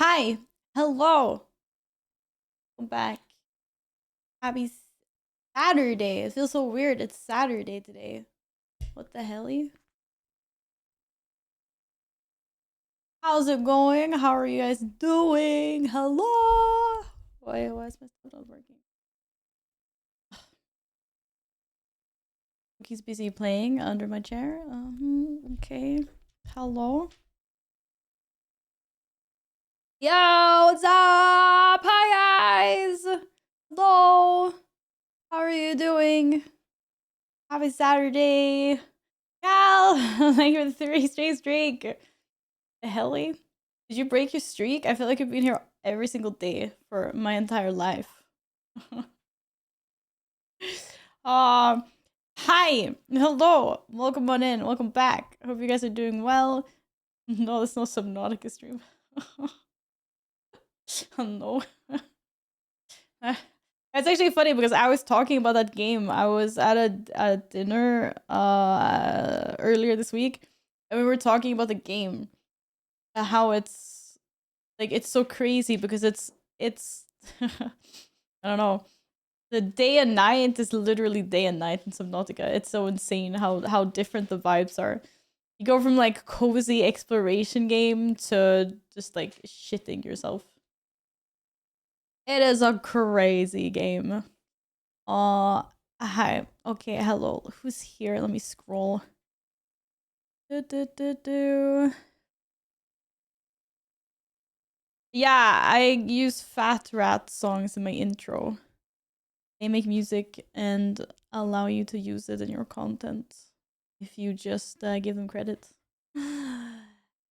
Hi. Hello. Welcome back. Happy Saturday. It feels so weird. It's Saturday today. What the hell? How's it going? How are you guys doing? Hello. Wait, why is my stuff not working? He's busy playing under my chair. Okay. Hello. Yo, what's up? Hi guys. Hello. How are you doing? Happy Saturday. Cal, like your 3 straight streak. The helly? Did you break your streak? I feel like I've been here every single day for my entire life. Hi, hello, welcome on in, welcome back. I hope you guys are doing well. No, there's no Subnautica stream. Oh no. It's actually funny because I was talking about that game. I was at a dinner earlier this week, and we were talking about the game, how it's like it's so crazy because it's I don't know. The day and night is literally day and night in Subnautica. It's so insane how different the vibes are. You go from like cozy exploration game to just like shitting yourself. It is a crazy game. Hi. Okay, hello. Who's here? Let me scroll. Yeah, I use Fat Rat songs in my intro. They make music and allow you to use it in your content if you just give them credit.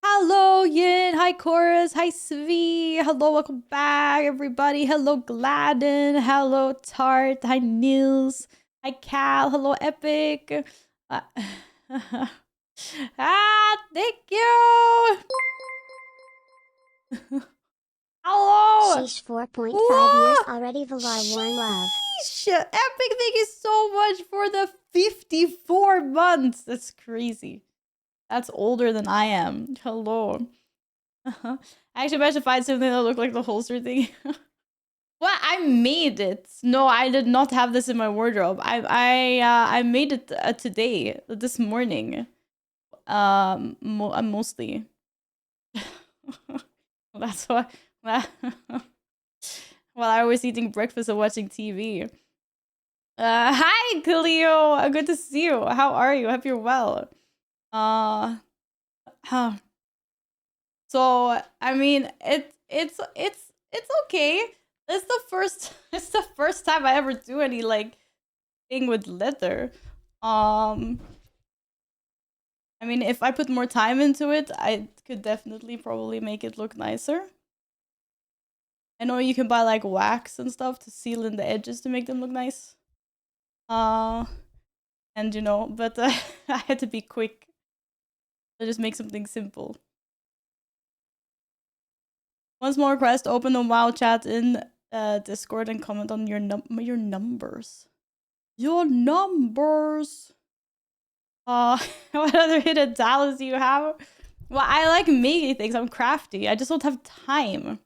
Hello, Yin. Hi, Chorus. Hi, Svi. Hello, welcome back, everybody. Hello, Gladden. Hello, Tart. Hi, Nils. Hi, Cal. Hello, Epic. Thank you. Hello. Sheesh, 4.5 years already. Valar, one love. Epic, thank you so much for the 54 months. That's crazy. That's older than I am. Hello. I actually managed to find something that looked like the holster thing. Well, I made it. No, I did not have this in my wardrobe. I made it today, this morning. Mostly. That's why. While I was eating breakfast and watching TV. Hi, Cleo. Good to see you. How are you? Hope you're well. Huh. So I mean, it's okay. It's the first. It's the first time I ever do any like thing with leather. I mean, if I put more time into it, I could definitely probably make it look nicer. I know you can buy like wax and stuff to seal in the edges to make them look nice. And you know, but I had to be quick. So just make something simple. One small request: open the WoW chat in Discord and comment on your numbers. Your numbers. What other hidden talents do you have? Well, I like making things. I'm crafty. I just don't have time.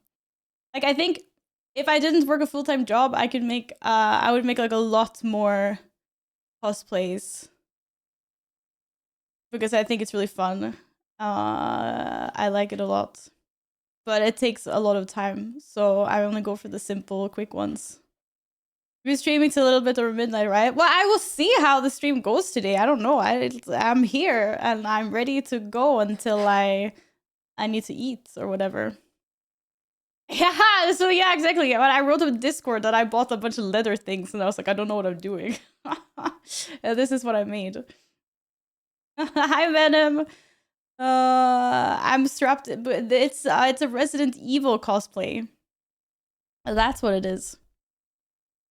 Like, I think if I didn't work a full-time job, I could make I would make like a lot more cosplays because I think it's really fun. I like it a lot, but it takes a lot of time, so I only go for the simple, quick ones. We're streaming till a little bit over midnight, right? Well, I will see how the stream goes today. I don't know. I'm here and I'm ready to go until I need to eat or whatever. Yeah, so yeah, exactly. When I wrote on Discord that I bought a bunch of leather things, and I was like, I don't know what I'm doing. This is what I made. Hi, Venom. I'm strapped, but it's a Resident Evil cosplay. That's what it is.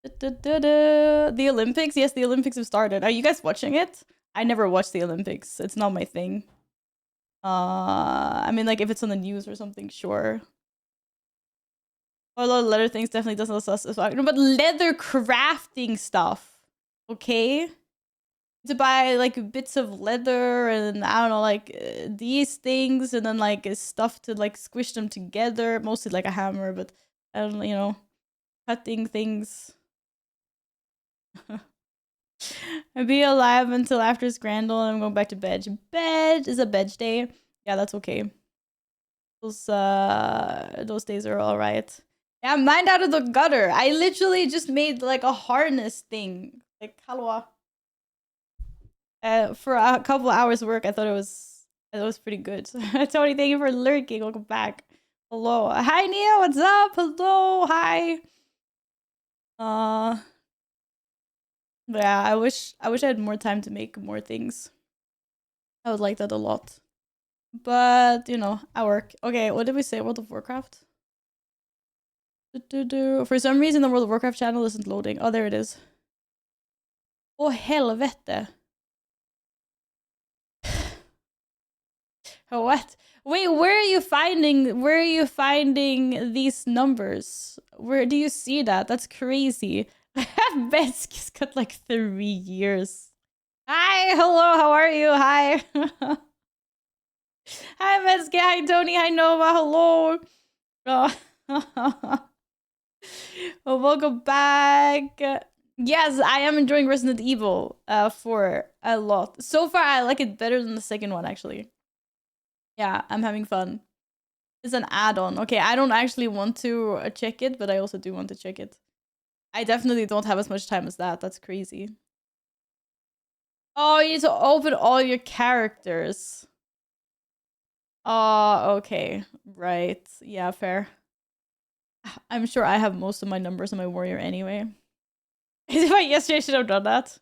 The Olympics? Yes, the Olympics have started. Are you guys watching it? I never watch the Olympics. It's not my thing. I mean, like, if it's on the news or something, sure. A lot of leather things definitely doesn't satisfy. No, but leather crafting stuff, okay? to buy like bits of leather and I don't know, like these things, and then like stuff to like squish them together. Mostly like a hammer, but I don't know, you know, cutting things. I'll be alive until after Scrandal and I'm going back to bed. Bed is a bed day. Yeah, that's okay. Those days are alright. Yeah, I'm 9 out of the gutter. I literally just made like a harness thing. Like, halwa. For a couple hours work, I thought it was pretty good. Tony, thank you for lurking. Welcome back. Hello. Hi Nia, what's up? Hello, hi. Yeah, I wish I had more time to make more things. I would like that a lot. But, you know, I work. Okay, what did we say? World of Warcraft? For some reason, the World of Warcraft channel isn't loading. Oh, there it is. Oh, helvete. What? Wait, where are you finding these numbers? Where do you see that? That's crazy. Betski's got like 3 years. Hi, hello, how are you? Hi. Hi, Metzke. Hi, Tony. Hi, Nova. Hello. Oh. Well, welcome back. Yes, I am enjoying Resident Evil 4 a lot. So far, I like it better than the second one, actually. Yeah, I'm having fun. It's an add-on. Okay, I don't actually want to check it, but I also do want to check it. I definitely don't have as much time as that. That's crazy. Oh, you need to open all your characters. Oh, okay. Right. Yeah, fair. I'm sure I have most of my numbers on my warrior anyway. Yesterday I should have done that.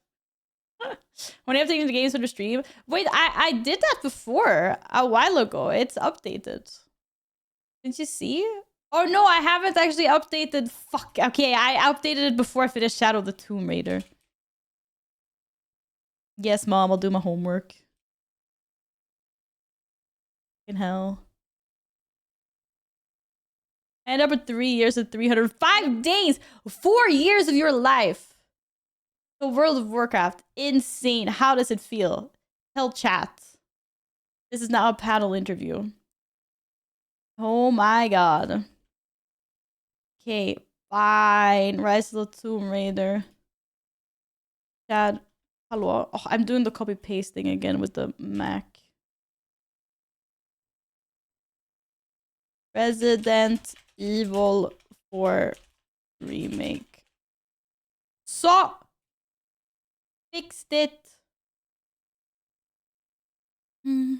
When I have taken the games for the stream. Wait, I did that before a while ago. It's updated. Did you see? Oh no, I haven't actually updated. Fuck. Okay, I updated it before I finished Shadow of the Tomb Raider. Yes, Mom, I'll do my homework. In hell. I end up with 3 years and 305 days. 4 years of your life. The World of Warcraft. Insane. How does it feel? Tell chat. This is now a panel interview. Oh my god. Okay, fine. Rise of the Tomb Raider. Chad. Hello. Oh, I'm doing the copy paste thing again with the Mac. Resident Evil 4 remake. So fixed it. Yeah,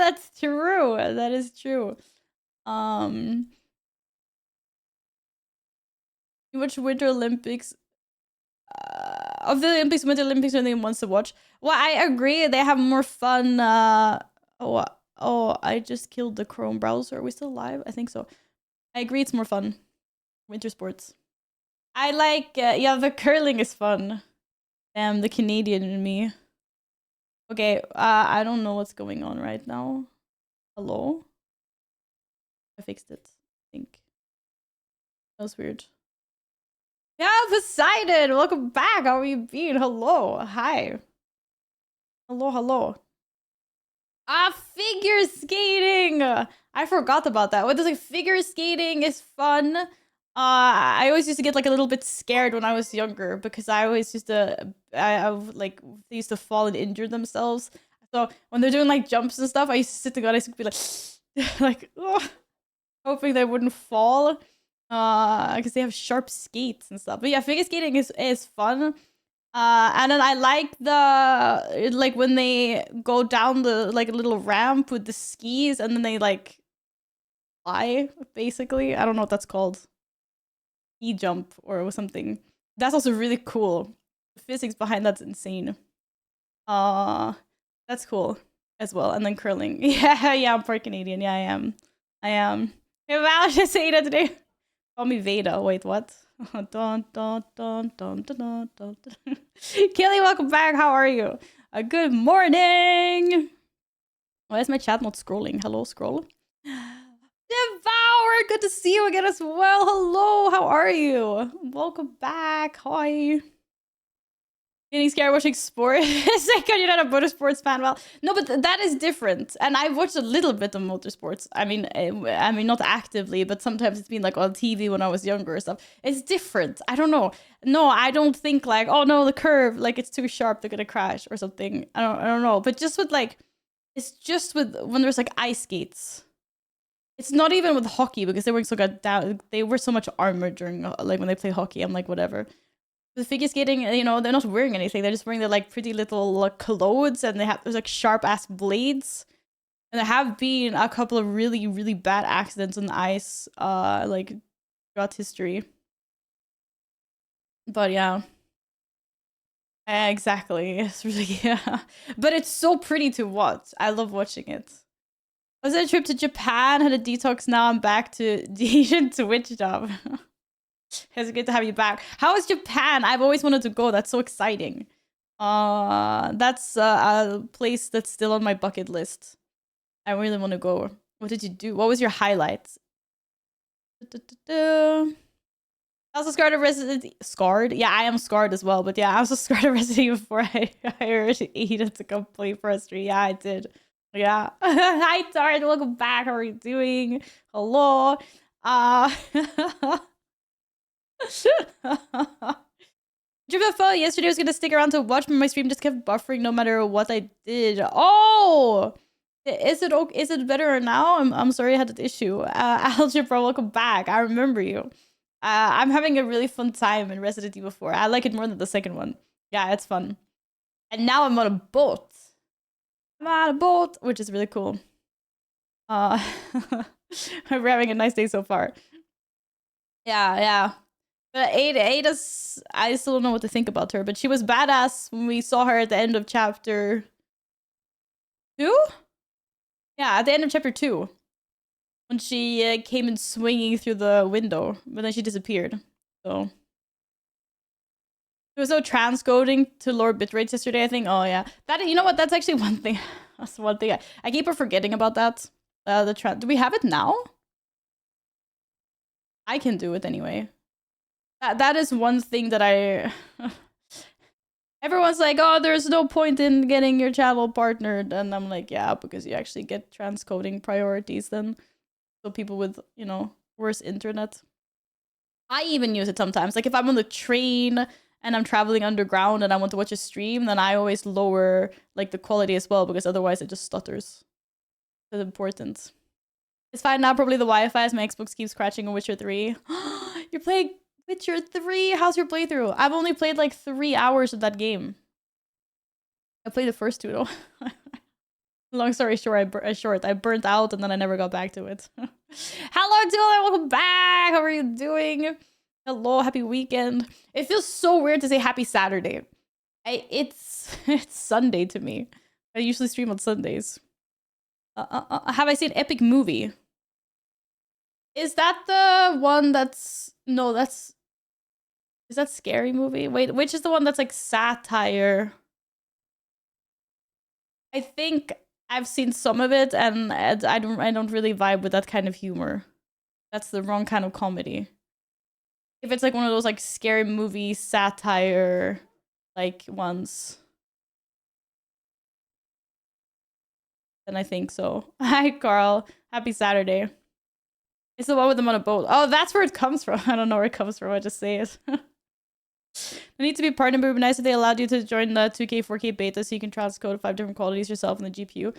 that's true. That is true. You watch Winter Olympics. Of the Olympics, Winter Olympics are the ones to watch. Well, I agree. They have more fun. Oh, I just killed the Chrome browser. Are we still live? I think so. I agree. It's more fun. Winter sports. I like. Yeah, the curling is fun. The Canadian in me. Okay. I don't know what's going on right now. Hello. I fixed it. I think. That was weird. Yeah, Poseidon, welcome back. How are you been? Hello. Hi. Hello, hello. Figure skating. I forgot about that. What does like figure skating is fun. I always used to get like a little bit scared when I was younger because I always used to I like they used to fall and injure themselves. So when they're doing like jumps and stuff, I used to sit there and I used to be like like hoping they wouldn't fall. Because they have sharp skates and stuff. But yeah, figure skating is fun. And then I like the like when they go down the like a little ramp with the skis and then they like fly, basically. I don't know what that's called. Ski jump or something. That's also really cool. The physics behind that's insane. That's cool as well. And then curling. Yeah, I'm part Canadian. Yeah, I am. Hey, Val, just say that today. Call me Veda. Wait, what? Dun, dun, dun, dun, dun, dun, dun, dun. Kelly, welcome back. How are you? Good morning. Why is my chat not scrolling? Hello, scroll. Devour, good to see you again as well. Hello, how are you? Welcome back. Hi. Getting scared watching sports. You're not a motorsports fan. Well, no, but that is different. And I've watched a little bit of motorsports. I mean, not actively, but sometimes it's been like on TV when I was younger or stuff. It's different. I don't know. No, I don't think like, oh no, the curve, like it's too sharp, they're gonna crash or something. I don't know. But just with like, it's just with when there's like ice skates. It's not even with hockey because they were they wear so much armor during like when they play hockey. I'm like, whatever. The figure skating, you know, they're not wearing anything. They're just wearing their like pretty little like, clothes, and there's like sharp ass blades. And there have been a couple of really, really bad accidents on the ice, like throughout history. But yeah, exactly. It's really yeah, but it's so pretty to watch. I love watching it. Was it a trip to Japan? Had a detox. Now I'm back to the Asian Twitch job. It's good to have you back. How is Japan? I've always wanted to go. That's so exciting. That's a place that's still on my bucket list. I really want to go. What did you do? What was your highlight? I also scarred of Resident Scarred? Yeah, I am scarred as well. But yeah, I also scarred of Resident Evil before I heard Eden to complete first 3. Yeah, I did. Yeah. Hi, Tart. Welcome back. How are you doing? Hello. Dripfo, yesterday I was gonna stick around to watch, but my stream just kept buffering no matter what I did. Oh, is it okay? Is it better now? I'm sorry I had that issue. Algebra, welcome back. I remember you. I'm having a really fun time in Resident Evil 4. I like it more than the second one. Yeah, it's fun. And now I'm on a boat. I'm on a boat, which is really cool. We're having a nice day so far. Yeah. But Ada's, I still don't know what to think about her, but she was badass when we saw her at the end of chapter 2? Yeah, at the end of chapter 2. When she came in swinging through the window, but then she disappeared. So. There was no transcoding to lower bitrates yesterday, I think. Oh, yeah. That, you know what? That's actually one thing. That's one thing. I keep forgetting about that. Do we have it now? I can do it anyway. That is one thing that I... Everyone's like, oh, there's no point in getting your channel partnered. And I'm like, yeah, because you actually get transcoding priorities then. So people with, you know, worse internet. I even use it sometimes. Like if I'm on the train and I'm traveling underground and I want to watch a stream, then I always lower like the quality as well, because otherwise it just stutters. It's important. It's fine now, probably the Wi-Fi as my Xbox keeps crashing on Witcher 3. You're playing Witcher 3? How's your playthrough? I've only played like 3 hours of that game. I played the first 2 though. Long story short, I burnt out and then I never got back to it. Hello, Dylan. Welcome back. How are you doing? Hello. Happy weekend. It feels so weird to say happy Saturday. It's Sunday to me. I usually stream on Sundays. Have I seen Epic Movie? Is that the one that's... No, that's... Is that Scary Movie? Wait, which is the one that's like satire? I think I've seen some of it, and I don't really vibe with that kind of humor. That's the wrong kind of comedy. If it's like one of those like Scary Movie satire like ones, then I think so. Hi, Carl. Happy Saturday. It's the one with them on a boat. Oh, that's where it comes from. I don't know where it comes from. I just say it. No need to be partnered, but it would be nice if they allowed you to join the 2K, 4K beta so you can transcode 5 different qualities yourself in the GPU.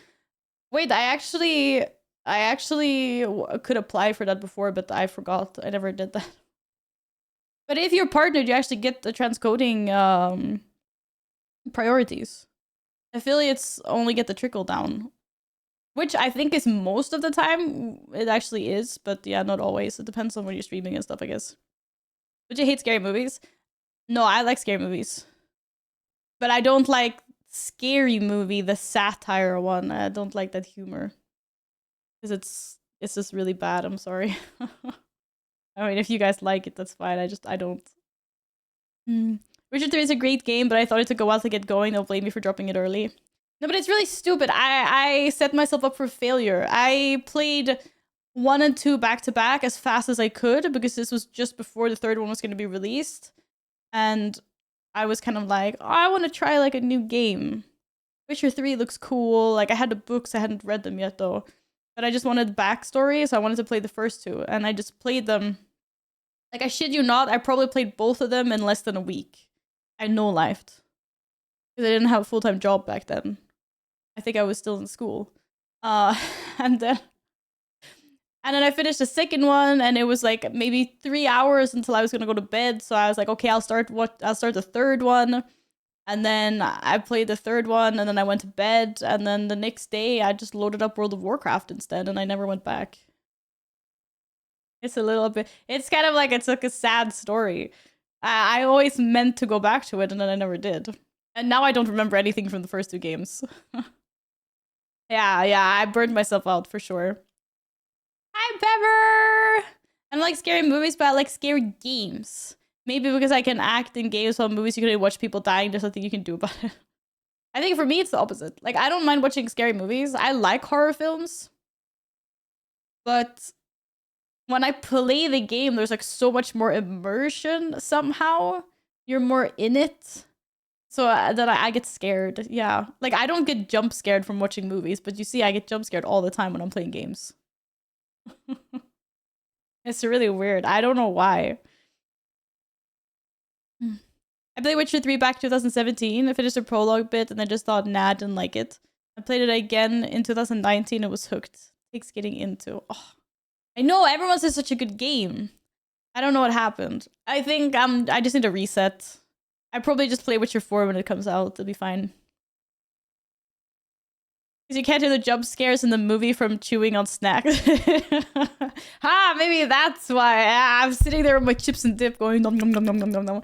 Wait, I actually could apply for that before, but I forgot. I never did that. But if you're partnered, you actually get the transcoding priorities. Affiliates only get the trickle down, which I think is most of the time. It actually is, but yeah, not always. It depends on when you're streaming and stuff, I guess. Would you hate scary movies? No, I like scary movies. But I don't like Scary Movie, the satire one. I don't like that humor. Because it's just really bad, I'm sorry. I mean, if you guys like it, that's fine. I don't. Witcher 3 is a great game, but I thought it took a while to get going. Don't blame me for dropping it early. No, but it's really stupid. I set myself up for failure. I played 1 and 2 back to back as fast as I could, because this was just before the third one was going to be released. And I was kind of like, oh, I want to try like a new game. Witcher 3 looks cool. Like I had the books, I hadn't read them yet though. But I just wanted backstory, so I wanted to play the first two. And I just played them. Like I shit you not, I probably played both of them in less than a week. I no lifed. Because I didn't have a full-time job back then. I think I was still in school. And then I finished the second one, and it was like maybe 3 hours until I was gonna go to bed. So I was like, okay, I'll start the third one. And then I played the third one, and then I went to bed. And then the next day, I just loaded up World of Warcraft instead, and I never went back. It's a little bit. It's kind of like it's like a sad story. I always meant to go back to it, and then I never did. And now I don't remember anything from the first two games. Yeah, I burned myself out for sure. Hi, Pepper! I don't like scary movies, but I like scary games. Maybe because I can act in games while movies you can watch people dying, there's nothing you can do about it. I think for me, it's the opposite. Like, I don't mind watching scary movies. I like horror films. But when I play the game, there's like so much more immersion somehow. You're more in it. So that I get scared. Yeah. Like, I don't get jump scared from watching movies, but you see, I get jump scared all the time when I'm playing games. It's really weird. I don't know why. I played Witcher 3 back 2017. I finished the prologue bit and I just thought, nah, I didn't like it. I played it again in 2019. It was hooked. Takes getting into. Oh. I know, everyone says such a good game. I don't know what happened. I think I just need a reset. I probably just play Witcher 4 when it comes out. It'll be fine. Because you can't hear the jump scares in the movie from chewing on snacks. Maybe that's why. I'm sitting there with my chips and dip going nom nom nom nom nom nom nom.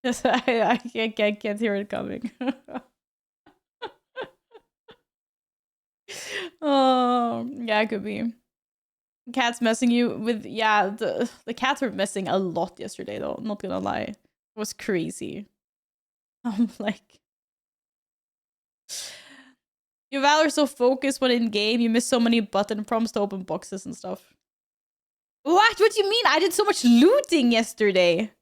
I can't hear it coming. Oh, yeah, it could be. Cats messing you with, yeah, the cats were messing a lot yesterday though, not gonna lie. It was crazy. I'm like, you Val are so focused when in game, you miss so many button prompts to open boxes and stuff. What do you mean? I did so much looting yesterday.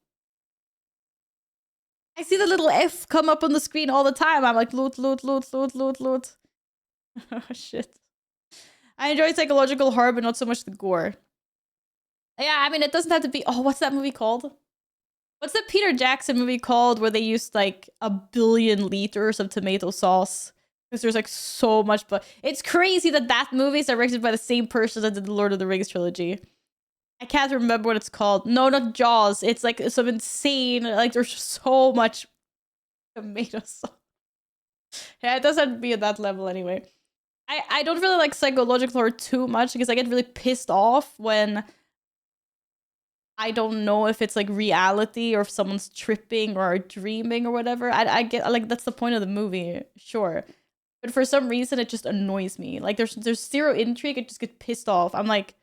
I see the little F come up on the screen all the time. I'm like, loot, loot, loot, loot, loot, loot. Oh, shit. I enjoy psychological horror, but not so much the gore. Yeah, I mean, it doesn't have to be... Oh, what's that movie called? What's the Peter Jackson movie called where they used, like, 1 billion liters of tomato sauce? Because there's, like, so much... But it's crazy that that movie is directed by the same person that did the Lord of the Rings trilogy. I can't remember what it's called. No, not Jaws. It's, like, some insane... Like, there's so much tomato sauce. Yeah, it doesn't be at that level anyway. I don't really like psychological horror too much because I get really pissed off when I don't know if it's like reality or if someone's tripping or dreaming or whatever. I get like that's the point of the movie, sure. But for some reason it just annoys me. Like there's zero intrigue, I just get pissed off. I'm like,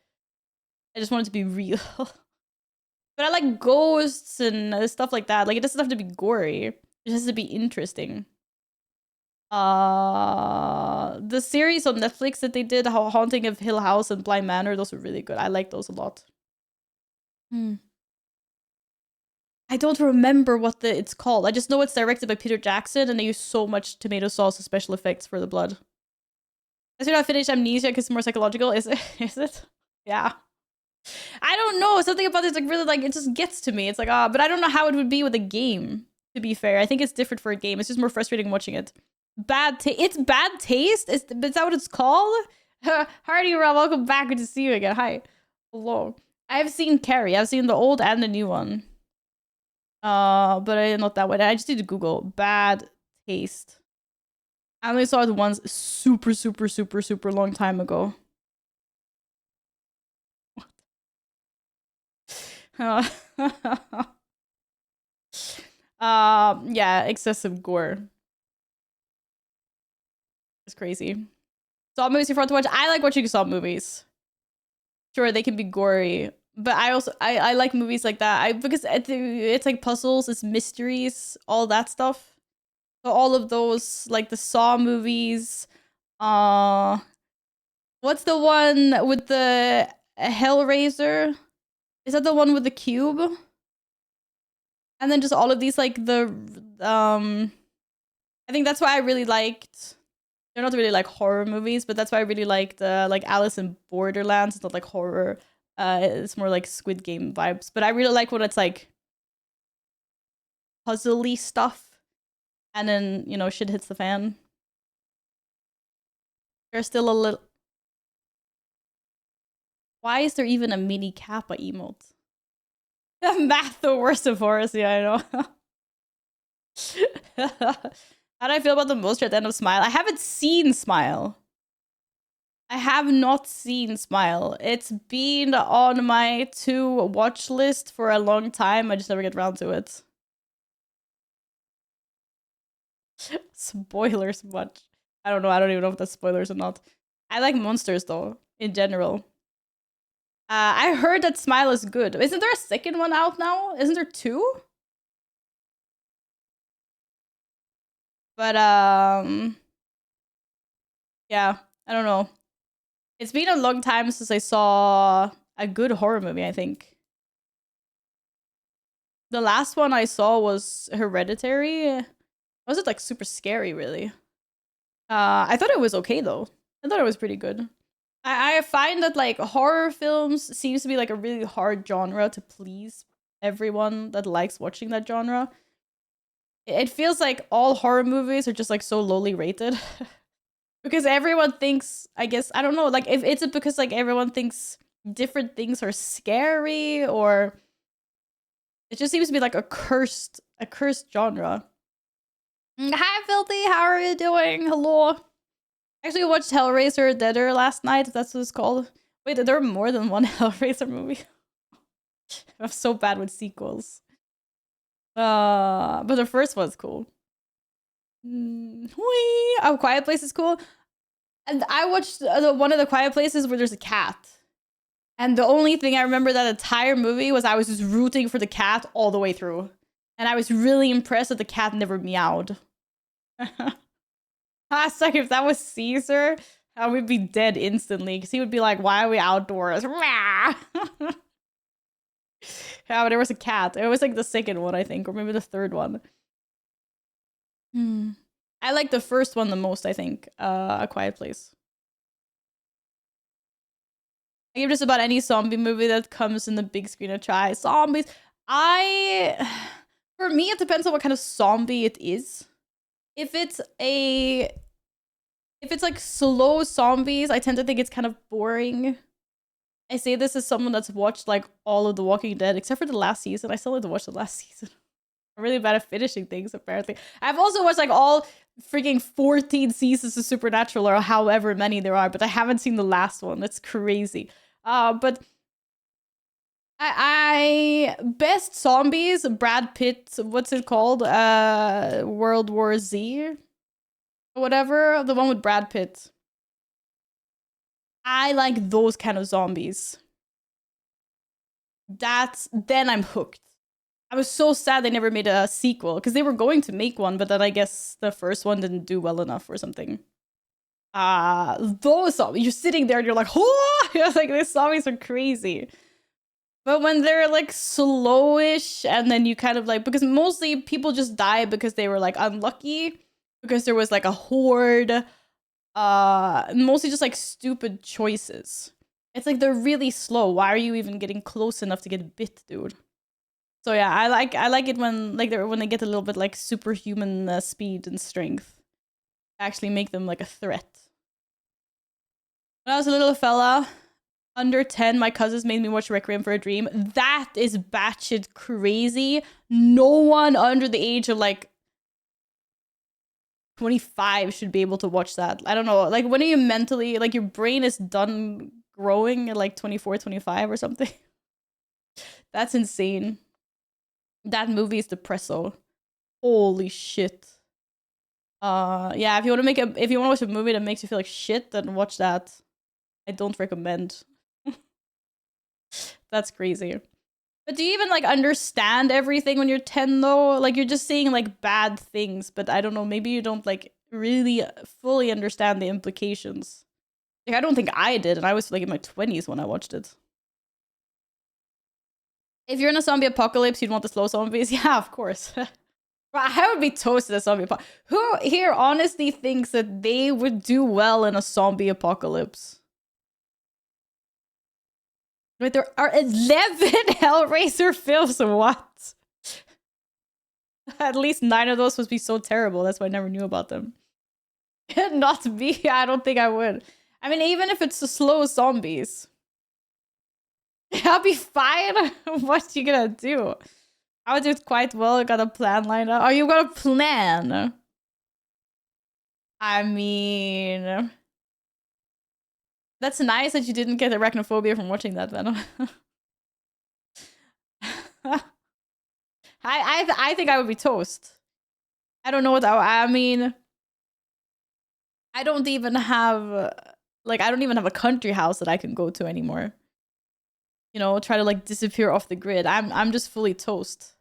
I just want it to be real. But I like ghosts and stuff like that. Like it doesn't have to be gory. It just has to be interesting. The series on Netflix that they did, Haunting of Hill House and Bly Manor, those were really good. I like those a lot. I don't remember what it's called. I just know it's directed by Peter Jackson and they use so much tomato sauce as special effects for the blood. I should not finish Amnesia because it's more psychological. Is it? Is it? Yeah. I don't know. Something about this like really like it just gets to me. It's like but I don't know how it would be with a game. To be fair, I think it's different for a game. It's just more frustrating watching it. It's bad taste. Is that what it's called? Hardy Rob, welcome back. Good to see you again. Hi. Hello. I've seen Carrie. I've seen the old and the new one. But I not that one. I just need to Google bad taste. I only saw it once super long time ago. Yeah, excessive gore. It's crazy. Saw movies you forgot to watch. I like watching Saw movies. Sure, they can be gory, but I like movies like that. Because it's like puzzles, it's mysteries, all that stuff. So all of those, like the Saw movies. What's the one with the Hellraiser? Is that the one with the cube? And then just all of these, like, I think that's why I really liked, they're not really like horror movies, but that's why I really liked like Alice in Borderlands. It's not like horror. It's more like Squid Game vibes. But I really like when it's like puzzly stuff, and then, you know, shit hits the fan. There's still a little. Why is there even a mini Kappa emote? Math, the worst of horrors. Yeah, I know. How do I feel about the monster at the end of Smile? I haven't seen Smile. I have not seen Smile. It's been on my to watch list for a long time. I just never get around to it. Spoilers much. I don't know. I don't even know if that's spoilers or not. I like monsters though, in general. I heard that Smile is good. Isn't there a second one out now? Isn't there two? But yeah, I don't know. It's been a long time since I saw a good horror movie, I think. The last one I saw was Hereditary. Was it like super scary, really? I thought it was okay though. I thought it was pretty good. I find that like horror films seems to be like a really hard genre to please everyone that likes watching that genre. It feels like all horror movies are just like so lowly rated. Because everyone thinks, I guess, I don't know, like if it's because like everyone thinks different things are scary, or it just seems to be like a cursed genre. Hi Filthy, how are you doing? Hello. Actually watched Hellraiser Deader last night, if that's what it's called. Wait, there are more than one Hellraiser movie? I'm so bad with sequels. But the first one's cool. Oh, Quiet Place is cool. And I watched one of the Quiet Places where there's a cat. And the only thing I remember that entire movie was I was just rooting for the cat all the way through. And I was really impressed that the cat never meowed. It's like if that was Caesar, I would be dead instantly. Because he would be like, why are we outdoors? Yeah, but there was a cat. It was like the second one, I think. Or maybe the third one. I like the first one the most, I think. A Quiet Place. I give just about any zombie movie that comes in the big screen a try. Zombies. For me, it depends on what kind of zombie it is. If it's like slow zombies, I tend to think it's kind of boring. I say this as someone that's watched like all of The Walking Dead, except for the last season. I still had to watch the last season. I'm really bad at finishing things, apparently. I've also watched like all freaking 14 seasons of Supernatural, or however many there are, but I haven't seen the last one. That's crazy. But I best zombies, Brad Pitt, what's it called? World War Z? Whatever, the one with Brad Pitt. I like those kind of zombies. Then I'm hooked. I was so sad they never made a sequel, because they were going to make one, but then I guess the first one didn't do well enough or something. Those zombies, you're sitting there and you're like, oh! You're like, these zombies are crazy. But when they're like slowish, and then you kind of like, because mostly people just die because they were like unlucky, because there was like a horde, mostly just like stupid choices. It's like they're really slow. Why are you even getting close enough to get bit, dude? So yeah, I like it when like when they get a little bit like superhuman speed and strength. Actually make them like a threat. When I was a little fella, under 10, my cousins made me watch Requiem for a Dream. That is batshit crazy. No one under the age of like 25 should be able to watch that. I don't know. Like, when are you mentally, like, your brain is done growing at like 24, 25 or something? That's insane. That movie is depresso. Holy shit. Yeah, if you want to watch a movie that makes you feel like shit, then watch that. I don't recommend. That's crazy. But do you even like understand everything when you're 10 though? Like, you're just seeing like bad things, but I don't know, maybe you don't like really fully understand the implications. Like, I don't think I did, and I was like in my 20s when I watched it. If you're in a zombie apocalypse, you'd want the slow zombies. Yeah, of course. I would be toasted a zombie apocalypse. Who here honestly thinks that they would do well in a zombie apocalypse? Wait, there are 11 Hellraiser films. What? At least 9 of those must be so terrible. That's why I never knew about them. Not me. I don't think I would. I mean, even if it's the slow zombies, I'll be fine. What you gonna do? I would do it quite well. I got a plan lined up. Oh, you got a plan? I mean, that's nice that you didn't get arachnophobia from watching that, Venom. I think I would be toast. I don't know what I mean. I don't even have like I don't even have a country house that I can go to anymore. You know, try to like disappear off the grid. I'm just fully toast.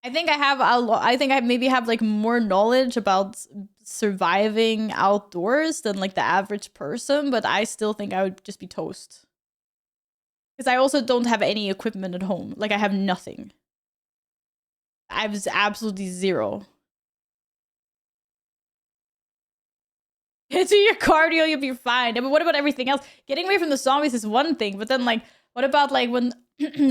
I think I have I think I maybe have like more knowledge about surviving outdoors than like the average person, but I still think I would just be toast. Because I also don't have any equipment at home. Like I have nothing. I have absolutely zero. Do your cardio, you'll be fine. But what about everything else? Getting away from the zombies is one thing, but then like, what about like when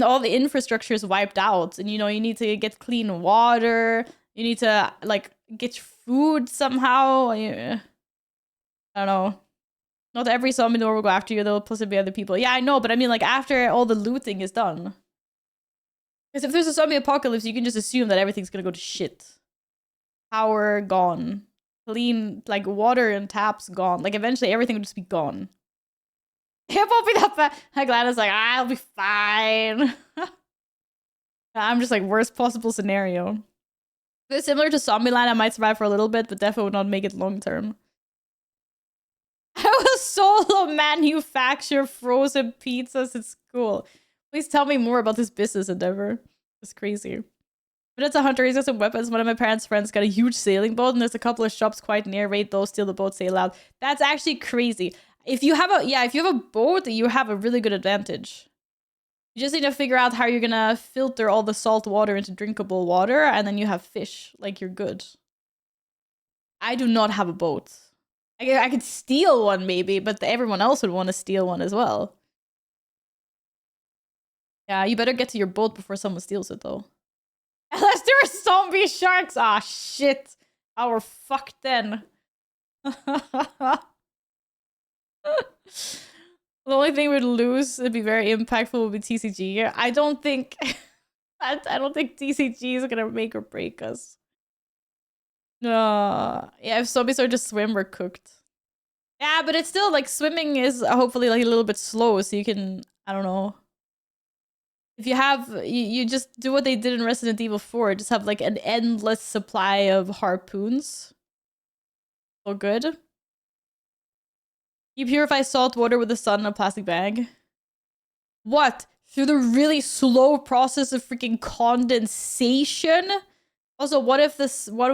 all the infrastructure is wiped out and you know you need to get clean water, you need to like get food somehow. I don't know. Not every zombie nor will go after you. There'll possibly be other people. Yeah, I know, but I mean like after all the looting is done. Because if there's a zombie apocalypse, you can just assume that everything's gonna go to shit. Power gone. Clean, like water and taps gone. Like eventually everything will just be gone. It won't be that bad. Like Gladys like, I'll be fine. I'm just like worst possible scenario. If it's similar to Zombieland, I might survive for a little bit, but definitely would not make it long term. I will solo manufacture frozen pizzas at school. Please tell me more about this business endeavor. It's crazy. But it's a hunter. He's got some weapons. One of my parents' friends got a huge sailing boat, and there's a couple of shops quite near. Raid those, steal the boat, sail out. That's actually crazy. If you have a boat, you have a really good advantage. You just need to figure out how you're gonna filter all the salt water into drinkable water, and then you have fish. Like you're good. I do not have a boat. I could steal one maybe, but everyone else would want to steal one as well. Yeah, you better get to your boat before someone steals it though. Unless there are zombie sharks. Ah, shit. Oh, we're fucked then. The only thing we'd lose, it'd be very impactful, would be TCG. I don't think I don't think TCG is gonna make or break us. No. Yeah, if zombies are just swim, we're cooked. Yeah, but it's still like swimming is hopefully like a little bit slow, so you can, I don't know. If you have, you just do what they did in Resident Evil 4. Just have like an endless supply of harpoons. So good. You purify salt water with the sun in a plastic bag. What? Through the really slow process of freaking condensation? Also, what if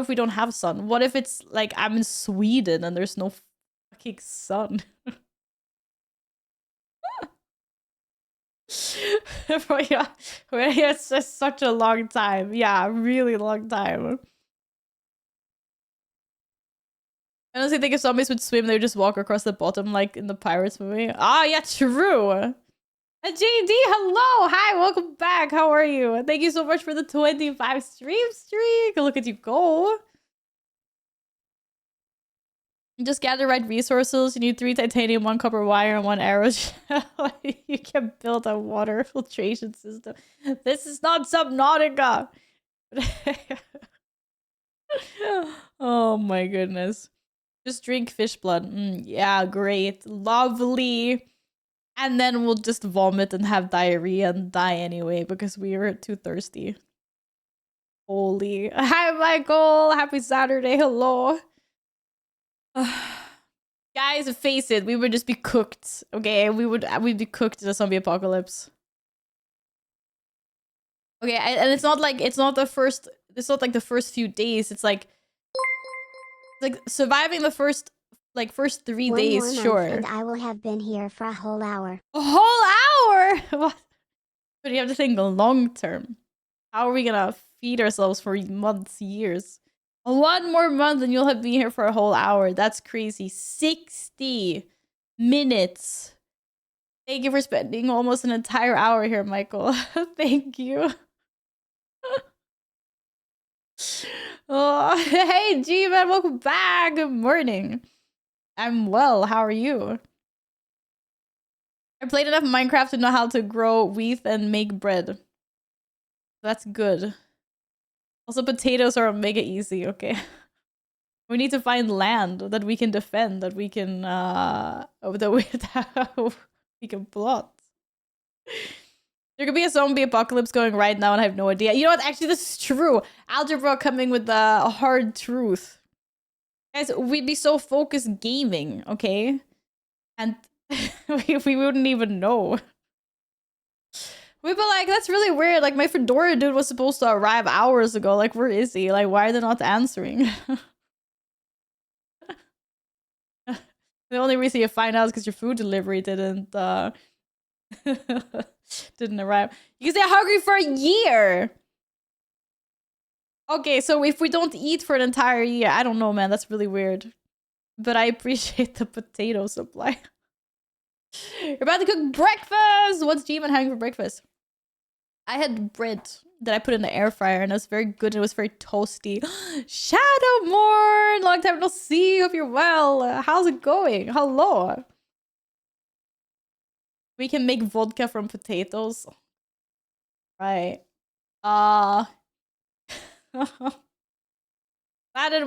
we don't have sun? What if it's like I'm in Sweden and there's no fucking sun? Yeah, it's just such a long time. Yeah, really long time. I honestly think if zombies would swim, they would just walk across the bottom like in the Pirates movie. Ah, yeah, true. And JD, hello! Hi, welcome back. How are you? Thank you so much for the 25 stream streak. Look at you go. You just gather right resources. You need 3 titanium, 1 copper wire, and 1 arrow shell. You can build a water filtration system. This is not Subnautica. Oh my goodness. Just drink fish blood. Yeah, great. Lovely. And then we'll just vomit and have diarrhea and die anyway because we were too thirsty. Holy. Hi, Michael. Happy Saturday. Hello. Guys, face it, we would just be cooked. Okay, we'd be cooked in a zombie apocalypse. Okay, and it's not like it's not like the first few days. It's like surviving the first 3 days, sure. And I will have been here for a whole hour. A whole hour? What? But you have to think long term. How are we gonna feed ourselves for months, years? One more month and you'll have been here for a whole hour. That's crazy. 60 minutes. Thank you for spending almost an entire hour here, Michael. Thank you. Oh, hey, G-Man, welcome back. Good morning. I'm well. How are you? I played enough Minecraft to know how to grow wheat and make bread. That's good. Also, potatoes are mega easy, okay? We need to find land that we can defend, that we can, that we can plot. There could be a zombie apocalypse going right now and I have no idea. You know what? Actually, this is true. Algebra coming with the hard truth. Guys, we'd be so focused gaming, okay? And we wouldn't even know. We'd be like, that's really weird. Like, my Fedora dude was supposed to arrive hours ago. Like, where is he? Like, why are they not answering? The only reason you find out is because your food delivery didn't didn't arrive. You can stay hungry for a year. Okay, so if we don't eat for an entire year, I don't know, man. That's really weird. But I appreciate the potato supply. You're about to cook breakfast. What's G-Man having for breakfast? I had bread that I put in the air fryer and it was very good. It was very toasty. Shadowmorn, long time no see. Hope you're well. How's it going? Hello. We can make vodka from potatoes. Right. Madden,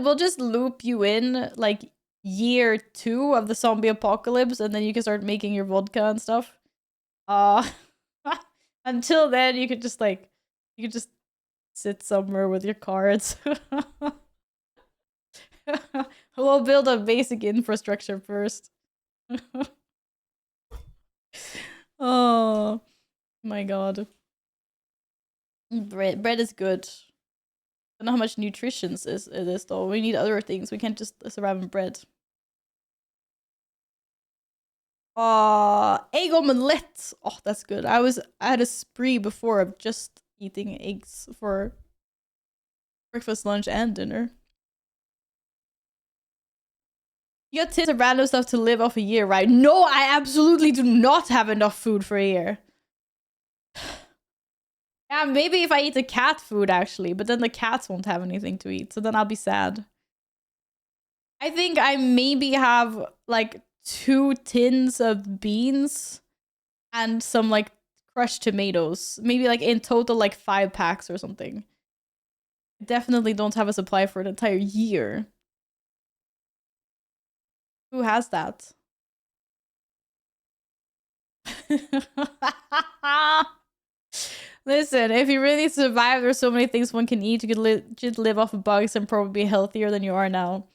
we'll just loop you in like year 2 of the zombie apocalypse and then you can start making your vodka and stuff. Until then you could just sit somewhere with your cards. We'll build a basic infrastructure first. Oh my god. Bread is good. I don't know how much nutrition it is though. We need other things. We can't just survive on bread. Egg omelette. Oh, that's good. I had a spree before of just eating eggs for breakfast, lunch, and dinner. You got tits of random stuff to live off a year, right? No, I absolutely do not have enough food for a year. Yeah, maybe if I eat the cat food, actually. But then the cats won't have anything to eat. So then I'll be sad. I think I maybe have, like, 2 tins of beans and some, like, crushed tomatoes. Maybe, like, in total, like, 5 packs or something. Definitely don't have a supply for an entire year. Who has that? Listen, if you really survive, there's so many things one can eat. You could legit live off of bugs and probably be healthier than you are now.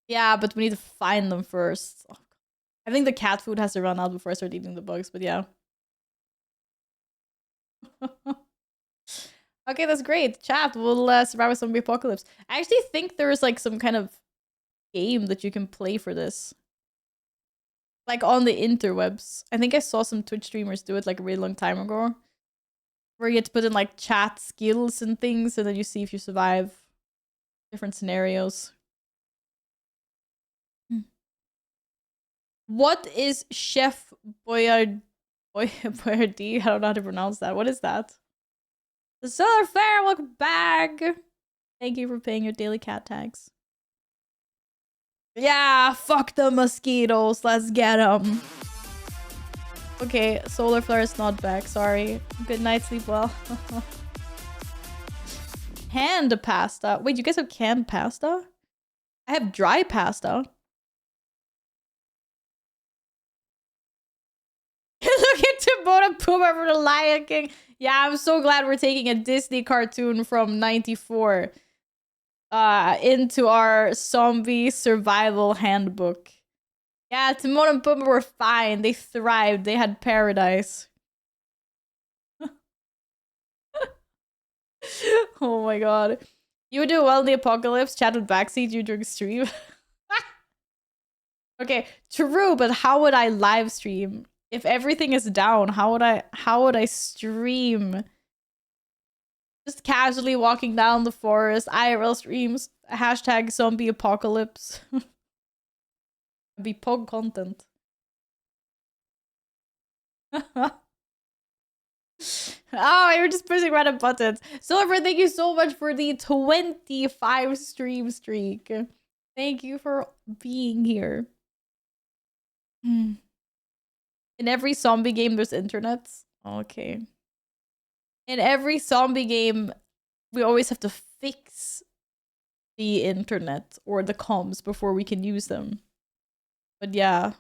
Yeah, but we need to find them first. Oh, I think the cat food has to run out before I start eating the bugs, but yeah. Okay, that's great. Chat, we'll survive with zombie apocalypse. I actually think there's like some kind of game that you can play for this. Like on the interwebs. I think I saw some Twitch streamers do it like a really long time ago. Where you get to put in like chat skills and things and then you see if you survive different scenarios. What is Chef Boyardee? I don't know how to pronounce that. What is that? The Solar Flare, welcome back. Thank you for paying your daily cat tags. Yeah, fuck the mosquitoes. Let's get them. Okay, Solar Flare is not back. Sorry. Good night, sleep well. Canned pasta. Wait, you guys have canned pasta? I have dry pasta. Look at Timon and Pumbaa from the Lion King. Yeah, I'm so glad we're taking a Disney cartoon from 94 into our zombie survival handbook. Yeah, Timon and Pumbaa were fine. They thrived. They had paradise. Oh my god. You would do well in the apocalypse. Chat with backseat you during stream. Okay, true, but how would I live stream? If everything is down, how would I stream? Just casually walking down the forest, IRL streams, hashtag zombie apocalypse. Be pog content. Oh, you're just pushing random buttons. Silver, thank you so much for the 25 stream streak. Thank you for being here. In every zombie game, there's internet. Okay. In every zombie game, we always have to fix the internet or the comms before we can use them. But yeah.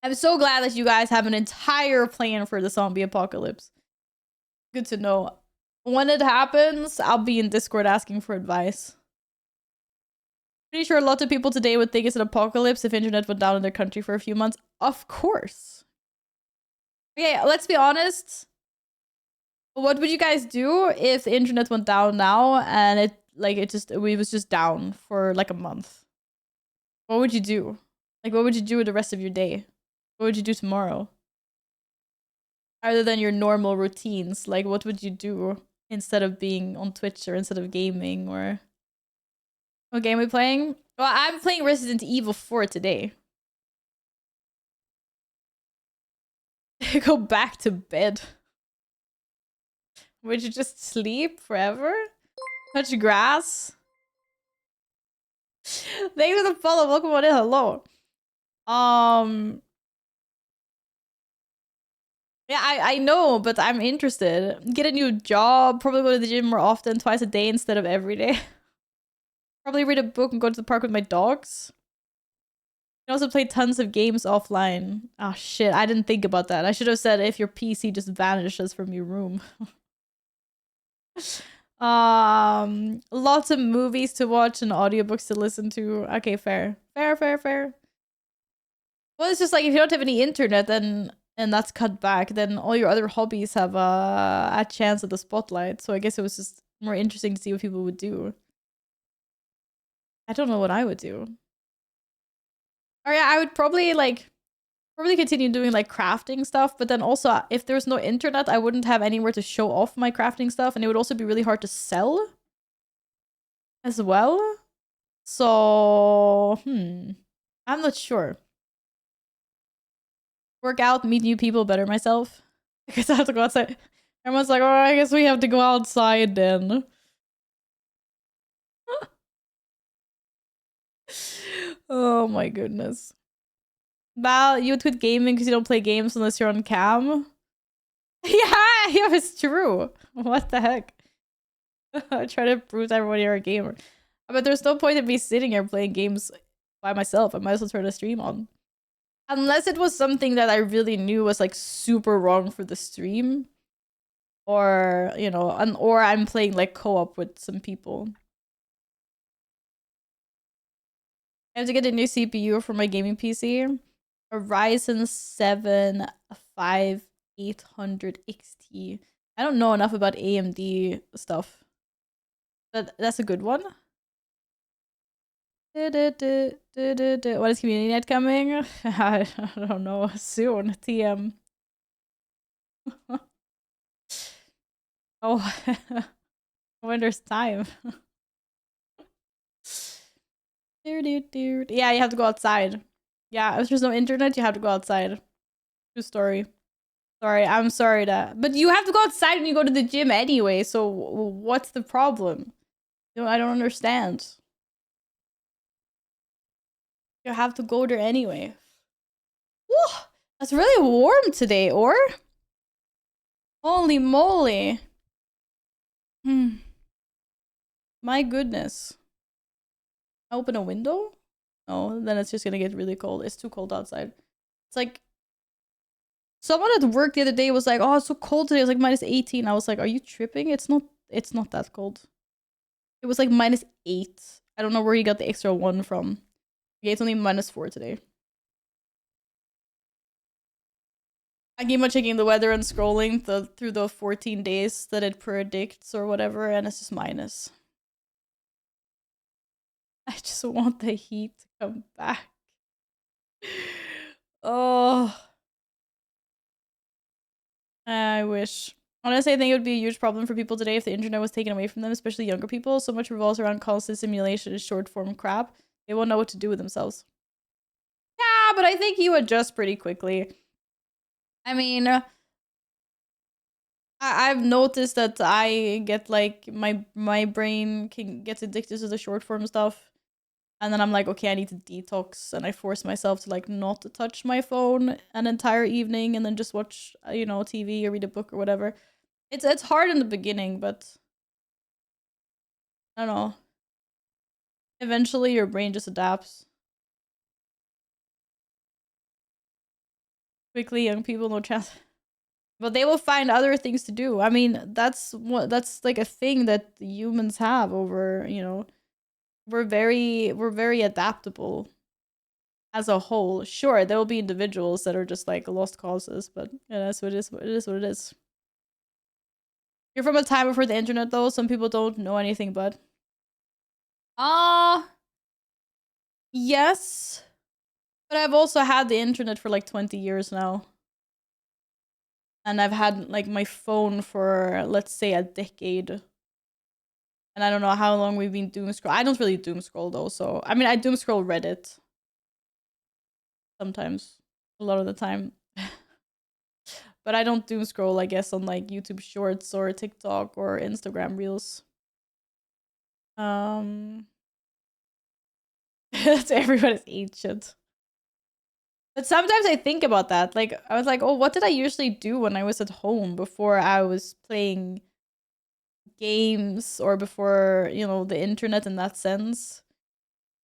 I'm so glad that you guys have an entire plan for the zombie apocalypse. Good to know. When it happens, I'll be in Discord asking for advice. Pretty sure a lot of people today would think it's an apocalypse if internet went down in their country for a few months. Of course. Okay, let's be honest. What would you guys do if the internet went down now and it was just down for like a month? What would you do? Like, what would you do with the rest of your day? What would you do tomorrow? Other than your normal routines, like what would you do instead of being on Twitch or instead of gaming or what game are we playing? Well, I'm playing Resident Evil 4 today. Go back to bed. Would you just sleep forever? Touch grass? Thanks for the follow. Welcome on in. Hello. Yeah, I know, but I'm interested. Get a new job. Probably go to the gym more often, twice a day instead of every day. Probably read a book and go to the park with my dogs. You can also play tons of games offline. Oh shit, I didn't think about that. I should have said if your PC just vanishes from your room. Lots of movies to watch and audiobooks to listen to. Okay, fair. Fair. Well, it's just like if you don't have any internet, then and that's cut back, then all your other hobbies have a chance at the spotlight. So I guess it was just more interesting to see what people would do. I don't know what I would do. Or yeah, I would probably continue doing like crafting stuff, but then also if there's no internet, I wouldn't have anywhere to show off my crafting stuff, and it would also be really hard to sell as well. So, I'm not sure. Work out, meet new people, better myself. Because I have to go outside. Everyone's like, oh, I guess we have to go outside then. Oh my goodness. Val, you would quit gaming because you don't play games unless you're on cam? Yeah, it's true. What the heck? I try to prove to everyone you're a gamer. But there's no point in me sitting here playing games by myself. I might as well turn a stream on. Unless it was something that I really knew was like super wrong for the stream. Or, you know, or I'm playing like co-op with some people. I have to get a new CPU for my gaming PC. A Ryzen 7 5800 XT. I don't know enough about AMD stuff. But that's a good one. When is community night coming? I don't know. Soon. TM. Oh. When there's time. Yeah, you have to go outside. Yeah, if there's no internet, you have to go outside. True story. Sorry, I'm sorry that. But you have to go outside when you go to the gym anyway, so what's the problem? You know, I don't understand. You have to go there anyway. Woo! That's really warm today, or? Holy moly. My goodness. Open a window? No, then it's just gonna get really cold. It's too cold outside. It's like someone at work the other day was like, "Oh, it's so cold today." It was like minus 18. I was like, "Are you tripping? It's not that cold." It was like minus 8. I don't know where you got the extra 1 from. Okay, it's only minus 4 today. I keep on checking the weather and scrolling through the 14 days that it predicts or whatever, and it's just minus. I just want the heat to come back. Oh. I wish. Honestly, I think it would be a huge problem for people today if the internet was taken away from them, especially younger people. So much revolves around constant simulation and short form crap. They won't know what to do with themselves. Yeah, but I think you adjust pretty quickly. I mean, I've noticed that I get like my brain gets addicted to the short form stuff. And then I'm like, okay, I need to detox, and I force myself to like not touch my phone an entire evening, and then just watch, TV or read a book or whatever. It's hard in the beginning, but I don't know. Eventually, your brain just adapts. Quickly, young people, no chance. But they will find other things to do. I mean, that's like a thing that humans have over, we're very adaptable as a whole. Sure, there will be individuals that are just like lost causes, but yeah, that's what it is. It is what it is. You're from a time before the internet, though. Some people don't know anything, but yes. But I've also had the internet for like 20 years now. And I've had like my phone for, let's say, a decade. And I don't know how long we've been doom scroll. I don't really doom scroll though, so I mean I doom scroll Reddit sometimes. A lot of the time. But I don't doom scroll, I guess, on like YouTube shorts or TikTok or Instagram reels. Everybody's ancient. But sometimes I think about that. Like, I was like, oh, what did I usually do when I was at home before I was playing games or before, the internet in that sense?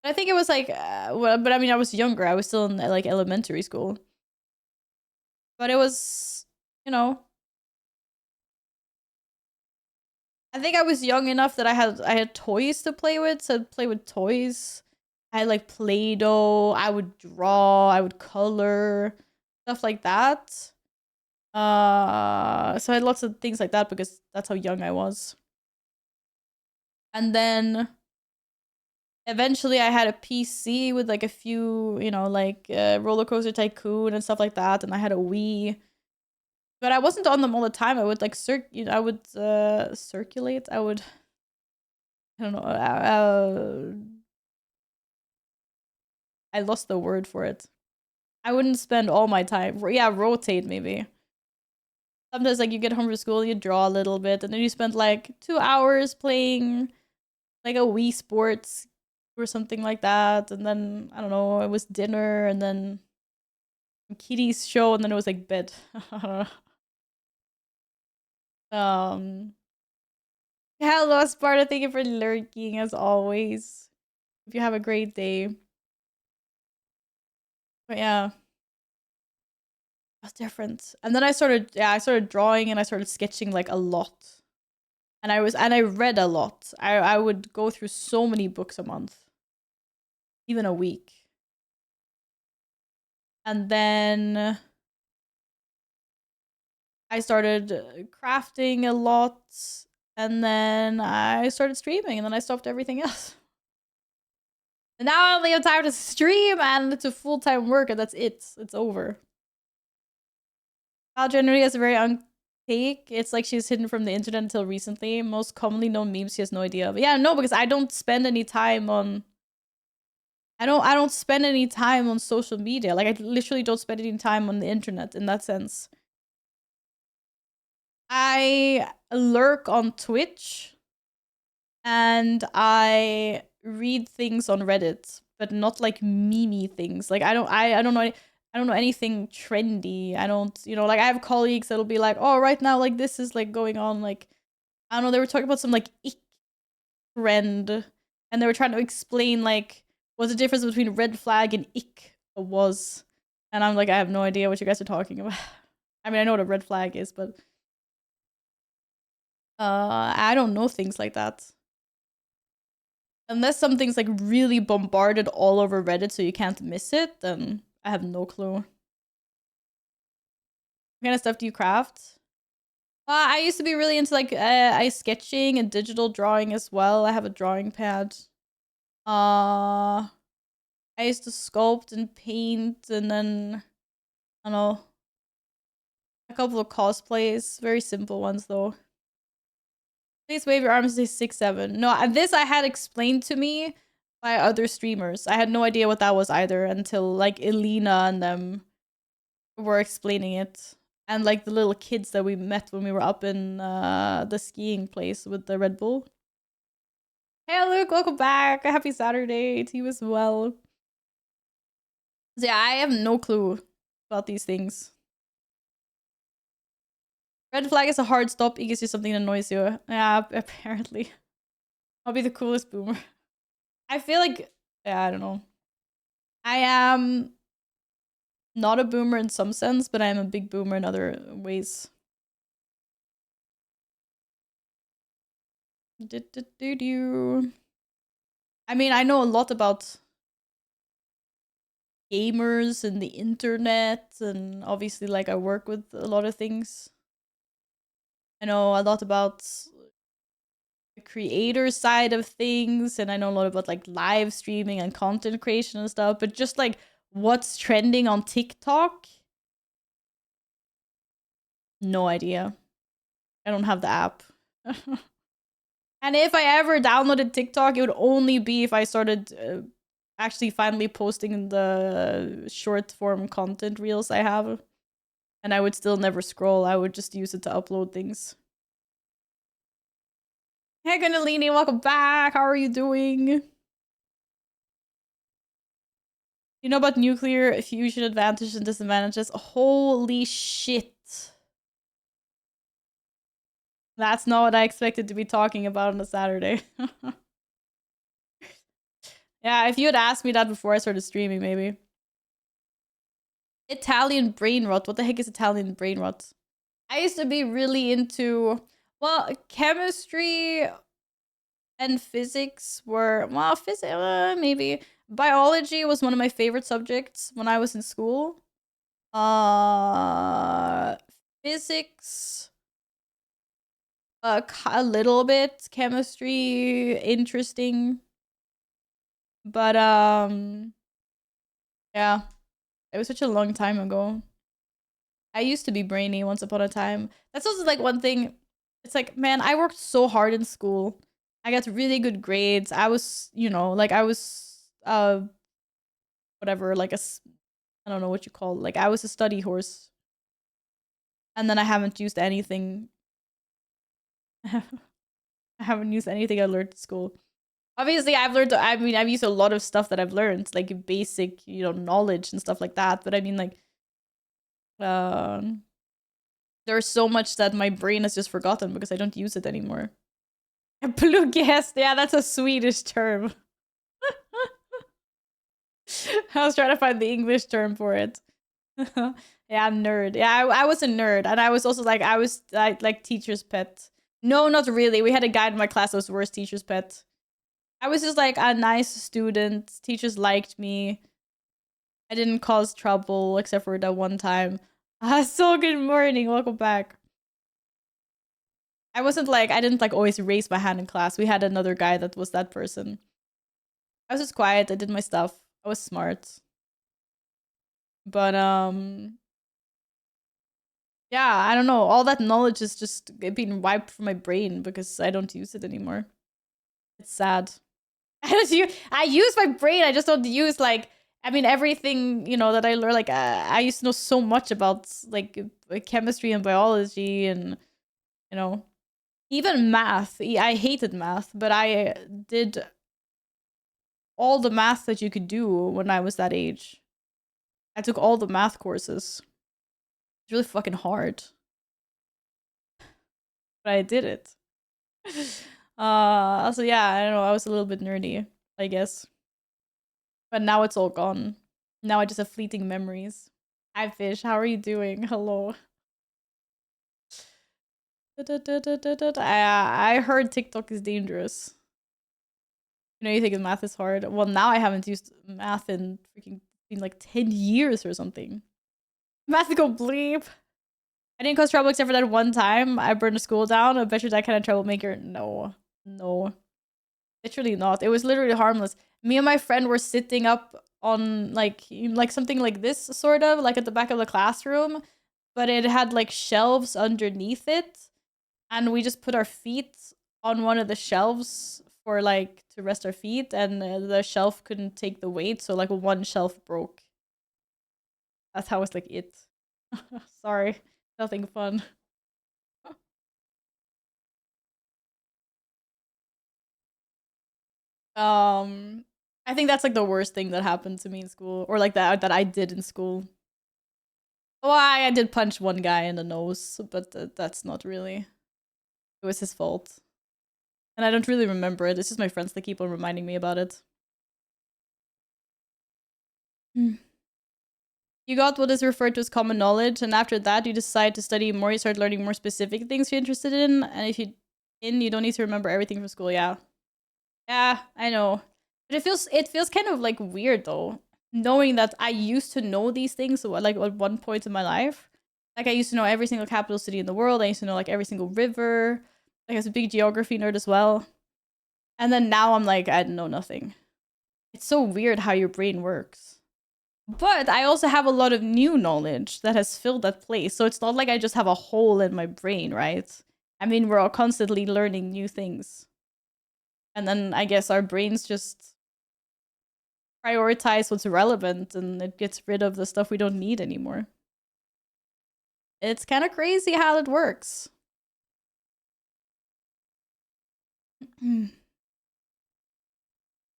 But I think it was like, but I mean, I was younger. I was still in like elementary school. But it was, you know, I think I was young enough that I had toys to play with, so I'd play with toys. I had like Play-Doh, I would draw, I would color, stuff like that. So I had lots of things like that because that's how young I was. And then eventually I had a PC with like a few, like Roller Coaster Tycoon and stuff like that, and I had a Wii. But I wasn't on them all the time. I would like circulate. I don't know. I lost the word for it. I wouldn't spend all my time. Yeah, rotate maybe. Sometimes like you get home from school, you draw a little bit, and then you spend like 2 hours playing like a Wii Sports or something like that. And then I don't know, it was dinner, and then Kitty's show, and then it was like bed. um, Hello, Sparta. Thank you for lurking as always. If you have a great day. But yeah, that's different. And then I started drawing and I started sketching like a lot. And I read a lot. I would go through so many books a month, even a week. And then I started crafting a lot, and then I started streaming, and then I stopped everything else. And now I only have time to stream, and it's a full-time work, and that's it. It's over. Val generally has a very take. It's like she's hidden from the internet until recently. Most commonly known memes she has no idea. But yeah, no, because I don't spend any time on I don't spend any time on social media. Like I literally don't spend any time on the internet in that sense. I lurk on Twitch and I read things on Reddit, but not like meme things. Like I don't know anything trendy. I don't, like I have colleagues that'll be like, "Oh, right now like this is like going on like I don't know, they were talking about some like ick trend and they were trying to explain like what the difference between red flag and ick was." And I'm like, I have no idea what you guys are talking about. I mean, I know what a red flag is, but I don't know things like that. Unless something's like really bombarded all over Reddit so you can't miss it, then I have no clue. What kind of stuff do you craft? I used to be really into like ice sketching and digital drawing as well. I have a drawing pad. I used to sculpt and paint, and then I don't know. A couple of cosplays, very simple ones though. Please wave your arms and say 6-7. No, this I had explained to me by other streamers. I had no idea what that was either until like Elena and them were explaining it. And like the little kids that we met when we were up in the skiing place with the Red Bull. Hey Luke, welcome back. Happy Saturday to you as well. So yeah, I have no clue about these things. Red flag is a hard stop. It gives you something that annoys you. Yeah, apparently. I'll be the coolest boomer. I feel like, yeah, I don't know. I am not a boomer in some sense, but I am a big boomer in other ways. I mean, I know a lot about gamers and the internet, and obviously, like, I work with a lot of things. I know a lot about the creator side of things, and I know a lot about like live streaming and content creation and stuff, but just like what's trending on TikTok, no idea. I don't have the app. And if I ever downloaded TikTok, it would only be if I started actually finally posting the short form content reels I have. And I would still never scroll. I would just use it to upload things. Hey, Gunalini, welcome back. How are you doing? You know about nuclear fusion advantages and disadvantages? Holy shit. That's not what I expected to be talking about on a Saturday. Yeah, if you had asked me that before I started streaming, maybe. Italian brain rot. What the heck is Italian brain rot? I used to be really into, well, chemistry and physics were, well, physics, maybe. Biology was one of my favorite subjects when I was in school. Physics, a little bit. Chemistry, interesting. But, yeah. It was such a long time ago. I used to be brainy once upon a time. That's also like one thing. It's like, man, I worked so hard in school. I got really good grades. I was, you know, like I was, whatever, like I don't know what you call it. Like I was a study horse. And then I haven't used anything. I haven't used anything I learned at school. Obviously, I've used a lot of stuff that I've learned, like basic, you know, knowledge and stuff like that. But I mean, like, there's so much that my brain has just forgotten because I don't use it anymore. Plugghäst, yeah, that's a Swedish term. I was trying to find the English term for it. Yeah, nerd. Yeah, I was a nerd, and I was also like, I was like teacher's pet. No, not really. We had a guy in my class that was worst teacher's pet. I was just like a nice student. Teachers liked me. I didn't cause trouble except for that one time. So good morning. Welcome back. I didn't like always raise my hand in class. We had another guy that was that person. I was just quiet. I did my stuff. I was smart. But yeah, I don't know. All that knowledge is just being wiped from my brain because I don't use it anymore. It's sad. I use my brain. I just don't use like, I mean, everything, you know, that I learned. Like I used to know so much about like chemistry and biology and, you know, even math. I hated math, but I did all the math that you could do when I was that age. I took all the math courses. It's really fucking hard. But I did it. Also yeah, I don't know, I was a little bit nerdy, I guess. But now it's all gone. Now I just have fleeting memories. Hi Fish, how are you doing? Hello. I heard TikTok is dangerous. You know, you think math is hard. Well, now I haven't used math in freaking like 10 years or something. Math go bleep. I didn't cause trouble except for that one time I burned a school down. I bet you're that kind of troublemaker. No. No. Literally not. It was literally harmless. Me and my friend were sitting up on like something like this, sort of, like at the back of the classroom. but it had like shelves underneath it, and we just put our feet on one of the shelves for like to rest our feet, and the shelf couldn't take the weight, so like one shelf broke. That's how it's like it. Sorry, nothing fun. I think that's like the worst thing that happened to me in school, or like that I did in school. Well, I did punch one guy in the nose, but that's not really. It was his fault, and I don't really remember it. It's just my friends that keep on reminding me about it. You got what is referred to as common knowledge, and after that, you decide to study more. You start learning more specific things you're interested in, and if you don't need to remember everything from school. Yeah, yeah, I know, but it feels kind of like weird though, knowing that I used to know these things. So like at one point in my life, like I used to know every single capital city in the world. I used to know like every single river. Like I was a big geography nerd as well, and then now I'm like I know nothing. It's so weird how your brain works. But I also have a lot of new knowledge that has filled that place. So it's not like I just have a hole in my brain, right? I mean, we're all constantly learning new things. And then I guess our brains just prioritize what's relevant, and it gets rid of the stuff we don't need anymore. It's kind of crazy how it works.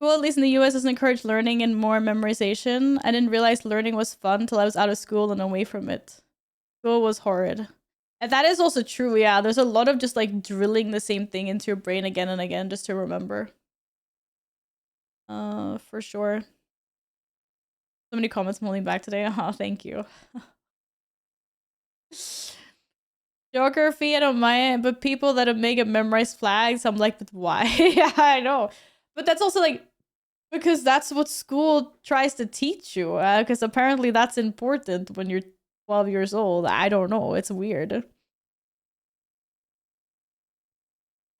School, at least in the US, doesn't encourage learning and more memorization. I didn't realize learning was fun till I was out of school and away from it. School was horrid. And that is also true, yeah. There's a lot of just like drilling the same thing into your brain again and again just to remember. For sure. So many comments holding back today. Oh, thank you. Geography, I don't mind, but people that make it memorize flags, I'm like, but why? Yeah, I know. But that's also like because that's what school tries to teach you. Because apparently that's important when you're 12 years old. I don't know. It's weird.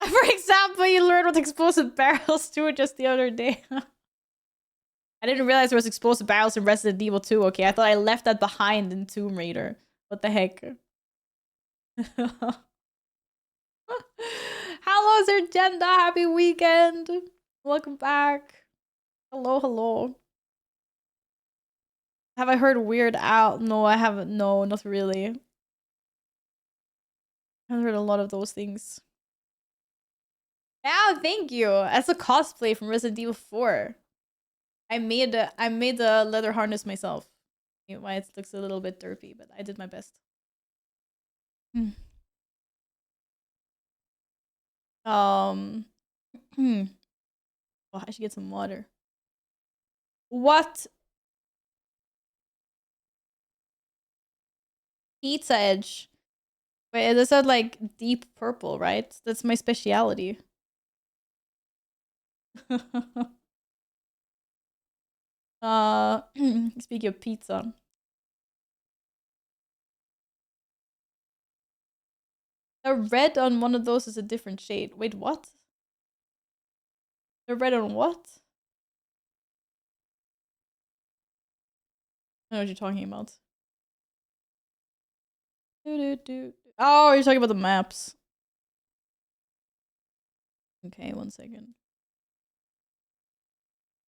For example, you learned what explosive barrels do just the other day. I didn't realize there was explosive barrels in Resident Evil 2. Okay, I thought I left that behind in Tomb Raider. What the heck? Hello, Sergenda. Happy weekend. Welcome back. Hello, hello. Have I heard Weird Al? No, I haven't. No, not really. I haven't heard a lot of those things. Yeah, thank you. As a cosplay from Resident Evil 4. I made the leather harness myself. Why it looks a little bit derpy, but I did my best. Um, oh, I should get some water. What? Pizza Edge. Wait, this is like deep purple, right? That's my speciality. Speaking of pizza. The red on one of those is a different shade. Wait, what? The red on what? I know what you're talking about. Oh, you're talking about the maps. Okay, 1 second.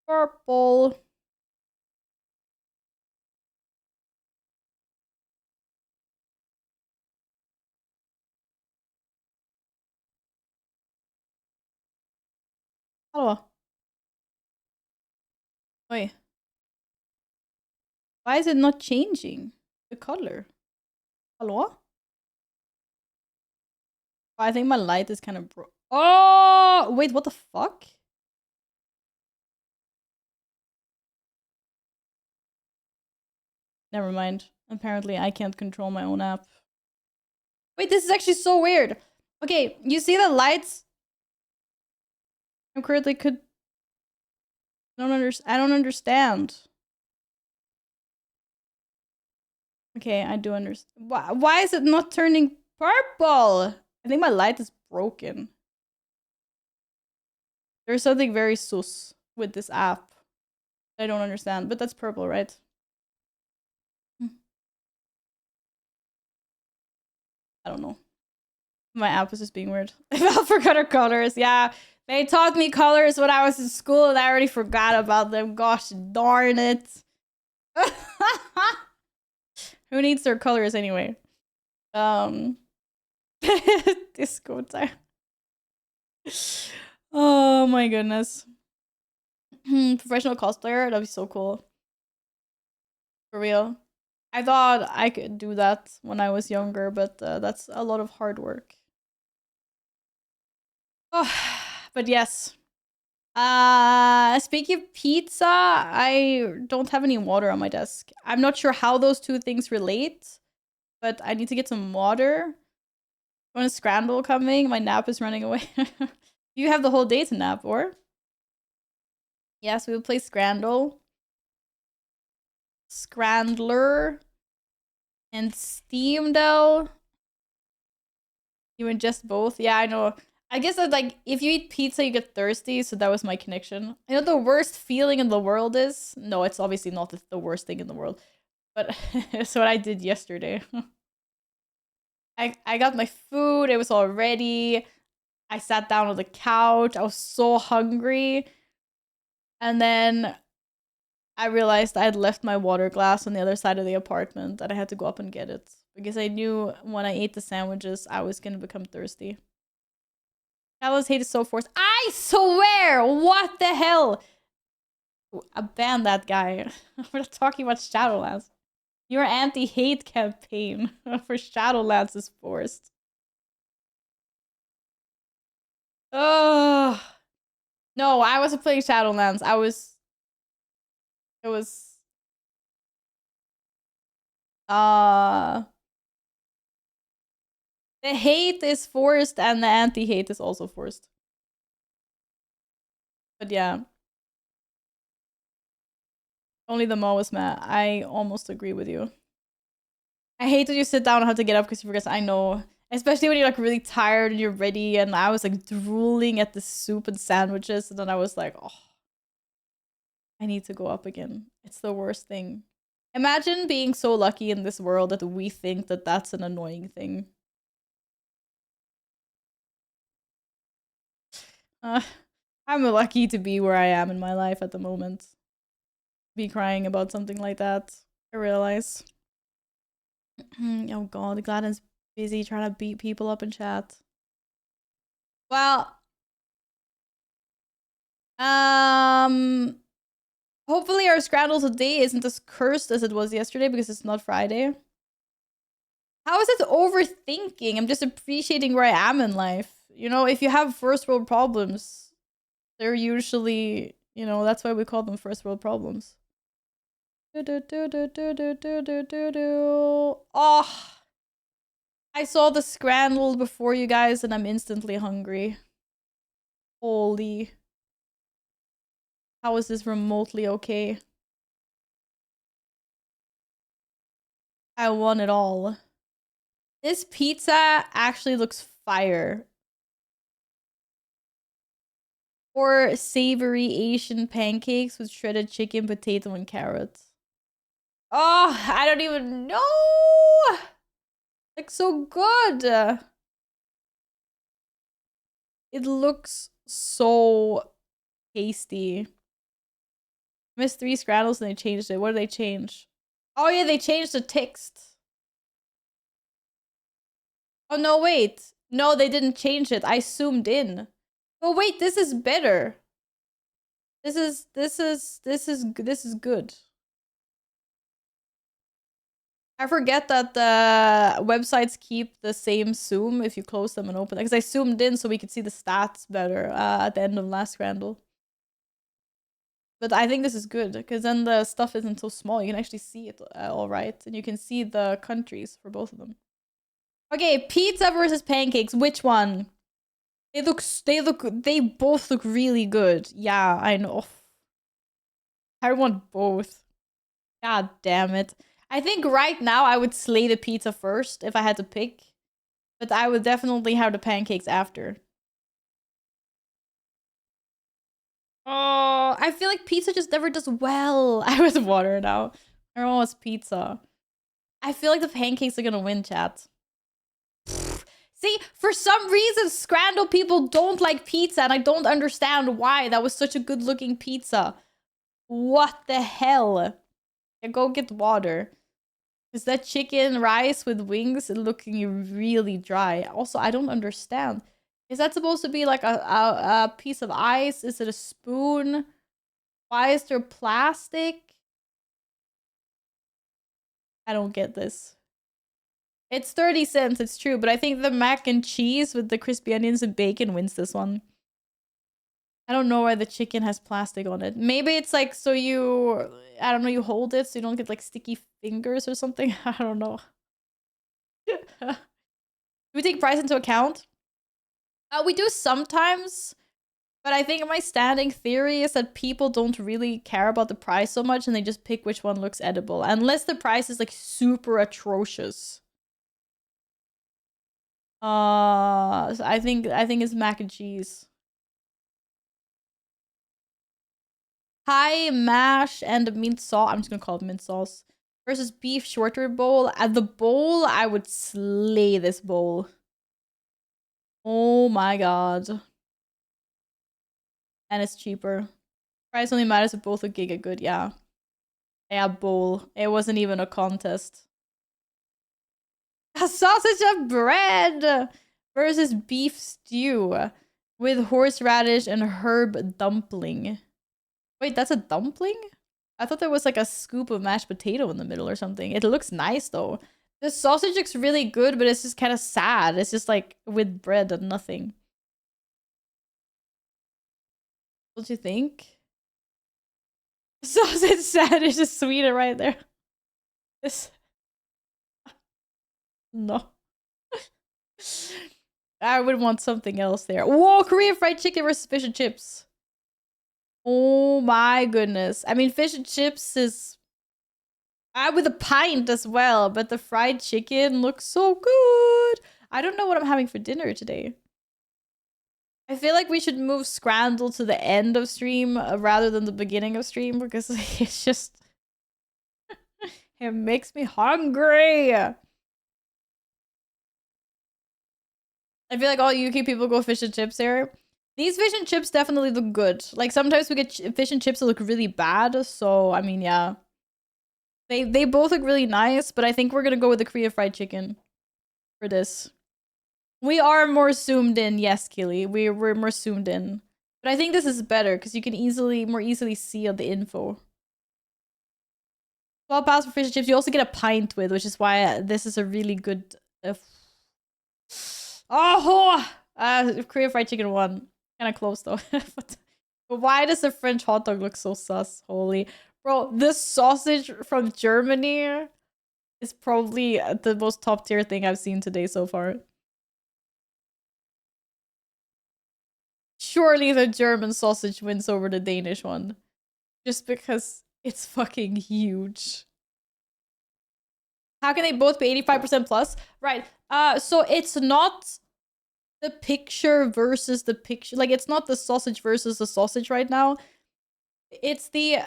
Purple. Hello. Wait. Why is it not changing the color? Hello? I think my light is kind of broke. Oh, wait, what the fuck? Never mind. Apparently, I can't control my own app. Wait, this is actually so weird. Okay, you see the lights? I'm currently I don't understand. Okay, I do understand. Why is it not turning purple? I think my light is broken. There's something very sus with this app. I don't understand, but that's purple, right? I don't know. My app is just being weird. I forgot her colors. Yeah, they taught me colors when I was in school and I already forgot about them. Gosh darn it. Who needs their colors anyway? Disco time. Oh my goodness. Professional cosplayer, that'd be so cool. For real. I thought I could do that when I was younger, but that's a lot of hard work. Oh, but yes. Speaking of pizza, I don't have any water on my desk. I'm not sure how those two things relate, but I need to get some water. When is Scramble coming? My nap is running away. You have the whole day to nap, or? Yes, we will play Scrandle. Scrandler. And Steamdell. You ingest both? Yeah, I know. I guess that, like, if you eat pizza, you get thirsty, so that was my connection. You know the worst feeling in the world is? No, it's obviously not the worst thing in the world. But it's what I did yesterday. I got my food, it was all ready. I sat down on the couch, I was so hungry. And then I realized I had left my water glass on the other side of the apartment and I had to go up and get it. Because I knew when I ate the sandwiches, I was gonna become thirsty. Shadowlands hate is so forced. I swear! What the hell? Ban that guy. We're not talking about Shadowlands. Your anti-hate campaign for Shadowlands is forced. Oh no, I wasn't playing Shadowlands. It was the hate is forced and the anti-hate is also forced. But yeah. Only the Mo was mad. I almost agree with you. I hate that you sit down and have to get up because you forget. I know. Especially when you're like really tired and you're ready. And I was like drooling at the soup and sandwiches. And then I was like, oh, I need to go up again. It's the worst thing. Imagine being so lucky in this world that we think that that's an annoying thing. I'm lucky to be where I am in my life at the moment. Be crying about something like that, I realize. Oh god, Gladden's busy trying to beat people up in chat. Well, hopefully our Scrabble today isn't as cursed as it was yesterday because it's not Friday. How is it overthinking? I'm just appreciating where I am in life. You know, if you have first world problems, they're usually, you know, that's why we call them first world problems. Oh, I saw the Scrambled before you guys and I'm instantly hungry. Holy. How is this remotely okay? I want it all. This pizza actually looks fire. Or savory Asian pancakes with shredded chicken, potato, and carrots. Oh, I don't even know. Like so good. It looks so tasty. Missed 3 Scraddles and they changed it. What did they change? Oh yeah, they changed the text. Oh no, wait. No, they didn't change it. I zoomed in. Oh wait, this is better. This is good. I forget that the websites keep the same zoom if you close them and open them. Because I zoomed in so we could see the stats better at the end of last Scramble. But I think this is good because then the stuff isn't so small. You can actually see it all right. And you can see the countries for both of them. Okay, pizza versus pancakes. Which one? They both look really good. Yeah, I know. I want both. God damn it. I think right now I would slay the pizza first if I had to pick. But I would definitely have the pancakes after. Oh, I feel like pizza just never does well. I was water now. Everyone wants pizza. I feel like the pancakes are gonna win, chat. See, for some reason, Scrandal people don't like pizza, and I don't understand why. That was such a good-looking pizza. What the hell? Yeah, go get water. Is that chicken rice with wings looking really dry? Also, I don't understand. Is that supposed to be like a piece of ice? Is it a spoon? Why is there plastic? I don't get this. It's 30 cents, it's true, but I think the mac and cheese with the crispy onions and bacon wins this one. I don't know why the chicken has plastic on it. Maybe it's like so you, I don't know, you hold it so you don't get like sticky fingers or something. I don't know. Do we take price into account? We do sometimes, but I think my standing theory is that people don't really care about the price so much and they just pick which one looks edible. Unless the price is like super atrocious. So I think it's mac and cheese. Thai mash and mint sauce. I'm just gonna call it mint sauce. Versus beef shorter bowl. At the bowl, I would slay this bowl. Oh my god. And it's cheaper. Price only matters if both are giga good, yeah. Yeah, bowl. It wasn't even a contest. A sausage of bread versus beef stew with horseradish and herb dumpling. Wait, that's a dumpling? I thought there was like a scoop of mashed potato in the middle or something. It looks nice though. The sausage looks really good, but it's just kind of sad. It's just like with bread and nothing. What do you think? Sausage sandwich is sweeter right there. This. No. I would want something else there. Whoa, Korean fried chicken versus fish and chips. Oh my goodness. I mean, fish and chips is with a pint as well, but the fried chicken looks so good. I don't know what I'm having for dinner today. I feel like we should move Scrandal to the end of stream rather than the beginning of stream because it's just it makes me hungry. I feel like all UK people go fish and chips here. These fish and chips definitely look good. Like sometimes we get fish and chips that look really bad. So I mean, yeah, they both look really nice. But I think we're gonna go with the Korea fried chicken for this. We are more zoomed in, yes, Killy. We're more zoomed in, but I think this is better because you can more easily see on the info. 12 pounds for fish and chips. You also get a pint with, which is why this is a really good. Korea fried chicken won. Kind of close though. But why does the French hot dog look so sus? Holy bro, this sausage from Germany is probably the most top tier thing I've seen today so far. Surely the German sausage wins over the Danish one. Just because it's fucking huge. How can they both be 85% plus? Right. So it's not the picture versus the picture. Like, it's not the sausage versus the sausage right now. It's the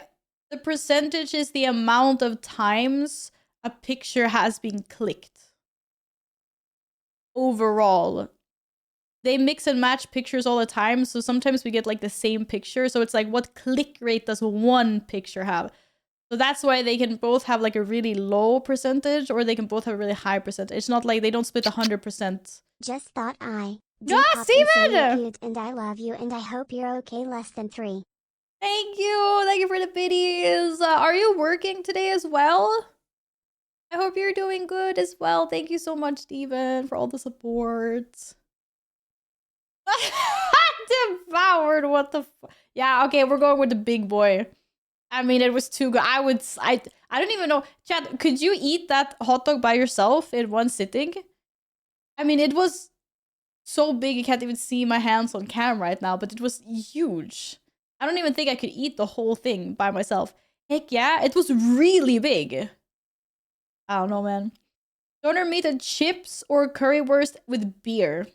percentage is the amount of times a picture has been clicked. Overall. They mix and match pictures all the time, so sometimes we get like the same picture. So it's like, what click rate does one picture have? So that's why they can both have like a really low percentage, or they can both have a really high percentage. It's not like they don't split 100%. Just thought I. Steven! And I love you, and I hope you're okay. Less than 3. Thank you for the biddies. Are you working today as well? I hope you're doing good as well. Thank you so much, Steven, for all the support. Devoured, what the yeah, okay, we're going with the big boy. I mean, it was too good. I don't even know. Chad, could you eat that hot dog by yourself in one sitting? I mean, it was so big you can't even see my hands on camera right now, but it was huge. I don't even think I could eat the whole thing by myself. Heck yeah, it was really big. I don't know, man. Doner meat and chips or currywurst with beer?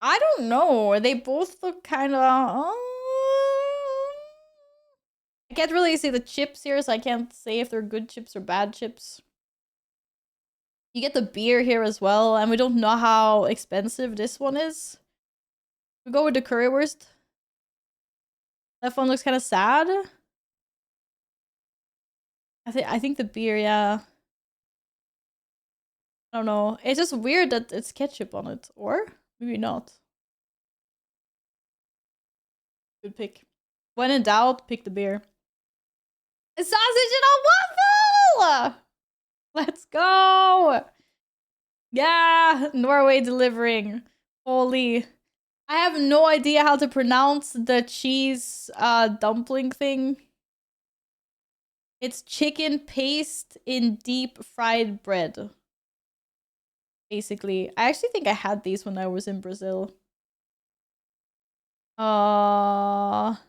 I don't know. They both look kind of. I can't really see the chips here, so I can't say if they're good chips or bad chips. You get the beer here as well, and we don't know how expensive this one is. We go with the currywurst. That one looks kind of sad. I think the beer, yeah. I don't know. It's just weird that it's ketchup on it, or maybe not. Good pick. When in doubt, pick the beer. A sausage and a waffle! Let's go! Yeah, Norway delivering. Holy. I have no idea how to pronounce the cheese dumpling thing. It's chicken paste in deep fried bread. Basically. I actually think I had these when I was in Brazil. But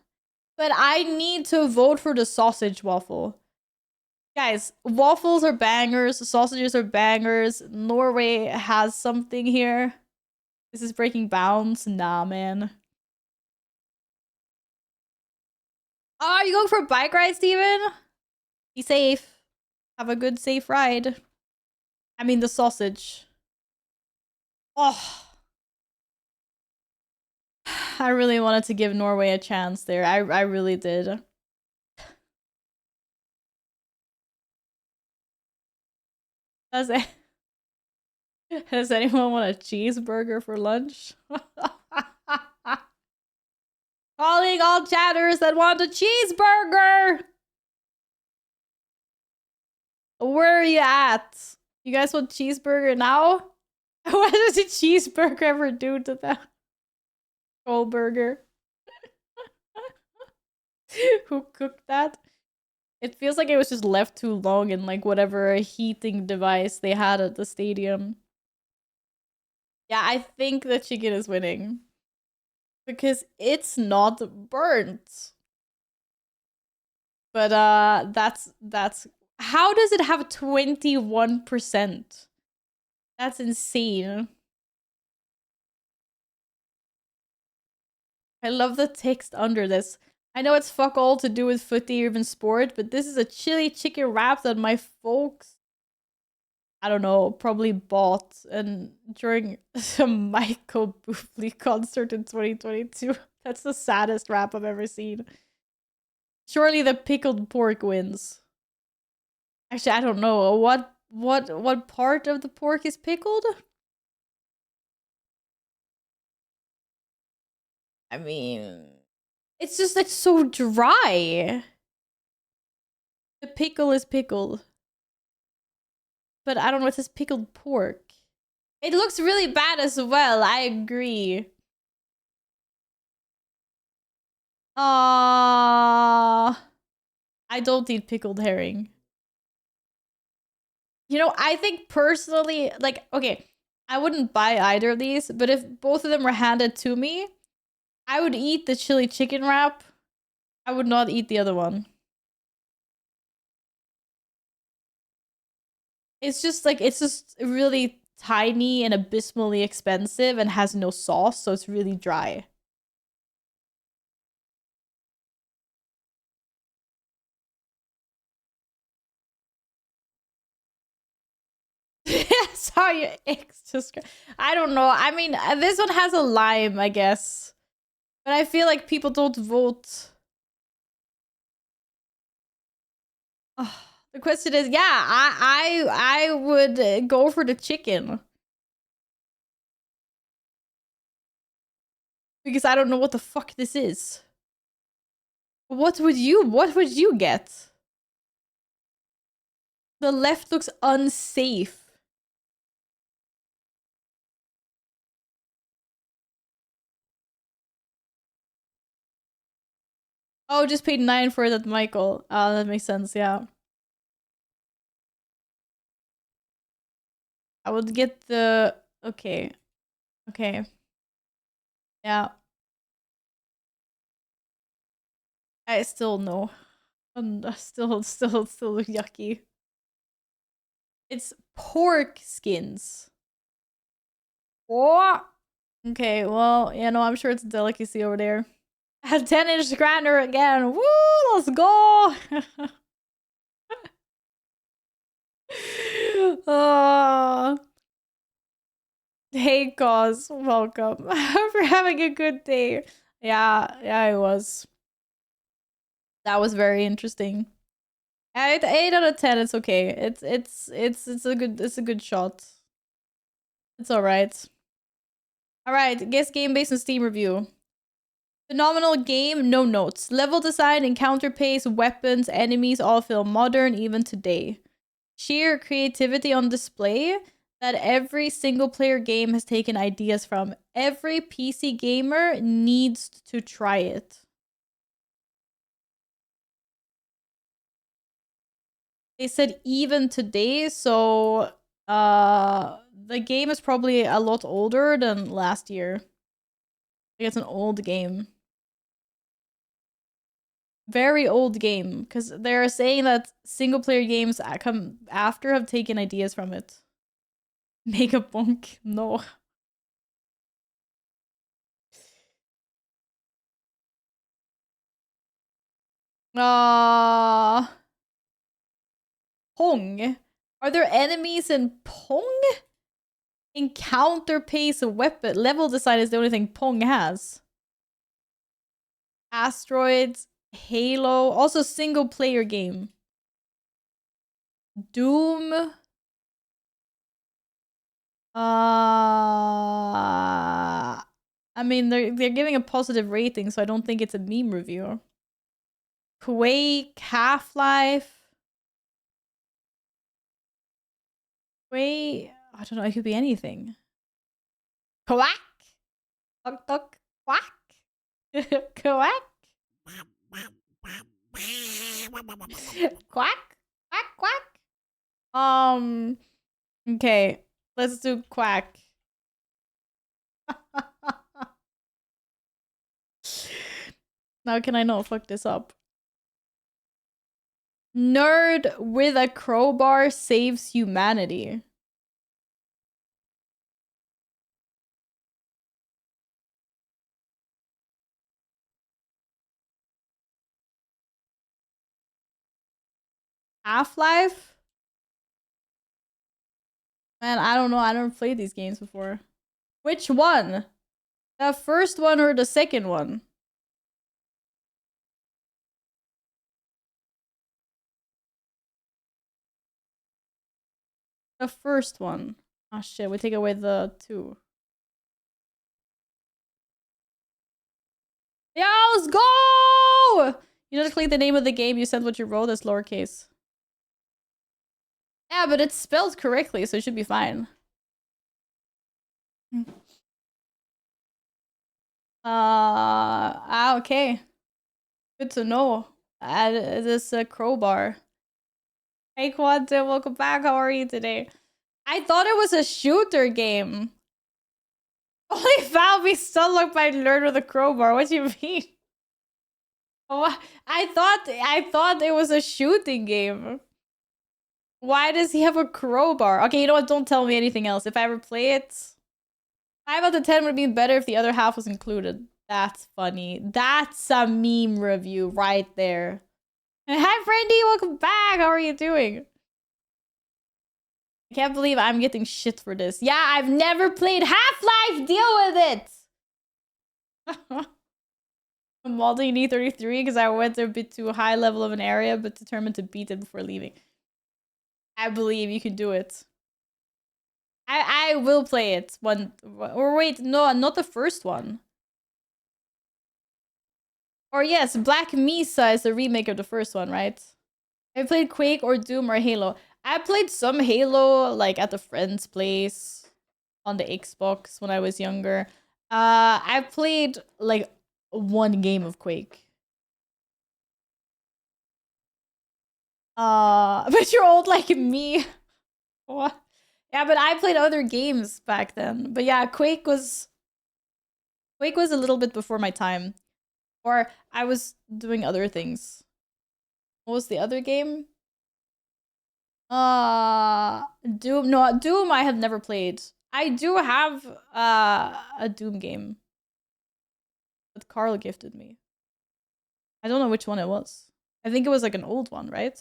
I need to vote for the sausage waffle. Guys, waffles are bangers, sausages are bangers. Norway has something here. This is breaking bounds. Nah, man. Oh, are you going for a bike ride, Steven? Be safe. Have a good, safe ride. I mean, the sausage. Oh. I really wanted to give Norway a chance there. I really did. Does it? Does anyone want a cheeseburger for lunch? Calling all chatters that want a cheeseburger! Where are you at? You guys want cheeseburger now? What does a cheeseburger ever do to that? Goldburger. Who cooked that? It feels like it was just left too long in like whatever heating device they had at the stadium. Yeah, I think the chicken is winning. Because it's not burnt. But that's how does it have 21%? That's insane. I love the text under this. I know it's fuck all to do with footy or even sport, but this is a chili chicken wrap that my folks, I don't know, probably bought and during a Michael Bublé concert in 2022. That's the saddest wrap I've ever seen. Surely the pickled pork wins. Actually, I don't know. What part of the pork is pickled? I mean, it's just like so dry. The pickle is pickled. But I don't know, it says pickled pork. It looks really bad as well, I agree. I don't eat pickled herring. You know, I think personally, like, okay, I wouldn't buy either of these, but if both of them were handed to me, I would eat the chili chicken wrap. I would not eat the other one. It's just like, it's just really tiny and abysmally expensive and has no sauce, so it's really dry. Sorry, I don't know. I mean, this one has a lime, I guess. But I feel like people don't vote. Oh, the question is, yeah, I would go for the chicken. Because I don't know what the fuck this is. What would you get? The left looks unsafe. Oh, just paid 9 for that, Michael. That makes sense, yeah. I would get the... Okay. Okay. Yeah. I still know. Still yucky. It's pork skins. Oh! Okay, well, you know, I'm sure it's a delicacy over there. A 10-inch grinder again. Woo! Let's go! Oh. Hey, Cause, welcome. I hope you're having a good day. Yeah, I was. That was very interesting. 8 out of 10. It's okay. It's a good shot. It's all right. All right. Guess game based on Steam review. Phenomenal game, no notes. Level design, encounter pace, weapons, enemies all feel modern even today. Sheer creativity on display that every single player game has taken ideas from. Every PC gamer needs to try it. They said even today, so the game is probably a lot older than last year. It's an old game. Very old game, because they're saying that single player games that come after have taken ideas from it. Make a bonk? No. Pong. Are there enemies in Pong? Encounter pace weapon. Level design is the only thing Pong has. Asteroids. Halo. Also single player game. Doom. I mean, they're giving a positive rating, so I don't think it's a meme review. Quake, Half-Life. Wait, I don't know. It could be anything. Quack, duck, duck, quack, quack, quack, quack, quack. Okay, let's do quack. Now can I not fuck this up? Nerd with a crowbar saves humanity. Half-Life? Man, I don't know. I never played these games before. Which one? The first one or the second one? The first one. Oh shit, we take away the 2. Yeah, let's go! You know to click the name of the game, you sent what you wrote as lowercase. Yeah, but it's spelled correctly, so it should be fine. Okay. Good to know. This crowbar. Hey Quantum, welcome back. How are you today? I thought it was a shooter game. Only found me stun locked by nerd with a crowbar. What do you mean? Oh, I thought it was a shooting game. Why does he have a crowbar? Okay, you know what? Don't tell me anything else. If I ever play it, 5 out of 10 would be better if the other half was included. That's funny. That's a meme review right there. Hi, Brandy. Welcome back. How are you doing? I can't believe I'm getting shit for this. Yeah, I've never played Half-Life. Deal with it. I'm modding E33 because I went a bit too high level of an area, but determined to beat it before leaving. I believe you can do it. I will play it one. Or wait, no, not the first one. Or yes, Black Mesa is a remake of the first one, right? I played Quake or Doom or Halo. I played some Halo, like at a friend's place on the Xbox when I was younger. I played like one game of Quake. But you're old like me. What? Yeah, but I played other games back then. But yeah, Quake was a little bit before my time. Or I was doing other things. What was the other game? Doom. No, Doom I have never played. I do have a Doom game that Carl gifted me. I don't know which one it was. I think it was like an old one, right?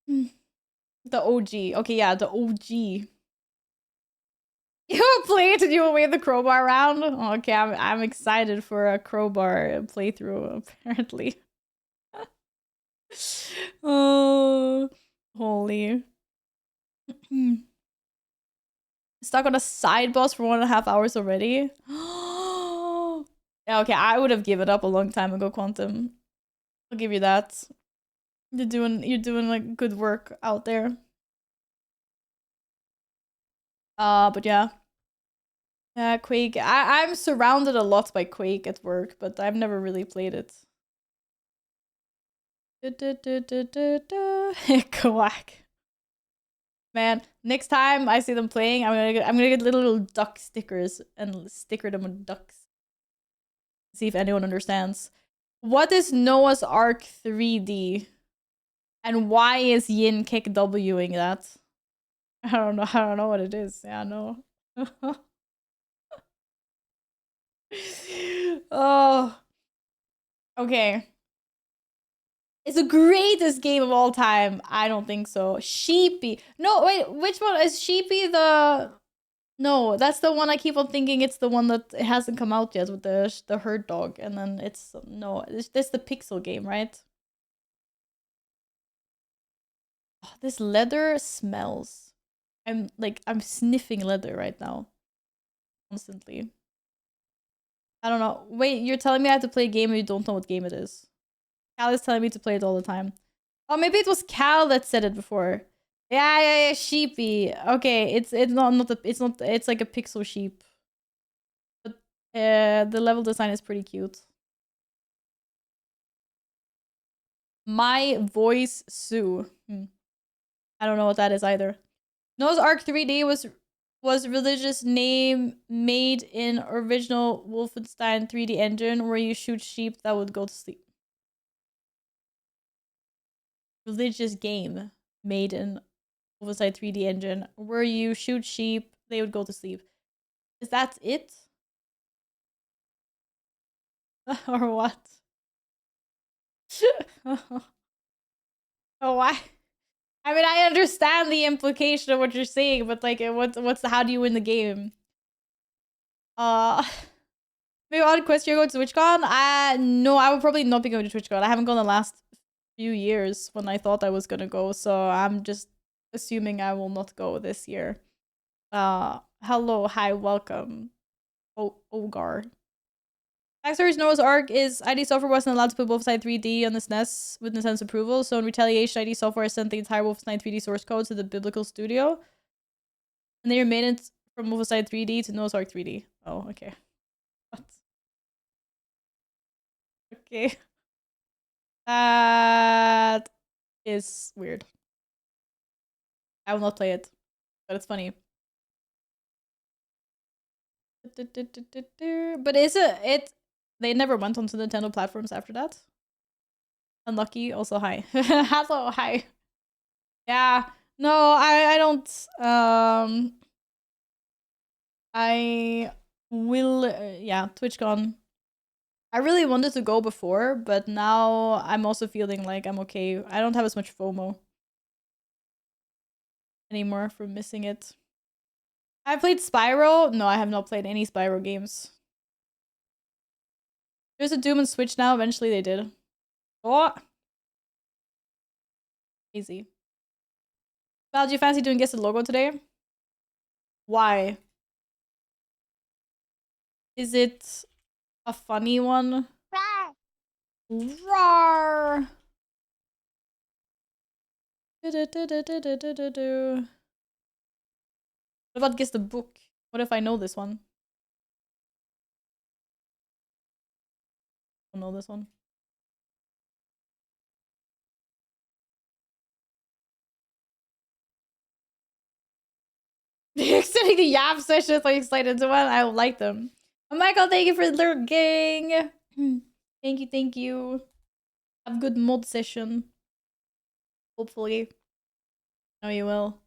The OG. Okay, yeah, the OG. You play it and you wave the crowbar around? Okay, I'm excited for a crowbar playthrough, apparently. Oh, holy. Stuck on a side boss for 1.5 hours already? Yeah, okay, I would have given up a long time ago, Quantum. I'll give you that. You're doing like good work out there. But yeah. Quake. I'm surrounded a lot by Quake at work, but I've never really played it. Quack. Man, next time I see them playing, I'm gonna get little duck stickers and sticker them with ducks. See if anyone understands. What is Noah's Ark 3D? And why is Yin Kick Wing that? I don't know what it is. Yeah, no. Oh. Okay. It's the greatest game of all time. I don't think so. Sheepy. No, wait, which one is Sheepy the No, that's the one I keep on thinking it's the one that it hasn't come out yet with the herd dog and then it's no, this the pixel game, right? Oh, this leather smells. I'm sniffing leather right now. Constantly. I don't know. Wait, you're telling me I have to play a game and you don't know what game it is. Cal is telling me to play it all the time. Oh, maybe it was Cal that said it before. Yeah, sheepy. Okay, it's not it's like a pixel sheep. But the level design is pretty cute. My voice Sue. I don't know what that is either. Noah's Ark 3D was religious name made in original Wolfenstein 3D engine where you shoot sheep that would go to sleep. Religious game made in Wolfenstein 3D engine where you shoot sheep, they would go to sleep. Is that it? Or what? Oh, why? I mean, I understand the implication of what you're saying, but like, how do you win the game? Maybe odd quest you're going to TwitchCon? No, I would probably not be going to TwitchCon. I haven't gone the last few years when I thought I was gonna go, so I'm just assuming I will not go this year. Hello, hi, welcome. Ogar. Backstory's Noah's Ark is ID Software wasn't allowed to put Wolfenstein 3D on the SNES with Nintendo's approval, so in retaliation, ID Software sent the entire Wolfenstein 3D source code to the Biblical Studio. And they remade it from Wolfenstein 3D to Noah's Ark 3D. Oh, okay. What? Okay. That is weird. I will not play it, but it's funny. But is it? They never went onto Nintendo platforms after that. Unlucky. Also, hi. Hello, hi. Yeah. No, I don't. I will. Yeah, TwitchCon. I really wanted to go before, but now I'm also feeling like I'm okay. I don't have as much FOMO anymore from missing it. I played Spyro. No, I have not played any Spyro games. There's a Doom and Switch now. Eventually they did. Oh. Easy. Val, do you fancy doing Guess the Logo today? Why? Is it a funny one? Rawr. What about Guess the Book? What if I know this one? I don't know this one. Extending the Yap sessions, like excited to one. I like them. Oh, Michael, thank you for lurking. Thank you. Have a good mod session. Hopefully. No, you will.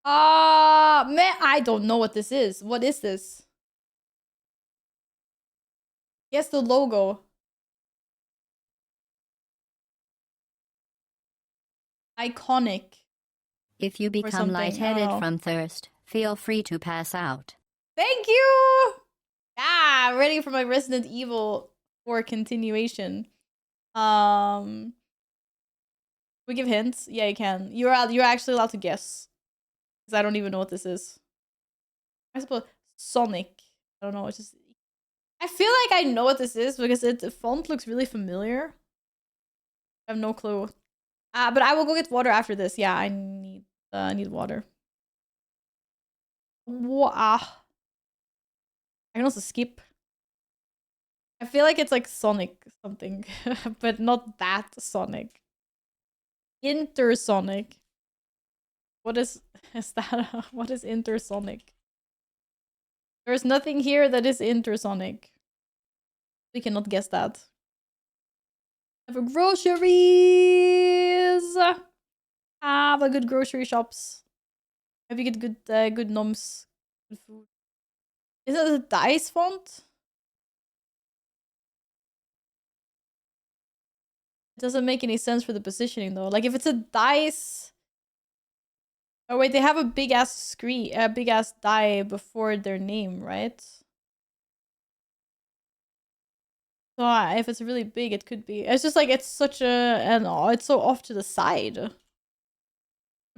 Man, I don't know what this is. What is this? Guess the logo. Iconic. If you become something, I don't lightheaded know. from thirst, feel free to pass out. Thank you! Yeah, I'm ready for my Resident Evil 4 continuation. We give hints? Yeah, you can. You're actually allowed to guess. Because I don't even know what this is. I suppose Sonic. I don't know, it's just... I feel like I know what this is because the font looks really familiar. I have no clue. But I will go get water after this. Yeah, I need water. I can also skip. I feel like it's like Sonic something, but not that Sonic. Intersonic. What is that? What is intersonic? There's nothing here that is intersonic. We cannot guess that. For groceries. Have a good grocery shops. Maybe get good noms. Good food. Is it a dice font? It doesn't make any sense for the positioning though. Like if it's a dice. Oh wait, they have a big ass screen, a big ass die before their name, right? So if it's really big, it could be. It's just like it's such it's so off to the side.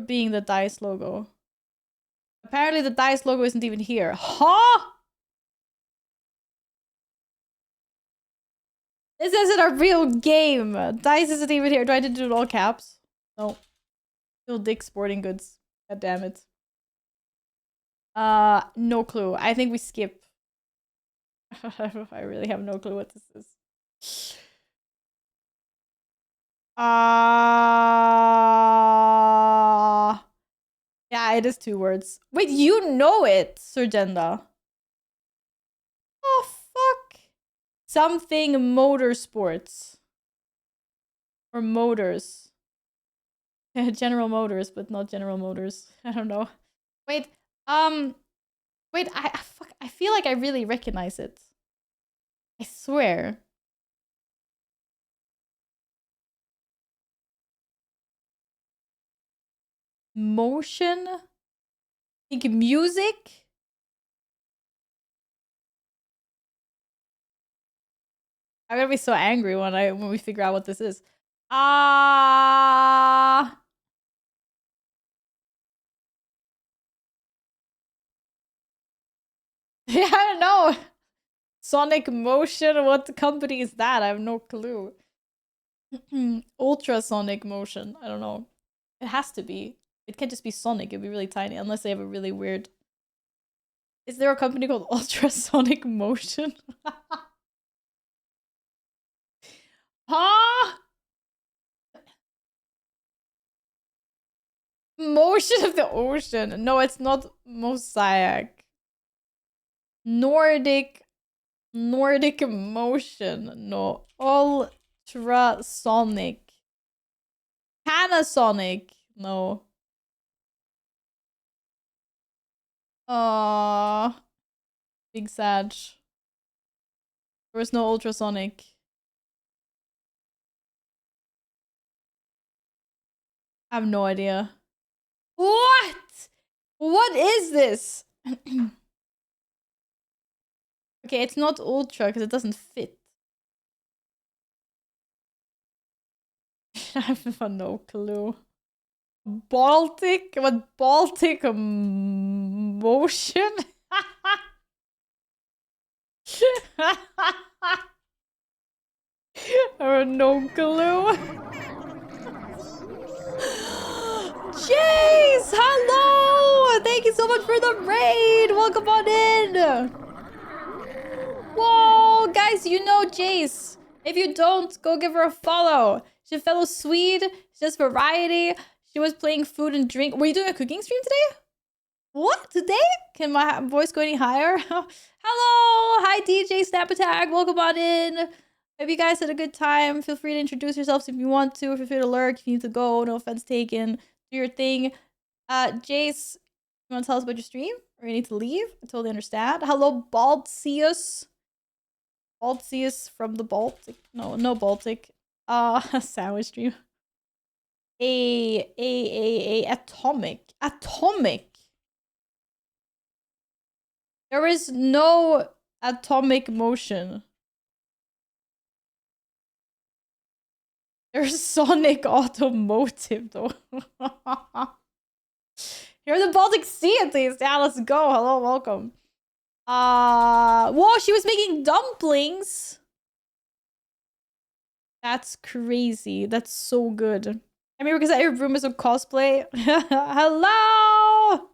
Being the dice logo. Apparently the dice logo isn't even here. Huh? This isn't a real game. Dice isn't even here. Do I need to do it all caps? No. Still Dick Sporting Goods. God damn it. No clue. I think we skip. I really have no clue what this is. Yeah, it is 2 words. Wait, you know it, Surgenda. Oh, fuck. Something motorsports. Or motors. General Motors, but not General Motors. I don't know. Wait, wait, fuck, I feel like I really recognize it. I swear. Motion? Think music? I'm gonna be so angry when we figure out what this is. Yeah, I don't know. Sonic Motion? What company is that? I have no clue. Ultrasonic Motion. I don't know. It has to be. It can't just be Sonic. It'd be really tiny unless they have a really weird... Is there a company called Ultrasonic Motion? Huh? Motion of the Ocean. No, it's not Mosaic. Nordic Motion. No. Ultrasonic. Panasonic. No. Big sad. There was no ultrasonic. I have no idea. What? What is this? Okay, it's not ultra because it doesn't fit. I have no clue. Baltic? What? Baltic motion? I have no clue. Jace! Hello! Thank you so much for the raid! Welcome on in! Whoa! Guys, you know Jace. If you don't, go give her a follow. She's a fellow Swede. She does variety. She was playing food and drink. Were you doing a cooking stream today? What? Today? Can my voice go any higher? Hello! Hi, DJ Snap Attack. Welcome on in. Hope you guys had a good time. Feel free to introduce yourselves if you want to. Feel free to lurk if you need to go. No offense taken. Do your thing. Jace, you want to tell us about your stream? Or you need to leave? I totally understand. Hello, Baltseus. Baltseus from the Baltic. No Baltic. Sandwich stream. Atomic. Atomic. There is no atomic motion. There's Sonic Automotive though. You're the Baltic Sea at least. Yeah, let's go. Hello, welcome. Whoa, she was making dumplings. That's crazy. That's so good. I mean, because every room is a cosplay. Hello!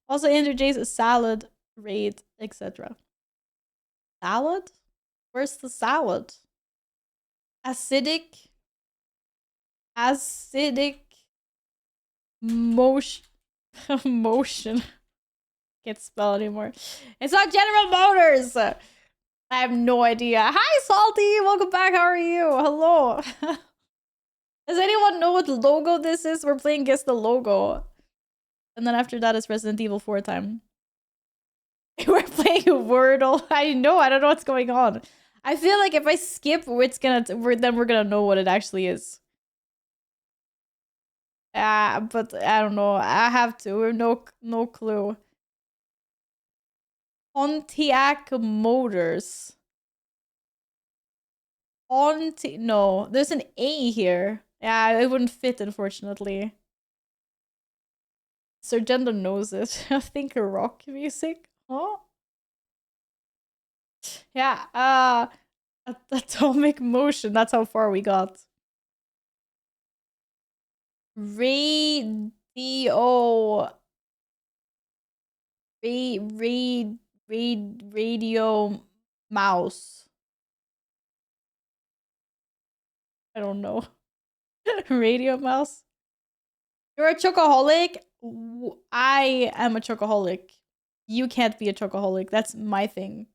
Also, Andrew J's a salad, raid, etc. Salad? Where's the salad? Acidic motion. Motion. Can't spell anymore. It's not General Motors. I have no idea. Hi, Salty. Welcome back. How are you? Hello. Does anyone know what logo this is? We're playing Guess the Logo. And then after that, it's Resident Evil 4 time. We're playing Wordle. I know. I don't know what's going on. I feel like if I skip, then we're gonna know what it actually is. But I don't know. I have to. We have no clue. Pontiac Motors. No, there's an A here. Yeah, it wouldn't fit, unfortunately. Sergenda knows it. I think rock music. Huh? Yeah, atomic motion. That's how far we got. Radio mouse. I don't know. Radio mouse. You're a chocoholic? I am a chocoholic. You can't be a chocoholic. That's my thing.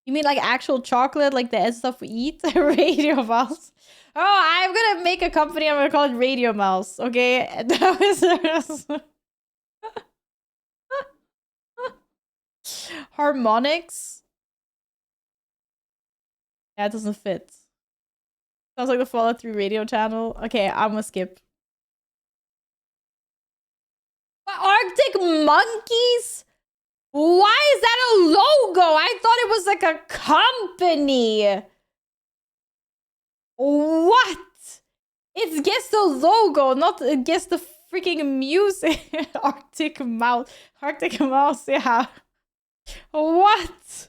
You mean like actual chocolate, like the stuff we eat? Radio mouse. Oh, I'm gonna make a company. I'm gonna call it Radio Mouse. Okay, that was harmonics. Yeah, it doesn't fit. Sounds like the Fallout 3 radio channel. Okay, I'm gonna skip. Arctic Monkeys? Why is that a logo? I thought it was like a company. What? It's guess the logo, not guess the freaking music. Arctic Mouse. Arctic Mouse, yeah. What?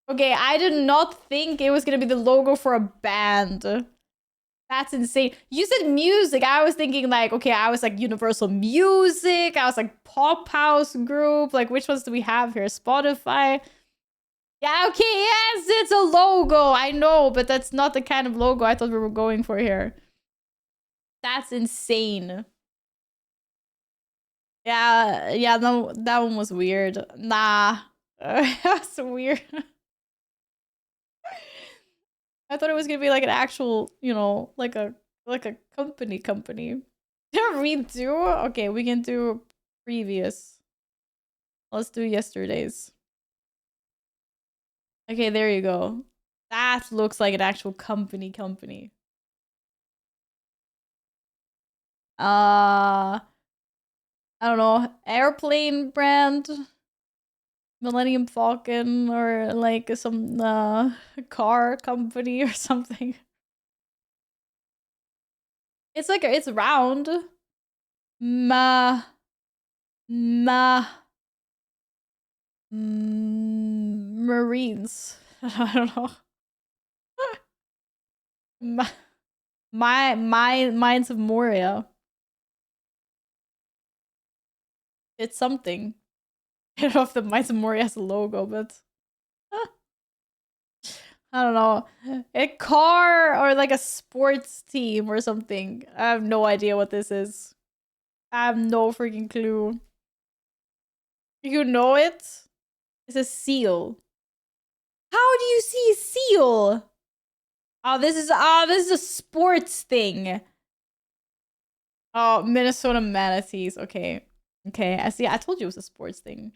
Okay, I did not think it was gonna be the logo for a band. That's insane. You said music. I was thinking like, okay, I was like Universal Music. I was like Pop House Group. Like, which ones do we have here? Spotify. Yeah, okay, yes, it's a logo. I know, but that's not the kind of logo I thought we were going for here. That's insane. Yeah, no, that one was weird. Nah, that's weird. I thought it was gonna be like an actual, you know, like a company. Redo? Okay, we can do previous. Let's do yesterday's. Okay, there you go. That looks like an actual company. I don't know, airplane brand, Millennium Falcon, or like some car company or something. It's like it's round. Marines. I don't know. Mines of Moria. It's something. I don't know if the Mines of Moria has a logo, but I don't know. A car or like a sports team or something. I have no idea what this is. I have no freaking clue. You know it? It's a seal. How do you see a seal? Oh, this is a sports thing. Oh, Minnesota Manatees. Okay. I see. I told you it was a sports thing.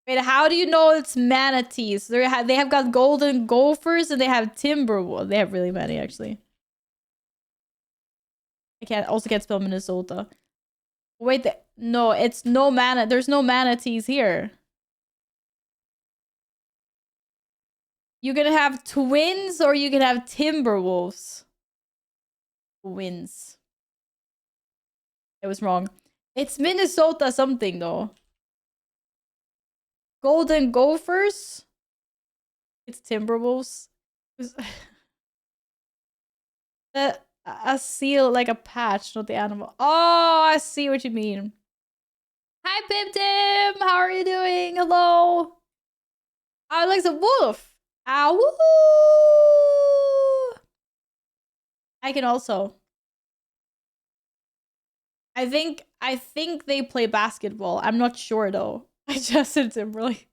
Wait, how do you know it's manatees? They have got golden gophers and they have timberwolves. They have really many actually. I can't spell Minnesota. Wait, no, it's no mana. There's no manatees here. You can have twins or you can have timberwolves. Twins. It was wrong. It's Minnesota something though. Golden Gophers. It's Timberwolves. A seal, like a patch, not the animal. Oh, I see what you mean. Hi, Pim Tim. How are you doing? Hello. I like a wolf. Ow. I can also. I think they play basketball. I'm not sure though. I just said Timberlake.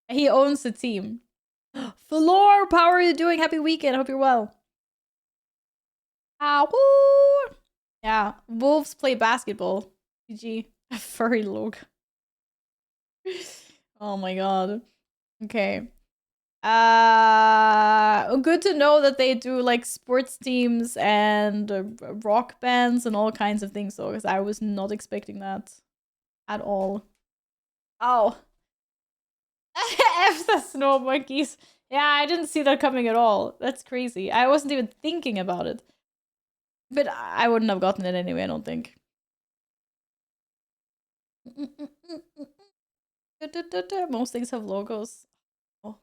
He owns the team. Valor, how are you doing? Happy weekend. I hope you're well. Ow. Yeah, wolves play basketball. GG. Furry log. Oh my god. Okay. Good to know that they do like sports teams and rock bands and all kinds of things though, because I was not expecting that at all. Oh. F the snow monkeys. Yeah, I didn't see that coming at all. That's crazy. I wasn't even thinking about it. But I wouldn't have gotten it anyway, I don't think. Most things have logos. Oh.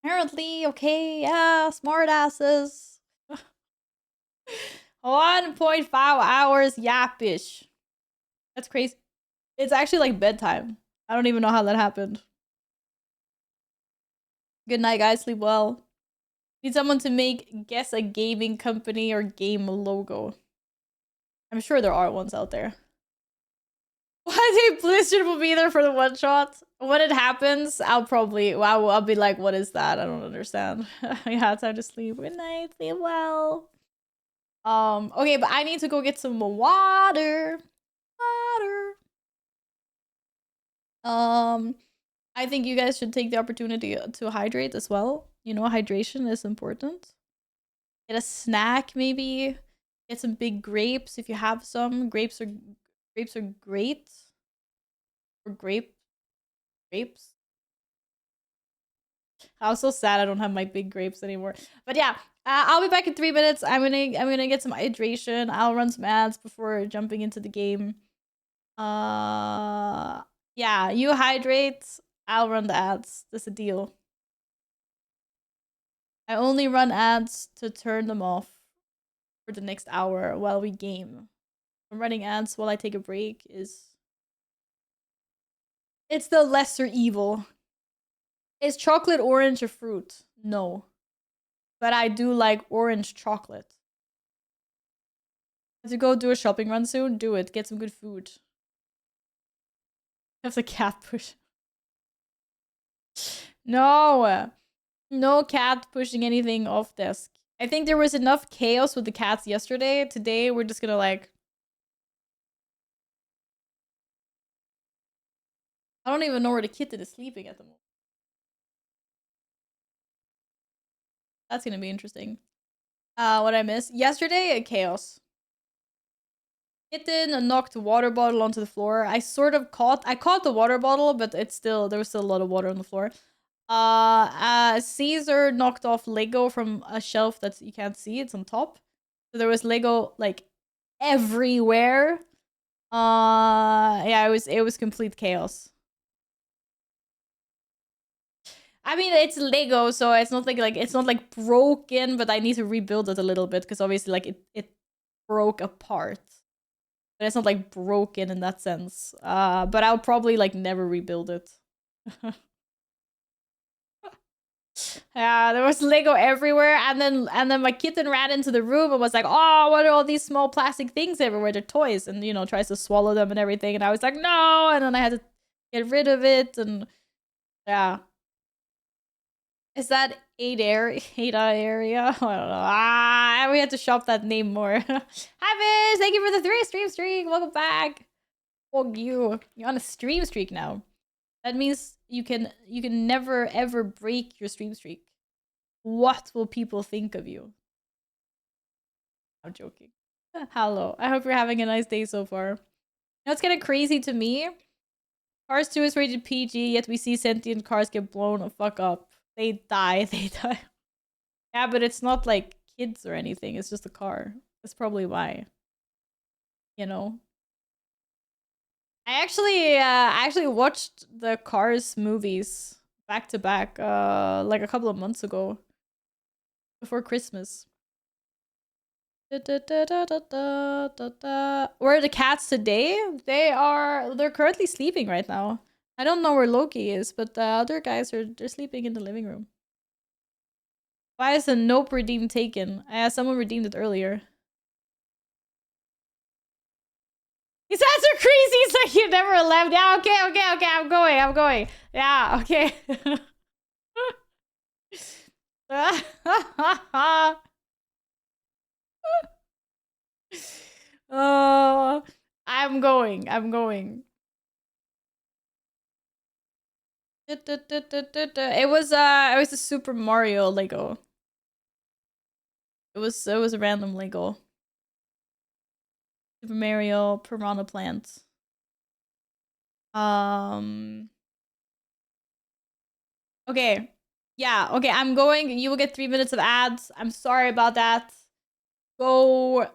Apparently, okay, yeah, smart asses. 1.5 hours yappish. That's crazy. It's actually like bedtime. I don't even know how that happened. Good night, guys. Sleep well. Need someone to guess a gaming company or game logo. I'm sure there are ones out there. I think Blizzard will be there for the one shot. When it happens, I'll be like, what is that? I don't understand. Yeah, time to sleep. Good night. Sleep well. Okay, but I need to go get some water. I think you guys should take the opportunity to hydrate as well. You know, hydration is important. Get a snack, maybe. Get some big grapes if you have some. Grapes are great. Or grapes. I was so sad I don't have my big grapes anymore. But yeah, I'll be back in 3 minutes. I'm gonna get some hydration. I'll run some ads before jumping into the game. Yeah, you hydrate. I'll run the ads. That's a deal. I only run ads to turn them off for the next hour while we game. I'm running ads while I take a break it's the lesser evil. Is chocolate orange a fruit? No. But I do like orange chocolate. To go do a shopping run soon? Do it. Get some good food. Have the cat push. No. No cat pushing anything off desk. I think there was enough chaos with the cats yesterday. Today, we're just gonna like... I don't even know where the kitten is sleeping at the moment. That's gonna be interesting. What I missed? Yesterday, chaos. Kitten knocked a water bottle onto the floor. I caught the water bottle, but there was still a lot of water on the floor. Caesar knocked off Lego from a shelf that you can't see. It's on top. So there was Lego like everywhere. Yeah, it was complete chaos. I mean, it's Lego, so it's not it's not like broken, but I need to rebuild it a little bit because obviously like it broke apart. But it's not like broken in that sense. But I'll probably like never rebuild it. Yeah, there was Lego everywhere, and then my kitten ran into the room and was like, "Oh, what are all these small plastic things everywhere? They're toys," and you know tries to swallow them and everything. And I was like, "No!" And then I had to get rid of it, and yeah. Is that Ada area? I don't know. We had to shop that name more. Hi, Biz! Thank you for the 3 stream streak. Welcome back. Oh, you're on a stream streak now. That means you can never ever break your stream streak. What will people think of you? I'm joking. Hello. I hope you're having a nice day so far. Now it's getting crazy to me. Cars 2 is rated PG, yet we see sentient cars get blown the fuck up. They die. They die. Yeah, but it's not like kids or anything. It's just a car. That's probably why. You know? I actually watched the Cars movies back to back, like a couple of months ago, before Christmas. Where are the cats today? They're currently sleeping right now. I don't know where Loki is, but the other guys they're sleeping in the living room. Why is the nope redeem taken? Someone redeemed it earlier. His ads are crazy. It's like you never left. Yeah, okay. I'm going. Yeah, okay. Oh, I'm going. It was a Super Mario Lego. It was a random Lego. Super Mario Piranha Plant. Okay. Yeah, okay, I'm going. You will get 3 minutes of ads. I'm sorry about that. Go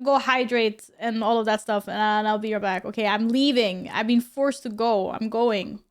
hydrate and all of that stuff, and I'll be right back. Okay, I'm leaving. I've been forced to go. I'm going.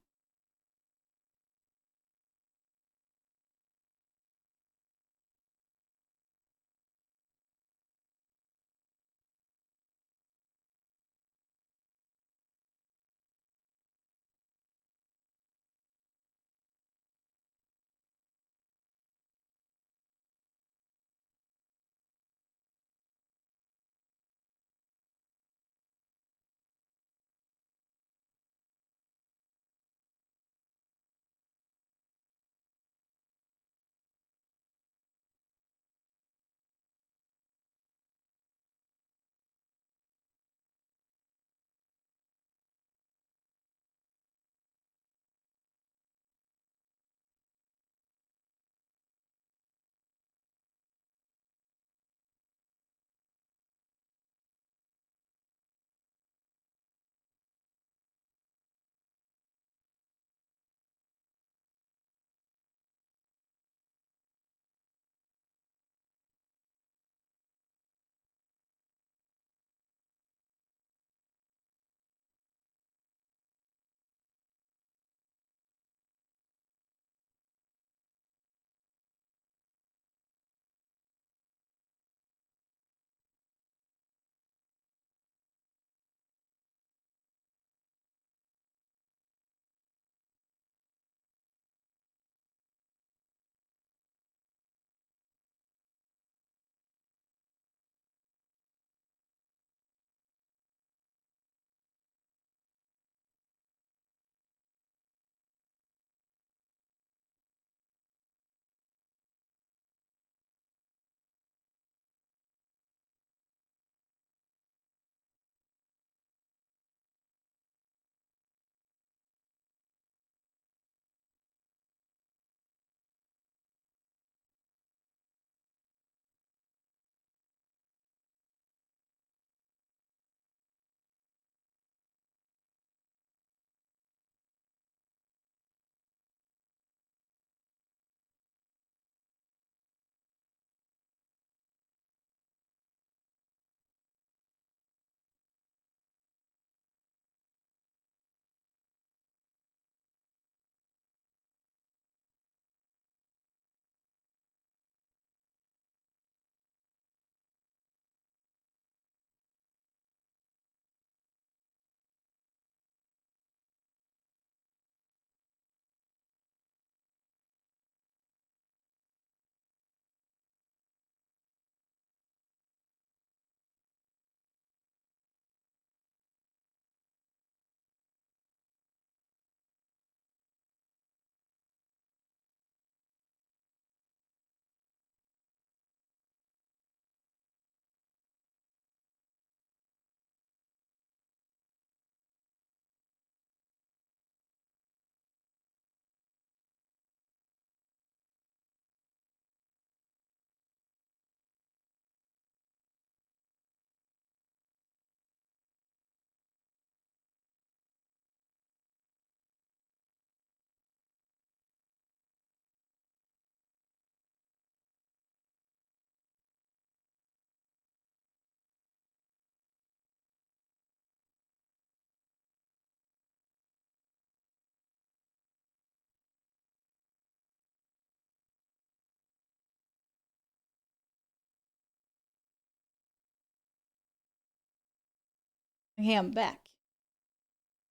Okay, I'm back.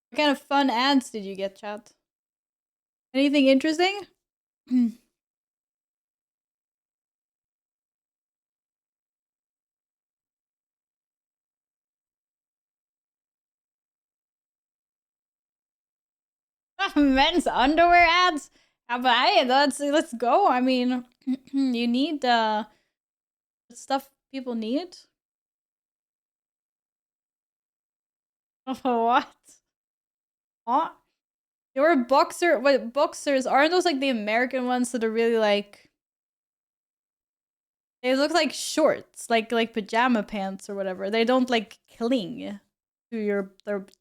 What kind of fun ads did you get, chat? Anything interesting? Men's underwear ads? But hey, let's go. I mean, you need stuff people need. What? What? Your boxer? Wait, boxers aren't those like the American ones that are really like? They look like shorts, like pajama pants or whatever. They don't like cling to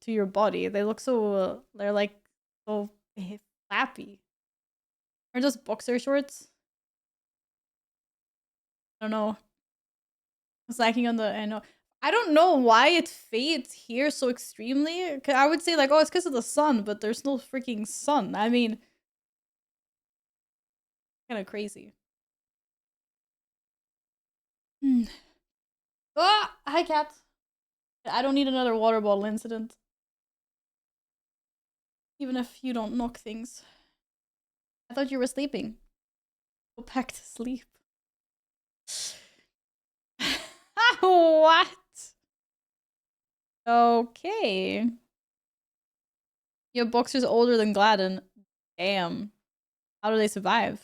your body. They look so they're like so flappy. Are those boxer shorts? I don't know. It's lacking on the. I know. I don't know why it fades here so extremely. I would say like, oh, it's because of the sun, but there's no freaking sun. I mean, kind of crazy. Ah, hi cat. I don't need another water bottle incident. Even if you don't knock things. I thought you were sleeping. Go back to sleep. What? Okay. Your boxer's older than Gladden. Damn. How do they survive?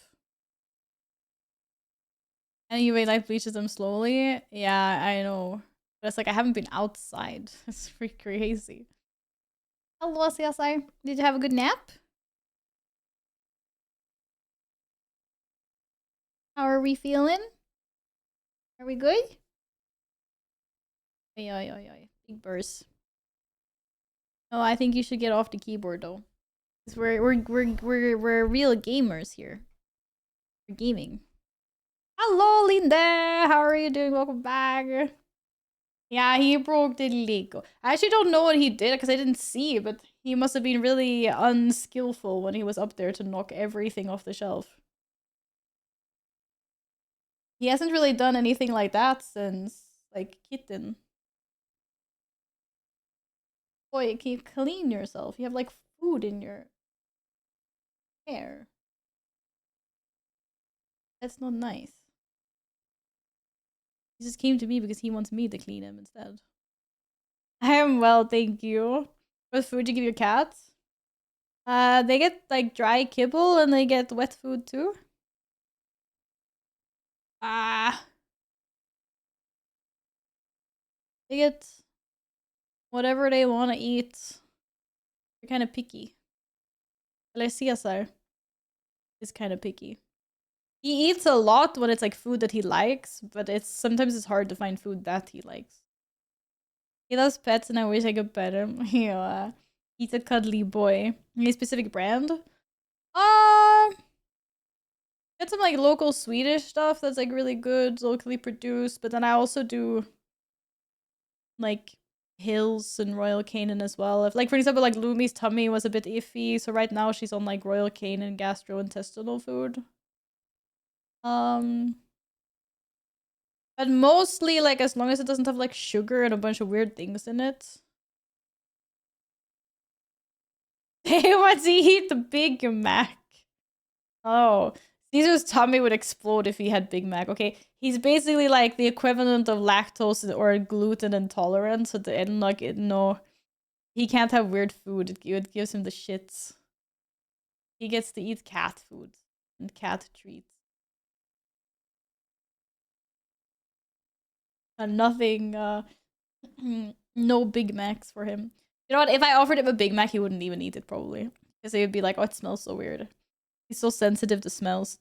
And you like bleaches them slowly? Yeah, I know. But it's like I haven't been outside. It's pretty crazy. Hello, CSI. Did you have a good nap? How are we feeling? Are we good? Ay. Big burst. No, I think you should get off the keyboard though. Cause we're real gamers here. We're gaming. Hello, Linda. How are you doing? Welcome back. Yeah, he broke the Lego. I actually don't know what he did because I didn't see, but he must have been really unskillful when he was up there to knock everything off the shelf. He hasn't really done anything like that since, like, Kitten. Boy, can you clean yourself? You have, like, food in your hair. That's not nice. He just came to me because he wants me to clean him instead. I am well, thank you. What food do you give your cats? They get, like, dry kibble and they get wet food too. Ah. They get whatever they want to eat. They're kind of picky. Cesar is kind of picky. He eats a lot when it's like food that he likes, but sometimes it's hard to find food that he likes. He loves pets and I wish I could pet him. Yeah. He's a cuddly boy. Any specific brand? Get some like local Swedish stuff that's like really good, locally produced, but then I also do like Hills and Royal Canin as well. If like for example like Lumi's tummy was a bit iffy, so right now she's on like Royal Canin gastrointestinal food. But mostly like as long as it doesn't have like sugar and a bunch of weird things in it. He wants to eat the Big Mac. Oh, Caesar's tummy would explode if he had Big Mac. Okay, he's basically like the equivalent of lactose or gluten intolerant. So and like no, he can't have weird food. It gives him the shits. He gets to eat cat food and cat treats. And nothing. No Big Macs for him. You know what? If I offered him a Big Mac, he wouldn't even eat it probably because he would be like, "Oh, it smells so weird." He's so sensitive to smells.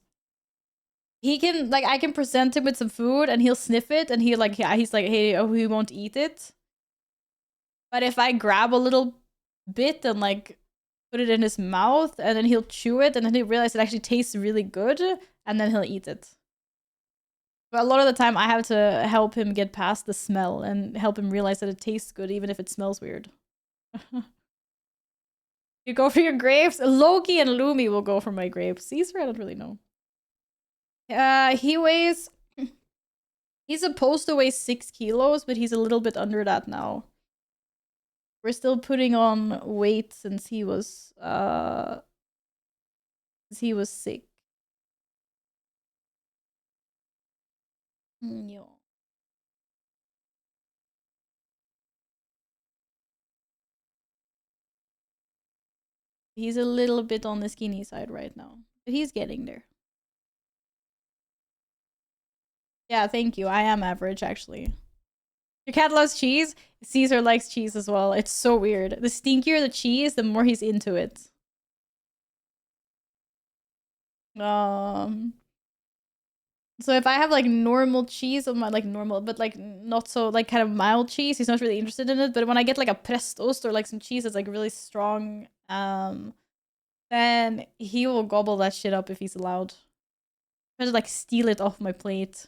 He can like I can present him with some food and he'll sniff it and he's like, hey, oh, he won't eat it. But if I grab a little bit and like put it in his mouth and then he'll chew it and then he'll realize it actually tastes really good and then he'll eat it. But a lot of the time I have to help him get past the smell and help him realize that it tastes good even if it smells weird. You go for your grapes? Loki and Lumi will go for my grapes. Caesar, I don't really know. He weighs. He's supposed to weigh 6 kilos, but he's a little bit under that now. We're still putting on weight since he was sick. Yeah. He's a little bit on the skinny side right now, but he's getting there. Yeah, thank you. I am average, actually. Your cat loves cheese. Caesar likes cheese as well. It's so weird. The stinkier the cheese, the more he's into it. So if I have like normal cheese on my like normal, but like not so like kind of mild cheese, he's not really interested in it. But when I get like a prestost or like some cheese that's like really strong, then he will gobble that shit up if he's allowed. Try to like steal it off my plate.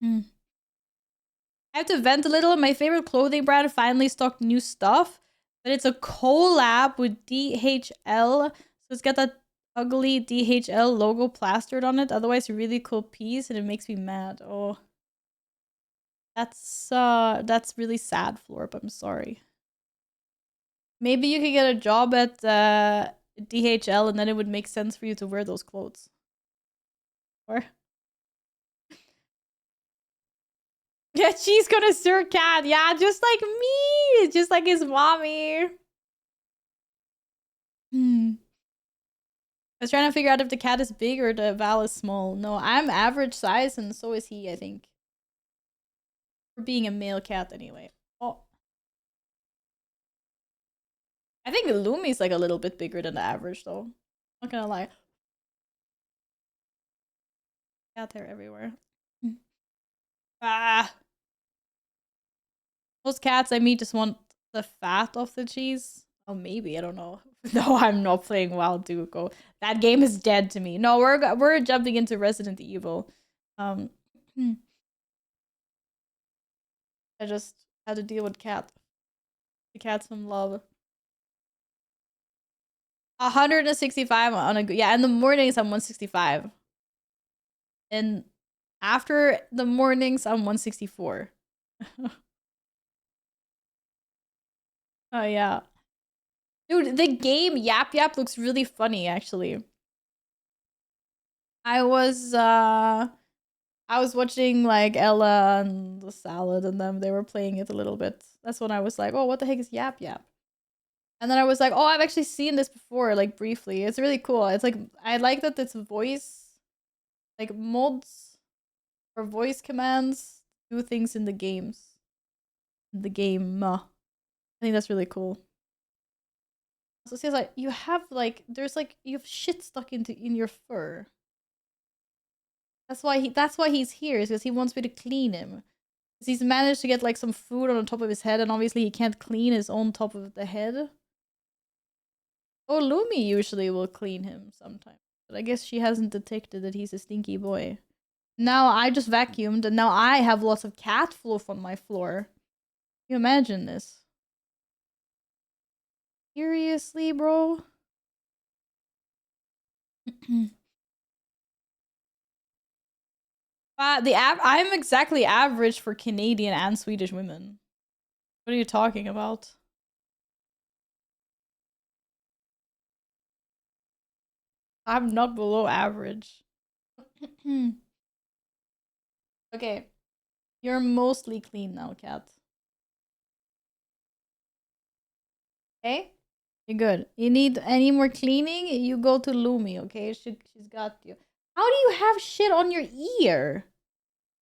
I have to vent a little. My favorite clothing brand finally stocked new stuff, but it's a collab with DHL. So it's got that ugly DHL logo plastered on it. Otherwise, a really cool piece, and it makes me mad. Oh, that's really sad, Florp. I'm sorry. Maybe you could get a job at DHL, and then it would make sense for you to wear those clothes. Or yeah, cheese connoisseur cat. Yeah, just like me, just like his mommy. I was trying to figure out if the cat is big or the Val is small. No, I'm average size, and so is he, I think. For being a male cat, anyway. Oh. I think Lumi's like a little bit bigger than the average, though. Not gonna lie. Cat hair everywhere. Ah. Most cats I meet just want the fat off the cheese. Oh, maybe. I don't know. No, I'm not playing Wild Duco. That game is dead to me. No, we're jumping into Resident Evil. I just had to deal with cat. The cat's some love. 165 on a yeah. In the mornings I'm 165, and after the mornings I'm 164. Oh yeah, dude. The game Yap Yap looks really funny actually. I was uh I was watching like Ella and the Salad and them. They were playing it a little bit. That's when I was like, oh, what the heck is Yap Yap? And then I was like, oh, I've actually seen this before, like briefly. It's really cool. It's like I like that it's voice, like mods or voice commands do things in the games. In the game. I think that's really cool. So it says like you have like there's like you have shit stuck in your fur. That's why he's here, is because he wants me to clean him. Because he's managed to get like some food on the top of his head, and obviously he can't clean his own top of the head. Oh, Lumi usually will clean him sometimes. But I guess she hasn't detected that he's a stinky boy. Now I just vacuumed, and now I have lots of cat fluff on my floor. Can you imagine this? Seriously, bro? I'm exactly average for Canadian and Swedish women. What are you talking about? I'm not below average. Okay. You're mostly clean now, cat. Okay? You're good. You need any more cleaning? You go to Lumi, okay? She's got you. How do you have shit on your ear?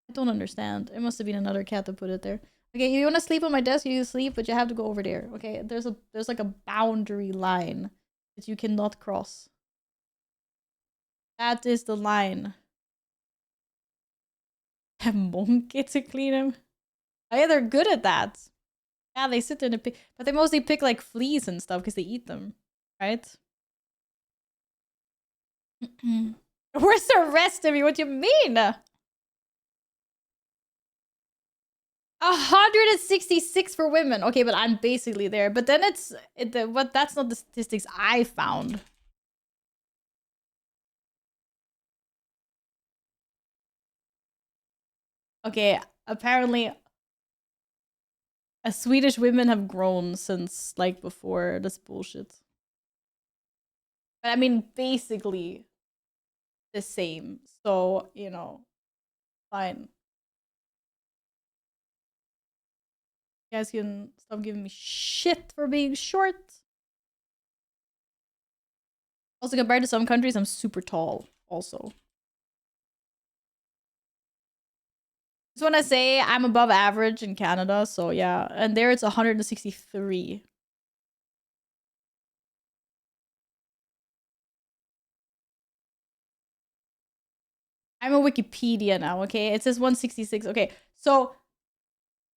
I don't understand. It must have been another cat that put it there. Okay, you want to sleep on my desk, you sleep, but you have to go over there. Okay, there's like a boundary line that you cannot cross. That is the line. A monkey to clean him. Oh yeah, they're good at that. Yeah, they sit there and pick, but they mostly pick like fleas and stuff because they eat them, right? Where's the rest of you? What do you mean? 166 for women. Okay, but I'm basically there. But then what? That's not the statistics I found. Okay, apparently Swedish women have grown since like before this bullshit. But I mean, basically the same. So, you know, fine. You guys can stop giving me shit for being short. Also, compared to some countries, I'm super tall, also. Just want to say I'm above average in Canada, so yeah. And there it's 163. I'm a Wikipedia now, okay? It says 166. Okay, so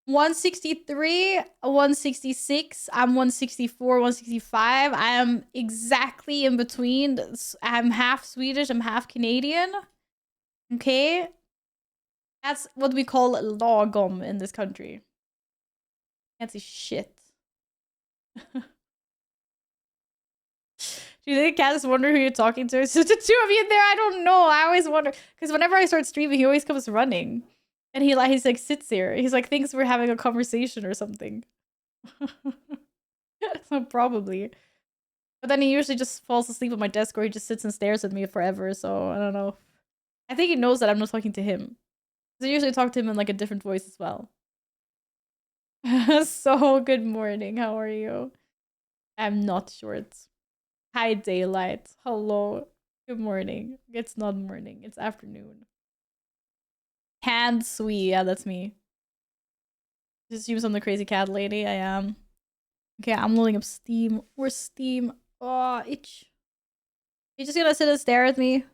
163, 166, I'm 164, 165. I am exactly in between. I'm half Swedish, I'm half Canadian. Okay? That's what we call lagom in this country. Can't see shit. Do you think Cat is wondering who you're talking to? It's just the two of you in there. I don't know. I always wonder. Because whenever I start streaming, he always comes running. And he's like sits here. He's like thinks we're having a conversation or something. So probably. But then he usually just falls asleep at my desk or he just sits and stares at me forever. So I don't know. I think he knows that I'm not talking to him. Because I usually talk to him in like a different voice as well. So good morning. How are you? I'm not short. Hi, daylight. Hello. Good morning. It's not morning. It's afternoon. Hand sweet. Yeah, that's me. Just use I'm the crazy cat lady. I am. Okay, I'm loading up Steam. Where's Steam? Oh, itch. You just gonna sit and stare at me?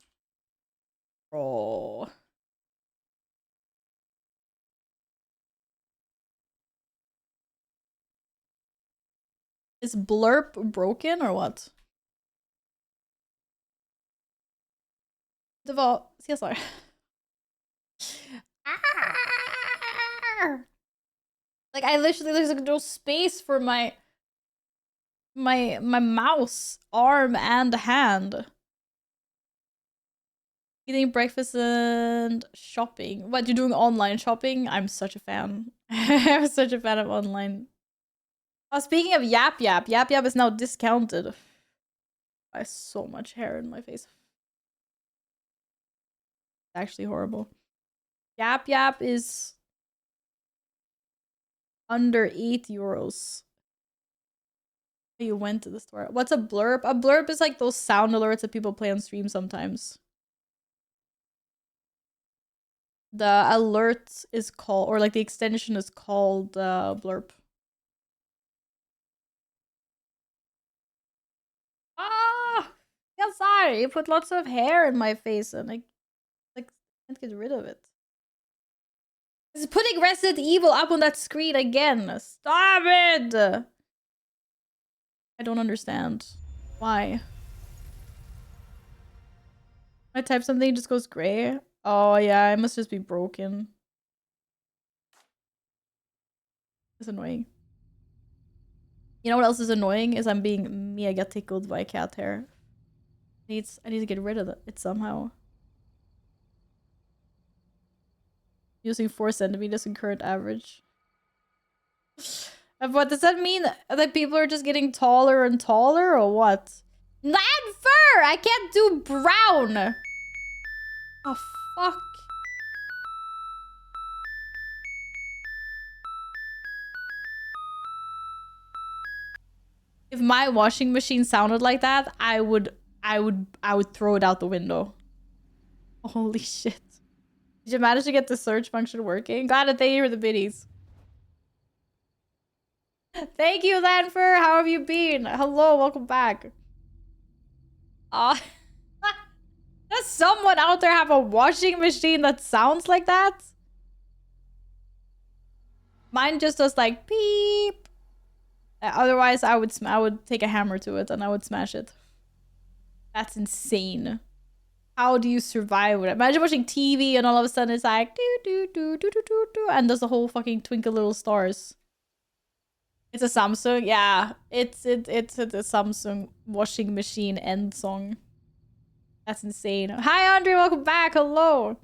Oh. Is Blurp broken or what? Default. CSR. Like I literally there's like no space for my mouse, arm, and hand. Eating breakfast and shopping. What, you're doing online shopping? I'm such a fan. I'm such a fan of online. Oh, speaking of Yap Yap, Yap Yap is now discounted. I have so much hair in my face. It's actually horrible. Yap Yap is under €8. You went to the store. What's a blurb? A blurb is like those sound alerts that people play on stream sometimes. The alert is called, or like the extension is called blurb. Ah, yeah, sorry. You put lots of hair in my face, and I like can't get rid of it. It's putting Resident Evil up on that screen again. Stop it! I don't understand why. I type something, it just goes gray. Oh yeah, it must just be broken. It's annoying. You know what else is annoying? Is I'm being mega tickled by cat hair. I need to get rid of it somehow. Using 4 centimeters in current average. What does that mean? That people are just getting taller and taller, or what? Not fur! I can't do brown! Oh, fuck. If my washing machine sounded like that, I would throw it out the window. Holy shit. Did you manage to get the search function working? Got it, thank you for the biddies. Thank you, Lanfer. How have you been? Hello, welcome back. Does someone out there have a washing machine that sounds like that? Mine just does like beep. Otherwise, I would take a hammer to it and I would smash it. That's insane. How do you survive with it? Imagine watching TV and all of a sudden it's like do do do do do do do, and there's a whole fucking twinkle little stars. It's a Samsung, yeah. It's a Samsung washing machine end song. That's insane. Hi Andre, welcome back. Hello.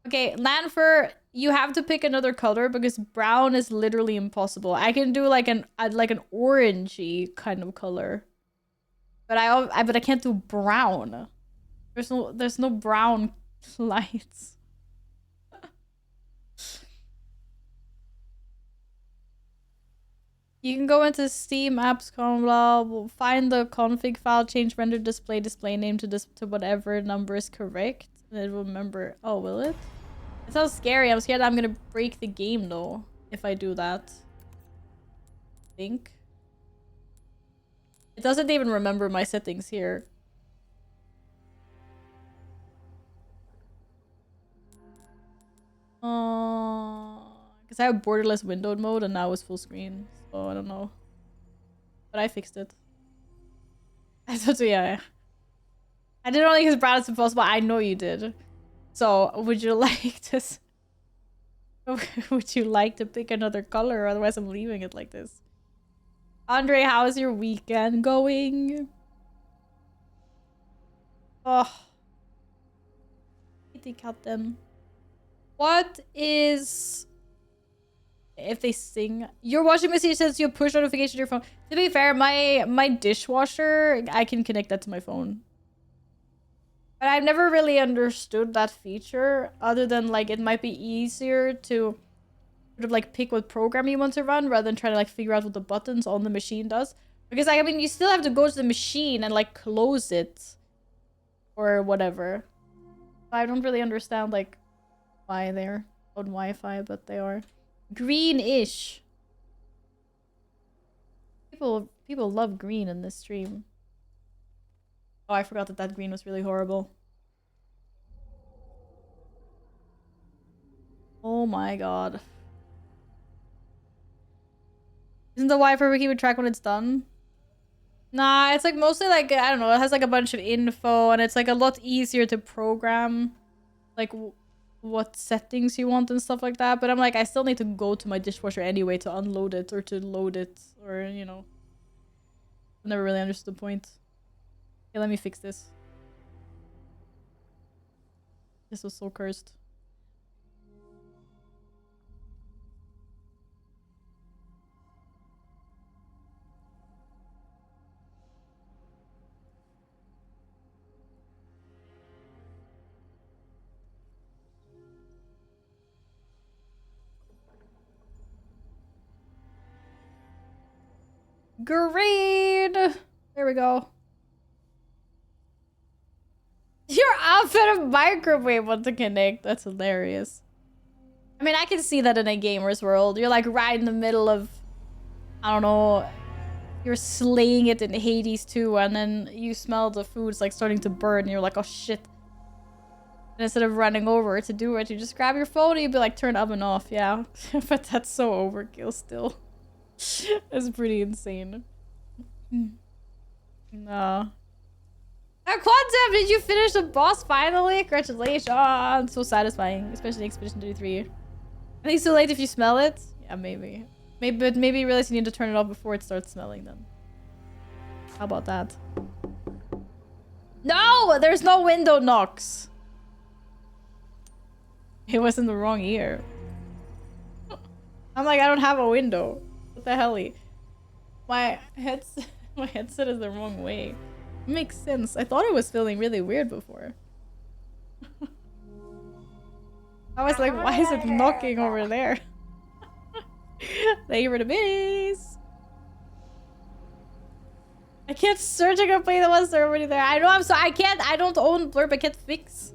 Okay, Lanfer, you have to pick another color because brown is literally impossible. I can do like an orangey kind of color, but I can't do brown. There's no brown lights. You can go into Steam apps, blah, find the config file, change render display name to whatever number is correct, and it will remember. Oh, will it? It sounds scary. I'm scared that I'm gonna break the game though if I do that. I think it doesn't even remember my settings here. Because I have borderless windowed mode and now it's full screen, so I don't know. But I fixed it. So yeah, I did only because brown is impossible. I know you did. So would you like to? Would you like to pick another color? Otherwise, I'm leaving it like this. Andre, how's your weekend going? Oh, kitty cat them. What is if they sing? Your washing machine says you push notification to your phone. To be fair, my dishwasher, I can connect that to my phone. But I've never really understood that feature other than like it might be easier to sort of like pick what program you want to run rather than try to like figure out what the buttons on the machine does. Because like, I mean, you still have to go to the machine and like close it or whatever. I don't really understand like why they're on Wi-Fi, but they are. Greenish. People love green in this stream. Oh, I forgot that green was really horrible. Oh my god. Isn't the Wi-Fi wiki would track when it's done? Nah, it's like mostly like, I don't know, it has like a bunch of info and it's like a lot easier to program like what settings you want and stuff like that. But I'm like, I still need to go to my dishwasher anyway to unload it or to load it or, you know. I never really understood the point. Okay, let me fix this. This was so cursed. Green! There we go. Your outfit of microwave want to connect. That's hilarious. I mean, I can see that in a gamer's world. You're like right in the middle of, I don't know, you're slaying it in Hades too, and then you smell the food's like starting to burn, and you're like, oh shit. And instead of running over to do it, you just grab your phone and you'd be like, turn the oven off, yeah. But that's so overkill still. That's pretty insane. No. Quantum, did you finish the boss finally? Congratulations. So satisfying, especially Expedition 33. I think it's too late if you smell it. Yeah, maybe. But maybe you realize you need to turn it off before it starts smelling then. How about that? No! There's no window knocks. It was in the wrong ear. I'm like, I don't have a window. What the hell? My headset is the wrong way. Makes sense. I thought it was feeling really weird before. I was like, why is it knocking over there? Thank you for the minis. I can't search. I can play the ones that are already there. I know. I'm so I don't own Blurb. I can't fix.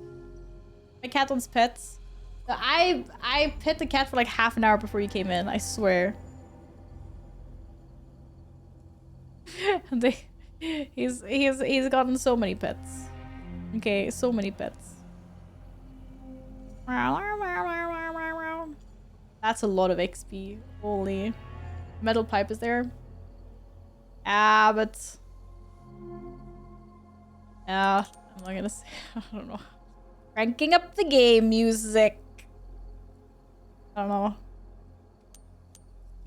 My cat owns pets. I pet the cat for like half an hour before you came in. I swear. He's gotten so many pets. Okay, so many pets. That's a lot of XP. Holy. Metal pipe is there. Ah, but yeah, I'm not gonna say. I don't know. Cranking up the game music. I don't know.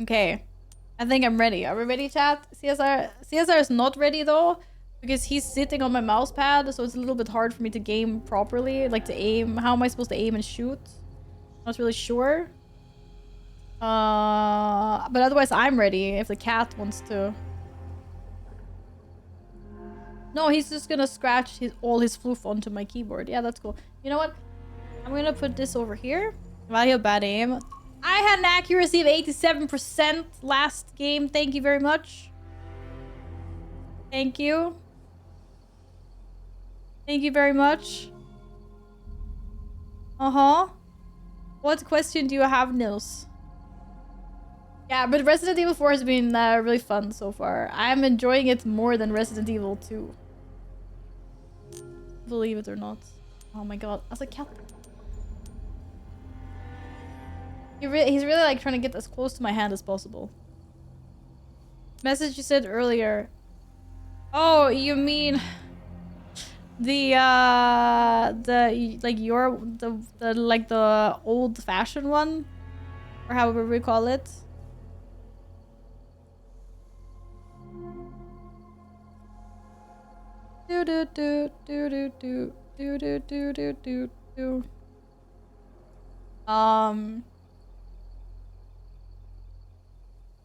Okay. I think I'm ready. Are we ready, chat? CSR is not ready though, Because he's sitting on my mouse pad, so it's a little bit hard for me to game properly. Like to aim. How am I supposed to aim and shoot? Not really sure. But otherwise I'm ready if the cat wants to. No, he's just gonna scratch all his floof onto my keyboard. Yeah, that's cool. You know what? I'm gonna put this over here. I have bad aim. I had an accuracy of 87% last game. Thank you very much. Thank you. Thank you very much. Uh-huh. What question do you have, Nils? Yeah, but Resident Evil 4 has been really fun so far. I'm enjoying it more than Resident Evil 2. Believe it or not. Oh my god. As a cat. He's really like trying to get as close to my hand as possible. Message you said earlier. Oh, you mean the like the old-fashioned one, or however we call it. Do do do do do do do do do do do do.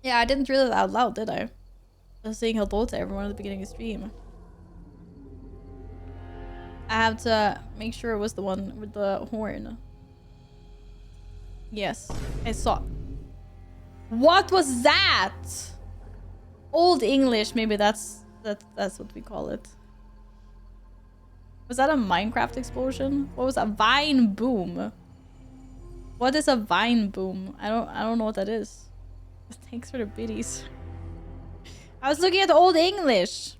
Yeah, I didn't read it out loud, did I? Just saying hello to everyone at the beginning of the stream. I have to make sure it was the one with the horn. Yes, I saw. What was that? Old English, maybe that's what we call it. Was that a Minecraft explosion? What was that? Vine boom. What is a vine boom? I don't know what that is. Thanks for the biddies. I was looking at the Old English.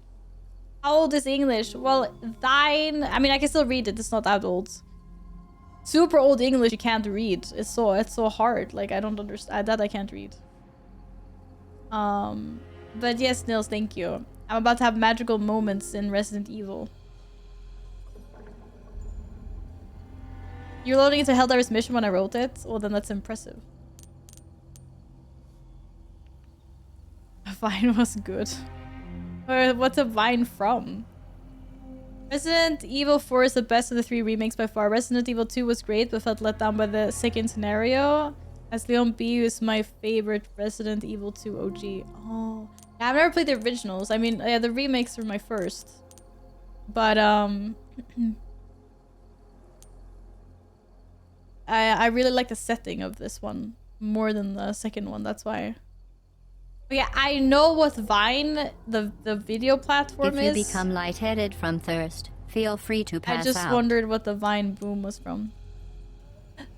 How old is English? Well, thine. I mean, I can still read it. It's not that old. Super old English you can't read. It's so hard. Like I don't understand that. I can't read. But yes, Nils, thank you. I'm about to have magical moments in Resident Evil. You're loading into Helldiver's mission when I wrote it? Well, then that's impressive. Vine was good. What's a Vine from? Resident Evil 4 is the best of the 3 remakes by far. Resident Evil 2 was great, but felt let down by the second scenario. As Leon B is my favorite Resident Evil 2 OG. Oh. Yeah, I've never played the originals. I mean, yeah, the remakes were my first. But, I really like the setting of this one more than the second one. That's why. But yeah, I know what Vine, the video platform is. If you become lightheaded from thirst, feel free to pass out. I just wondered what the Vine boom was from.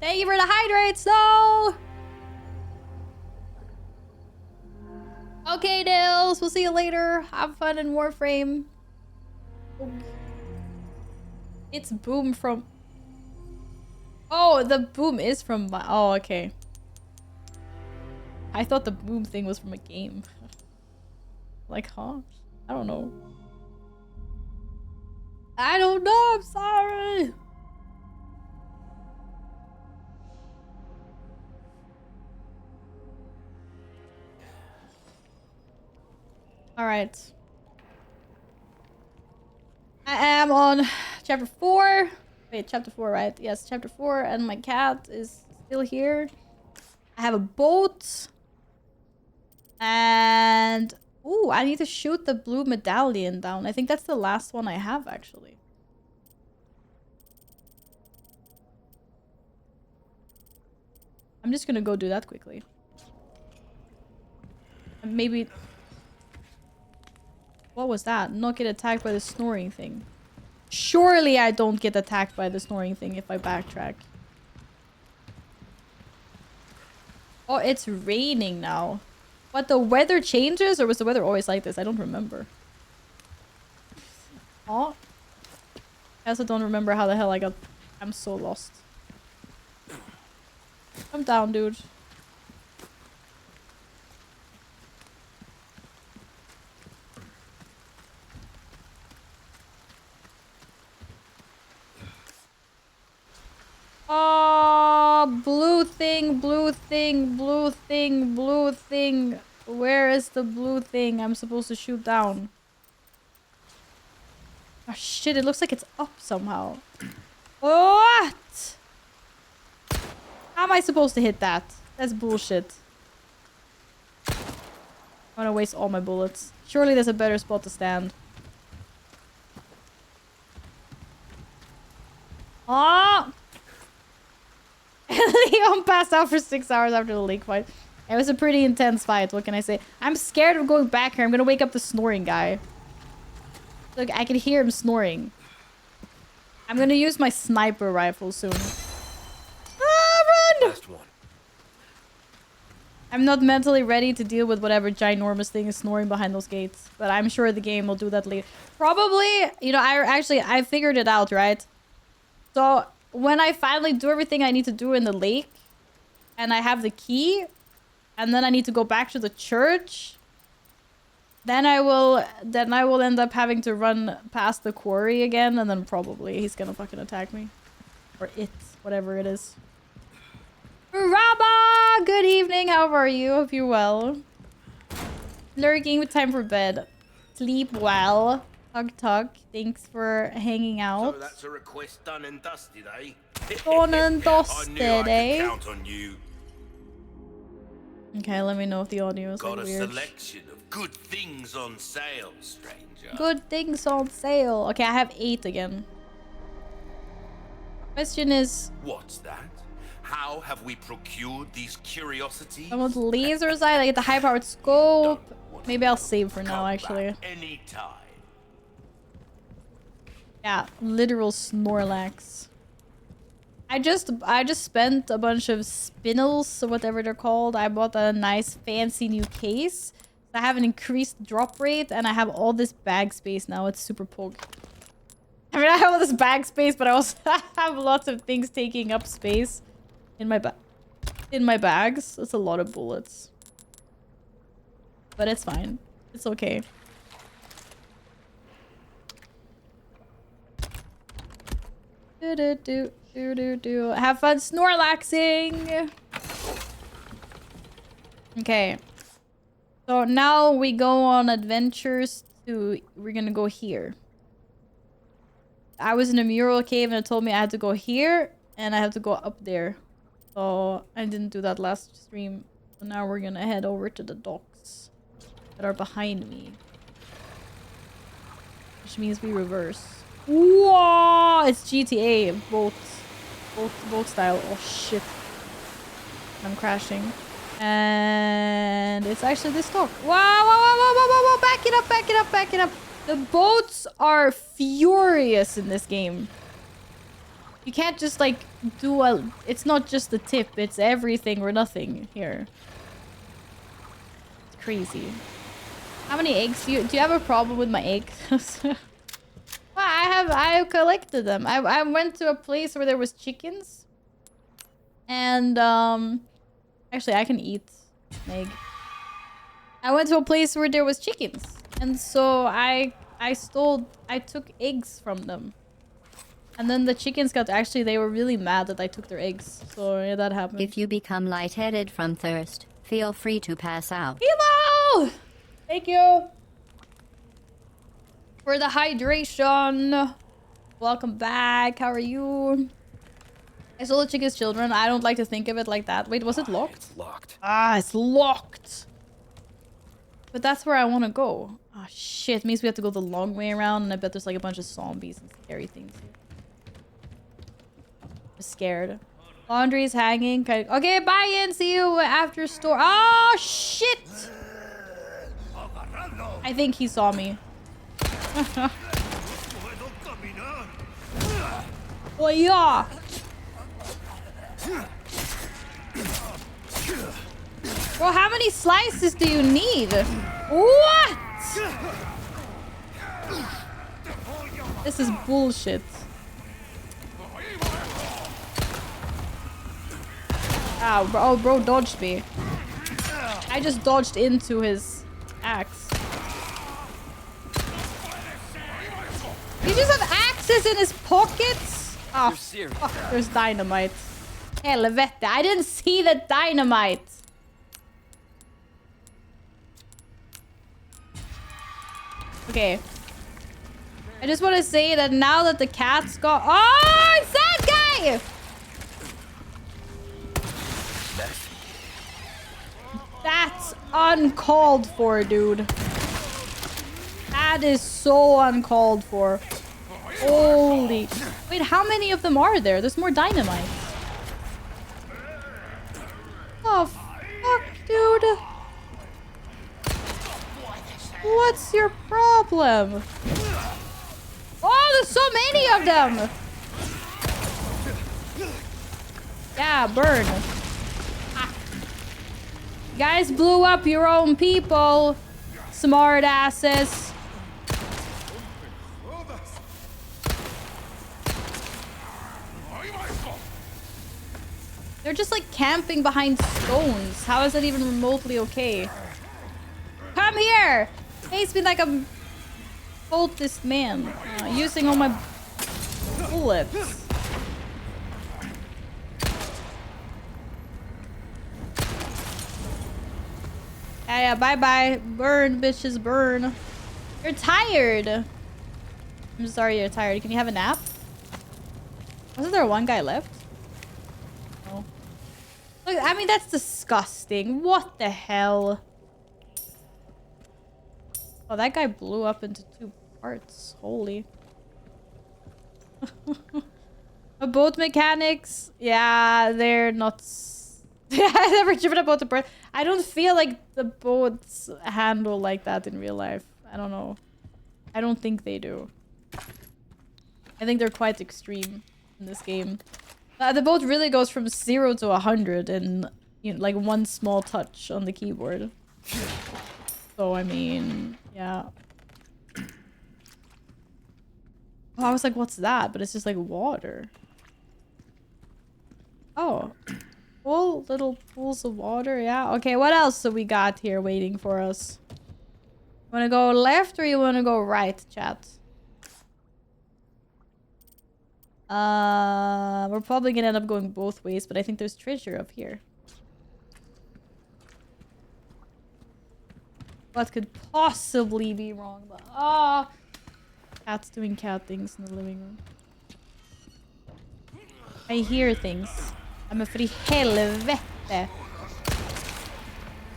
Thank you for the hydrates, though! Okay, Nils, we'll see you later. Have fun in Warframe. It's boom from... Oh, the boom is from... Oh, okay. I thought the boom thing was from a game. Like, huh? I don't know. I don't know, I'm sorry! Alright. I am on chapter 4. Wait, chapter 4, right? Yes, chapter 4, and my cat is still here. I have a boat. And... Ooh, I need to shoot the blue medallion down. I think that's the last one I have, actually. I'm just gonna go do that quickly. And maybe... What was that? Not get attacked by the snoring thing. Surely I don't get attacked by the snoring thing if I backtrack. Oh, it's raining now. What, the weather changes? Or was the weather always like this? I don't remember. Oh. I also don't remember how the hell I got... I'm so lost. I'm down, dude. Oh, blue thing, blue thing, blue thing, blue thing. Where is the blue thing I'm supposed to shoot down? Oh shit, it looks like it's up somehow. What? How am I supposed to hit that? That's bullshit. I'm gonna waste all my bullets. Surely there's a better spot to stand. Oh! Leon passed out for 6 hours after the league fight. It was a pretty intense fight, what can I say? I'm scared of going back here. I'm gonna wake up the snoring guy. Look, I can hear him snoring. I'm gonna use my sniper rifle soon. Ah, run! Last one. I'm not mentally ready to deal with whatever ginormous thing is snoring behind those gates. But I'm sure the game will do that later. Probably, you know, I figured it out, right? So, when I finally do everything I need to do in the lake, and I have the key, and then I need to go back to the church, then I will end up having to run past the quarry again, and then probably he's gonna fucking attack me. Or it, whatever it is. Rama! Good evening, how are you? Hope you're well. Lurking with time for bed. Sleep well. Tug tug. Thanks for hanging out. So that's a request done and dusted, eh? Done and I dusted, knew I could eh? count on you. Okay, let me know if the audio is Got like a weird. selection of good things on sale, stranger. Good things on sale. Okay, I have 8 again. Question is, What's that? How have we procured these curiosities? I want laser sight. I get the high-powered scope. Don't want Maybe I'll save for now, Come actually. back anytime. Yeah, literal Snorlax. I just spent a bunch of spinels or whatever they're called. I bought a nice fancy new case. I have an increased drop rate and I have all this bag space now. It's super pog. I mean, I have all this bag space, but I also have lots of things taking up space in my bags. That's a lot of bullets. But it's fine. It's okay. Have fun Snorlaxing! Okay. So now we go on adventures to... We're gonna go here. I was in a mural cave and it told me I had to go here and I have to go up there. So I didn't do that last stream. So now we're gonna head over to the docks that are behind me. Which means we reverse. Whoa! It's GTA. Boat style. Oh shit. I'm crashing. And it's actually this dock. Whoa, whoa, whoa, whoa, whoa, whoa, whoa! Back it up, back it up, back it up. The boats are furious in this game. You can't just like do a... It's not just the tip, it's everything or nothing here. It's crazy. How many eggs do you have a problem with my eggs? Well, I collected them. I went to a place where there was chickens. And actually I can eat an egg. I went to a place where there was chickens. And so I took eggs from them. And then the chickens they were really mad that I took their eggs. So yeah, that happened. If you become lightheaded from thirst, feel free to pass out. Hello! Thank you for the hydration. Welcome back. How are you? I stole the chicken's children. I don't like to think of it like that. Wait, was it locked? It's locked. Ah, it's locked. But that's where I want to go. Oh shit, means we have to go the long way around, and I bet there's like a bunch of zombies and scary things. I'm scared. Laundry's hanging. Okay, bye in. See you after store. Oh shit! I think he saw me. Oh yeah! Bro, how many slices do you need? What? This is bullshit. Ow, bro, oh, bro dodged me. I just dodged into his axe. He just have axes in his pockets? Oh, fuck, there's dynamite. Helvete, I didn't see the dynamite. Okay. I just want to say that now that the cat's got... Oh, it's that guy! That's uncalled for, dude. That is so uncalled for. Holy... Wait, how many of them are there? There's more dynamite. Oh, fuck, dude. What's your problem? Oh, there's so many of them! Yeah, burn. Ah. You guys blew up your own people. Smart asses. They're just like camping behind stones. How is that even remotely okay? Come here! Face me like a cultist man. Using all my bullets. Yeah, bye-bye. Burn, bitches, burn. You're tired. I'm sorry you're tired. Can you have a nap? Wasn't there one guy left? Oh. Look, I mean, that's disgusting. What the hell? Oh, that guy blew up into 2 parts. Holy. Boat mechanics? Yeah, they're not... I've never driven a boat to Perth. I don't feel like the boats handle like that in real life. I don't know. I don't think they do. I think they're quite extreme in this game. The boat really goes from 0 to 100 in, you know, like one small touch on the keyboard. So, I mean, yeah. Oh, I was like, what's that? But it's just like water. Oh. Full little pools of water, yeah. Okay, what else do we got here waiting for us? Wanna go left or you wanna go right, chat? We're probably gonna end up going both ways, but I think there's treasure up here. What could possibly be wrong? But cat's doing cat things in the living room. I hear things. I'm a för i helvete.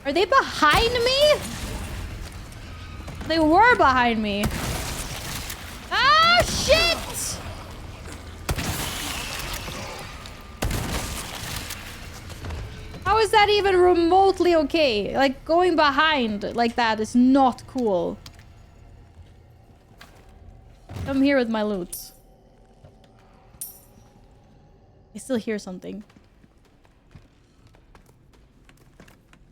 Are they behind me? They were behind me. Ah, shit! How is that even remotely okay? Like, going behind like that is not cool. Come here with my loot. I still hear something.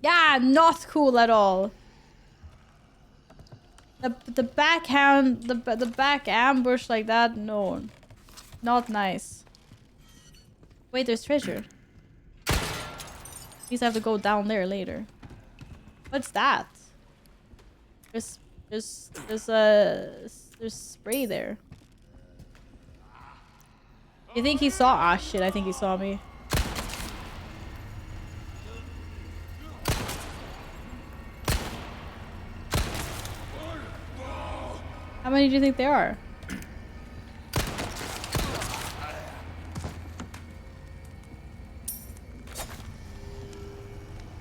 Yeah, not cool at all. The backhand, the back ambush like that, no. Not nice. Wait, there's treasure. Means I have to go down there later. What's that? There's spray there. You think he saw? Ah, shit, I think he saw me. How many do you think there are?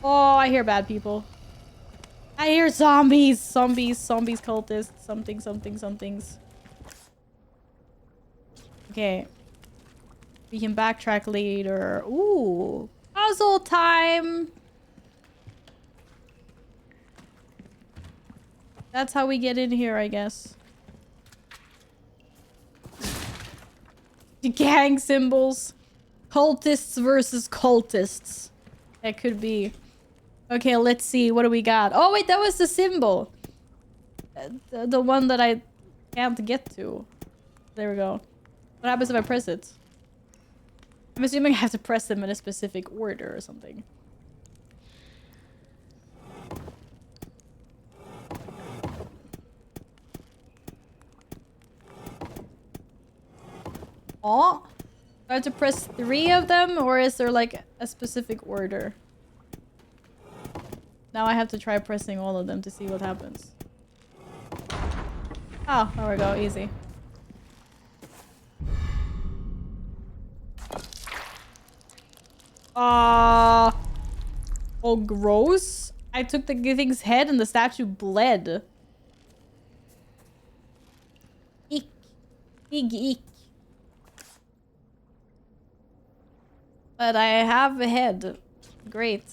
Oh, I hear bad people. I hear zombies. Zombies, cultists, somethings. Okay. We can backtrack later. Ooh. Puzzle time! That's how we get in here, I guess. Gang symbols. Cultists versus cultists. That could be. Okay, let's see. What do we got? Oh, wait, that was the symbol. The one that I can't get to. There we go. What happens if I press it? I'm assuming I have to press them in a specific order or something. Oh, do I have to press 3 of them, or is there like a specific order? Now I have to try pressing all of them to see what happens. Oh, there we go, easy. Oh, gross. I took the thing's head and the statue bled. Eek. Eek, eek. But I have a head. Great.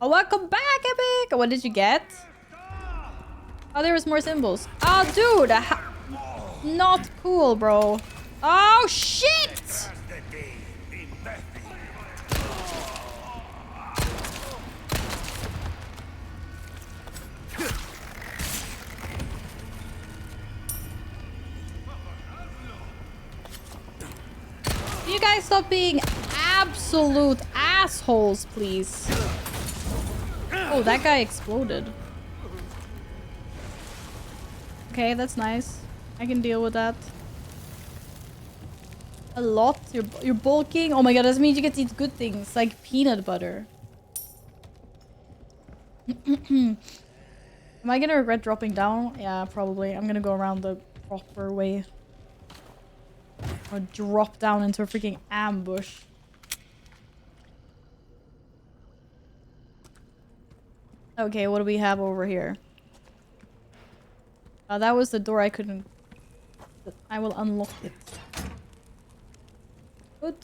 Oh, welcome back, Epic! What did you get? Oh, there was more symbols. Oh, dude! Not cool, bro. Oh, shit! You guys stop being absolute assholes, please. Oh, that guy exploded. Okay, that's nice. I can deal with that. A lot? You're bulking? Oh my god, that means you get to eat good things, like peanut butter. Am I gonna regret dropping down? Yeah, probably. I'm gonna go around the proper way. Or drop down into a freaking ambush. Okay, what do we have over here? That was the door I couldn't... I will unlock it. Good.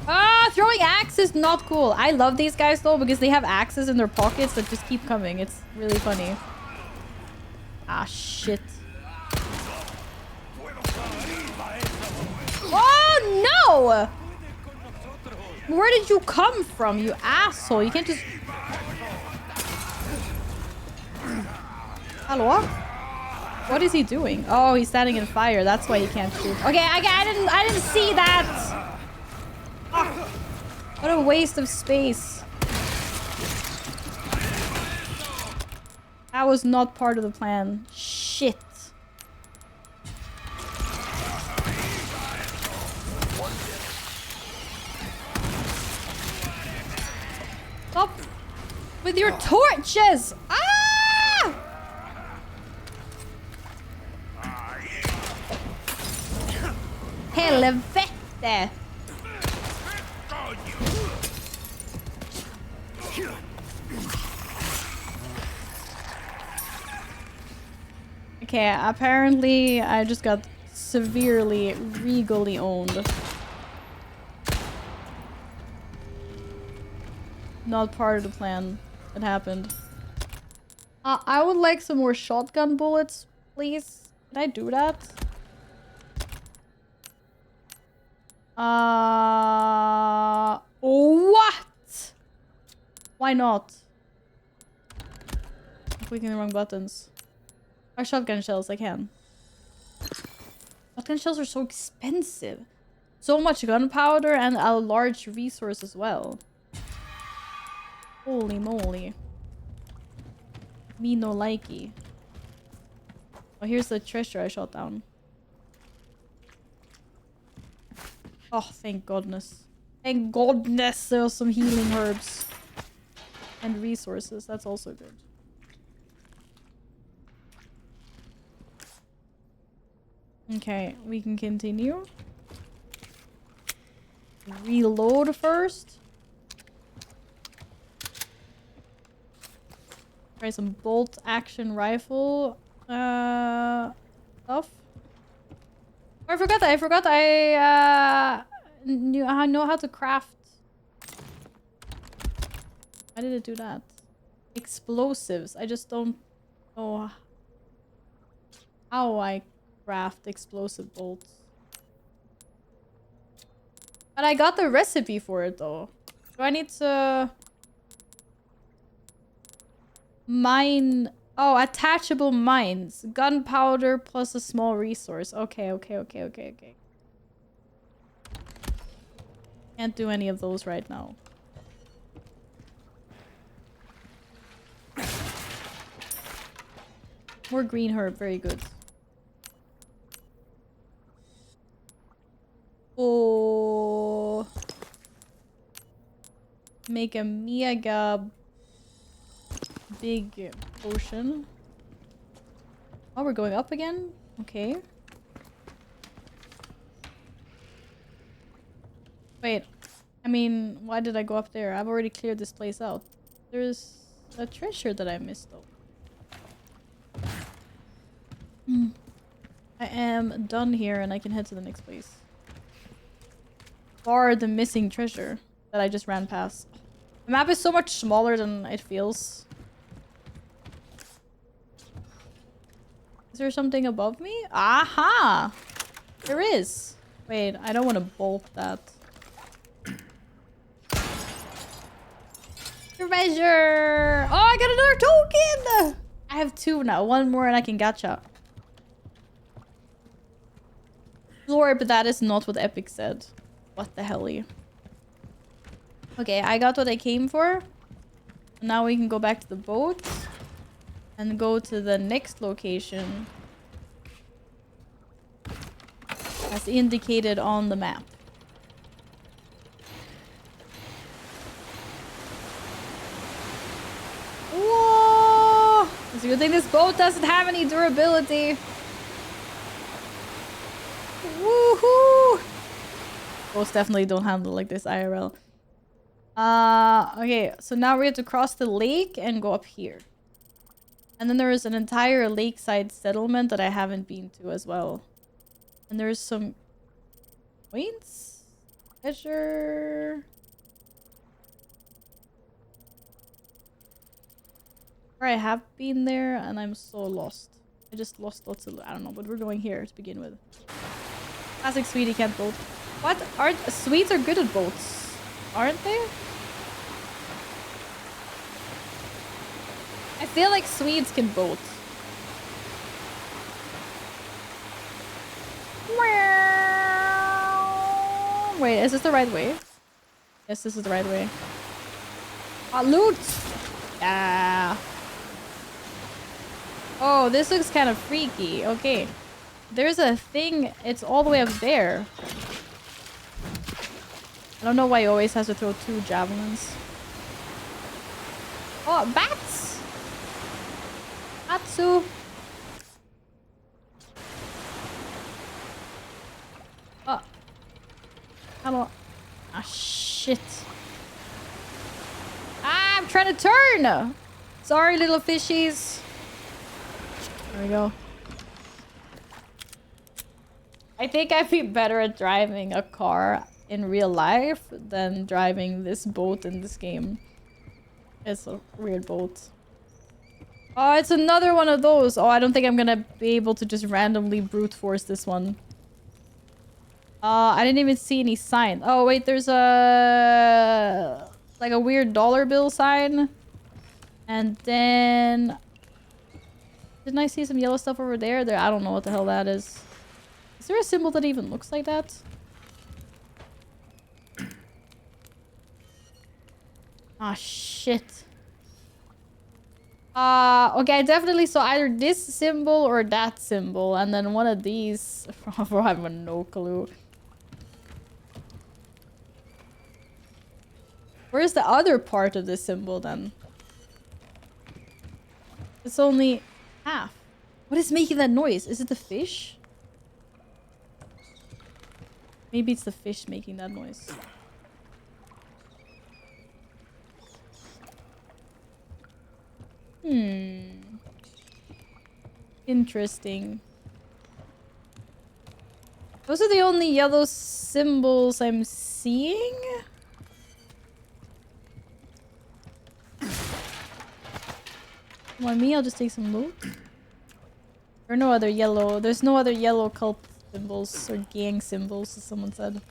Ah, throwing axe is not cool. I love these guys though because they have axes in their pockets that just keep coming. It's really funny. Ah, shit. Oh, no! Where did you come from, you asshole? You can't just... Hello? What is he doing? Oh, he's standing in fire. That's why he can't shoot. Okay, I didn't see that! Oh, what a waste of space. That was not part of the plan. Shit. Stop with your torches! Ah! Helvete! Okay, apparently I just got severely, regally owned. Not part of the plan that happened. I would like some more shotgun bullets, please. Can I do that? What? Why not? I'm clicking the wrong buttons. Or shotgun shells, I can. Shotgun shells are so expensive. So much gunpowder and a large resource as well. Holy moly. Me no likey. Oh, here's the treasure I shot down. Oh, thank goodness. Thank goodness there are some healing herbs. And resources. That's also good. Okay, we can continue. Reload first. Try some bolt action rifle stuff. Oh, I forgot that. I know how to craft. Why did it do that? Explosives. I just don't know how I craft explosive bolts. But I got the recipe for it though. Do I need to mine? Oh, attachable mines. Gunpowder plus a small resource. Okay. Can't do any of those right now. More green herb. Very good. Oh. Make a mega big potion. Oh, we're going up again? Okay. Wait. I mean, why did I go up there? I've already cleared this place out. There's a treasure that I missed though. I am done here and I can head to the next place. Or the missing treasure that I just ran past. The map is so much smaller than it feels. Is there something above me? Aha! There is. Wait, I don't want to bolt that. Treasure! Oh, I got another token! I have 2 now. 1 more and I can gacha. Lord, but that is not what Epic said. What the helly? Okay, I got what I came for. Now we can go back to the boat. And go to the next location. As indicated on the map. Whoa! It's a good thing this boat doesn't have any durability. Woohoo! Boats definitely don't handle like this IRL. Okay, so now we have to cross the lake and go up here. And then there is an entire lakeside settlement that I haven't been to as well. And there's some points? Treasure. Or I have been there and I'm so lost. I just lost lots of... I don't know, but we're going here to begin with. Classic Swede can't boat. What? Aren't... Swedes are good at boats, aren't they? I feel like Swedes can boat. Wait, is this the right way? Yes, this is the right way. Ah, loot! Yeah. Oh, this looks kind of freaky. Okay. There's a thing. It's all the way up there. I don't know why he always has to throw 2 javelins. Oh, bats! Atsu! Oh. Hello. Ah, shit. Ah, I'm trying to turn! Sorry, little fishies. There we go. I think I'd be better at driving a car in real life than driving this boat in this game. It's a weird boat. Oh, it's another one of those. Oh, I don't think I'm gonna be able to just randomly brute force this one. I didn't even see any sign. Oh, wait, there's a... like a weird dollar bill sign. And then... Didn't I see some yellow stuff over there? I don't know what the hell that is. Is there a symbol that even looks like that? Ah, shit. Okay, I definitely saw either this symbol or that symbol, and then one of these. Bro, I have no clue. Where's the other part of this symbol then? It's only half. What is making that noise? Is it the fish? Maybe it's the fish making that noise. Interesting. Those are the only yellow symbols I'm seeing? Want me? I'll just take some loot. There are no other yellow. There's no other yellow cult symbols or gang symbols, as someone said.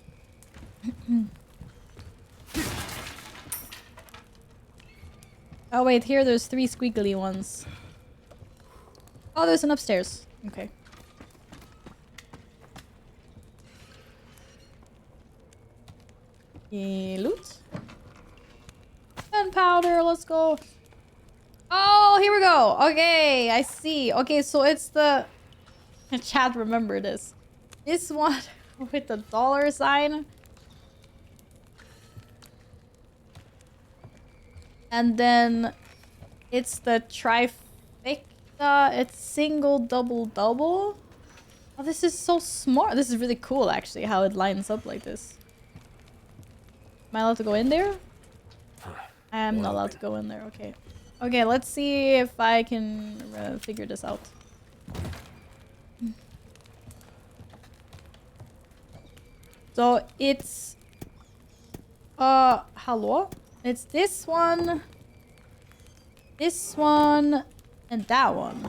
Oh wait, here there's 3 squiggly ones. Oh, there's an upstairs. Okay. Loot. Gunpowder, let's go. Oh, here we go. Okay, I see. Okay, so it's the... Chat, remember this. This one with the dollar sign. And then it's the trifecta. It's single, double, double. Oh, this is so smart. This is really cool, actually, how it lines up like this. Am I allowed to go in there? I am not allowed to go in there. Okay. Okay, let's see if I can figure this out. So it's hello? It's this one, and that one.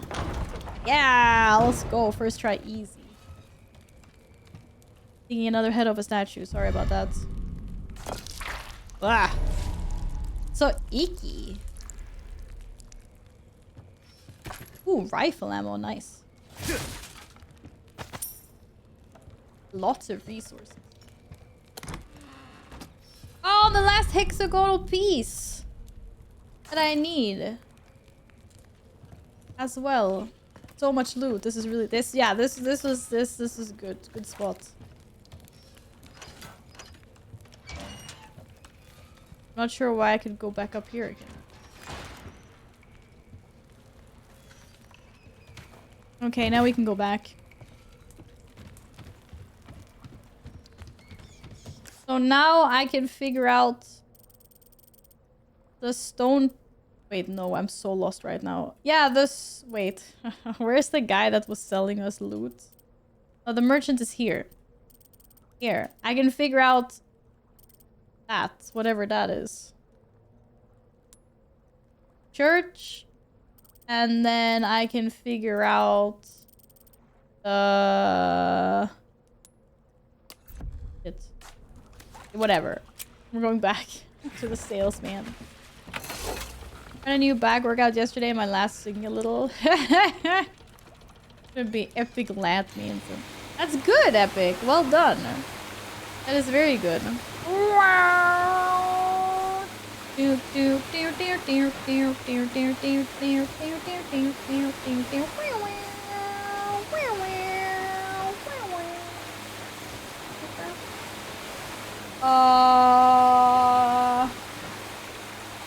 Yeah, let's go. First try easy. Thinking another head of a statue. Sorry about that. Ah. So icky. Ooh, rifle ammo. Nice. Lots of resources. Oh, the last hexagonal piece that I need as well. So much loot. This is really this is good. Good spot. Not sure why I could go back up here again. Okay, now we can go back. So now I can figure out the stone. Wait, no, I'm so lost right now. Yeah, this. Wait, where's the guy that was selling us loot? Oh, the merchant is here. Here, I can figure out that, whatever that is. Church, and then I can figure out whatever. We're going back to the salesman. Got a new back workout yesterday. My last singing a little. Should be epic lat means. That's good, Epic. Well done. That is very good. Wow.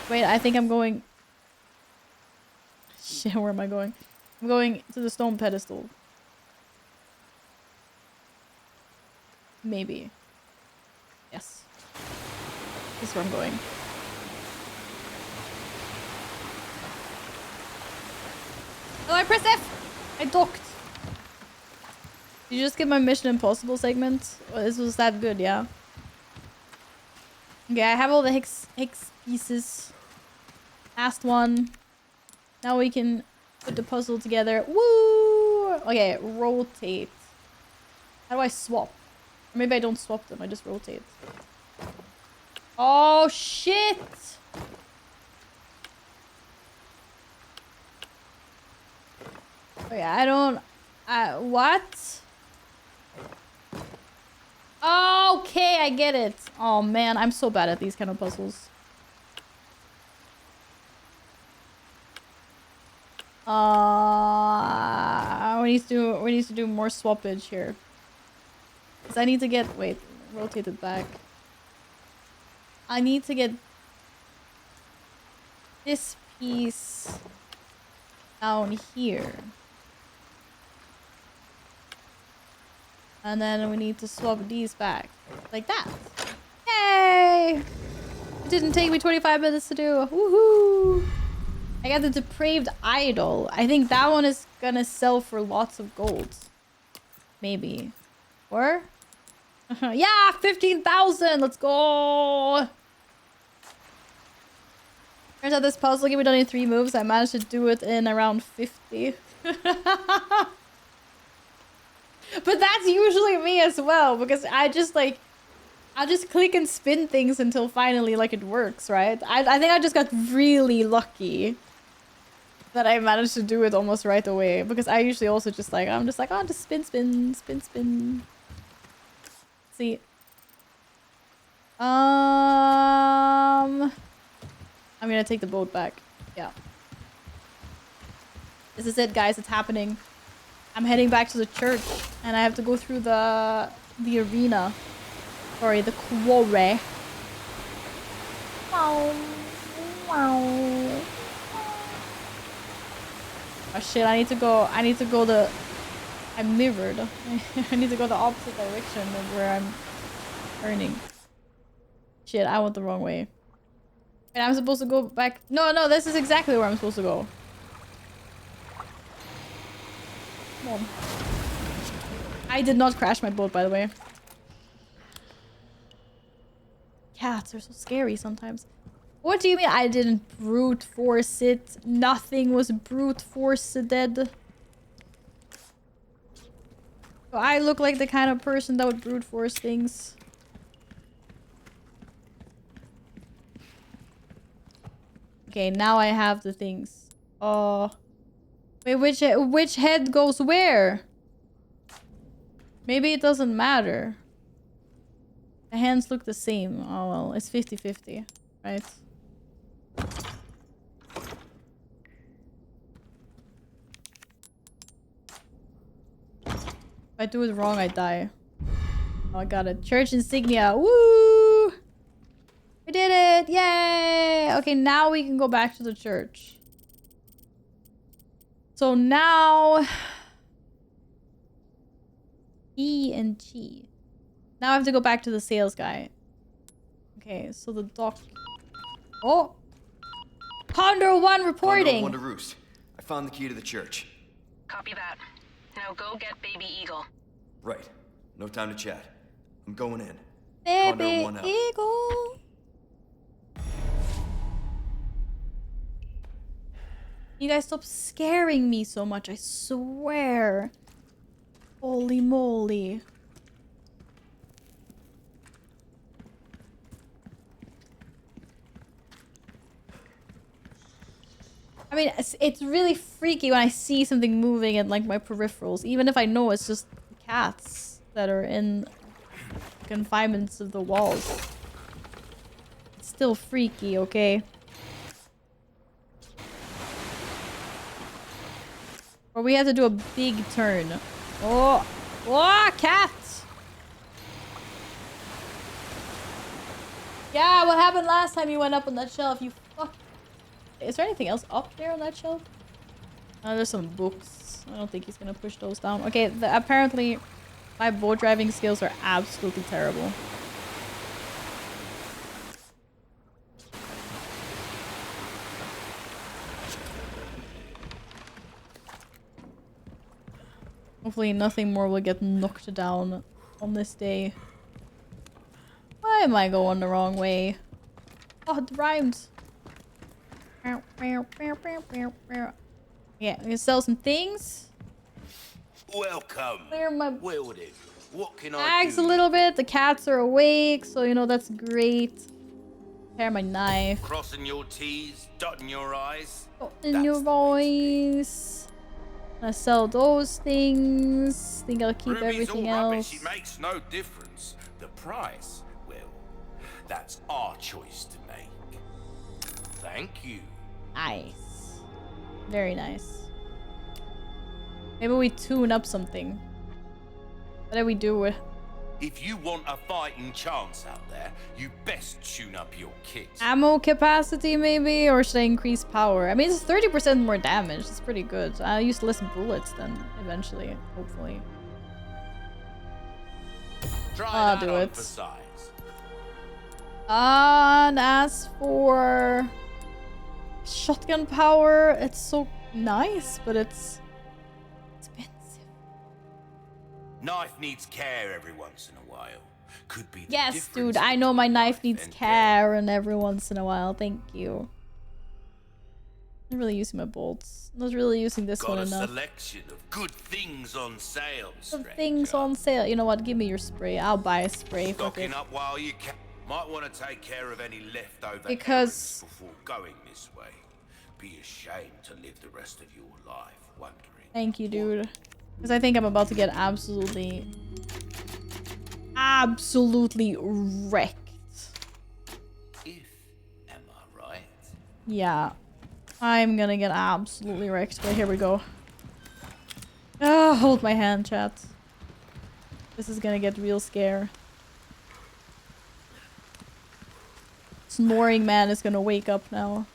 Wait, I think I'm going. Shit, where am I going? I'm going to the stone pedestal. Maybe. Yes. This is where I'm going. Oh, I pressed F! I docked. Did you just get my Mission Impossible segment? Oh, this was that good, yeah. Okay, I have all the hex pieces. Last one. Now we can put the puzzle together. Woo! Okay, rotate. How do I swap? Or maybe I don't swap them, I just rotate. Oh, shit! Oh, yeah, I don't... what? Okay, I get it. Oh, man, I'm so bad at these kind of puzzles. We need to do more swappage here. Cause I need to get rotate it back. I need to get this piece down here. And then we need to swap these back. Like that. Yay! It didn't take me 25 minutes to do. Woohoo! I got the depraved idol. I think that one is gonna sell for lots of gold. Maybe. Or? Yeah! 15,000! Let's go! Turns out this puzzle can be done in 3 moves. I managed to do it in around 50. But that's usually me as well. Because I just click and spin things until finally it works, right? I think I just got really lucky that I managed to do it almost right away. Because I usually also I'm just like, oh, just spin. Let's see. I'm gonna take the boat back. Yeah. This is it, guys. It's happening. I'm heading back to the church. And I have to go through the arena. Sorry, the quarry. Wow. Oh shit, I need to go I'm mirrored. I need to go the opposite direction of where I'm turning. Shit, I went the wrong way. And I'm supposed to go back. No, no, this is exactly where I'm supposed to go. Come on. I did not crash my boat, by the way. Cats are so scary sometimes. What do you mean I didn't brute force it? Nothing was brute forced. So I look like the kind of person that would brute force things. Okay, now I have the things. Oh. Wait, which head goes where? Maybe it doesn't matter. The hands look the same. Oh well, it's 50-50, right? If I do it wrong, I die. Oh, I got it. Church insignia. Woo! We did it! Yay! Okay, now we can go back to the church. So now... E and G. Now I have to go back to the sales guy. Okay, so the doc... Oh! Condor 1 reporting! Condor 1 to Roost. I found the key to the church. Copy that. Now go get Baby Eagle. Right. No time to chat. I'm going in. Baby Condor 1 out. Eagle! You guys stop scaring me so much, I swear. Holy moly. I mean, it's really freaky when I see something moving in like my peripherals, even if I know it's just cats that are in confinements of the walls. It's still freaky, okay? Or we have to do a big turn. Oh! Oh, cat! Yeah, what happened last time you went up on that shelf? You fuck. Is there anything else up there on that shelf? Oh, there's some books. I don't think he's gonna push those down. Okay, apparently my boat driving skills are absolutely terrible. Hopefully nothing more will get knocked down on this day. Why am I going the wrong way? Oh, it rhymed. Yeah, I'm gonna sell some things. Welcome. Clear my Will do. What can I bags do? a little bit. The cats are awake, so you know that's great. Prepare my knife. Crossing your T's, dotting your I's. In That's your the voice. I sell those things. Think I'll keep Ruby's everything all else. rubbish. It makes no difference. The price, well, that's our choice to make. Thank you. Nice. Very nice. Maybe we tune up something. What do we do? If you want a fighting chance out there, you best tune up your kit. Ammo capacity maybe? Or should I increase power? I mean, it's 30% more damage. It's pretty good. I'll use less bullets then, eventually. Hopefully. I'll do it. For size. And as for shotgun power, it's so nice, but it's expensive. Knife needs care every once in a while. Could be the Yes, difference dude, I know my between knife life needs and death. care and every once in a while. Thank you. I'm really using my bolts. Not really using this Got one a enough. selection of good things on sale, Some stranger. things on sale. You know what? Give me your spray. I'll buy a spray. Fuck it. Stocking up while you can. Might want to take care of any leftover Because- errands before going this way. Be ashamed to live the rest of your life wondering. Thank you, dude. Because I think I'm about to get absolutely wrecked. If, am I right? Yeah. I'm gonna get absolutely wrecked, but here we go. Ah, hold my hand, chat. This is gonna get real scare. Snoring man is gonna wake up now.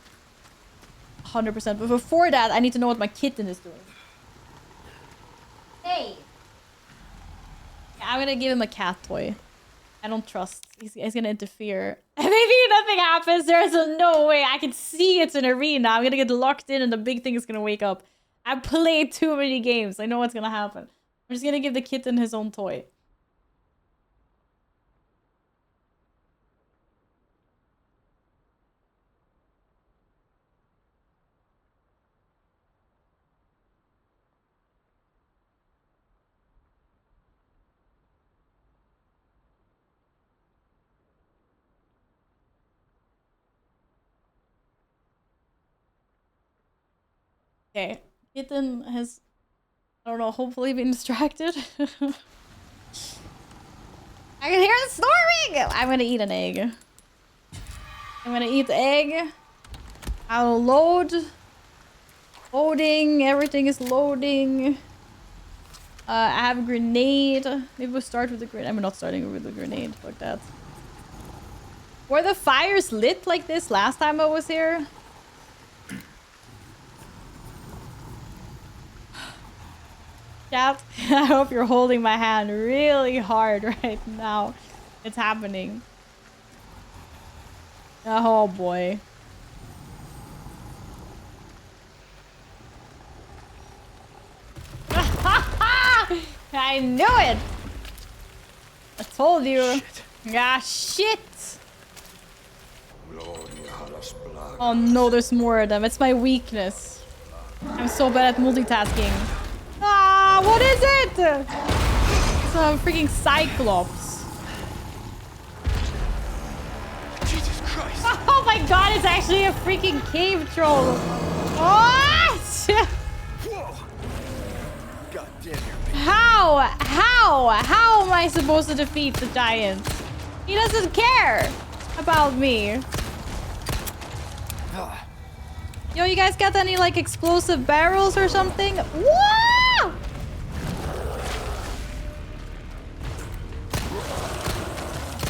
100%. But before that, I need to know what my kitten is doing. Hey! Yeah, I'm gonna give him a cat toy. I don't trust. He's gonna interfere. Maybe nothing happens. There's no way. I can see it's an arena. I'm gonna get locked in and the big thing is gonna wake up. I've played too many games. I know what's gonna happen. I'm just gonna give the kitten his own toy. Okay, kitten has, I don't know, hopefully been distracted. I can hear it snoring! I'm gonna eat an egg. I'm gonna eat the egg. I'll load. Loading, everything is loading. I have a grenade. Maybe we'll start with the grenade. I'm not starting with the grenade, fuck that. Were the fires lit like this last time I was here? Chat, I hope you're holding my hand really hard right now. It's happening. Oh boy. I knew it! I told you. Ah, shit! Oh no, there's more of them. It's my weakness. I'm so bad at multitasking. Ah, what is it? It's a freaking Cyclops. Jesus Christ! Oh my god, it's actually a freaking cave troll. Oh, shit. Whoa! God damn it. How am I supposed to defeat the giant? He doesn't care about me. Yo, you guys got any like explosive barrels or something? Whoa!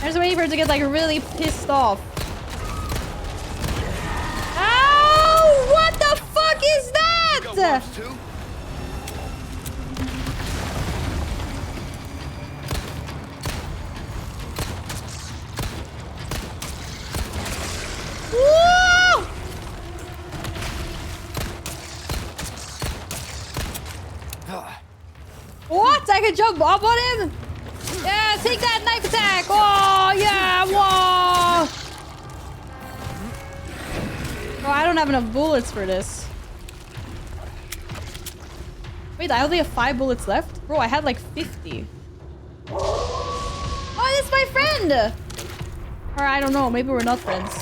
I just waiting for it to get like really pissed off. Oh, what the fuck is that? Whoa! What? I can jump up on him? Yeah, take that knife attack! Oh, yeah! Whoa! Oh, I don't have enough bullets for this. Wait, I only have 5 bullets left? Bro, I had like 50. Oh, this is my friend! Or I don't know, maybe we're not friends.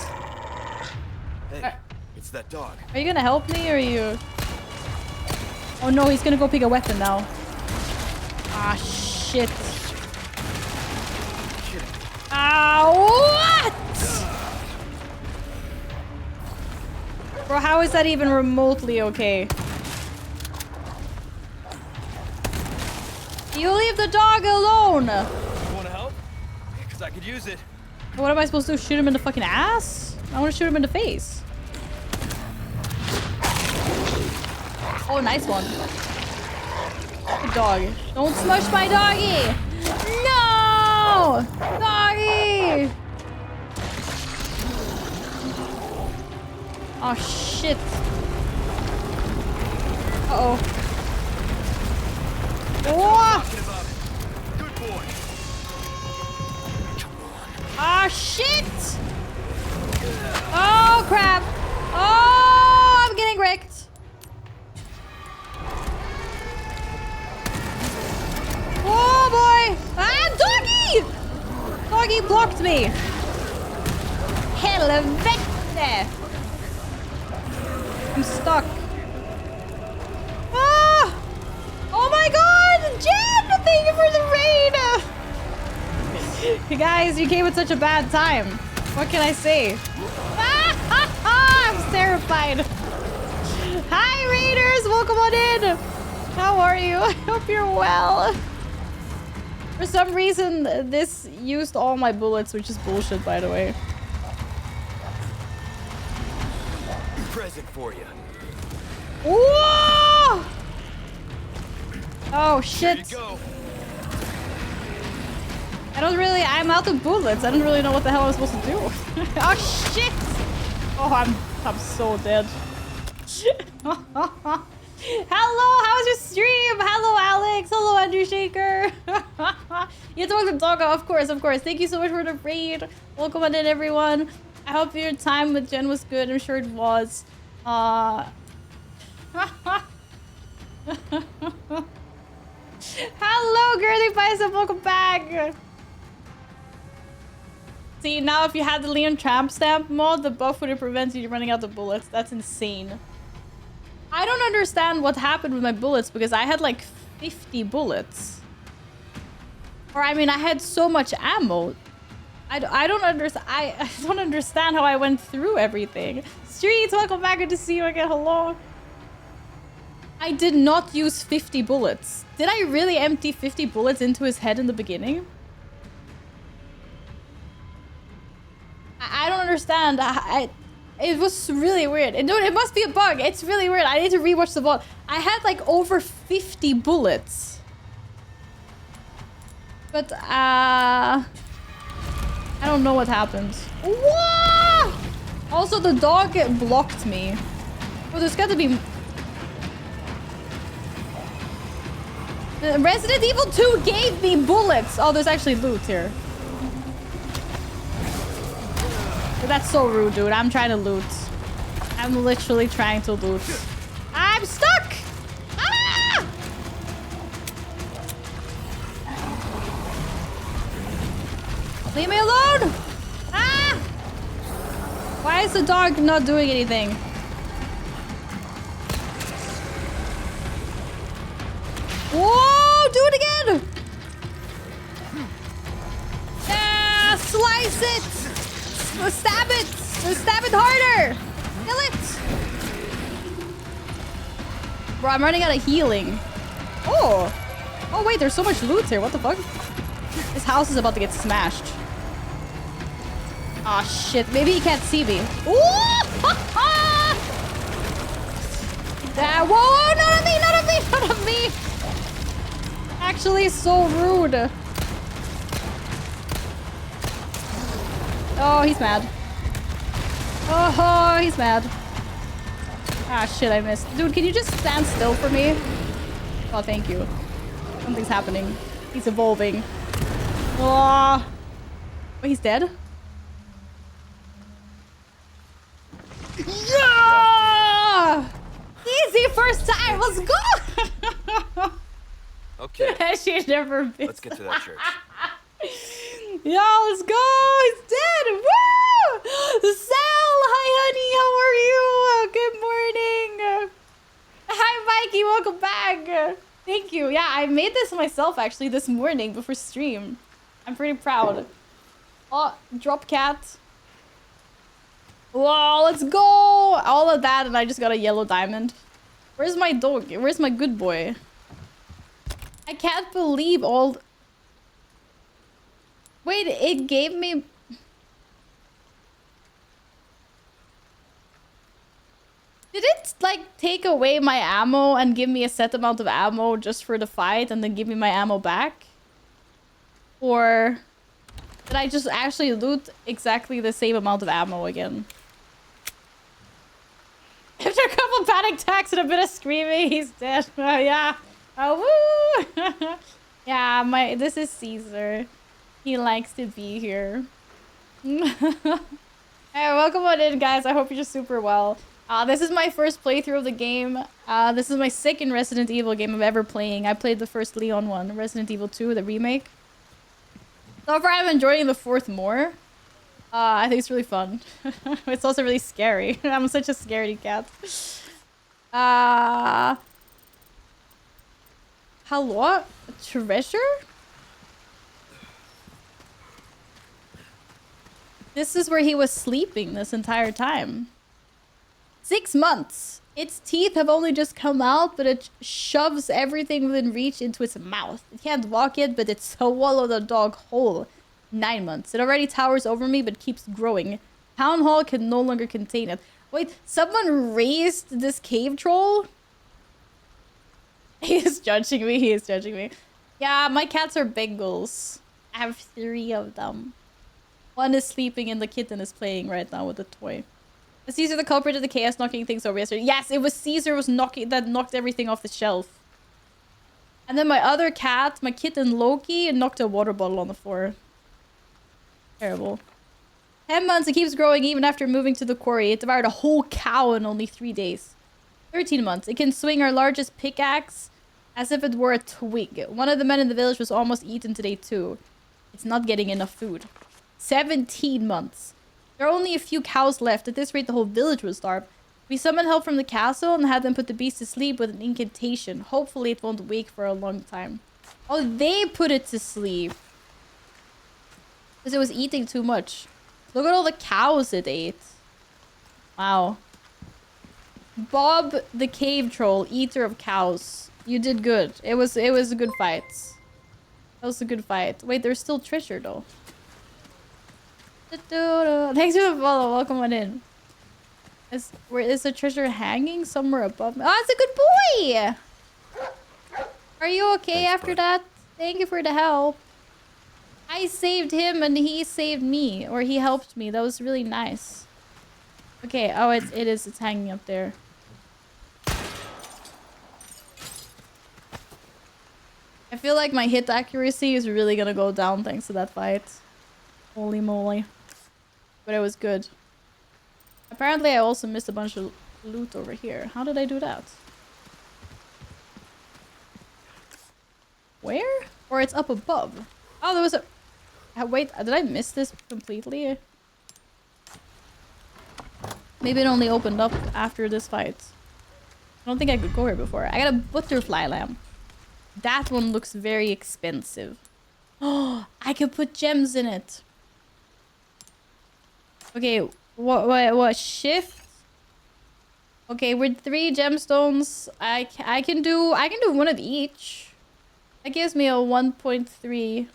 Hey, it's that dog. Are you gonna help me or are you... Oh no, he's gonna go pick a weapon now. Ah, shit. Ah, what? Bro, how is that even remotely okay? You leave the dog alone! You wanna help? Because I could use it. What am I supposed to do? Shoot him in the fucking ass? I want to shoot him in the face. Oh, nice one. Good dog. Don't smush my doggy! No! Doggy! Oh, shit. Uh-oh. Whoa! Good boy. Ah, shit! Oh, crap! Oh, I'm getting wrecked. Oh, boy! Ah, doggy! Doggy blocked me. Helvete! I'm stuck. Ah! Oh my god! Jen! Thank you for the raid! You guys, you came at such a bad time. What can I say? I'm terrified. Hi, raiders! Welcome on in! How are you? I hope you're well. For some reason, this used all my bullets, which is bullshit, by the way. Present for you. Whoa! Oh, shit. Here you go. I'm out of bullets. I don't really know what the hell I'm supposed to do. Oh shit! Oh, I'm so dead. Hello, how's your stream? Hello, Alex. Hello, Andrew Shaker. You have to walk the dog out. Of course, of course. Thank you so much for the raid. Welcome on in, everyone. I hope your time with Jen was good. I'm sure it was. Hello, Girly Bison. Welcome back. See, now if you had the Leon Tramp Stamp mod, the buff would have prevented you running out of bullets. That's insane. I don't understand what happened with my bullets because I had like 50 bullets. Or I mean, I had so much ammo. I don't understand. I don't understand how I went through everything. Streets, welcome back. Good to see you again. Hello. I did not use 50 bullets. Did I really empty 50 bullets into his head in the beginning? I don't understand. It was really weird. It must be a bug. It's really weird. I need to rewatch the VOD. I had like over 50 bullets. But I don't know what happened. Whoa! Also, the dog blocked me. Oh, there's got to be... Resident Evil 2 gave me bullets. Oh, there's actually loot here. That's so rude, dude. I'm trying to loot. I'm literally trying to loot. I'm stuck! Ah! Leave me alone! Ah! Why is the dog not doing anything? Whoa! Do it again! Yeah! Slice it! Stab it! Stab it harder! Kill it! Bro, I'm running out of healing. Oh! Oh wait, there's so much loot here. What the fuck? This house is about to get smashed. Aw, shit. Maybe he can't see me. Ooh! Whoa! Not on me! Not on me! Not on me! Actually, so rude. Oh, he's mad. Oh, he's mad. Ah, shit, I missed. Dude, can you just stand still for me? Oh, thank you. Something's happening. He's evolving. Oh. Wait, he's dead? Yeah! Easy first time. Let's go! Okay. She's never been. Let's get to that church. Yo, let's go! He's dead! Woo! Sal! Hi, honey! How are you? Good morning! Hi, Mikey! Welcome back! Thank you. Yeah, I made this myself, actually, this morning before stream. I'm pretty proud. Oh, drop cat. Whoa, let's go! All of that, and I just got a yellow diamond. Where's my dog? Where's my good boy? I can't believe all... Wait, it gave me... Did it, like, take away my ammo and give me a set amount of ammo just for the fight and then give me my ammo back? Or did I just actually loot exactly the same amount of ammo again? After a couple panic attacks and a bit of screaming, he's dead. Oh, yeah. Oh, woo! Yeah, this is Caesar. He likes to be here. Hey, welcome on in, guys. I hope you're super well. This is my first playthrough of the game. This is my second Resident Evil game I'm ever playing. I played the first Leon one, Resident Evil 2, the remake. So far, I'm enjoying the fourth more. I think it's really fun. It's also really scary. I'm such a scaredy cat. Hello? Treasure? This is where he was sleeping this entire time. 6 months. Its teeth have only just come out, but it shoves everything within reach into its mouth. It can't walk yet, but it swallowed a dog whole. 9 months. It already towers over me, but keeps growing. Town Hall can no longer contain it. Wait, someone raised this cave troll? He is judging me. He is judging me. Yeah, my cats are Bengals. I have 3 of them. One is sleeping and the kitten is playing right now with the toy. Is Caesar the culprit of the chaos knocking things over yesterday? Yes, it was Caesar was knocking that knocked everything off the shelf. And then my other cat, my kitten Loki, knocked a water bottle on the floor. Terrible. 10 months, it keeps growing even after moving to the quarry. It devoured a whole cow in only 3 days. 13 months. It can swing our largest pickaxe as if it were a twig. One of the men in the village was almost eaten today too. It's not getting enough food. 17 months. There are only a few cows left. At this rate, the whole village will starve. We summoned help from the castle and had them put the beast to sleep with an incantation. Hopefully it won't wake for a long time. Oh, they put it to sleep. Because it was eating too much. Look at all the cows it ate. Wow. Bob the cave troll, eater of cows. You did good. It was a good fight. That was a good fight. Wait, there's still treasure though. Thanks for the follow. Welcome on in. Where is the treasure hanging? Somewhere above me. Oh, it's a good boy! Are you okay Thanks, after bud. that? Thank you for the help. I saved him and he saved me. Or he helped me. That was really nice. Okay. Oh, it is. It's hanging up there. I feel like my hit accuracy is really gonna go down thanks to that fight. Holy moly. But it was good. Apparently, I also missed a bunch of loot over here. How did I do that? Where? Or it's up above. Oh, there was a... Wait, did I miss this completely? I Maybe it only opened up after this fight. I don't think I could go here before. I got a butterfly lamp. That one looks very expensive. Oh, I could put gems in it. Okay, what shift? Okay, with 3 gemstones, I can do one of each. That gives me a 1.3.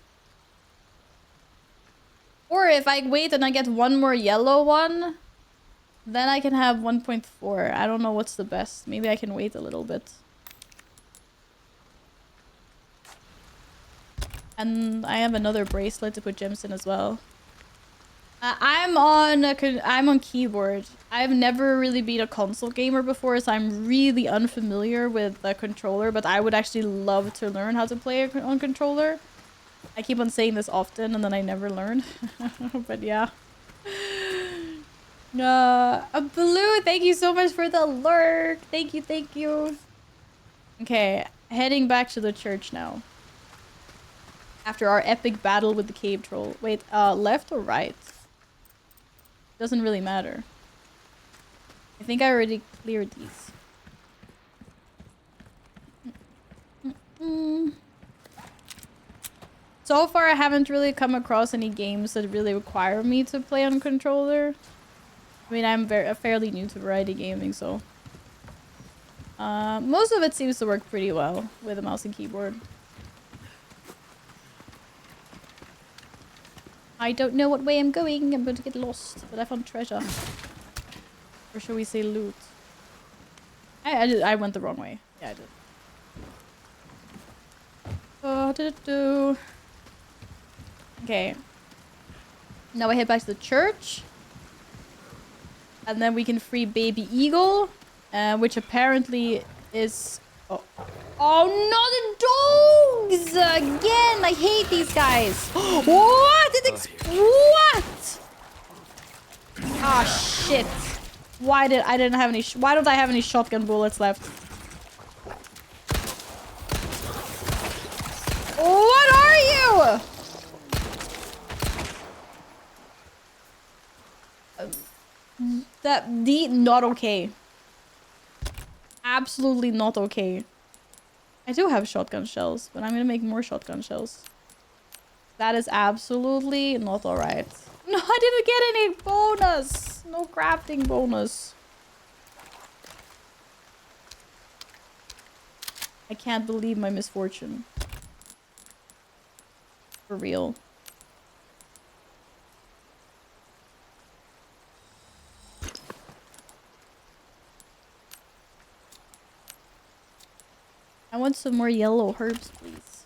Or if I wait and I get one more yellow one, then I can have 1.4. I don't know what's the best. Maybe I can wait a little bit. And I have another bracelet to put gems in as well. I'm on keyboard. I've never really been a console gamer before, so I'm really unfamiliar with the controller, but I would actually love to learn how to play on controller. I keep on saying this often and then I never learn. But yeah. Blue, thank you so much for the lurk. Thank you, thank you. Okay, heading back to the church now. After our epic battle with the cave troll. Wait, left or right? Doesn't really matter. I think I already cleared these. So far, I haven't really come across any games that really require me to play on controller. I mean, I'm fairly new to variety gaming, so... most of it seems to work pretty well with a mouse and keyboard. I don't know what way I'm going. I'm going to get lost. But I found treasure. Or should we say loot? I went the wrong way. Yeah, I did. Oh, did it do? Okay. Now I head back to the church. And then we can free Baby Eagle. Which apparently is... Oh, not the dogs! Again! I hate these guys! What? What? Ah, shit. Why don't I have any shotgun bullets left? What are you? Not okay. Absolutely not okay. I do have shotgun shells, but I'm gonna make more shotgun shells. That is absolutely not alright. No, I didn't get any bonus. No crafting bonus. I can't believe my misfortune. For real. I want some more yellow herbs, please.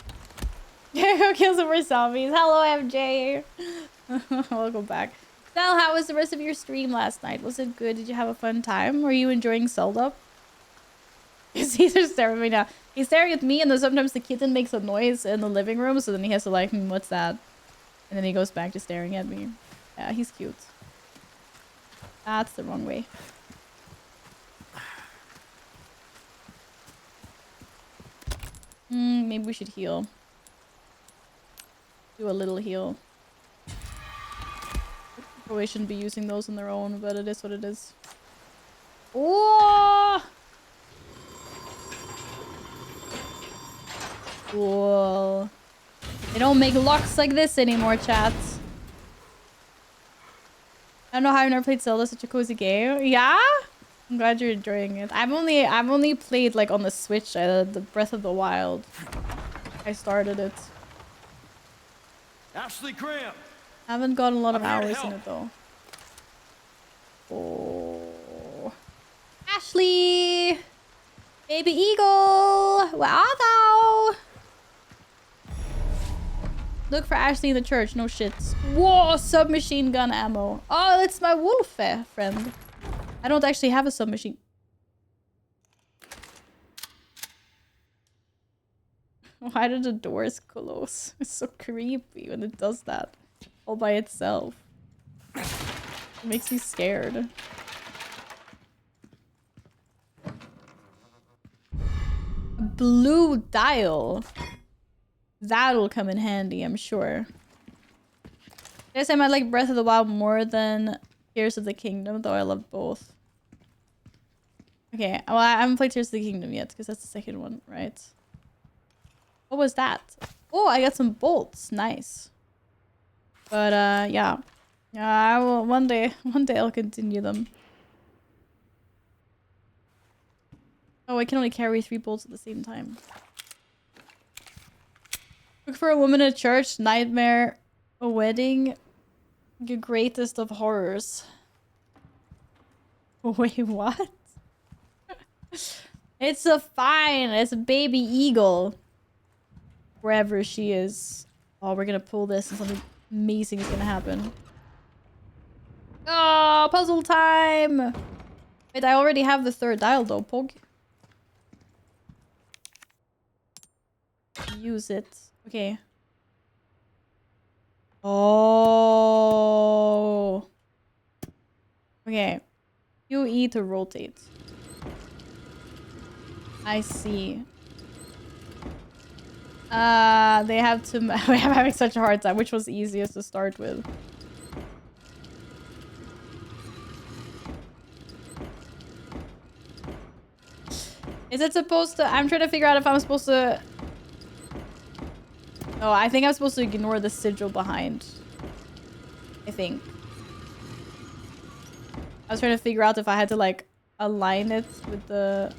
Go kill some more zombies. Hello, MJ. Welcome back. Sal, how was the rest of your stream last night? Was it good? Did you have a fun time? Were you enjoying Zelda? Caesar's staring at me now. He's staring at me, and then sometimes the kitten makes a noise in the living room, so then he has to like, what's that? And then he goes back to staring at me. Yeah, he's cute. That's the wrong way. Maybe we should heal. Do a little heal. Probably shouldn't be using those on their own, but it is what it is. Oh! Cool. They don't make locks like this anymore, chat. I don't know how I've never played Zelda, such a cozy game. Yeah? I'm glad you're enjoying it. I've only played like on the Switch, the Breath of the Wild. I started it. Ashley Graham! Haven't got a lot of I'm here to hours in help. it though. Oh. Ashley! Baby eagle! Where are thou? Look for Ashley in the church, no shit. Whoa, submachine gun ammo. Oh, it's my wolf friend. I don't actually have a submachine. Why did the doors close? It's so creepy when it does that all by itself. It makes me scared. A blue dial. That'll come in handy, I'm sure. I guess I might like Breath of the Wild more than Tears of the Kingdom, though I love both. Okay, well, I haven't played Tears of the Kingdom yet, because that's the second one, right? What was that? Oh, I got some bolts. Nice. But, yeah. Yeah, I will, one day I'll continue them. Oh, I can only carry 3 bolts at the same time. Look for a woman in a church, nightmare, a wedding, the greatest of horrors. Wait, what? It's a fine. It's a baby eagle. Wherever she is. Oh, we're gonna pull this and something amazing is gonna happen. Oh, puzzle time! Wait, I already have the 3rd dial though, Pog. Use it. Okay. Oh. Okay. QE to rotate. I see. They have to... I'm having such a hard time. Which was easiest to start with? Is it supposed to... I'm trying to figure out if I'm supposed to... Oh, I think I'm supposed to ignore the sigil behind. I think. I was trying to figure out if I had to, like, align it with the...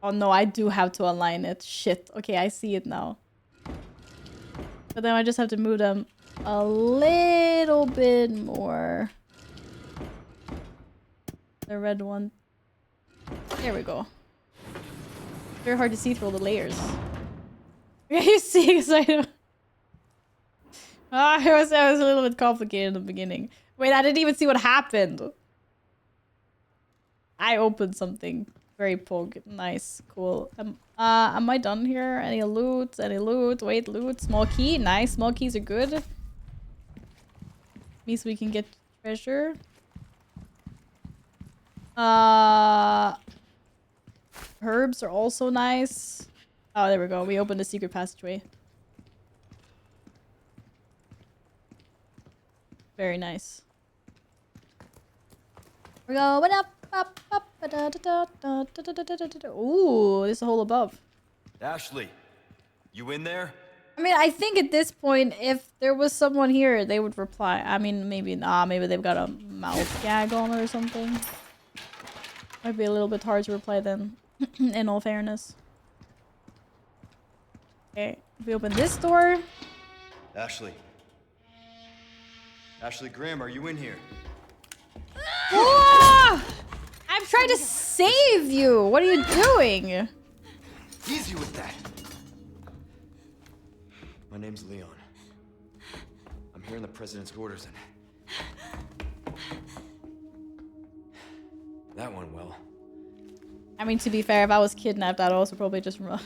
Oh no, I do have to align it. Shit. Okay, I see it now. But then I just have to move them a little bit more. The red one. There we go. Very hard to see through all the layers. You see, because I don't... Ah, it was a little bit complicated in the beginning. Wait, I didn't even see what happened. I opened something. Very Pog. Nice. Cool. Am I done here? Any loot? Any loot? Wait, loot. Small key. Nice. Small keys are good. Means we can get treasure. Herbs are also nice. Oh, there we go. We opened a secret passageway. Very nice. We're going up. Ooh, there's a hole above. Ashley, you in there? I mean, I think at this point, if there was someone here, they would reply. I mean, maybe not. Maybe they've got a mouth gag on or something. Might be a little bit hard to reply then, in all fairness. Okay, we open this door. Ashley. Ashley Graham, are you in here? Whoa! I'm trying to save you! What are you doing? Easy with that. My name's Leon. I'm here in the president's quarters and... that went well. I mean, to be fair, if I was kidnapped, I'd also probably just run.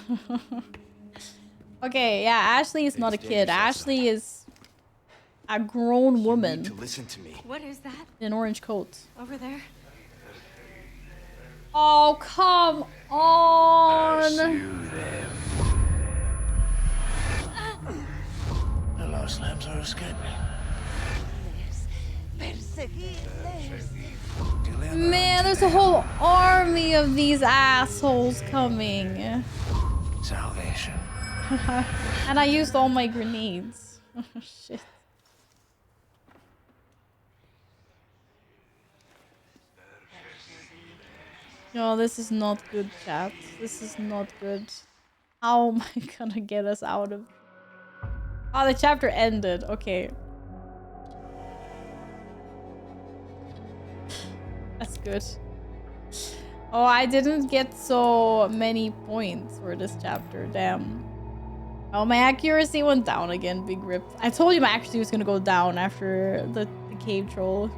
Okay, yeah, Ashley is not a kid. Ashley is a grown woman. You need to listen to me. What is that? In an orange coat. Over there? Oh, come on! The lost lambs are escaping. Man, there's a whole army of these assholes coming. Salvation. And I used all my grenades. Oh, shit. No, this is not good, chat. This is not good. How am I gonna get us out of... Oh, the chapter ended. Okay. That's good. Oh, I didn't get so many points for this chapter. Damn. Oh, my accuracy went down again. Big rip. I told you my accuracy was gonna go down after the cave troll.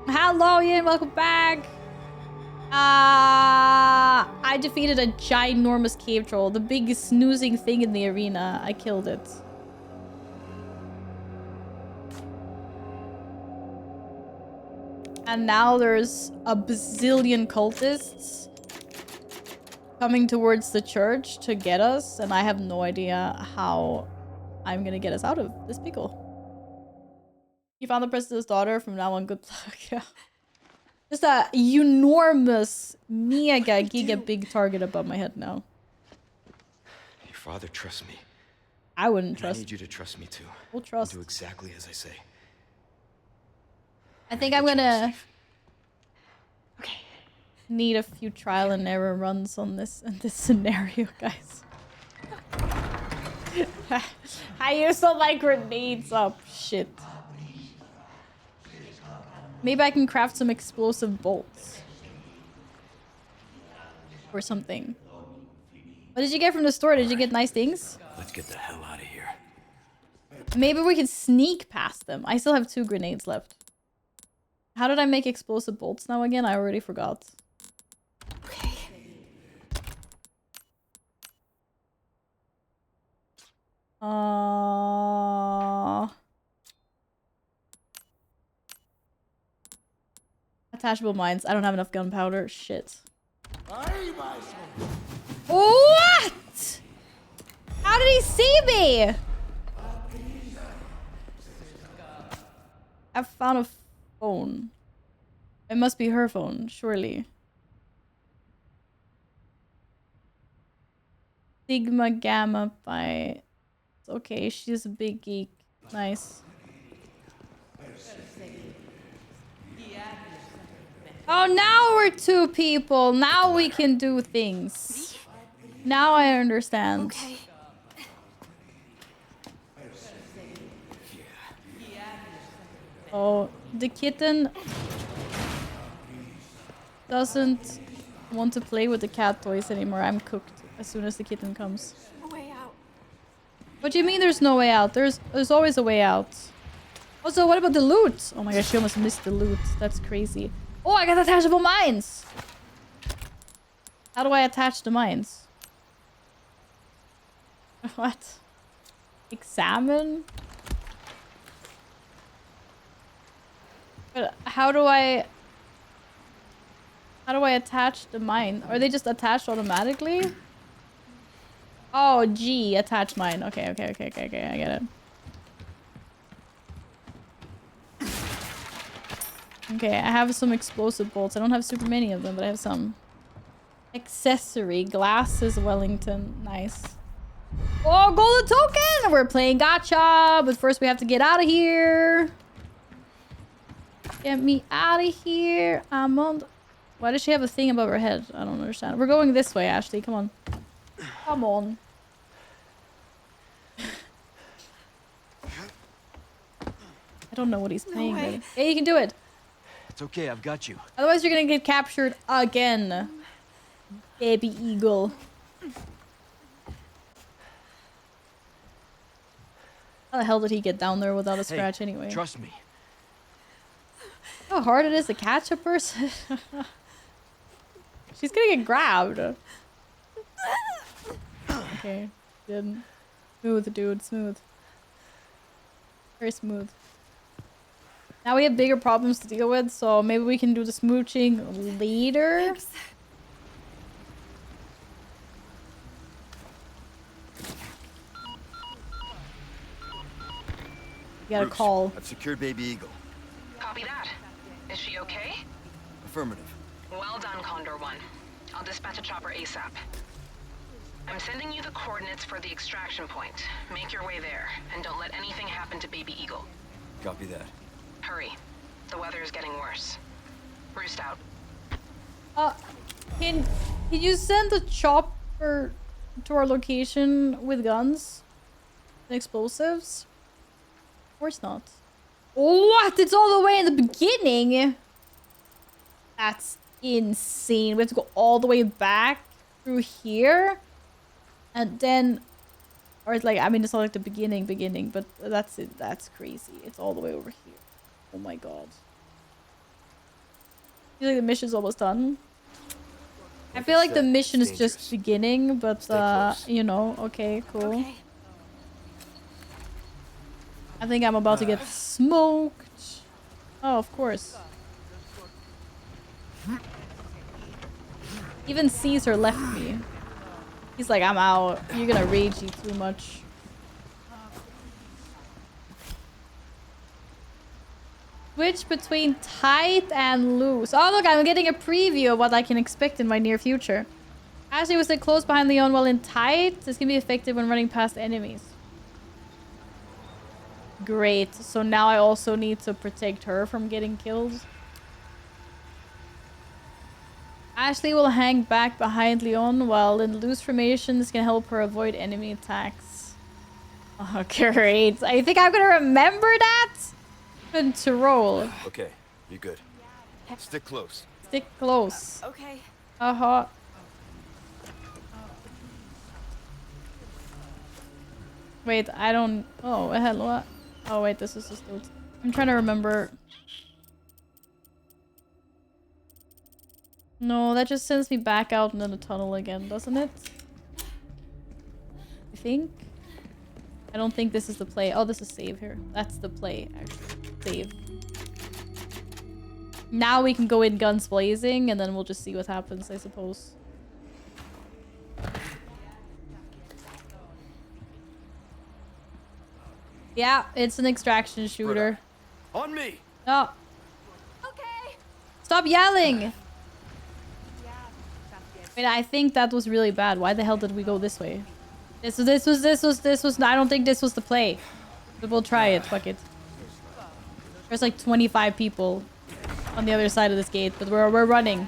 Hello, Ian. Welcome back. I defeated a ginormous cave troll. The biggest snoozing thing in the arena. I killed it. And now there's a bazillion cultists coming towards the church to get us, and I have no idea how I'm gonna get us out of this pickle. You found the president's daughter. From now on, good luck. Yeah. Just a enormous, mega, giga big target above my head now. Your father trusts me. I wouldn't I trust. need you to trust me too. We'll trust. Do exactly as I say. I think I'm gonna Okay. need a few trial and error runs on this in this scenario, guys. I used all my grenades up. Shit. Maybe I can craft some explosive bolts. Or something. What did you get from the store? Did you get nice things? Let's get the hell out of here. Maybe we can sneak past them. I still have 2 grenades left. How did I make explosive bolts now again? I already forgot. Okay. Attachable mines. I don't have enough gunpowder. Shit. What? How did he see me? I found a phone. It must be her phone, surely. Sigma Gamma by... Okay, she's a big geek. Nice. Oh, now we're 2 people. Now we can do things. Now I understand. Okay. Oh, the kitten doesn't want to play with the cat toys anymore. I'm cooked as soon as the kitten comes. A way out. What do you mean there's no way out? There's always a way out. Also, what about the loot? Oh my gosh, she almost missed the loot. That's crazy. Oh, I got attachable mines! How do I attach the mines? What? Examine? But how do I attach the mine? Are they just attached automatically? Oh, G, attach mine. Okay, I get it. Okay, I have some explosive bolts. I don't have super many of them, but I have some. Accessory, glasses, Wellington. Nice. Oh, golden token! We're playing gacha, but first we have to get out of here. Get me out of here. I'm on... Why does she have a thing above her head? I don't understand. We're going this way, Ashley. Come on. Come on. I don't know what he's playing. Really. Yeah, you can do it. It's okay, I've got you. Otherwise, you're gonna get captured again. Baby eagle. How the hell did he get down there without a scratch anyway? Trust me. How hard it is to catch a person. She's gonna get grabbed. Okay, didn't. Smooth, dude, smooth. Very smooth. Now we have bigger problems to deal with, so maybe we can do the smooching later. Thanks. You got a call. I've secured Baby Eagle. Copy that. Is she okay? Affirmative. Well done, Condor 1. I'll dispatch a chopper ASAP. I'm sending you the coordinates for the extraction point. Make your way there, and don't let anything happen to Baby Eagle. Copy that. Hurry. The weather is getting worse. Roost out. Can you send the chopper to our location with guns and explosives? Of course not. What? It's all the way in the beginning? That's insane. We have to go all the way back through here? And then... Or it's like, I mean, it's not like the beginning, but that's it. That's crazy. It's all the way over here. Oh my god. I feel like the mission's almost done. I feel like the mission is just beginning, but you know, okay, cool. Okay. I think I'm about to get smoked. Oh, of course. Even Caesar left me. He's like, I'm out. You're gonna rage you too much. Switch between tight and loose. Oh look, I'm getting a preview of what I can expect in my near future. Ashley was close behind Leon while in tight. This can be effective when running past enemies. Great. So now I also need to protect her from getting killed. Ashley will hang back behind Leon while in loose formations can help her avoid enemy attacks. Oh, great. I think I'm gonna remember that. Control. Okay, you're good. Stick close. Stick close. Okay. Uh-huh. Wait, I don't... Oh, hello. Oh, wait, this is just... I'm trying to remember... No, that just sends me back out into the tunnel again, doesn't it? I think? I don't think this is the play. Oh, this is save here. That's the play, actually. Save. Now we can go in guns blazing, and then we'll just see what happens, I suppose. Yeah, it's an extraction shooter. On me! No. Okay. Stop yelling! Wait, I think that was really bad. Why the hell did we go this way? This was... I don't think this was the play. But we'll try it. Fuck it. There's like 25 people on the other side of this gate, but we're running.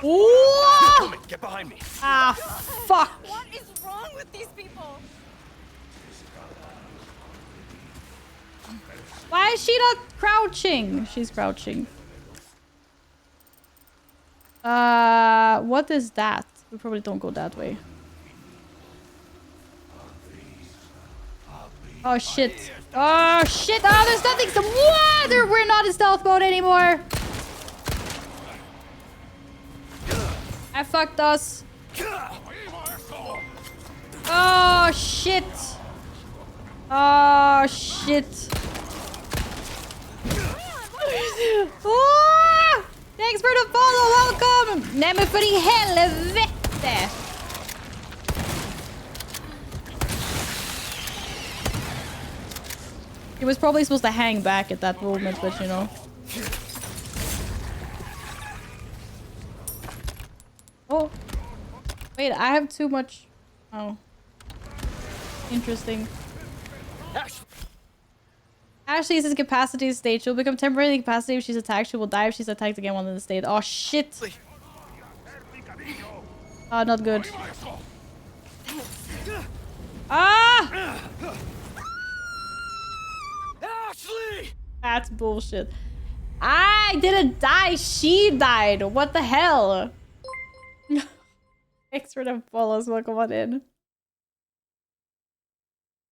Whoa! Get behind me. Ah, fuck! What is wrong with these people? Why is she not crouching? She's crouching. What is that? We probably don't go that way. Oh shit. Oh shit. Oh, there's nothing. What? We're not in stealth mode anymore. I fucked us. Oh shit. Oh shit. Oh! Thanks for the follow, welcome! Nej men för i helvete! He was probably supposed to hang back at that moment, but you know. Oh. Wait, I have too much... Oh. Interesting. Ashley is incapacitated state. She'll become temporarily incapacitated if she's attacked. She will die if she's attacked again while in the state. Oh shit! Oh, not good. Ah! Ashley! That's bullshit. I didn't die. She died. What the hell? Thanks for the follows. Welcome on in.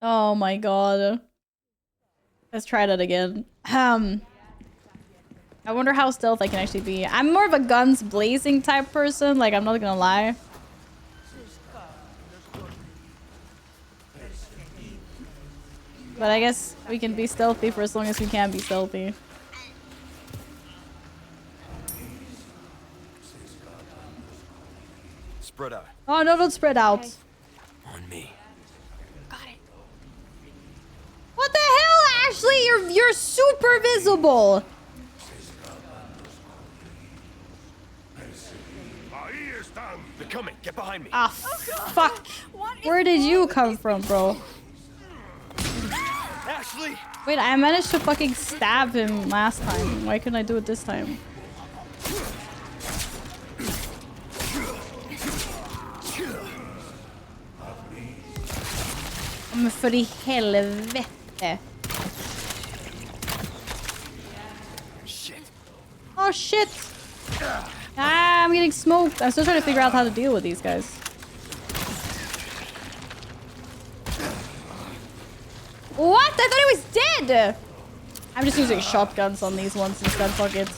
Oh my god. Let's try that again. I wonder how stealth I can actually be. I'm more of a guns blazing type person. Like, I'm not gonna lie. But I guess we can be stealthy for as long as we can be stealthy. Spread out. Oh no, don't spread out. On me. What the hell, Ashley? You're super visible. They're coming. Get behind me. Ah, fuck. Where did you come from, bro? Ashley! Wait, I managed to fucking stab him last time. Why couldn't I do it this time? Men för i helvete. Shit. Oh shit! Ah, I'm getting smoked. I'm still trying to figure out how to deal with these guys. What? I thought he was dead! I'm just using shotguns on these ones instead. Fuck it.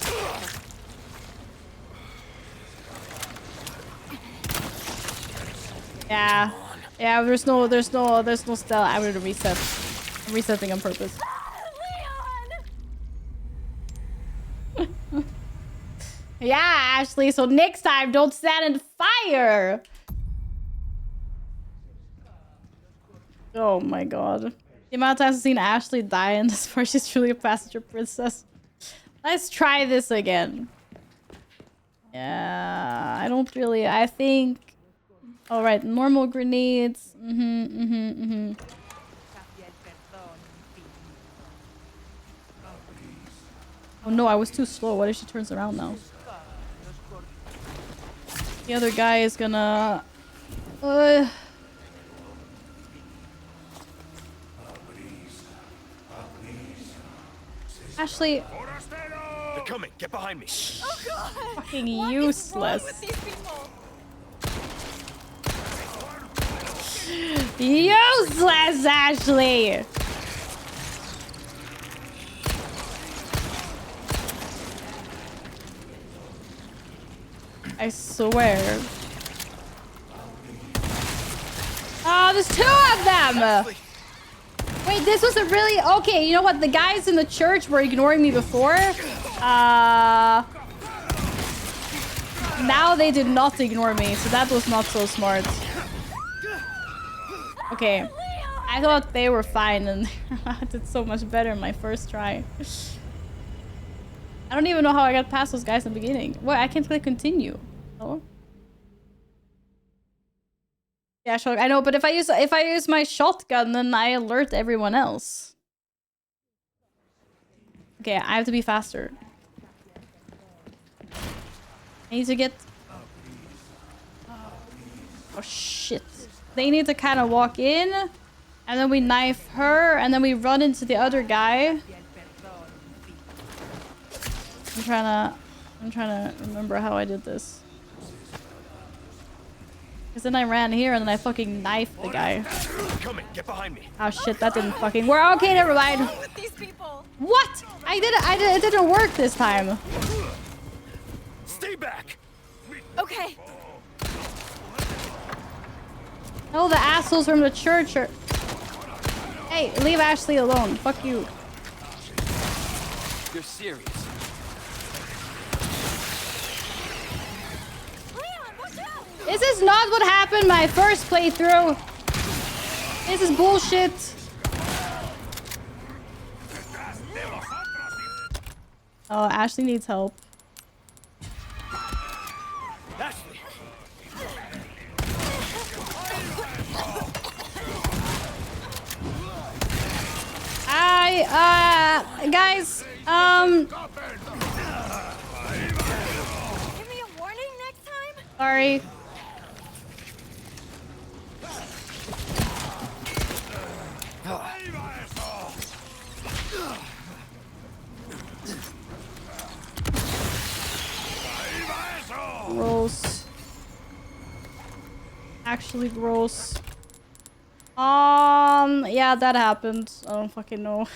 Yeah. Yeah, there's no stealth. I'm gonna reset. I'm resetting on purpose. Yeah, Ashley, so next time, don't stand in the fire! Oh my god. The amount of times I've seen Ashley die in this part, she's truly a passenger princess. Let's try this again. Yeah, I don't really, I think... Alright, normal grenades. Oh no, I was too slow. What if she turns around now? The other guy is gonna... Ashley... They're coming. Get behind me. Oh god! Fucking useless. What is wrong with these people? Useless, Ashley! I swear. Oh, there's two of them! Wait, this was a really... Okay, you know what? The guys in the church were ignoring me before. Now they did not ignore me, so that was not so smart. Okay. I thought they were fine, and I did so much better in my first try. I don't even know how I got past those guys in the beginning. What? I can't click continue. Oh. Yeah, sure. I know, but if I use my shotgun, then I alert everyone else. Okay, I have to be faster. I need to get... Oh shit. They need to kind of walk in, and then we knife her, and then we run into the other guy. I'm trying to remember how I did this. Because then I ran here and then I fucking knifed the guy. Coming, get behind me. Oh shit, that didn't fucking work. Okay, never mind. What's wrong with these people? What? It didn't work this time. Stay back. Okay. Oh, the assholes from the church are... Hey, leave Ashley alone. Fuck you. You're serious. This is not what happened my first playthrough. This is bullshit. Oh, Ashley needs help. Ashley. Guys, Give me a warning next time? sorry. Gross. Actually gross. Yeah, that happened. I don't fucking know.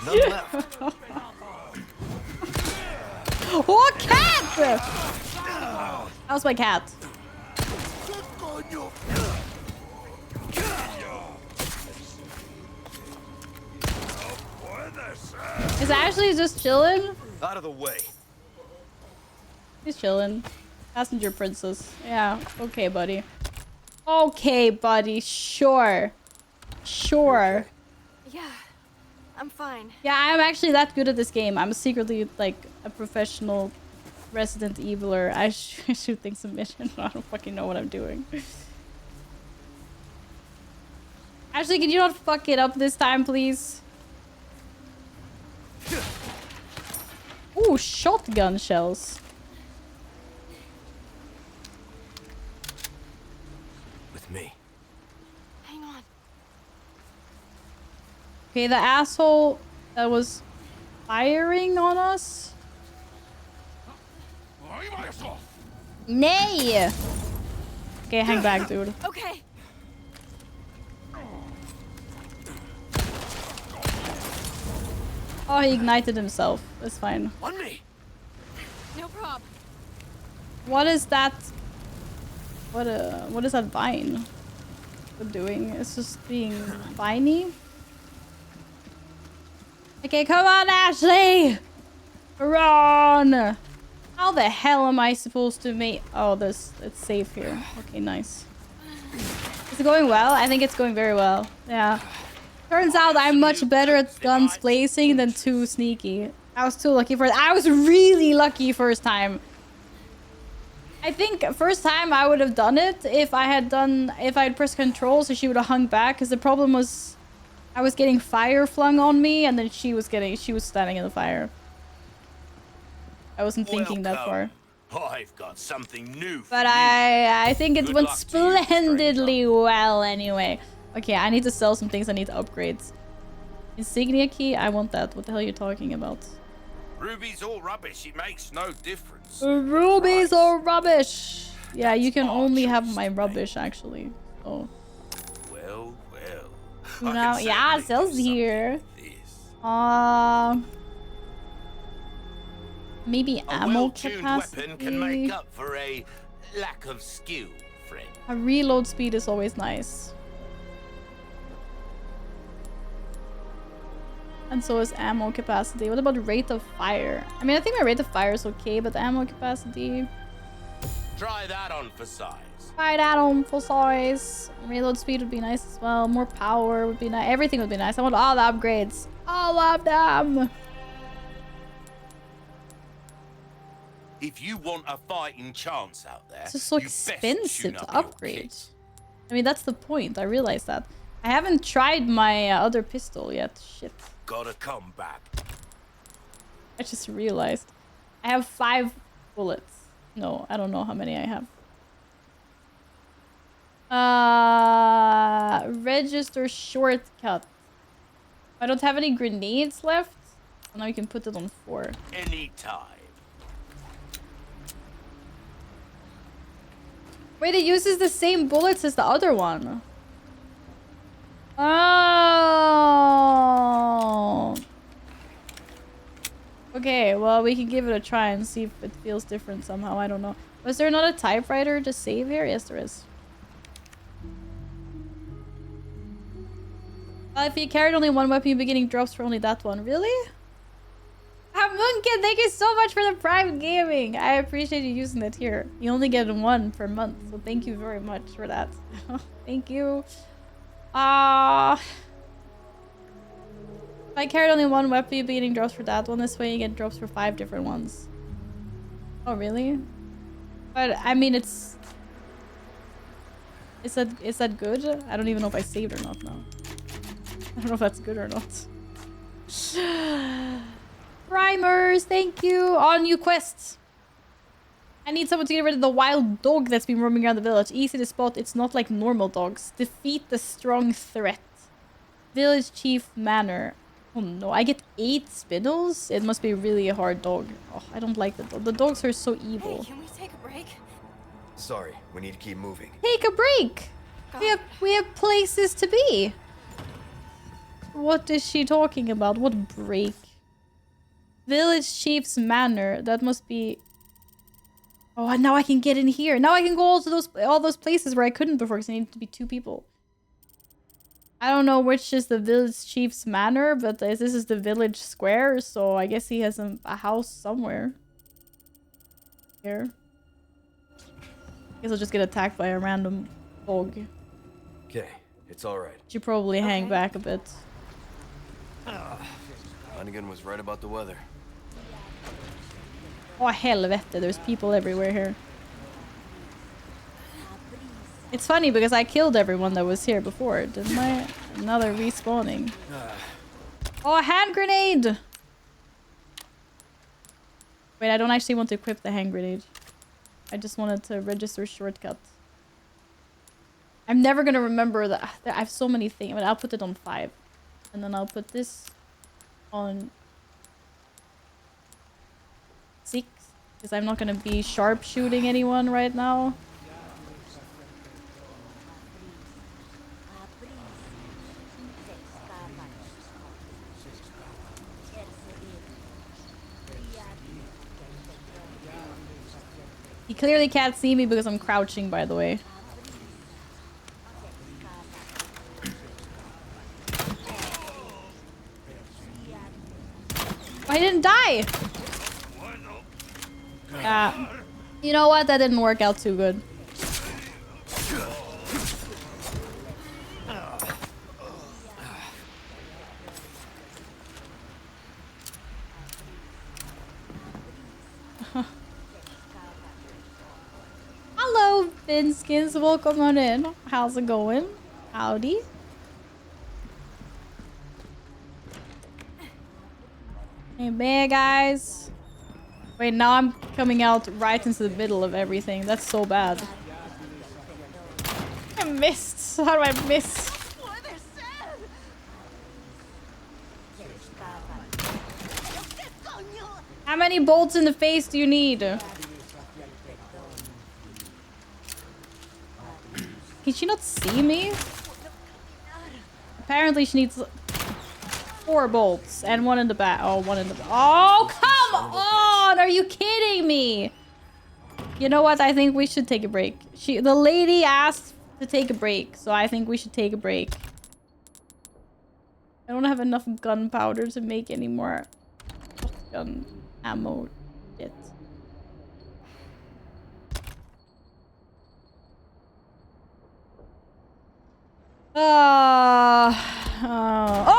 None left. Oh, cat! That was my cat. Is Ashley just chilling? Out of the way. He's chilling. Passenger princess. Yeah. Okay, buddy. Okay, buddy. Sure. Sure. Yeah, I'm fine. Yeah, I'm actually that good at this game. I'm secretly like a professional Resident Eviler. I shoot things in mission. I don't fucking know what I'm doing. Ashley, can you not fuck it up this time, please? Ooh, shotgun shells. With me. Hang on. Okay, the asshole that was firing on us. Nay! Okay, hang back, dude. Okay. Oh, he ignited himself. That's fine. On me. No problem. What is that? What is that vine doing? It's just being viney. Okay, come on, Ashley! Run! How the hell am I supposed to make... Oh, it's safe here. Okay, nice. Is it going well? I think it's going very well. Yeah. Turns out I'm much better at guns placing than too sneaky. I was too lucky for it. I was really lucky first time. I think first time I would have done it if I had pressed control so she would have hung back, because the problem was I was getting fire flung on me and then she was standing in the fire. I wasn't thinking that far. I've got something new for But you. I think it Good went luck to you, splendidly well anyway. Okay, I need to sell some things. I need upgrades. Insignia key? I want that. What the hell are you talking about? Ruby's all rubbish. It makes no difference. Rubies Price. are rubbish. Yeah, you can That's only our have choice my to rubbish actually. Oh. Well. No, I can yeah, certainly do sells something here. with this. Maybe A ammo well-tuned weapon can make capacity. up for a lack of skill, friend. A reload speed is always nice. And so is ammo capacity. What about rate of fire? I mean, I think my rate of fire is okay, but the ammo capacity... Try that on for size. Try that on for size. Reload speed would be nice as well. More power would be nice. Everything would be nice. I want all the upgrades. All of them! If you want a fighting chance out there, It's just so you best expensive tune to up your upgrade. kit. I mean, that's the point. I realized that. I haven't tried my other pistol yet. Shit. Gotta come back. I just realized. I have 5 bullets. No, I don't know how many I have. Register shortcut. I don't have any grenades left. So now we can put it on 4. Anytime. Wait, it uses the same bullets as the other one. Oh. Okay, well, we can give it a try and see if it feels different somehow. I don't know. Was there not a typewriter to save here? Yes, there is. If you carried only one weapon, you'll be getting drops for only that one. Really? Munkin, thank you so much for the Prime Gaming. I appreciate you using it here. You only get 1 per month, so thank you very much for that. Thank you. If I carried only one weapon, you'd be getting drops for that one. This way you get drops for 5 different ones. Oh, really? But, I mean, it's... Is that good? I don't even know if I saved or not now. I don't know if that's good or not. Primers, thank you. On new quests. I need someone to get rid of the wild dog that's been roaming around the village. Easy to spot. It's not like normal dogs. Defeat the strong threat. Village chief manor. Oh no, I get 8 spindles? It must be really a hard dog. Oh, I don't like the dog. The dogs are so Hey, evil. can we take a break? Sorry, we need to keep moving. Take a break! We have places to be! What is she talking about? What break? Village Chief's Manor. That must be... Oh, and now I can get in here. Now I can go to all those places where I couldn't before because I needed to be 2 people. I don't know which is the village chief's manor, but this is the village square, so I guess he has a house somewhere. Here. Guess I'll just get attacked by a random dog. Okay, it's alright. Should probably hang back a bit. Hunnigan was right about the weather. Oh helvete, there's people everywhere here. It's funny because I killed everyone that was here before, didn't I? Now they're respawning. Oh, a hand grenade! Wait, I don't actually want to equip the hand grenade. I just wanted to register shortcut. I'm never gonna remember that. I have so many things. But I'll put it on 5. And then I'll put this on 6. Because I'm not gonna be sharpshooting anyone right now. He clearly can't see me because I'm crouching, by the way. I didn't die! You know what? That didn't work out too good. Hello, Finskins. Welcome on in. How's it going? Howdy. Hey, bad guys. Wait, now I'm coming out right into the middle of everything. That's so bad. I missed. How do I miss? How many bolts in the face do you need? Can she not see me? Apparently she needs 4 bolts and 1 in the back. Oh, 1 in the back. Oh, come on! Are you kidding me? You know what? I think we should take a break. The lady asked to take a break, so I think we should take a break. I don't have enough gunpowder to make any more gun ammo yet.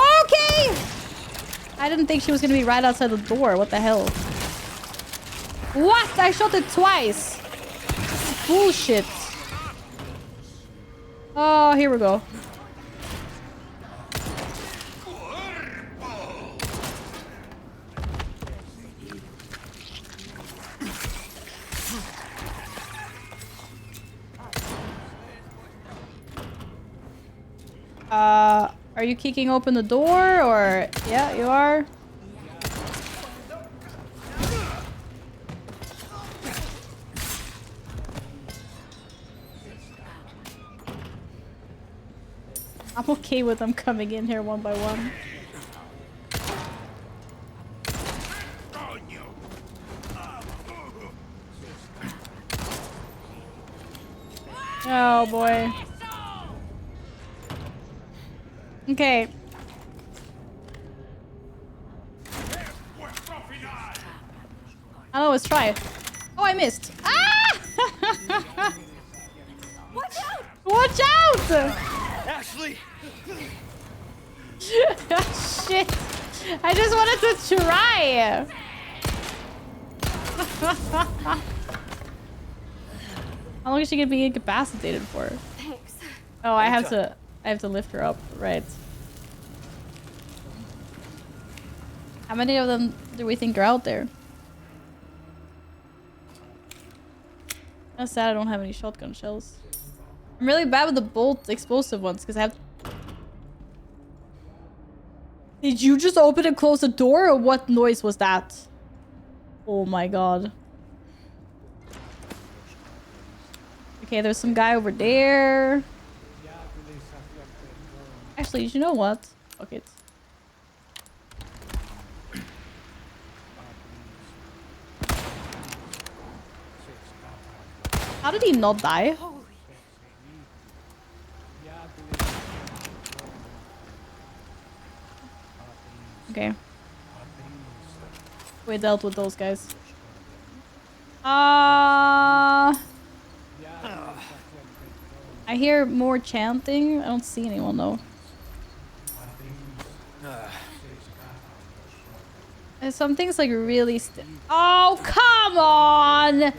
Okay! I didn't think she was gonna be right outside the door. What the hell? What? I shot it twice. Bullshit. Oh, here we go. Are you kicking open the door or... Yeah, you are. I'm okay with them coming in here one by one. Oh boy. Okay. Let's try. Oh, I missed. Ah! Watch out! Watch out! Ashley! Shit. I just wanted to try. How long is she gonna be incapacitated for? Thanks. Oh, I have to lift her up, right? How many of them do we think are out there? That's sad I don't have any shotgun shells. I'm really bad with the bolt explosive ones because I have Did you just open and close the door, or what noise was that? Oh my god. Okay, there's some guy over there. Actually, you know what? Fuck it. How did he not die? Okay. We dealt with those guys. I hear more chanting. I don't see anyone though. Something's like really oh, come on!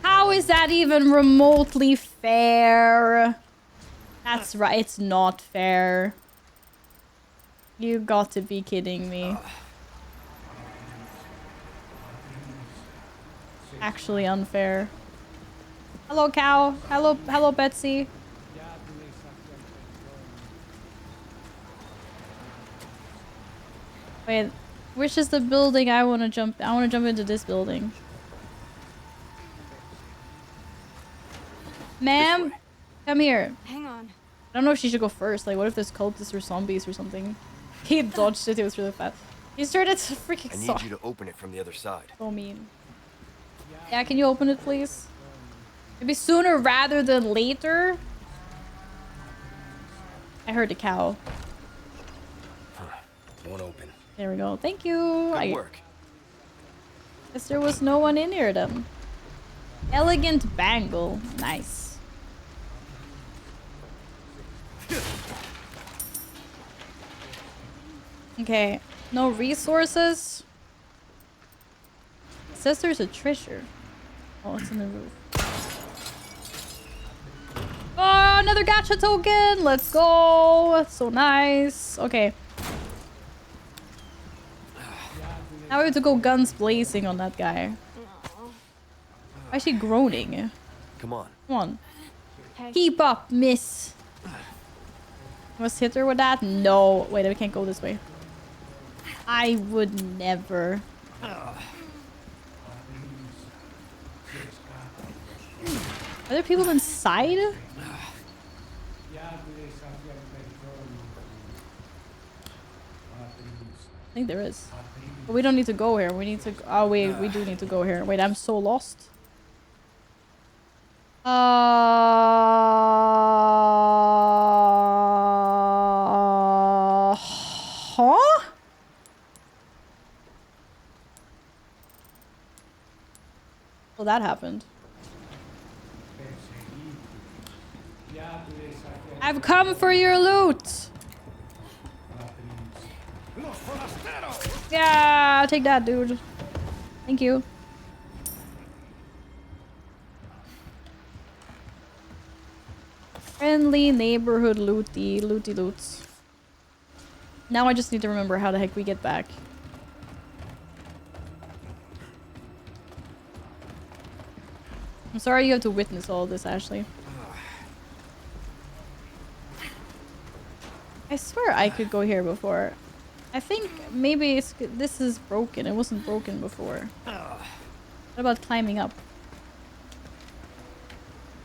How is that even remotely fair? That's right, it's not fair. You got to be kidding me. Actually unfair. Hello, cow. Hello, Betsy. Wait, which is the building I want to jump? I want to jump into this building. Ma'am, come here. Hang on. I don't know if she should go first. Like, what if there's cultists or zombies or something? He dodged it. It was really fast. He started to freaking I need you to open it from the other side. So mean. Yeah, can you open it, please? Maybe sooner rather than later. I heard the cow. Won't open. There we go. Thank you. Good work. Guess there was no one in here then. Elegant bangle. Nice. Okay. No resources. It says there's a treasure. Oh, it's in the roof. Oh, another gacha token. Let's go. That's so nice. Okay. Now we have to go guns blazing on that guy. Why is she groaning? Come on. Come on. Keep up, miss. Must hit her with that? No. Wait, I can't go this way. I would never. Are there people inside? I think there is. But we don't need to go here. We need to... Oh, wait. We do need to go here. Wait, I'm so lost. Huh? Well, that happened. I've come for your loot. Yeah, take that, dude. Thank you. Friendly neighborhood looty loots. Now I just need to remember how the heck we get back. I'm sorry you have to witness all this, Ashley. I swear I could go here before. I think maybe this is broken. It wasn't broken before. What about climbing up?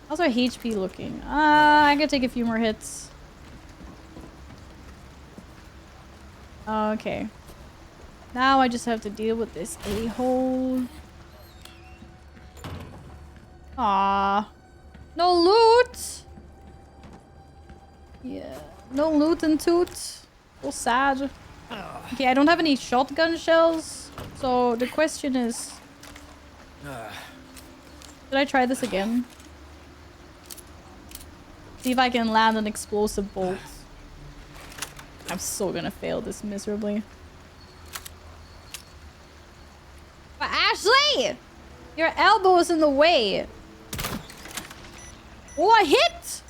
How's our HP looking? I could take a few more hits. Okay. Now I just have to deal with this a-hole. Ah, no loot. Yeah, no loot and toot. So sad. Okay, I don't have any shotgun shells, so the question is, should I try this again? See if I can land an explosive bolt. I'm so gonna fail this miserably. But Ashley! Your elbow is in the way. Oh, I hit!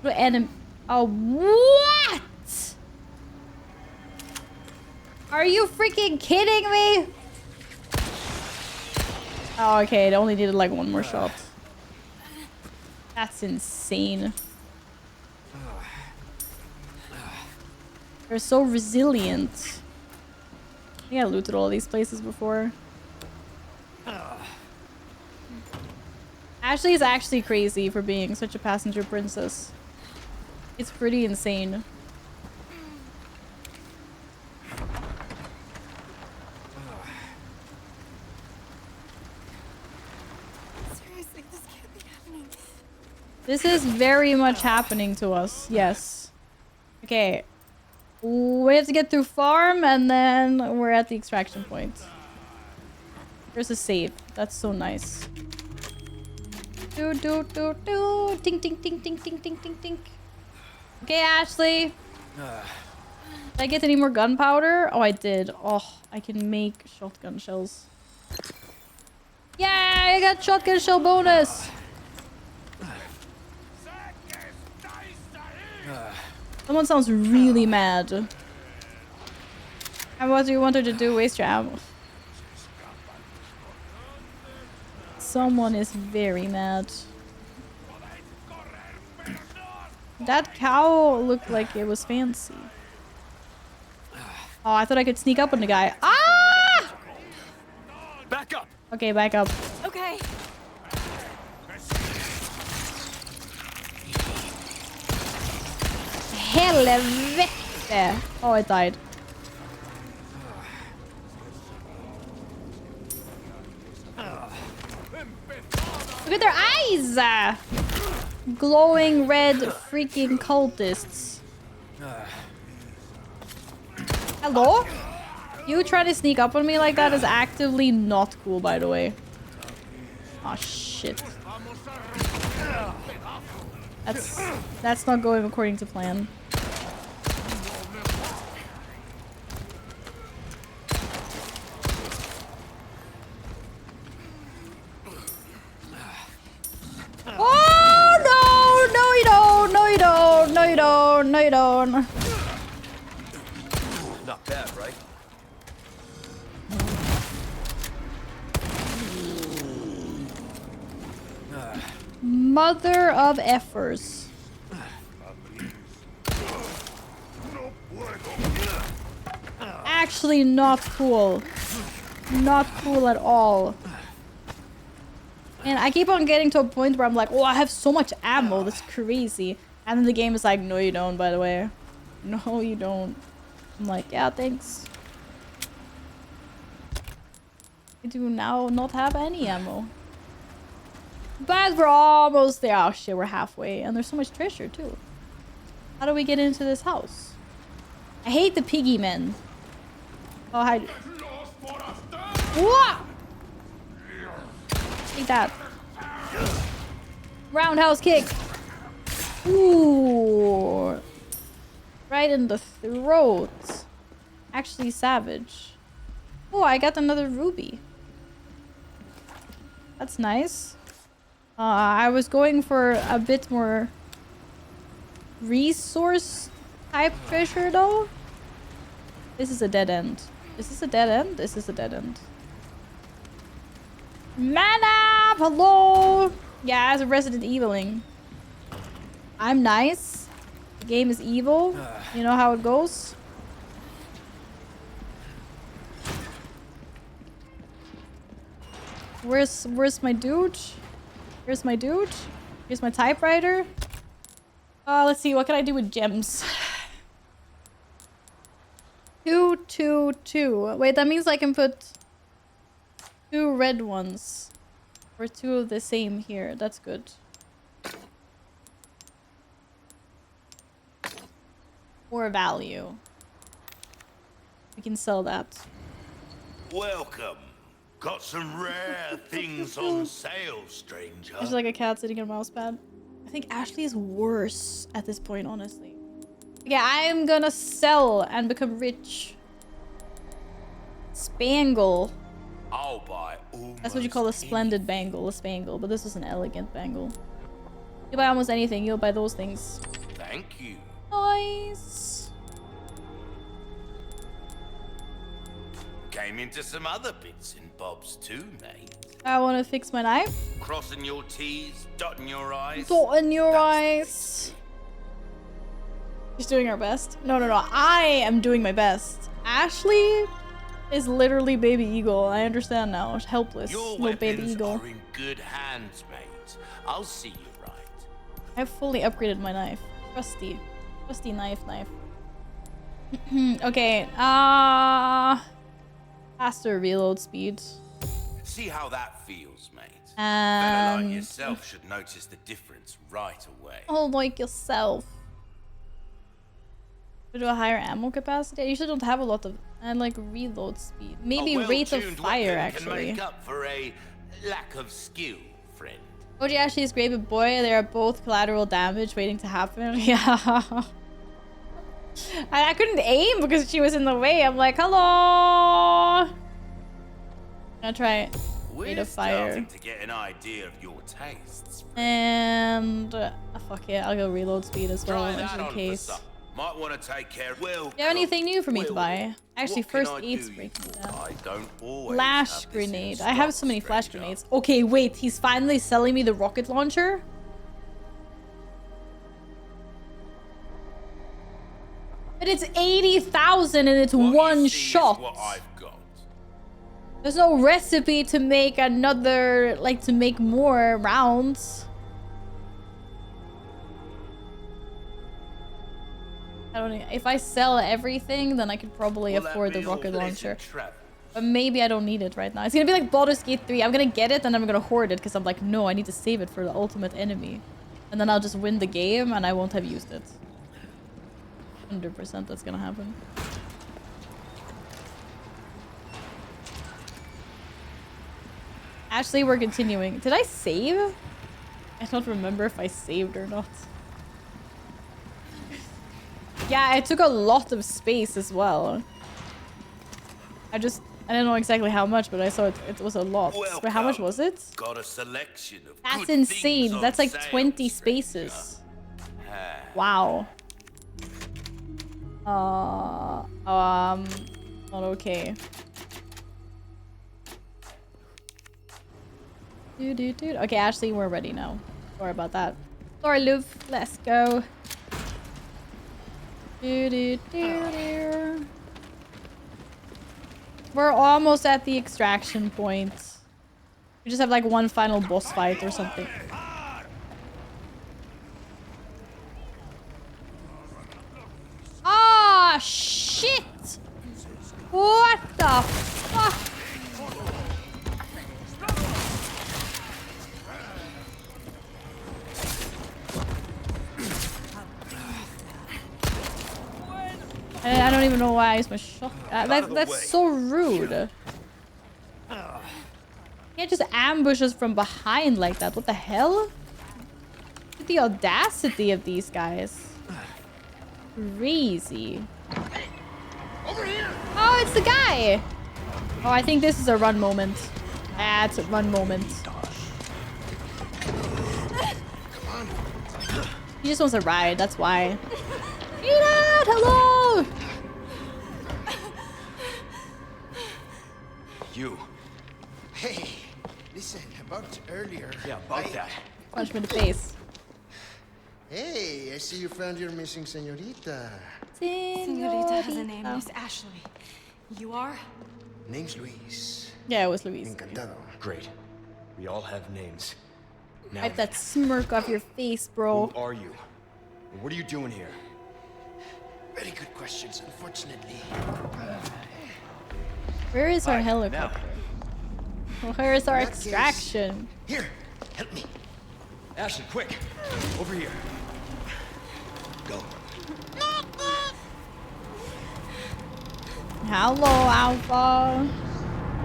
The enemy. Oh, what? Are you freaking kidding me? Oh, okay. It only needed like one more shot. That's insane. They're so resilient. I think I looted all these places before. Ashley is actually crazy for being such a passenger princess. It's pretty insane. Seriously, this can't be happening. This is very much happening to us. Yes. Okay. We have to get through farm and then we're at the extraction point. There's a save. That's so nice. Do do do do. Tink tink tink tink tink tink tink tink. Okay, Ashley. Did I get any more gunpowder? Oh, I did. Oh, I can make shotgun shells. Yay! I got shotgun shell bonus. Someone sounds really mad. And what do you want her to do? Waste your ammo. Someone is very mad. That cow looked like it was fancy. Oh, I thought I could sneak up on the guy. Ah! Back up! Okay, back up. Okay. Helvete! Oh, it died. Look at their eyes! Glowing red freaking cultists. Hello? You trying to sneak up on me like that is actively not cool, by the way. Oh shit. That's not going according to plan. Oh no! No you don't! No you don't! No you don't! No you don't! Not bad, right? Mother of effers. Actually not cool. Not cool at all. And I keep on getting to a point where I'm like, oh, I have so much ammo. That's crazy. And then the game is like, no, you don't, by the way. No, you don't. I'm like, yeah, thanks. I do now not have any ammo. But we're almost there. Oh shit, we're halfway. And there's so much treasure too. How do we get into this house? I hate the piggy men. Oh, hi. What? Take that. Roundhouse kick. Ooh. Right in the throat. Actually savage. Oh, I got another ruby. That's nice. I was going for a bit more resource type treasure though. This is a dead end. Is this a dead end? This is a dead end. Man up! Hello! Yeah, as a Resident Eviling. I'm nice. The game is evil. You know how it goes. Where's my dude? Here's my dude. Here's my typewriter. Let's see. What can I do with gems? 2, 2, 2. Wait, that means I can put 2 red ones. Or 2 of the same here. That's good. More value. We can sell that. Welcome. Got some rare things on sale, stranger. She's like a cat sitting on a mouse pad. I think Ashley is worse at this point, honestly. Okay, I am gonna sell and become rich. Spangle. I'll buy almost That's what you call a splendid bangle, a spangle. But this is an elegant bangle. You buy almost anything, you'll buy those things. Thank you. Nice. Came into some other bits and bobs too, mate. I want to fix my knife. Crossing your T's, dotting your I's. Dot in your eyes. She's doing her best. No, no, no. I am doing my best. Ashley is literally baby eagle. I understand now. Helpless. Your Little baby weapons eagle. are in good hands, mate. I'll see you right. I've fully upgraded my knife. Trusty. Trusty knife. Okay. Faster reload speed. See how that feels, mate. Fella And like yourself should notice the difference right away. oh, like yourself. To do a higher ammo capacity. I usually don't have a lot of and like reload speed. Maybe A rate of well-tuned fire weapon can actually. make up for a lack of skill, friend. OG Ashley is great, but boy, they are both collateral damage waiting to happen. Yeah. I couldn't aim because she was in the way. I'm like, hello. I'm gonna try rate We're of fire. starting to get an idea of your tastes. And fuck it, I'll go reload speed as well, Try just that in on for case. some. Might want to take care. Well, Do you have anything new for me to well, buy? Actually, what can first I aid's do you breaking for? down. I don't always Flash have this in grenade. I have stock, so many flash stranger. grenades. Okay, wait, he's finally selling me the rocket launcher? But it's 80,000 and it's What you one see is shot. what I've got. There's no recipe to make another, like, to make more rounds. I don't know. If I sell everything, then I could probably Will that afford the be all rocket launcher. pleasant travel? But maybe I don't need it right now. It's gonna be like Baldur's Gate 3. I'm gonna get it and I'm gonna hoard it because I'm like, no, I need to save it for the ultimate enemy. And then I'll just win the game and I won't have used it. 100% that's gonna happen. Actually, we're continuing. Did I save? I don't remember if I saved or not. Yeah, it took a lot of space as well. I don't know exactly how much, but I saw it was a lot. But how much was it? Got a selection of That's good insane. things That's on like sale, 20 stranger. spaces. Ah. Wow. Not okay. Dude. Okay, Ashley, we're ready now. Sorry about that. Sorry, Luv. Let's go. We're almost at the extraction point. We just have like one final boss fight or something. Ah, shit! What the fuck? I don't even know why I used my shot. That's so rude. You can't just ambush us from behind like that. What the hell? The audacity of these guys. Crazy. Oh, it's the guy. Oh, I think this is a run moment. That's a run moment. He just wants a ride, that's why. Peanut, hello! You. Hey, listen, about earlier. Yeah, about that. Punch me in the face. Hey, I see you found your missing señorita. Señorita has a name, Miss Ashley. You are? Name's Luis. Yeah, it was Luis. Encantado. Great. We all have names. Now, Wipe that smirk off your face, bro. who are you? And what are you doing here? Very good questions, unfortunately. Where is our helicopter? Where is our In that case- extraction? Here, help me. Ashley, quick! Over here. Go. Hello, Alpha.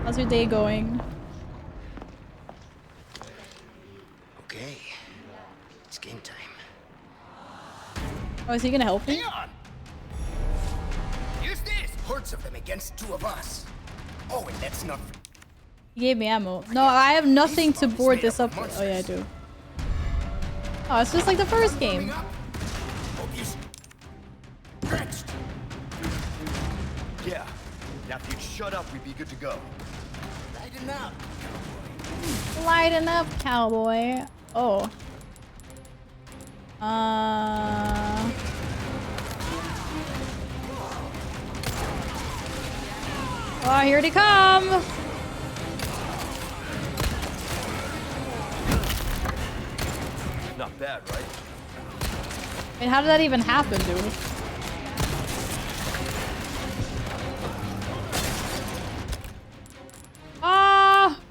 How's your day going? Okay, it's game time. Oh, is he gonna help me? Use this! Hordes of them against two of us. Oh, and let's not... He gave me ammo. No, I have nothing to board this up with. Oh, yeah, I do. Oh, it's just like the first game. Hope you stretched. Yeah. Now if you'd shut up, we'd be good to go. Lighten up. Lighten up, cowboy. Oh. Oh, here they come! Not bad, right? I mean, how did that even happen, dude?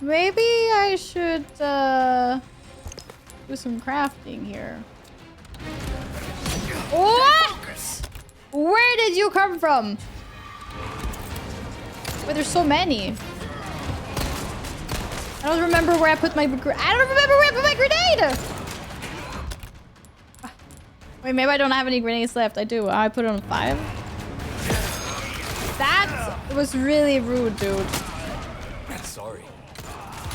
Maybe I should do some crafting here. What? Where did you come from? Wait, there's so many. I don't remember where I put my grenade. Wait, maybe I don't have any grenades left. I do. I put it on 5. That was really rude, dude. Sorry.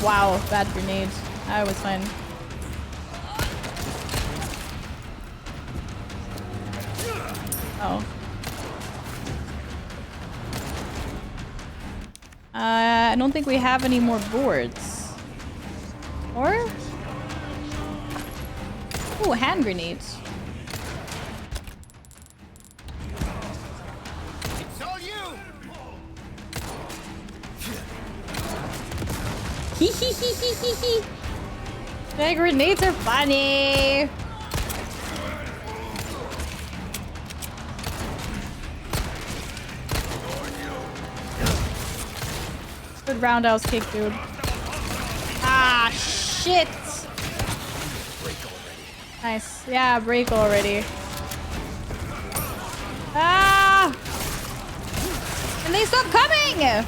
Wow, bad grenade. I was fine. Oh. I don't think we have any more boards. Or? Ooh, hand grenades. It's all you! Hee hee hee hee hee hee. The grenades are funny. Good roundhouse kick, dude. Ah, shit. Nice. Yeah, break already. Ah! And they stop coming!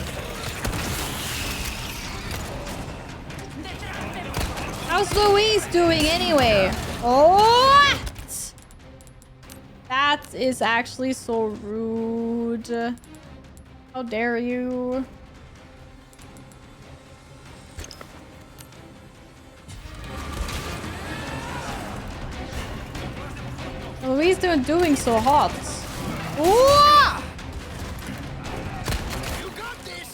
How's Louise doing anyway? What? That is actually so rude. How dare you? Louise doing so hot. Ooh! You got this!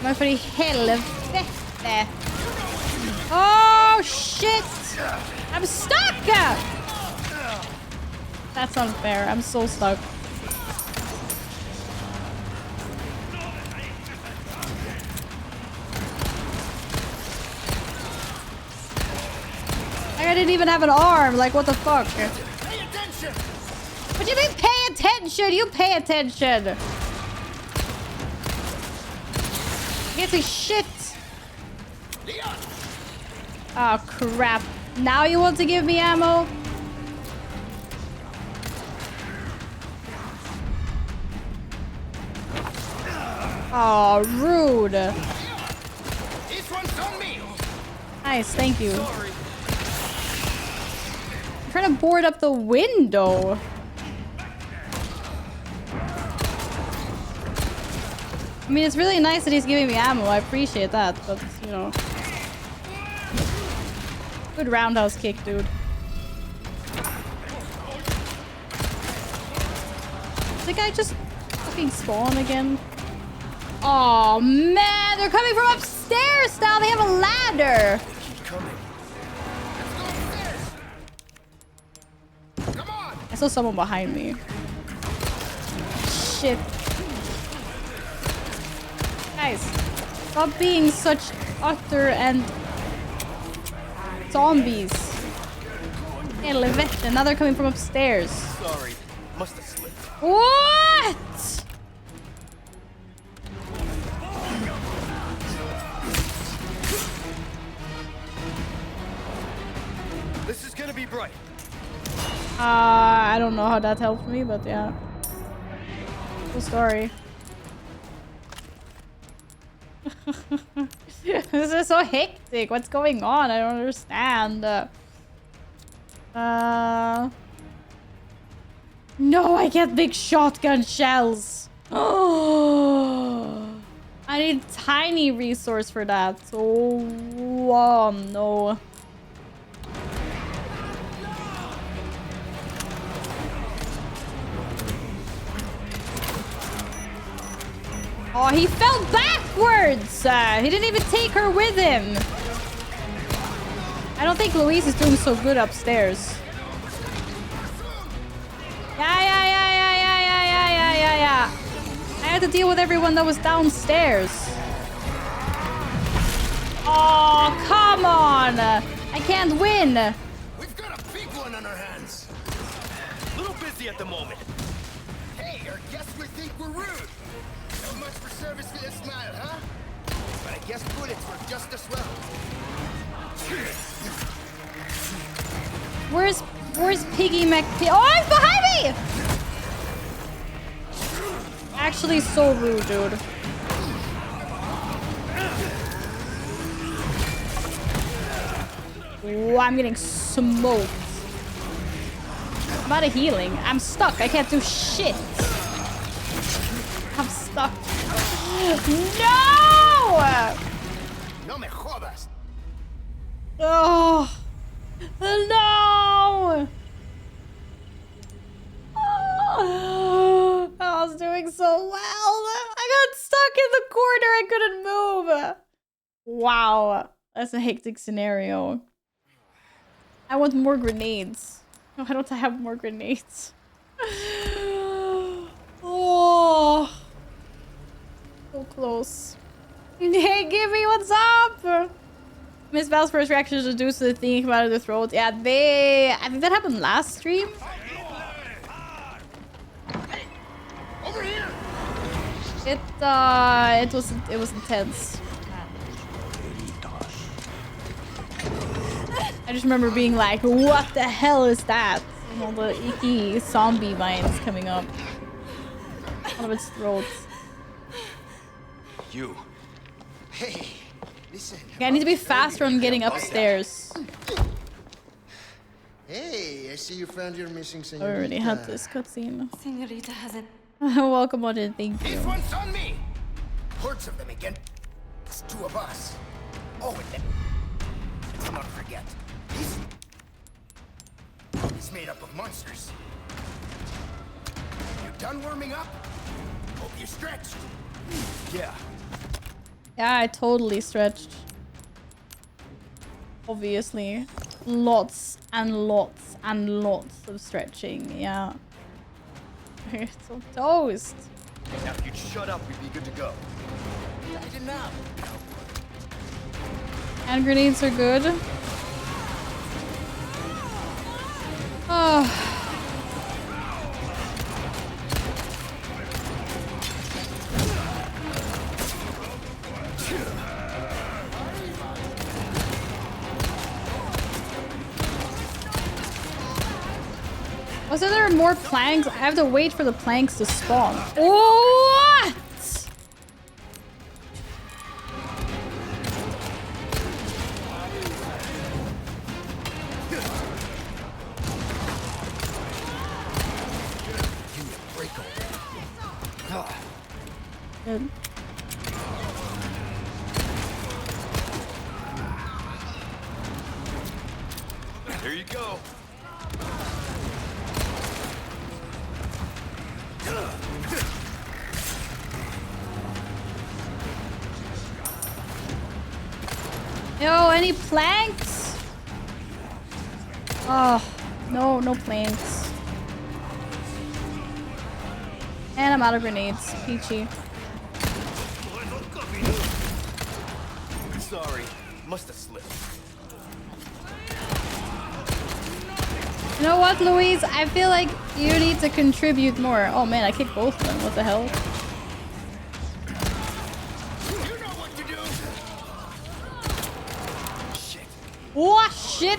Men för i helvete! Oh shit! I'm stuck! That's unfair. I'm so stuck. I didn't even have an arm. Like, what the fuck? Pay attention! What do you mean pay attention? You pay attention. Get the shit. Leon! Oh, crap. Now you want to give me ammo? Oh, rude. This one's on me! Nice, thank you. Sorry. I'm trying to board up the window. I mean, it's really nice that he's giving me ammo. I appreciate that, but, you know. Good roundhouse kick, dude. Did the guy just fucking spawn again? Oh man, they're coming from upstairs now. They have a ladder. Keep coming. Come on! I saw someone behind me. Shit. Guys, stop being such utter and zombies. Helvete, now they're coming from upstairs. Sorry. Must have slipped. What? This is gonna be bright. I don't know how that helped me, but yeah. Cool story. This is so hectic. What's going on? I don't understand. No, I get big shotgun shells. Oh, I need tiny resource for that. Oh no. Oh, he fell backwards! He didn't even take her with him. I don't think Louise is doing so good upstairs. Yeah. I had to deal with everyone that was downstairs. Oh, come on! I can't win! We've got a big one on our hands. A little busy at the moment. Hey, our guests would think we're rude. Not much for service for this smile, huh? But I guess bullets work just as well. Where's Piggy McPig? Oh, he's behind me! Actually, so rude, dude. Oh, I'm getting smoked. I'm out of healing. I'm stuck. I can't do shit. I'm stuck. No! No me jodas. Oh, no! Oh, I was doing so well. I got stuck in the corner. I couldn't move. Wow, that's a hectic scenario. I want more grenades. Why don't I have more grenades? Oh, so close. Hey, Gibby, what's up? Miss Val's first reaction is reduced to the thing come out of the throat. Yeah, I think that happened last stream. Over here. It was intense. I just remember being like, what the hell is that? And all the icky zombie vines coming up out of its throat. You. Hey, listen. Okay, I need to be faster on getting upstairs. Hey, I see you found your missing I senorita. already had this cutscene. Senorita hasn't. Welcome on in, thank you. This one's on me. Hordes of them again. It's two of us. Oh, and then let's not forget. He's made up of monsters. You done warming up? Hope you stretched. Yeah. Yeah, I totally stretched. Obviously. Lots and lots and lots of stretching, yeah. So toast. Now if you'd shut up, we'd be good to go. Light him up. Hand grenades are good. Oh. Was there more planks? I have to wait for the planks to spawn. What? Good. There you go. Yo, any planks? Oh, no planks. And I'm out of grenades. Peachy. Sorry. Must have slipped. You know what, Louise? I feel like you need to contribute more. Oh man, I kicked both of them. What the hell? You know what to do. Shit. Oh, shit!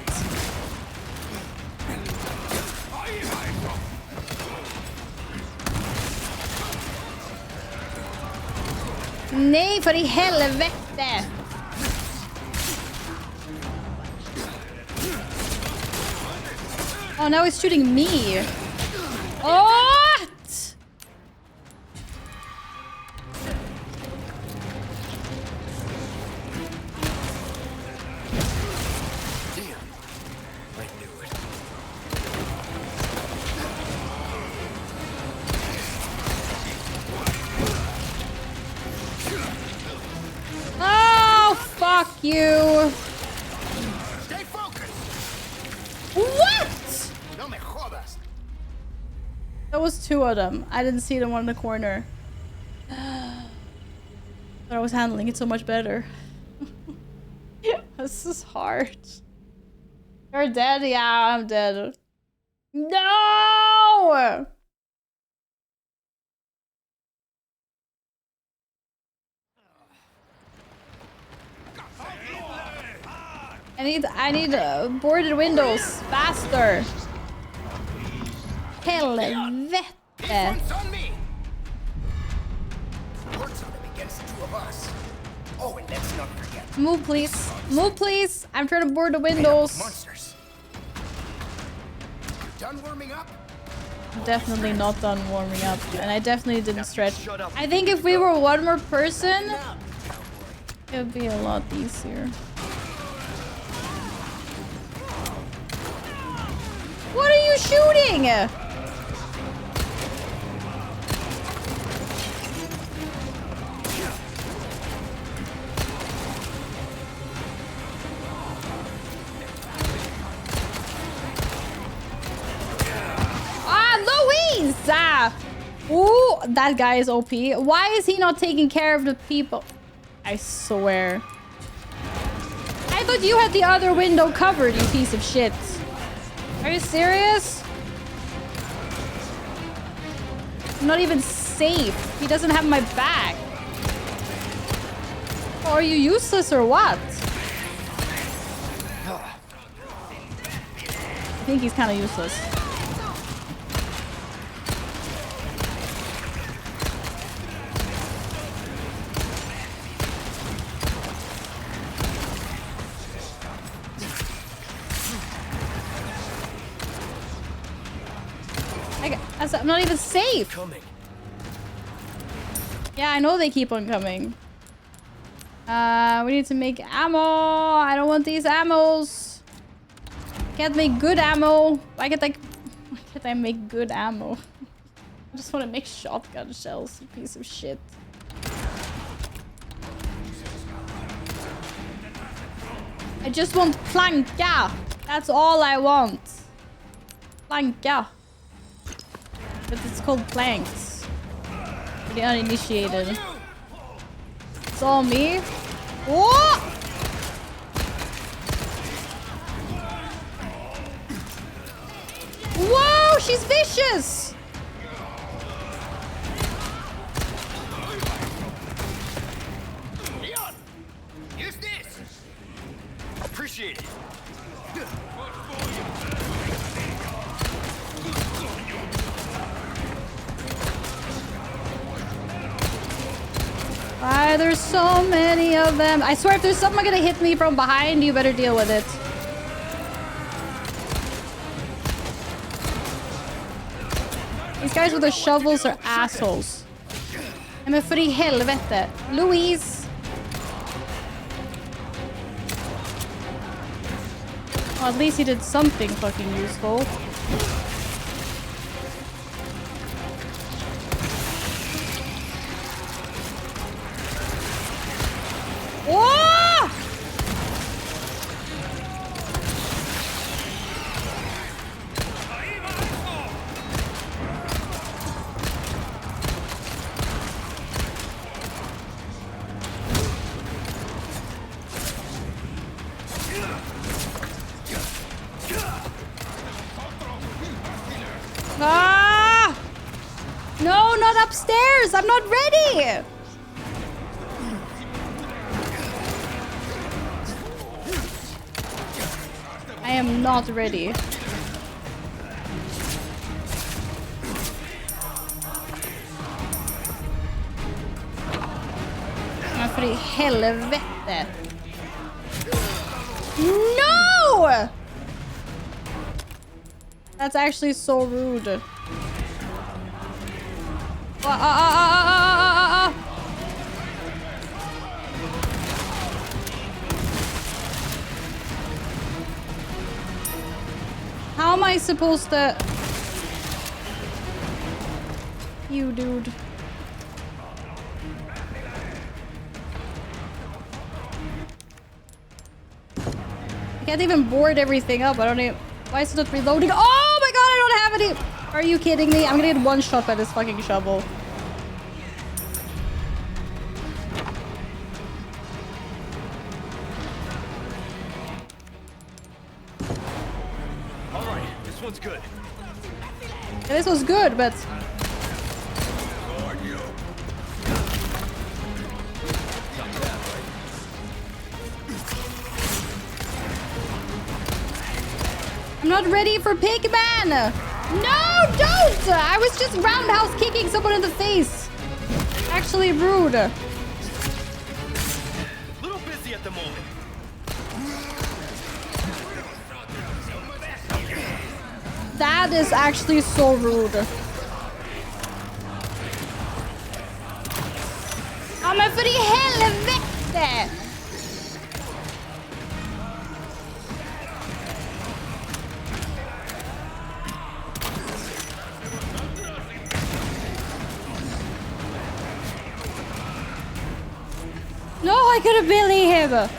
Nej, för i helvete! Oh, now he's shooting me. What? Damn. I knew it. Fuck you. Stay focused. What? No me jodas. That was 2 of them. I didn't see them on the corner. But I was handling it so much better. This is hard. You're dead? Yeah, I'm dead. No! I need boarded windows faster. Helvete. This one's on me. Works on them against the 2 of us. Oh, and let's not forget. Move, please. Move, please. I'm trying to board the windows. Monsters. You done warming up? Definitely not done warming up, and I definitely didn't stretch. I think if we were one more person, it would be a lot easier. What are you shooting? Louisa! Ooh, that guy is OP. Why is he not taking care of the people? I swear. I thought you had the other window covered, you piece of shit. Are you serious? I'm not even safe. He doesn't have my back. Oh, are you useless or what? I think he's kind of useless. I'm not even safe. Yeah, I know they keep on coming. We need to make ammo. I don't want these ammos. Can't make good ammo. Why can't I make good ammo? I just want to make shotgun shells, you piece of shit. I just want planka. That's all I want. Planka. But it's called planks. For the uninitiated. It's all me. Whoa! Whoa! She's vicious! Leon, use this. Appreciate it. Why there's so many of them? I swear if there's someone gonna hit me from behind, you better deal with it. These guys with the shovels are assholes. Men för i helvete. Louise! Well, at least he did something fucking useful. Oh! Ah! No, not upstairs! I'm not ready! I am not ready. Men för i helvete. No! That's actually so rude. How am I supposed to... You, dude. can't even board everything up. I don't even... Why is it not reloading? Oh my god, I don't have any... Are you kidding me? I'm gonna get one shot by this fucking shovel. Alright, this one's good. Yeah, this was good, but... I'm not ready for Pigman! No, don't! I was just roundhouse kicking someone in the face. Actually rude. Little busy at the moment. That is actually so rude. Ja men för i helvete! No, I couldn't believe him.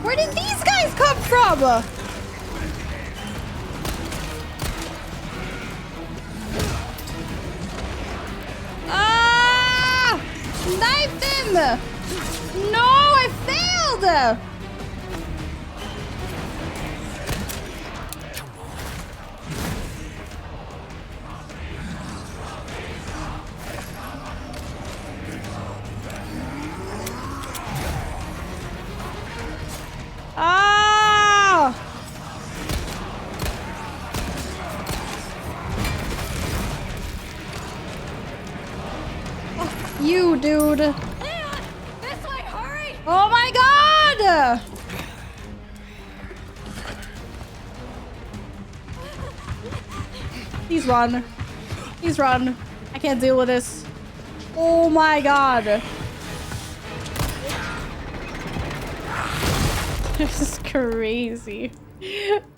Where did these guys come from? Ah! Knife him! No, I failed! Ah! Oh, you, dude. Leon! This way, hurry! Oh my god! Please run. Please run. I can't deal with this. Oh my god. This is crazy.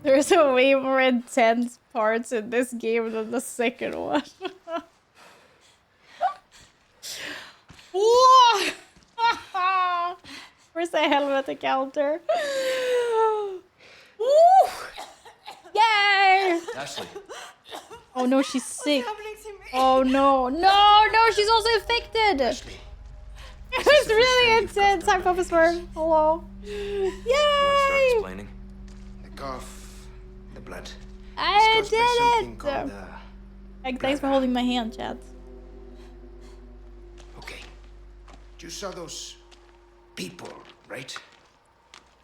There's a way more intense parts in this game than the second one. Whoa! Where's the helmet encounter? Woo! Yay! Ashley. Oh no, she's sick. Happening to me. Oh no, no, she's also infected. Ashley. It was really intense. Hi, Papa Smurf. Hello. You want to start Yay! explaining? The cough, the blood. I It's caused by something did called, it! Thanks for holding my hand, chat. okay. You saw those people, right?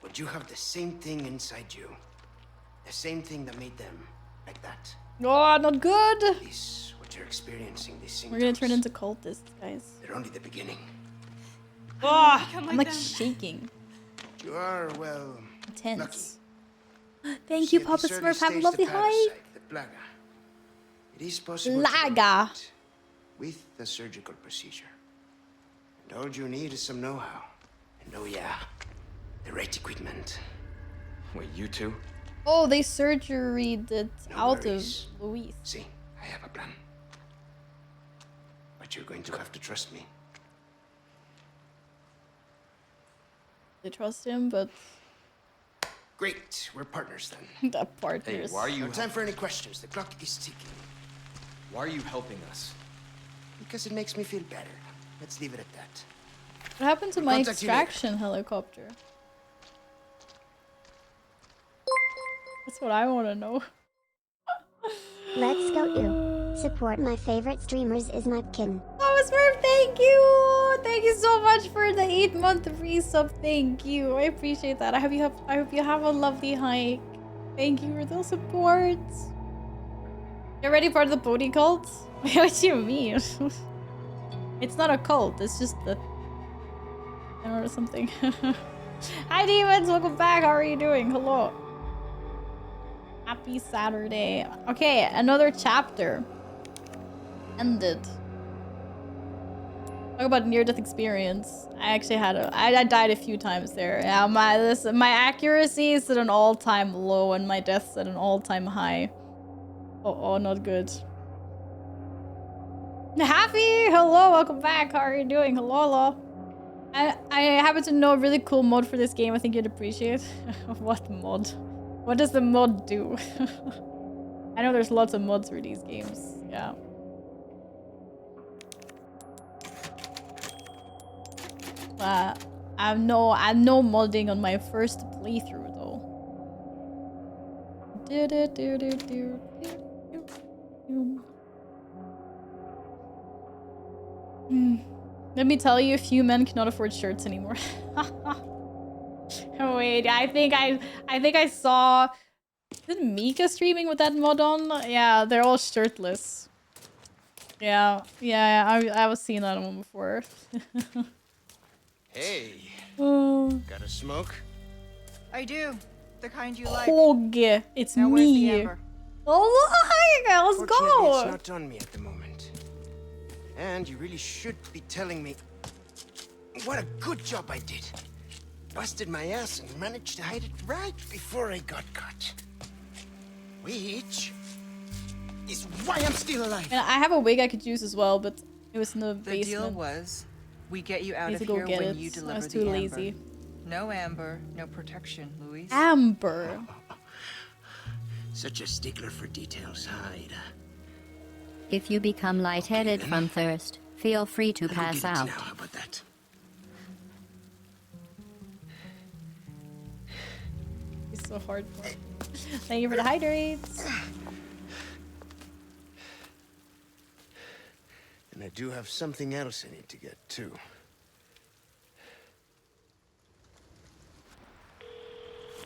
But you have the same thing inside you. The same thing that made them like that. Oh, not good. This, what you're experiencing, these symptoms. We're gonna turn into cultists, guys. They're only the beginning. Oh, Become I'm like like them. shaking. You are, well, Intense. lucky. Thank See, you, at Papa this early Smurf. Have a stage, lovely the hike. parasite, the plaga. It is possible to Plaga. remove it with a surgical procedure. And all you need is some know-how. And oh yeah, the right equipment. Wait, you two? Oh, they surgeried it No out worries. of Luis. See, I have a plan. But you're going to have to trust me. They trust him, but Great, we're partners then. the Hey, partners. why are you No time for any questions. The clock is ticking. why are you helping us? Because it makes me feel better. Let's leave it at that. What happened to my Contact you later. extraction helicopter? That's what I want to know. Let's go you. Support my favorite streamers is my kitten. Thomas Smurf, thank you! Thank you so much for the 8-month resub. Thank you. I appreciate that. I hope you have a lovely hike. Thank you for the support. You're already part of the booty cult? What do you mean? It's not a cult, it's just the or something. Hi demons, welcome back. How are you doing? Hello. Happy Saturday. Okay, another chapter. Ended. Talk about near-death experience. I actually had I died a few times there. Yeah, my accuracy is at an all-time low and my death's at an all-time high. Oh, not good. Happy, hello, welcome back. How are you doing? Hello. I happen to know a really cool mod for this game I think you'd appreciate. What mod? What does the mod do? I know there's lots of mods for these games. Yeah. I have no modding on my first playthrough though. Let me tell you, a few men cannot afford shirts anymore. Wait, I think I saw. Is Mika streaming with that mod on? Yeah, they're all shirtless. Yeah, I was seeing that one before. Hey, Oh, got a smoke? I do. The kind you like. Hog, it's Now where's the me. amber? Oh, hi, let's Fortunately, it's go. not on me at the moment. And you really should be telling me what a good job I did. Busted my ass and managed to hide it right before I got caught. Which is why I'm still alive. And I have a wig I could use as well, but it was in the The basement. deal was, we get you out Need of to go here get when it. you I deliver was the too amber. lazy. No amber, no protection, Luis. Amber. Such a stickler for details, Hyde. If you become lightheaded from thirst, feel free to I'll go pass get it out. now. How about that? It's so hard for it. Thank you for the hydrates. And I do have something else I need to get too.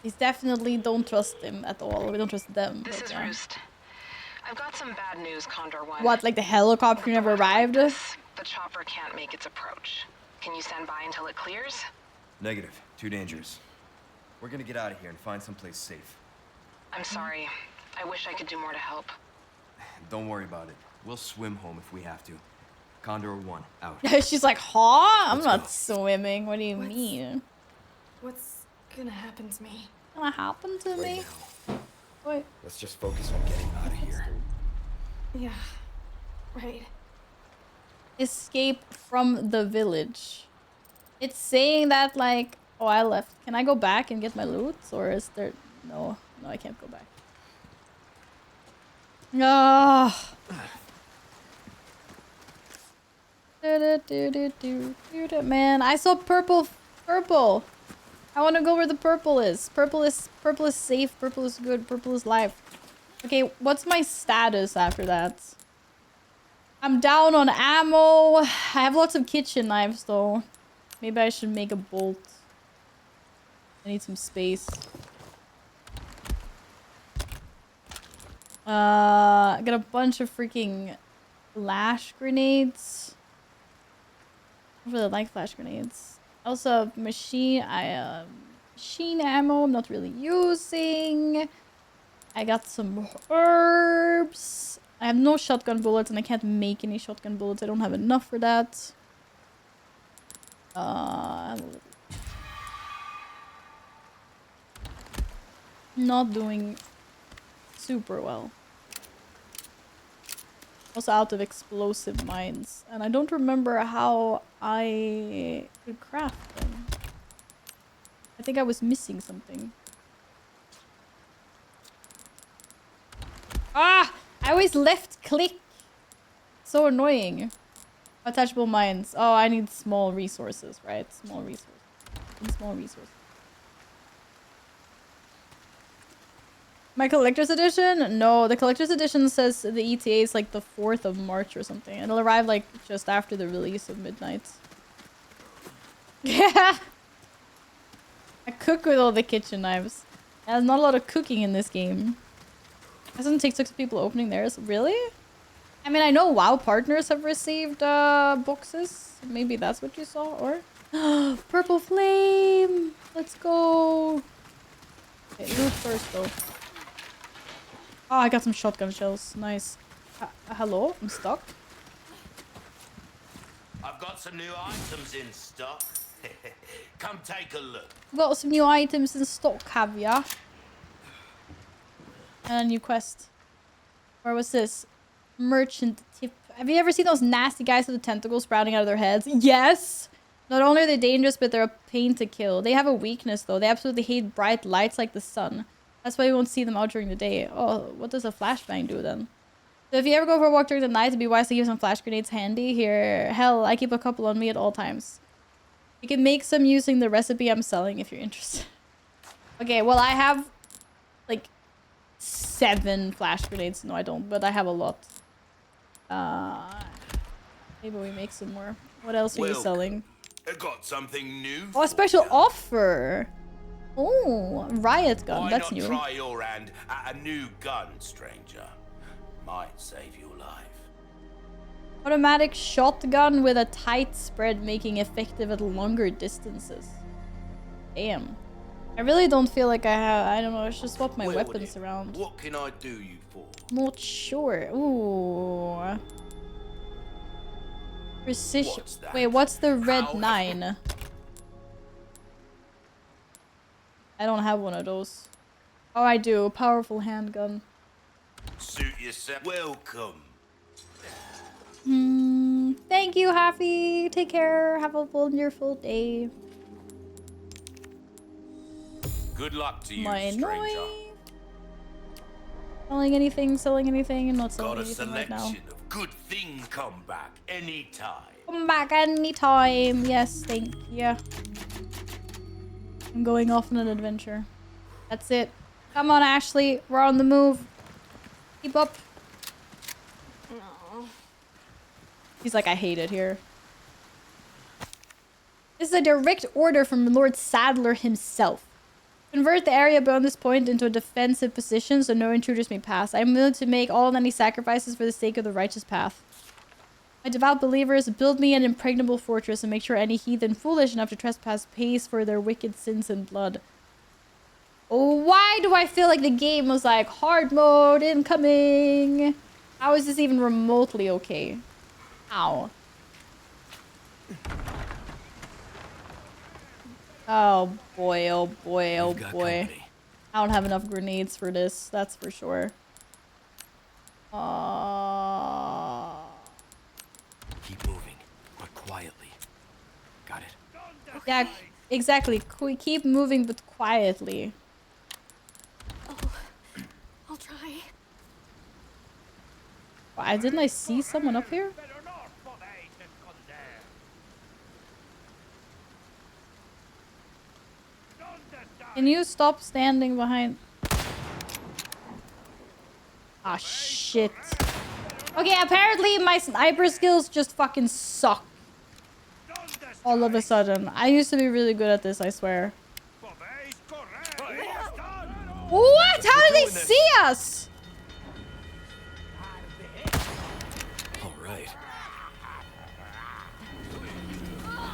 He's definitely don't trust him at all. We don't trust them. This but, is yeah. Roost. I've got some bad news, Condor One. What, like the helicopter never arrived? The chopper can't make its approach. Can you stand by until it clears? Negative. Too dangerous. We're gonna get out of here and find someplace safe. I'm sorry. I wish I could do more to help. Don't worry about it. We'll swim home if we have to. Condor 1, out. She's like, huh? I'm Let's not go. swimming. What do you mean? What's gonna happen to me? Gonna happen to me? now. What? Let's just focus on getting out of here. Yeah, right. Escape from the village. It's saying that like, oh, I left. Can I go back and get my loot? Or is there... No, I can't go back. Ah. Man, I saw purple. I want to go where the purple is. Purple is safe. Purple is good. Purple is life. Okay, what's my status after that? I'm down on ammo. I have lots of kitchen knives though. Maybe I should make a bolt. I need some space. I got a bunch of freaking flash grenades. I really like flash grenades. Also have machine ammo I'm not really using. I got some herbs. I have no shotgun bullets and I can't make any shotgun bullets. I don't have enough for that. Not doing super well. Also out of explosive mines. And I don't remember how I could craft them. I think I was missing something. Ah! I always left click. So annoying. Attachable mines. Oh, I need small resources, right? Small resources. Small resources. My collector's edition? No, the collector's edition says the ETA is like the 4th of March or something. It'll arrive like just after the release of Midnight. Yeah! I cook with all the kitchen knives. There's not a lot of cooking in this game. Doesn't take 6 people opening theirs. Really? I mean, I know WoW partners have received boxes. Maybe that's what you saw, or? Purple flame! Let's go! Okay, loot first though. Oh, I got some shotgun shells. Nice. Hello? I'm stuck. I've got some new items in stock. Come take a look. Got some new items in stock, have ya? And a new quest. Where was this? Merchant tip. Have you ever seen those nasty guys with the tentacles sprouting out of their heads? Yes! Not only are they dangerous, but they're a pain to kill. They have a weakness, though. They absolutely hate bright lights like the sun. That's why you won't see them out during the day. Oh, what does a flashbang do then? So if you ever go for a walk during the night, it'd be wise to keep some flash grenades handy. Here, hell, I keep a couple on me at all times. You can make some using the recipe I'm selling if you're interested. Okay, well, I have like 7 flash grenades. No, I don't, but I have a lot. Maybe we make some more. What else are you selling? I got something new. Oh, a special offer. Oh, riot gun. Why That's not new. try your hand at a new gun, stranger? Might save your life. Automatic shotgun with a tight spread, making effective at longer distances. Damn. I really don't feel like I have... I don't know. I should swap my weapons around. What can I do you for? Not sure. Ooh. Precision. Wait, what's the red 9? I don't have one of those. Oh, I do. Powerful handgun. Suit yourself. Welcome. Thank you, Happy. Take care. Have a wonderful day. Good luck to you, My stranger. Selling anything, and not selling Got a anything right now. selection of good things come back anytime. Come back anytime. Yes, thank you. I'm going off on an adventure. That's it. Come on, Ashley. We're on the move. Keep up. No. He's like, I hate it here. This is a direct order from Lord Sadler himself. Convert the area beyond this point into a defensive position so no intruders may pass. I am willing to make all and any sacrifices for the sake of the righteous path. My devout believers, build me an impregnable fortress and make sure any heathen foolish enough to trespass pays for their wicked sins and blood. Why do I feel like the game was like, hard mode incoming? How is this even remotely okay? Ow. Oh boy, oh boy, oh boy. I don't have enough grenades for this, that's for sure. Keep moving, but quietly. Got it? Yeah, exactly. Keep moving, but quietly. Oh, I'll try. Why, didn't I see someone up here? Can you stop standing behind? Ah, shit. Okay, apparently my sniper skills just fucking suck. All of a sudden. I used to be really good at this, I swear. What? How did they see us? All right.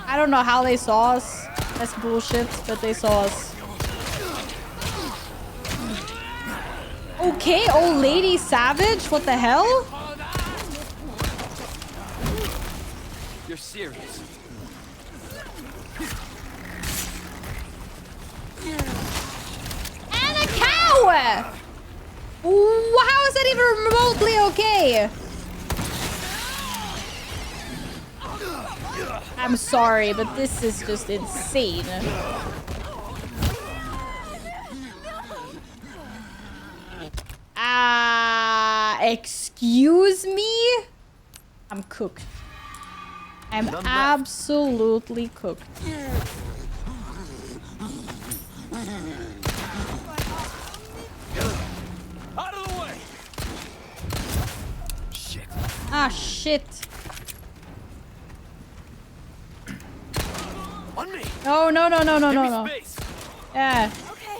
I don't know how they saw us. That's bullshit, but they saw us. Okay, old lady savage? What the hell? You're serious. And a cow! How is that even remotely okay? I'm sorry, but this is just insane. Excuse me? I'm cooked. I'm absolutely cooked. Out of the way! Shit. Ah, shit. On me! No, no, no, no, no, no, no. Space. Yeah. Okay.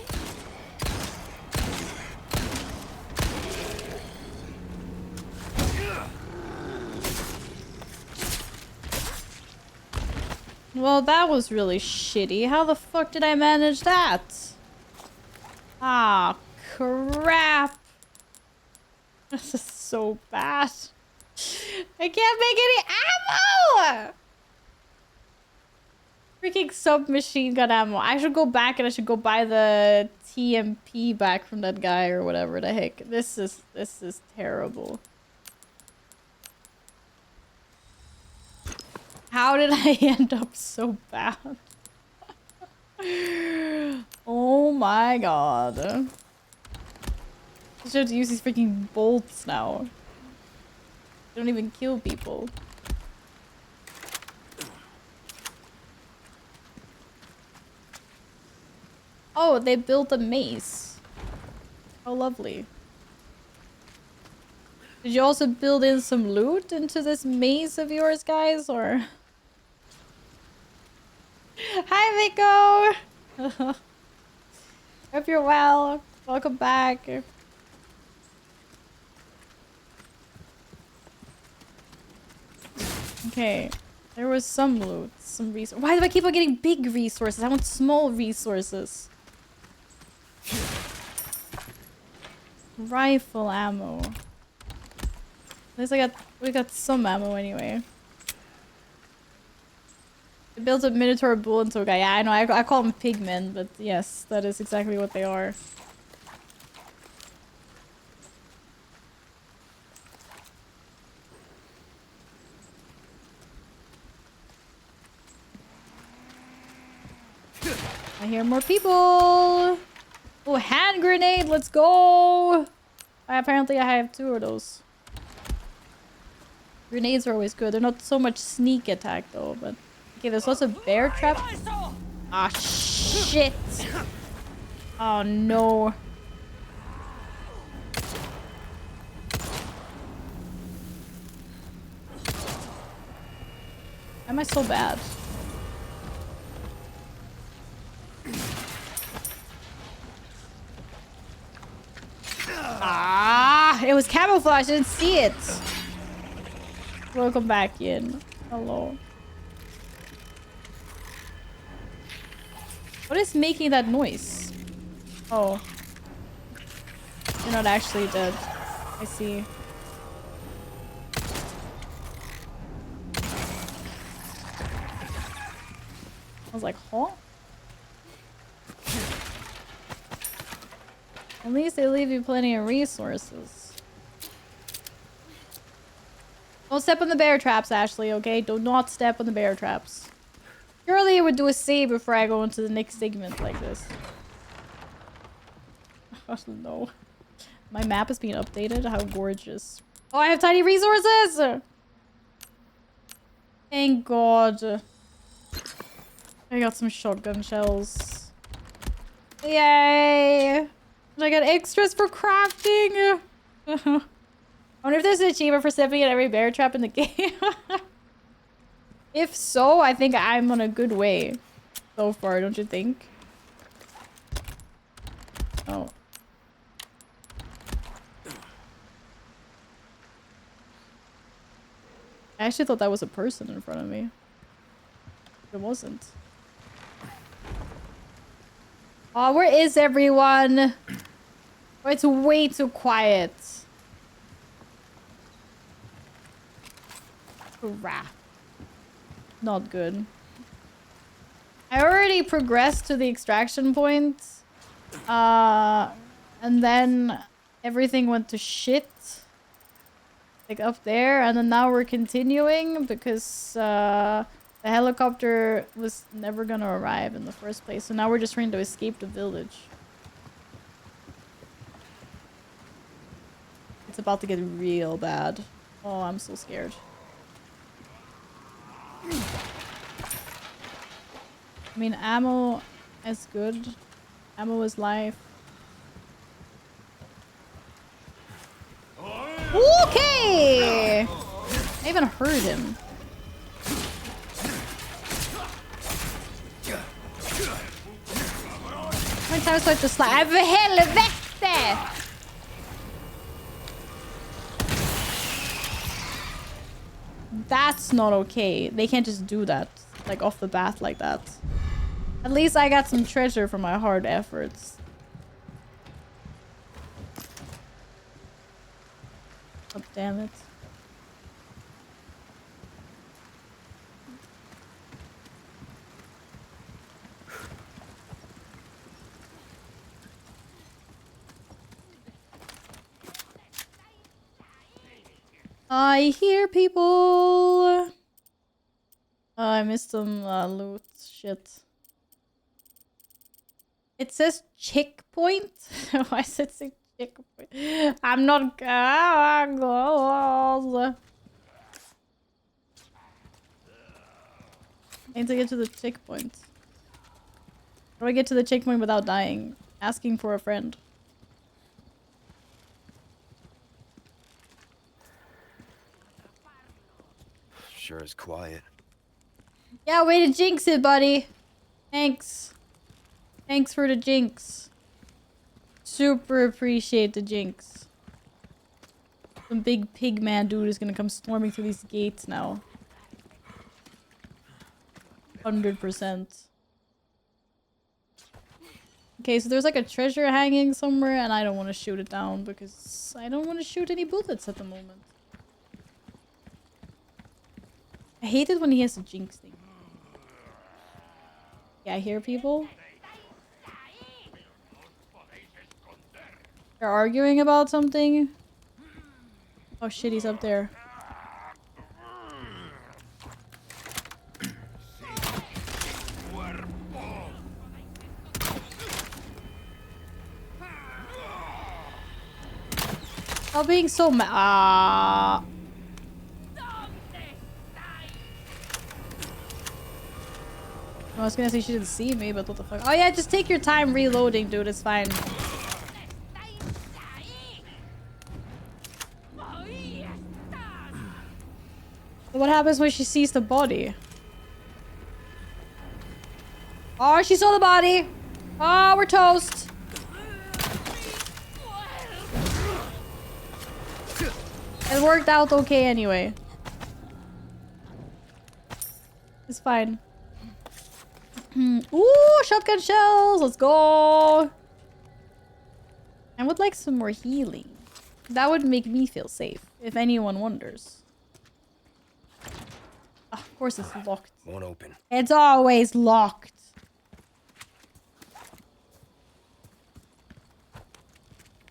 Well, that was really shitty. How the fuck did I manage that? Ah, crap. This is so bad. I can't make any ammo! Freaking submachine gun ammo. I should go back and I should go buy the TMP back from that guy or whatever the heck. This is terrible. How did I end up so bad? Oh my god. I just have to use these freaking bolts now. They don't even kill people. Oh, they built a maze. How lovely. Did you also build in some loot into this maze of yours, guys, or? Hi, Miko! Hope you're well. Welcome back. Okay. There was some loot, some resources. Why do I keep on getting big resources? I want small resources. Rifle ammo. At least we got some ammo anyway. I built a Minotaur bull into a guy. Yeah, I know. I call them pigmen, but yes, that is exactly what they are. I hear more people. Oh, hand grenade. Let's go. Apparently, I have 2 of those. Grenades are always good. They're not so much sneak attack though, but okay, there's also bear trap. Ah, shit. Oh no. Why am I so bad? Ah, it was camouflage. I didn't see it. Welcome back in. Hello. What is making that noise? Oh. You're not actually dead. I see. I was like, huh? At least they leave you plenty of resources. Don't step on the bear traps, Ashley, okay? Do not step on the bear traps. Surely I would do a save before I go into the next segment like this. Oh no. My map is being updated. How gorgeous. Oh, I have tiny resources! Thank God. I got some shotgun shells. Yay! And I got extras for crafting! I wonder if there's an achievement for stepping in every bear trap in the game. If so, I think I'm on a good way so far, don't you think? Oh. I actually thought that was a person in front of me. It wasn't. Oh, where is everyone? Oh, it's way too quiet. Crap. Not good. I already progressed to the extraction point. And then everything went to shit. Like up there. And then now we're continuing because the helicopter was never gonna arrive in the first place. So now we're just trying to escape the village. It's about to get real bad. Oh, I'm so scared. I mean, ammo is good. Ammo is life. Okay! I even heard him. How many times do I have to slide? För helvete! That's not okay. They can't just do that, like, off the bat like that. At least I got some treasure for my hard efforts. Oh, damn it. I hear people. Oh, I missed some loot. Shit. It says checkpoint. Why does it say checkpoint? I'm not goals. I need to get to the checkpoint. How do I get to the checkpoint without dying? Asking for a friend. Sure is quiet. Yeah, way to jinx it, buddy. Thanks. Thanks for the jinx. Super appreciate the jinx. Some big pig man dude is gonna come storming through these gates now. 100%. Okay, so there's like a treasure hanging somewhere and I don't want to shoot it down because I don't want to shoot any bullets at the moment. I hate it when he has a jinx thing. Yeah, I hear people. They're arguing about something. Oh shit, he's up there. Stop being so mad. I was gonna say she didn't see me, but what the fuck? Oh yeah, just take your time reloading, dude. It's fine. What happens when she sees the body? Oh, she saw the body. Oh, we're toast. It worked out okay anyway. It's fine. Ooh, shotgun shells. Let's go. I would like some more healing. That would make me feel safe, if anyone wonders. Of course it's locked. Won't open. It's always locked.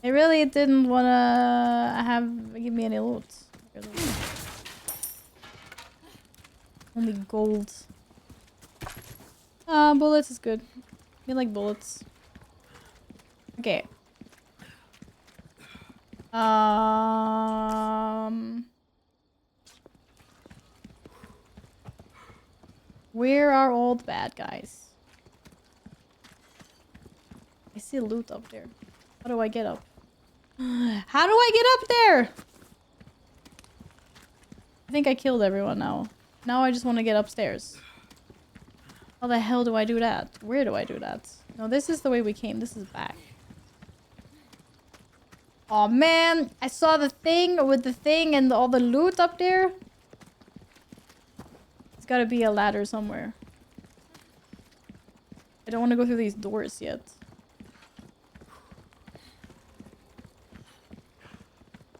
I really didn't wanna give me any loot. Really. Only gold. Bullets is good. I like bullets. Okay. Where are all the bad guys? I see loot up there. How do I get up? How do I get up there? I think I killed everyone now. Now I just want to get upstairs. How the hell do I do that? Where do I do that? No, this is the way we came. This is back. Oh man, I saw the thing with the thing and all the loot up there. It's gotta be a ladder somewhere. I don't want to go through these doors yet.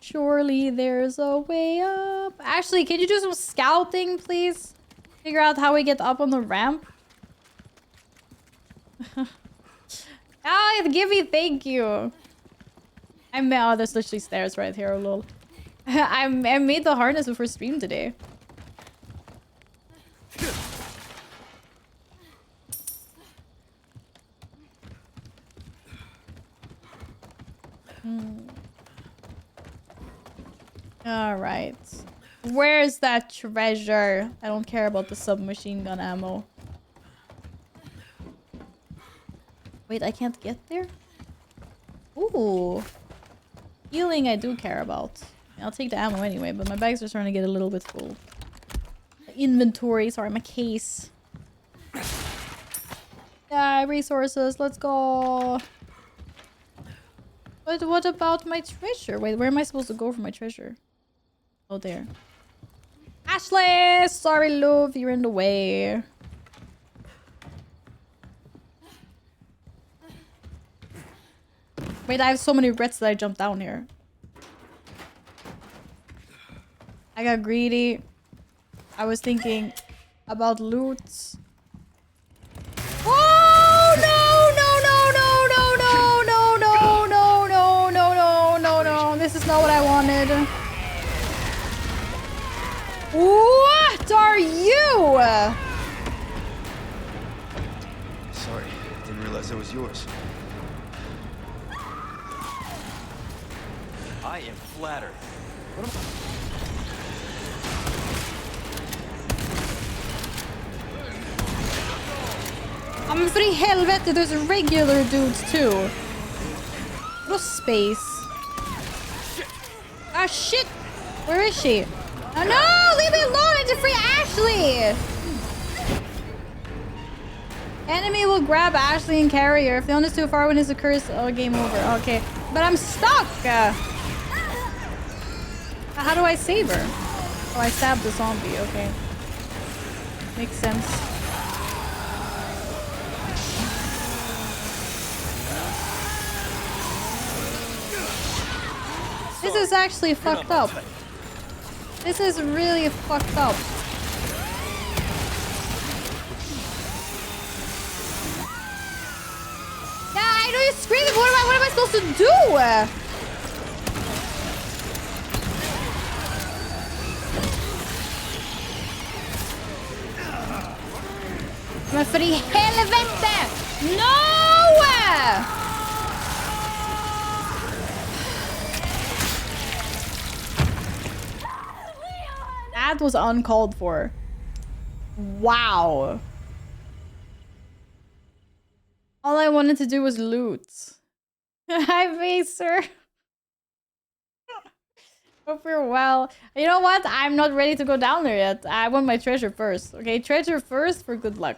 Surely there's a way up. Ashley, can you do some scouting, please? Figure out how we get up on the ramp. Ah, Gibby, thank you. Oh, there's literally stairs right here, lol. I made the harness before stream today. Alright. Where's that treasure? I don't care about the submachine gun ammo. Wait, I can't get there? Ooh. Healing I do care about. I'll take the ammo anyway, but my bags are starting to get a little bit full. My inventory, sorry, my case. Yeah, resources, let's go. But what about my treasure? Wait, where am I supposed to go for my treasure? Oh, there. Ashley! Sorry, love, you're in the way. Wait, I have so many regrets that I jumped down here. I got greedy. I was thinking about loot. Oh no no! This is not what I wanted. What? Darn are you? Sorry, didn't realize it was yours. I am flattered. Ja, men för i helvete, there's regular dudes too. Vadå space? Ah shit! Where is she? Oh no! Leave me alone! I need to free Ashley! Enemy will grab Ashley and carry her. If the is too far when this occurs, oh, game over. Okay. But I'm stuck! How do I save her? Oh, I stabbed the zombie. Okay. Makes sense. This is actually fucked up. This is really fucked up. Yeah, I know you're screaming. What am I supposed to do? Men för i helvete! No! That was uncalled for. Wow. All I wanted to do was loot. Hi, Vaser. Hope you're well. You know what? I'm not ready to go down there yet. I want my treasure first. Okay, treasure first for good luck.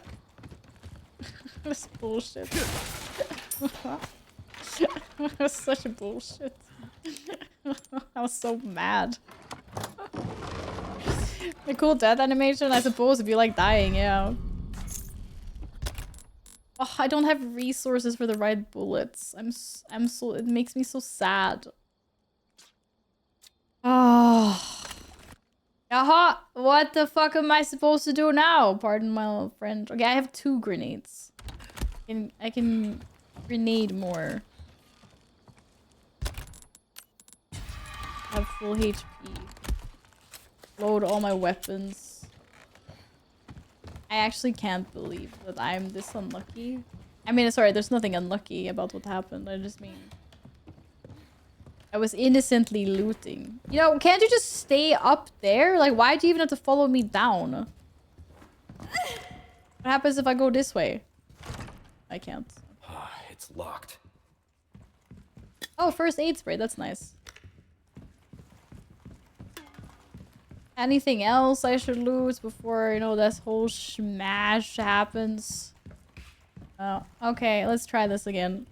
That's bullshit. That's such a bullshit. I was so mad. The cool death animation, I suppose, if you like dying, yeah. Oh, I don't have resources for the right bullets. I'm so, it makes me so sad. Oh. Aha! What the fuck am I supposed to do now? Pardon my French. Okay, I have 2 grenades. I can grenade more. I have full HP. Load all my weapons. I actually can't believe that I'm this unlucky. I mean, sorry, there's nothing unlucky about what happened. I just mean... I was innocently looting. You know, can't you just stay up there? Like, why do you even have to follow me down? What happens if I go this way? I can't. It's locked. Oh, first aid spray. That's nice. Anything else I should loot before, you know, this whole smash happens? Oh, okay. Let's try this again.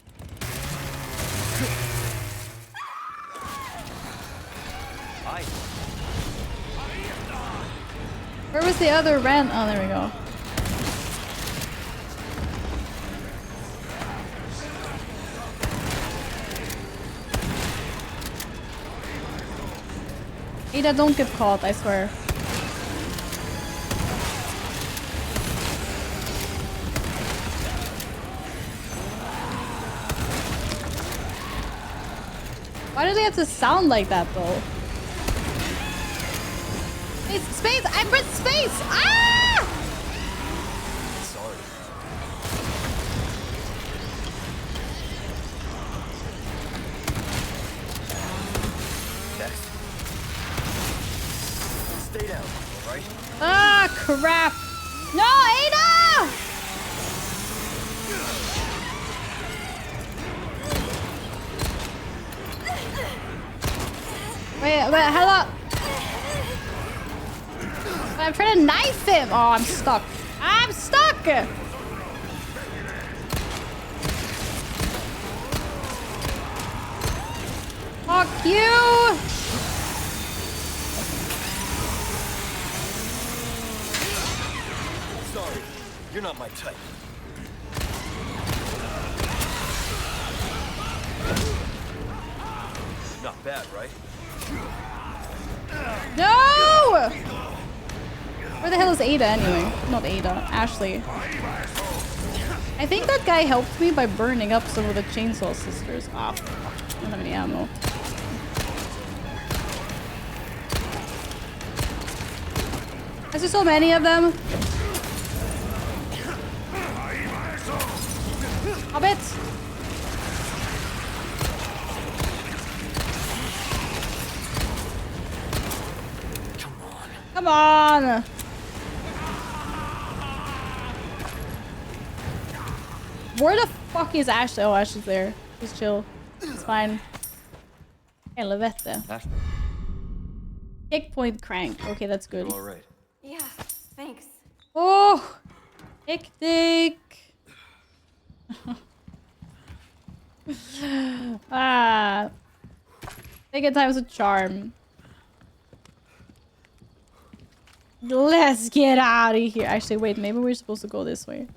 Where was the other rent? Oh, there we go. Ada, don't get caught, I swear. Why do they have to sound like that, though? Space! I pressed space! Ah! Sorry. Next. Stay down, alright? Ah, crap! No, Ada! Wait, hello! I'm trying to knife him! Oh, I'm stuck. I'm stuck! Fuck you! Sorry, you're not my type. Not bad, right? No! Where the hell is Ada anyway? Not Ada, Ashley. I think that guy helped me by burning up some of the Chainsaw Sisters. Ah, fuck. I don't have any ammo. There's just so many of them. Stop it. Come on. Where the fuck is Ashley? Oh, Ashley's there. Just chill. It's fine. Helvete. Kick point crank. Okay, that's good. All right. Yeah, thanks. Oh! Hectic! Ah. Second time's a charm. Let's get out of here. Actually, wait, maybe we're supposed to go this way.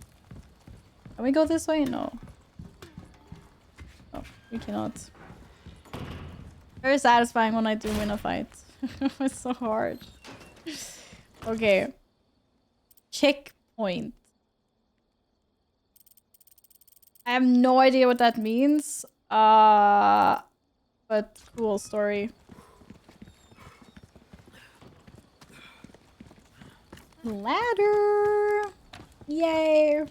Can we go this way? No. Oh, we cannot. Very satisfying when I do win a fight. It's so hard. Okay. Checkpoint. I have no idea what that means. But cool story. Ladder. Yay.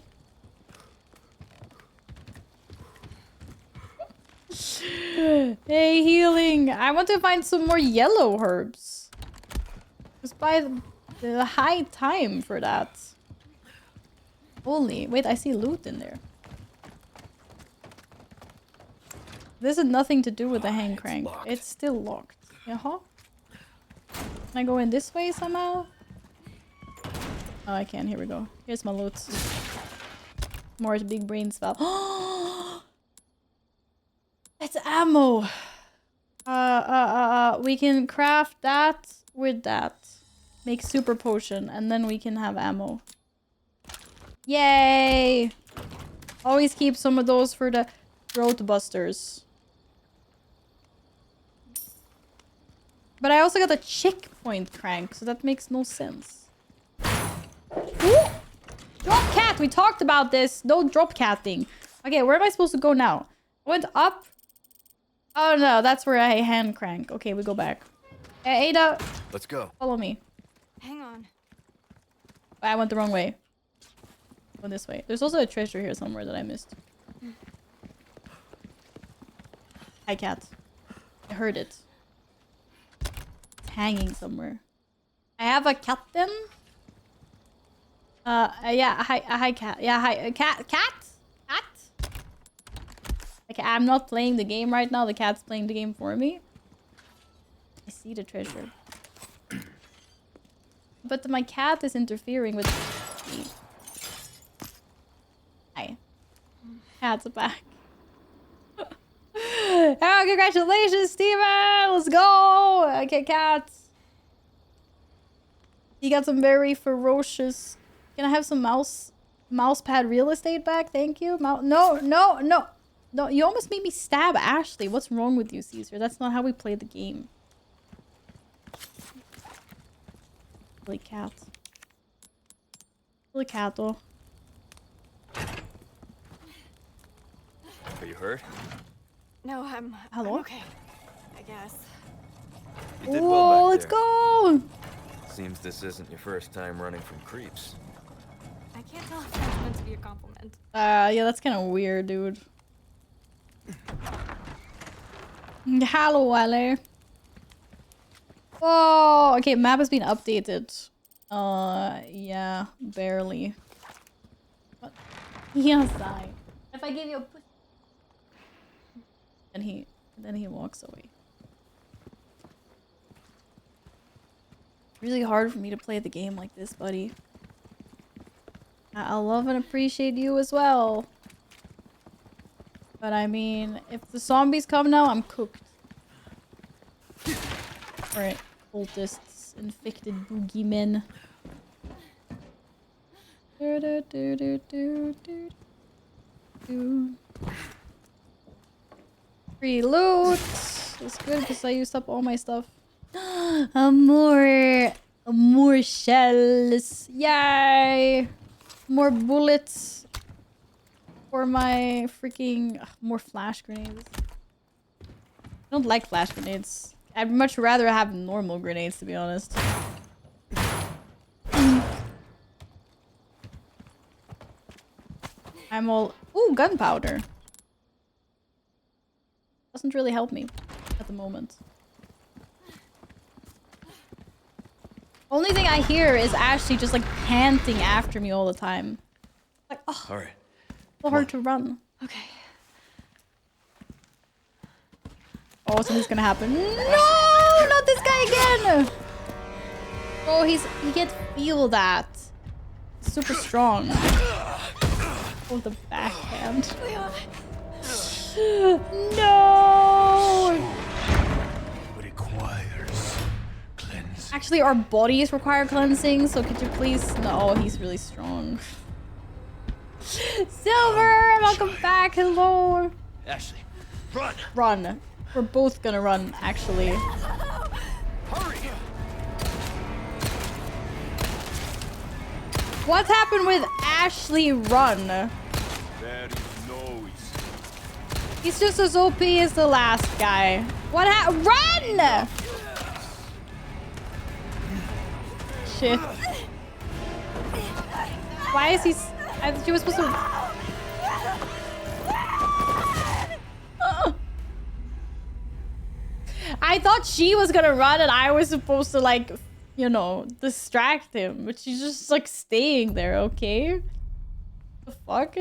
Hey, healing. I want to find some more yellow herbs. Just by the high time for that. Holy. Wait, I see loot in there. This has nothing to do with the hand crank. It's still locked. Yaha. Can I go in this way somehow? Oh, I can. Here we go. Here's my loot. More big brain spell. It's ammo. We can craft that with that. Make super potion, and then we can have ammo. Yay! Always keep some of those for the throat busters. But I also got a checkpoint crank, so that makes no sense. Ooh! Drop cat! We talked about this. No drop catting. Okay, where am I supposed to go now? I went up. Oh no, that's where I hand crank. Okay, we go back. Hey, Ada. Let's go. Follow me. Hang on. I went the wrong way. Go this way. There's also a treasure here somewhere that I missed. Hi, cat. I heard it. It's hanging somewhere. I have a cat then. Yeah, hi, cat. Yeah, hi, cat. Okay, I'm not playing the game right now. The cat's playing the game for me. I see the treasure. But my cat is interfering with me. Hi. Cat's back. Oh, congratulations, Steven! Let's go! Okay, cat. You got some very ferocious... Can I have some mousepad real estate back? Thank you. No, you almost made me stab Ashley. What's wrong with you, Caesar? That's not how we play the game. Silly cat. Silly cat, though. Are you hurt? No, I'm okay. I guess. You did Whoa, well back let's there. go! Seems this isn't your first time running from creeps. I can't tell if that's meant to be a compliment. Yeah, that's kind of weird, dude. Hello, Wally. Oh, okay, map has been updated. Yeah, barely. What? Yes, I. If I give you a push, then he walks away. Really hard for me to play the game like this, buddy. I love and appreciate you as well. But I mean, if the zombies come now, I'm cooked. Alright, cultists, infected boogeymen. Free loot! That's good because I used up all my stuff. More shells! Yay! More bullets for my freaking more flash grenades. I don't like flash grenades. I'd much rather have normal grenades, to be honest. I'm all... Ooh, gunpowder. Doesn't really help me at the moment. Only thing I hear is Ashley just like panting after me all the time. Like, oh, All right. so hard to run. Okay. Oh, something's gonna happen. No, not this guy again. Oh, he can't feel that. Super strong. Oh, the backhand. No. Requires cleansing. Actually, our bodies require cleansing, so could you please? No, he's really strong. Silver, welcome back. Hello. Ashley, run! Run. We're both gonna run, actually. Hurry! What happened with Ashley run? There is no escape. He's just as OP as the last guy. What run! Shit. Why is he... she was supposed to... I thought she was gonna run and I was supposed to, like, you know, distract him. But she's just, like, staying there, okay? The fuck?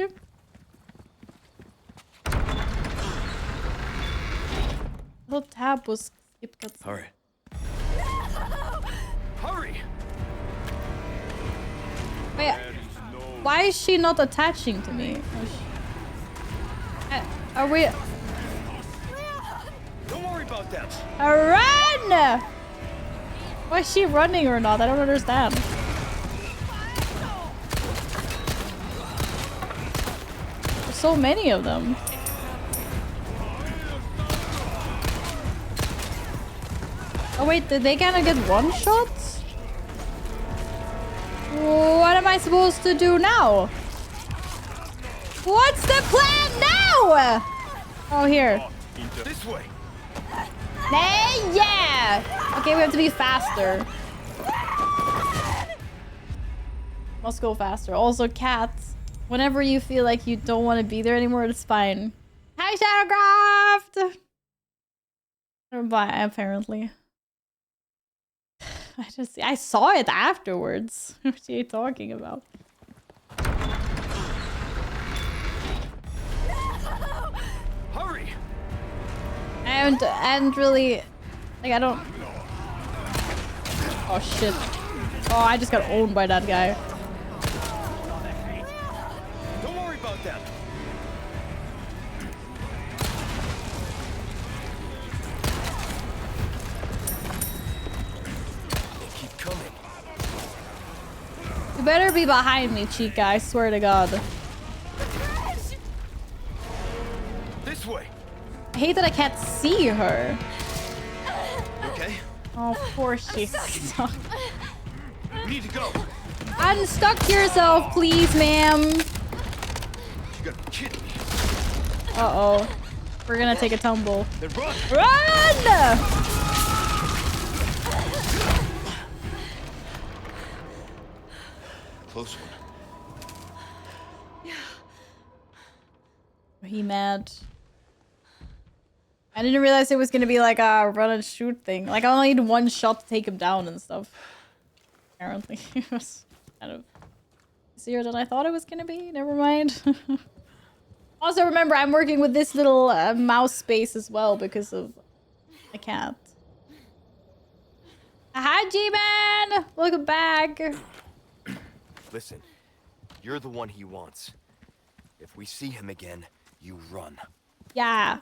The tab was skip cuts. All right. Hurry! Wait, why is she not attaching to me? Are we... Don't worry about them. Run! Why is she running or not? I don't understand. There's so many of them. Oh wait, did they kind of get one shots? What am I supposed to do now? What's the plan now? Oh, here. This way. Hey, yeah! Okay, we have to be faster. Must go faster. Also, cats, whenever you feel like you don't want to be there anymore, it's fine. Hi, Shadowcraft! Bye, apparently. I saw it afterwards. What are you talking about? Hurry! And really, like, I don't... Oh, shit. Oh, I just got owned by that guy. Don't worry about them. They keep coming. You better be behind me, Chica. I swear to God. This way. I hate that I can't see her. Okay. Oh, of course she's stuck. We need to go. Unstuck yourself, please, ma'am. You gotta be kidding me. Uh-oh. We're gonna take a tumble. Then run. Run! Close one. He mad. I didn't realize it was gonna be like a run and shoot thing. Like, I only need one shot to take him down and stuff. Apparently, it was kind of easier than I thought it was gonna be. Never mind. Also, remember, I'm working with this little mouse space as well because of the cat. Hi, G-Man! Welcome back. Listen, you're the one he wants. If we see him again, you run. Yeah.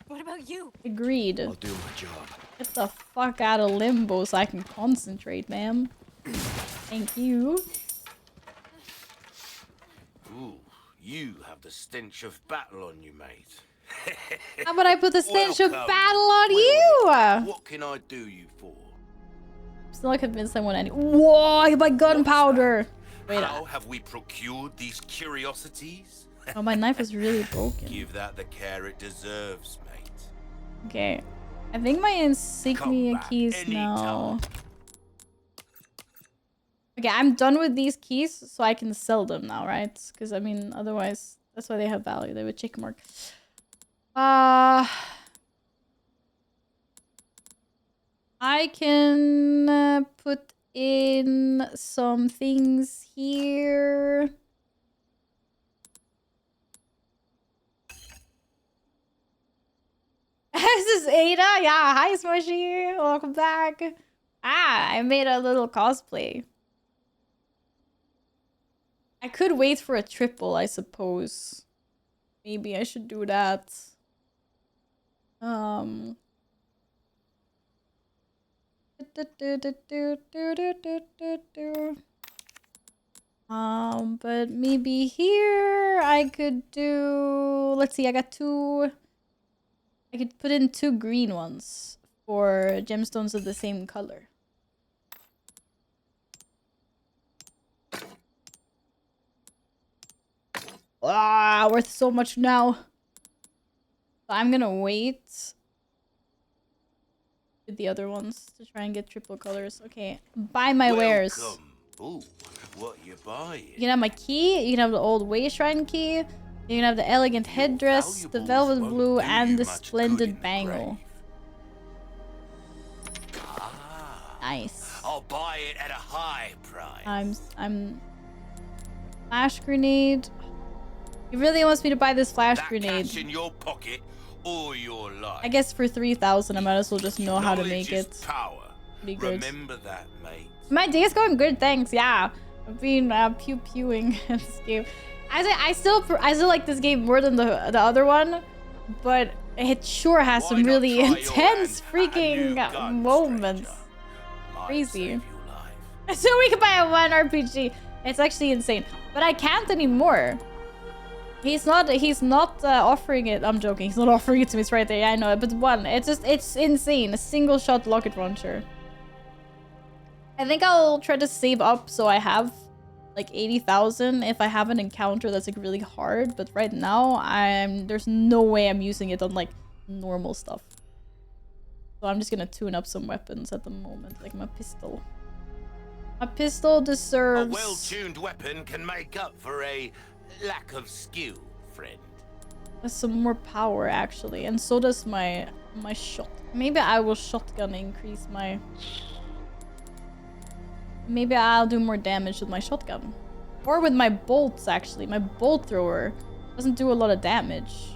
What about you? Agreed. I'll do my job. Get the fuck out of limbo so I can concentrate, ma'am. Thank you. Ooh, you have the stench of battle on you, mate. How about I put the stench of Welcome. battle on Well you? then, what can I do you for? Still not convinced I want any. Whoa, I buy gunpowder. Wait, How have we procured these curiosities? oh, my knife is really broken. Give that the care it deserves, mate. Okay. I think my insignia keys now. Okay, I'm done with these keys, so I can sell them now, right? Because, I mean, otherwise, That's why they have value. They have a check mark. I can put in some things here. This is Ada. Yeah, hi Smushy. Welcome back. I made a little cosplay. I could wait for a triple, I suppose. Maybe I should do that. But maybe here I could do, let's see, I got two. I could put in 2 green ones for gemstones of the same color. Worth so much now. So I'm gonna wait with the other ones to try and get triple colors. Okay, buy my wares. Ooh, what you buying? You can have my key, you can have the old way shrine key, you can have the elegant headdress, the velvet blue, and the splendid bangle. Nice. I'll buy it at a high price. I'm flash grenade. He really wants me to buy this flash grenade. Cash in your pocket or your life. I guess for 3,000 I might as well just know how to make it. Power. Pretty good. Remember that, mate. My day is going good, thanks. Yeah, I've been pew-pewing in this game. I still like this game more than the other one, but it sure has some really intense freaking moments. Crazy. So we can buy a 1 RPG. It's actually insane, but I can't anymore. He's not offering it. I'm joking. He's not offering it to me. It's right there. Yeah, I know it. But 1, it's insane. A single shot rocket launcher. I think I'll try to save up so I have like 80,000 if I have an encounter that's like really hard. But right now, there's no way I'm using it on like normal stuff. So I'm just gonna tune up some weapons at the moment, like my pistol. My pistol deserves... A well-tuned weapon can make up for a lack of skill, friend. Some more power actually, and so does my shot. Maybe I will shotgun increase my... Maybe I'll do more damage with my shotgun. Or with my bolts, actually. My bolt thrower doesn't do a lot of damage.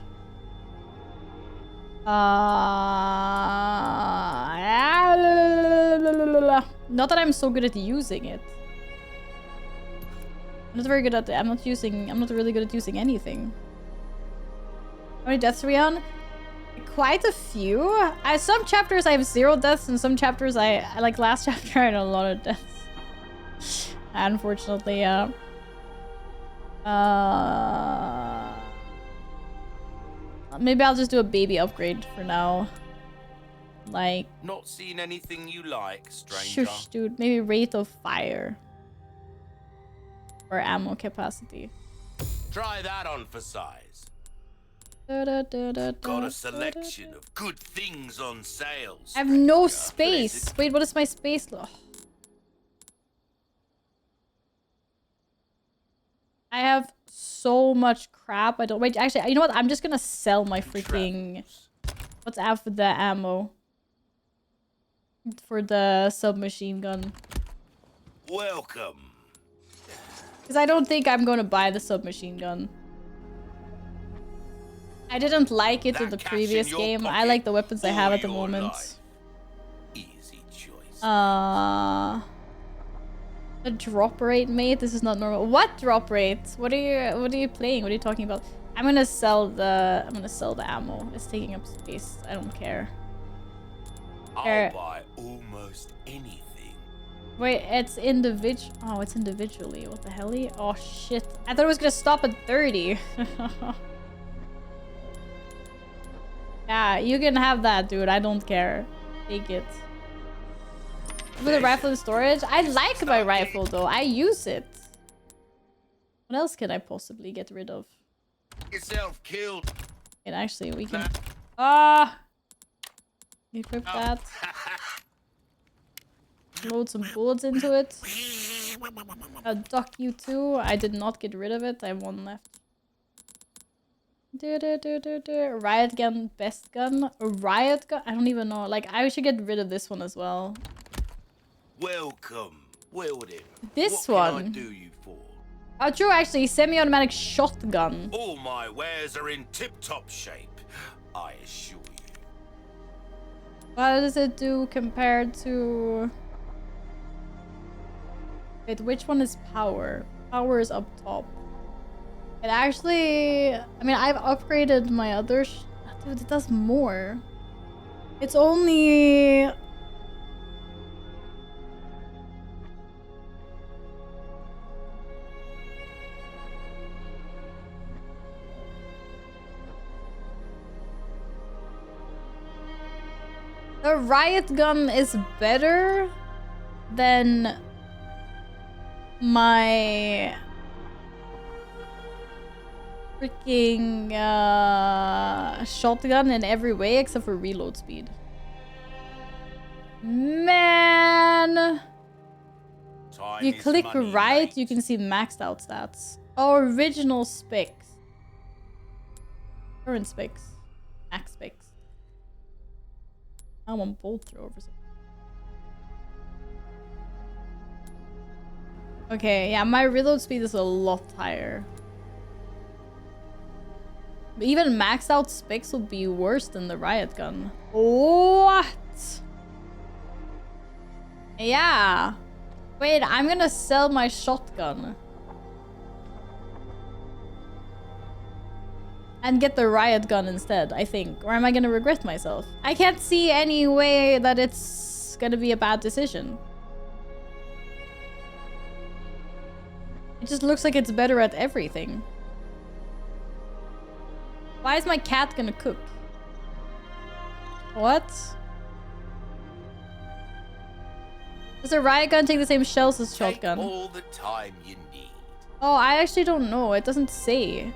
Not that I'm so good at using it. I'm not very good at it. I'm not really good at using anything. How many deaths are we on? Quite a few. Some chapters I have 0 deaths, and some chapters I like last chapter I had a lot of deaths. Unfortunately, yeah. Maybe I'll just do a baby upgrade for now. Like... Not seen anything you like, stranger. Shush, dude. Maybe rate of fire. Or ammo capacity. Try that on for size. Got a selection of good things on sale. I have no space. Wait, what is my space? Oh. I have so much crap. I don't... Wait, actually, you know what? I'm just gonna sell my freaking... What's after the ammo? For the submachine gun. Welcome. Because I don't think I'm gonna buy the submachine gun. I didn't like it in the previous game. I like the weapons I have at the moment. Easy choice. The drop rate, mate. This is not normal. What drop rate? What are you playing? What are you talking about? I'm gonna sell the ammo. It's taking up space. I don't care. I'll buy almost anything. Wait, it's individual. Oh, it's individually. What the hell? Oh shit! I thought it was gonna stop at 30. Yeah, you can have that, dude. I don't care. Take it. With a rifle in storage? I like my rifle though. I use it. What else can I possibly get rid of? Yourself killed. And actually, we can. Equip that. Load some bullets into it. I'll duck you too. I did not get rid of it. I have 1 left. Riot gun, best gun. Riot gun? I don't even know. Like, I should get rid of this one as well. Welcome, Wilden. This what one. Can I do you for? Oh, true, actually. Semi-automatic shotgun. All my wares are in tip-top shape, I assure you. What does it do compared to... Wait, which one is power? Power is up top. It actually... I mean, I've upgraded my other... Dude, it does more. It's only... The riot gun is better than my freaking shotgun in every way except for reload speed. Man! Time You is click money, right, mate. you can see maxed out stats. Oh, original specs. Current specs. Max specs. I want bolt throw for some. Okay, yeah, my reload speed is a lot higher. But even maxed out specs will be worse than the riot gun. What? Yeah. Wait, I'm gonna sell my shotgun. And get the riot gun instead, I think. Or am I gonna regret myself? I can't see any way that it's gonna be a bad decision. It just looks like it's better at everything. Why is my cat gonna cook? What? Does a riot gun take the same shells as Take shotgun? all the time you need. Oh, I actually don't know. It doesn't say.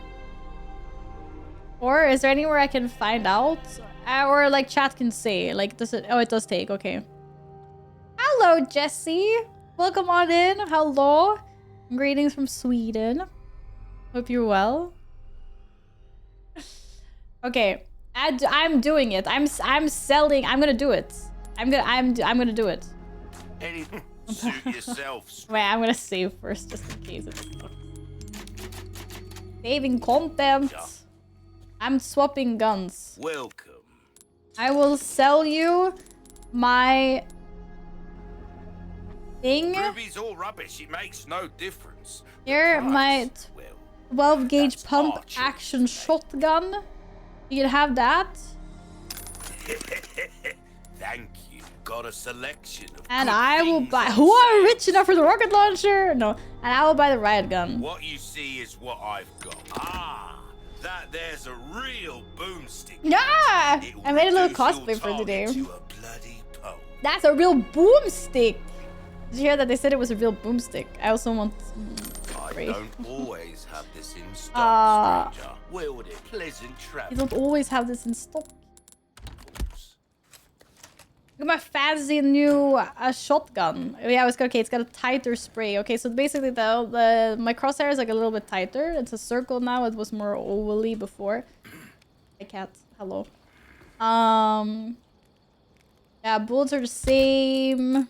Or is there anywhere I can find out? Or like chat can say. Like, does it? Oh, it does take. Okay. Hello, Jesse. Welcome on in. Hello. Greetings from Sweden. Hope you're well. Okay. I'm doing it. I'm selling. I'm gonna do it. I'm gonna do it. Anything suit yourself. Wait, I'm gonna save first just in case it sucks. Saving content. Yeah. I'm swapping guns. Welcome. I will sell you my thing. Ruby's all rubbish. It makes no difference. Here, Price, my well, 12 gauge that's pump our choice, action mate. shotgun. You can have that. Thank you. Got a selection of And good I will things buy. on Who are sale. rich enough for the rocket launcher? No. And I will buy the riot gun. What you see is what I've got. Ah, that there's a real boomstick. Yeah! It will I made a little reduce your cosplay for today. target to a bloody pulp. That's a real boomstick. Did you hear that they said it was a real boomstick? I also want. I Great. don't always have this in stock, stranger. Wield it. Pleasant You travel. don't always have this in stock. Look at my fancy new shotgun. Oh, yeah, okay. It's got a tighter spray. Okay, so basically my crosshair is like a little bit tighter. It's a circle now. It was more ovally before. Hey cat, hello. Yeah, bullets are the same.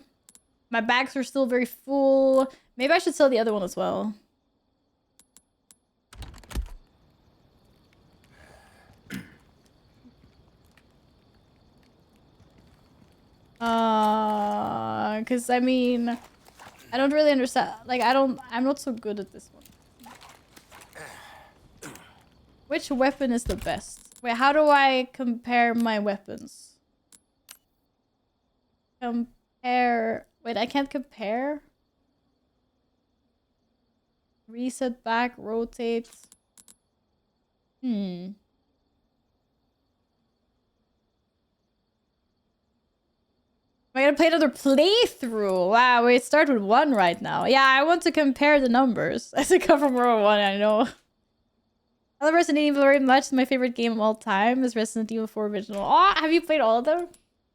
My bags are still very full. Maybe I should sell the other one as well. Because I mean, I don't really understand. Like, I'm not so good at this one. Which weapon is the best? Wait, how do I compare my weapons? Compare. Wait, I can't compare. Reset back, rotate. Am I gonna play another playthrough? Wow, we start with 1 right now. Yeah, I want to compare the numbers. As I come from World War 1, I know. I love Resident Evil very much. My favorite game of all time is Resident Evil 4 Original. Oh, have you played all of them?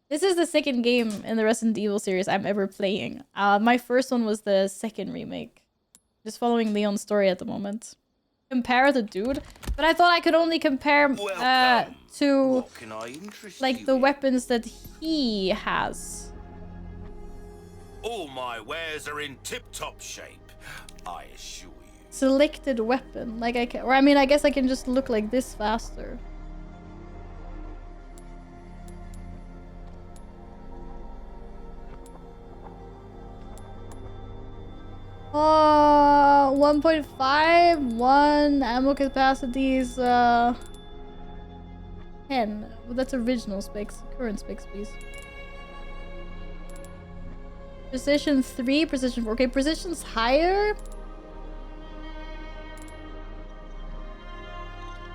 This is the second game in the Resident Evil series I'm ever playing. My first one was the second remake. Just following Leon's story at the moment. compare it to dude, but I thought I could only compare Welcome. to What can I interest like you the in? weapons that he has. All my wares are in tip-top shape, I assure you. Selected weapon, like I can, or I mean, I guess I can just look like this faster. Oh, 1.5, 1 ammo capacities, 10. Well, that's original specs. Current specs, please. Precision 3, precision 4. Okay, precision's higher.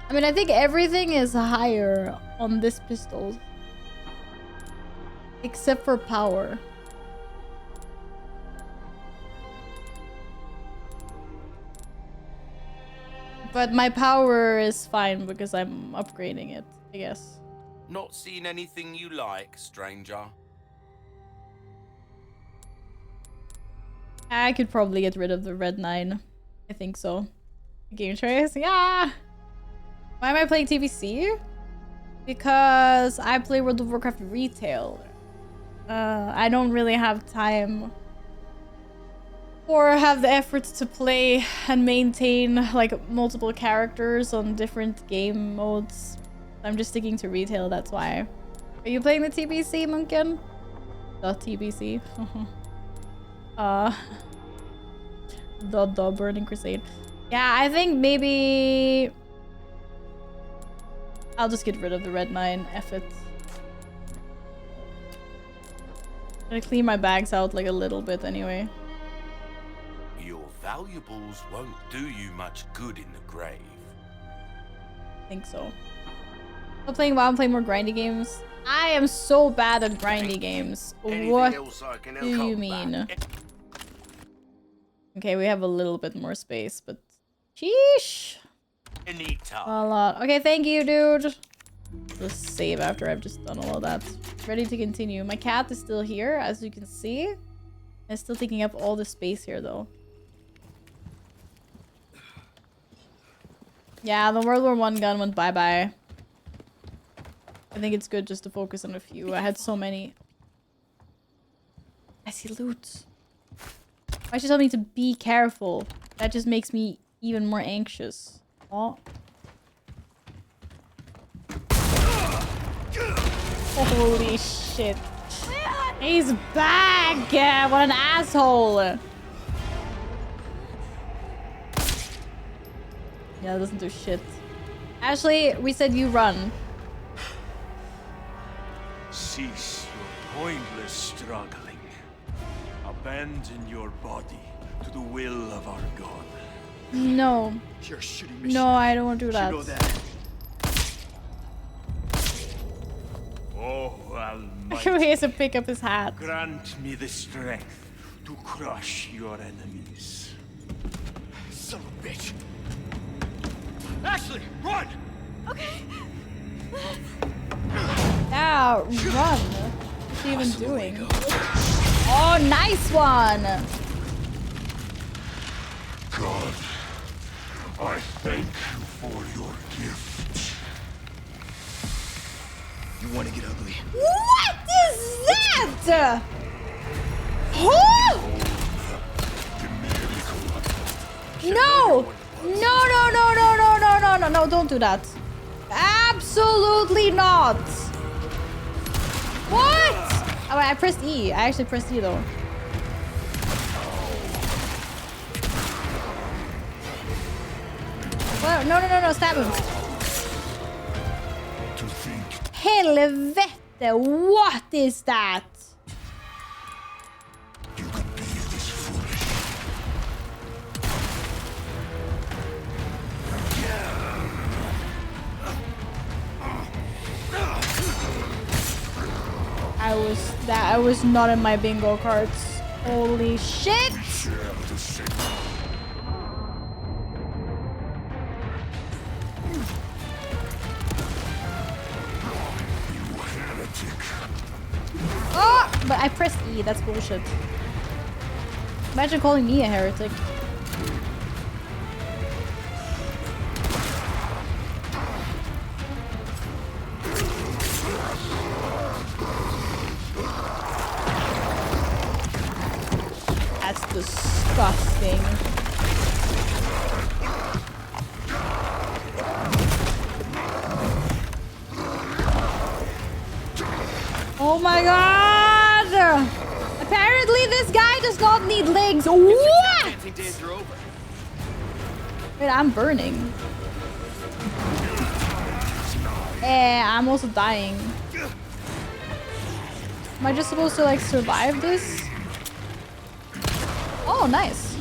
I mean, I think everything is higher on this pistol. Except for power. But my power is fine because I'm upgrading it, I guess. Not seen anything you like, stranger? I could probably get rid of the red 9. I think so. Game choice? Yeah! Why am I playing TVC? Because I play World of Warcraft retail. I don't really have time or have the efforts to play and maintain like multiple characters on different game modes. I'm just sticking to retail, that's why. Are you playing the TBC, Munkin? The TBC. The Burning Crusade. Yeah, I think maybe I'll just get rid of the red 9. F it. I'm gonna clean my bags out like a little bit anyway. Your valuables won't do you much good in the grave. I think so. I'm playing WoW, I'm playing more grindy games. I am so bad at grindy games. What do you mean? Okay, we have a little bit more space, but sheesh. A lot. Okay, thank you, dude. Just save after I've just done all of that. Ready to continue. My cat is still here, as you can see. It's still taking up all the space here, though. Yeah, the World War I gun went bye-bye. I think it's good just to focus on a few. I had so many. I see loot. Why should you tell me to be careful? That just makes me even more anxious. Oh. Holy shit. He's back! Yeah, what an asshole! Yeah, that doesn't do shit. Ashley, we said you run. Cease your pointless struggling. Abandon your body to the will of our god. No. You're shooting me. No, I don't want to do that. You know that. Oh, Almighty. He has to pick up his hat. Grant me the strength to crush your enemies. Son of a bitch. Ashley, run! Okay. Yeah, run. What's he even doing? Oh, nice one! God, I thank you for your gift. You want to get ugly? What is that? Huh? No! No, don't do that. Absolutely not! What? Oh, I pressed E. I actually pressed E though. What? No, stab him. Helvete, what is that? I was not in my bingo cards. Holy shit! Oh, but I pressed E. That's bullshit. Imagine calling me a heretic. Oh my god! Apparently this guy does not need legs. What? Wait, I'm burning. I'm also dying. Am I just supposed to like survive this? Oh, nice.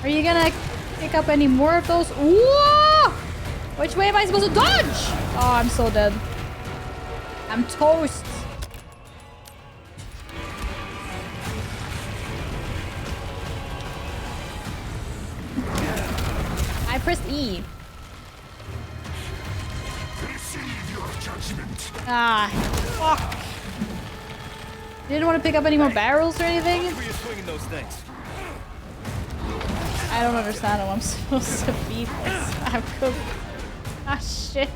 Are you gonna pick up any more of those? Whoa! Which way am I supposed to dodge? Oh, I'm so dead. I'm toast. I pressed E. Ah, fuck. You didn't want to pick up any more barrels or anything? I don't understand how I'm supposed to beat this. I'm cooked. Ah, shit.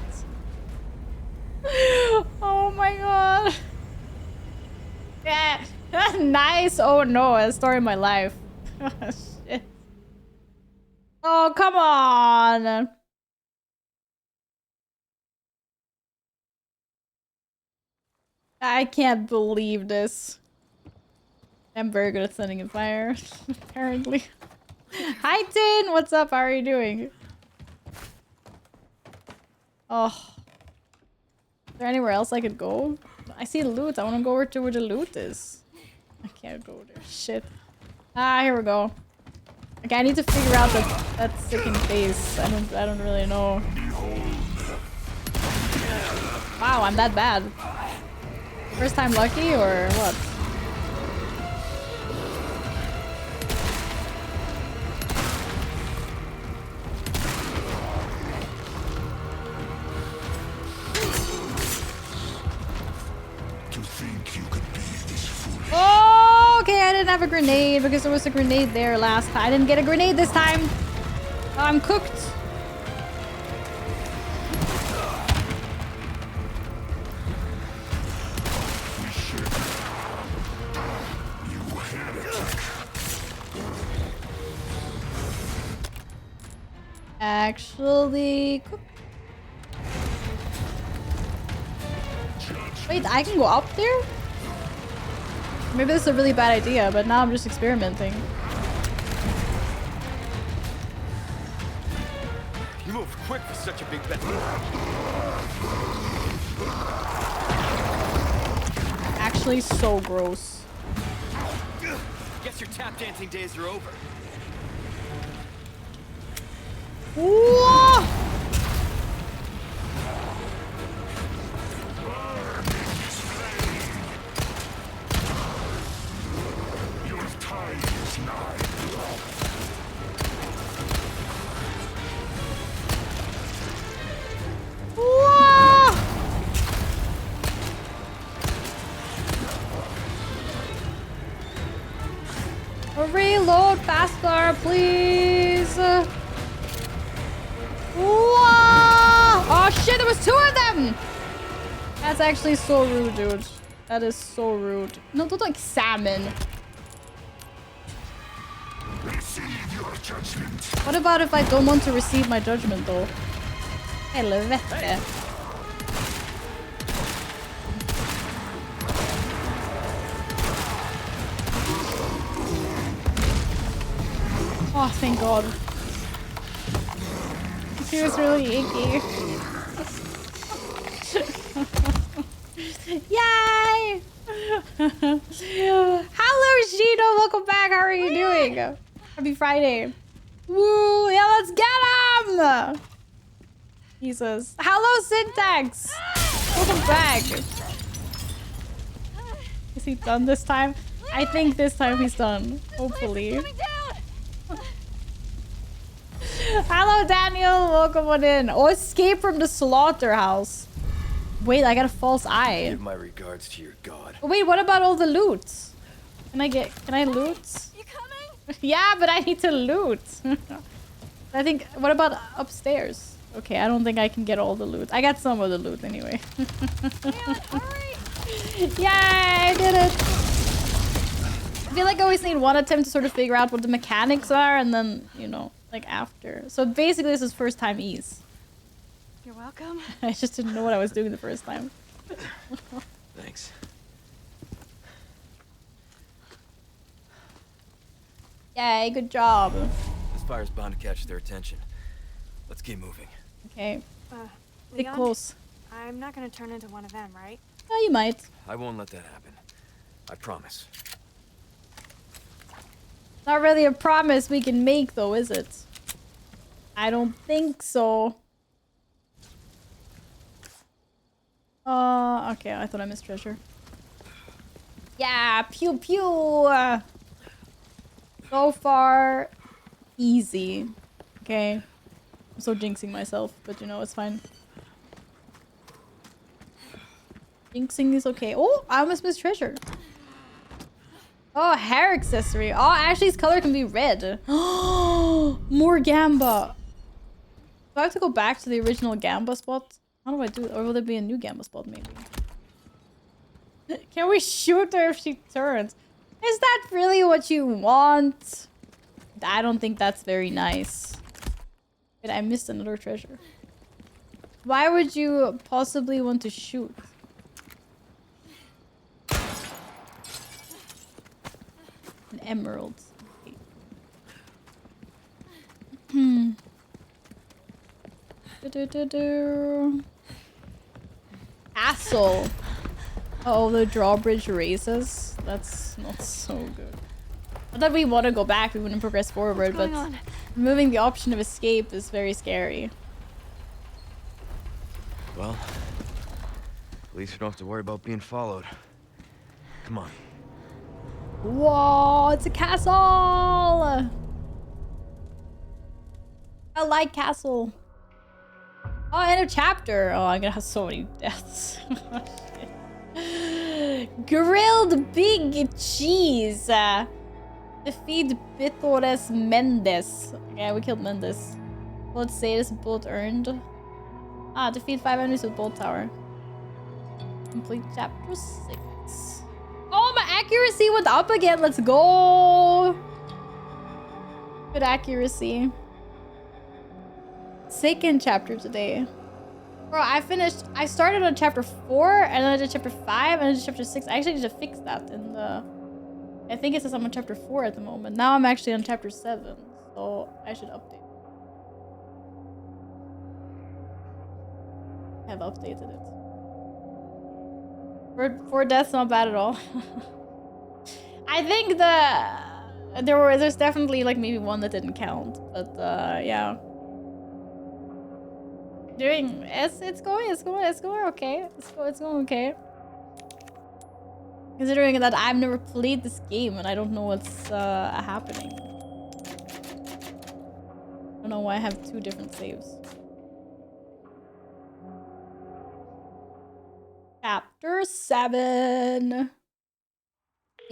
Oh my god. Yeah. Nice. Oh no, a story of my life. Shit. Oh, come on. I can't believe this. I'm very good at setting a fire, apparently. Hi, Tin! What's up? How are you doing? Oh. Is there anywhere else I could go? I see loot. I want to go over to where the loot is. I can't go there. Shit. Ah, here we go. Okay, I need to figure out that sicking face. I don't really know. Wow, I'm that bad. First time lucky or what? Oh, okay, I didn't have a grenade because there was a grenade there last time. I didn't get a grenade this time. Oh, I'm cooked. Actually, wait, I can go up there? Maybe this is a really bad idea, but now I'm just experimenting. You moved quick for such a big bet. Actually, so gross. Guess your tap dancing days are over. Whoa! Reload faster, please. Whoa! Oh shit, there was 2 of them! That's actually so rude, dude. That is so rude. No, don't like salmon. Receive your judgment. What about if I don't want to receive my judgment though? Helvete. Oh, thank God. It feels really icky. Yay! Hello, Shino. Welcome back. How are you doing? Happy Friday. Woo! Yeah, let's get him! Jesus. Hello, Syntax. Welcome back. Is he done this time? I think this time he's done. Hopefully. Hello, Daniel. Welcome on in. Oh, escape from the slaughterhouse. Wait, I got a false eye. Give my regards to your god. Oh, wait, what about all the loot? Can I loot? You coming? Yeah, but I need to loot. I think, what about upstairs? Okay, I don't think I can get all the loot. I got some of the loot anyway. Yay, I did it. I feel like I always need one attempt to sort of figure out what the mechanics are and then, you know, like after. So basically this is first time ease. You're welcome. I just didn't know what I was doing the first time. Thanks. Yay, good job. This fire's bound to catch their attention. Let's keep moving. Okay. Stick Leon, close. I'm not gonna turn into one of them, right? Oh, you might. I won't let that happen. I promise. Not really a promise we can make, though, is it? I don't think so. Okay, I thought I missed treasure. Yeah, pew pew! So far, easy. Okay. I'm so jinxing myself, but you know, it's fine. Jinxing is okay. Oh, I almost missed treasure. Oh, hair accessory. Oh, Ashley's color can be red. More Gamba. Do I have to go back to the original Gamba spot? How do I do it? Or will there be a new Gamba spot, maybe? Can we shoot her if she turns? Is that really what you want? I don't think that's very nice. Wait, I missed another treasure. Why would you possibly want to shoot? An emerald. Okay. Castle. Oh, the drawbridge raises. That's not so good. Not that we want to go back, we wouldn't progress forward, but removing the option of escape is very scary. Well, at least we don't have to worry about being followed. Come on. Whoa, it's a castle! I like castle. Oh, and a chapter. Oh, I'm gonna have so many deaths. Grilled big cheese. Defeat Bitores Mendes. Okay, we killed Mendes. Let's say this bullet earned. Ah, defeat 5 enemies with bolt tower. Complete chapter 6. Oh, my accuracy went up again. Let's go. Good accuracy. Second chapter today. Bro, I started on chapter 4 and then I did chapter 5 and I did chapter 6. I actually need to fix that in the... I think it says I'm on chapter 4 at the moment. Now I'm actually on chapter 7. So I should update. I have updated it. Four deaths, not bad at all. I think there's definitely like maybe one that didn't count, but yeah. It's going okay. It's going okay. Considering that I've never played this game and I don't know what's happening. I don't know why I have 2 different saves. Chapter 7.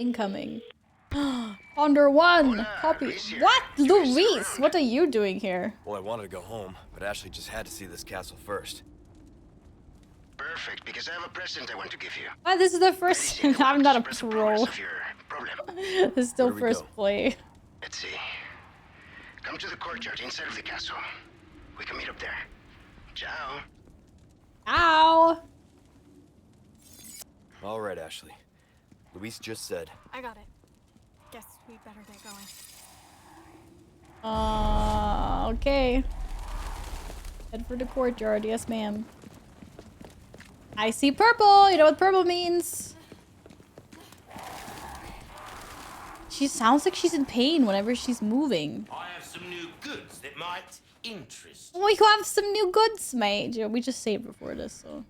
Incoming. Ponder 1. Copy. What? Luis, what are you doing here? Well, I wanted to go home, but Ashley just had to see this castle first. Perfect, because I have a present I want to give you. Well, this is the first. I'm not a pro. This is still first play. Let's see. Come to the courtyard inside of the castle. We can meet up there. Ciao. Ow. All right, Ashley. Luis just said. I got it. Guess we better get going. Okay. Head for the courtyard. Yes, ma'am. I see purple. You know what purple means. She sounds like she's in pain whenever she's moving. I have some new goods that might interest. Oh, you have some new goods, mate. We just saved before this, so.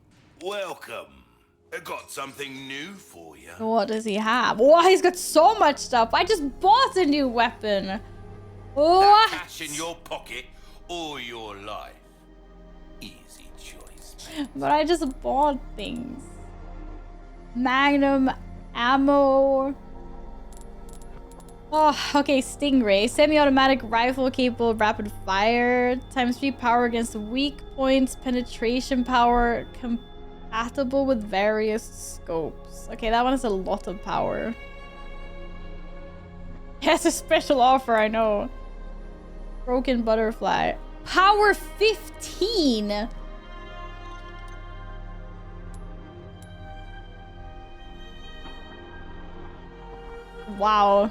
Welcome. I got something new for you. What does he have? Oh, he's got so much stuff. I just bought a new weapon. What? That cash in your pocket or your life. Easy choice. But I just bought things. Magnum ammo. Oh, okay. Stingray. Semi-automatic rifle capable of rapid fire. ×3 power against weak points. Penetration power. Compatible with various scopes. Okay, that one has a lot of power. Yes, a special offer, I know. Broken butterfly. Power 15! Wow.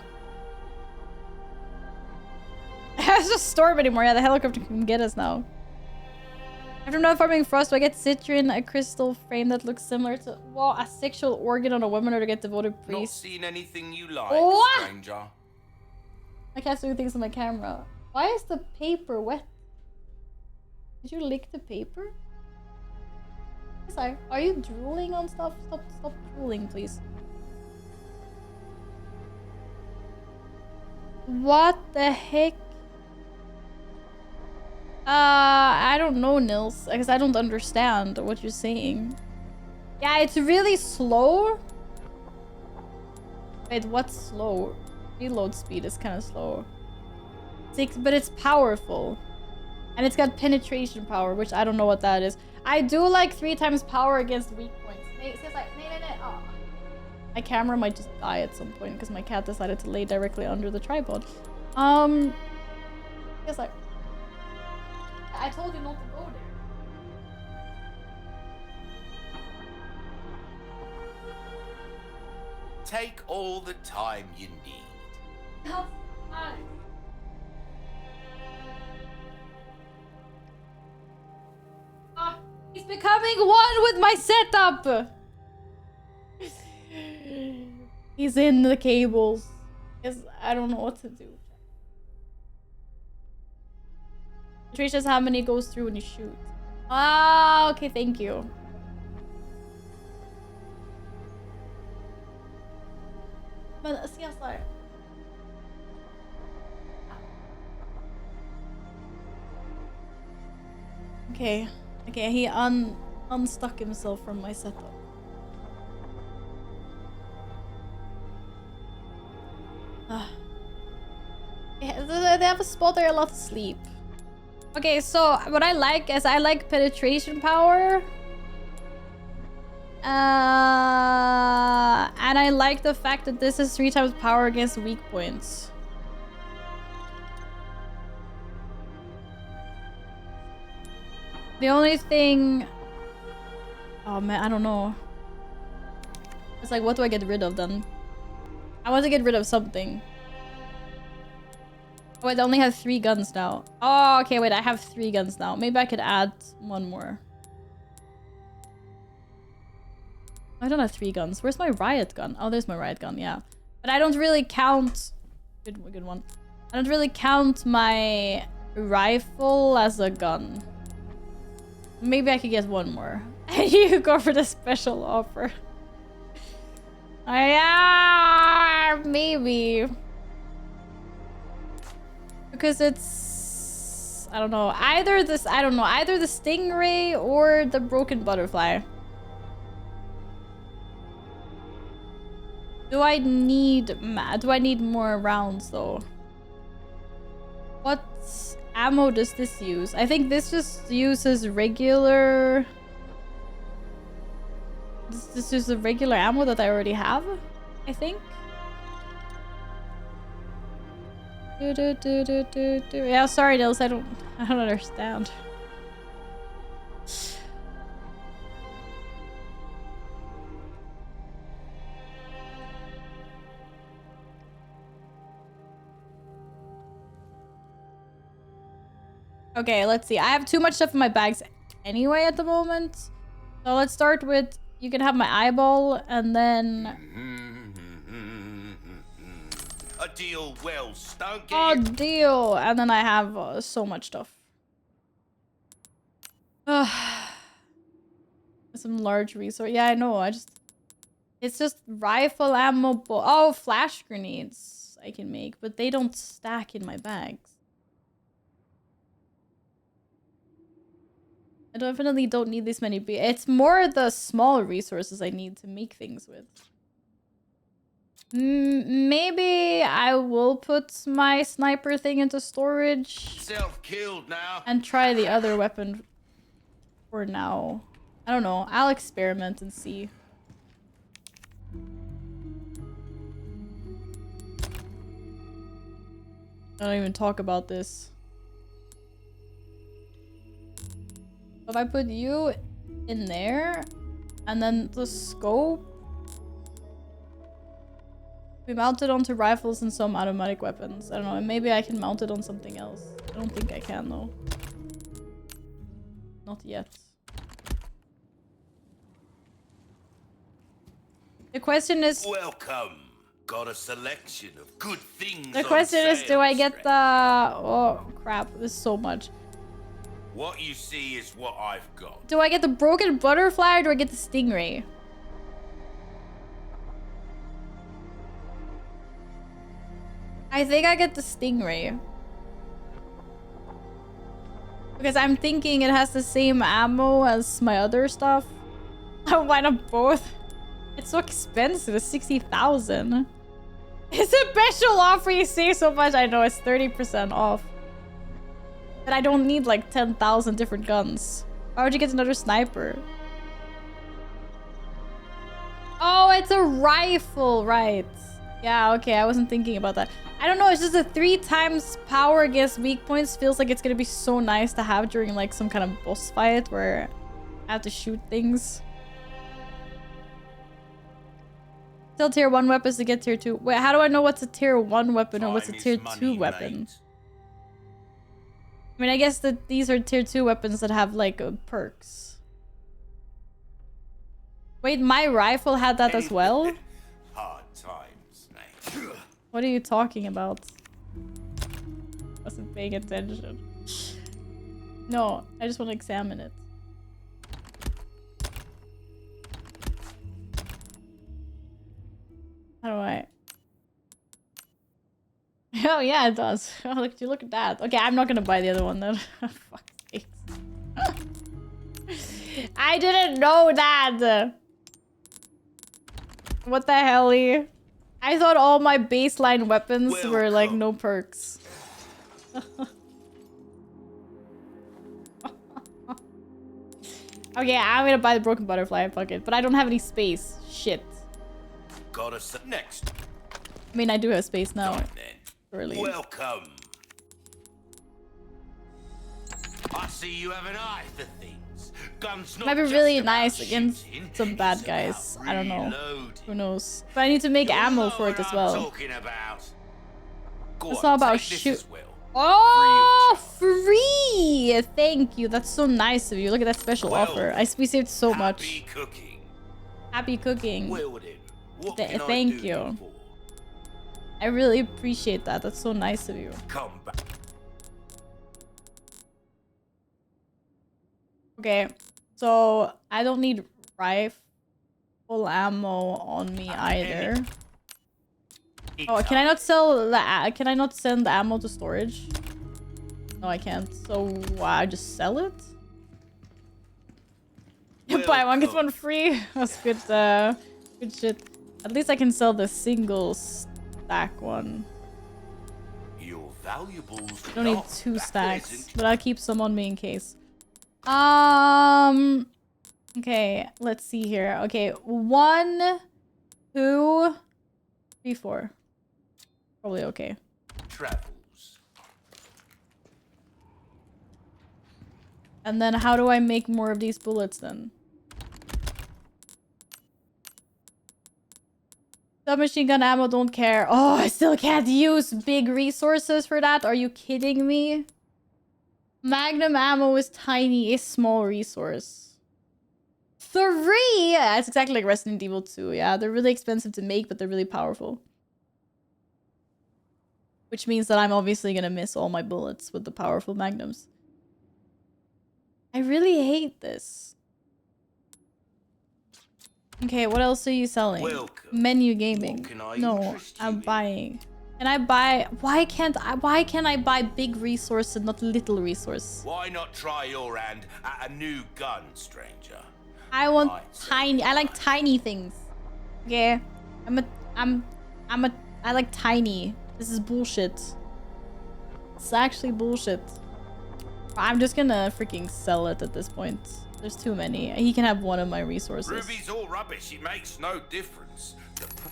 It's just storm anymore. Yeah, the helicopter can get us now. After not farming frost, do I get citrin, a crystal frame that looks similar to a sexual organ on a woman, or to get devoted Not priest? seen anything you like, What? stranger. I can't do things on my camera. Why is the paper wet? Did you lick the paper? Sorry, are you drooling on stuff? Stop drooling, please. What the heck? I don't know, Nils, because I don't understand what you're saying. Yeah, it's really slow. Wait, what's slow? Reload speed is kind of slow. 6, but it's powerful. And it's got penetration power, which I don't know what that is. I do like 3 times power against weak points. Oh. My camera might just die at some point because my cat decided to lay directly under the tripod. Yes, I told you not to go there. Take all the time you need. That's fine. He's becoming one with my setup! He's in the cables. I don't know what to do. Patricia's how many goes through when you shoot. Ah, okay, thank you. But see, I'm sorry. Okay, he unstuck himself from my setup. Yeah, they have a spot where I love to sleep. Okay, so what I like is I like penetration power. And I like the fact that this is 3 times power against weak points. The only thing... Oh man, I don't know. It's like, what do I get rid of then? I want to get rid of something. Oh, wait, I only have 3 guns now. Oh, okay, wait, I have 3 guns now. Maybe I could add 1 more. I don't have 3 guns. Where's my riot gun? Oh, there's my riot gun, yeah. But I don't really count... Good one. I don't really count my rifle as a gun. Maybe I could get 1 more. You go for the special offer. Maybe. Because it's... I don't know. Either the stingray or the broken butterfly. Do I need more rounds though? What ammo does this use? I think this just uses regular... This is the regular ammo that I already have, I think. Yeah, sorry, Nils, I don't understand. Okay, let's see. I have too much stuff in my bags anyway at the moment. So let's start with, you can have my eyeball, and then... A deal well stunk. Oh, deal! And then I have so much stuff. Some large resource. Yeah, I know. It's just rifle ammo. Oh, flash grenades I can make, but they don't stack in my bags. I definitely don't need this many. It's more the small resources I need to make things with. Maybe I will put my sniper thing into storage. Self-killed now. And try the other weapon for now. I don't know. I'll experiment and see. I don't even talk about this. If I put you in there, and then the scope. We mount it onto rifles and some automatic weapons. I don't know. Maybe I can mount it on something else. I don't think I can though. Not yet. The question is... Welcome. Got a selection of good things. The question is, do I get the... Oh, crap. There's so much. What you see is what I've got. Do I get the broken butterfly or do I get the stingray? I think I get the stingray. Because I'm thinking it has the same ammo as my other stuff. Why not both? It's so expensive. It's 60,000. It's a special offer. You save so much. I know it's 30% off. But I don't need like 10,000 different guns. Why would you get another sniper? Oh, it's a rifle, right? Yeah, okay. I wasn't thinking about that. I don't know. It's just a 3 times power against weak points. Feels like it's gonna be so nice to have during like some kind of boss fight where I have to shoot things. Still tier 1 weapons to get tier 2. Wait, how do I know what's a tier 1 weapon or what's a tier 2 weapon? I mean, I guess that these are tier 2 weapons that have like perks. Wait, my rifle had that as well? Hard times, mate. What are you talking about? Wasn't paying attention. No, I just want to examine it. How do I? Oh yeah, it does. Oh, look at that. Okay, I'm not gonna buy the other one then. Fuck sakes. I didn't know that. What the hell? I thought all my baseline weapons were like no perks. Okay, I'm gonna buy the broken butterfly. Fuck it, but I don't have any space. Shit. Got us next. I mean, I do have space now. Really. Welcome. I see you have an eye for things. Guns not Might be just really about nice against shooting, some bad it's guys. about I don't know. reloading. Who knows? But I need to make ammo for it as I'm well. talking about. Go It's on, not about take this shoot. as well. Oh, free! Thank you. That's so nice of you. Look at that special Well, offer. We saved so much. Happy cooking. Happy cooking. Well then, what can I Thank do you. for? I really appreciate that. That's so nice of you. Come back. Okay, so I don't need rifle ammo on me either. Oh, can I not sell the? Can I not send the ammo to storage? No, I can't. So I just sell it. Buy one get one free. That's good. Good shit. At least I can sell the single stack one. Your valuables. I don't need 2 stacks, but I'll keep some on me in case. Okay, let's see here. Okay, 1, 2, 3, 4. Probably okay. Travels. And then how do I make more of these bullets then? Submachine gun ammo, don't care. Oh, I still can't use big resources for that. Are you kidding me? Magnum ammo is tiny, a small resource. 3! Yeah, it's exactly like Resident Evil 2. Yeah, they're really expensive to make, but they're really powerful. Which means that I'm obviously gonna miss all my bullets with the powerful magnums. I really hate this. Okay, what else are you selling? Welcome. Menu gaming. What can I No, interest you I'm in? buying. Can I buy? Why can't I buy big resource and not little resource? Why not try your hand at a new gun, stranger? I want I'd say tiny. I like tiny things. Okay, I like tiny. This is bullshit. It's actually bullshit. I'm just gonna freaking sell it at this point. There's too many. He can have one of my resources. Ruby's all rubbish. It makes no difference.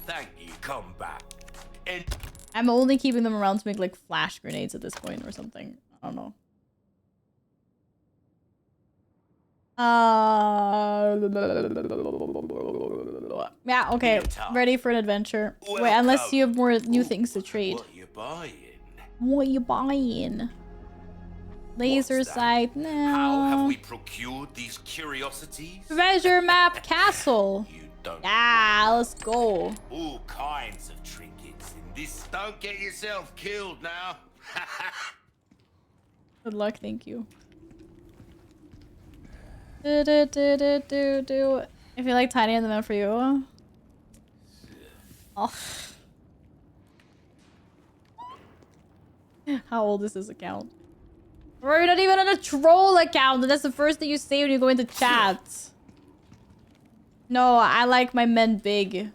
Thank you. Come back. And I'm only keeping them around to make like flash grenades at this point or something. I don't know. Yeah, okay. Ready for an adventure. Wait, unless you have more new things to trade. What you buying? What you buying? Laser What's that? sight? How have No. we procured these curiosities? Treasure map castle. You don't. Yeah, let's go. All kinds of trinkets in this. Don't get yourself killed now. Good luck, thank you. Do. If you like tiny on the map for you. Oh. How old is this account? We're not even on a troll account. That's the first thing you say when you go into chat. No, I like my men big.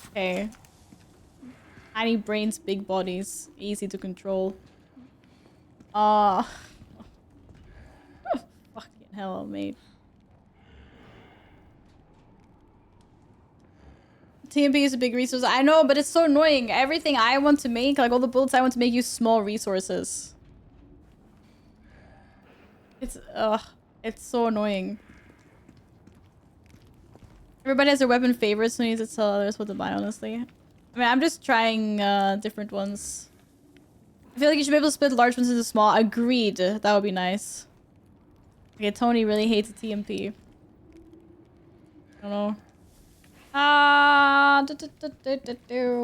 Okay. Tiny brains, big bodies. Easy to control. Fucking hell, mate. TMP is a big resource. I know, but it's so annoying. Everything I want to make, like all the bullets I want to make, use small resources. It's so annoying. Everybody has their weapon favorites, so needs to tell others what to buy, honestly. I mean, I'm just trying different ones. I feel like you should be able to split large ones into small. Agreed. That would be nice. Okay, Tony really hates TMP. I don't know.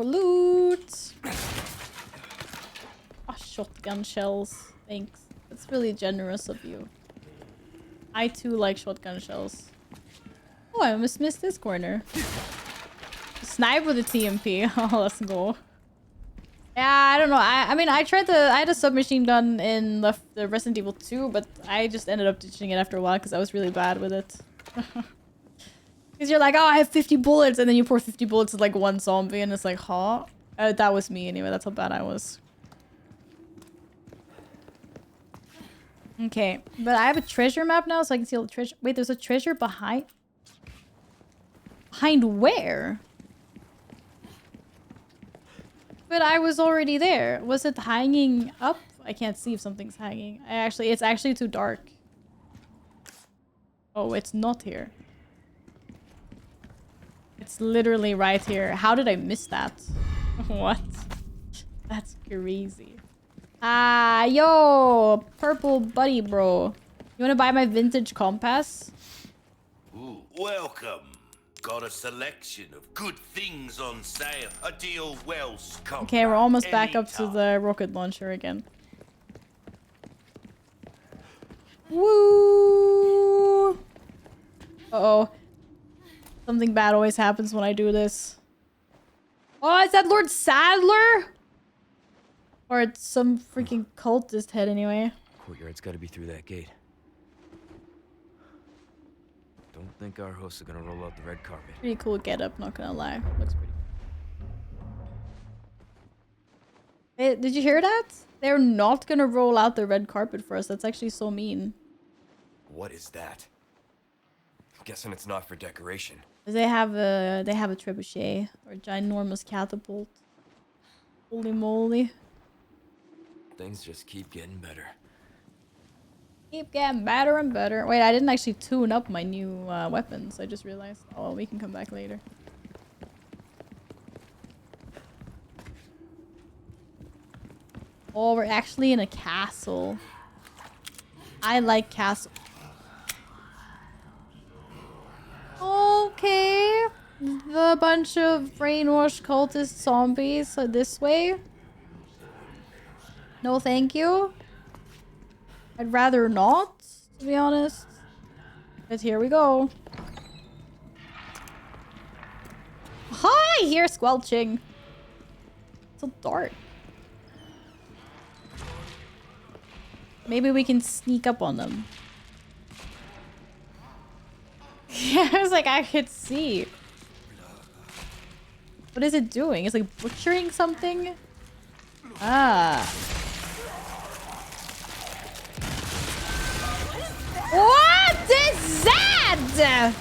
Loot. Oh, shotgun shells. Thanks. That's really generous of you. I too like shotgun shells. Oh, I almost missed this corner. Snipe with a TMP. Oh, let's go. Yeah, I don't know. I mean, I had a submachine gun in the Resident Evil 2, but I just ended up ditching it after a while because I was really bad with it. Because you're like, oh, I have 50 bullets, and then you pour 50 bullets at like one zombie, and it's like, huh? That was me anyway. That's how bad I was. Okay, but I have a treasure map now, so I can see all the treasure. Wait, there's a treasure behind... Behind where? But I was already there. Was it hanging up? I can't see if something's hanging. It's actually too dark. Oh, it's not here. It's literally right here. How did I miss that? What? That's crazy. Yo, purple buddy, bro. You want to buy my vintage compass? Ooh, welcome. Got a selection of good things on sale. A deal well struck. Okay, we're almost back up to the rocket launcher again. Woo! Uh-oh. Something bad always happens when I do this. Oh, is that Lord Sadler? Or it's some freaking cultist head anyway. Courtyard's gotta be through that gate. Don't think our hosts are gonna roll out the red carpet. Pretty cool getup, not gonna lie. Looks pretty. Hey, did you hear that? They're not gonna roll out the red carpet for us. That's actually so mean. What is that? I'm guessing it's not for decoration. They have a trebuchet or a ginormous catapult. Holy moly. Things just keep getting better. Keep getting better and better. Wait, I didn't actually tune up my new weapons. I just realized. Oh, we can come back later. Oh, we're actually in a castle. I like castle. Okay. The bunch of brainwashed cultist zombies are this way. No, thank you. I'd rather not, to be honest. But here we go. Hi, here, squelching. It's so dark. Maybe we can sneak up on them. Yeah, I was like, I could see. What is it doing? It's like butchering something? Ah. What is that?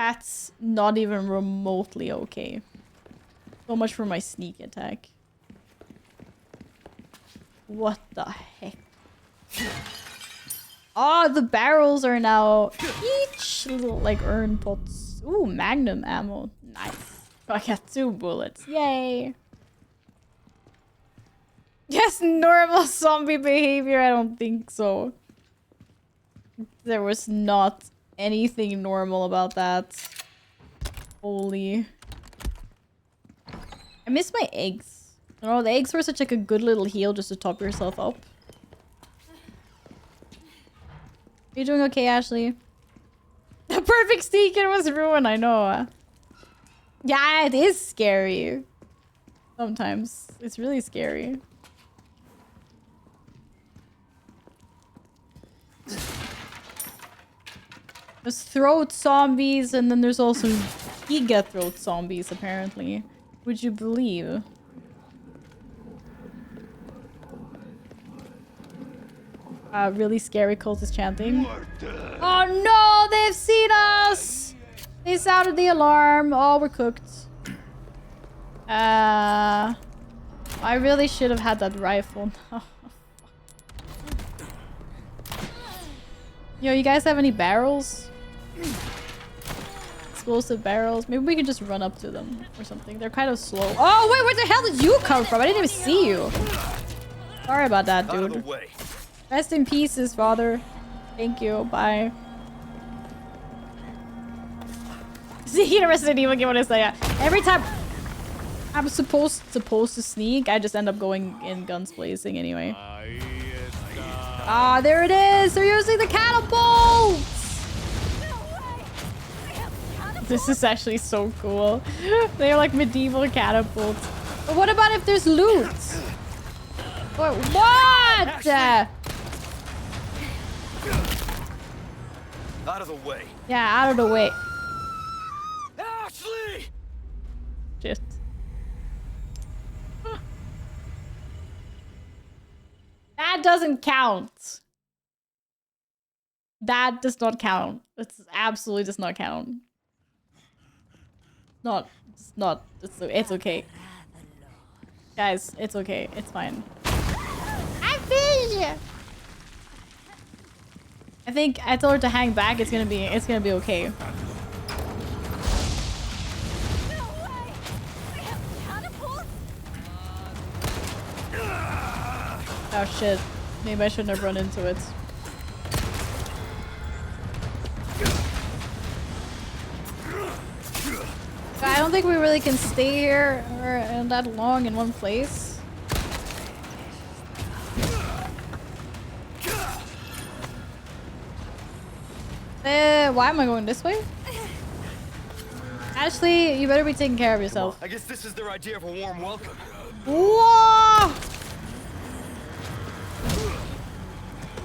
That's not even remotely okay. So much for my sneak attack. What the heck? Oh, the barrels are now each little like urn pots. Ooh, magnum ammo. Nice. I got 2 bullets. Yay. Yes, normal zombie behavior. I don't think so. There was not anything normal about that. Holy. I miss my eggs. You know, the eggs were such like a good little heal just to top yourself up. Are you doing okay, Ashley? The perfect sneaker was ruined, I know. Yeah, it is scary. Sometimes. It's really scary. There's throat zombies, and then there's also giga throat zombies, apparently. Would you believe? Really scary cultist chanting. Oh no, they've seen us! They sounded the alarm. Oh, we're cooked. I really should have had that rifle now. Yo, you guys have any barrels? Explosive barrels? Maybe we can just run up to them or something. They're kind of slow. Oh, wait, where the hell did you come from? I didn't even see you. Sorry about that, dude. Rest in pieces, father. Thank you. Bye. See, the Resident Evil game, what I say. Every time I'm supposed to sneak, I just end up going in guns blazing anyway. Ah, there it is! They're using the catapults! This is actually so cool. They're like medieval catapults. But what about if there's loot? What? Out of the way. Yeah, out of the way. Ashley! Shit. That doesn't count. That does not count. It absolutely does not count. It's okay. Guys, it's okay. It's fine. I finished. I think I told her to hang back. It's gonna be okay. Oh shit. Maybe I shouldn't have run into it. I don't think we really can stay here that long in one place. Why am I going this way? Ashley, you better be taking care of yourself. I guess this is their idea of a warm welcome. Whoa!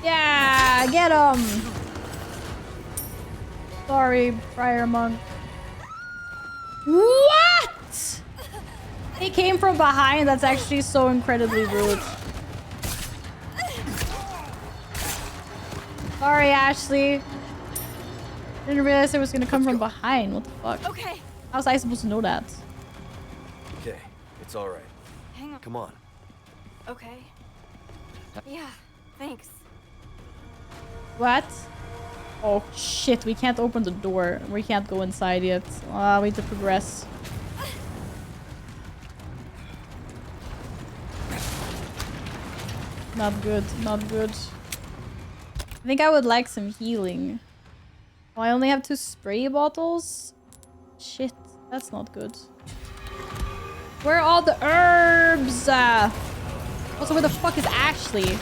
Yeah, get him! Sorry, Friar Monk. What? He came from behind? That's actually so incredibly rude. Sorry, Ashley. Didn't realize it was gonna come from behind. What the fuck? Okay. How was I supposed to know that? Okay, it's all right. Hang on. Come on. Okay. Yeah, thanks. What? Oh shit, we can't open the door. We can't go inside yet. We need to progress. Not good, not good. I think I would like some healing. Oh, I only have 2 spray bottles? Shit, that's not good. Where are all the herbs? Also, where the fuck is Ashley?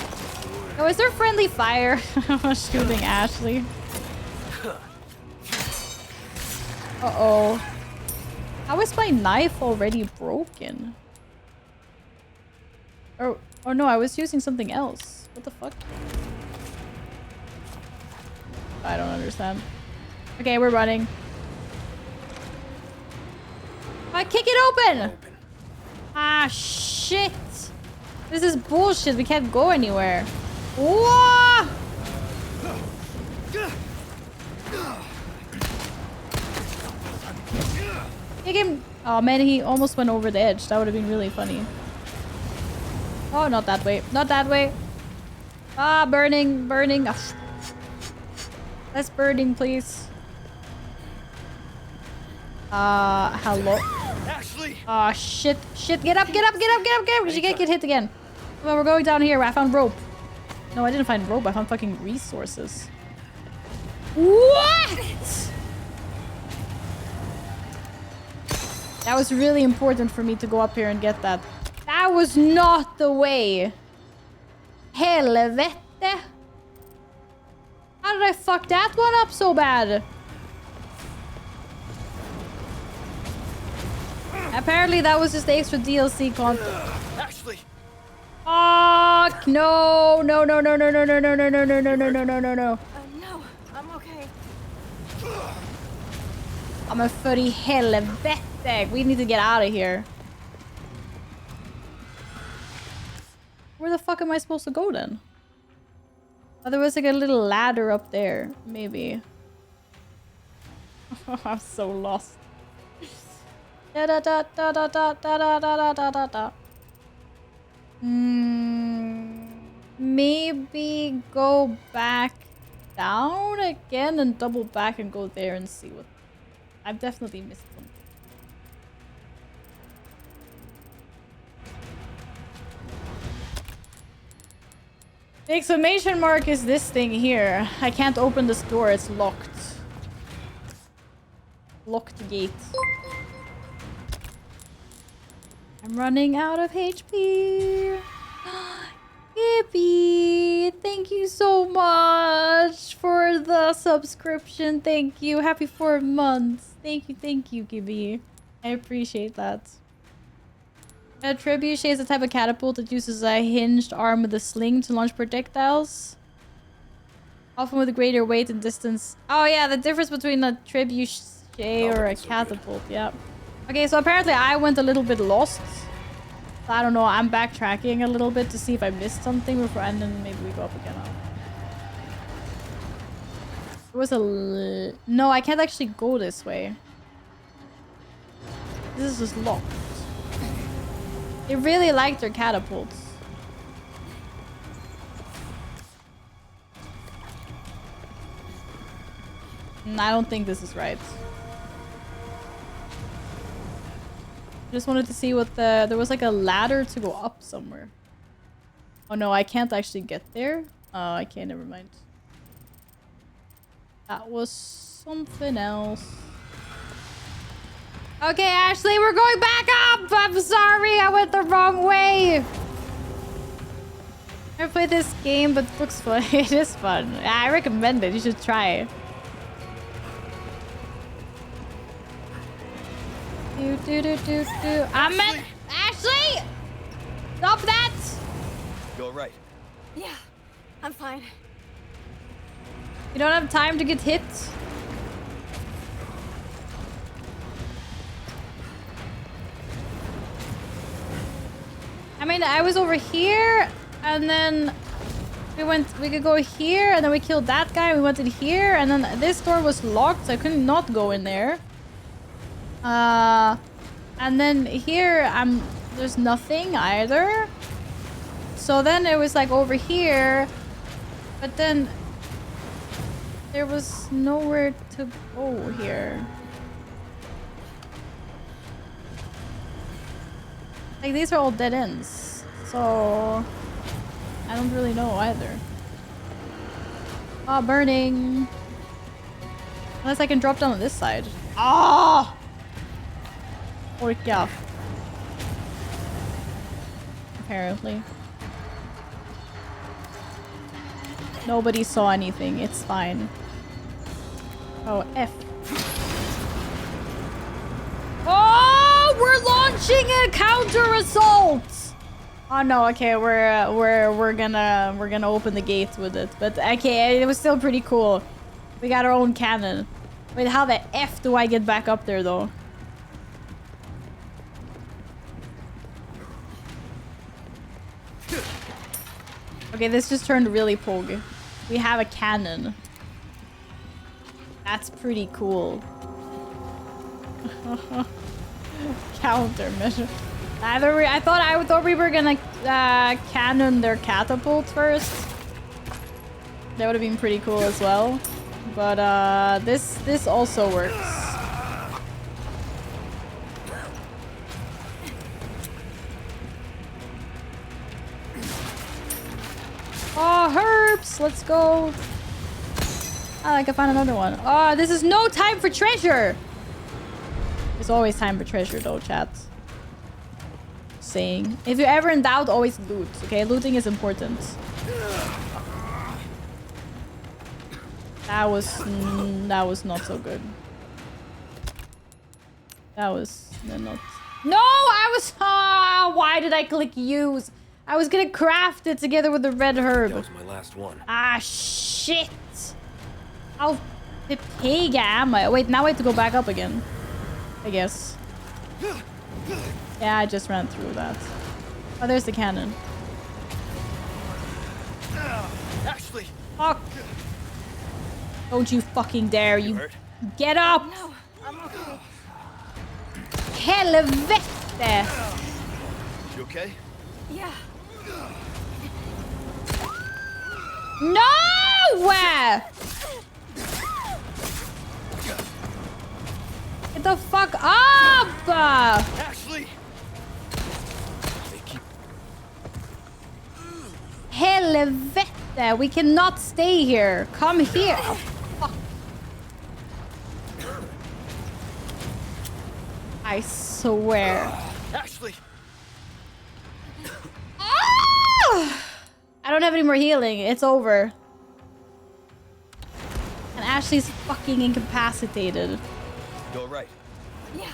Oh, is there friendly fire? I'm shooting Ashley. Uh-oh. How is my knife already broken? Oh no, I was using something else. What the fuck? I don't understand. Okay, we're running. Kick it open! Ah, shit! This is bullshit. We can't go anywhere. Whoa! Kick him! Oh man, he almost went over the edge. That would have been really funny. Oh, not that way. Not that way. Ah, burning, burning. Ah. Less burning, please. Hello. Ashley! Ah, shit, shit. Get up, get up, get up, get up, get up. She can't get hit again. Well, we're going down here. I found rope. No, I didn't find rope. I found fucking resources. What? That was really important for me to go up here and get that. That was not the way. Helvete. How did I fuck that one up so bad? Apparently that was just the extra DLC content. Ashley! Fuck! No! No, no, no, no, no, no, no, no, no, no, no, no, no, no, no, no. No, I'm okay. I'm a furry helvete. We need to get out of here. Where the fuck am I supposed to go then? Oh, there was like a little ladder up there. Maybe. I'm so lost. Da da da da da da da da da da da. Maybe go back down again and double back and go there and see what... I've definitely missed one. The exclamation mark is this thing here. I can't open this door, it's locked. Locked gate. I'm running out of HP. Yippee! Thank you so much for the subscription. Thank you. Happy 4 months. Thank you, Gibby. I appreciate that. A trebuchet is a type of catapult that uses a hinged arm with a sling to launch projectiles. Often with a greater weight and distance. Oh yeah, the difference between a trebuchet or a catapult. Yeah. Okay, so apparently I went a little bit lost. So I don't know. I'm backtracking a little bit to see if I missed something before, and then maybe we go up again. There was a... No, I can't actually go this way. This is just locked. They really like their catapults. I don't think this is right. Just wanted to see what the... There was like a ladder to go up somewhere. Oh no, I can't actually get there. Oh, okay, never mind. That was something else. Okay, Ashley, we're going back up! I'm sorry, I went the wrong way! Never played this game, but it looks fun. It is fun. I recommend it. You should try it. I'm at Ashley! Stop that! You alright? Yeah, I'm fine. You don't have time to get hit? I mean, I was over here, and then we could go here, and then we killed that guy, we went in here, and then this door was locked, so I couldn't not go in there. And then here, there's nothing either. So then it was like over here, but then there was nowhere to go here. Like, these are all dead ends, so I don't really know either. Oh, burning. Unless I can drop down on this side. Ah! Orka. Apparently. Nobody saw anything. It's fine. Oh, F. Oh, we're launching a counter assault. Oh no, okay, we're gonna open the gate with it. But okay, it was still pretty cool. We got our own cannon. Wait, how the F do I get back up there though? Okay, this just turned really pog. We have a cannon. That's pretty cool. Countermeasure. I thought we were gonna cannon their catapult first. That would have been pretty cool as well. But this also works. Oh, herbs! Let's go. I can find another one. Oh, this is no time for treasure! There's always time for treasure though, chat. Saying. If you're ever in doubt, always loot, okay? Looting is important. That was not so good. That was not... No! I was... why did I click use? I was gonna craft it together with the red herb. That was my last one. Ah, shit! How the pig am I? Wait, now I have to go back up again. I guess. Yeah, I just ran through that. Oh, there's the cannon. Ashley! Fuck! Don't you fucking dare, you... Get up! No, I'm okay. Helvete! You okay? Yeah. No! Get the fuck up! Ashley! They keep... Helvete! We cannot stay here. Come here. Oh, fuck. I swear. Ashley! I don't have any more healing. It's over. And Ashley's fucking incapacitated. You alright? Yeah.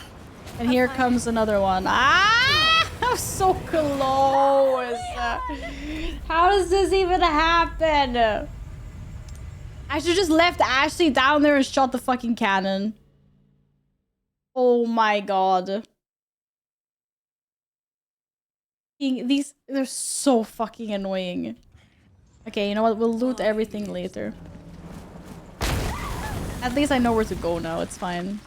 And here comes another one. Ah! I'm so close. How does this even happen? I should just left Ashley down there and shot the fucking cannon. Oh my god. They're so fucking annoying. Okay, you know what? We'll loot everything later. At least I know where to go now. It's fine.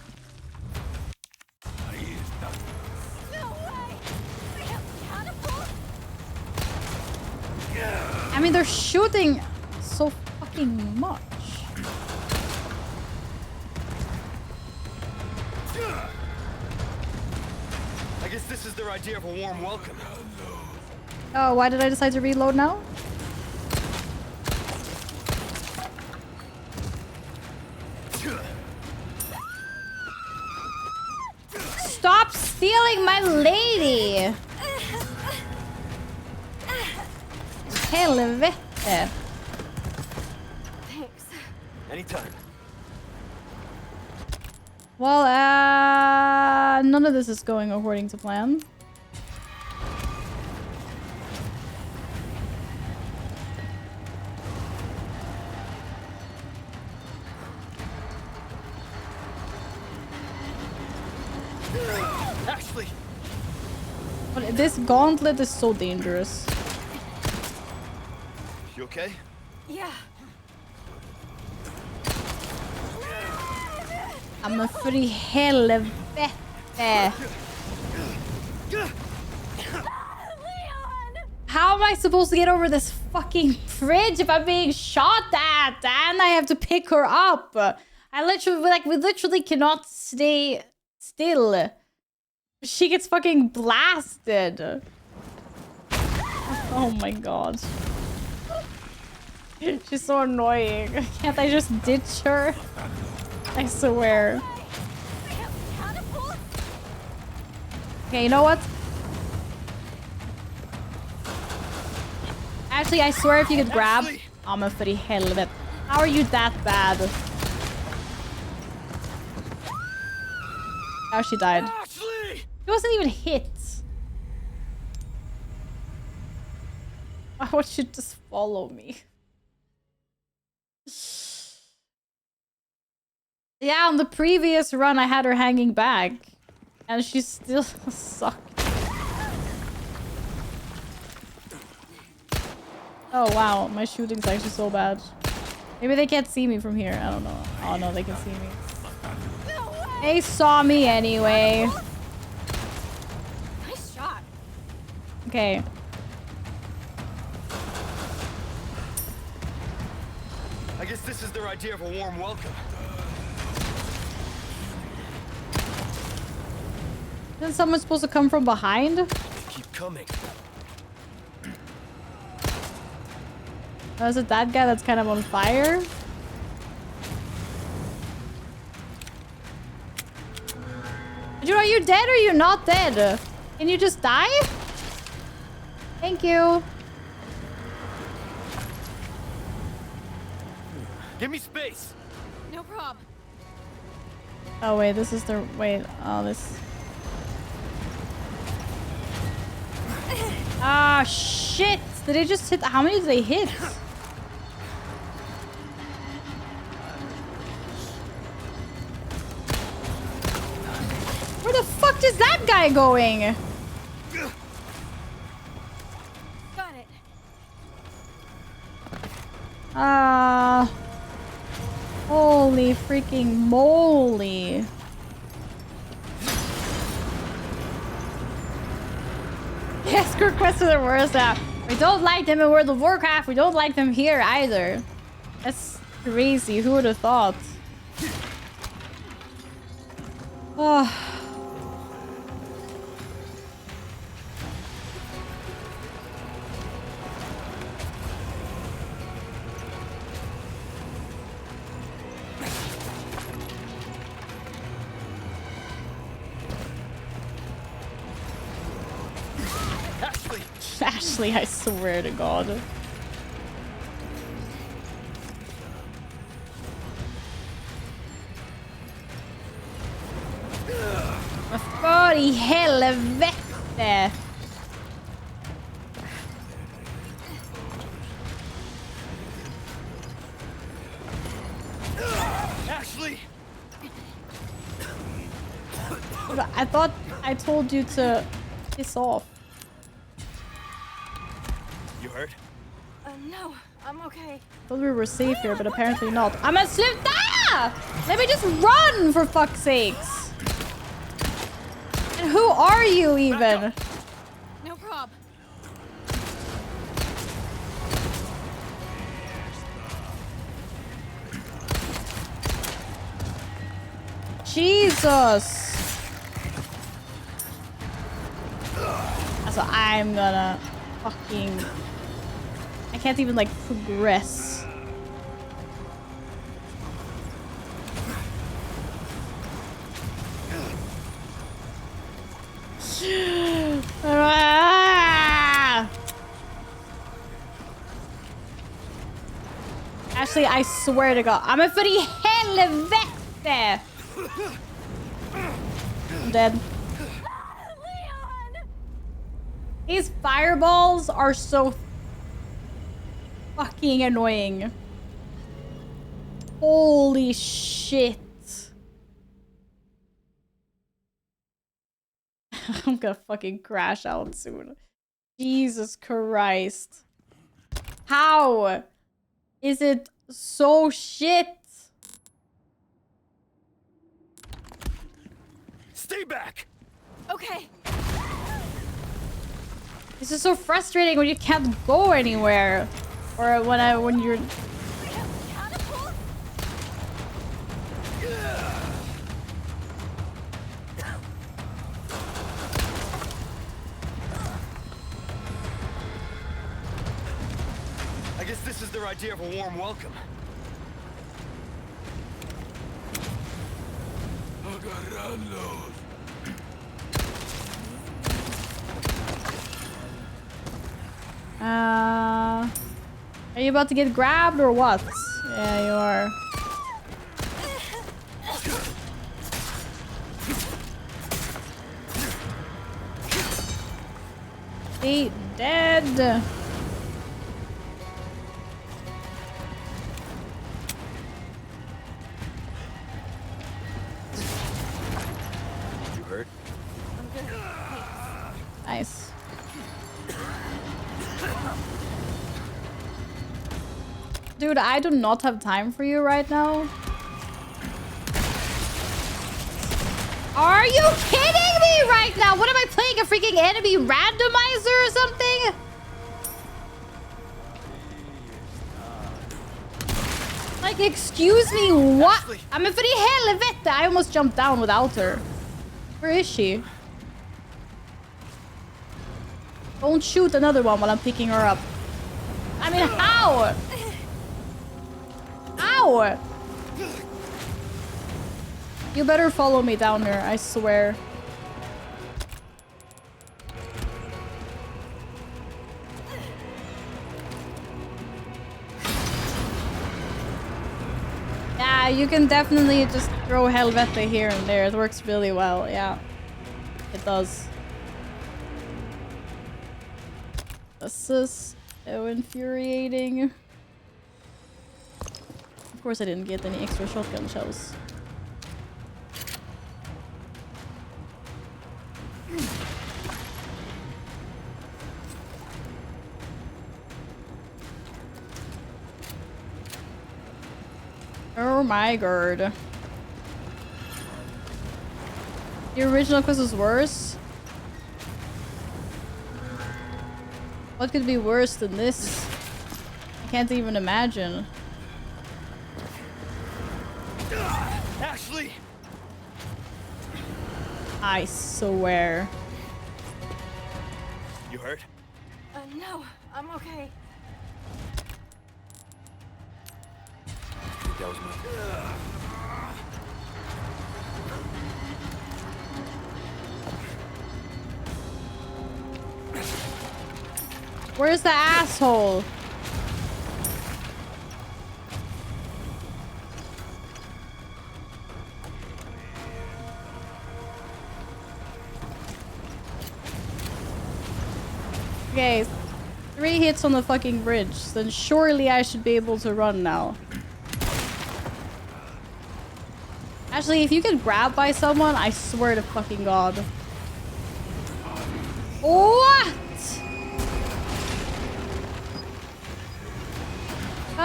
I mean, they're shooting so fucking much. I guess this is their idea of a warm welcome. Oh, why did I decide to reload now? Stop stealing my lady! Helvete. Thanks. Anytime. Well, none of this is going according to plan. Ashley! But this gauntlet is so dangerous. You okay? Yeah. I'm a free helvete. How am I supposed to get over this fucking bridge if I'm being shot at and I have to pick her up? I literally, we literally cannot stay still. She gets fucking blasted. Oh my god. She's so annoying. Can't I just ditch her? I swear. Okay, you know what? Actually, I swear if you could grab... I'm a free helvete. How are you that bad? Oh, she died. She wasn't even hit. Why would you just follow me? Yeah, on the previous run, I had her hanging back. And she still sucked. Oh, wow. My shooting's actually so bad. Maybe they can't see me from here. I don't know. Oh, no, they can see me. They saw me anyway. Okay. I guess this is their idea of a warm welcome. Isn't someone supposed to come from behind? They keep coming. Oh, is it that guy that's kind of on fire? Dude, are you dead or are you not dead? Can you just die? Thank you. Give me space. No problem. Oh wait, this is the wait. Oh, this. Ah, shit! Did they just hit? How many did they hit? Where the fuck is that guy going? Got it. Holy freaking moly. Yes, Kirk Quest are the worst app. We don't like them in World of Warcraft. We don't like them here either. That's crazy. Who would have thought? Oh. Ashley, I swear to God. För i helvete! Ashley! I thought I told you to piss off. You hurt? No, I'm okay. I thought we were safe here, but apparently not. I'm a sluta! Let me just run, for fuck's sakes! And who are you, even? No prob. Jesus! So I'm gonna fucking... I can't even, like, progress. Actually, I swear to God. I'm a för i helvete! I'm dead. These fireballs are so fucking annoying. Holy shit. I'm gonna fucking crash out soon. Jesus Christ. How is it so shit? Stay back! Okay. This is so frustrating when you can't go anywhere. Or when you're... I guess this is their idea of a warm welcome. Are you about to get grabbed or what? Yeah, you are. Be dead. You hurt? Nice. Dude, I do not have time for you right now. Are you kidding me? me right now? What am I playing? A freaking enemy randomizer or something? Like, excuse me, what? I mean, för i helvete! I almost jumped down without her. Where is she? Don't shoot another one while I'm picking her up. I mean, how? How? You better follow me down here, I swear. Yeah, you can definitely just throw Helvete here and there. It works really well, yeah. It does. This is so infuriating. Of course I didn't get any extra shotgun shells. Oh my god. The original quest was worse? What could be worse than this? I can't even imagine. Ashley! I swear. You hurt? No, I'm okay. I think that was me. Where's the asshole? Okay, 3 hits on the fucking bridge. Then surely I should be able to run now. Actually, if you get grabbed by someone, I swear to fucking god. What?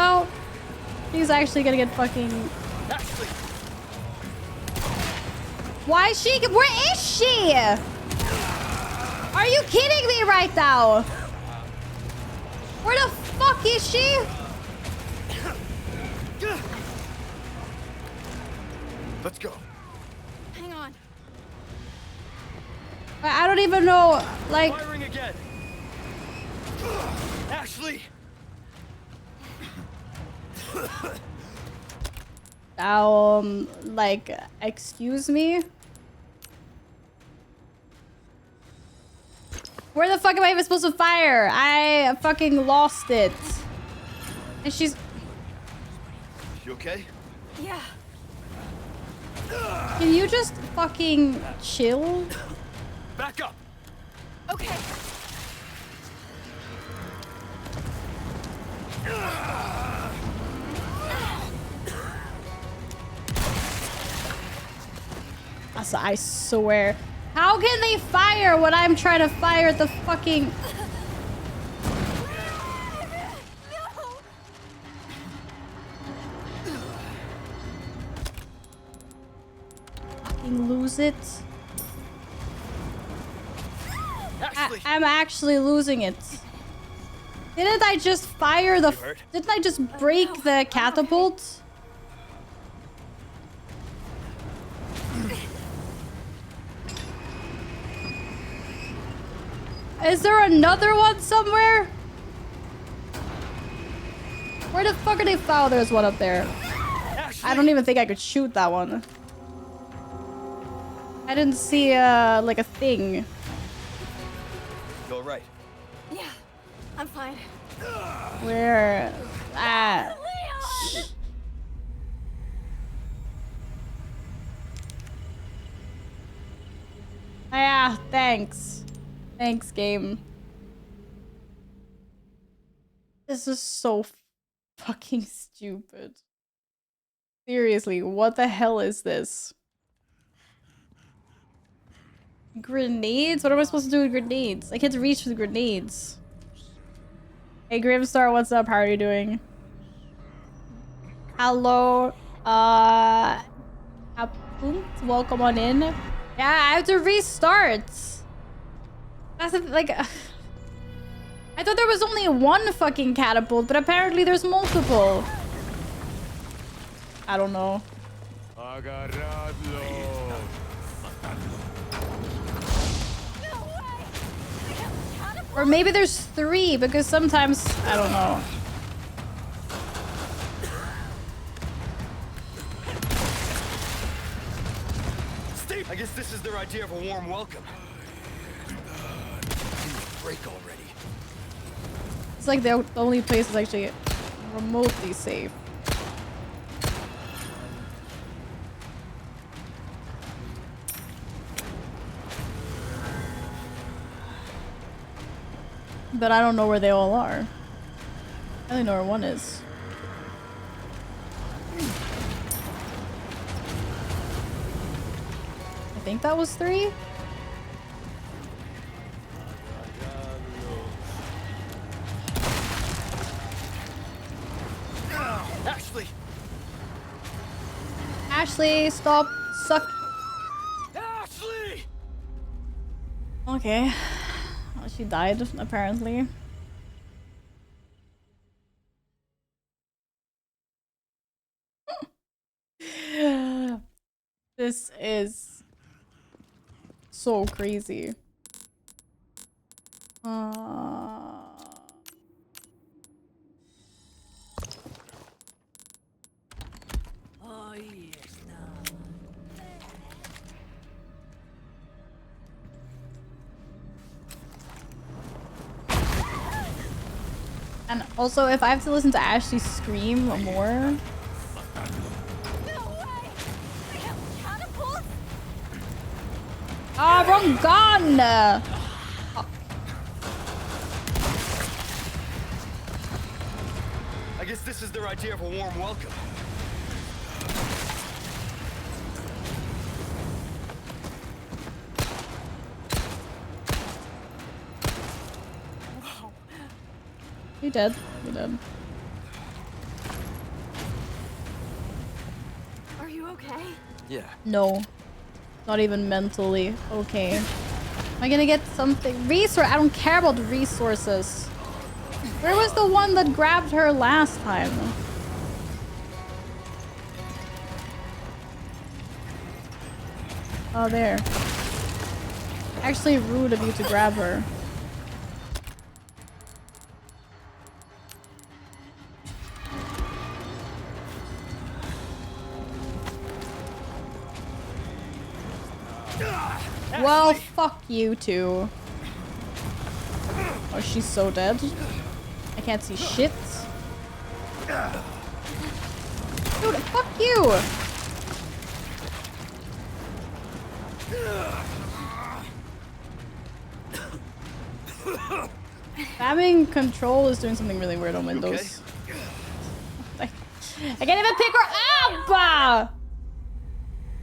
Oh, he's actually gonna get fucking... Why is she... Where is she? Are you kidding me right now? Where the fuck is she? Let's go. Hang on. I don't even know, like... Firing again. Ashley! Like, excuse me? Where the fuck am I even supposed to fire? I fucking lost it. And she's... You okay? Yeah. Can you just fucking chill? Back up! Okay. Also, I swear. How can they fire when I'm trying to fire at the fucking... Fucking lose it. I'm actually losing it. Didn't I just fire the... Didn't I just break the catapult? Is there another one somewhere? Where the fuck are they? Oh, there's one up there. I don't even think I could shoot that one. I didn't see, like a thing. You all right? Yeah, I'm fine. Where? Ah. Yeah, thanks. Thanks, game. This is so fucking stupid. Seriously, what the hell is this? Grenades? What am I supposed to do with grenades? I can't reach with grenades. Hey, Grimstar, what's up? How are you doing? Hello. Welcome on in. Yeah, I have to restart. That's like... I thought there was only one fucking catapult, but apparently there's multiple. I don't know. Or maybe there's 3, because sometimes... I don't know. I guess this is their idea of a warm welcome. Break already. It's like the only place is actually remotely safe. But I don't know where they all are. I only know where one is. I think that was 3. Ashley! Ashley, stop. Suck. Ashley! Okay. Well, she died, apparently. This is so crazy. And also, if I have to listen to Ashley scream more... Ah, wrong gun! I guess this is their idea of a warm welcome. You dead. You dead. Are you okay? Yeah. No. Not even mentally okay. Am I gonna get something? Resource? I don't care about resources. Where was the one that grabbed her last time? Oh, there. Actually rude of you to grab her. Well, fuck you too. Oh, she's so dead. I can't see shit. Dude, fuck you! Spamming control is doing something really weird on Windows. Okay? I can't even pick her up!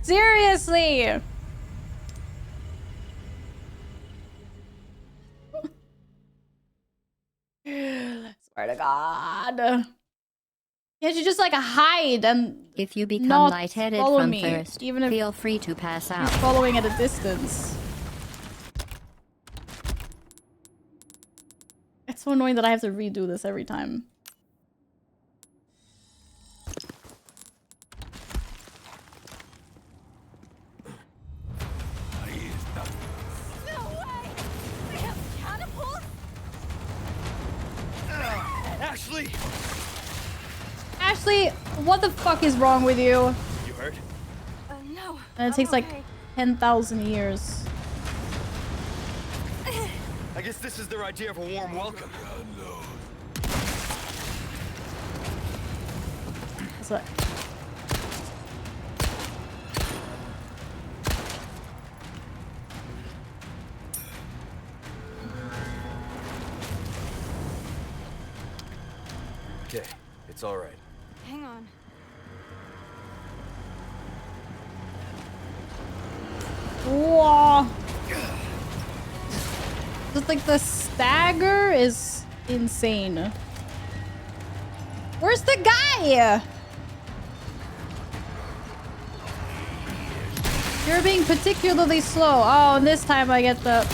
Seriously! Swear to God. Can't you just like hide and If you become not lightheaded follow from me, thirst, even if feel free to pass out. you're following at a distance? It's so annoying that I have to redo this every time. Ashley! Ashley, what the fuck is wrong with you? You hurt? No. And it takes like 10,000 years. I guess this is their idea of a warm welcome. That's what. Okay, it's all right. Hang on. Whoa. Just like the stagger is insane. Where's the guy? You're being particularly slow. Oh, and this time I get the...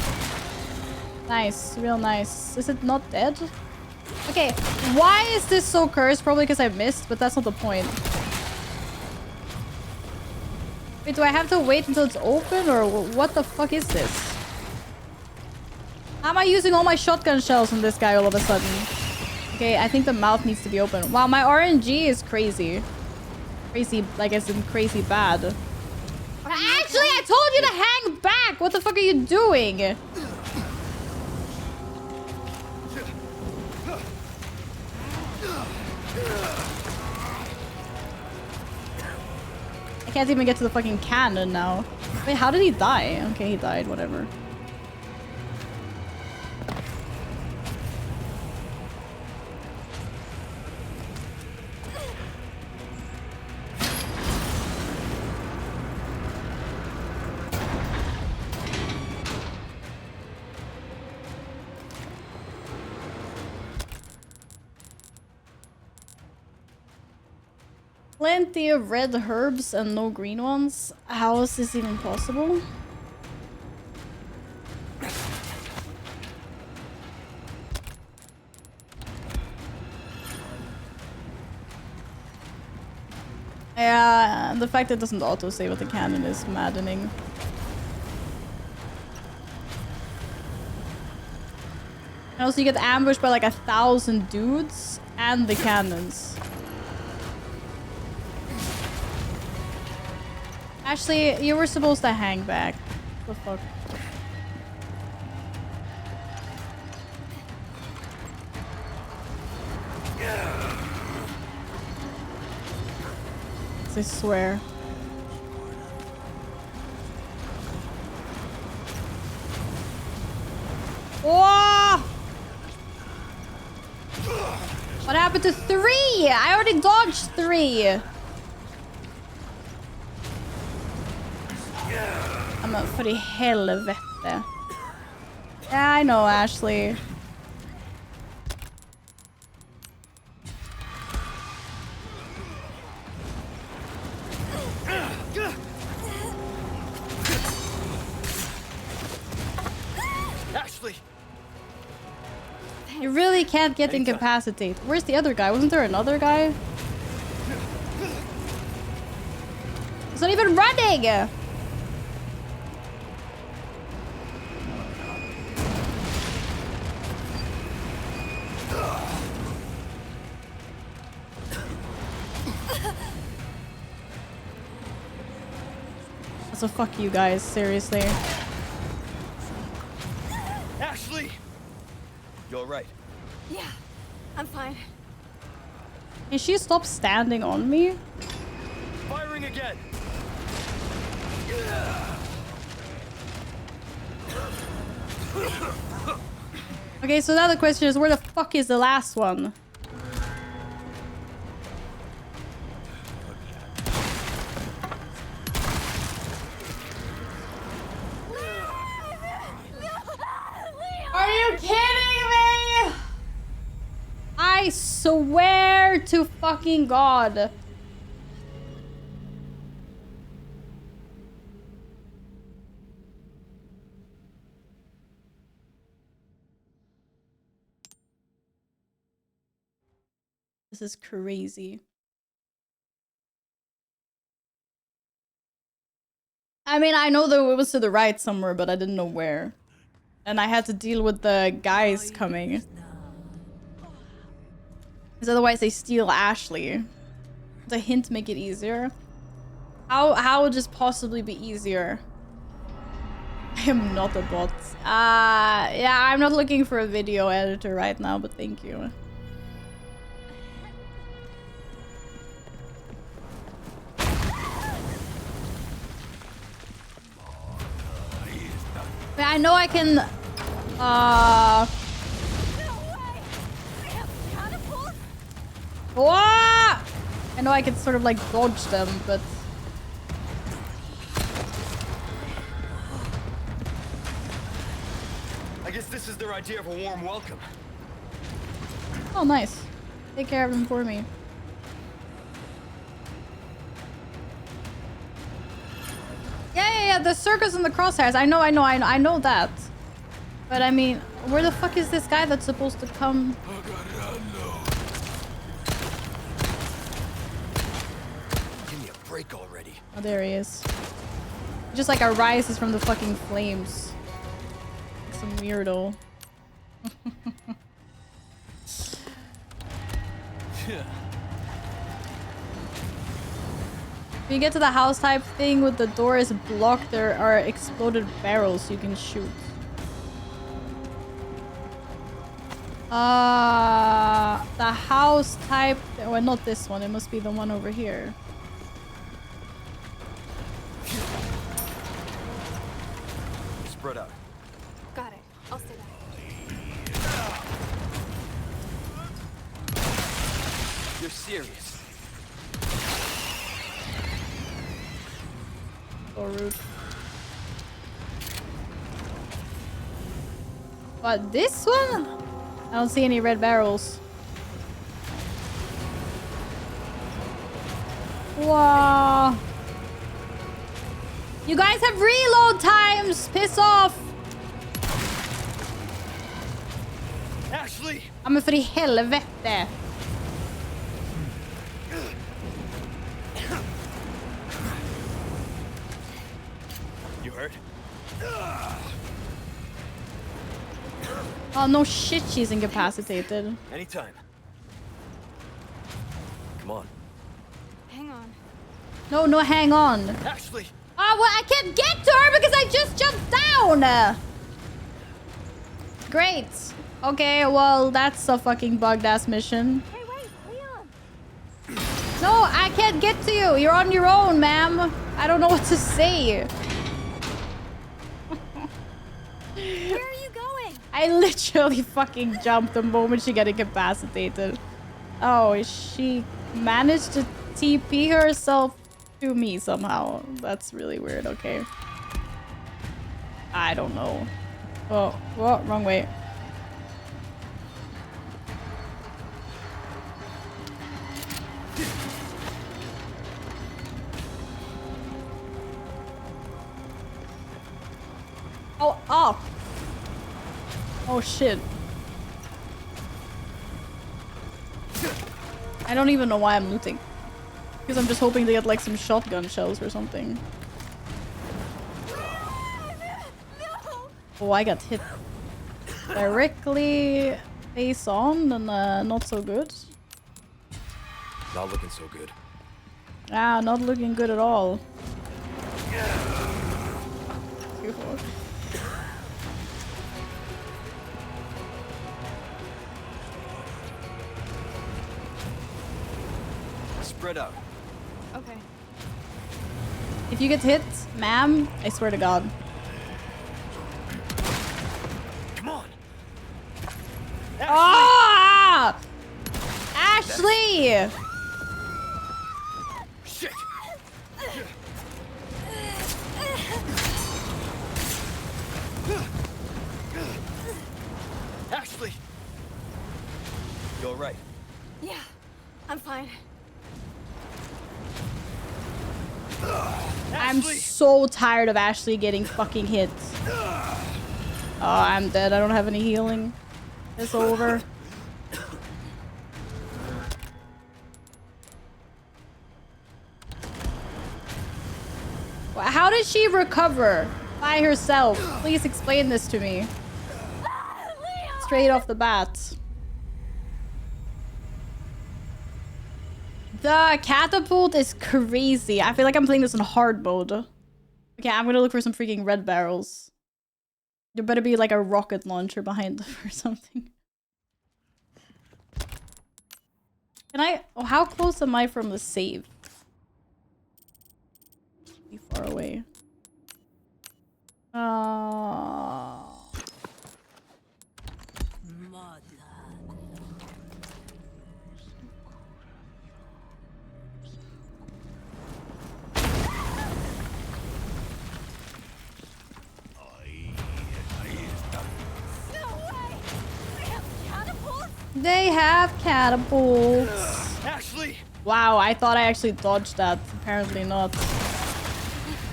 Nice. Real nice. Is it not dead? Okay, why is this so cursed? Probably because I missed, but that's not the point. Wait, do I have to wait until it's open, or what the fuck is this? How am I using all my shotgun shells on this guy all of a sudden? Okay, I think the mouth needs to be open. Wow, my RNG is crazy. Crazy, like as in crazy bad. Actually, I told you to hang back! What the fuck are you doing? I can't even get to the fucking cannon now. Wait, how did he die? Okay, he died, whatever. Plenty of red herbs and no green ones. How is this even possible? Yeah, the fact that it doesn't auto-save with the cannon is maddening. And also you get ambushed by like 1,000 dudes and the cannons. Actually, you were supposed to hang back. What the fuck? I swear. Whoa! What happened to 3? I already dodged 3. Men för i helvete. Yeah, I know, Ashley. Ashley! You really can't get incapacitated. Where's the other guy? Wasn't there another guy? He's not even running! So fuck you guys, seriously. Ashley! You alright? Yeah, I'm fine. Can she stop standing on me? Firing again! Okay, so now the question is, where the fuck is the last one? Are you kidding me? I swear to fucking God. This is crazy. I mean, I know that it was to the right somewhere, but I didn't know where. And I had to deal with the guys coming. Because otherwise they steal Ashley. Does a hint make it easier? How would this possibly be easier? I am not a bot. Yeah, I'm not looking for a video editor right now, but thank you. I know I can, Whoa! I know I can sort of like dodge them, but I guess this is their idea of a warm welcome. oh nice. Take care of him for me. Yeah, yeah, the circus and the crosshairs. I know that. But I mean, where the fuck is this guy that's supposed to come? Give me a break already. Oh, there he is. Just like arises from the fucking flames. Some weirdo. If you get to the house type thing with the doors blocked, there are exploded barrels you can shoot. The house type, well, not this one. It must be the one over here. Spread out. Got it. I'll stay back. You're serious. So rude. But this one? I don't see any red barrels. Wow. You guys have reload times! Piss off! Ashley! Ja men för i helvete! You hurt? Oh no shit, she's incapacitated. Anytime. Come on. Hang on. No, hang on. Ashley! Oh, well, I can't get to her because I just jumped down! Great. Okay, well, that's a fucking bugged ass mission. Hey, wait, Leon! No, I can't get to you. You're on your own, ma'am. I don't know what to say. Where are you going? I literally fucking jumped the moment she got incapacitated. Oh, she managed to TP herself to me somehow. That's really weird. Okay. I don't know. Oh, wrong way. Oh. Oh shit. I don't even know why I'm looting. Because I'm just hoping to get like some shotgun shells or something. Oh, I got hit directly face on and not so good. Not looking so good. Ah, not looking good at all. Spread out. Okay. If you get hit, ma'am, I swear to God. Come on. Ah! Ashley! Shit. Ashley. You all right? Yeah, I'm fine. I'm so tired of Ashley getting fucking hit. Oh, I'm dead. I don't have any healing. It's over. How did she recover by herself? Please explain this to me. Straight off the bat. The catapult is crazy. I feel like I'm playing this in hard mode. Okay, I'm gonna look for some freaking red barrels. There better be like a rocket launcher behind them or something. Can I... Oh, how close am I from the save? Be far away. They have catapults. Ashley! Wow, I thought I actually dodged that. Apparently not.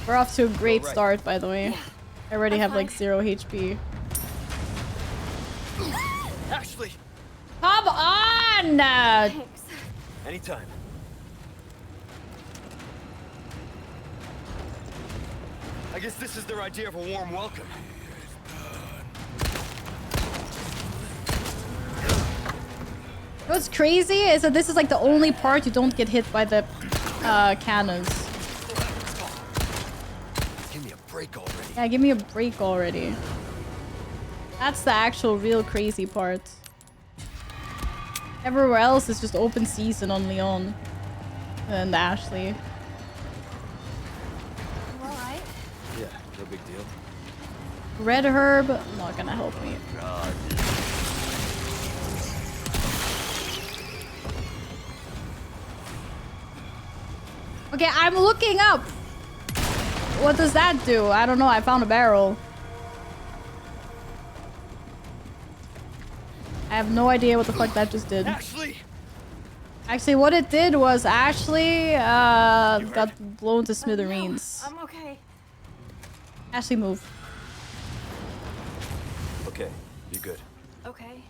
We're off to a great start, by the way. I already have like 0 HP. Ashley! Come on! Thanks. Anytime. I guess this is their idea of a warm welcome. What's crazy is that this is like the only part you don't get hit by the cannons. Give me a break already. Yeah, give me a break already. That's the actual real crazy part. Everywhere else is just open season on Leon and Ashley. Alright. Yeah, no big deal. Red herb, not gonna help me. God. Okay, I'm looking up. What does that do? I don't know. I found a barrel. I have no idea what the fuck that just did. Ashley! Actually, what it did was Ashley got blown to smithereens. I'm okay. Ashley, move. Okay, you good. Okay.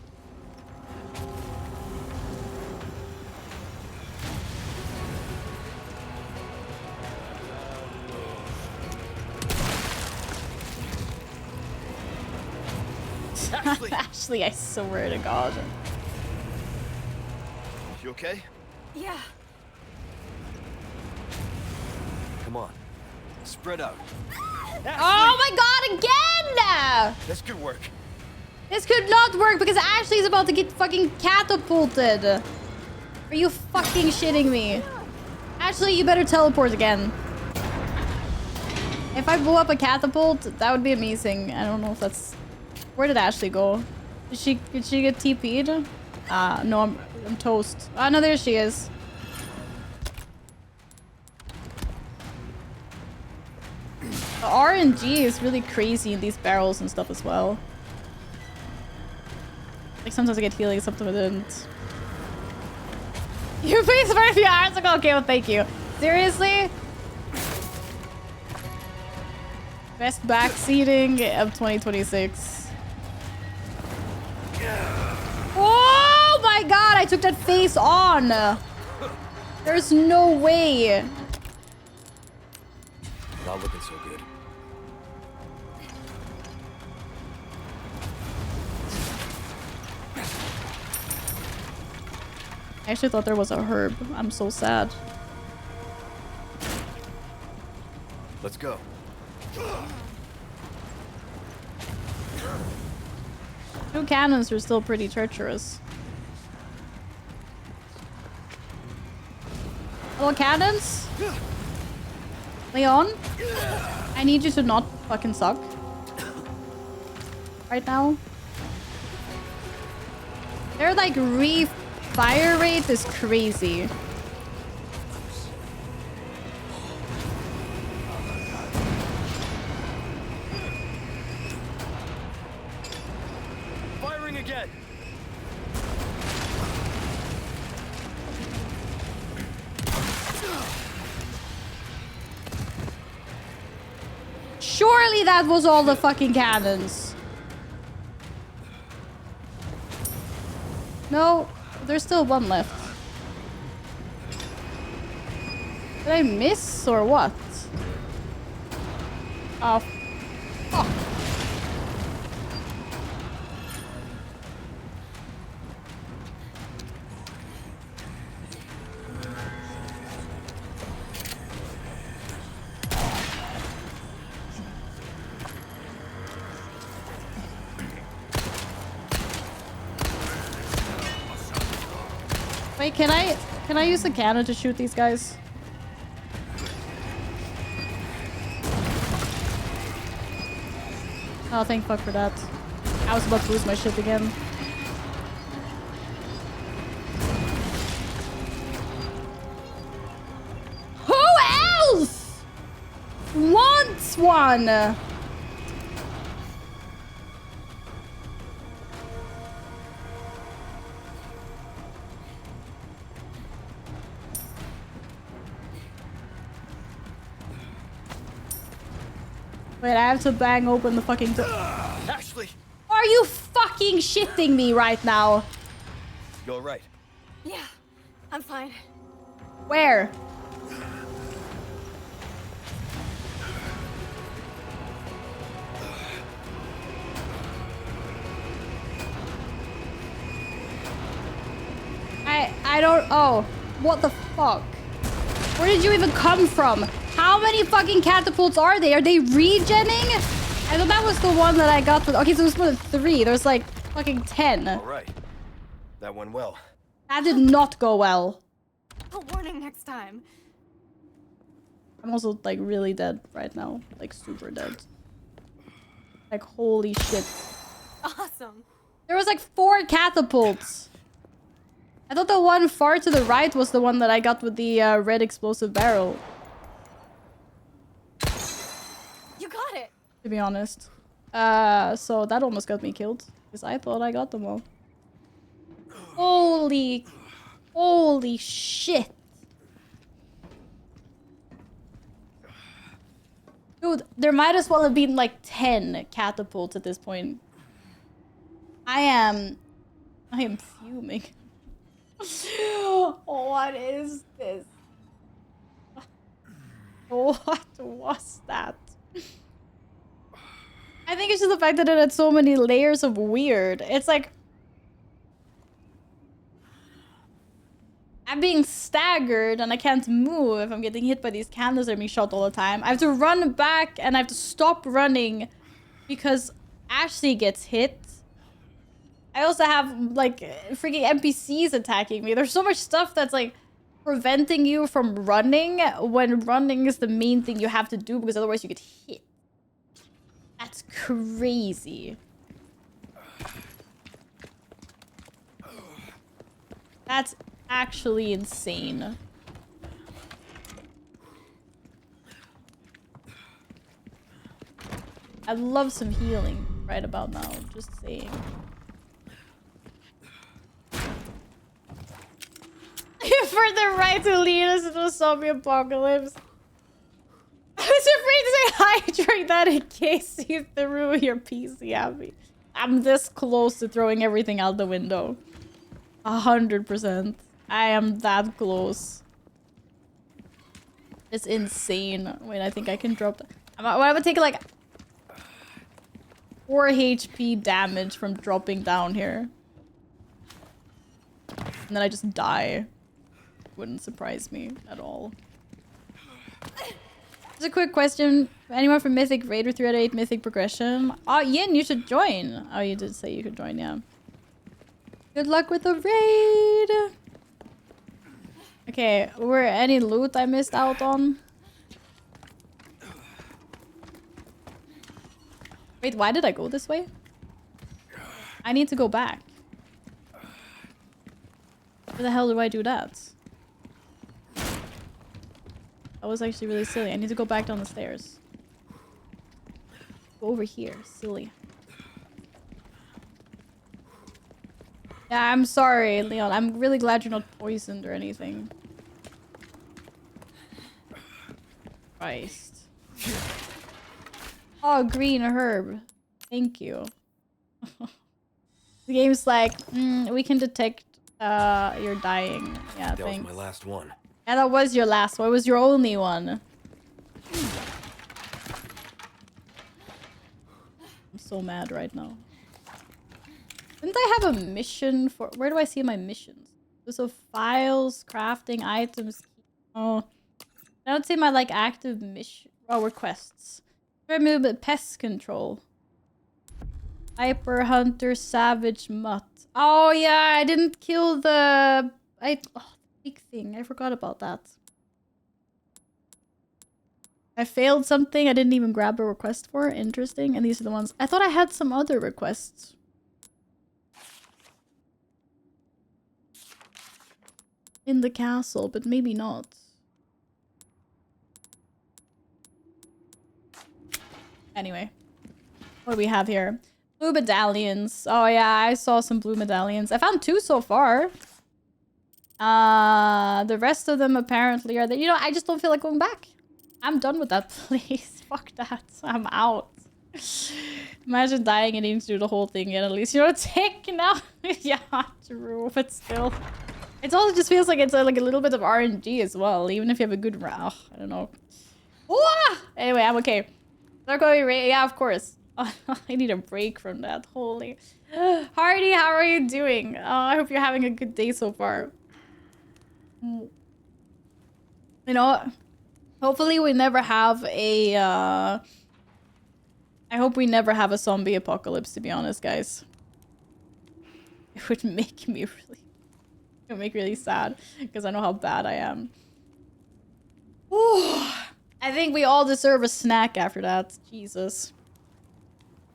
Ashley! Ashley, I swear to God. You okay? Yeah. Come on. Spread out. Oh my God, again! This could work. This could not work because Ashley's about to get fucking catapulted. Are you fucking shitting me? Ashley, you better teleport again. If I blew up a catapult, that would be amazing. I don't know if that's... Where did Ashley go? Did she get TP'd? No, I'm toast. Oh, no, there she is. The RNG is really crazy in these barrels and stuff as well. Like sometimes I get healing, sometimes I didn't. You please for a few hours ago? Okay, well, thank you. Seriously? Best backseating of 2026. Oh my God, I took that face on. There's no way. Not looking so good. I actually thought there was a herb. I'm so sad. Let's go. Two cannons are still pretty treacherous. Hello, cannons? Leon? I need you to not fucking suck. Right now. Their like fire rate is crazy. Firing again. Surely that was all the fucking cannons. No, there's still one left. Did I miss or what? Oh, fuck. Wait, can I use the cannon to shoot these guys? Oh, thank fuck for that. I was about to lose my shit again. Who else wants one? Wait, I have to bang open the fucking door. Ashley! Are you fucking shitting me right now? You alright? Yeah, I'm fine. Where? I don't... Oh, what the fuck? Where did you even come from? How many fucking catapults are they? Are they regenning? I thought that was the one that I got. Okay, so it was more than 3. There's like fucking 10. Alright. That went well. That did not go well. A warning next time. I'm also like really dead right now. Like super dead. Like holy shit. Awesome. There was like 4 catapults. I thought the one far to the right was the one that I got with the red explosive barrel. You got it. To be honest. So that almost got me killed. Because I thought I got them all. Holy shit. Dude, there might as well have been like 10 catapults at this point. I am fuming. What is this? What was that? I think it's just the fact that it had so many layers of weird. It's like I'm being staggered and I can't move if I'm getting hit by these cannons that are being shot all the time. I have to run back and I have to stop running because Ashley gets hit. I also have like freaking NPCs attacking me. There's so much stuff that's like preventing you from running when running is the main thing you have to do because otherwise you get hit. That's crazy. That's actually insane. I'd love some healing right about now, just saying. For the right to lead us into a zombie apocalypse. I was afraid to say hi during that in case you threw your PC at me. I'm this close to throwing everything out the window. 100%. I am that close. It's insane. Wait, I think I can drop that. I would take like 4 HP damage from dropping down here. And then I just die. Wouldn't surprise me at all. Just a quick question. Anyone from Mythic Raid or 3 out of 8 Mythic Progression? Oh, Yin, you should join. Oh, you did say you could join, yeah. Good luck with the raid. Okay, were any loot I missed out on? Wait, why did I go this way? I need to go back. Where the hell do I do that? That was actually really silly. I need to go back down the stairs. Go over here. Silly. Yeah, I'm sorry, Leon. I'm really glad you're not poisoned or anything. Christ. Oh, green herb. Thank you. The game's like, we can detect you're dying. Yeah, that thanks. was my last one. Yeah, that was your last one. It was your only one. I'm so mad right now. Didn't I have a mission for... Where do I see my missions? So files, crafting, items. Oh. I don't see my like active mission... Oh, requests. Remove pest control. Hyper Hunter Savage Mutt. Oh yeah, I didn't kill the... big thing. I forgot about that. I failed something I didn't even grab a request for. Interesting. And these are the ones... I thought I had some other requests. In the castle, but maybe not. Anyway. What do we have here? Blue medallions. Oh yeah, I saw some blue medallions. I found 2 so far. The rest of them apparently are there. You know, I just don't feel like going back. I'm done with that place. Fuck that. I'm out. Imagine dying and needing to do the whole thing again. At least you're not taking now. Yeah, true. But still. It also just feels like it's like a little bit of RNG as well. Even if you have a good round. I don't know. Anyway, I'm okay. Not going to yeah, of course. I need a break from that. Holy. Hardy, how are you doing? I hope you're having a good day so far. You know, hopefully we never have a I hope we never have a zombie apocalypse, to be honest, guys. It would make me really it would make me really sad because I know how bad I am. Ooh, I think we all deserve a snack after that. Jesus.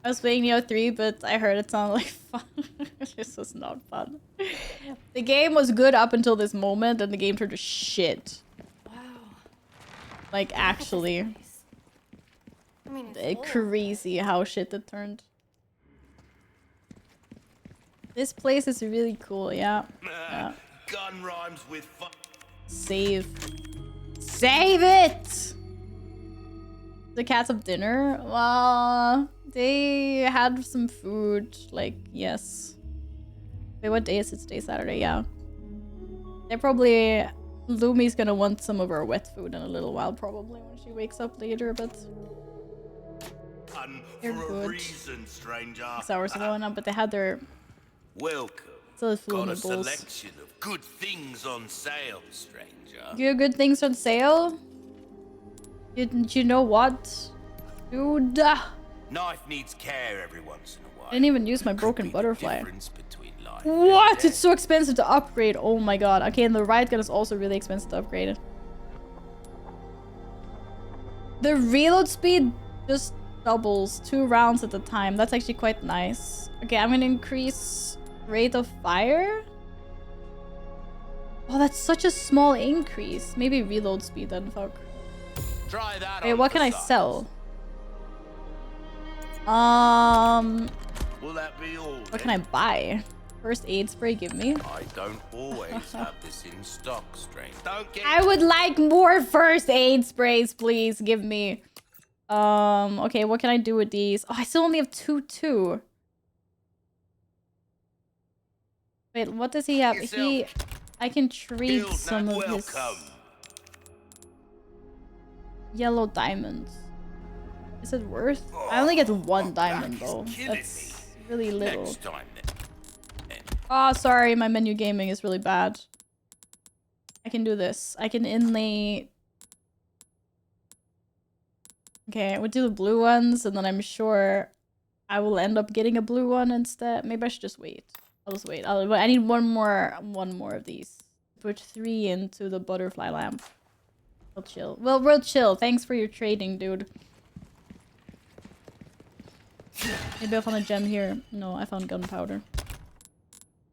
I was playing Neo 3, but I heard it sounded like fun. This was not fun. The game was good up until this moment, and the game turned to shit. Wow. Like, actually. I mean, it's Crazy how shit it turned. This place is really cool, yeah. Gun rhymes with Save. Save it! The cats have dinner? Well, they had some food. Like, yes. Wait, what day is it today? Saturday, yeah. They're probably... Lumi's gonna want some of our wet food in a little while, probably, when she wakes up later, but... They're good. Reason, stranger. 6 hours ago now, but they had their... Welcome. Still full Got a noodles. selection of good things on sale, stranger. Do you have good things on sale? You know what? Dude. Knife needs care every once in a while. I didn't even use my broken butterfly. Between life What? It's so expensive to upgrade. Oh my god. Okay, and the riot gun is also really expensive to upgrade. The reload speed just doubles 2 rounds at a time. That's actually quite nice. Okay, I'm gonna increase rate of fire. Oh, that's such a small increase. Maybe reload speed then, fuck. Try that. Wait, what can I sell? Will that be all? What can I buy? First aid spray, give me. I don't always have this in stock, stranger. Don't get. I would like more first aid sprays, please. Give me. Okay, what can I do with these? Oh, I still only have 2. Wait, what does he have? I can trade some of his yellow diamonds. Is it worth? I only get 1 diamond though. That's really little. Next time, then. Oh, sorry, my menu gaming is really bad. I can do this. I can inlay. Okay, we'll do the blue ones, and then I'm sure I will end up getting a blue one instead. Maybe I should just wait. I'll just wait. I need one more of these. Put 3 into the butterfly lamp. We'll chill. Well, we'll chill. Thanks for your trading, dude. Maybe I found a gem here. No, I found gunpowder.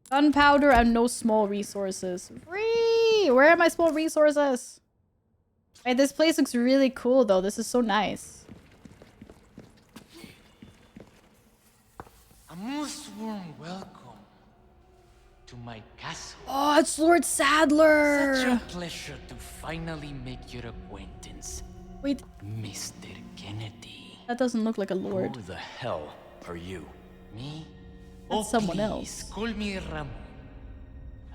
Gunpowder and no small resources. Free! Where are my small resources? Wait, this place looks really cool, though. This is so nice. A most warm welcome to my castle. Oh, it's Lord Sadler! Such a pleasure to finally make your acquaintance. Wait. Mr. Kennedy. That doesn't look like a lord. Who the hell are you? Me? That's someone else. Call me Ramon.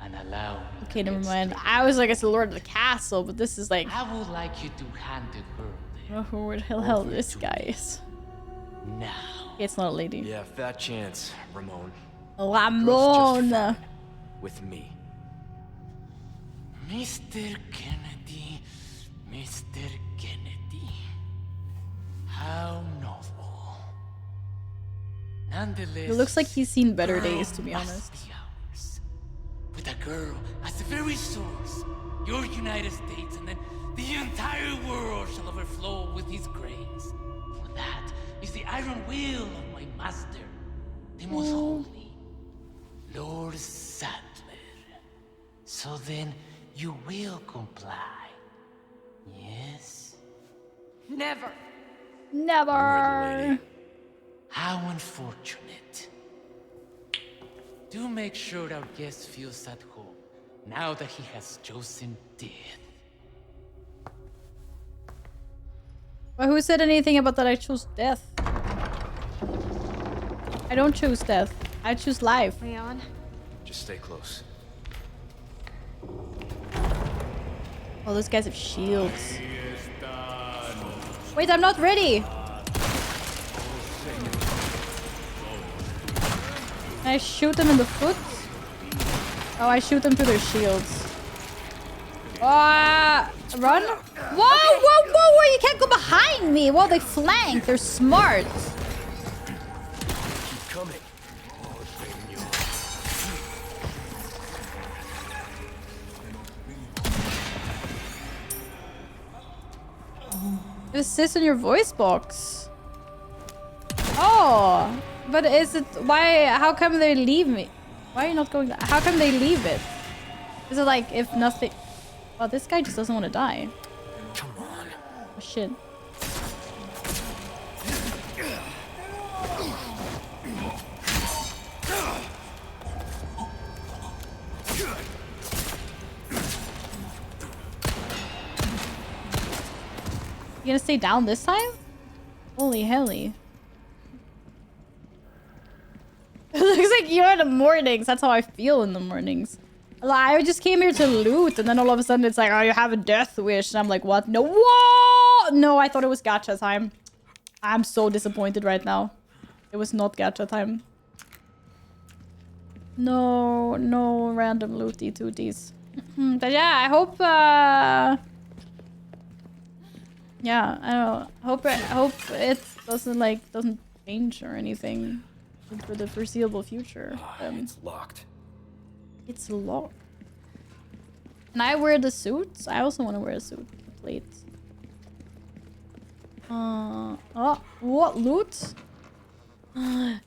And allow me. Okay, never mind. I was like, it's the lord of the castle, but this is like... I would like you to hand the girl there. Oh, who the hell this guy is. Now. It's not a lady. Yeah, fat chance, Ramon. Ramon! With me. Mr. Kennedy. Mr. Kennedy. How novel. Nonetheless, It looks like he's seen better days, to be honest. With a girl as the very source, your United States and then the entire world shall overflow with his grace. For that is the iron will of my master, the most holy, Lord Sadler. So then you will comply, yes? Never. Never. How unfortunate. Do make sure our guest feels at home, now that he has chosen death. But who said anything about that I chose death? I don't choose death. I choose life. Leon? Just stay close. Oh, those guys have shields. Wait, I'm not ready. Can I shoot them in the foot? Oh, I shoot them through their shields. Run? Whoa, whoa, whoa, you can't go behind me. Whoa, they flank. They're smart. Keep coming. It says in your voice box. Oh, but is it why? How come they leave me? Why are you not going? How come they leave it? Is it like if nothing? Oh, this guy just doesn't want to die. Come on. Oh shit. You gonna stay down this time? Holy helly. It looks like you're in the mornings. That's how I feel in the mornings. I just came here to loot, and then all of a sudden it's like, oh, you have a death wish. And I'm like, what? No. Whoa! No, I thought it was gacha time. I'm so disappointed right now. It was not gacha time. No, no random looty tooties. But yeah, I hope, yeah, I don't know. Hope it doesn't change or anything for the foreseeable future. It's locked. It's locked. Can I wear the suit? I also want to wear a suit. Plate. Oh, what loot?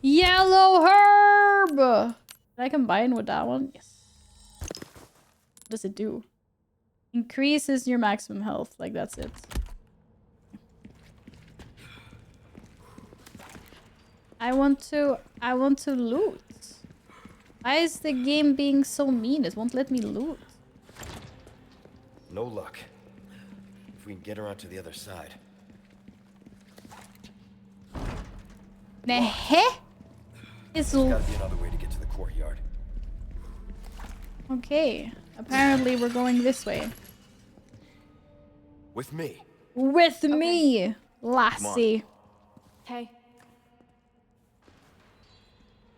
Yellow herb! Can I combine with that one? Yes. What does it do? Increases your maximum health. Like, that's it. I want to loot. Why is the game being so mean? It won't let me loot. No luck. If we can get around to the other side. Nah. It's gotta be another way to get to the courtyard. Okay. Apparently we're going this way. With me. With me, lassie. Hey.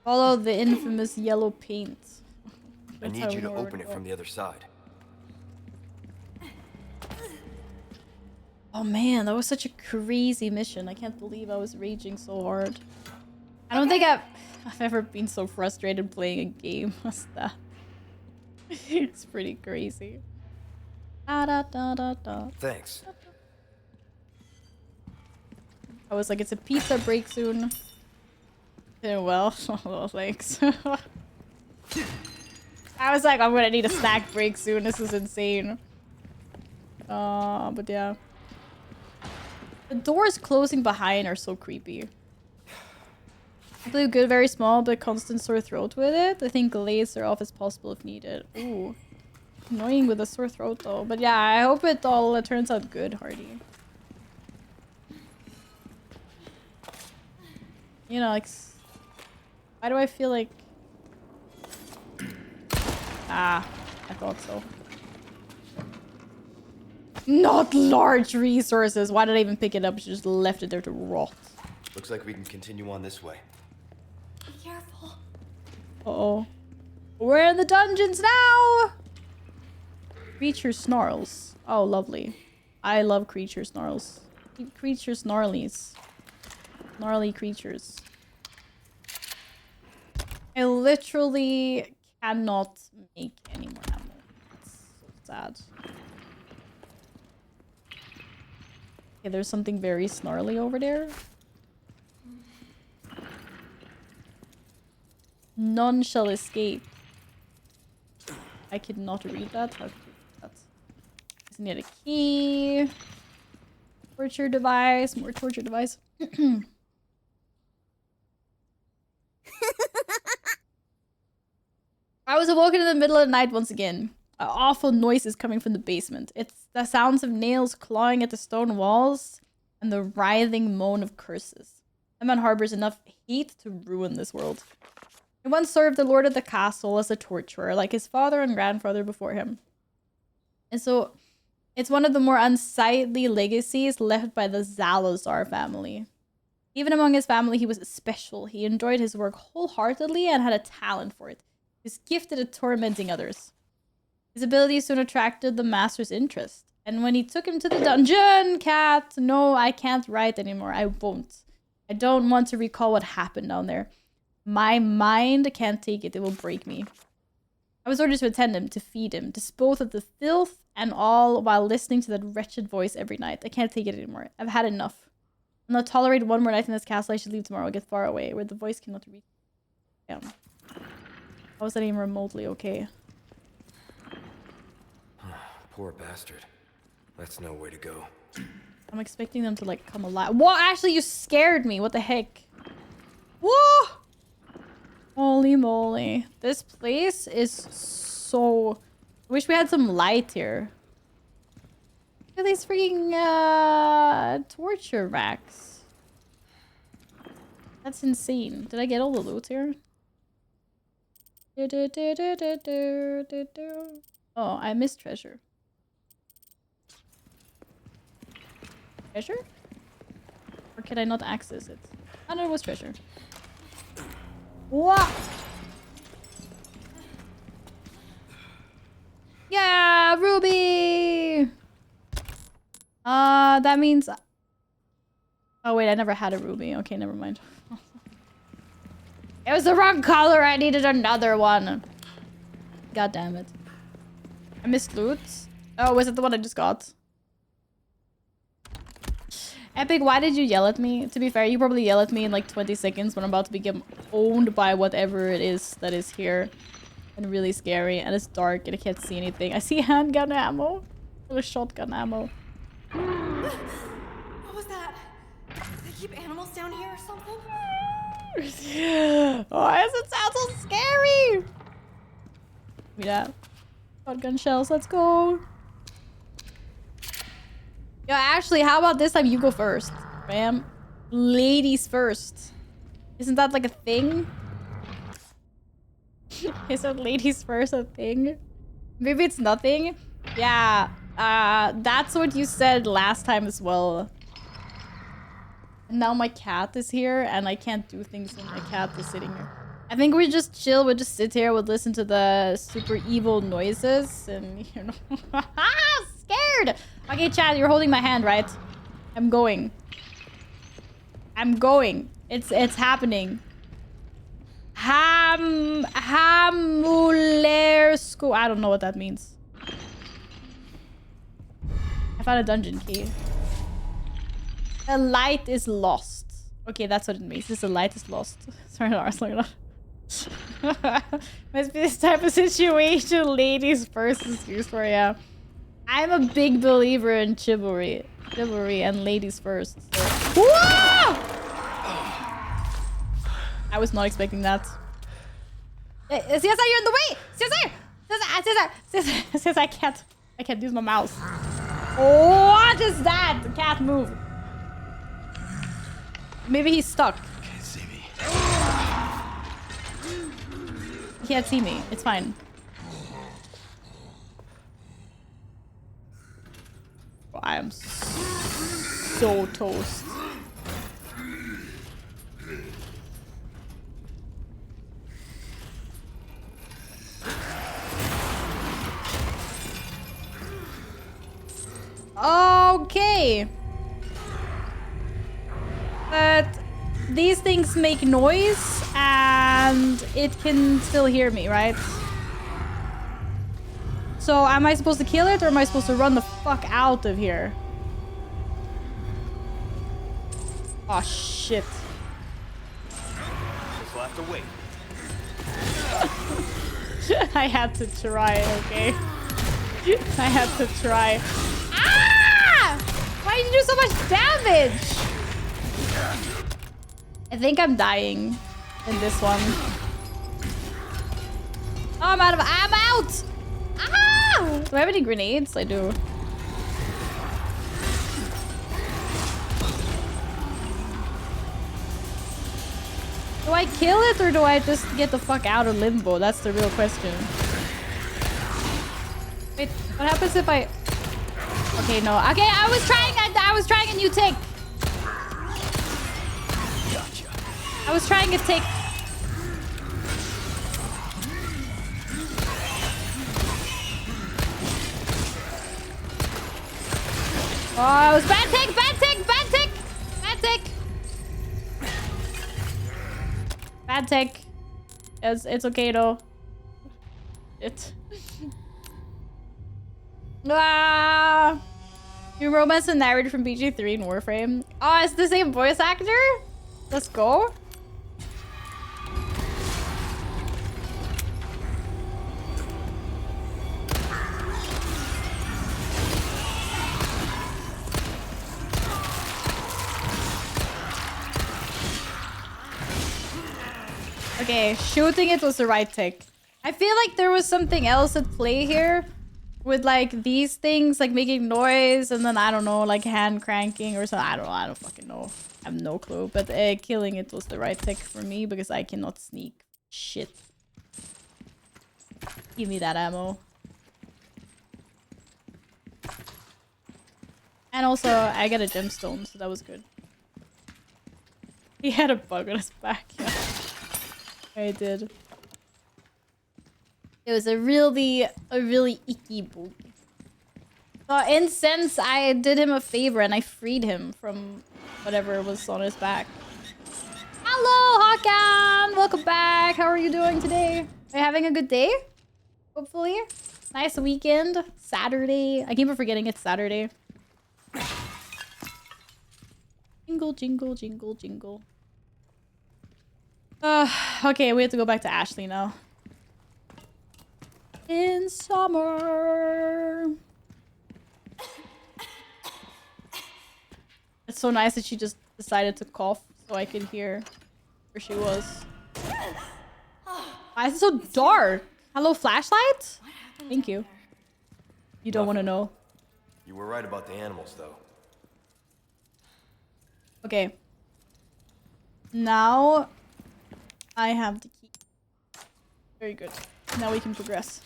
Follow the infamous yellow paint. I That's need how you we to know where open it go. from the other side. Oh man, that was such a crazy mission. I can't believe I was raging so hard. I don't think I've ever been so frustrated playing a game as that. It's pretty crazy. Da, da, da, da, da. Thanks. I was like, it's a pizza break soon. Yeah, well, oh, thanks. I was like, I'm gonna need a snack break soon. This is insane. But yeah. The doors closing behind are so creepy. Blue good, very small, but constant sore throat with it. I think laser off as possible if needed. Ooh. Annoying with a sore throat though. But yeah, I hope it all turns out good, Hardy. You know, like... Why do I feel like... Ah, I thought so. Not large resources. Why did I even pick it up? She just left it there to rot. Looks like we can continue on this way. Be careful. Uh-oh. We're in the dungeons now! Creature snarls. Oh, lovely. I love creature snarls. Creature snarlies. Gnarly creatures. I literally cannot make any more ammo. It's so sad. Okay, there's something very snarly over there. None shall escape. I could not read that. How could you read that? Just need a key. Torture device. More torture device. I was awoken in the middle of the night once again. An awful noise is coming from the basement. It's the sounds of nails clawing at the stone walls and the writhing moan of curses. The man harbors enough hate to ruin this world. He once served the lord of the castle as a torturer, like his father and grandfather before him. And so, it's one of the more unsightly legacies left by the Zalazar family. Even among his family, he was special. He enjoyed his work wholeheartedly and had a talent for it. He was gifted at tormenting others. His ability soon attracted the master's interest. And when he took him to the dungeon, Cat, no, I can't write anymore. I won't. I don't want to recall what happened down there. My mind can't take it. It will break me. I was ordered to attend him, to feed him, dispose of the filth and all while listening to that wretched voice every night. I can't take it anymore. I've had enough. I'll not tolerate one more night in this castle. I should leave tomorrow. I'll get far away, where the voice cannot reach. Damn. How was that even remotely okay? Poor bastard. That's no way to go. I'm expecting them to, like, come alive. What? Actually, you scared me. What the heck? Whoa! Holy moly. This place is so... I wish we had some light here. Look at these freaking torture racks. That's insane. Did I get all the loot here? Oh, I missed treasure. Treasure? Or can I not access it? I know it was treasure. What? Yeah, ruby! That means... Oh wait, I never had a ruby. Okay, never mind. It was the wrong color. I needed another one. God damn it. I missed loot. Oh, was it the one I just got? Epic, why did you yell at me? To be fair, you probably yell at me in like 20 seconds when I'm about to become owned by whatever it is that is here. And really scary. And it's dark and I can't see anything. I see handgun ammo. Or shotgun ammo. What was that? Do they keep animals down here or something? Why does it sound so scary? Give me that. Shotgun shells, let's go. Yo, Ashley, how about this time you go first? Bam. Ladies first. Isn't that like a thing? Isn't ladies first a thing? Maybe it's nothing? Yeah. That's what you said last time as well. And now my cat is here and I can't do things when my cat is sitting here. I think we just chill, we just sit here, we'll listen to the super evil noises and, you know. Scared! Okay, Chad, you're holding my hand, right? I'm going. I'm going. It's happening. Hamulersku. I don't know what that means. I found a dungeon key. The light is lost. Okay, that's what it means. This the light is lost. Sorry, Lars, look it up. Must be this type of situation. Ladies first excuse for yeah. I'm a big believer in chivalry and ladies first. So. Whoa! I was not expecting that. Cesar, you're in the way! Cesar, I can't use my mouse. What is that? The cat move. Maybe he's stuck. Can't see me. He can't see me. It's fine. I am so toast. Okay. But these things make noise and it can still hear me, right? So am I supposed to kill it or am I supposed to run the fuck out of here? Oh shit. Just have to wait. I had to try, okay? I had to try. Ah! Why did you do so much damage? I think I'm dying in this one. Oh, I'm out. Ah! Do I have any grenades? I do. Do I kill it or do I just get the fuck out of limbo? That's the real question. Wait, what happens if I... Okay, no. Okay, I was trying a new take. I was trying a take. Oh, it was bad take, bad take, bad take, bad take. Bad take. It's okay though. Ah! You romance and narrated from BG3 in Warframe. Oh, it's the same voice actor? Let's go. Okay, shooting it was the right take. I feel like there was something else at play here. With like these things, like making noise and then I don't know, like hand cranking or something. I don't fucking know. I have no clue. But killing it was the right take for me because I cannot sneak shit. Give me that ammo. And also, I got a gemstone, so that was good. He had a bug on his back, yeah. I did. It was a really icky bug. So in sense, I did him a favor and I freed him from whatever was on his back. Hello, Hakan! Welcome back. How are you doing today? Are you having a good day? Hopefully. Nice weekend. Saturday. I keep on forgetting it's Saturday. Jingle, jingle, jingle, jingle. Okay, we have to go back to Ashley now. In summer. It's so nice that she just decided to cough so I could hear where she was. Why is it so dark? Hello, flashlight? Thank you. You don't want to know. You were right about the animals, though. Okay. Now I have the key. Very good. Now we can progress.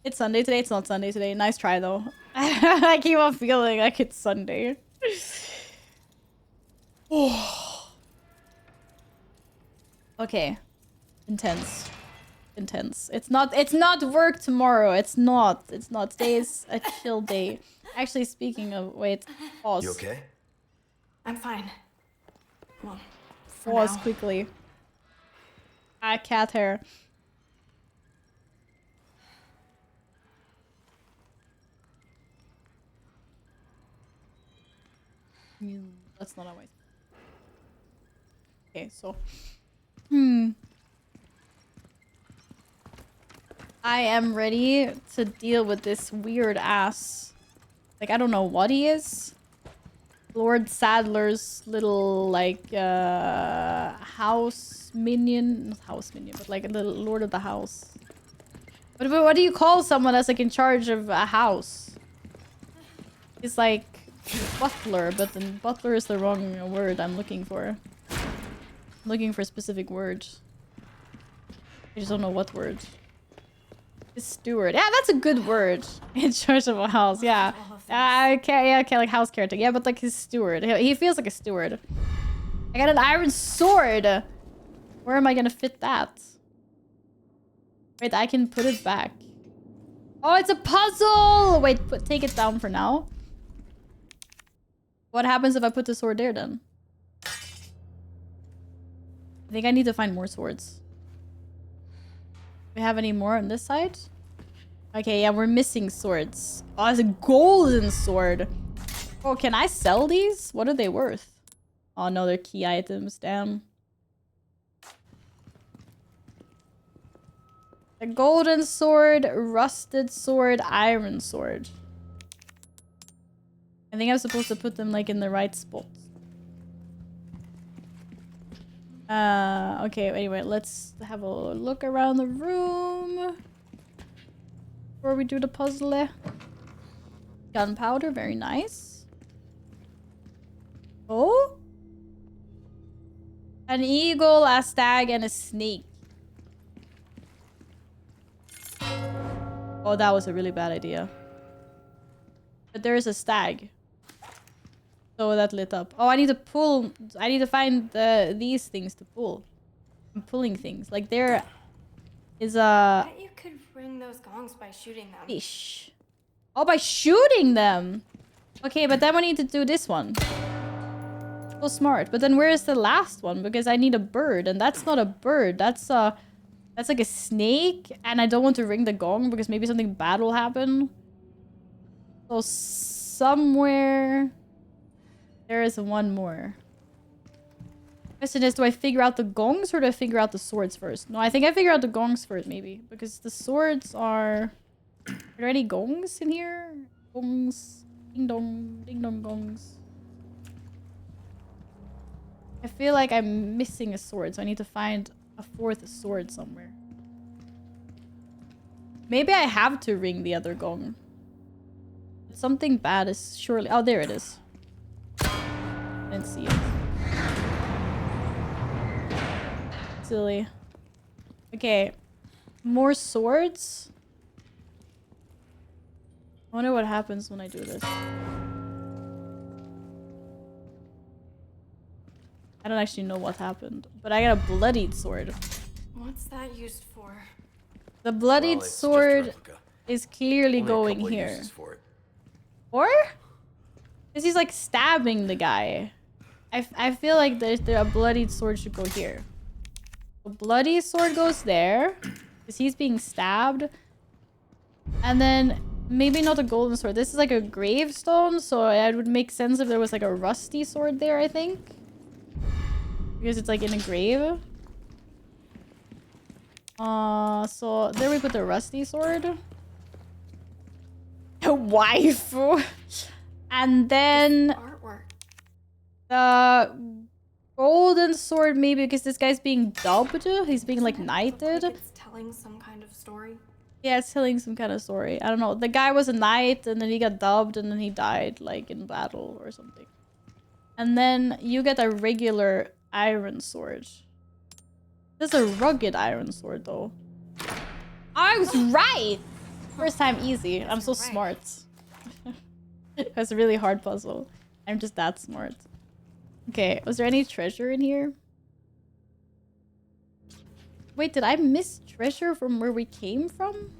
It's Sunday today. It's not Sunday today. Nice try, though. I keep on feeling like it's Sunday. Oh. Okay. Intense. Intense. It's not work tomorrow. It's not. Today's a chill day. Actually, speaking of... Wait. Pause. You okay? I'm fine. Well, for Pause now. quickly. Cat hair. That's not always. Okay, so. I am ready to deal with this weird ass. Like, I don't know what he is. Lord Sadler's little, like, house minion. Not house minion, but like a little lord of the house. But what do you call someone that's like in charge of a house? It's like butler, but then butler is the wrong word I'm looking for. I'm looking for a specific word. I just don't know what word. Steward. Yeah, that's a good word. In charge of a house. Yeah. Okay, like house caretaker. Yeah, but like his steward. He feels like a steward. I got an iron sword. Where am I gonna fit that? Wait, I can put it back. Oh, it's a puzzle! Wait, take it down for now. What happens if I put the sword there then? I think I need to find more swords. Do we have any more on this side? Okay, yeah, we're missing swords. Oh, it's a golden sword. Oh, can I sell these? What are they worth? Oh no, they're key items. Damn. A golden sword, rusted sword, iron sword. I think I'm supposed to put them like in the right spot. Okay, anyway, let's have a look around the room before we do the puzzle. Gunpowder, very nice. Oh? An eagle, a stag, and a snake. Oh, that was a really bad idea. But there is a stag. So that lit up. Oh, I need to pull. I need to find these things to pull. I'm pulling things. Like there is a... I bet you could ring those gongs by shooting them. fish. Oh, by shooting them. Okay, but then we need to do this one. So smart. But then where is the last one? Because I need a bird, and that's not a bird. That's like a snake, and I don't want to ring the gong because maybe something bad will happen. So somewhere there is one more. Question is, do I figure out the gongs or do I figure out the swords first? No, I think I figure out the gongs first, maybe. Because the swords are... Are there any gongs in here? Gongs. Ding dong gongs. I feel like I'm missing a sword, so I need to find a fourth sword somewhere. Maybe I have to ring the other gong. Something bad is surely... Oh, there it is. I didn't see it. Silly. Okay. More swords. I wonder what happens when I do this. I don't actually know what happened, but I got a bloodied sword. What's that used for? The bloodied sword is clearly going here. Or? Because he's like stabbing the guy. I feel like a bloodied sword should go here. A bloody sword goes there. Because he's being stabbed. And then maybe not a golden sword. This is like a gravestone. So it would make sense if there was like a rusty sword there, I think. Because it's like in a grave. So there we put the rusty sword. A waifu. And then the golden sword, maybe because this guy's being dubbed. He's being like knighted. Like it's telling some kind of story. Yeah, it's telling some kind of story. I don't know. The guy was a knight and then he got dubbed and then he died like in battle or something. And then you get a regular iron sword. This is a rugged iron sword though. I was right! First time easy. I'm so smart. That's a really hard puzzle. I'm just that smart. Okay, was there any treasure in here? Wait, did I miss treasure from where we came from?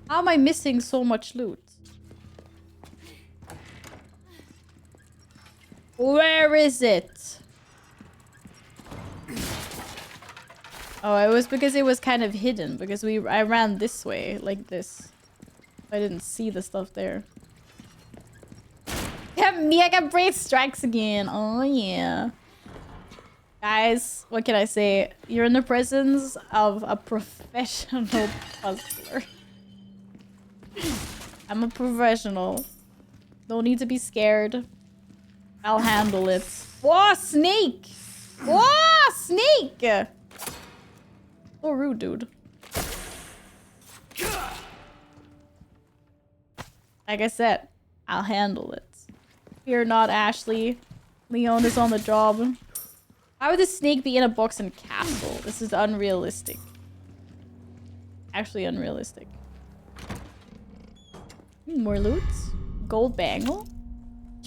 How am I missing so much loot? Where is it? Oh, it was because it was kind of hidden. Because I ran this way, like this. I didn't see the stuff there. Yeah, Mega Braid strikes again. Oh, yeah. Guys, what can I say? You're in the presence of a professional puzzler. I'm a professional. Don't need to be scared. I'll handle it. Whoa, snake! Whoa, snake! So rude, dude. Like I said, I'll handle it. Fear not, Ashley. Leon is on the job. How would the snake be in a box and castle? This is unrealistic. Actually unrealistic. More loot. Gold bangle.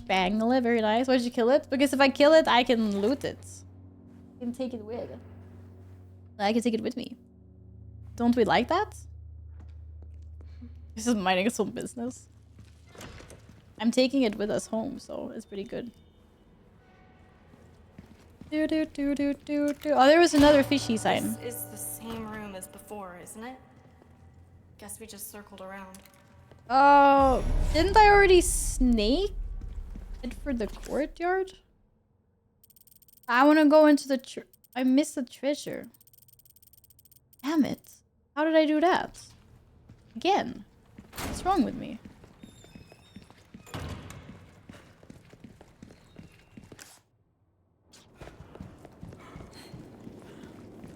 Bangle it, very nice. Why'd you kill it? Because if I kill it, I can loot it. I can take it with. I can take it with me. Don't we like that? This is minding its own business. I'm taking it with us home, so it's pretty good. Oh, there was another fishy sign. This is the same room as before, isn't it? Guess we just circled around. Oh, didn't I already snake it for the courtyard? I want to go into the I missed the treasure. Damn it. How did I do that? Again. What's wrong with me?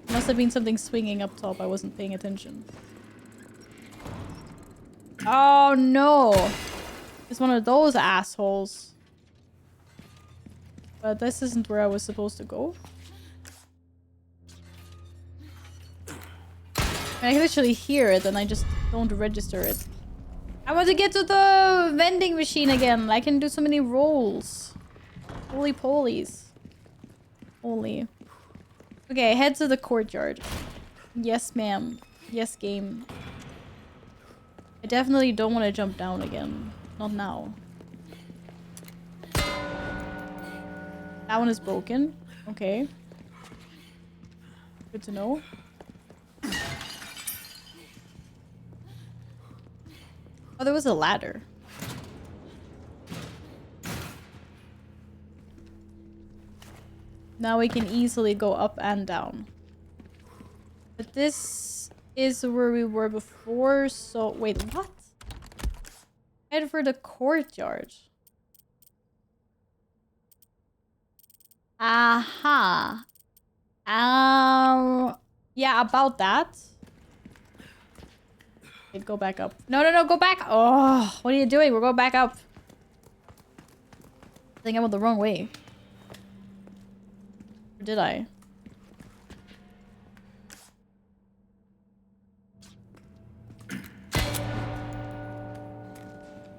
Must have been something swinging up top. I wasn't paying attention. Oh no! It's one of those assholes. But this isn't where I was supposed to go. I can literally hear it and I just don't register it. I want to get to the vending machine again. I can do so many rolls. Holy polies. Holy. Okay, head to the courtyard. Yes, ma'am. Yes, game. I definitely don't want to jump down again. Not now. That one is broken. Okay. Good to know. Oh, there was a ladder. Now we can easily go up and down. But this is where we were before, so... Wait, what? Head for the courtyard. Aha. Yeah, about that. Wait, go back up. No, no, no, go back! Oh, what are you doing? We're going back up. I think I went the wrong way. Or did I?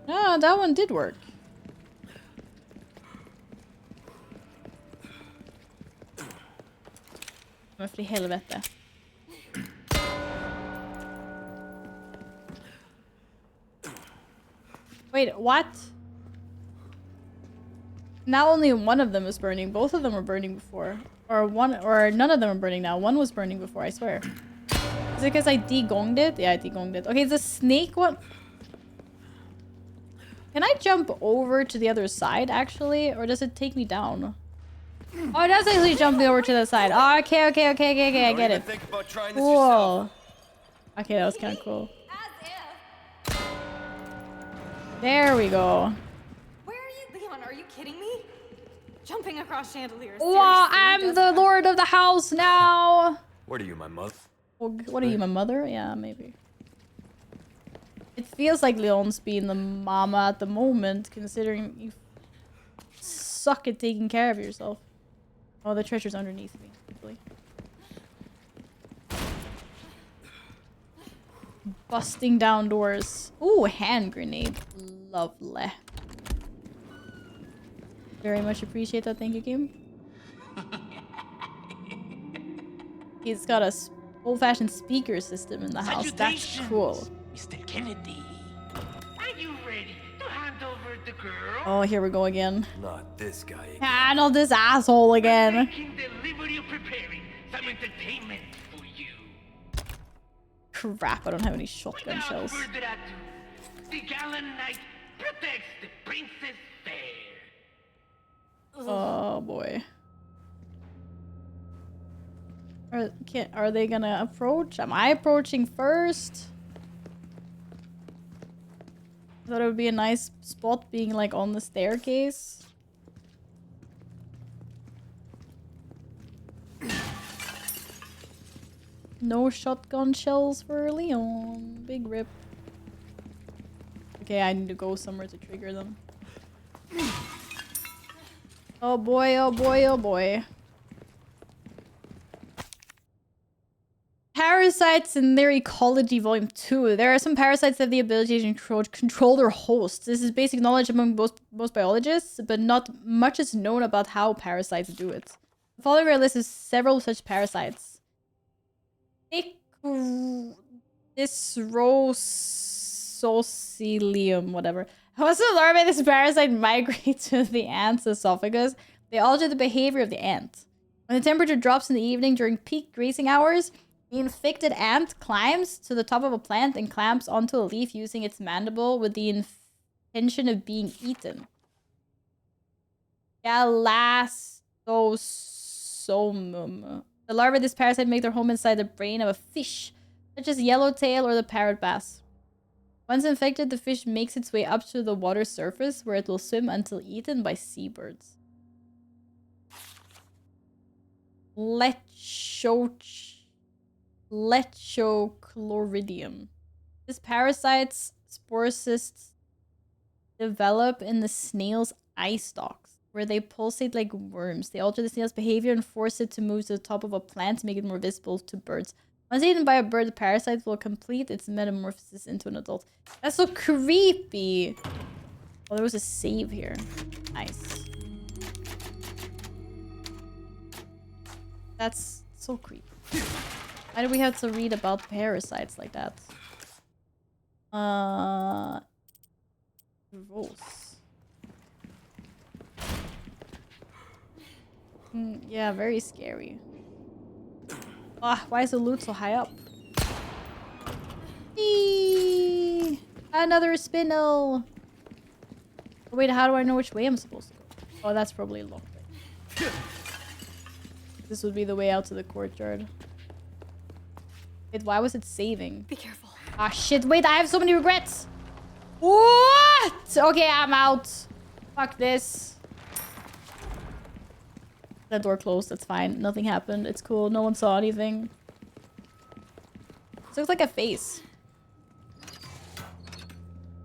Ah, that one did work. Men för i helvete. Wait, what? Now only one of them is burning. Both of them were burning before. Or none of them are burning now. One was burning before, I swear. Is it because I degonged it? Yeah, I degonged it. Okay, the snake one... Can I jump over to the other side, actually? Or does it take me down? Oh, it does actually jump me over to the side. Oh, okay, I get it. Cool. Okay, that was kind of cool. There we go. Where are you, Leon? Are you kidding me? Jumping across chandeliers. Wow, I'm the lord of the house now. What are you, my mother? What are you, my mother? Yeah, maybe. It feels like Leon's being the mama at the moment, considering you suck at taking care of yourself. Oh, the treasure's underneath me. Hopefully. Busting down doors. Ooh, hand grenade. Lovely. Very much appreciate that. Thank you, game. He's got a old-fashioned speaker system in the house. That's cool. Mr. Kennedy, are you ready to hand over the girl? Oh, here we go again. Not this guy again. Ah, not this asshole again. Making delivery of preparing some entertainment for you. Crap, I don't have any shotgun shells. Without further ado, the gallant knight protects the princess fair. Oh boy. Are they gonna approach? Am I approaching first? I thought it would be a nice spot being like on the staircase. No shotgun shells for Leon. Big rip. Okay, I need to go somewhere to trigger them. Oh boy, oh boy, oh boy. Parasites and their ecology volume 2. There are some parasites that have the ability to control their hosts. This is basic knowledge among most biologists, but not much is known about how parasites do it. The following are a list of several such parasites. Dysrosocilium, whatever. Once the larvae of this parasite migrate to the ant's esophagus, they alter the behavior of the ant. When the temperature drops in the evening during peak grazing hours, the infected ant climbs to the top of a plant and clamps onto a leaf using its mandible with the intention of being eaten. Galassosomum. The larvae of this parasite make their home inside the brain of a fish, such as yellowtail or the parrot bass. Once infected, the fish makes its way up to the water surface, where it will swim until eaten by seabirds. Lechochloridium. This parasite's spore cysts develop in the snail's eye stalks, where they pulsate like worms. They alter the snail's behavior and force it to move to the top of a plant to make it more visible to birds. Once eaten by a bird, the parasite will complete its metamorphosis into an adult. That's so creepy. Oh, there was a save here. Nice. That's so creepy. Why do we have to read about parasites like that? Gross. Yeah, very scary. Ah, why is the loot so high up? Eee! Another spindle! Wait, how do I know which way I'm supposed to go? Oh, that's probably locked. This would be the way out to the courtyard. Wait, why was it saving? Be careful. Ah, shit. Wait, I have so many regrets. What? Okay, I'm out. Fuck this. That door closed. That's fine. Nothing happened. It's cool. No one saw anything. This looks like a face.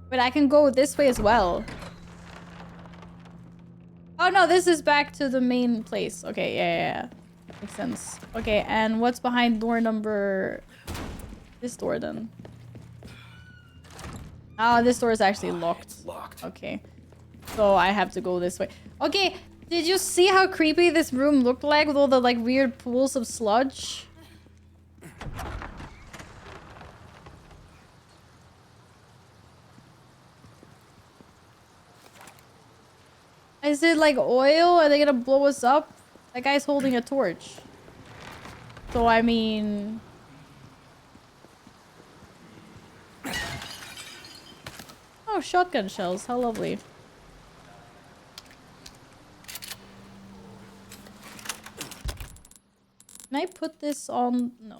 But I can go this way as well. Oh no, this is back to the main place. Okay, yeah. Makes sense. Okay, and what's behind door number... This door then? Oh, this door is actually locked. It's locked. Okay. So I have to go this way. Okay, did you see how creepy this room looked like with all the like weird pools of sludge? Is it like oil? Are they gonna blow us up? That guy's holding a torch. So I mean... Oh, shotgun shells. How lovely. Can I put this on? No.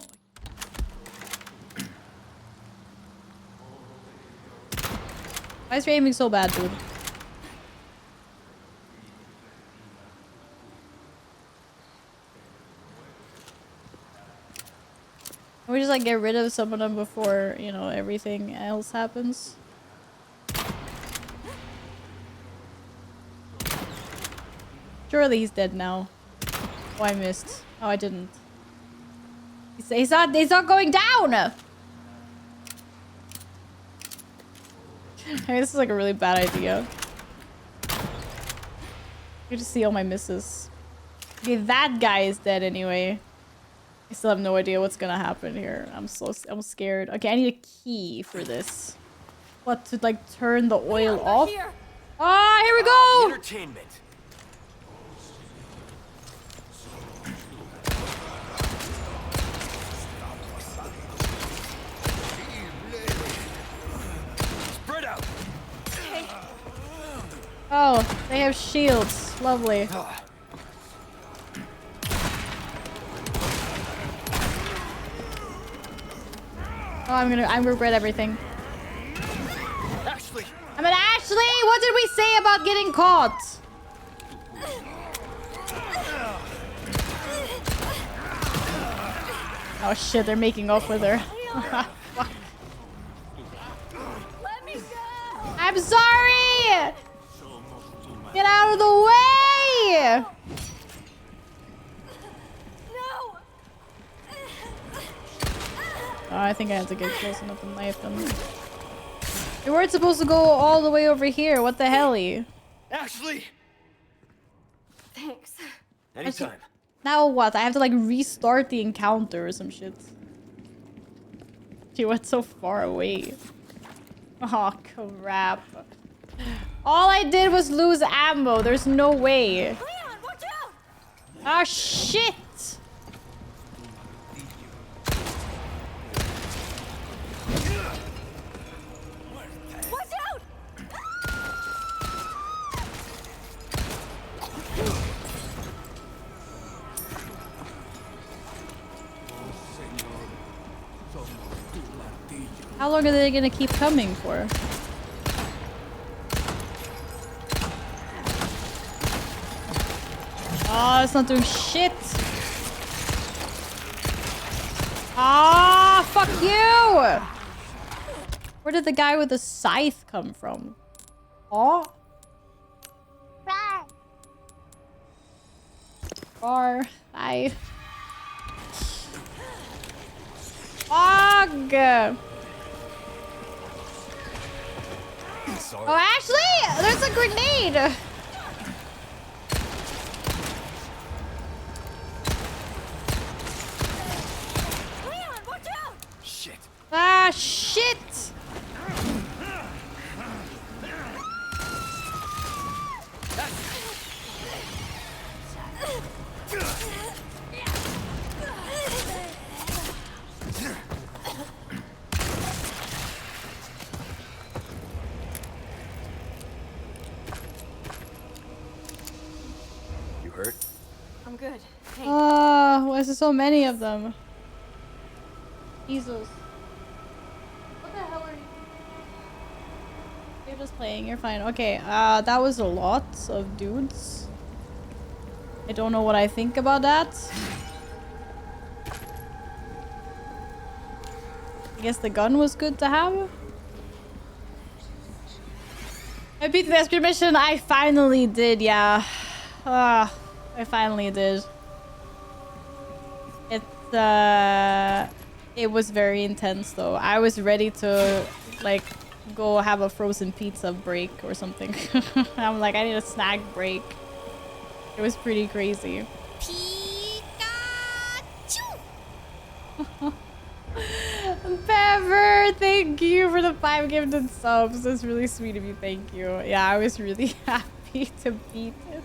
Why is your aiming so bad, dude? Can we just like get rid of some of them before, you know, everything else happens? Surely he's dead now. Oh, I missed. Oh, I didn't. He's not going down! I mean, this is like a really bad idea. You just see all my misses. Okay, that guy is dead anyway. I still have no idea what's gonna happen here. I'm scared. Okay, I need a key for this. What, to like turn the oil off? Ah, here we go! Entertainment. Spread out. Oh, they have shields. Lovely. Oh, I'm gonna regret everything. Ashley! I'm an Ashley! What did we say about getting caught? Oh shit, they're making off with her. Fuck. Let me go! I'm sorry! Get out of the way! No! Oh, I think I have to get close enough to knife them. We weren't supposed to go all the way over here. What the hell-y? Ashley! Thanks. Anytime. Now what? I have to like restart the encounter or some shit. She went so far away. Oh crap. All I did was lose ammo. There's no way. Leon, watch out! Ah shit! Watch out! How long are they gonna keep coming for? Oh, it's not doing shit. Ah, fuck you! Where did the guy with the scythe come from? Oh. Bar. Bye. Fog! Sorry. Oh, Ashley! There's a grenade! Leon, watch out! Shit. Ah, shit! You hurt? I'm good. Hey, Oh, why is there so many of them? Jesus. What the hell are you? You're just playing, you're fine. Okay, that was a lot of dudes. I don't know what I think about that. I guess the gun was good to have. I beat the rescue mission. I finally did, yeah. I finally did. It was very intense though. I was ready to like go have a frozen pizza break or something. I'm like, I need a snack break. It was pretty crazy. Pepper, thank you for the 5 gifted subs. That's really sweet of you. Thank you. Yeah, I was really happy to beat it.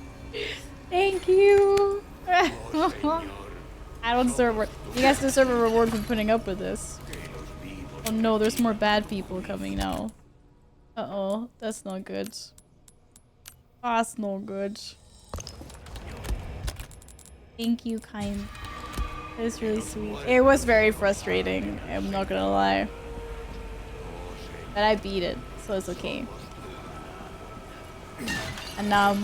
Thank you. I don't deserve. You guys deserve a reward for putting up with this. Oh no, there's more bad people coming now. Uh-oh, that's not good. That's not good. Thank you, kind. It was really sweet. It was very frustrating, I'm not gonna lie. But I beat it, so it's okay. And now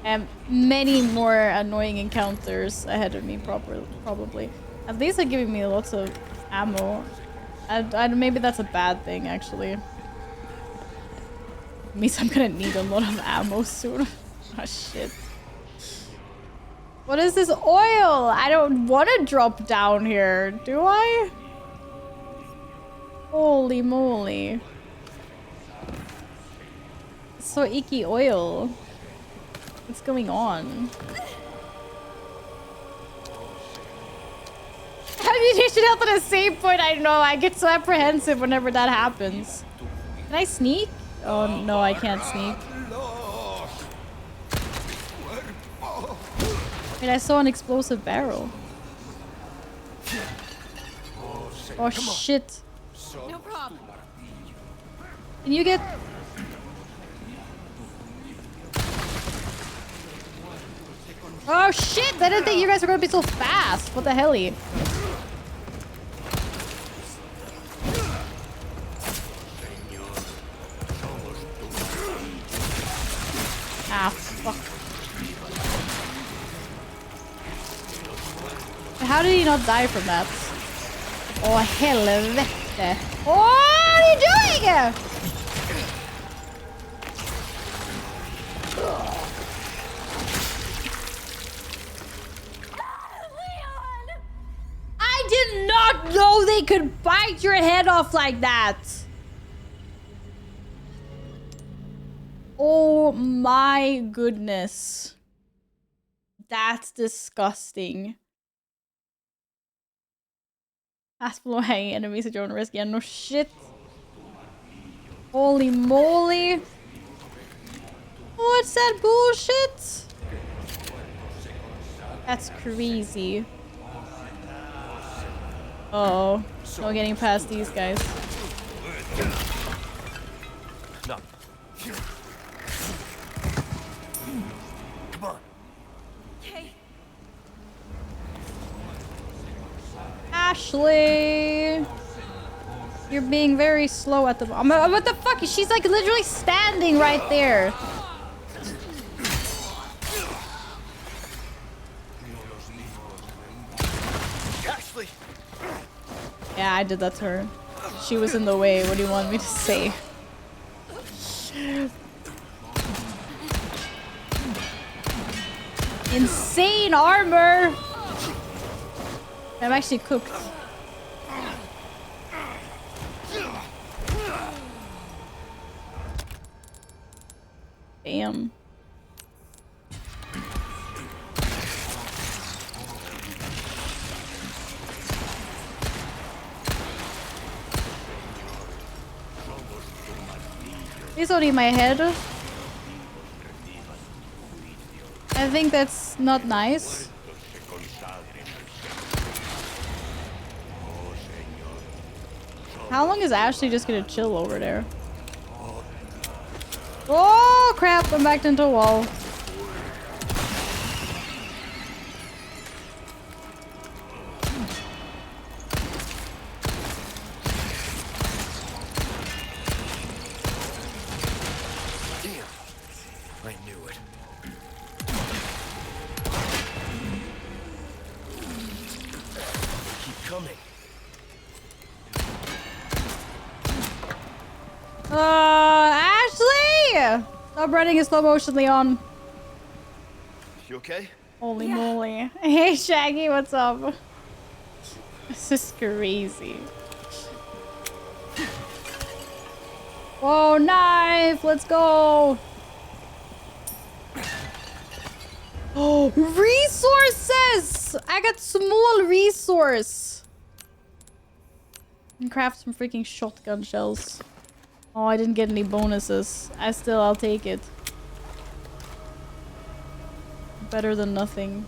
and many more annoying encounters ahead of me, probably. At least they're giving me lots of ammo. Maybe that's a bad thing, actually. It means I'm gonna need a lot of ammo soon. Oh shit. What is this oil? I don't want to drop down here, do I? Holy moly. It's so icky oil. What's going on? You should help at a save point. I know. I get so apprehensive whenever that happens. Can I sneak? Oh no, I can't sneak. Wait, I saw an explosive barrel. Oh shit. no problem. Can you get... Oh shit! I didn't think you guys were gonna be so fast. What the helly? Ah, fuck. How did he not die from that? Oh, helvete. What are you doing? I did not know they could bite your head off like that. Oh my goodness. That's disgusting. Fast below hanging enemies at your own risk. Yeah, no shit. Holy moly. What's that bullshit? That's crazy. Uh oh. No getting past these guys. No. Come on. Okay. Ashley! You're being very slow at the moment. What the fuck? She's like literally standing right there. Ashley. Yeah, I did that to her. She was in the way. What do you want me to say? Insane armor! I'm actually cooked. Damn. Please don't eat my head. I think that's not nice. How long is Ashley just gonna chill over there? Oh crap, I'm backed into a wall. Damn. I knew it. Keep coming. Ashley! Stop running in slow motion, Leon. You okay? Holy moly. Hey, Shaggy, what's up? This is crazy. Whoa, knife! Let's go! Oh, resources! I got small resource. And craft some freaking shotgun shells. Oh, I didn't get any bonuses. I'll take it. Better than nothing.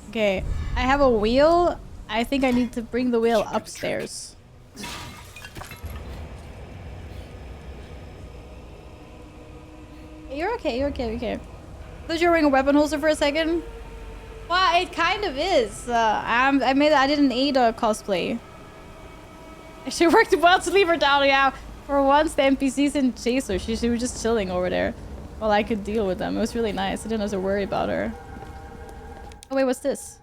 Okay, I have a wheel. I think I need to bring the wheel upstairs. You're okay, you're okay, you're okay. I thought you were wearing a weapon holster for a second. Well, it kind of is. I did an Ada cosplay. She worked well to leave her down, yeah. For once, the NPCs didn't chase her. She was just chilling over there while I could deal with them. It was really nice. I didn't have to worry about her. Oh, wait, what's this?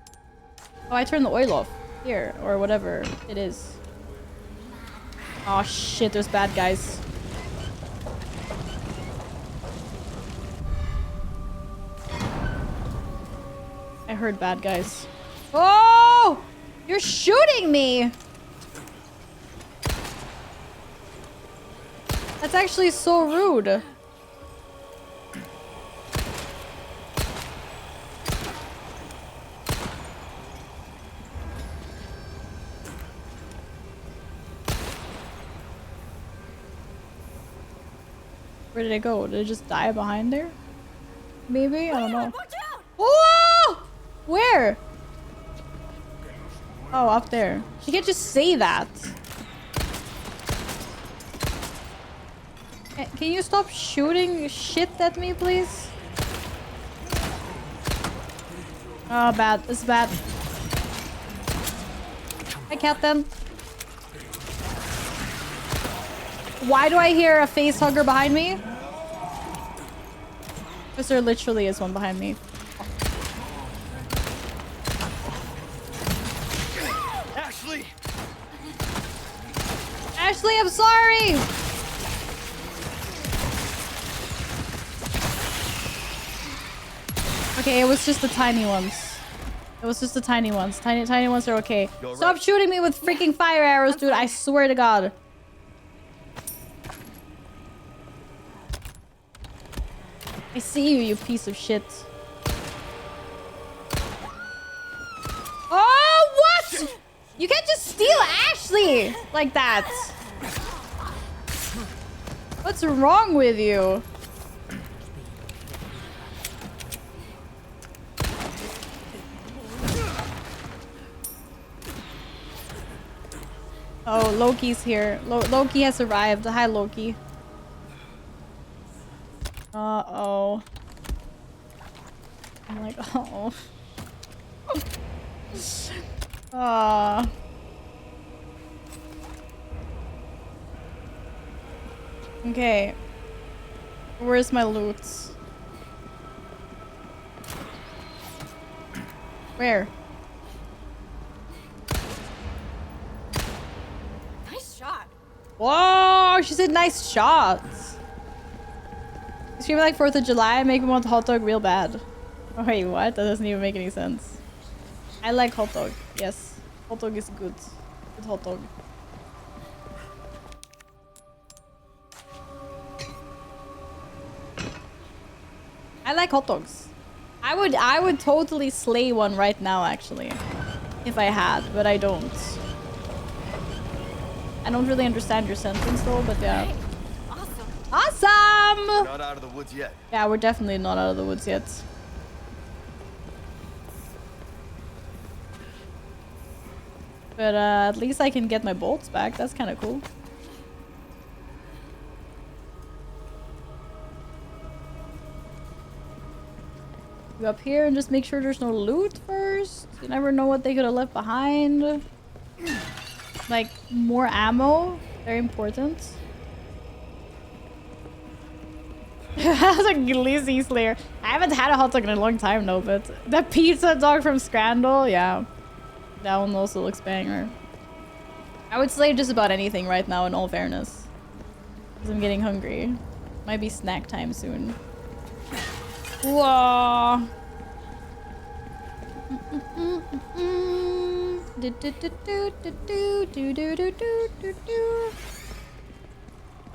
Oh, I turned the oil off. Here, or whatever it is. Oh, shit, there's bad guys. I heard bad guys. Oh! You're shooting me! That's actually so rude. Where did it go? Did it just die behind there? Maybe? I don't know. Oh! Where? Oh, up there. You can't just say that. Can you stop shooting shit at me, please? Oh, bad. This is bad. Hi, Captain. Why do I hear a face hugger behind me? Because there literally is one behind me. Ashley! Ashley, I'm sorry! Okay, it was just the tiny ones. It was just the tiny ones. Tiny ones are okay. Stop shooting me with freaking fire arrows, dude. I swear to God. I see you, you piece of shit. Oh, what? You can't just steal Ashley like that. What's wrong with you? Oh, Loki's here. Loki has arrived. Hi, Loki. Uh-oh. I'm like, uh-oh. Okay. Where's my loot? Where? Nice shot. Whoa! She said nice shots. Screaming like 4th of July, make me want the hot dog real bad. Oh, wait, what? That doesn't even make any sense. I like hot dog. Yes. Hot dog is good. Good hot dog. I like hot dogs. I would totally slay one right now, actually. If I had, but I don't. I don't really understand your sentence though, but yeah. Awesome! We're not out of the woods yet. Yeah, we're definitely not out of the woods yet. But at least I can get my bolts back. That's kind of cool. Go up here and just make sure there's no loot first. You never know what they could have left behind. Like, more ammo. Very important. That's a glizzy slayer. I haven't had a hot dog in a long time though, but the pizza dog from Scrandal, yeah. That one also looks banger. I would slay just about anything right now, in all fairness. Because I'm getting hungry. Might be snack time soon. Whoa.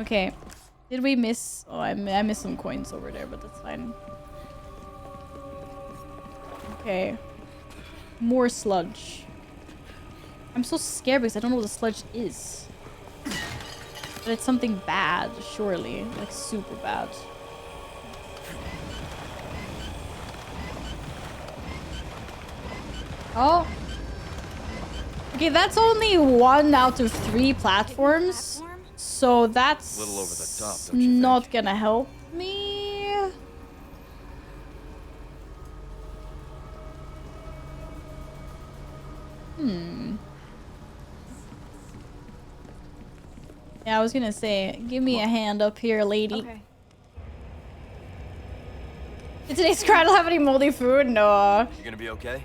Okay. Did we miss? Oh, I missed some coins over there, but that's fine. Okay. More sludge. I'm so scared because I don't know what the sludge is. But it's something bad, surely. Like, super bad. Oh. Okay, that's only 1 out of 3 platforms. So that's a little over the top, don't you not think? gonna help me. Yeah, I was gonna say, give me a hand up here, lady. Okay. Did today's Scrandal have any moldy food? No. You gonna be okay?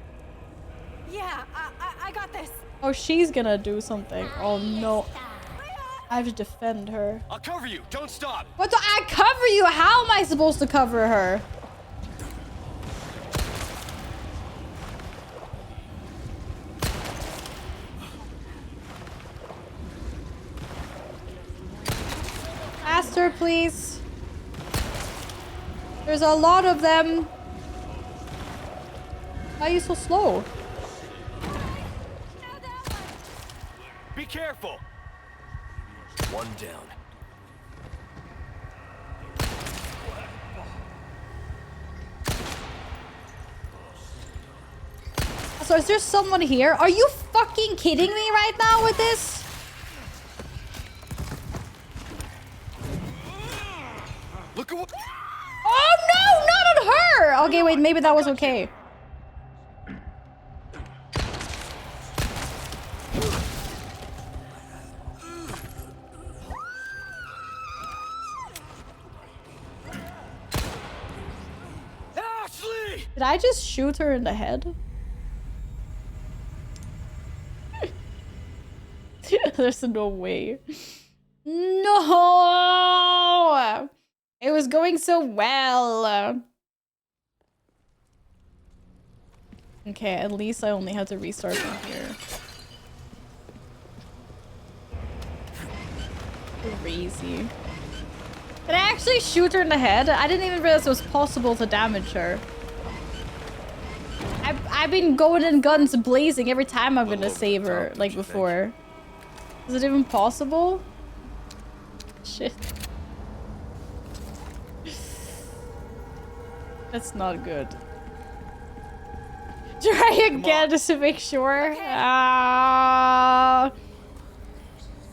Yeah, I got this. Oh, she's gonna do something. Oh no. I have to defend her. I'll cover you. Don't stop. What do I cover you? How am I supposed to cover her? Faster, please. There's a lot of them. Why are you so slow? Be careful. One down. So is there someone here? Are you fucking kidding me right now with this? Look at what. Oh no, not on her! Okay, wait, maybe that was okay. Ashley! Did I just shoot her in the head? There's no way. No! It was going so well. Okay, at least I only had to restart from here. Crazy. Did I actually shoot her in the head? I didn't even realize it was possible to damage her. I've been going in guns blazing every time I'm gonna save her, like before. Is it even possible? Shit. That's not good. Try again just to make sure. Okay. Ah,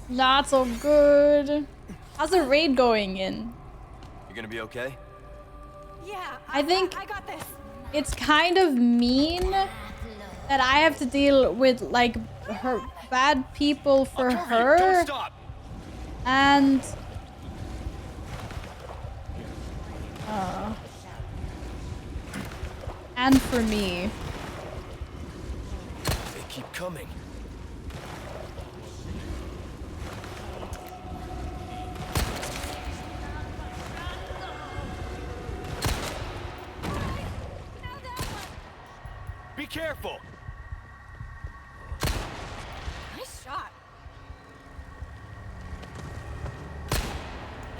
not so good. How's the raid going in? You gonna be okay? Yeah, I think I got this. it's kind of mean that I have to deal with like her bad people for her. Don't stop. And for me. They keep coming. Be careful.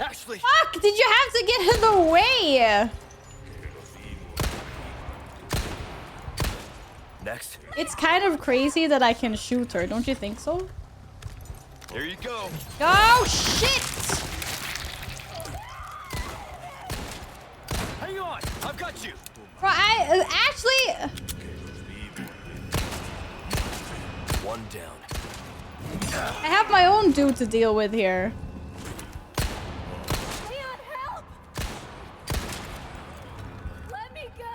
Ashley! Fuck! Did you have to get in the way? Next. It's kind of crazy that I can shoot her, don't you think so? Here you go. Oh, shit! Hang on, I've got you. Bro, actually... One down. I have my own dude to deal with here. Leon, help! Let me go!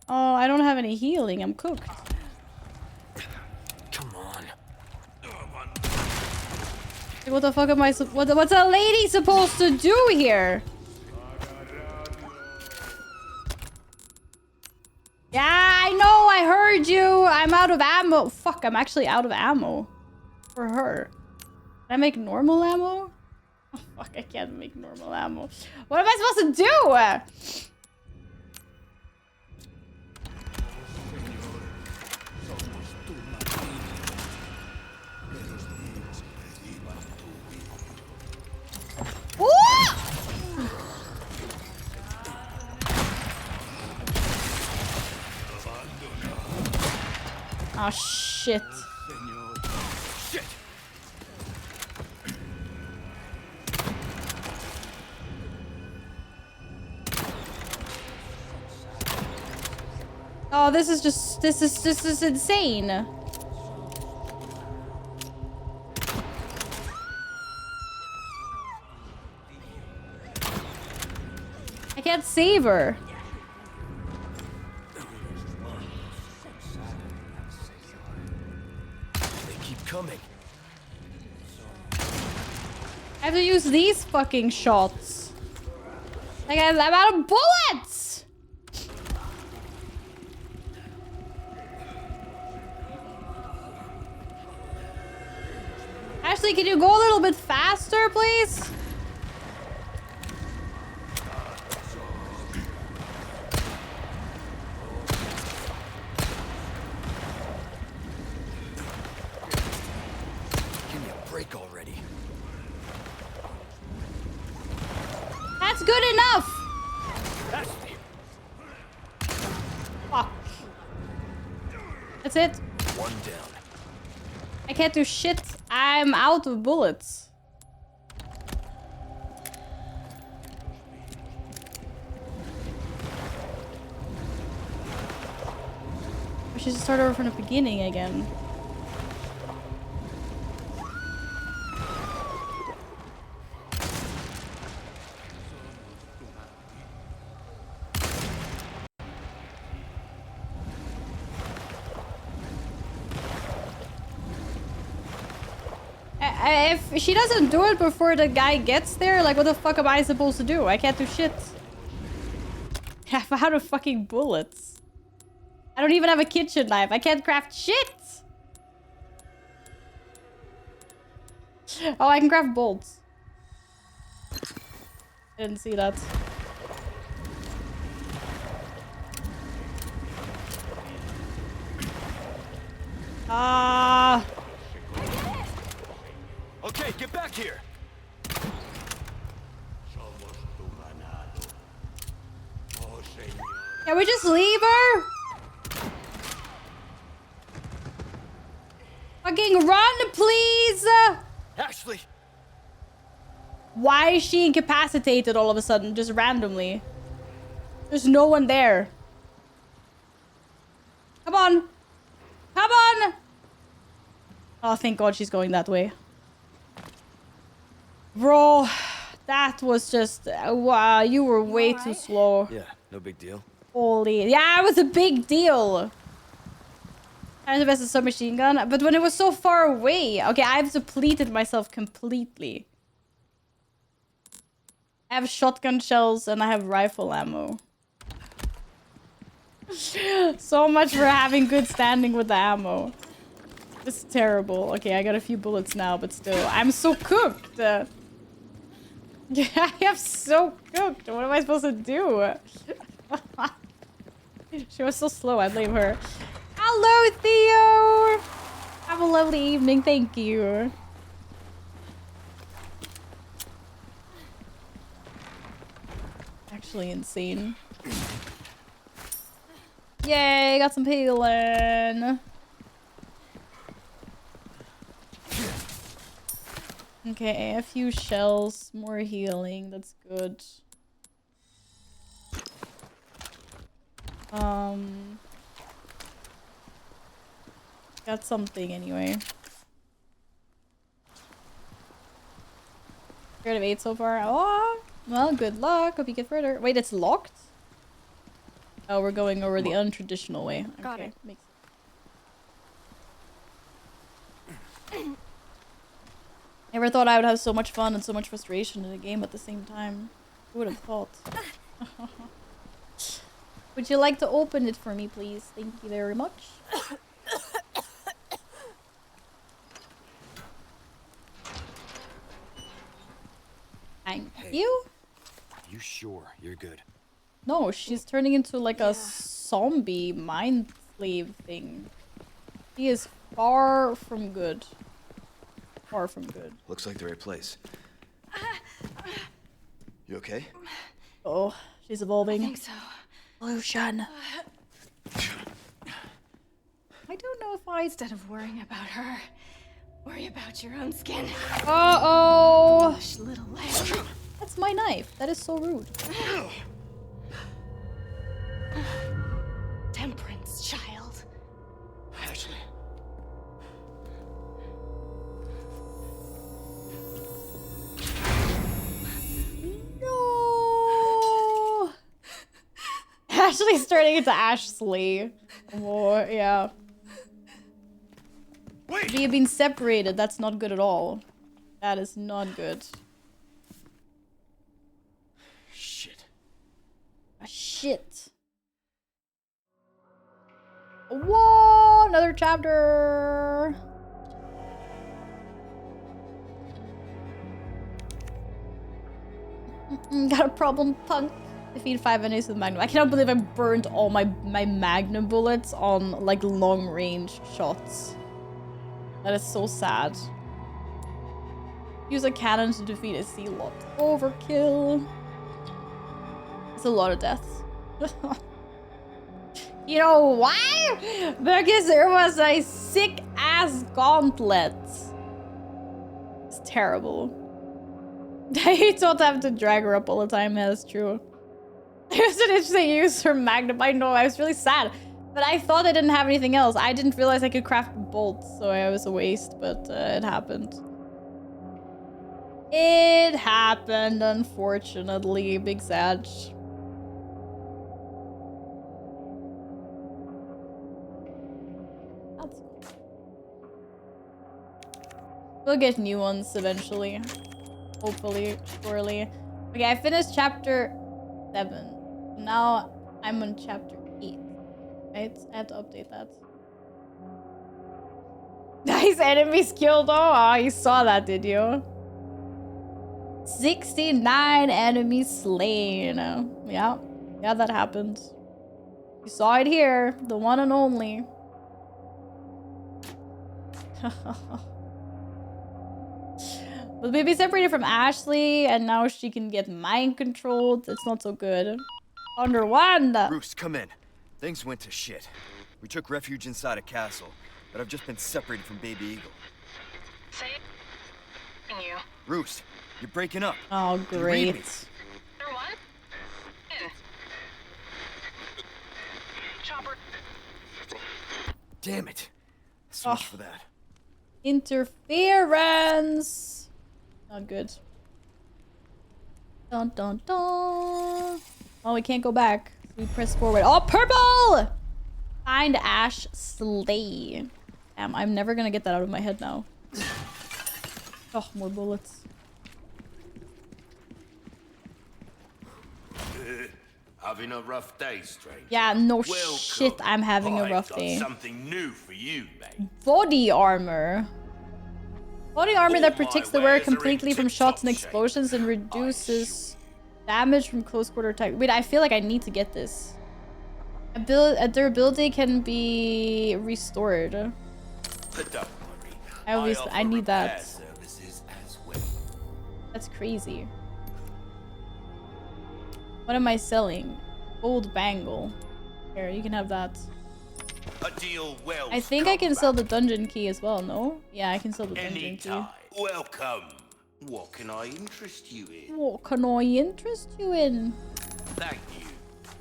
Oh, I don't have any healing. I'm cooked. Come on. Like, what the fuck am I... What's a lady supposed to do here? Yeah, I know. I heard you. I'm out of ammo. Fuck, I'm actually out of ammo. For her. Can I make normal ammo? Oh, fuck, I can't make normal ammo. What am I supposed to do? Oh, shit. Shit. Oh, this is insane. I can't save her. Coming. I have to use these fucking shots. Like, I'm out of bullets! Ashley, can you go a little bit faster, please? Already. That's good enough. Fuck. That's it. One down. I can't do shit. I'm out of bullets. I should start over from the beginning again. If she doesn't do it before the guy gets there, like, what the fuck am I supposed to do? I can't do shit. I'm out of fucking bullets. I don't even have a kitchen knife. I can't craft shit. Oh, I can craft bolts. I didn't see that. Ah. Okay, get back here. Can we just leave her? Fucking run, please! Ashley! Why is she incapacitated all of a sudden, just randomly? There's no one there. Come on! Come on! Oh, thank God she's going that way. Bro, that was just... wow, you were way too slow. Yeah, no big deal. Holy... yeah, it was a big deal. I invested a submachine gun, but when it was so far away... okay, I've depleted myself completely. I have shotgun shells and I have rifle ammo. So much for having good standing with the ammo. This is terrible. Okay, I got a few bullets now, but still. I'm so cooked. I am so cooked. What am I supposed to do? She was so slow. I blame her. Hello, Theo. Have a lovely evening. Thank you. Actually insane. Yay, got some healing. Okay, a few shells, more healing. That's good. Got something anyway. Scared of 8 so far. Oh, well, good luck. Hope you get further. Wait, it's locked? Oh, we're going over the untraditional way. Got Okay, it. makes sense. Never thought I would have so much fun and so much frustration in a game at the same time. Who would have thought? Would you like to open it for me, please? Thank you very much. Thank you. You sure you're good? No, she's turning into like a zombie mind slave thing. She is far from good. Far from good. Looks like the right place. You okay? Oh, she's evolving. I think so. Evolution. I don't know if I... Instead of worrying about her, worry about your own skin. Uh-oh! Gosh, little lamb. That's my knife. That is so rude. Temperance, child. Ashley. No! Ashley's turning into Ashley. Oh, yeah. Wait! We have been separated. That's not good at all. That is not good. Shit. Shit. Whoa! Another chapter! Got a problem, punk. Defeat 5 enemies with Magnum. I cannot believe I burned all my Magnum bullets on, like, long-range shots. That is so sad. Use a cannon to defeat a sea lot. Overkill. It's a lot of deaths. You know why? Because there was a sick-ass gauntlet. It's terrible. I don't have to drag her up all the time. Yeah, that's true. It was an interesting use for Magnum. I know, I was really sad. But I thought I didn't have anything else. I didn't realize I could craft bolts, so it was a waste, but it happened. It happened, unfortunately. Big sad. That's cool. We'll get new ones eventually. Hopefully, surely. Okay, I finished chapter 7. Now I'm on chapter 8. Right? I have to update that. Nice enemies killed. Oh, you saw that, did you? 69 enemies slain. Yeah. Yeah, that happened. You saw it here. The one and only. But we'll be separated from Ashley, and now she can get mind controlled. It's not so good. Under one. Bruce, come in. Things went to shit. We took refuge inside a castle, but I've just been separated from Baby Eagle. Say you. Bruce, you're breaking up. Oh, Can you read me? great. Number one. In. Chopper. Damn it. So much for that. Interference. Not good. Dun dun dun. Oh, we can't go back. We press forward. Oh, purple! Find Ash Slay. Damn, I'm never gonna get that out of my head now. Oh, more bullets. Having a rough day, stranger. Yeah, no Welcome. shit, I'm having a I've rough got day. Something new for you, mate. Body armor. Body armor All that my protects the wearer wares are in completely from tip-top shots and shape, explosions and reduces damage from close quarter attack. Wait, I feel like I need to get this. Durability can be restored. But don't worry, I need that. Services as well. That's crazy. What am I selling? Gold bangle. Here, you can have that. A deal well. I think I can sell the dungeon key as well, no? Yeah, I can sell the dungeon Anytime. key. Welcome. What can I interest you in? What can I interest you in? Thank you.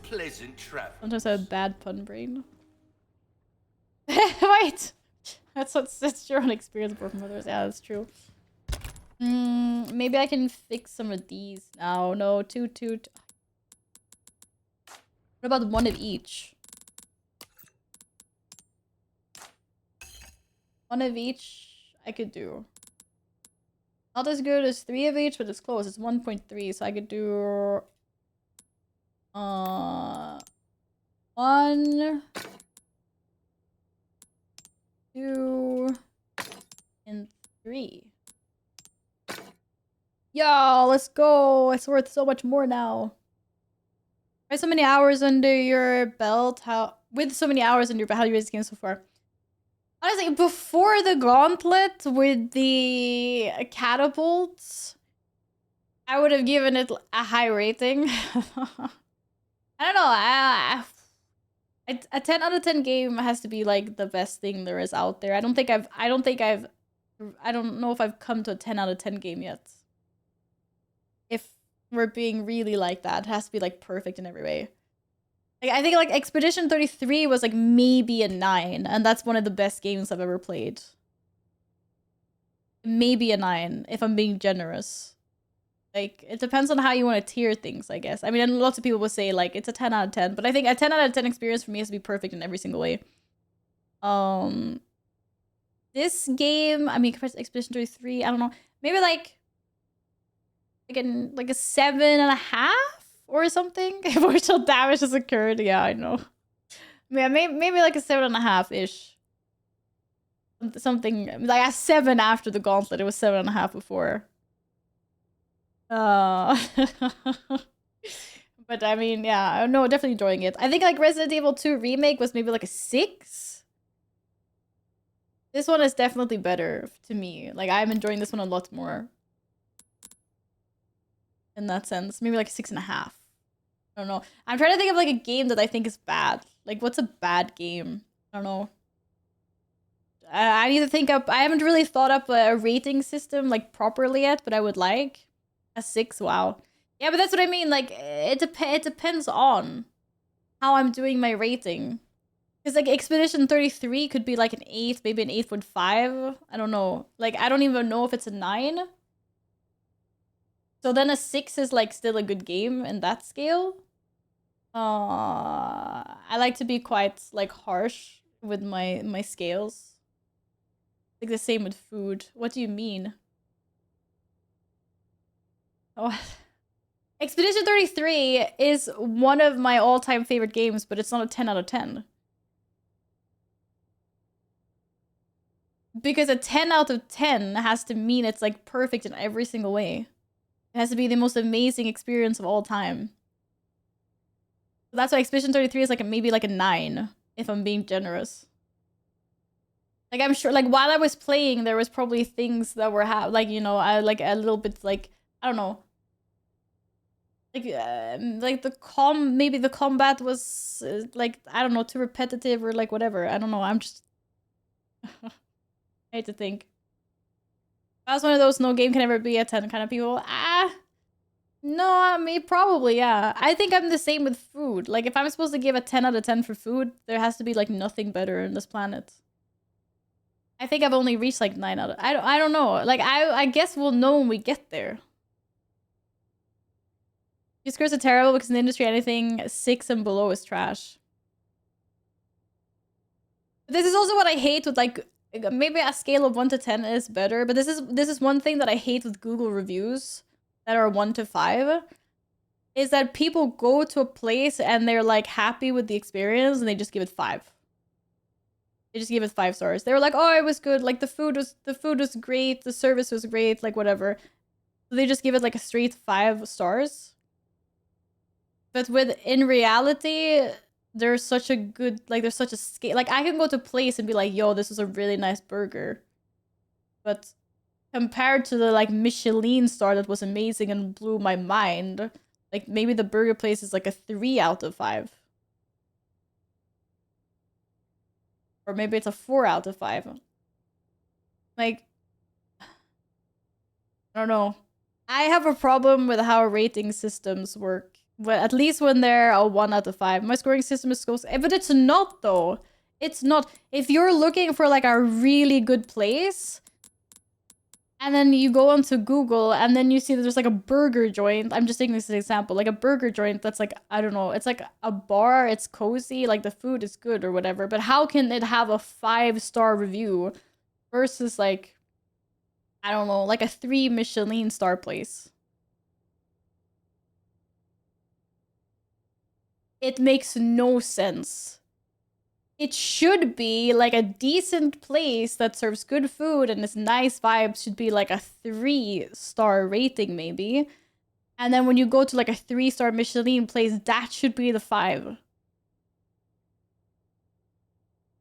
Pleasant travel. Sometimes I have a bad pun brain. Wait! That's your own experience, broken mothers. Yeah, that's true. Maybe I can fix some of these now. No, two. What about one of each? One of each I could do. Not as good as 3 of each, but it's close. It's 1.3, so I could do 1, 2, and 3. Yo, let's go. It's worth so much more now. Right, so many hours under your belt. With so many hours under your belt, how do you rate this game so far? Honestly, before the gauntlet with the catapults, I would have given it a high rating. I don't know. A 10 out of 10 game has to be like the best thing there is out there. I don't know if I've come to a 10 out of 10 game yet. If we're being really like that, it has to be like perfect in every way. Like, I think like Expedition 33 was like maybe a 9, and that's one of the best games I've ever played. Maybe a 9, if I'm being generous. Like, it depends on how you want to tier things, I guess. I mean, and lots of people will say like it's a 10 out of 10, but I think a 10 out of 10 experience for me has to be perfect in every single way. This game, I mean, compared to Expedition 33, I don't know, maybe like a 7.5 or something. Emotional damage has occurred. Yeah, I know. Yeah, maybe like a 7.5-ish. Something like a 7 after the gauntlet. It was 7.5 before. But I mean, yeah, no, definitely enjoying it. I think like Resident Evil 2 Remake was maybe like a 6. This one is definitely better to me. Like, I'm enjoying this one a lot more. In that sense. Maybe like a 6.5. I don't know. I'm trying to think of like a game that I think is bad. Like, what's a bad game? I don't know. I need to think up. I haven't really thought up a rating system like properly yet, but I would like a 6. Wow. Yeah, but that's what I mean. Like, it depends on how I'm doing my rating. Because like Expedition 33 could be like an 8, maybe an 8.5. I don't know. Like, I don't even know if it's a 9. So then a 6 is like still a good game in that scale. I like to be quite like harsh with my scales. Like the same with food. What do you mean? Oh, Expedition 33 is one of my all-time favorite games, but it's not a 10 out of 10. Because a 10 out of 10 has to mean it's like perfect in every single way. It has to be the most amazing experience of all time. So that's why Expedition 33 is like maybe like a 9, if I'm being generous. Like, I'm sure, like, while I was playing, there was probably things that were, like, you know, I like a little bit, like, I don't know. Like maybe the combat was, like, I don't know, too repetitive or, like, whatever. I don't know, I'm just... I hate to think. I was one of those no game can ever be a 10 kind of people. No, I mean, probably, yeah. I think I'm the same with food. Like, if I'm supposed to give a 10 out of 10 for food, there has to be, like, nothing better in this planet. I think I've only reached, like, 9 out of... I don't know. Like, I guess we'll know when we get there. These scores are terrible because in the industry, anything 6 and below is trash. This is also what I hate with, like... Maybe a scale of 1 to 10 is better, but this is one thing that I hate with Google reviews that are 1 to 5, is that people go to a place and they're like happy with the experience and they just give it 5. They just give it 5 stars. They were like, oh, it was good, like the food was great, the service was great, like whatever. So they just give it like a straight 5 stars. But in reality, there's such a good, like, there's such a scale. Like, I can go to a place and be like, yo, this is a really nice burger. But compared to the like Michelin star that was amazing and blew my mind, like maybe the burger place is like a 3 out of 5. Or maybe it's a 4 out of 5. Like, I don't know. I have a problem with how rating systems work. But at least when they're a 1 out of 5. My scoring system is goes, but it's not though. It's not. If you're looking for like a really good place, and then you go onto Google and then you see that there's like a burger joint. I'm just taking this as an example. Like a burger joint that's like, I don't know, it's like a bar, it's cozy, like the food is good or whatever. But how can it have a 5-star review versus like, I don't know, like a 3 Michelin star place? It makes no sense. It should be like a decent place that serves good food and is nice vibes should be like a 3-star rating maybe. And then when you go to like a 3-star Michelin place, that should be the 5.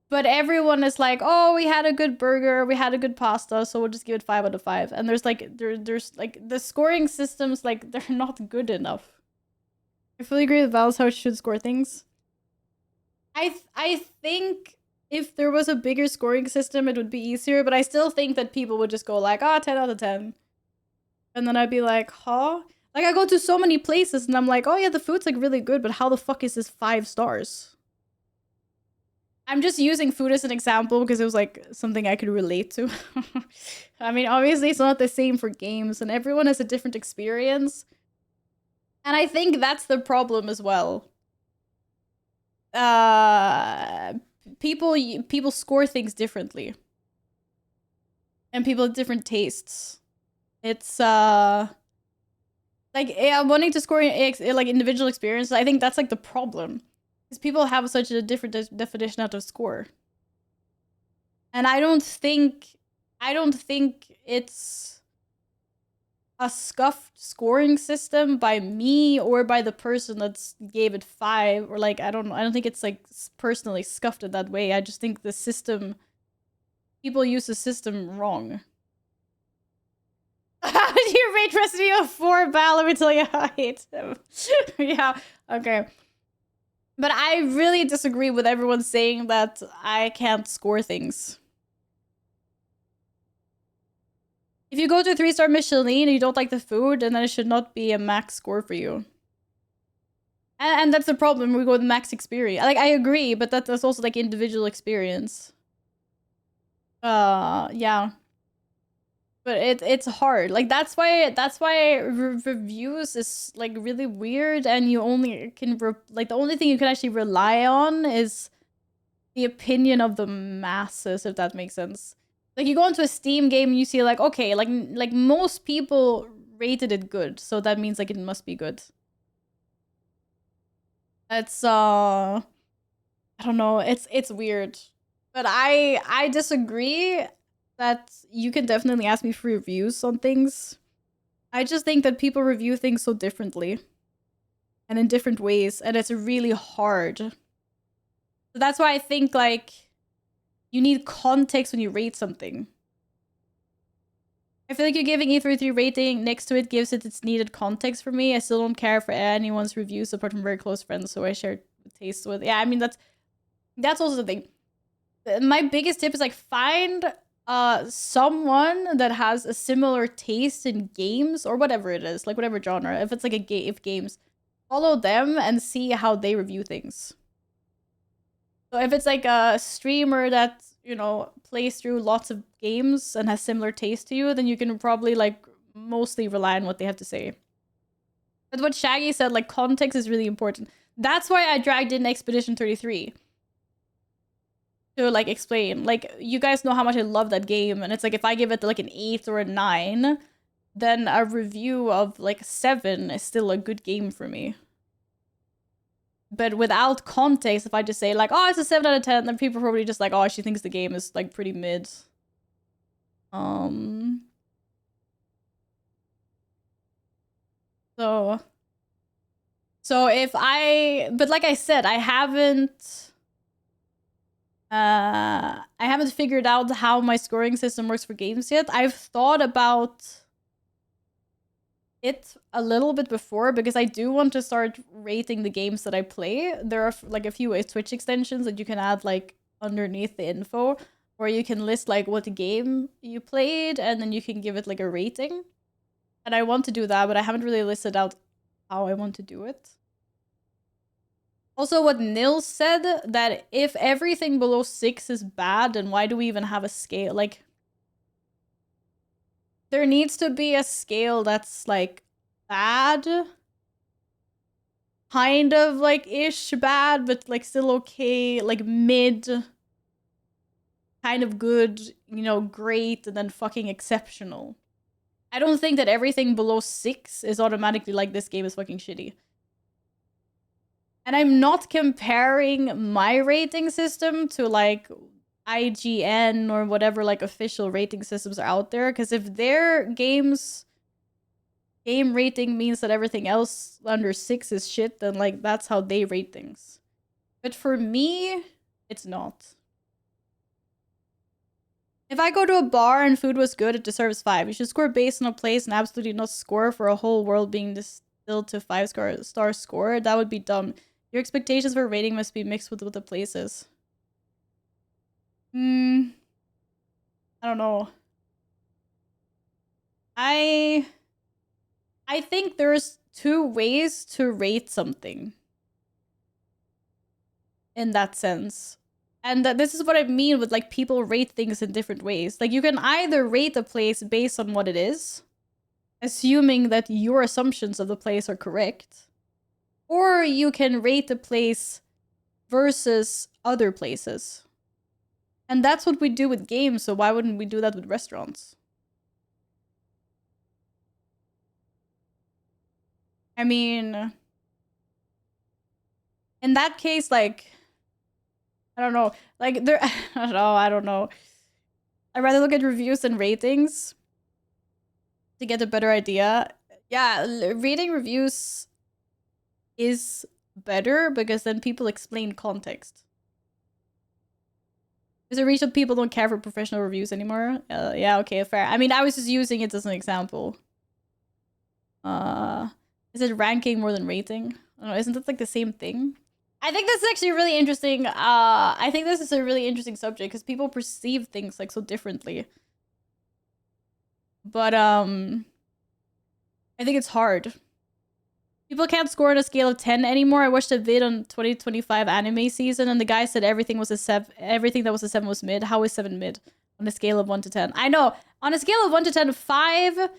But everyone is like, oh, we had a good burger, we had a good pasta, so we'll just give it 5 out of 5. And there's like, there's like the scoring systems, like they're not good enough. I fully agree with Val's how it should score things. I think if there was a bigger scoring system, it would be easier, but I still think that people would just go like, 10 out of 10. And then I'd be like, huh? Like, I go to so many places and I'm like, oh yeah, the food's like really good, but how the fuck is this 5 stars? I'm just using food as an example because it was like something I could relate to. I mean, obviously it's not the same for games and everyone has a different experience. And I think that's the problem as well. People score things differently. And people have different tastes. It's like wanting to score like individual experiences. I think that's like the problem. Because people have such a different definition of score. And I don't think it's a scuffed scoring system by me or by the person that gave it 5, or like I don't think it's like personally scuffed in that way. I just think the system, people use the system wrong. How do you rate Resident Evil 4, Val? Let me tell you how I hate him. Yeah, okay. But I really disagree with everyone saying that I can't score things. If you go to a 3-star Michelin and you don't like the food, then it should not be a max score for you. And that's the problem. We go with max experience. Like, I agree, but that's also like individual experience. Yeah. But it's hard. Like, that's why reviews is like really weird, and you only can like the only thing you can actually rely on is the opinion of the masses, if that makes sense. Like, you go into a Steam game and you see like, okay, like most people rated it good, so that means like it must be good. It's I don't know, it's weird. But I disagree that you can definitely ask me for reviews on things. I just think that people review things so differently and in different ways, and it's really hard. So that's why I think like you need context when you rate something. I feel like you're giving E33 rating next to it gives it its needed context for me. I still don't care for anyone's reviews apart from very close friends, so I share tastes with. Yeah, I mean that's also the thing. My biggest tip is like find someone that has a similar taste in games or whatever it is, like whatever genre. If it's like if games, follow them and see how they review things. So if it's like a streamer that, you know, plays through lots of games and has similar taste to you, then you can probably like mostly rely on what they have to say. But what Shaggy said, like context is really important. That's why I dragged in Expedition 33. To like explain. Like, you guys know how much I love that game, and it's like if I give it like an 8 or a 9, then a review of like 7 is still a good game for me. But without context, if I just say like, oh, it's a 7 out of 10, then people are probably just like, oh, she thinks the game is like pretty mid. So if but like I said, I haven't I haven't figured out how my scoring system works for games yet. I've thought about it a little bit before because I do want to start rating the games that I play. There are like a few Twitch extensions that you can add like underneath the info, where you can list like what game you played and then you can give it like a rating. And I want to do that, but I haven't really listed out how I want to do it. Also, what Nils said, that if everything below 6 is bad, then why do we even have a scale? Like, there needs to be a scale that's like bad, kind of like ish bad, but like still okay, like mid, kind of good, you know, great, and then fucking exceptional. I don't think that everything below 6 is automatically like this game is fucking shitty. And I'm not comparing my rating system to like IGN or whatever like official rating systems are out there, because if their game rating means that everything else under 6 is shit, then like that's how they rate things. But for me, it's not. If I go to a bar and food was good, it deserves 5. You should score based on a place and absolutely not score for a whole world being distilled to 5-star score. That would be dumb. Your expectations for rating must be mixed with what the place is. I don't know. I think there's 2 ways to rate something. In that sense. And this is what I mean with like people rate things in different ways. Like you can either rate a place based on what it is, assuming that your assumptions of the place are correct, or you can rate the place versus other places. And that's what we do with games, so why wouldn't we do that with restaurants? I mean, in that case, like, I don't know. Like, there, I don't know. I'd rather look at reviews than ratings to get a better idea. Yeah, reading reviews is better because then people explain context. There's a reason people don't care for professional reviews anymore. Yeah, okay, fair. I mean, I was just using it as an example. Is it ranking more than rating? I don't know, isn't that like the same thing? I think this is actually really interesting. I think this is a really interesting subject because people perceive things like so differently. But I think it's hard. People can't score on a scale of 10 anymore. I watched a vid on 2025 anime season and the guy said everything was a 7. Everything that was a 7 was mid. How is 7 mid on a scale of 1 to 10? I know. On a scale of 1 to 10, 5.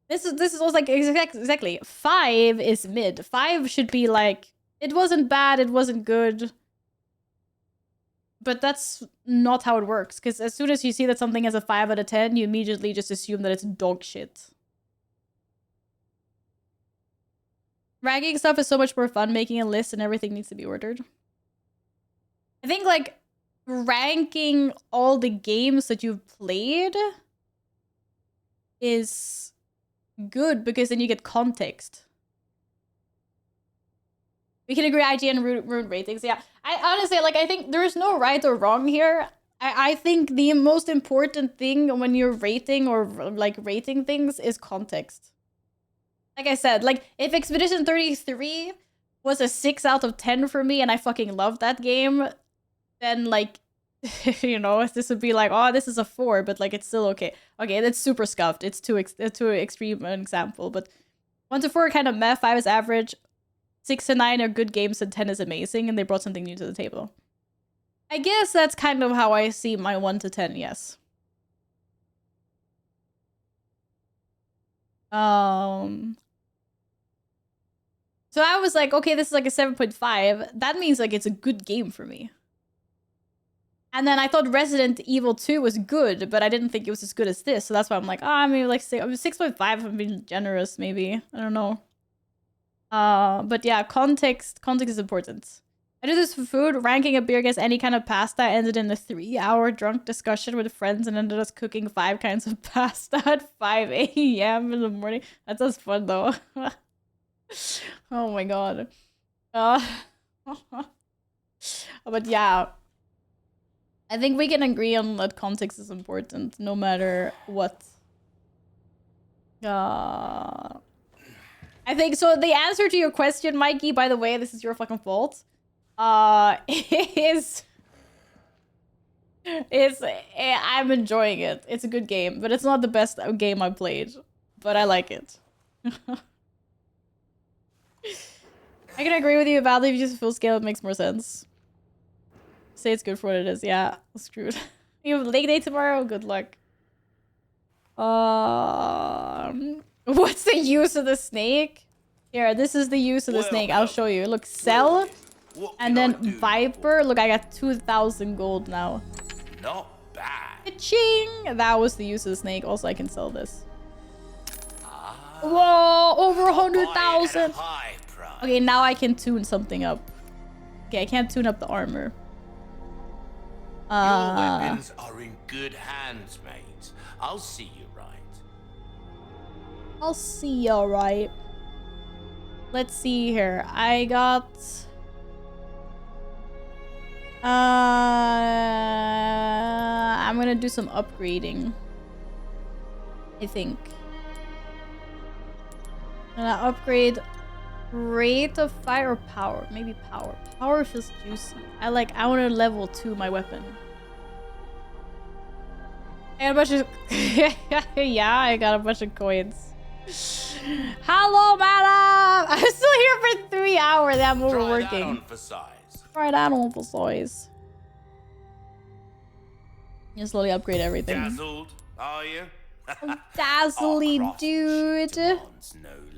This is also like exactly 5 is mid. 5 should be like, it wasn't bad, it wasn't good. But that's not how it works. Because as soon as you see that something has a 5 out of 10, you immediately just assume that it's dog shit. Ranking stuff is so much more fun. Making a list and everything needs to be ordered. I think like ranking all the games that you've played is good because then you get context. We can agree IGN ruined ratings. Yeah, I honestly, like, I think there's no right or wrong here. I think the most important thing when you're rating or like rating things is context. Like I said, like if Expedition 33 was a 6 out of 10 for me and I fucking loved that game, then like, you know, this would be like, oh, this is a 4, but like it's still okay. Okay, that's super scuffed. It's too extreme an example, but 1 to 4 kind of meh. 5 is average. 6 to 9 are good games and 10 is amazing and they brought something new to the table. I guess that's kind of how I see my 1 to 10, yes. So I was like, okay, this is like a 7.5. That means like it's a good game for me. And then I thought Resident Evil 2 was good, but I didn't think it was as good as this. So that's why I'm like, maybe like 6.5 if I'm being generous, maybe. I don't know. But yeah, context is important. I do this for food. Ranking a beer against any kind of pasta ended in a 3-hour drunk discussion with friends and ended us cooking 5 kinds of pasta at 5 a.m. in the morning. That sounds fun though. Oh my god. But yeah. I think we can agree on that context is important, no matter what. I think so. The answer to your question, Mikey, by the way, this is your fucking fault. Is I'm enjoying it. It's a good game, but it's not the best game I played. But I like it. I can agree with you about if you use full scale, it makes more sense. Say it's good for what it is. Yeah, screwed. You have a leg day tomorrow? Good luck. What's the use of the snake? Here, this is the use of the snake. I'll show you. Look, sell. And then Viper. Look, I got 2,000 gold now. Not bad. Ching! That was the use of the snake. Also, I can sell this. Whoa, over 100,000. Okay, now I can tune something up. Okay, I can't tune up the armor. Your weapons are in good hands, mate. I'll see you right. I'll see you alright. Let's see here. I got... I'm gonna do some upgrading. I think. I'm gonna upgrade rate of fire or power. Maybe power. Power feels juicy. I want to level 2 my weapon. I got a bunch of... yeah, I got a bunch of coins. Hello, madam! I'm still here for 3 hours. I'm overworking. Try that on for size. Try that on for size. You slowly upgrade everything. Dazzled, are you? Dazzly, dude. No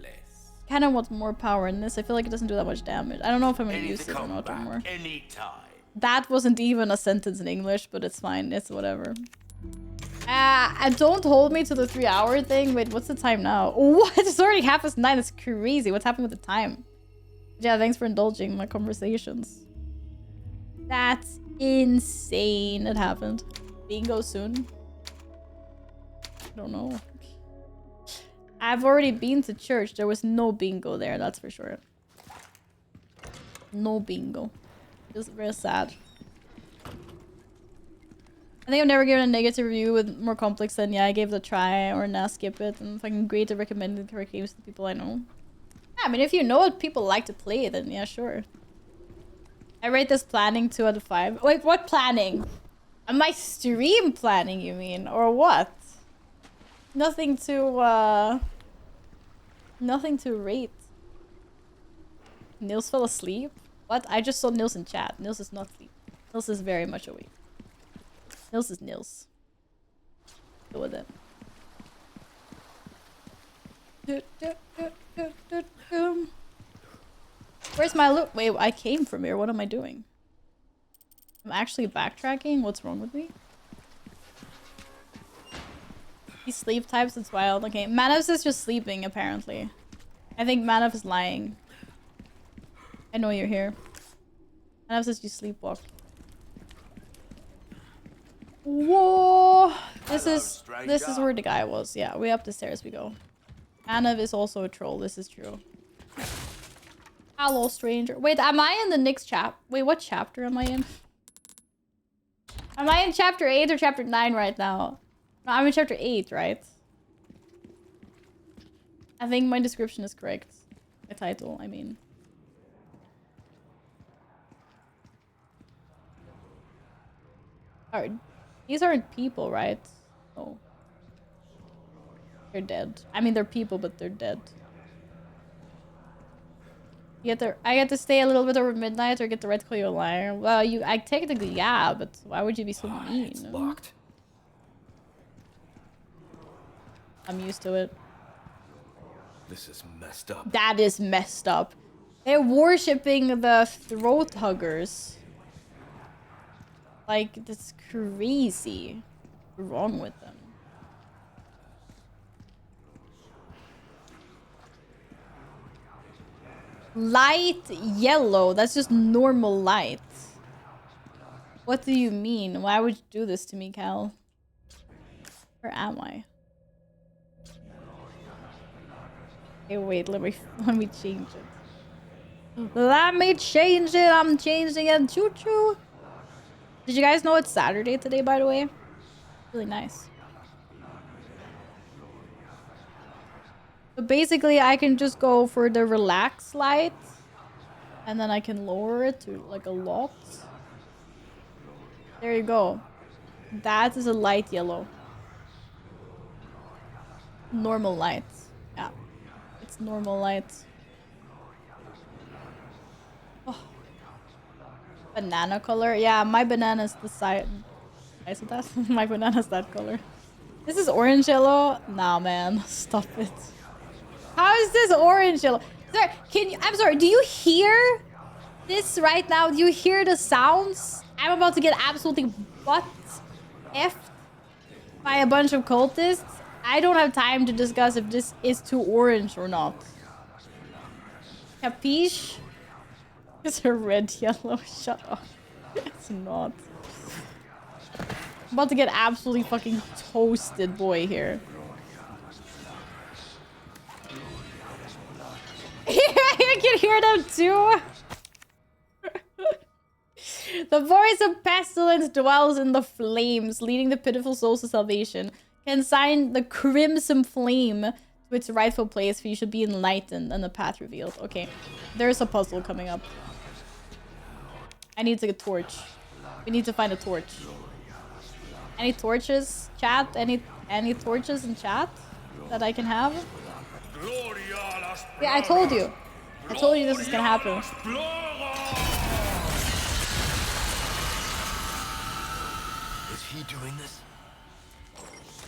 less. Kind of wants more power in this. I feel like it doesn't do that much damage. I don't know if I'm gonna use it or not anymore. Anytime. That wasn't even a sentence in English, but it's fine. It's whatever. And don't hold me to the 3-hour thing. Wait, what's the time now? What? It's already 9:30. That's crazy. What's happening with the time? Yeah, thanks for indulging my conversations. That's insane. It happened. Bingo soon. I don't know. I've already been to church. There was no bingo there, that's for sure. No bingo. Just very sad. I think I've never given a negative review with more complex than yeah, I gave it a try or nah, skip it. And fucking great to recommend the correct games to the people I know. Yeah, I mean, if you know what people like to play, then yeah, sure. I rate this planning 2 out of 5. Wait, what planning? My stream planning, you mean? Or what? Nothing to rate. Nils fell asleep? What? I just saw Nils in chat. Nils is not asleep. Nils is very much awake. Nils is Nils. Go with it. Where's my loot? Wait, I came from here. What am I doing? I'm actually backtracking? What's wrong with me? He sleep types, it's wild. Okay, Manavs is just sleeping, apparently. I think Manav is lying. I know you're here. Manav says you sleepwalk. Whoa! This is where the guy was. Yeah, way up the stairs we go. Manav is also a troll, this is true. Hello, stranger. Wait, am I in the next Wait, what chapter am I in? Am I in chapter 8 or chapter 9 right now? No, I'm in chapter 8, right? I think my description is correct. My title, I mean. Alright. These aren't people, right? Oh. They're dead. I mean, they're people, but they're dead. I get to stay a little bit over midnight or get the right to call you a liar. Well, I technically, yeah, but why would you be so mean? It's locked. I'm used to it. This is messed up. That is messed up. They're worshipping the throat huggers. Like, that's crazy. What's wrong with them? Light yellow. That's just normal light. What do you mean? Why would you do this to me, Cal? Where am I? Okay, wait. Let me change it. Let me change it. I'm changing it. Choo choo. Did you guys know it's Saturday today, by the way? Really nice. So basically, I can just go for the relax light. And then I can lower it to like a lot. There you go. That is a light yellow. Normal light. Yeah. It's normal light. Oh. Banana color. Yeah, my banana's the side. I said that? My banana's that color. This is orange yellow? Nah, man. Stop it. How is this orange yellow? Sir, can you... I'm sorry. Do you hear this right now? Do you hear the sounds? I'm about to get absolutely butt-effed by a bunch of cultists. I don't have time to discuss if this is too orange or not. Capiche? It's a red yellow. Shut up. It's not. I'm about to get absolutely fucking toasted, boy, here. I can hear them too. The voice of pestilence dwells in the flames, leading the pitiful souls to salvation. Consign the crimson flame to its rightful place, for you should be enlightened and the path revealed. Okay, there's a puzzle coming up. I need to get a torch. We need to find a torch. Any torches, chat? Any torches in chat that I can have? Yeah, I told you. I told you this is gonna happen. Is he doing this?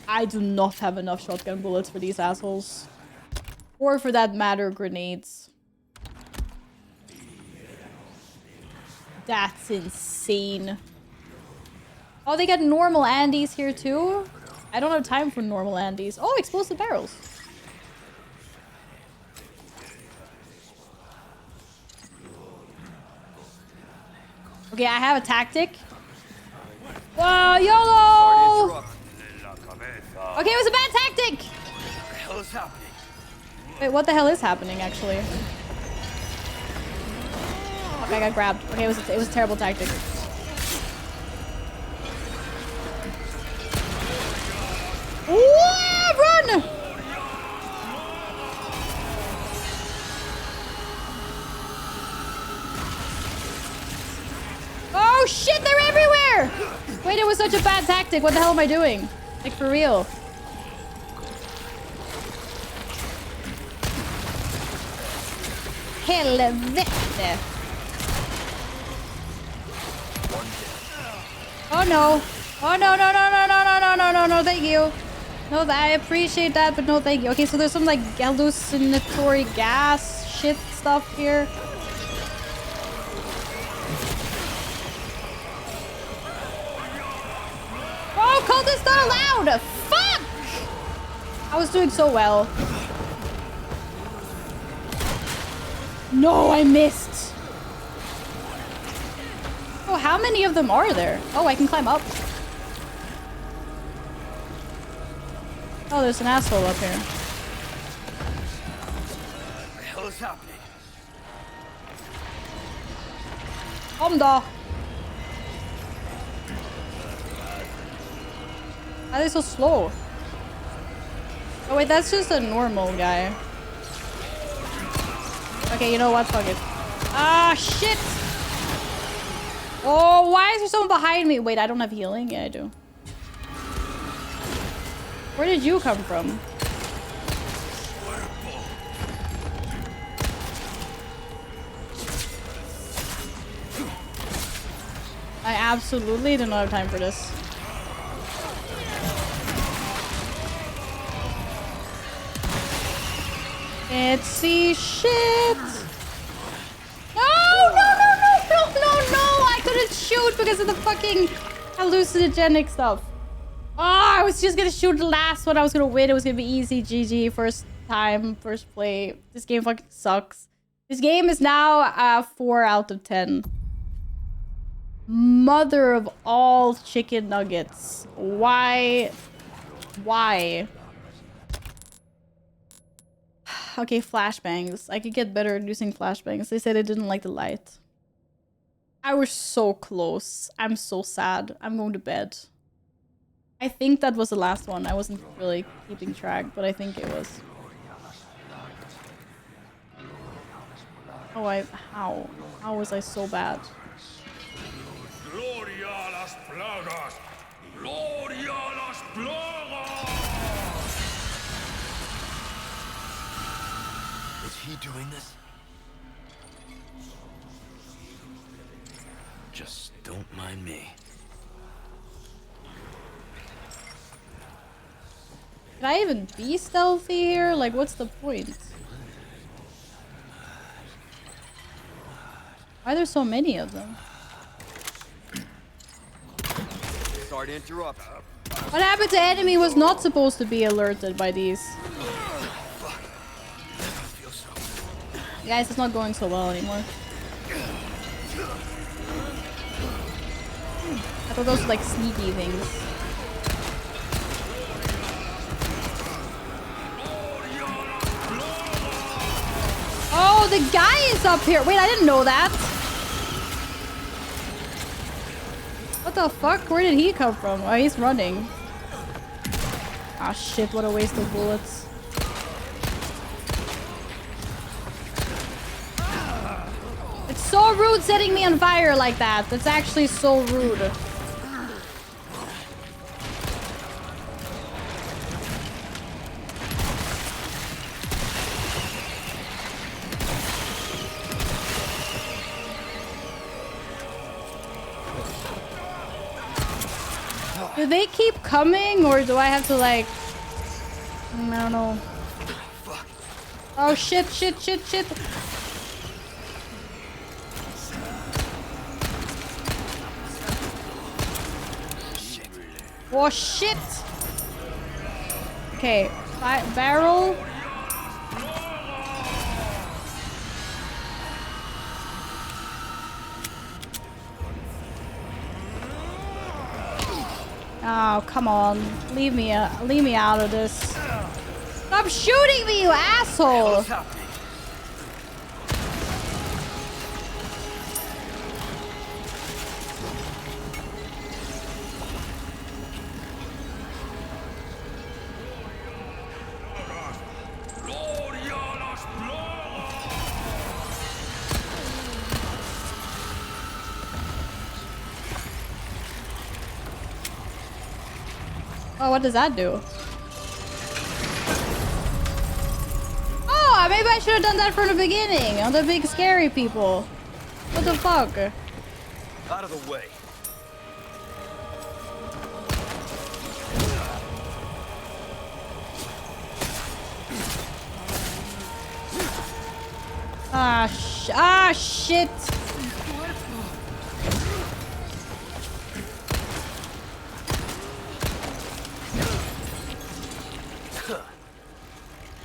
I do not have enough shotgun bullets for these assholes. Or for that matter, grenades. That's insane. Oh, they got normal Andes here too? I don't have time for normal Andes. Oh, explosive barrels. Okay, I have a tactic. Whoa, YOLO! Okay, it was a bad tactic! What the hell is happening? Wait, what the hell is happening, actually? Okay, I got grabbed. Okay, it was a terrible tactic. Whoa, run! Oh shit, they're everywhere! Wait, it was such a bad tactic. What the hell am I doing? Like, for real. Helvete. Oh no. Oh no, no, no, no, no, no, no, no, no, no, thank you. No, I appreciate that, but no thank you. Okay, so there's some like hallucinatory gas shit stuff here. Oh, cultists not allowed! Fuck! I was doing so well. No, I missed. Oh, how many of them are there? Oh, I can climb up. Oh, there's an asshole up here. What the hell is happening? Omda. Why are they so slow? Oh wait, that's just a normal guy. Okay, you know what? Fuck it. Ah, shit! Oh, why is there someone behind me? Wait, I don't have healing? Yeah, I do. Where did you come from? I absolutely do not have time for this. It's the shit. No, no, no, no, no, no, no. I couldn't shoot because of the fucking hallucinogenic stuff. Oh, I was just gonna shoot the last one. I was gonna win. It was gonna be easy. GG. First time, first play. This game fucking sucks. This game is now 4 out of 10. Mother of all chicken nuggets. Why? Why? Okay, flashbangs. I could get better at using flashbangs. They said I didn't like the light. I was so close. I'm so sad. I'm going to bed. I think that was the last one. I wasn't really keeping track, but I think it was. Oh, how? How was I so bad? Gloria a las plagas! Gloria a las plagas! Is he doing this? Just don't mind me. Can I even be stealthy here? Like, what's the point? Why are there so many of them? Sorry to interrupt. What happened to enemy was not supposed to be alerted by these? Guys, it's not going so well anymore. I thought those were like sneaky things. Oh, the guy is up here. Wait, I didn't know that. What the fuck? Where did he come from? Oh, he's running. Ah, shit. What a waste of bullets. It's so rude setting me on fire like that. That's actually so rude. Do they keep coming, or do I have to like... I don't know. Oh shit, shit, shit, shit. Oh shit. Okay, barrel. Oh, come on. Leave me out of this. Stop shooting me, you asshole! Oh, what does that do? Oh, maybe I should have done that from the beginning on the big scary people. What the fuck? Out of the way. Ah, shit.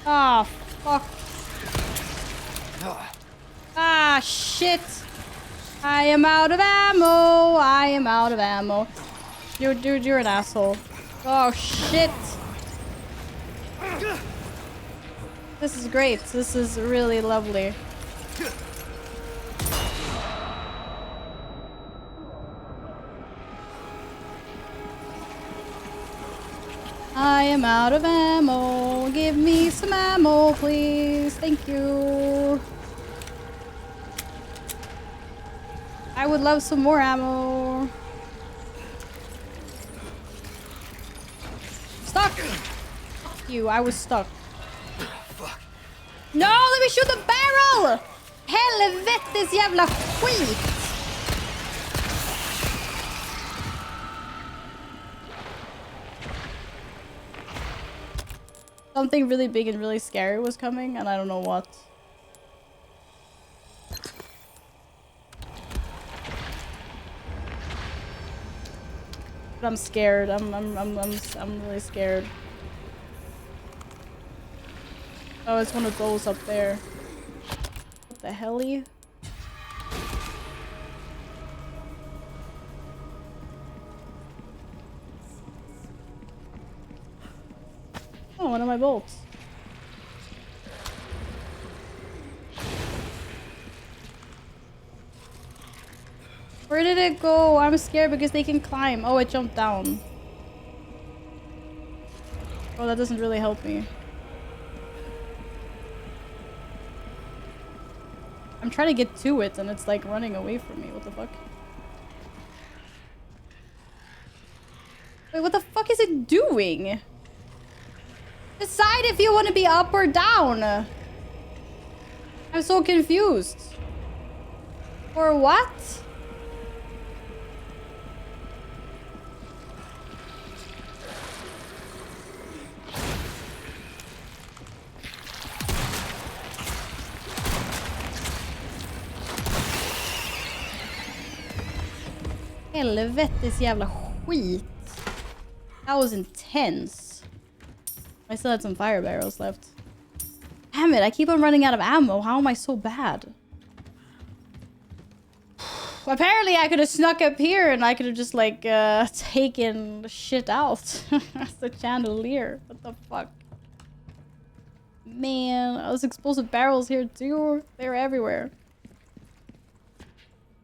Ah, fuck. Ah, shit. I am out of ammo. I am out of ammo. Dude, you're an asshole. Oh, shit. This is great. This is really lovely. I am out of ammo. Give me some ammo, please. Thank you. I would love some more ammo. Stuck. Fuck you. I was stuck. No, let me shoot the barrel! Helvetes jävla skit! Something really big and really scary was coming, and I don't know what. But I'm scared. I'm really scared. Oh, it's one of those up there. What the helly? Oh, one of my bolts. Where did it go? I'm scared because they can climb. Oh, it jumped down. Oh, that doesn't really help me. I'm trying to get to it and it's like running away from me. What the fuck? Wait, what the fuck is it doing? Decide if you want to be up or down. I'm so confused. For what? Helvetes jävla skit. That was intense. I still had some fire barrels left. Damn it, I keep on running out of ammo. How am I so bad? Apparently I could have snuck up here and I could have just like taken shit out. That's the chandelier. What the fuck? Man, those explosive barrels here too. They're everywhere.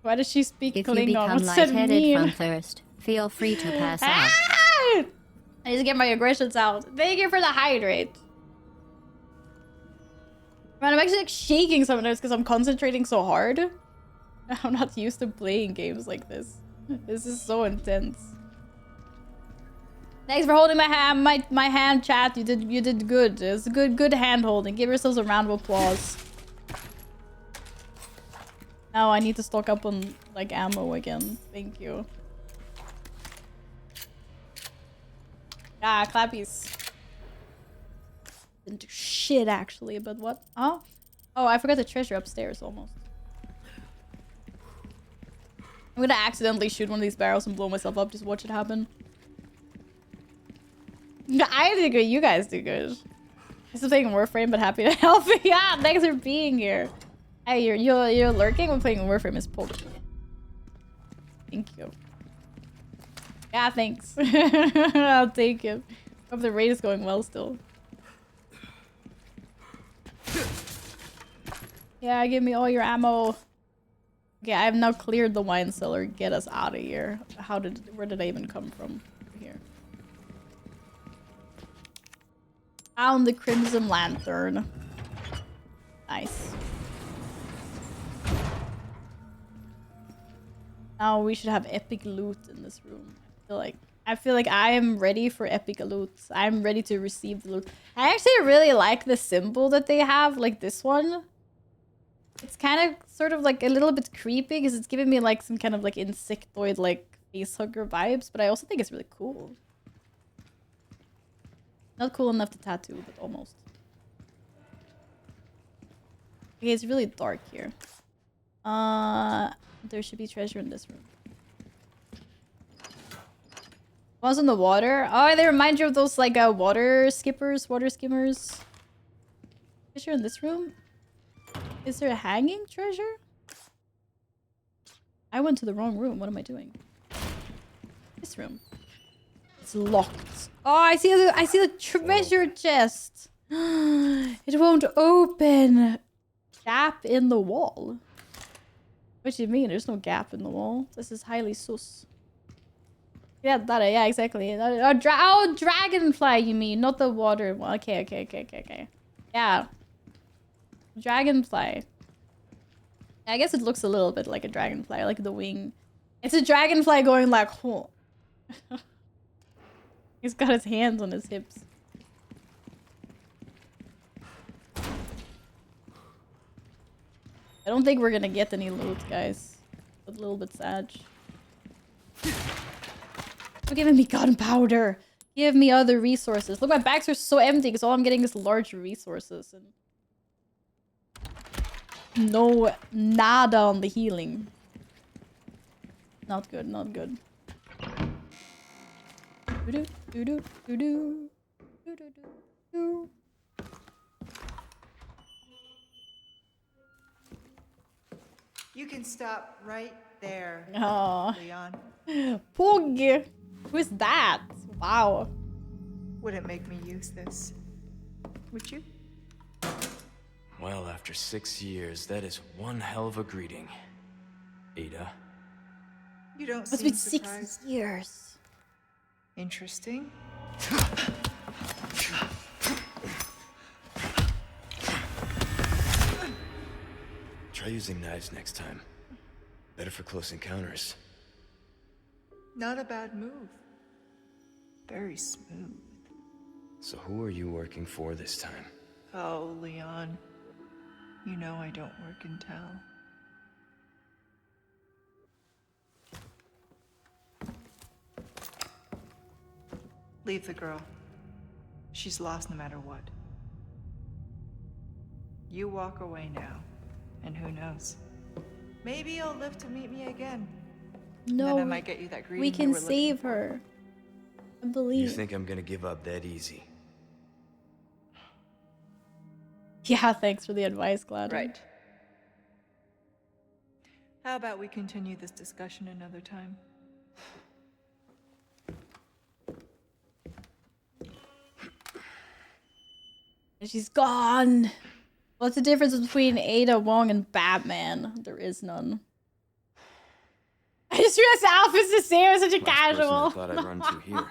Why does she speak If Klingon? you become What's that lightheaded mean? from thirst, feel free to pass out. Ah! I need to get my aggressions out. Thank you for the hydrate. Man, I'm actually like shaking sometimes because I'm concentrating so hard. I'm not used to playing games like this. This is so intense. Thanks for holding my hand, my hand, chat. You did good. It's a good hand holding. Give yourselves a round of applause. Now I need to stock up on like ammo again. Thank you. Ah, clappies. Didn't do shit actually, but what? Oh, I forgot the treasure upstairs almost. I'm gonna accidentally shoot one of these barrels and blow myself up. Just watch it happen. I did good. You guys do good. I'm still playing Warframe, but happy to help. Yeah, thanks for being here. Hey, you're lurking. We're playing Warframe as Poke. Thank you. Yeah, thanks. I'll take it. Hope the raid is going well still. Yeah, give me all your ammo. Okay, I have now cleared the wine cellar. Get us out of here. Where did I even come from? Here. Found the Crimson Lantern. Nice. Now we should have epic loot in this room. I feel like I am ready for epic loot. I'm ready to receive the loot. I actually really like the symbol that they have, like this one. It's kind of sort of like a little bit creepy because it's giving me like some kind of like insectoid like facehugger vibes, but I also think it's really cool. Not cool enough to tattoo, but almost. Okay, it's really dark here. There should be treasure in this room. One's in the water. Oh, they remind you of those like water skimmers. Treasure in this room? Is there a hanging treasure? I went to the wrong room. What am I doing? This room. It's locked. Oh, I see the treasure chest. It won't open. Gap in the wall. What do you mean? There's no gap in the wall. This is highly sus. Yeah, yeah, exactly. Oh, dragonfly, you mean, not the water one. Okay. Yeah. Dragonfly. I guess it looks a little bit like a dragonfly, like the wing. It's a dragonfly going like, oh. He's got his hands on his hips. I don't think we're gonna get any loot, guys. A little bit sad. Stop giving me gunpowder. Give me other resources. Look, my bags are so empty because all I'm getting is large resources. And no, nada on the healing. Not good, not good. You can stop right there, Aww. Leon. Pug! Who is that? Wow. Wouldn't make me use this, would you? Well, after 6 years, that is one hell of a greeting, Ada. You don't It's seem been surprised. 6 years. Interesting. Try using knives next time. Better for close encounters. Not a bad move. Very smooth. So who are you working for this time? Oh, Leon. You know I don't work in town. Leave the girl. She's lost no matter what. You walk away now, and who knows? Maybe you'll live to meet me again. And then I might get you that greeting we you can were looking save for. her. I believe. You think I'm gonna give up that easy? Yeah, thanks for the advice, Gladys. Right. How about we continue this discussion another time? And she's gone. What's the difference between Ada Wong and Batman? There is none. I just realized the outfit's the same as such a casual. I thought I'd run to here.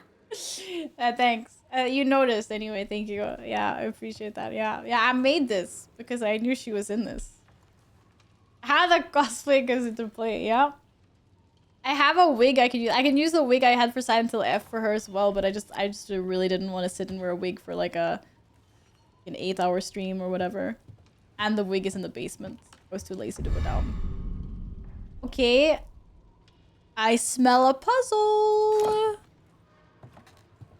Thanks. You noticed anyway. Thank you. Yeah, I appreciate that. Yeah, I made this because I knew she was in this. How the cosplay goes into play. Yeah. I have a wig I can use. I can use the wig I had for Silent Hill F for her as well, but I just really didn't want to sit and wear a wig for like an 8-hour stream or whatever. And the wig is in the basement. I was too lazy to go down. Okay. I smell a puzzle.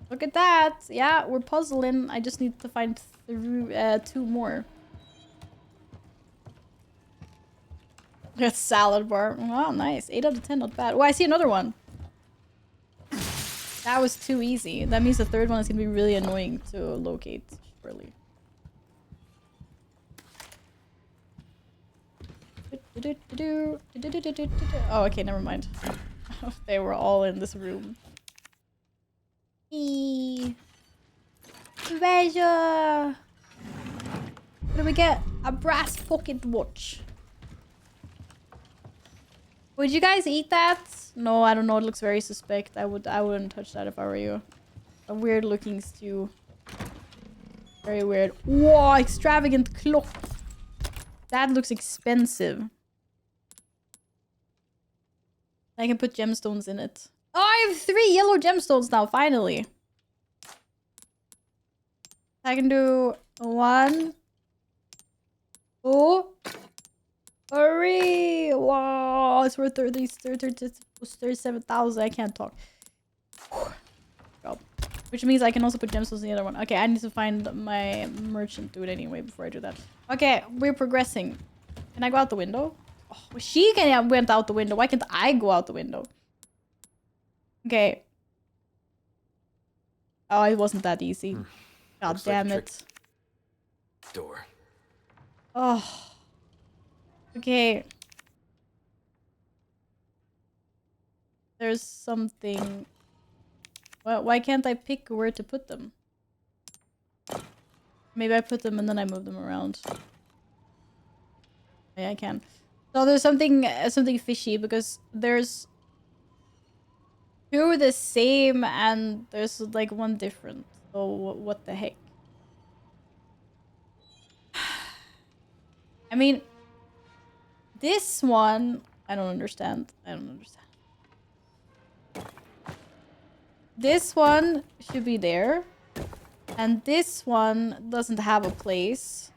Look at that. Yeah, we're puzzling. I just need to find 2 more. That's salad bar. Wow, nice. 8 out of 10, not bad. Oh, I see another one. That was too easy. That means the 3rd one is gonna be really annoying to locate, surely. Oh, okay, never mind. They were all in this room. Treasure! What do we get? A brass pocket watch. Would you guys eat that? No, I don't know. It looks very suspect. I wouldn't touch that if I were you. A weird looking stew. Very weird. Whoa, extravagant clock. That looks expensive. I can put gemstones in it. Oh, I have 3 yellow gemstones now, finally. I can do 1, 2, 3. Wow, it's worth 37,000. I can't talk. Which means I can also put gemstones in the other one. Okay, I need to find my merchant dude anyway before I do that. Okay, we're progressing. Can I go out the window? Oh, she went out the window. Why can't I go out the window? Okay. Oh, it wasn't that easy. God Looks like damn a it. Door. Oh. Okay. There's something. Well, why can't I pick where to put them? Maybe I put them and then I move them around. Yeah, I can. So there's something fishy because there's 2 the same and there's like 1 different. So what the heck? I mean, this one I don't understand. This one should be there, and this one doesn't have a place.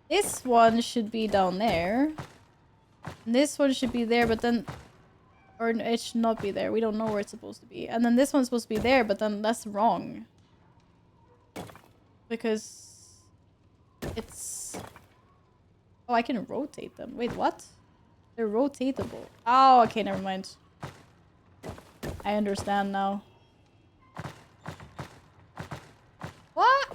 This one should be down there. And this one should be there, but then... Or it should not be there. We don't know where it's supposed to be. And then this one's supposed to be there, but then that's wrong. Because... It's... Oh, I can rotate them. Wait, what? They're rotatable. Oh, okay, never mind. I understand now. What?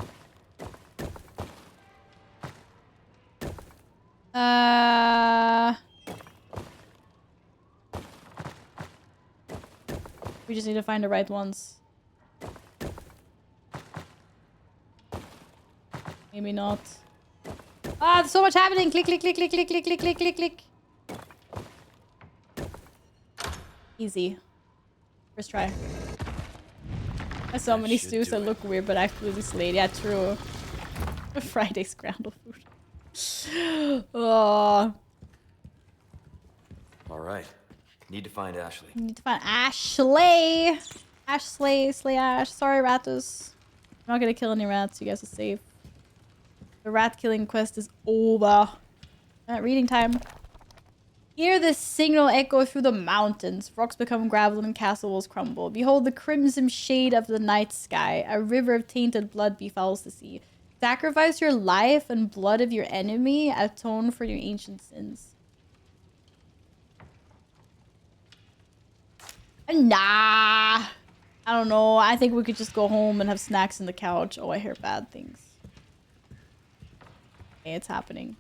We just need to find the right ones. Maybe not. Ah, there's so much happening. Click, click, click, click, click, click, click, click, click, click. Easy. First try. I saw many stews that look weird, but actually slayed. Yeah, true. Friday scrambled food. Oh. All right. Need to find Ashley. Need to find Ashley. Ashley, slay Ash. Sorry, Ratus. I'm not gonna kill any rats. You guys are safe. The rat killing quest is over. Reading time. Hear the signal echo through the mountains. Rocks become gravel and castle walls crumble. Behold the crimson shade of the night sky. A river of tainted blood befouls the sea. Sacrifice your life and blood of your enemy. Atone for your ancient sins. Nah. I don't know. I think we could just go home and have snacks in the couch. Oh, I hear bad things. Okay, it's happening.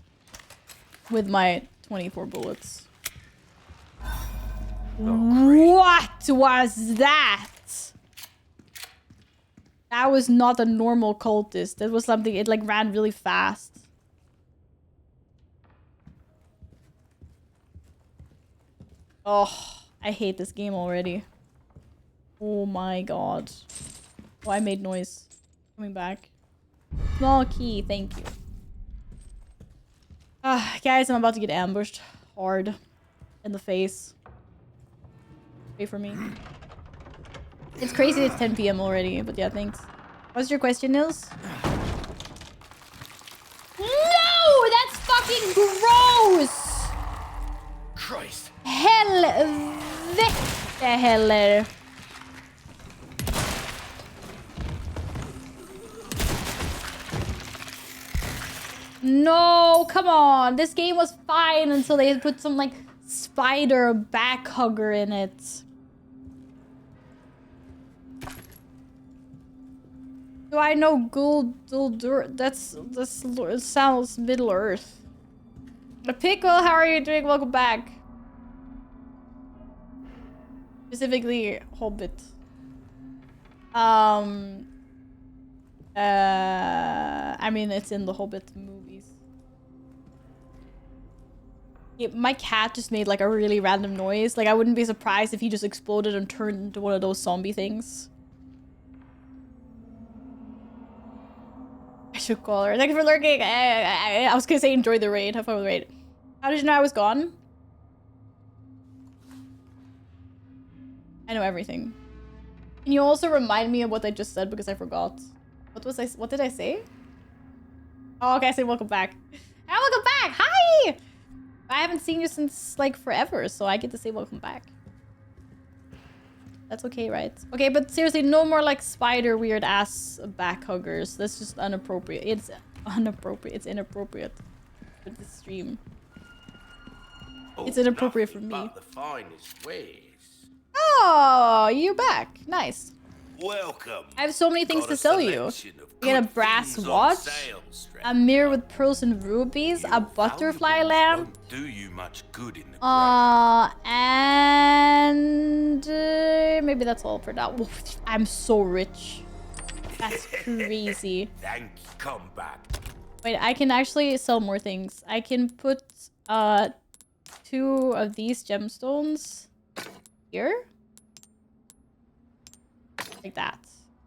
With my 24 bullets. What was that? That was not a normal cultist. That was something, it like ran really fast. Oh, I hate this game already. Oh my god. Oh, I made noise. Coming back. Small key, thank you. Guys, I'm about to get ambushed hard in the face. Wait for me. It's crazy it's 10 p.m. already, but yeah, thanks. What's your question, Nils? No! That's fucking gross! Christ! Helvete heller. No, come on. This game was fine until they put some like spider back hugger in it. Do I know Guldur? That's sounds Middle Earth. A pickle, how are you doing? Welcome back. Specifically, Hobbit. I mean, it's in the Hobbit movies. Yeah, my cat just made like a really random noise. Like, I wouldn't be surprised if he just exploded and turned into one of those zombie things. I should call her. Thank you for lurking. I was gonna say enjoy the raid. Have fun with the raid. How did you know I was gone? I know everything. Can you also remind me of what I just said because I forgot? What did I say? Oh, okay, I said welcome back. Hey, welcome back! Hi! I haven't seen you since like forever, so I get to say welcome back. That's okay, right? Okay, but seriously, no more like spider weird ass back huggers. That's just inappropriate. It's inappropriate. It's inappropriate for the stream. It's inappropriate for me. The finest ways. Oh, you back. Nice. Welcome. I have so many things to sell you. You get a brass watch, a mirror with pearls and rubies, a butterfly lamp. Do you much good in the and maybe that's all for now. I'm so rich. That's crazy. Thank you. Come back. Wait, I can actually sell more things. I can put 2 of these gemstones here. Like that.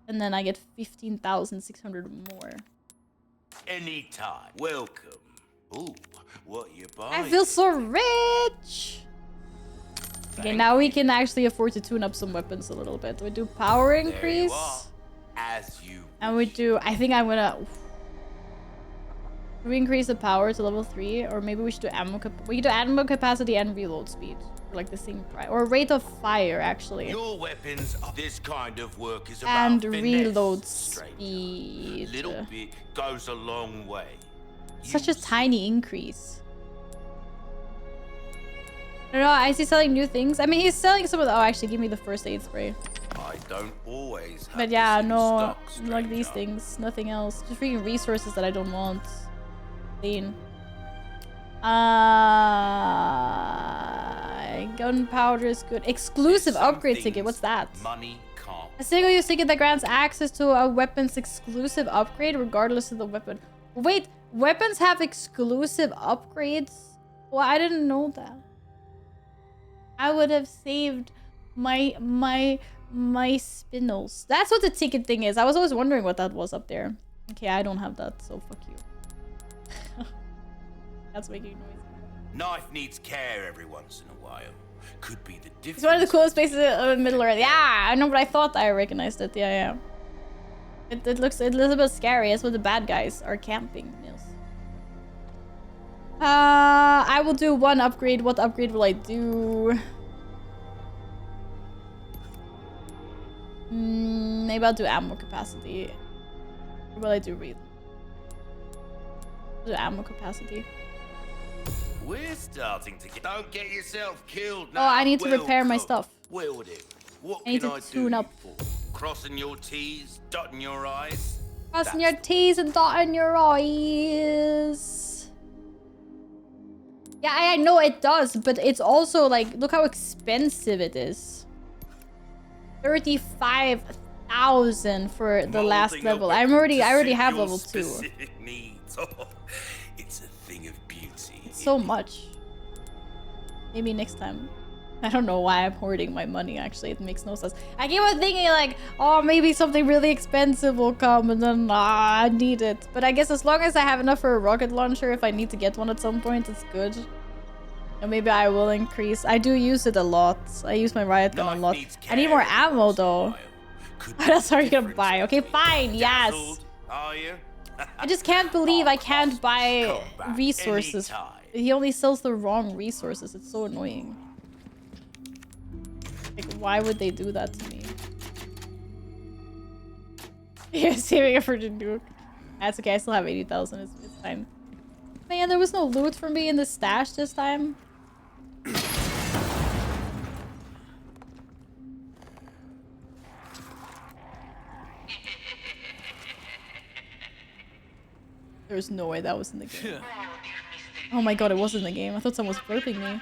And then I get 15,600 more. Anytime. Welcome. Ooh, what you buying? I feel so rich! Okay, now we can actually afford to tune up some weapons a little bit. We do power increase. As you and we do, I think I'm gonna... we increase the power to level 3, or maybe we should do ammo we can do ammo capacity and reload speed. Like the same price. Or rate of fire, actually. Your weapons, this kind of work is about and finesse, reload stranger. speed. A little bit goes a long way. Such a tiny increase. I don't know, is he selling new things? I mean, he's selling some of the... oh, actually, give me the first aid spray. I don't always have but yeah, no, stock, like these things. Nothing else. Just freaking resources that I don't want. Clean. Gunpowder is good. Exclusive upgrade ticket. What's that? Money can't. A single-use ticket that grants access to a weapon's exclusive upgrade regardless of the weapon. Wait, weapons have exclusive upgrades? Well, I didn't know that. I would have saved My spinels. That's what the ticket thing is. I was always wondering what that was up there. Okay, I don't have that, so fuck you. That's making noise. Knife needs care every once in a while. Could be the difference. It's one of the coolest places in Middle Earth. Yeah, I know, but I thought I recognized it. Yeah. It looks a little bit scary. That's where the bad guys are camping. Yes. I will do one upgrade. What upgrade will I do? Maybe I'll do ammo capacity. Or will I do read? Do ammo capacity. We're starting to get. Don't get yourself killed. Oh, I need to repair my stuff. Will do. What I need can to I tune do up. for? Crossing your T's, dotting your I's. Crossing your T's and dotting your I's. Yeah, I know it does, but it's also like, look how expensive it is. 35,000 for the last level. I already have level 2. Needs. Oh, it's a thing of beauty. It's so much. Maybe next time. I don't know why I'm hoarding my money, actually. It makes no sense. I keep on thinking like, oh, maybe something really expensive will come and then I need it. But I guess as long as I have enough for a rocket launcher, if I need to get one at some point, it's good. And maybe I will increase. I do use it a lot. I use my riot gun a lot. I need more ammo though. What else are you gonna buy? Okay, fine, yes. I just can't believe I can't buy resources. He only sells the wrong resources. It's so annoying. Like, why would they do that to me? You're saving it for the nuke. That's okay, I still have 80,000. It's fine. Man, there was no loot for me in the stash this time. There's no way that was in the game. Oh my god, it was in the game. I thought someone was burping me.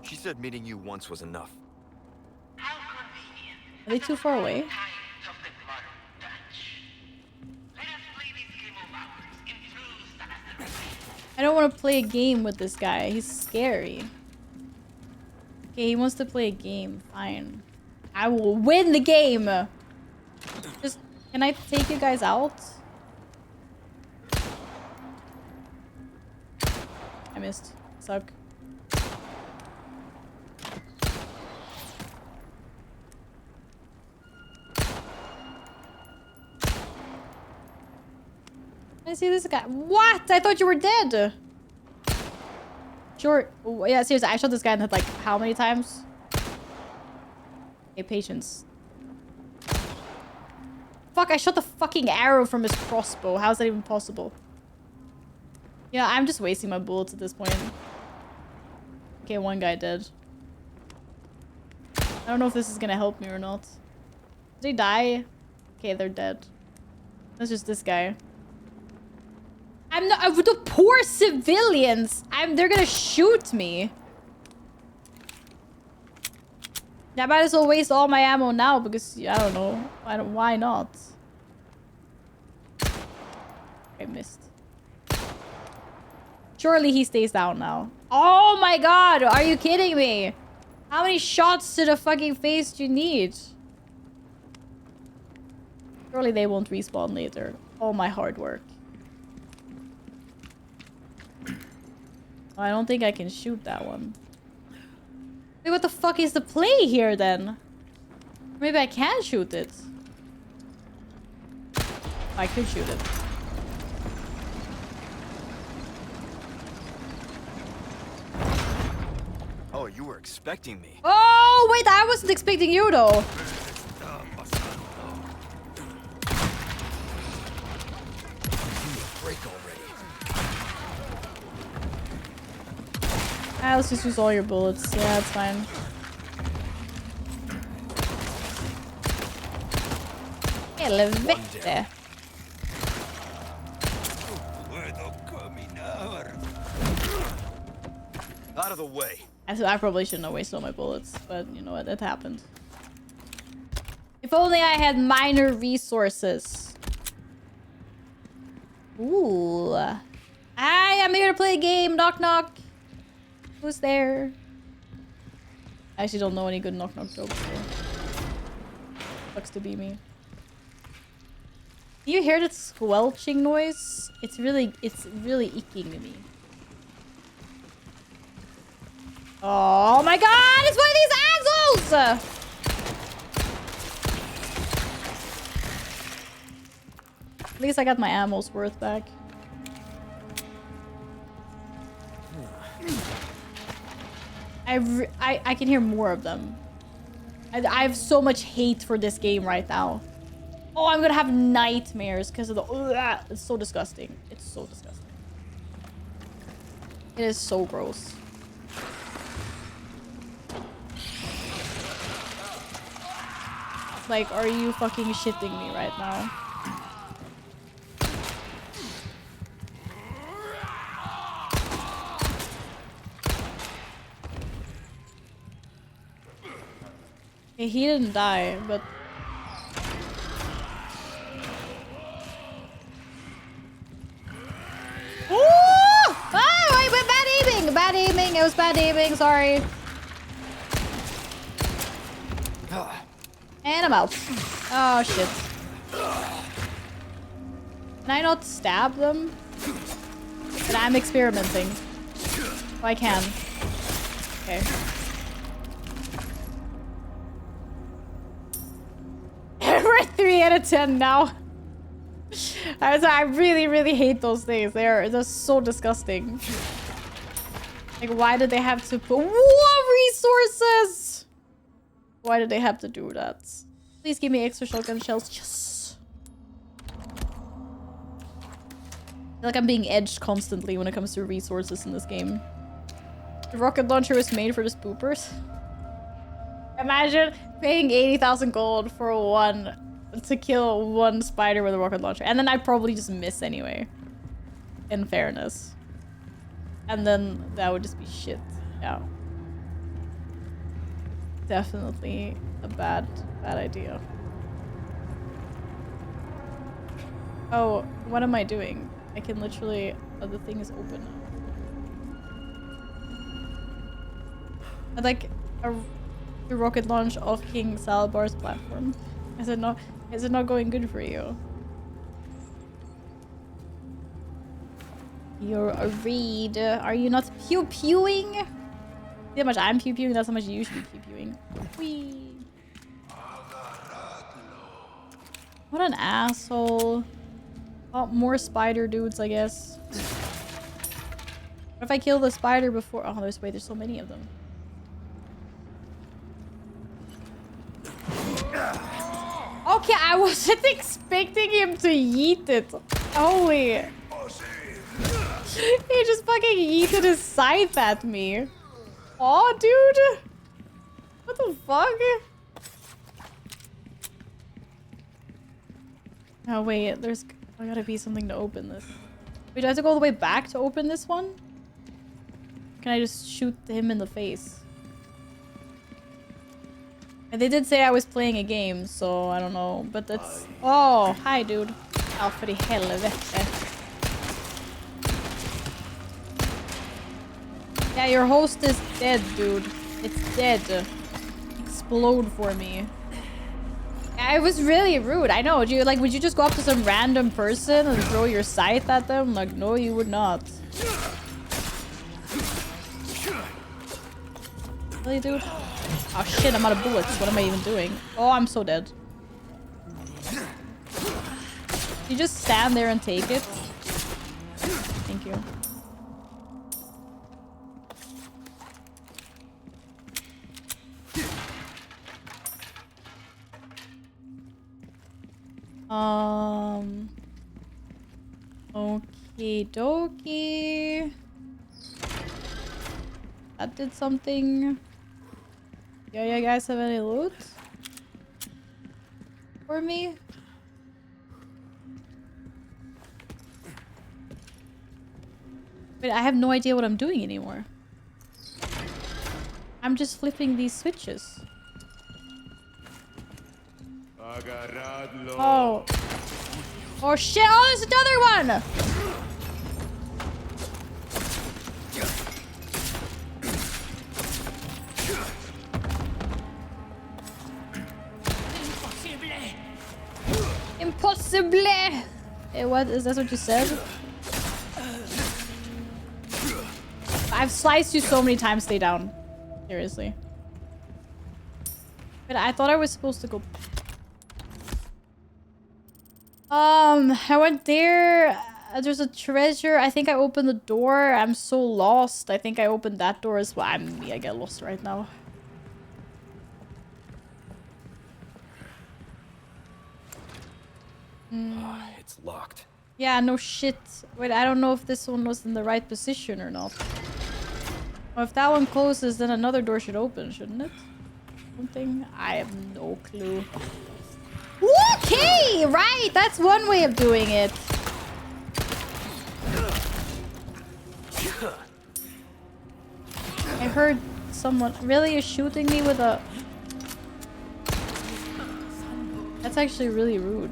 She said meeting you once was enough. Are they too far away? I don't want to play a game with this guy. He's scary. Okay, he wants to play a game. Fine. I will win the game! Just, can I take you guys out? I missed. Suck. I see this guy. What? I thought you were dead. Short. Oh, yeah, seriously. I shot this guy in the head like how many times? Okay, patience. Fuck, I shot the fucking arrow from his crossbow. How is that even possible? Yeah, I'm just wasting my bullets at this point. Okay, one guy dead. I don't know if this is gonna help me or not. Did he die? Okay, they're dead. That's just this guy. I'm not the poor civilians. They're gonna shoot me. I might as well waste all my ammo now because I don't know. Why not? I missed. Surely he stays down now. Oh my god, are you kidding me? How many shots to the fucking face do you need? Surely they won't respawn later. All my hard work. I don't think I can shoot that one. Wait, what the fuck is the play here then? Maybe I can shoot it. I could shoot it. Oh, you were expecting me. Oh, wait, I wasn't expecting you though. Break already. Ah, let's just use all your bullets. Yeah, it's fine. Helvete. Out of the way. I probably shouldn't have wasted all my bullets, but you know what? It happened. If only I had minor resources. Ooh. Hi, I'm here to play a game. Knock, knock. Who's there? I actually don't know any good knock knock jokes, so sucks to be me. Do you hear that squelching noise? It's really icking to me. Oh my god, it's one of these assholes! At least I got my ammo's worth back. I can hear more of them. I have so much hate for this game right now. Oh, I'm gonna have nightmares because of the... Ugh, it's so disgusting. It's so disgusting. It is so gross. Like, are you fucking shitting me right now? Okay, he didn't die, but... Ooh! Oh, I went bad aiming! Bad aiming! It was bad aiming, sorry. And I'm out. Oh, shit. Can I not stab them? But I'm experimenting. Oh, I can. Okay. We're at 3 out of 10 now. I really hate those things. They're so disgusting. Like, why did they have to put war resources? Why did they have to do that? Please give me extra shotgun shells. Yes. I feel like I'm being edged constantly when it comes to resources in this game. The rocket launcher was made for the spoopers. Imagine paying 80,000 gold for to kill one spider with a rocket launcher. And then I'd probably just miss anyway. In fairness. And then that would just be shit. Yeah. Definitely a bad idea. Oh, what am I doing? I can literally... Oh, the thing is open now. I'd like a rocket launch off King Salbar's platform. Is it not going good for you? You're a reed. Are you not pew-pewing? See how much I'm pew-pewing? That's how much you should be pew-pewing. Whee. What an asshole. Oh, more spider dudes, I guess. What if I kill the spider before... Oh, there's so many of them. Okay, I wasn't expecting him to yeet it. Holy. He just fucking yeeted his scythe at me. Aw, dude. What the fuck? Oh, wait. There's gotta be something to open this. Wait, do I have to go all the way back to open this one? Can I just shoot him in the face? And they did say I was playing a game, so I don't know. But that's... Oh, hi, dude. Oh, för i helvete. Yeah, your host is dead, dude. It's dead. Explode for me. It was really rude. I know. Would you just go up to some random person and throw your scythe at them? Like, no, you would not. Really, dude? Oh shit, I'm out of bullets. What am I even doing? Oh, I'm so dead. You just stand there and take it? Thank you. Okie dokie. That did something. Yeah, you guys have any loot? For me? Wait, I have no idea what I'm doing anymore. I'm just flipping these switches. Oh. Oh shit! Oh, there's another one! bleh. What is that what you said? I've sliced you so many times. Stay down. Seriously. But I thought I was supposed to go. I went there. There's a treasure. I think I opened the door. I'm so lost. I think I opened that door as well. I get lost right now. It's locked. Yeah, no shit. Wait, I don't know if this one was in the right position or not. Well, if that one closes, then another door should open, shouldn't it? Something? I have no clue. Okay, right. That's one way of doing it. I heard someone really is shooting me with a... That's actually really rude.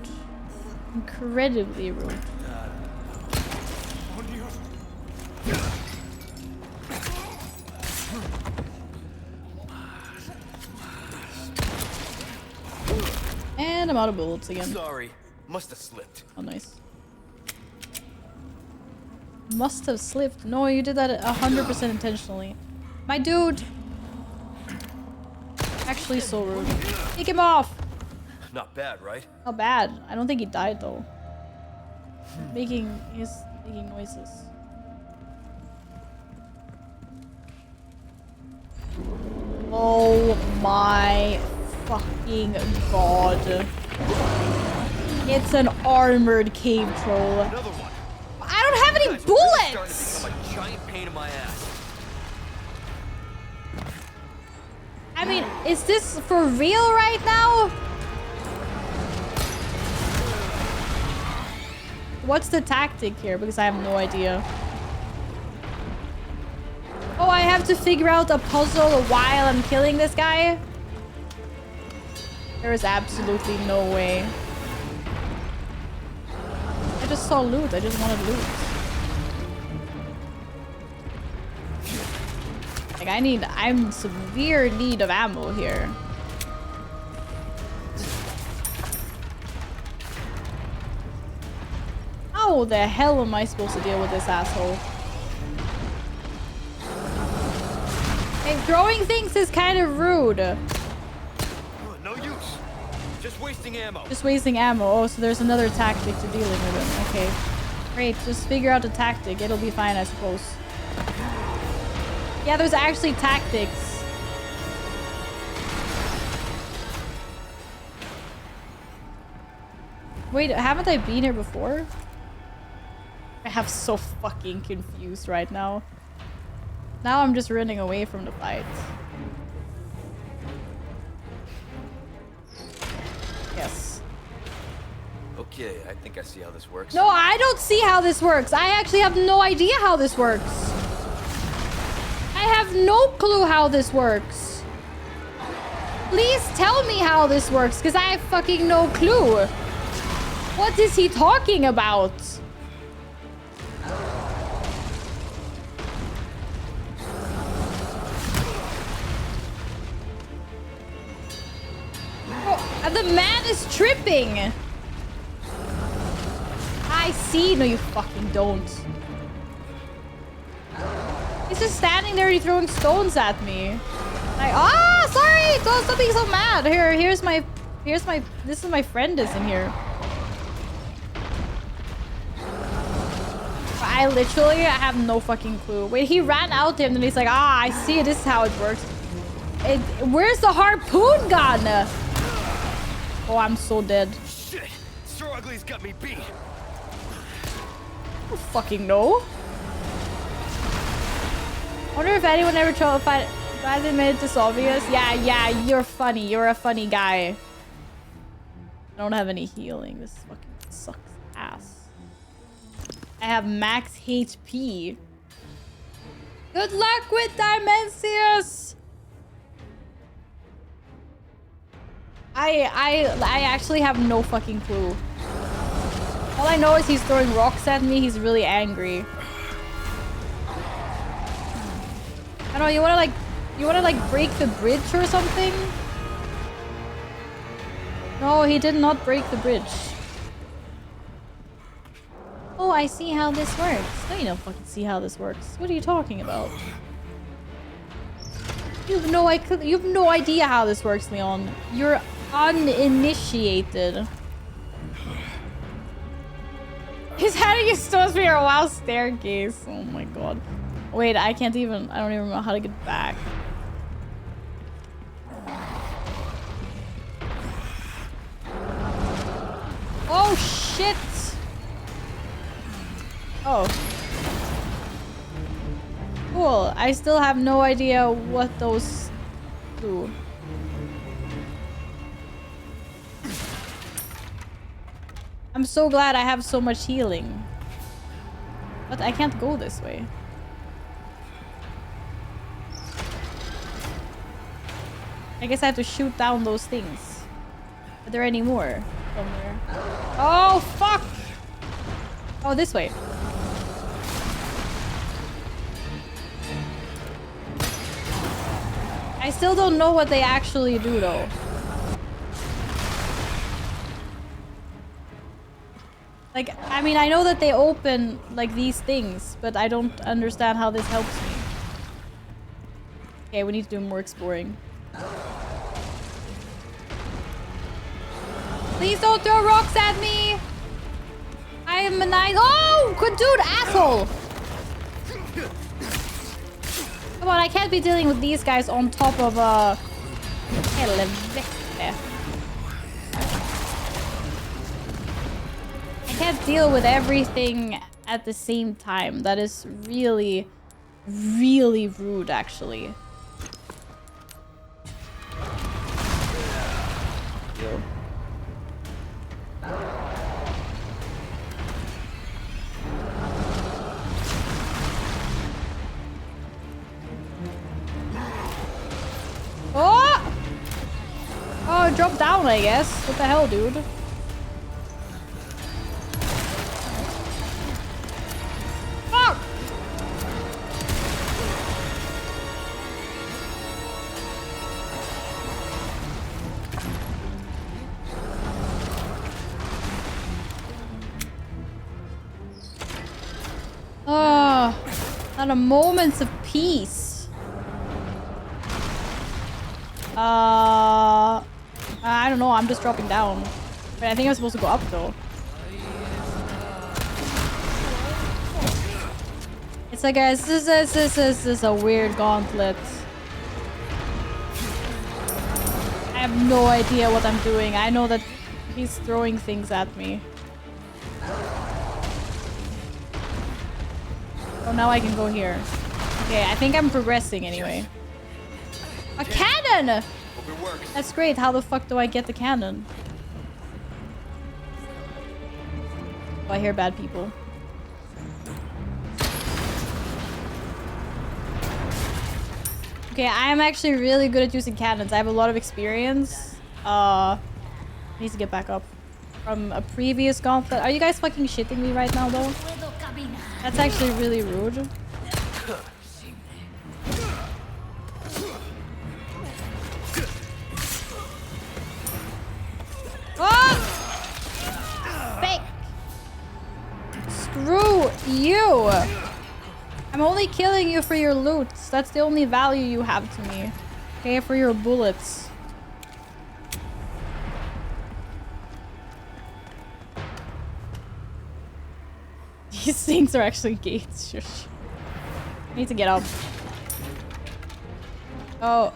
Incredibly rude. And I'm out of bullets again. Sorry, must have slipped. Oh, nice. Must have slipped. No, you did that 100% intentionally. My dude! Actually so rude. Take him off! Not bad, right? Not bad. I don't think he died though. He's making noises. Oh my fucking god. It's an armored cave troll. Another one. I don't have any bullets! Starting to become a giant pain in my ass. I mean, is this for real right now? What's the tactic here? Because I have no idea. Oh, I have to figure out a puzzle while I'm killing this guy? There is absolutely no way. I just saw loot. I just wanted loot. Like, I'm in severe need of ammo here. How the hell am I supposed to deal with this asshole? Hey, throwing things is kind of rude. No use. Just wasting ammo. Just wasting ammo. Oh, so there's another tactic to dealing with him. Okay. Great. Just figure out a tactic. It'll be fine, I suppose. Yeah, there's actually tactics. Wait, haven't I been here before? I have so fucking confused right now. Now I'm just running away from the fight. Yes. Okay, I think I see how this works. No, I don't see how this works. I actually have no idea how this works. I have no clue how this works. Please tell me how this works, because I have fucking no clue. What is he talking about? Oh, the man is tripping. I see. No, you fucking don't. He's just standing there and throwing stones at me. Like, ah, sorry. Don't be so mad. Here's my, this is my friend is in here. I literally have no fucking clue. Wait, he ran out to him and he's like, ah, I see. This is how it works. Where's the harpoon gun? Oh, I'm so dead. Shit, Sir Ugly's got me beat. I don't fucking know. Wonder if anyone ever tried to fight. Guys admitted this obvious. Yeah, you're funny. You're a funny guy. I don't have any healing. This fucking sucks ass. I have max HP. Good luck with Dimensius. I actually have no fucking clue. All I know is he's throwing rocks at me. He's really angry. I don't know, you wanna like break the bridge or something? No, he did not break the bridge. Oh, I see how this works. No, you don't fucking see how this works. What are you talking about? You have no idea how this works, Leon. You're uninitiated. He's heading his toes for a wild staircase. Oh my god. Wait, I don't even know how to get back. Oh shit! Oh. Cool. I still have no idea what those do. I'm so glad I have so much healing. But I can't go this way. I guess I have to shoot down those things. Are there any more somewhere? Oh, fuck! Oh, this way. I still don't know what they actually do, though. Like, I mean, I know that they open, like, these things, but I don't understand how this helps me. Okay, we need to do more exploring. Please don't throw rocks at me! I am a nice— Oh! Good dude, asshole! Come on, I can't be dealing with these guys on top of a... Helvete. I can't deal with everything at the same time. That is really, really rude, actually. Yo. Oh! Oh, drop down, I guess. What the hell, dude? Fuck! Oh, not a moment of peace. I don't know. I'm just dropping down. But I think I'm supposed to go up though. It's like this is a weird gauntlet. I have no idea what I'm doing. I know that he's throwing things at me. Oh, now I can go here. Okay, I think I'm progressing anyway. A cannon! That's great. How the fuck do I get the cannon? Oh, I hear bad people. Okay, I am actually really good at using cannons. I have a lot of experience. I need to get back up from a previous gauntlet. Are you guys fucking shitting me right now, though? That's actually really rude. Oh! Fake! Screw you! I'm only killing you for your loot. That's the only value you have to me. Okay, for your bullets. These things are actually gates. Shush. I need to get up. Oh.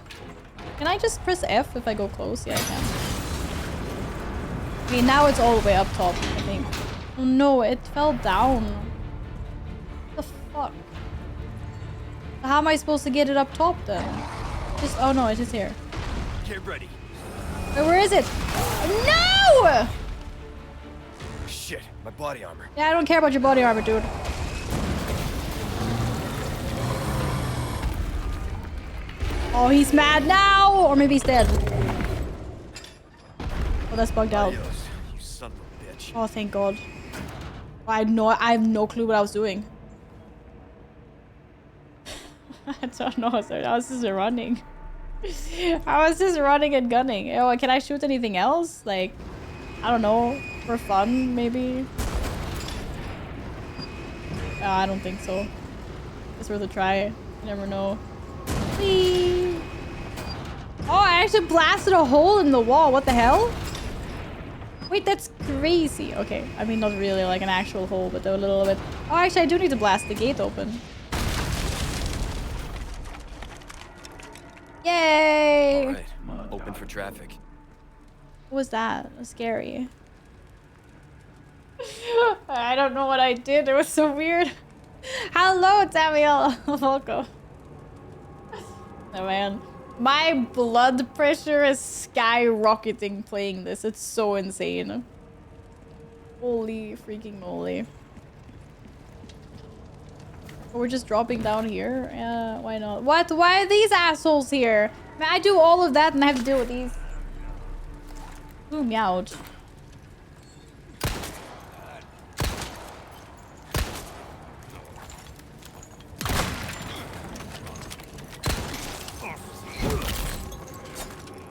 Can I just press F if I go close? Yeah, I can. Okay, now it's all the way up top, I think. Oh no, it fell down. What the fuck? How am I supposed to get it up top then? Just— oh no, it is here. Get ready. Wait, where is it? No! Shit, my body armor. Yeah, I don't care about your body armor, dude. Oh, he's mad now! Or maybe he's dead. Oh, that's bugged out. You son of a bitch. Oh, thank God. I have no clue what I was doing. I don't know, sir. I was just running. I was just running and gunning. Oh, can I shoot anything else? Like, I don't know, for fun, maybe? I don't think so. It's worth a try. You never know. Whee! Oh, I actually blasted a hole in the wall. What the hell? Wait, that's crazy. Okay, I mean, not really like an actual hole, but a little bit. Oh, actually, I do need to blast the gate open. Yay! All right, open for traffic. What was that? It was scary. I don't know what I did. It was so weird. Hello, Samuel. Welcome. Oh, man. My blood pressure is skyrocketing playing this. It's so insane. Holy freaking moly. We're just dropping down here. Yeah, why not? What? Why are these assholes here? Man, I do all of that and I have to deal with these. Ooh, meowed.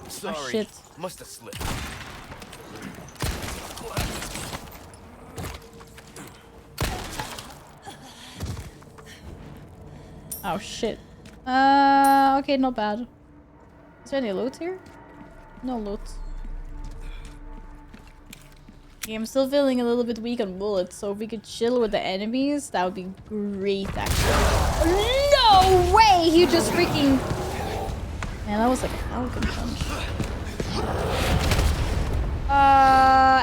Sorry. Oh, shit. Must have slipped. Oh shit. Okay, not bad. Is there any loot here? No loot. Okay, I'm still feeling a little bit weak on bullets, so if we could chill with the enemies, that would be great, actually. No way! He just freaking... Man, that was like a falcon punch.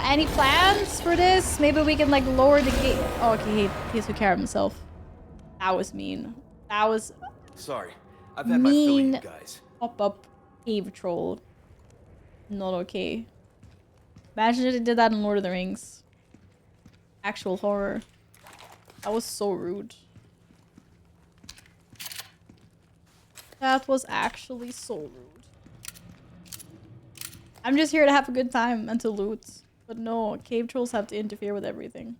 Any plans for this? Maybe we can like lower the gate. Oh, okay, he took care of himself. That was mean. That was Sorry, I've had my fill of you guys. Pop-up cave troll. Not okay. Imagine if they did that in Lord of the Rings. Actual horror. That was so rude. That was actually so rude. I'm just here to have a good time and to loot. But no, cave trolls have to interfere with everything.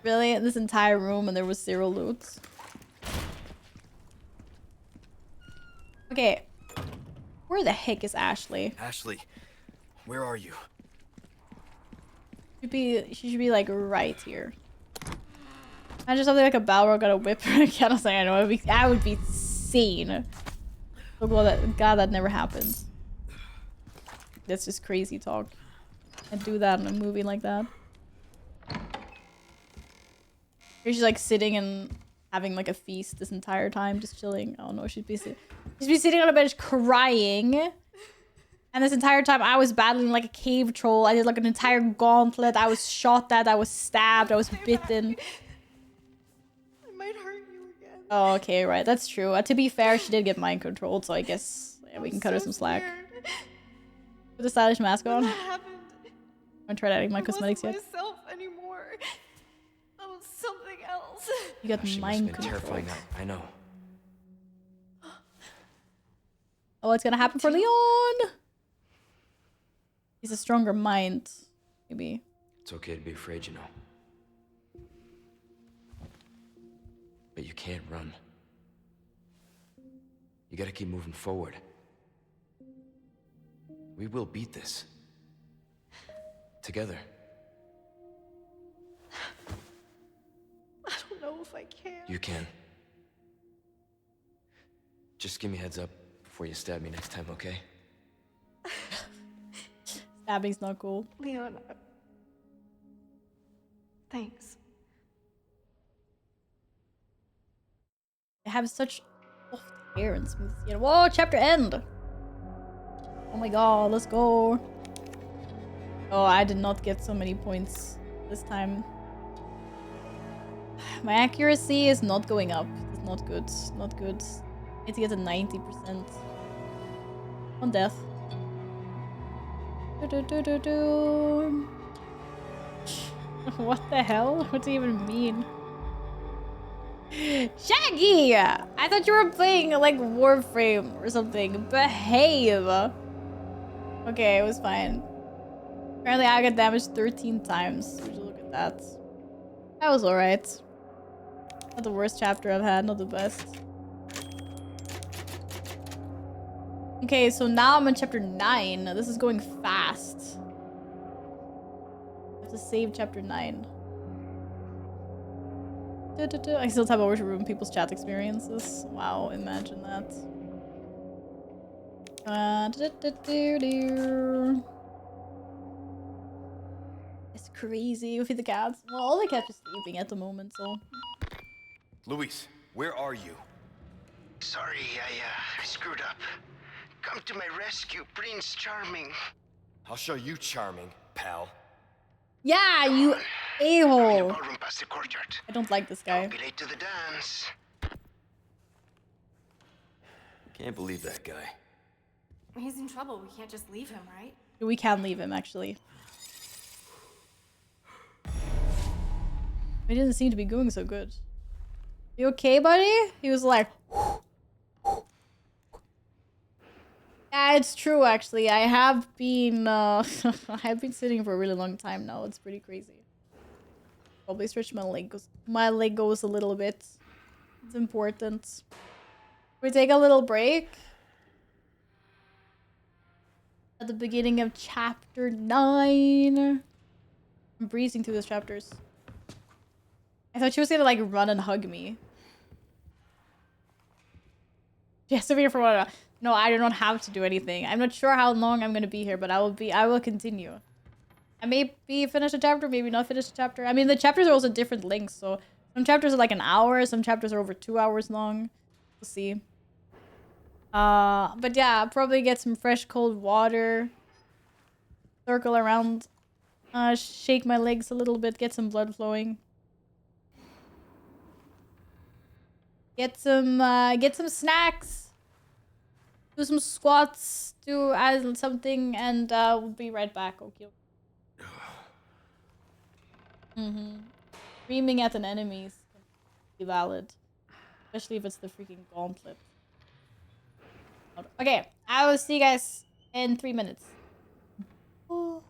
Really? This entire room and there was 0 loot? Okay. Where the heck is Ashley? Ashley, where are you? She should be like right here. Imagine something like a Balrog got a whip or a kettle saying, I know, that would be insane. So glad that never happens. That's just crazy talk. I'd do that in a movie like that. She's like sitting and having like a feast this entire time, just chilling. Oh no, she'd be sitting on a bench crying. And this entire time I was battling like a cave troll. I did like an entire gauntlet. I was shot at, I was stabbed, I was bitten. I might hurt you again. Oh, okay, right. That's true. To be fair, she did get mind controlled, so I guess we can cut her some slack. With the stylish mask on. That happened. I tried adding my cosmetics yet. Myself anymore. I was something else. You got mind control. Terrifying. I know. Oh, what's gonna happen for Leon? He's a stronger mind, maybe. It's okay to be afraid, you know. But you can't run. You gotta keep moving forward. We will beat this. Together. I don't know if I can. You can. Just give me a heads up before you stab me next time, okay? Stabbing's not cool. Leon, thanks. They have such soft hair and smooth skin. Whoa, chapter end! Oh my god, let's go. Oh, I did not get so many points this time. My accuracy is not going up. It's not good. Not good. I need to get to 90%. On death. What the hell? What do you even mean? Shaggy! I thought you were playing like Warframe or something. Behave! Okay, it was fine. Apparently I got damaged 13 times. Would you look at that? That was alright. Not the worst chapter I've had, not the best. Okay, so now I'm on chapter 9. This is going fast. I have to save chapter 9. I still tap over to ruin people's chat experiences. Wow, imagine that. It's crazy with the cats. Well, all the cats are sleeping at the moment, so. Luis, where are you? Sorry, I screwed up. Come to my rescue, Prince Charming. I'll show you charming, pal. Yeah, you a-hole. Ballroom past the courtyard. I don't like this guy. Don't be late to the dance. Can't believe that guy. He's in trouble. We can't just leave him, right? We can leave him, actually. He didn't seem to be going so good. You okay, buddy? He was like... Yeah, it's true, actually. I have been, I have been sitting for a really long time now. It's pretty crazy. Probably stretch my Legos a little bit. It's important. We take a little break. At the beginning of chapter 9. I'm breezing through those chapters. I thought she was gonna, like, run and hug me. She has to be here for what? No, I do not have to do anything. I'm not sure how long I'm gonna be here, but I will continue. I may finish a chapter, maybe not finish a chapter. I mean, the chapters are also different lengths, so some chapters are like an hour, some chapters are over 2 hours long. We'll see. But yeah, I'll probably get some fresh cold water. Circle around. Shake my legs a little bit, get some blood flowing. Get some snacks. Do some squats, do something, and we'll be right back. Okay. Screaming at an enemy is completely valid. Especially if it's the freaking gauntlet. Okay, I will see you guys in 3 minutes. Oh.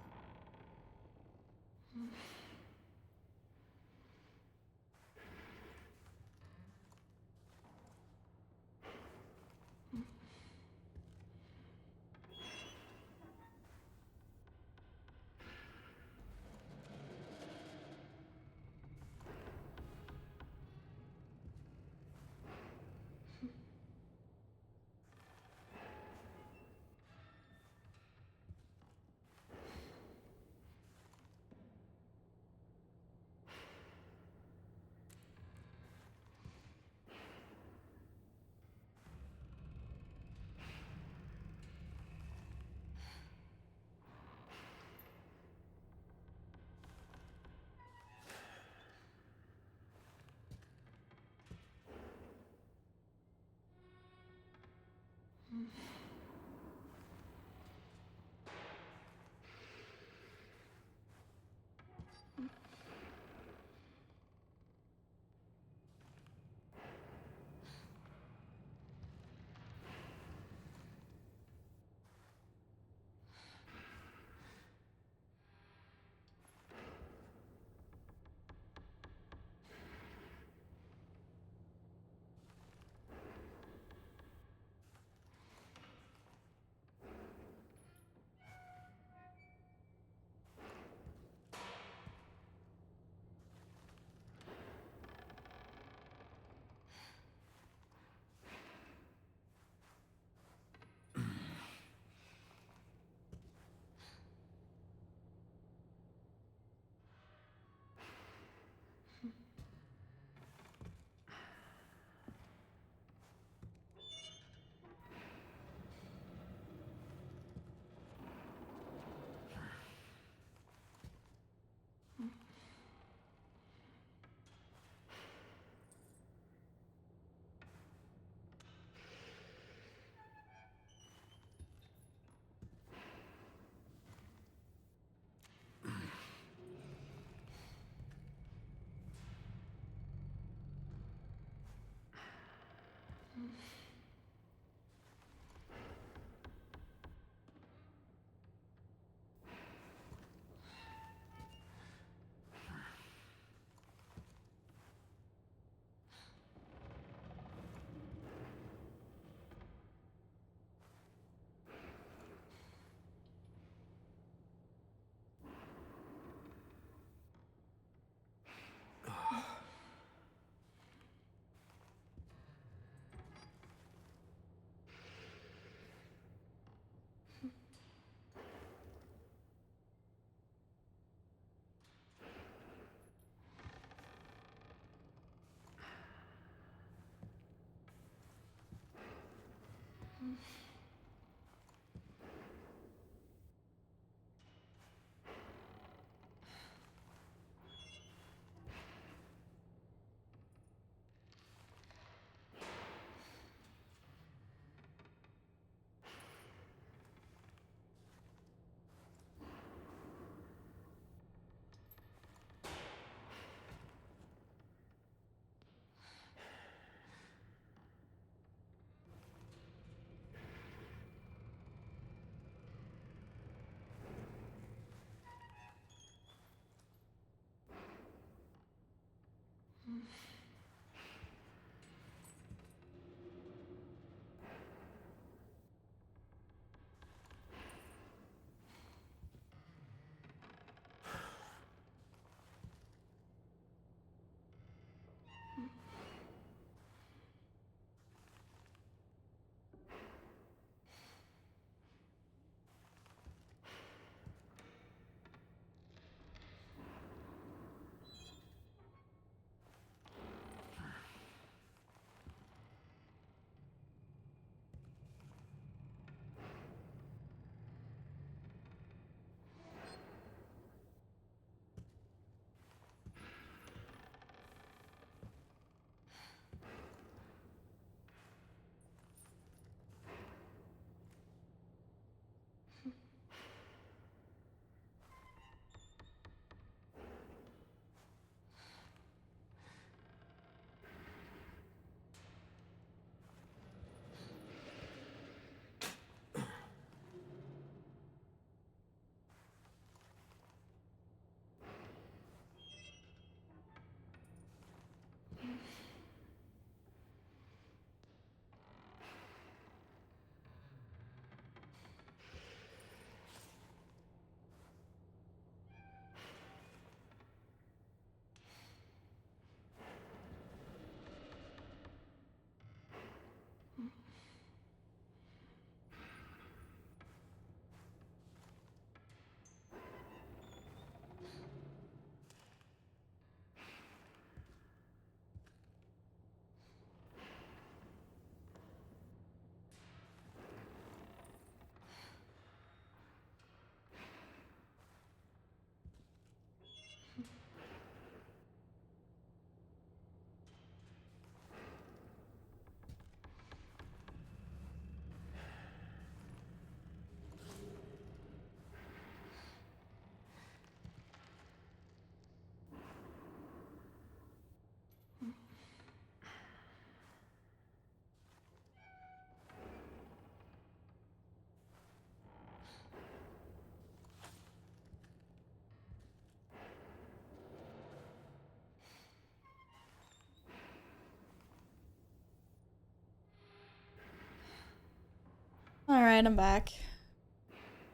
Alright, I'm back.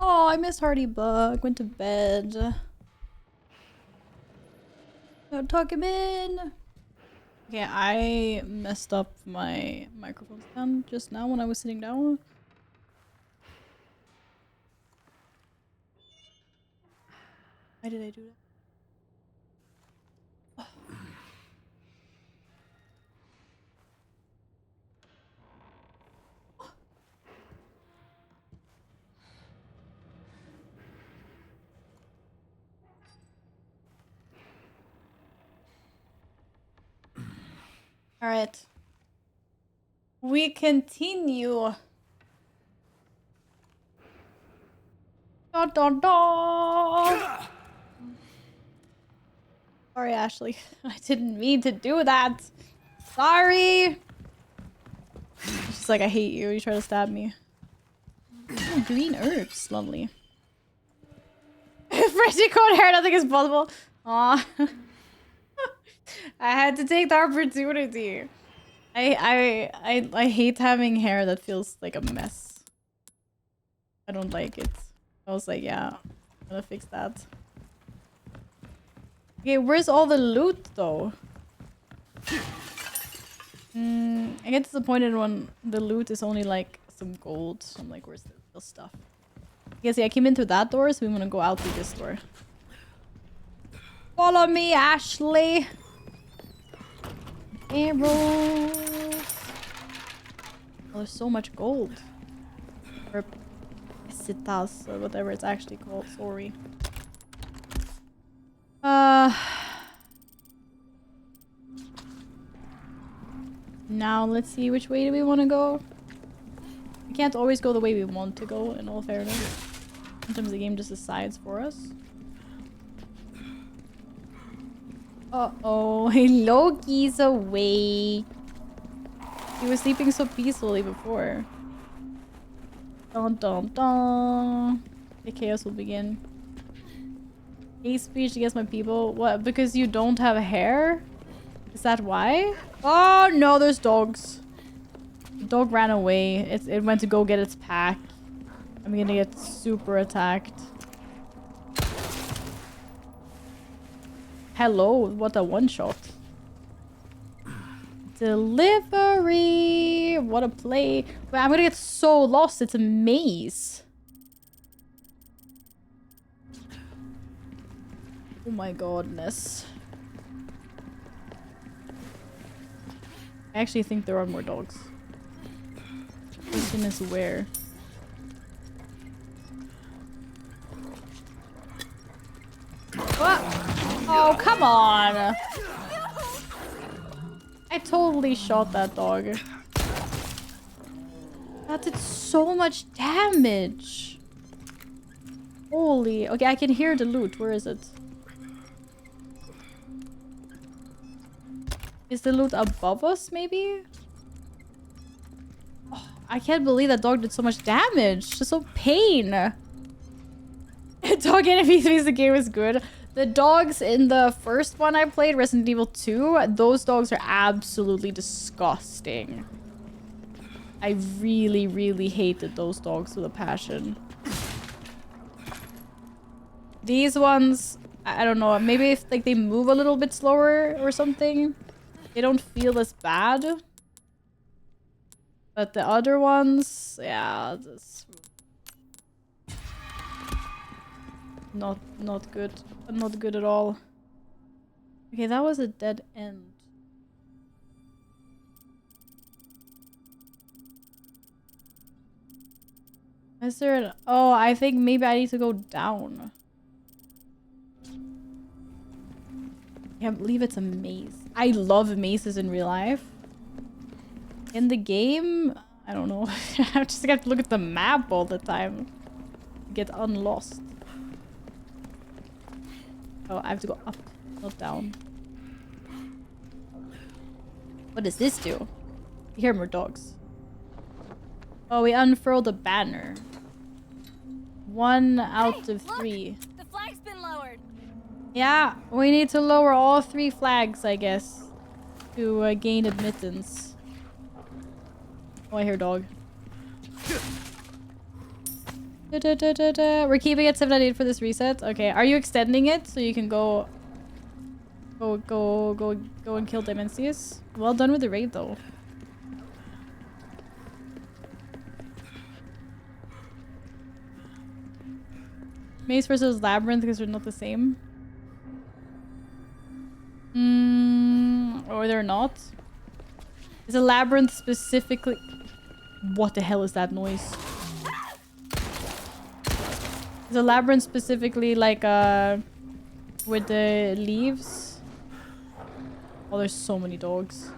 Oh, I missed Hardy Buck. Went to bed. Don't tuck him in. Okay, I messed up my microphone stand just now when I was sitting down. Why did I do that? All right. We continue. Dun, dun, dun. Sorry, Ashley. I didn't mean to do that. Sorry. She's like, I hate you. You try to stab me. Oh, green herbs. Lovely. Freshly coat hair, nothing is possible. Aw. I had to take the opportunity. I hate having hair that feels like a mess. I don't like it. I was like, yeah, I'm gonna fix that. Okay, where's all the loot though? I get disappointed when the loot is only like some gold. So I'm like, where's the real stuff? Okay, see, I came in through that door, so we want to go out through this door. Follow me, Ashley. Arrows. Oh, there's so much gold. Or citas, or whatever it's actually called. Sorry. Now let's see, which way do we want to go? We can't always go the way we want to go, in all fairness. Sometimes the game just decides for us. Uh-oh, Loki's awake. He was sleeping so peacefully before. Dun dun dun. The chaos will begin. Hate speech against my people. What? Because you don't have hair? Is that why? Oh no, there's dogs. The dog ran away. It went to go get its pack. I'm gonna get super attacked. Hello, what a one-shot. Delivery! What a play. But I'm gonna get so lost, it's a maze. Oh my godness. I actually think there are more dogs. The question is where. What? Oh, come on! I totally shot that dog. That did so much damage. Holy. Okay, I can hear the loot. Where is it? Is the loot above us, maybe? Oh, I can't believe that dog did so much damage. Just so pain. Dog enemies means the game is good. The dogs in the first one I played, Resident Evil 2, those dogs are absolutely disgusting. I really, really hated those dogs with a passion. These ones, I don't know, maybe if like they move a little bit slower or something, they don't feel as bad. But the other ones, yeah, just not good. Not good at all. Okay, that was a dead end. Is there an... Oh, I think maybe I need to go down. I can't believe it's a maze. I love mazes in real life. In the game, I don't know. I just have to look at the map all the time. Get unlost. Oh, I have to go up, not down. What does this do? I hear more dogs. Oh, we unfurled the banner. 1 out of 3. The flag's been lowered. Yeah, we need to lower all 3 flags, I guess, to gain admittance. Oh, I hear dog. We're keeping it 798 for this reset. Okay, are you extending it so you can go and kill Dimensius? Well done with the raid though. Maze versus Labyrinth because they're not the same. Or they're not. Is a Labyrinth specifically... What the hell is that noise? Is a Labyrinth specifically like with the leaves? Oh, there's so many dogs.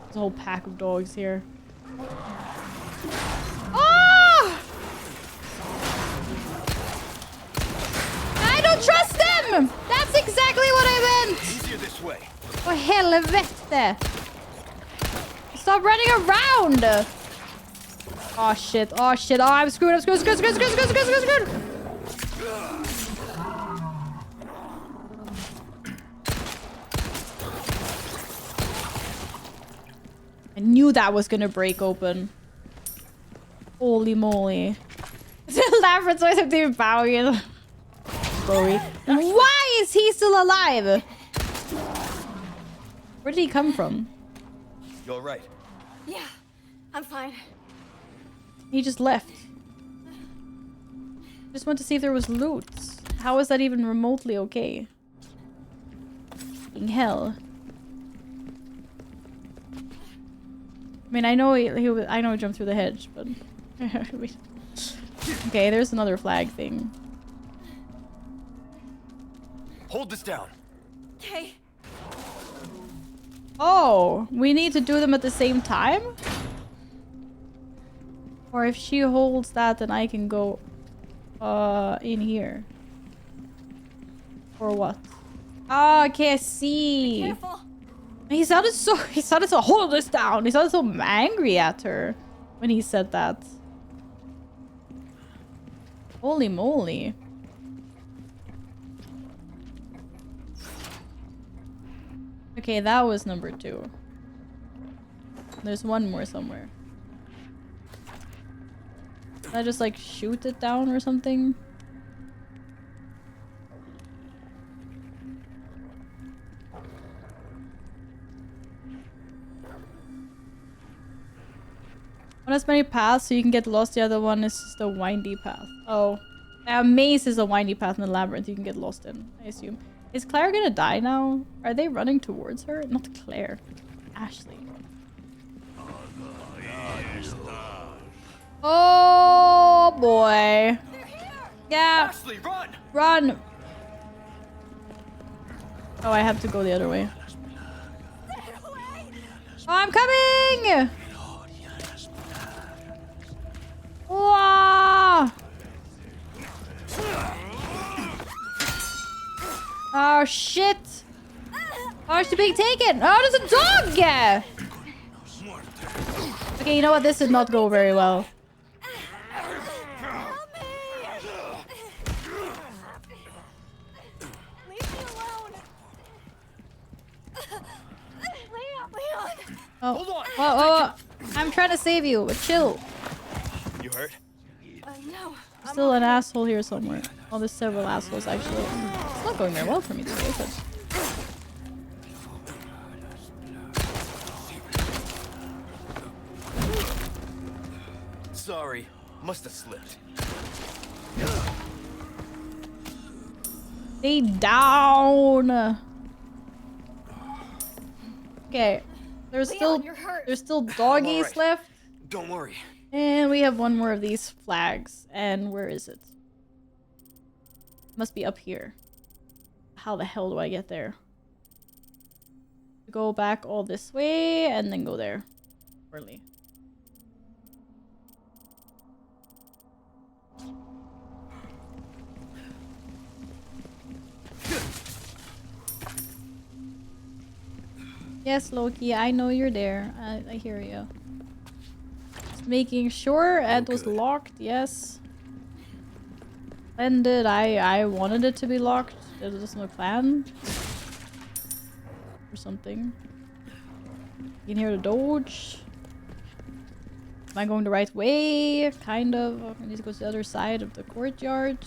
There's a whole pack of dogs here. Oh! I don't trust them! That's exactly what I meant! Easier this way. For helvete! Stop running around! Oh shit, oh shit, oh I'm screwed, I'm screwed. I knew that was gonna break open. Holy moly. The Labyrinth's always have to be bowing. Bowie. Why is he still alive? Where did he come from? You all right? Yeah, I'm fine. He just left. Just want to see if there was loot. How is that even remotely okay? Fucking hell. I mean, I know he jumped through the hedge, but okay, there's another flag thing. Hold this down. Okay. Oh, we need to do them at the same time? Or if she holds that, then I can go in here. Or what? Oh, okay, I see. Careful. He sounded so hold this down. He sounded so angry at her when he said that. Holy moly. Okay, that was number 2. There's one more somewhere. Can I just like shoot it down or something? One has many paths, so you can get lost. The other one is just a windy path. Oh. A maze is a windy path in the labyrinth you can get lost in, I assume. Is Claire gonna die now? Are they running towards her? Not Claire. Ashley. Oh boy. Yeah. Ashley, run! Run! Oh, I have to go the other way. Oh, I'm coming! Whoa! Oh shit! Oh, she's being taken! Oh, there's a dog! Okay, you know what? This did not go very well. Oh, hold on. Oh, I'm trying to save you, but chill. You hurt? No. Still an asshole here somewhere. Oh, there's several assholes actually. It's not going very well for me today, but... Sorry, must have slipped. Stay down. Okay, there's still doggies right. left. Don't worry. And we have one more of these flags. And where is it? Must be up here. How the hell do I get there? Go back all this way and then go there. Early. Yes, Loki, I know you're there. I hear you. Just making sure it was locked, yes. Splendid. I wanted it to be locked. There was no plan. Or something. You can hear the Doge. Am I going the right way? Kind of. I need to go to the other side of the courtyard.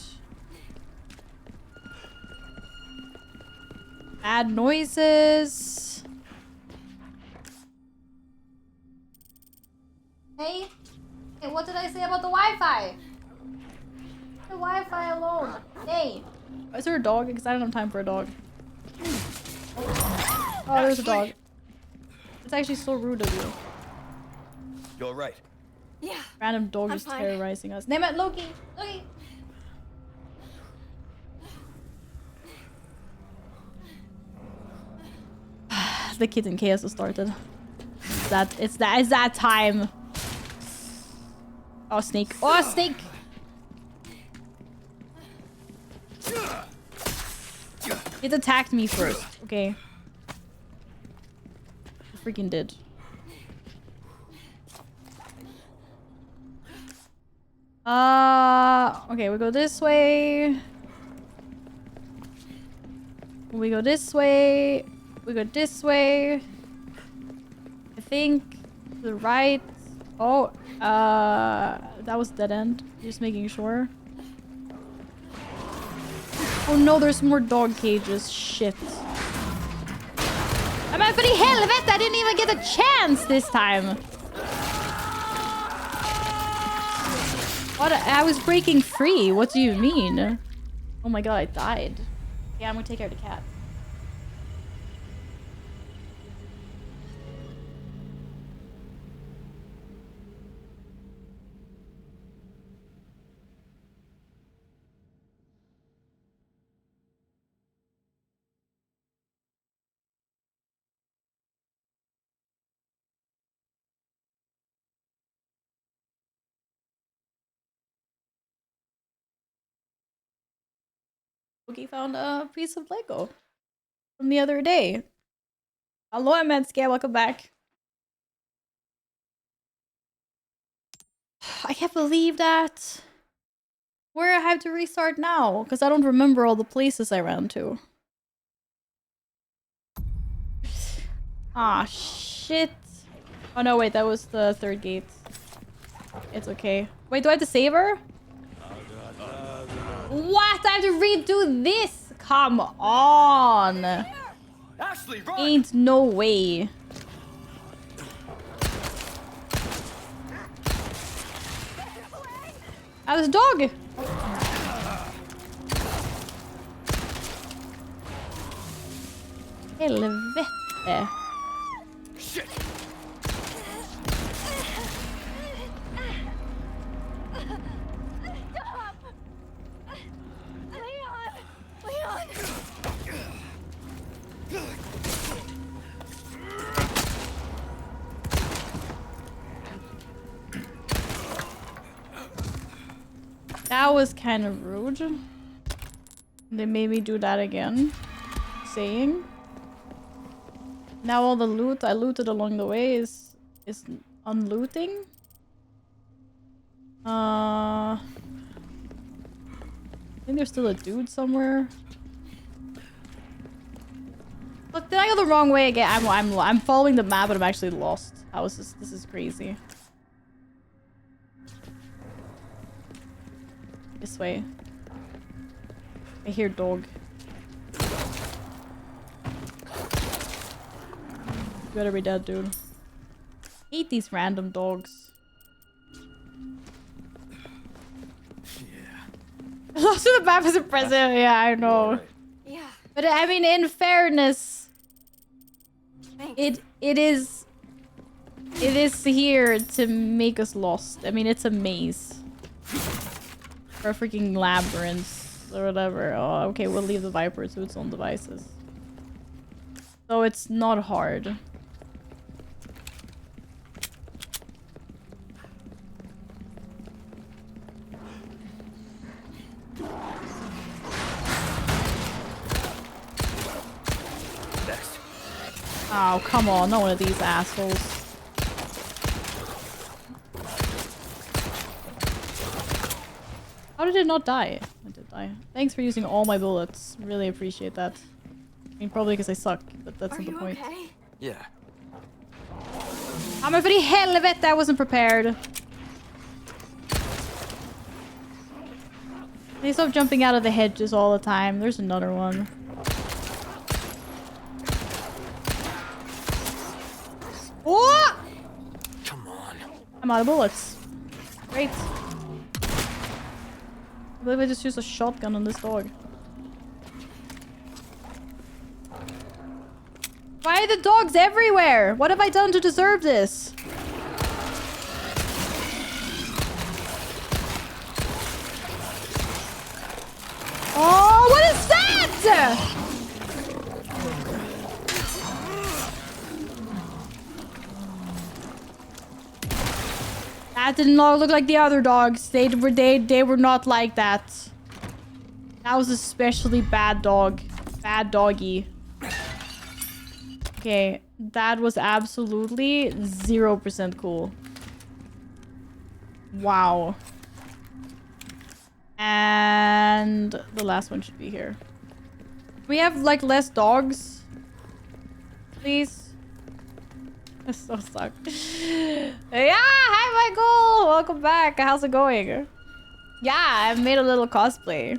Bad noises. Hey? Hey, what did I say about the Wi-Fi? The Wi-Fi alone. Hey. Is there a dog? Because I don't have time for a dog. Oh, there's a dog. It's actually so rude of you. You alright? Yeah. Random dog I'm is fine. terrorizing us. Name it Loki! Loki! The kitten chaos has started. It's that time. Oh, snake. Oh, snake! It attacked me first. Okay. It freaking did. Okay, we go this way. We go this way. We go this way. I think to the right. Oh, that was dead end. Just making sure. Oh no, there's more dog cages. Shit. I'm out for the helvete! I didn't even get a chance this time. What? I was breaking free. What do you mean? Oh my god, I died. Yeah, I'm gonna take care of the cat. Loki found a piece of Lego from the other day. Hello, Imenska. Welcome back. I can't believe that. Where I have to restart now? Because I don't remember all the places I ran to. Ah, shit. Oh no, wait, that was the third gate. It's okay. Wait, do I have to save her? What? I have to redo this? Come on. Ashley, run! Ain't no way. Ah, there's a dog. Helvete. Shit! That was kind of rude. They made me do that again. Saying. Now all the loot I looted along the way is unlooting. I think there's still a dude somewhere. Look, did I go the wrong way again? I'm following the map, but I'm actually lost. How is this? This is crazy. This way. I hear dog. You better be dead, dude. Hate these random dogs. Yeah. Lost to the map is impressive. Yeah, I know. Right. Yeah. But I mean, in fairness, Thanks. it is here to make us lost. I mean, it's a maze. Or a freaking labyrinth or whatever. Oh, okay, we'll leave the Viper to its own devices. So it's not hard. Next. Oh, come on, not one of these assholes. How did it not die? I did die. Thanks for using all my bullets. Really appreciate that. I mean, probably because I suck, but that's not the point. Okay? Yeah. I'm a very helvete, I wasn't prepared. They stop jumping out of the hedges all the time. There's another one. Oh! Come on. I'm out of bullets. Great. I believe I just used a shotgun on this dog. Why are the dogs everywhere? What have I done to deserve this? Oh, what is that? That did not look like the other dogs. They were not like that. That was especially bad dog. Bad doggy. Okay, that was absolutely 0% cool. Wow. And the last one should be here. We have like less dogs. Please. I so suck. Yeah, hi Michael! Welcome back. How's it going? Yeah, I made a little cosplay.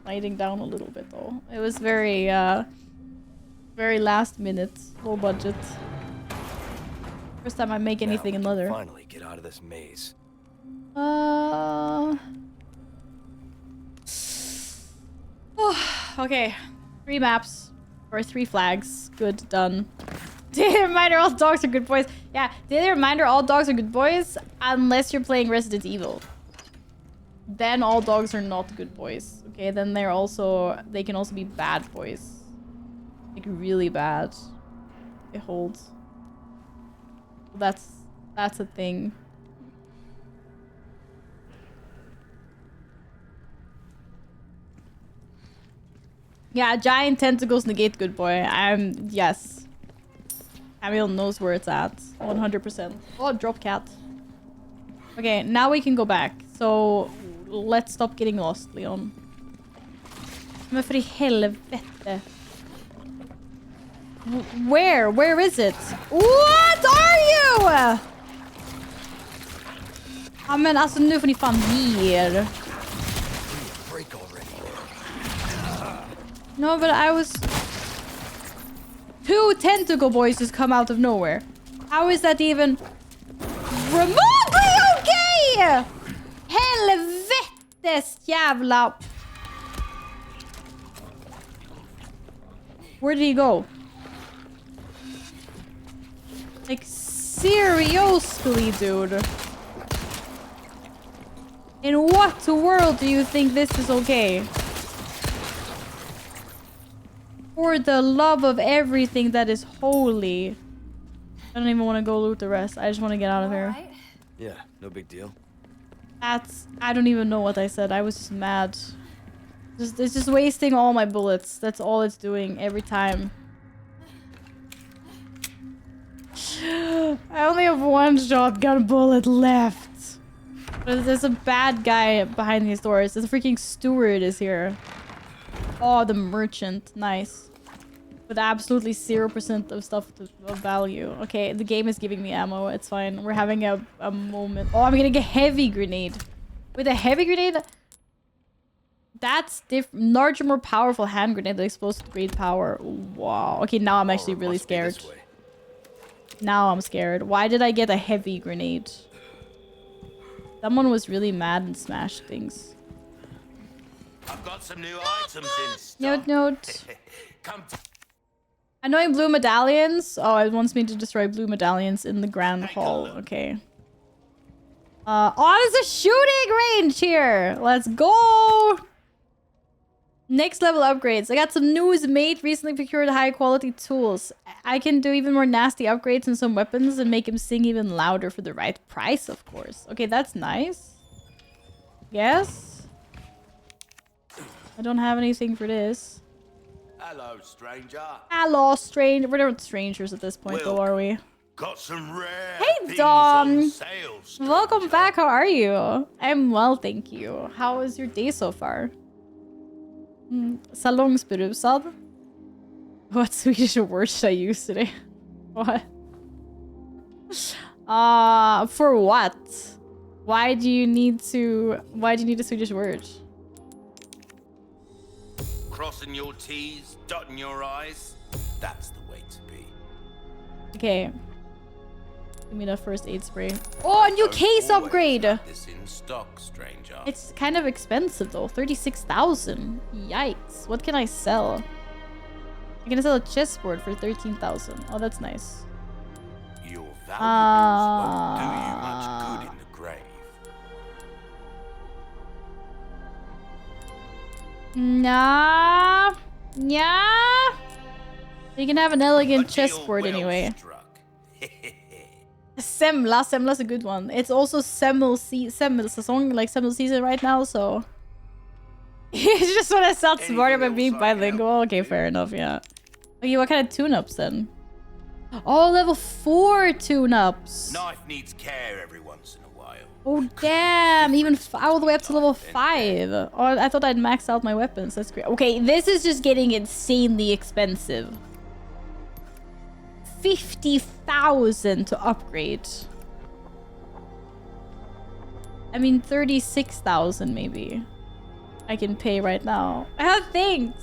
Sliding down a little bit though. It was very very last minute, low budget. First time I make anything in leather. Finally get out of this maze. Okay. 3 maps. Or 3 flags. Good, done. Daily reminder, all dogs are good boys. Yeah, daily reminder, all dogs are good boys. Unless you're playing Resident Evil. Then all dogs are not good boys. Okay, then they can also be bad boys. Like really bad. It holds. That's a thing. Yeah, giant tentacles negate good boy. Yes. Camille knows where it's at. 100%. Oh, drop cat. Okay, now we can go back. So, let's stop getting lost, Leon. Men för i helvete. Where? Where is it? What are you? Ja, men alltså nu får ni fan ge er. No, but I was... 2 tentacle boys just come out of nowhere. How is that even remotely okay? Helvetes jävla... Where did he go? Like, seriously, dude. In what world do you think this is okay? For the love of everything that is holy. I don't even want to go loot the rest. I just want to get out of here. Yeah, no big deal. I don't even know what I said. I was just mad. It's just wasting all my bullets. That's all it's doing every time. I only have 1 shotgun bullet left. But there's a bad guy behind these doors. The freaking steward is here. Oh, the merchant. Nice. With absolutely 0% of stuff of value. Okay, the game is giving me ammo. It's fine. We're having a moment. Oh, I'm getting a heavy grenade. With a heavy grenade... That's different. Larger, more powerful hand grenade that explodes with great power. Wow. Okay, now I'm actually really scared. Now I'm scared. Why did I get a heavy grenade? Someone was really mad and smashed things. I've got some new items in stock. Note. Come to Annoying blue medallions. Oh, it wants me to destroy blue medallions in the Grand Hall. Okay. Oh, there's a shooting range here. Let's go. Next level upgrades. I got some news, mate. Recently procured high quality tools. I can do even more nasty upgrades in some weapons and make him sing even louder for the right price, of course. Okay, that's nice. Yes. I don't have anything for this. Hello, stranger. Hello, stranger. We're not strangers at this point, though, are we? Got some rare Hey, Dom. on sale, stranger. Welcome back. How are you? I'm well, thank you. How is your day so far? Salongsberusad? What Swedish word should I use today? What? For what? Why do you need a Swedish word? Crossing your T's, dotting your I's. That's the way to be. Okay. Give me the first aid spray. Oh, a new case upgrade! This in stock, stranger. It's kind of expensive though. 36,000. Yikes. What can I sell? I can sell a chessboard for 13,000. Oh, that's nice. Your valuables won't do you much good in the grave. Nah. Yeah. You can have an elegant chessboard anyway. Semla. Semla's a good one. It's also semmel-säsong, like semmel season right now, so... You just want to sound smarter by being bilingual? Okay, fair enough, yeah. Okay, what kind of tune-ups then? Oh, level 4 tune-ups! Knife needs care every once in a while. Oh, damn! Even all the way up to level 5. Oh, I thought I'd maxed out my weapons. That's great. Okay, this is just getting insanely expensive. 50,000 to upgrade. I mean, 36,000 maybe. I can pay right now. Oh, thanks!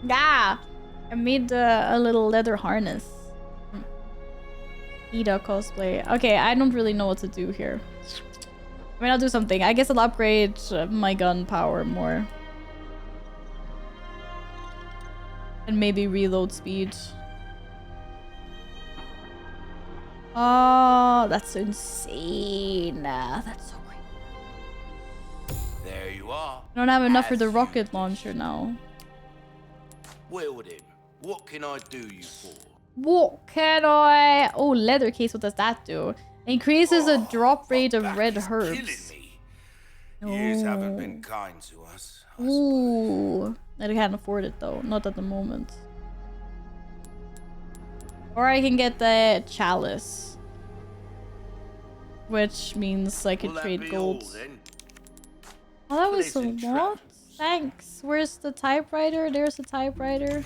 Yeah! I made a little leather harness. Ida cosplay. Okay, I don't really know what to do here. I mean, I'll do something. I guess I'll upgrade my gun power more. And maybe reload speed. Oh, that's insane. That's so great. There you are. I don't have enough for the rocket launcher now. Well then, what can I do you for? What can I... Oh, leather case. What does that do? Increases the drop rate of red herbs. Years haven't been kind to us. Ooh. I can't afford it though. Not at the moment. Or I can get the chalice. Which means I could trade gold. Oh, that was a lot. Thanks. Where's the typewriter? There's a typewriter.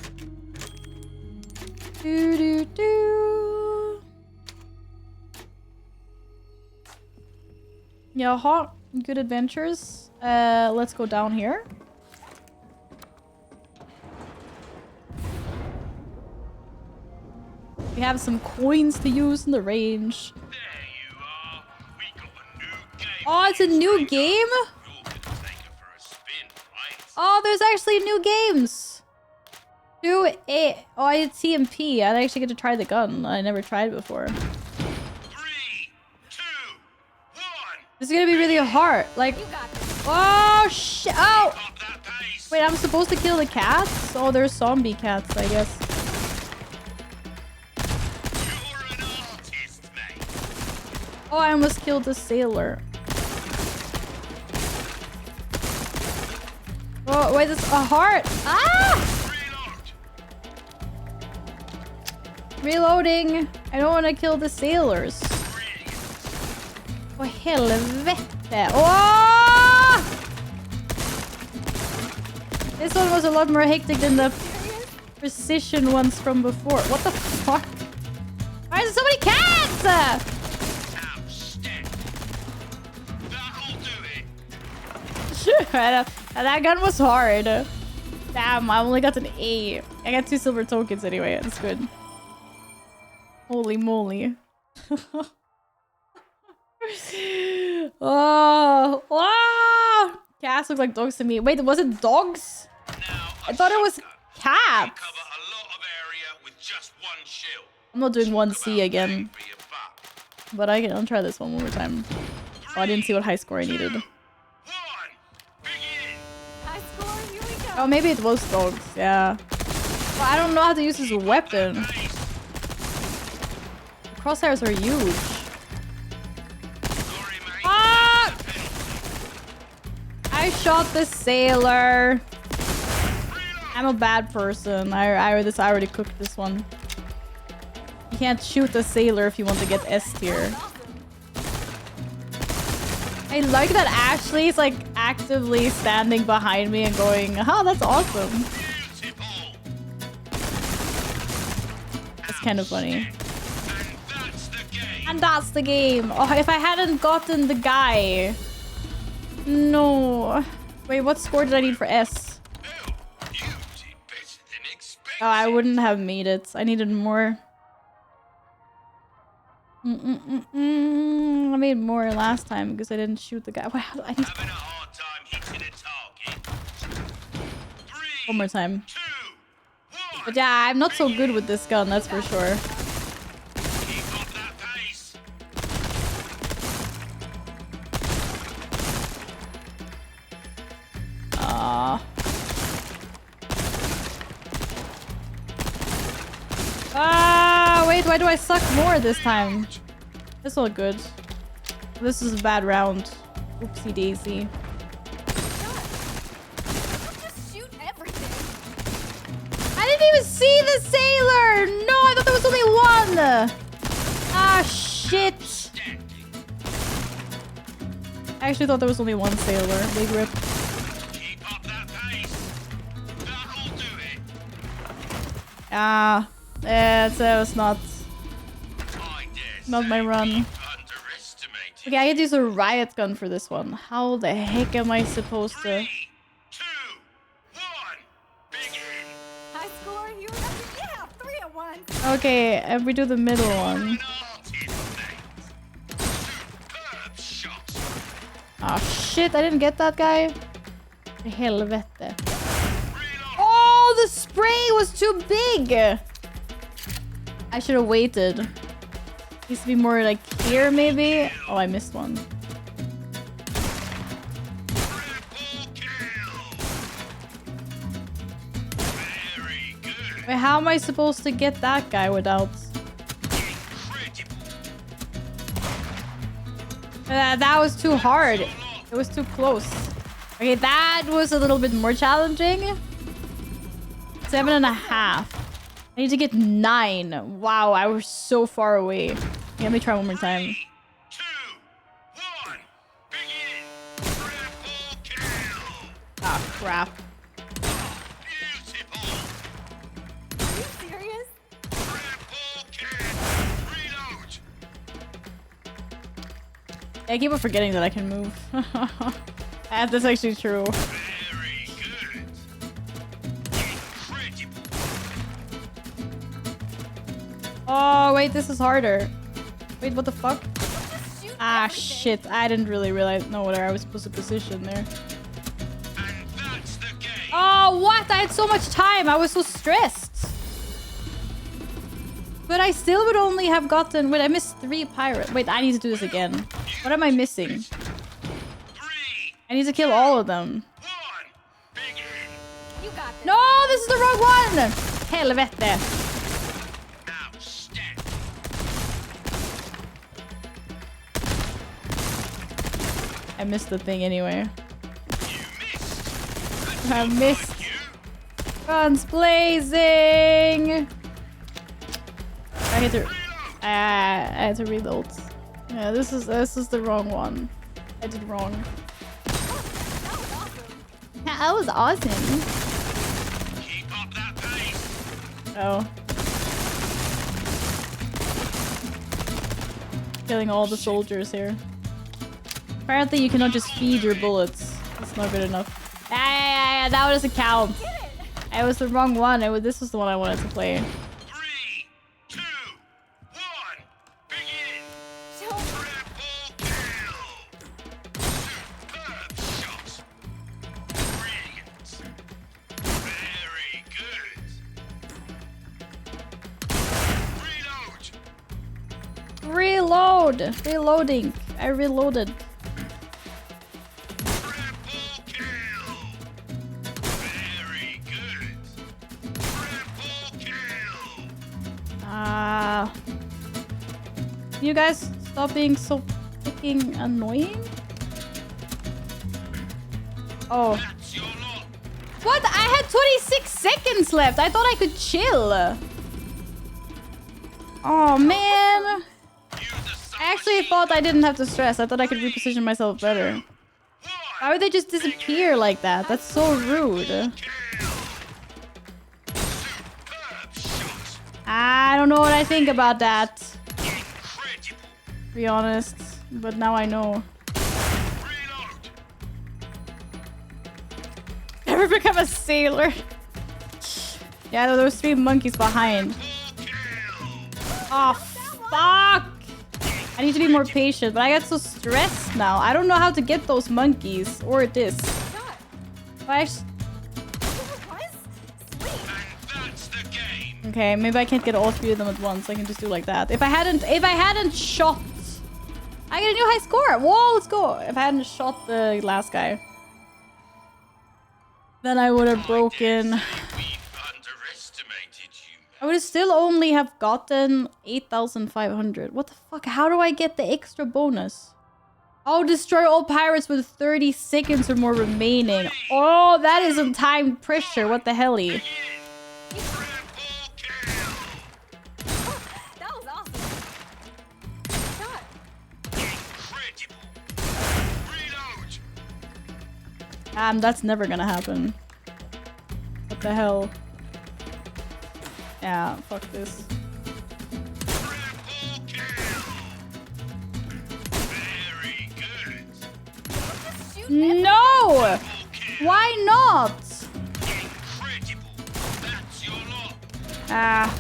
Do do do. Yaha. Good adventures. Let's go down here. We have some coins to use in the range. Oh, it's a new game? Oh, there's actually new games. Oh, I did CMP. I'd actually get to try the gun. I never tried it before. 3, 2, 1. This is gonna be really hard. Like, oh shit! Oh, wait, I'm supposed to kill the cats? Oh, there's zombie cats, I guess. Oh, I almost killed the sailor. Oh, wait, this a heart! Ah! Reloading. I don't want to kill the sailors. Oh, helvete. Oh! This one was a lot more hectic than the precision ones from before. What the fuck? Why is there so many cats? That gun was hard. Damn, I only got an A. I got 2 silver tokens anyway. That's good. Holy moly. Oh, oh! Cats look like dogs to me. Wait, was it dogs? I thought it was cats. I'm not doing 1C again. But I'll try this one more time. Oh, I didn't see what high score I needed. Oh, maybe it was dogs, yeah. Well, I don't know how to use this weapon. The crosshairs are huge. Ah! I shot the sailor. I'm a bad person. I already cooked this one. You can't shoot the sailor if you want to get S tier. I like that Ashley is like actively standing behind me and going, oh, that's awesome. It's kind of funny. And that's the game. Oh, if I hadn't gotten the guy. No. Wait, what score did I need for S? Oh, I wouldn't have made it. I needed more. I made more last time because I didn't shoot the guy. Wow, I need one more time. But yeah, I'm not so good with this gun, that's for sure. Wait, why do I suck more this time? This all good. This is a bad round. Oopsie daisy. I didn't even see the sailor! No, I thought there was only one! Ah, shit. I actually thought there was only one sailor. Big rip. Ah, that was not my run. Okay, I could use a riot gun for this one. How the heck am I supposed to? High score, you yeah, 3-1. Okay, and we do the middle one. Oh shit, I didn't get that guy. Helvete. Oh, the spray was too big. I should have waited. Needs to be more like here, maybe. Oh, I missed one. Wait, how am I supposed to get that guy without? That was too hard. It was too close. Okay, that was a little bit more challenging. 7.5. I need to get 9. Wow, I was so far away. Okay, let me try one more time. 3, 2, 1, begin. Ah, crap. Are you serious? I keep on forgetting that I can move. That's actually true. Oh, wait, this is harder. Wait, what the fuck? Ah, shit. I didn't really know where I was supposed to position there. Oh, what? I had so much time. I was so stressed. But I still would only have gotten... Wait, I missed 3 pirates. Wait, I need to do this again. What am I missing? I need to kill all of them. No, this is the wrong one! Helvete. I missed the thing anyway. I missed. Guns blazing! I had to reload. Yeah, this is the wrong one. I did wrong. Yeah, that was awesome. Oh. Killing all the soldiers here. Apparently you cannot just feed your bullets. That's not good enough. Yeah, that doesn't count. It was the wrong one. This was the one I wanted to play. 3, 2, 1, begin. Triple kill. Superb shot. Brilliant. Very good. Reload. Reloading. I reloaded. You guys stop being so freaking annoying? Oh. What? I had 26 seconds left. I thought I could chill. Oh, man. I actually thought I didn't have to stress. I thought I could reposition myself better. Why would they just disappear like that? That's so rude. I don't know what I think about that. be honest. But now I know. Never become a sailor. Yeah, there was 3 monkeys behind. Oh, fuck! I need to be more patient, but I get so stressed now. I don't know how to get those monkeys or this. Okay, maybe I can't get all 3 of them at once. I can just do like that. If I hadn't shot, I get a new high score. Whoa, let's go. If I hadn't shot the last guy, then I would have broken. I would still only have gotten 8,500. What the fuck? How do I get the extra bonus? Oh, destroy all pirates with 30 seconds or more remaining. Oh, that isn't timed pressure. What the hell? That was awesome. That's never gonna happen. What the hell? Yeah, fuck this. No! Why not?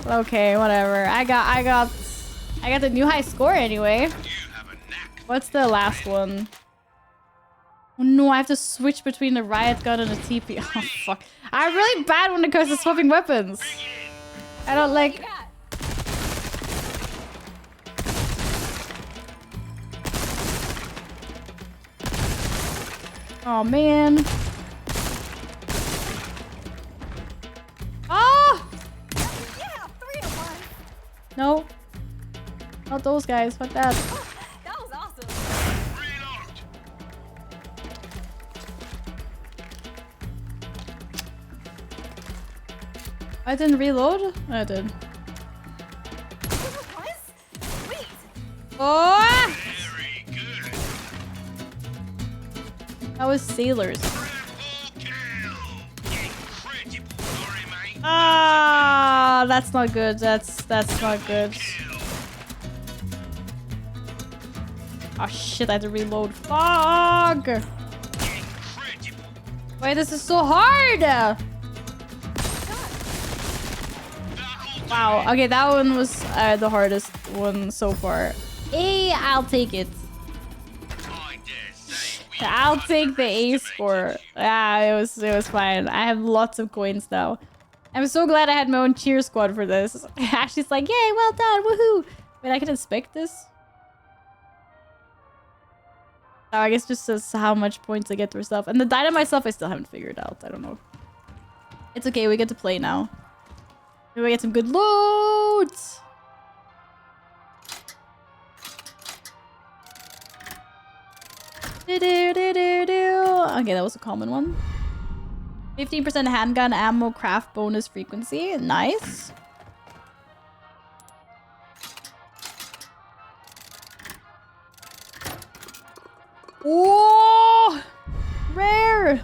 Okay, whatever. I got the new high score anyway. What's the last one? Oh no, I have to switch between a riot gun and a TP. Oh fuck. I'm really bad when it comes to swapping weapons. I don't like... Oh man. Oh! Yeah, 3 to 1. No. Not those guys. Fuck that. That was awesome. I didn't reload? I did. Sweet. Oh! That was sailors. Ah, that's not good. That's not good. Oh shit, I had to reload. Fuck! Wait, this is so hard! Wow, okay, that one was the hardest one so far. Hey, I'll take it. I'll take the A score. Yeah, it was fine. I have lots of coins now. I'm so glad I had my own cheer squad for this. Ashley's like, yay, well done, woohoo! Wait, I can inspect this? Oh, I guess just says how much points I get for stuff. And the dynamite stuff I still haven't figured out. I don't know. It's okay, we get to play now. Maybe we get some good loot! Okay, that was a common one. 15% handgun ammo craft bonus frequency. Nice. Oh, rare.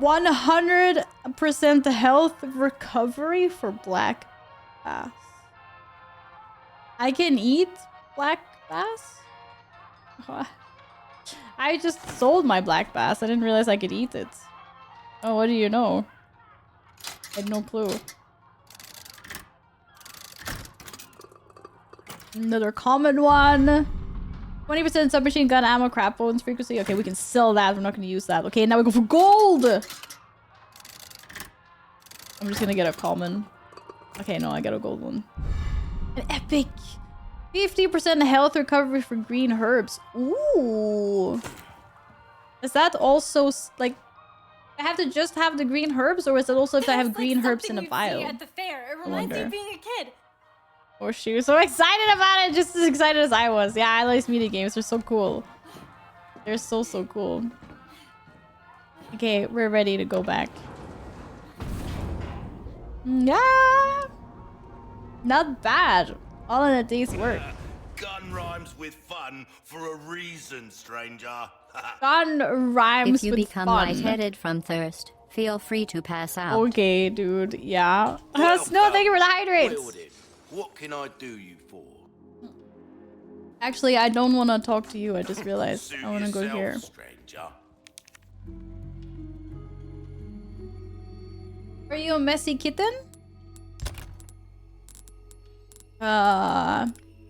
100% health recovery for black bass. I can eat black bass? I just sold my black bass. I didn't realize I could eat it. Oh, what do you know? I had no clue. Another common one. 20% submachine gun ammo crap bones frequency. Okay, we can sell that. We're not going to use that. Okay, now we go for gold. I'm just going to get a common. Okay, no, I got a gold one. An epic. 50% health recovery for green herbs. Ooh. Is that also like... I have to just have the green herbs, or is it also if I have green herbs in a vial? At the fair. It reminds me of being a kid. Oh, she was so excited about it, just as excited as I was. Yeah, I like mini games. They're so cool. They're so cool. Okay, we're ready to go back. Yeah, not bad. All in a day's work. Gun rhymes with fun for a reason, stranger. Gun rhymes If you with become fun. lightheaded from thirst, feel free to pass out. Okay, dude. Yeah. Well, Snow, thank you for the hydrates. What can I do you for? Actually, I don't want to talk to you. I just realized I want to go here. Stranger. Are you a messy kitten?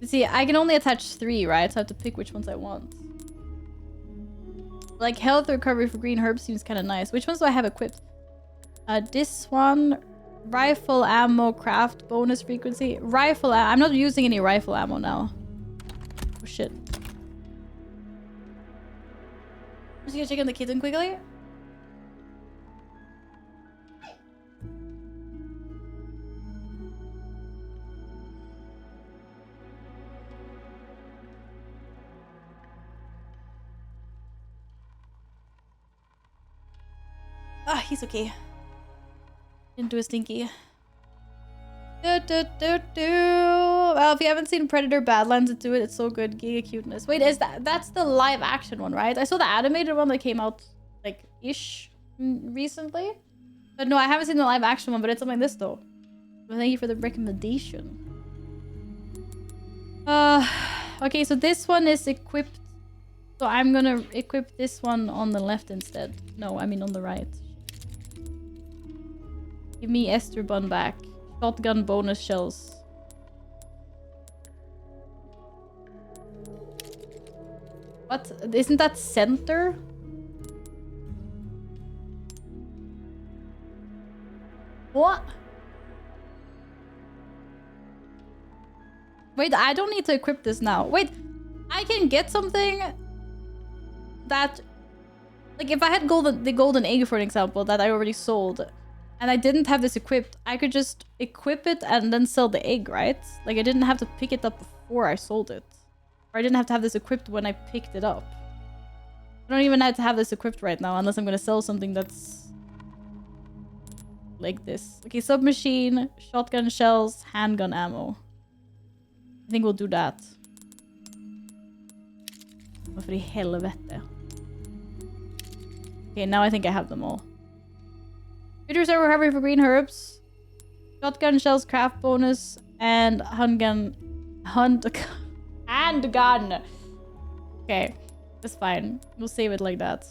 See, I can only attach 3, right? So I have to pick which ones I want. Like health recovery for green herbs seems kind of nice. Which ones do I have equipped? This one, rifle ammo, craft bonus frequency, rifle. I'm not using any rifle ammo now. Oh shit! I'm just gonna check on the kitten quickly. Ah, he's okay. Didn't do a stinky. Well, if you haven't seen Predator Badlands, do it. It's so good. Giga cuteness. Wait, that's the live action one, right? I saw the animated one that came out like ish recently. But no, I haven't seen the live action one, but it's on my list though. Well, thank you for the recommendation. Okay, so this one is equipped. So I'm gonna equip this one on the left instead. No, I mean on the right. Give me Esther Bun back. Shotgun bonus shells. What? Isn't that center? What? Wait, I don't need to equip this now. Wait, I can get something that... Like, if I had the golden egg, for an example, that I already sold, and I didn't have this equipped, I could just equip it and then sell the egg, right? Like, I didn't have to pick it up before I sold it. Or I didn't have to have this equipped when I picked it up. I don't even have to have this equipped right now, unless I'm gonna sell something that's... like this. Okay, submachine, shotgun shells, handgun ammo. I think we'll do that. Varför i helvete? Okay, now I think I have them all. Computers are recovery for green herbs. Shotgun shells, craft bonus, and handgun. Handgun! Okay, that's fine. We'll save it like that.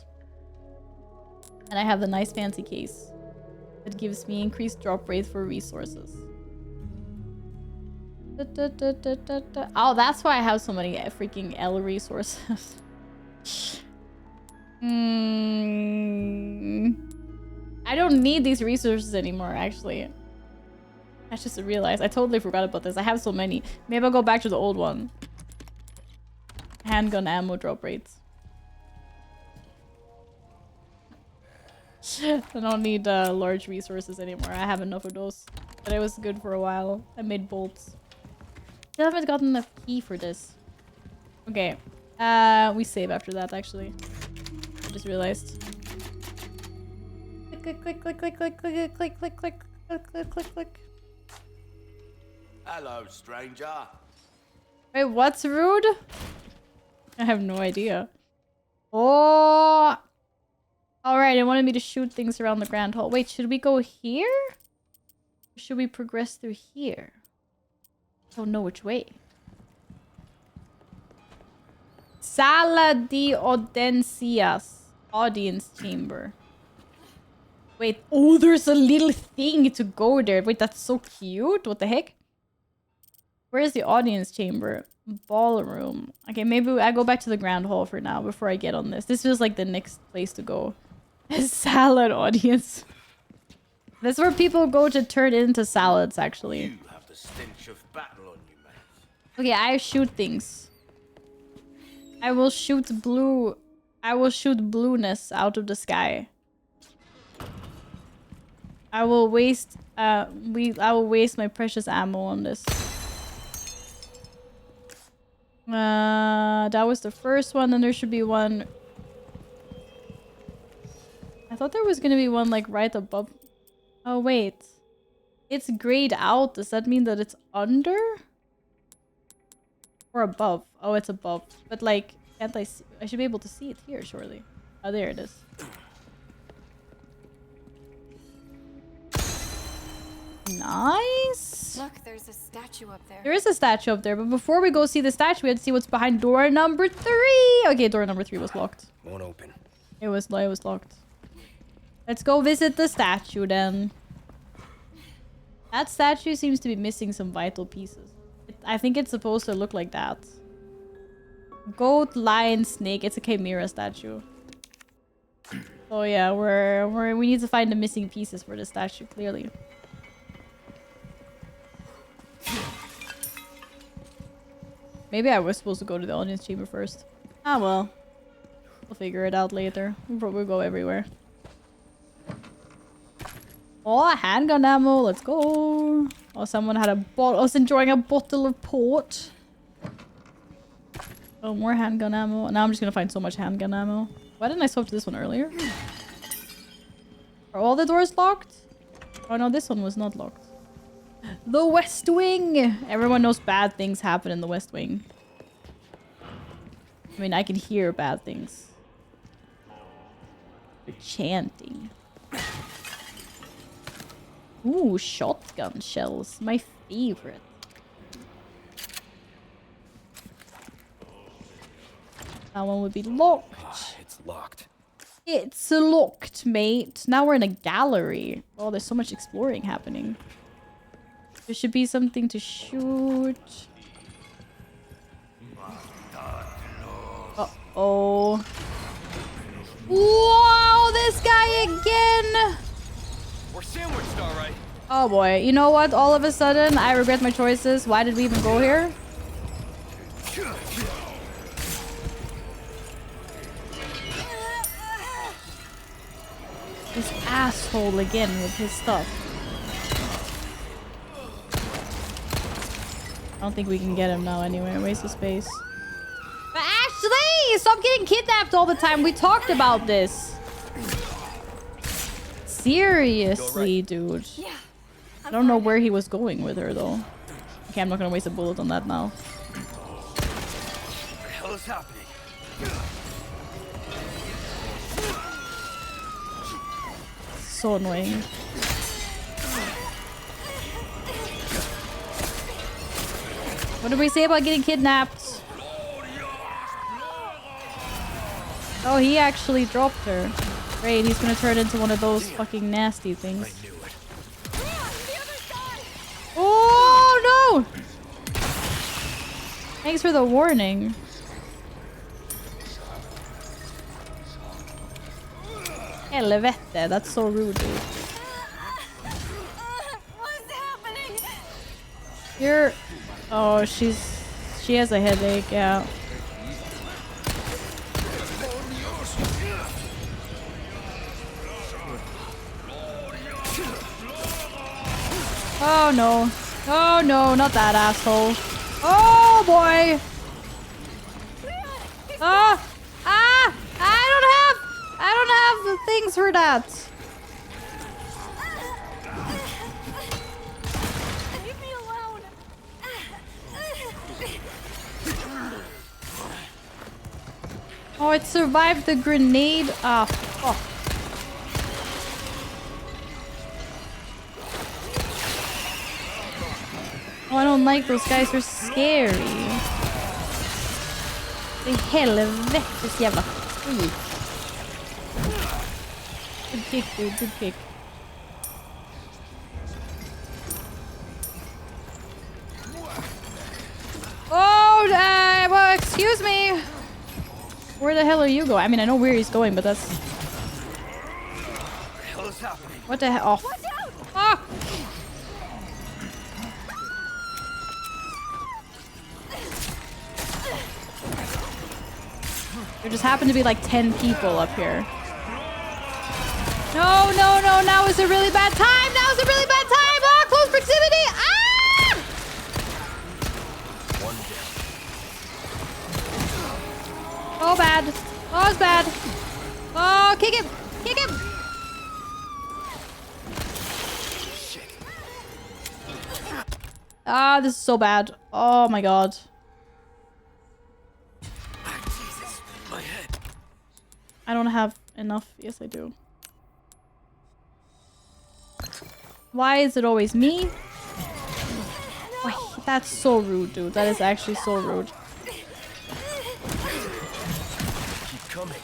And I have the nice fancy case that gives me increased drop rate for resources. Oh, that's why I have so many freaking L resources. I don't need these resources anymore, actually. I just realized. I totally forgot about this. I have so many. Maybe I'll go back to the old one. Handgun ammo drop rates. I don't need large resources anymore. I have enough of those. But it was good for a while. I made bolts. I haven't gotten enough key for this. Okay. We save after that, actually. I just realized. Click, click, click, click, click, click, click, click, click, click, click, click, click. Hello, stranger. Wait, what's rude? I have no idea. Oh! Alright, it wanted me to shoot things around the Grand Hall. Wait, should we go here? Or should we progress through here? I don't know which way. Sala de Audiencias. Audience chamber. Wait, oh, there's a little thing to go there. Wait, that's so cute. What the heck? Where's the audience chamber? Ballroom. Okay, maybe I go back to the Grand Hall for now before I get on this. This feels like the next place to go. Salad audience. That's where people go to turn into salads, actually. You have the stench of battle on you, mate. Okay, I shoot things. I will shoot blue. I will shoot blueness out of the sky. I will waste. I will waste my precious ammo on this. That was the first one. Then there should be one. I thought there was gonna be one like right above. Oh wait, it's grayed out. Does that mean that it's under or above? Oh, it's above. But like, can't I see? I should be able to see it here, surely. Oh, there it is. Nice. Look, there's a statue up there. There is a statue up there, but before we go see the statue, we had to see what's behind door number 3. Okay, door number 3 was locked. Won't open. It was locked. Let's go visit the statue then. That statue seems to be missing some vital pieces. I think it's supposed to look like that. Goat, lion, snake. It's a chimera statue. So yeah, we need to find the missing pieces for the statue, clearly. Maybe I was supposed to go to the audience chamber first. Ah well. We'll figure it out later. We'll probably go everywhere. Oh, handgun ammo. Let's go. Oh, someone had a bottle. I was enjoying a bottle of port. Oh, more handgun ammo. Now I'm just gonna find so much handgun ammo. Why didn't I swap to this one earlier? Are all the doors locked? Oh no, this one was not locked. The West Wing! Everyone knows bad things happen in the West Wing. I mean, I can hear bad things. They're chanting. Ooh, shotgun shells. My favorite. That one would be locked. It's locked. It's locked, mate. Now we're in a gallery. Oh, there's so much exploring happening. There should be something to shoot. Uh-oh. Wow, this guy again! We're sandwiched, all right. Oh boy. You know what? All of a sudden, I regret my choices. Why did we even go here? This asshole again with his stuff. I don't think we can get him now anyway. Waste of space. But Ashley! Stop getting kidnapped all the time. We talked about this. Seriously, dude. Yeah, I don't know where he was going with her, though. Okay, I'm not gonna waste a bullet on that now. What the hell is happening? So annoying. What did we say about getting kidnapped? Oh, he actually dropped her. Great, he's gonna turn into one of those fucking nasty things. Oh no! Thanks for the warning. Helvete, that's so rude, dude. What's happening? You're... Oh, she has a headache, yeah. Oh no. Oh no, not that asshole. Oh boy! Ah! Ah! I don't have the things for that. Leave me alone. Oh, it survived the grenade. Ah, fuck. Oh, I don't like those guys. They're scary. Det är helvetes jävla skit. Good kick, dude. Good kick. Oh, well, excuse me. Where the hell are you going? I mean, I know where he's going, but that's... What the hell? Oh. Ah! There just happened to be like 10 people up here. No, no, no. Now is a really bad time. Now is a really bad time. Ah, close proximity. Ah! Oh, bad. Oh, it's bad. Oh, kick him. Kick him. Ah, this is so bad. Oh my god. Jesus, my head. I don't have enough. Yes, I do. Why is it always me? That's so rude, dude. That is actually so rude. Keep coming.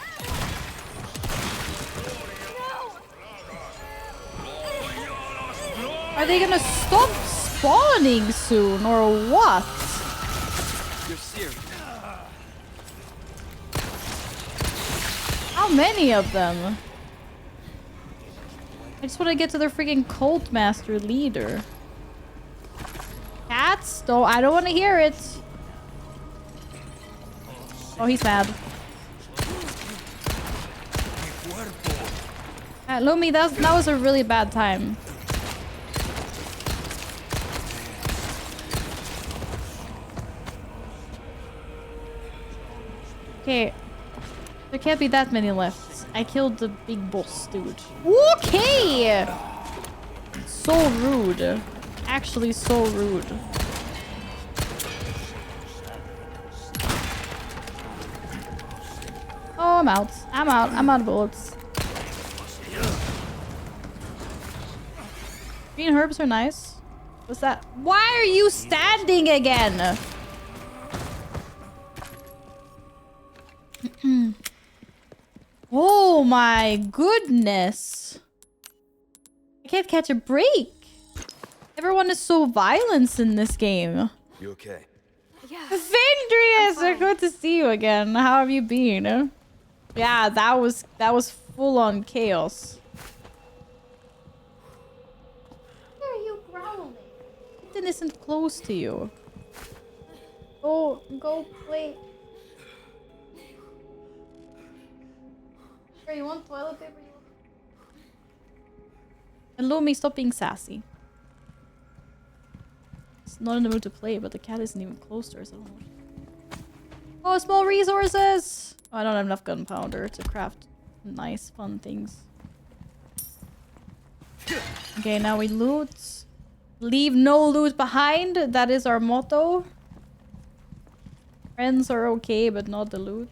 Are they gonna stop spawning soon or what? You're serious. How many of them? I just want to get to their freaking cult master leader. Cats? Though I don't want to hear it. Oh, he's mad. Lumi, that was a really bad time. Okay. There can't be that many left. I killed the big boss, dude. Okay! So rude. Actually, so rude. Oh, I'm out. I'm out. I'm out of bullets. Green herbs are nice. What's that? Why are you standing again? Oh my goodness. I can't catch a break. Everyone is so violent in this game. You okay? Yeah. Vindrius, good to see you again. How have you been? Yeah, that was full on chaos. Why are you growling? Ethan isn't close to you. Go play. Here, you want toilet paper? And Lumi, stop being sassy. It's not in the mood to play, but the cat isn't even close to her, so I don't know. Oh, small resources! Oh, I don't have enough gunpowder to craft nice, fun things. Okay, now we loot. Leave no loot behind. That is our motto. Friends are okay, but not the loot.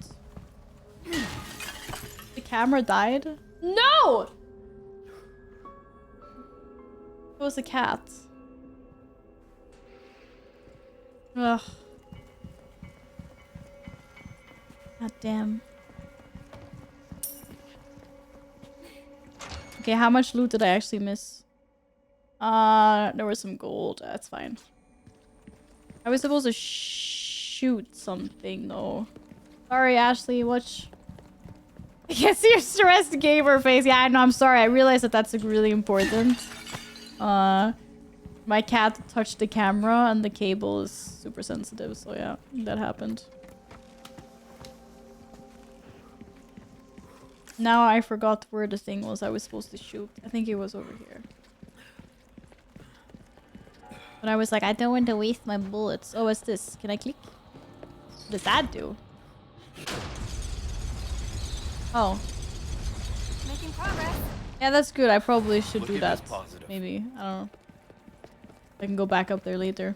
The camera died? No! It was a cat. Ugh. God damn. Okay, how much loot did I actually miss? There was some gold. That's fine. I was supposed to shoot something though. Sorry, Ashley. Watch. I can see your stressed gamer face. Yeah, I know. I'm sorry. I realized that that's like, really important. My cat touched the camera and the cable is super sensitive. So yeah, that happened. Now I forgot where the thing was I was supposed to shoot. I think it was over here. But I was like, I don't want to waste my bullets. Oh, what's this? Can I click? What does that do? Oh. Making progress. Yeah, that's good. I probably should do Look that. at this positive. Maybe. I don't know. I can go back up there later.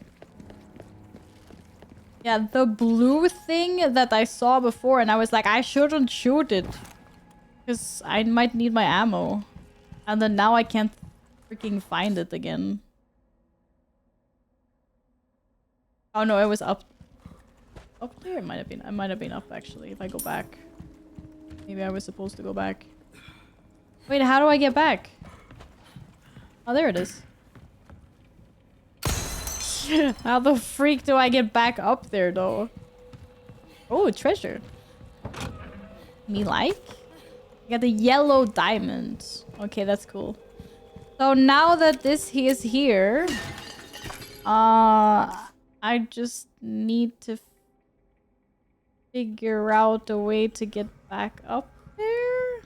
Yeah, the blue thing that I saw before and I was like, I shouldn't shoot it. Because I might need my ammo. And then now I can't freaking find it again. Oh no, it was up. Up there? It might have been. I might have been up actually if I go back. Maybe I was supposed to go back. Wait, how do I get back? Oh, there it is. How the freak do I get back up there though? Oh, treasure. Me like? I got the yellow diamond. Okay, that's cool. So now that this is here, I just need to figure out a way to get back up there.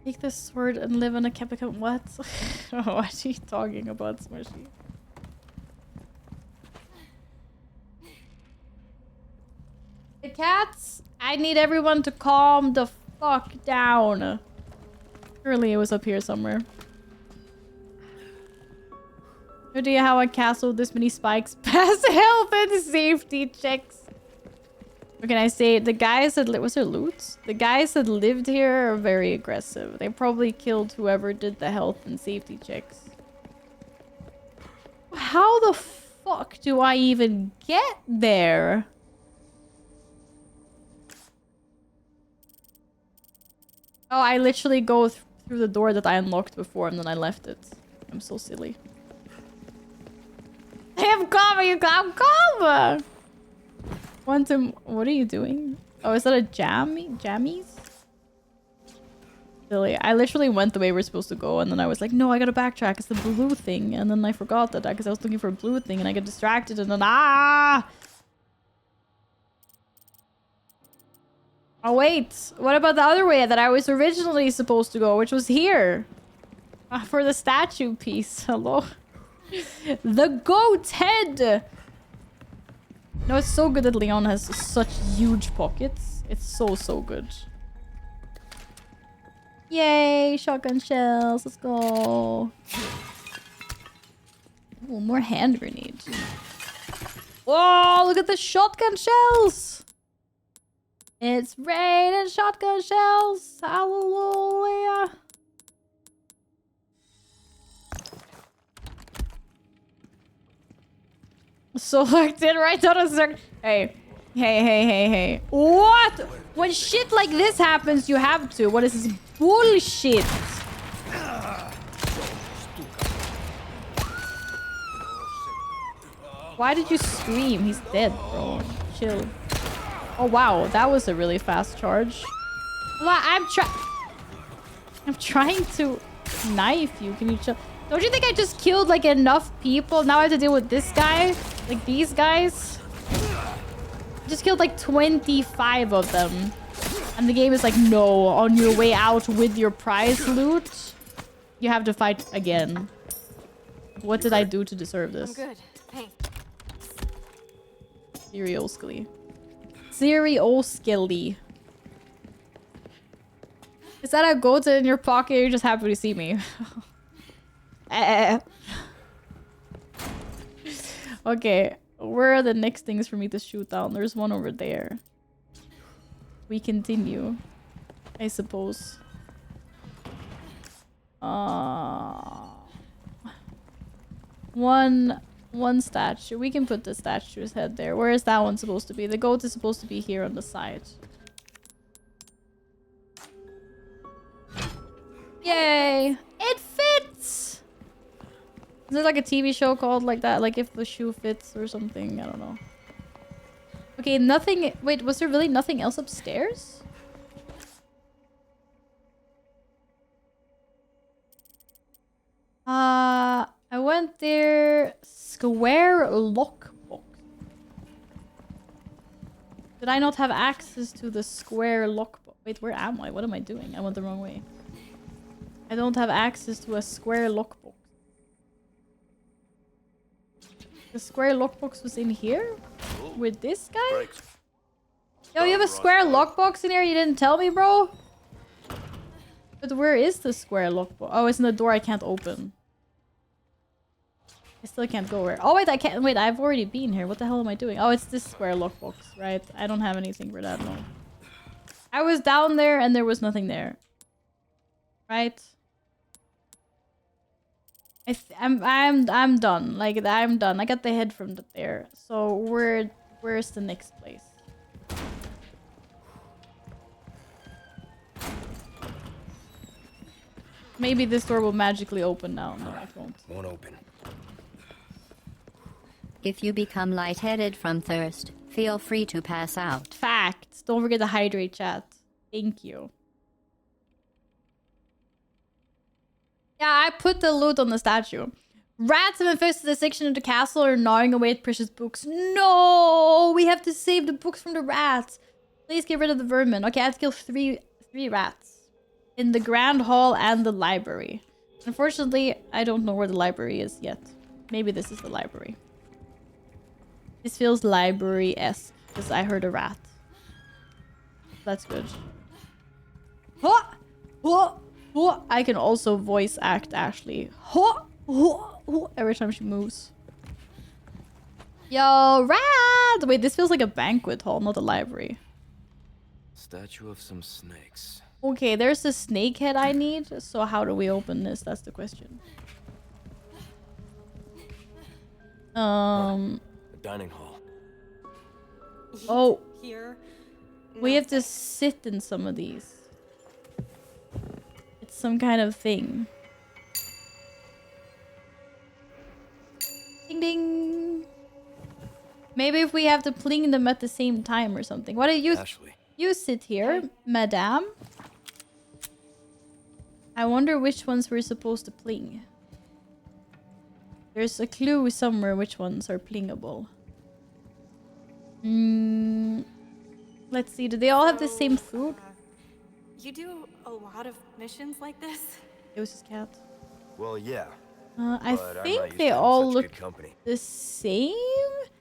Take this sword and live in a capital. What? What is she talking about, Smushy? The cats? I need everyone to calm the fuck down. Surely it was up here somewhere. No idea how a castle with this many spikes pass health and safety checks. What can I say? The guys that was there loot? The guys that lived here are very aggressive. They probably killed whoever did the health and safety checks. How the fuck do I even get there? Oh, I literally go through the door that I unlocked before and then I left it. I'm so silly. I am coming, you come! Quantum, what are you doing? Oh, is that a jammies? Silly. I literally went the way we're supposed to go and then I was like, no, I gotta backtrack. It's the blue thing. And then I forgot that because I was looking for a blue thing and I get distracted and then Oh wait, what about the other way that I was originally supposed to go, which was here? For the statue piece. Hello? The goat head! No, it's so good that Leon has such huge pockets. It's so good. Yay, shotgun shells, let's go. Ooh, more hand grenades. Whoa, look at the shotgun shells! It's raining shotgun shells! Hallelujah! So locked in right on a circle. Hey. What? When shit like this happens, you have to. What is this bullshit? Why did you scream? He's dead, bro. Chill. Oh wow, that was a really fast charge. Well, I'm trying to knife you. Can you chill? Don't you think I just killed like enough people? Now I have to deal with this guy? Like these guys? I just killed like 25 of them. And the game is like, no, on your way out with your prize loot, you have to fight again. What did I do to deserve this? I'm good. Thanks. Seriously. Seriously. Is that a goat in your pocket? You're just happy to see me. Okay, where are the next things for me to shoot down? There's one over there. We continue, I suppose. One statue. We can put the statue's head there. Where is that one supposed to be? The goat is supposed to be here on the side. Yay! It fits! Is there like a TV show called like that? Like if the shoe fits or something? I don't know. Okay, nothing... Wait, was there really nothing else upstairs? I went there... Square lockbox. Did I not have access to the square lockbox? Wait, where am I? What am I doing? I went the wrong way. I don't have access to a square lockbox. The square lockbox was in here? With this guy? Yo, you have a square lockbox in here? You didn't tell me, bro? But where is the square lockbox? Oh, it's in the door I can't open. I still can't go where. Oh, wait, I can't. Wait, I've already been here. What the hell am I doing? Oh, it's this square lockbox, right? I don't have anything for that, no. I was down there and there was nothing there. Right? I'm done. Like, I'm done. I got the head from there. So, where's the next place? Maybe this door will magically open now. No, it won't. Won't open. If you become lightheaded from thirst, feel free to pass out. Facts. Don't forget to hydrate, chat. Thank you. Yeah, I put the loot on the statue. Rats have infested the section of the castle or gnawing away at precious books. No! We have to save the books from the rats. Please get rid of the vermin. Okay, I have to kill three rats. In the grand hall and the library. Unfortunately, I don't know where the library is yet. Maybe this is the library. This feels library-esque because I heard a rat. That's good. I can also voice act Ashley. Every time she moves. Yo, rat! that? Wait, this feels like a banquet hall, not a library. Statue of some snakes. Okay, there's a snake head I need. So how do we open this? That's the question. A dining hall. Oh. Here. We have to sit in some of these. It's some kind of thing. Ding ding. Maybe if we have to pling them at the same time or something. Why don't you... Ashley. You sit here, madame. I wonder which ones we're supposed to pling. There's a clue somewhere which ones are plingable. Let's see. Do they all have the same food? You do a lot of missions like this? It was his cat. Well, yeah. I but think they all look the same.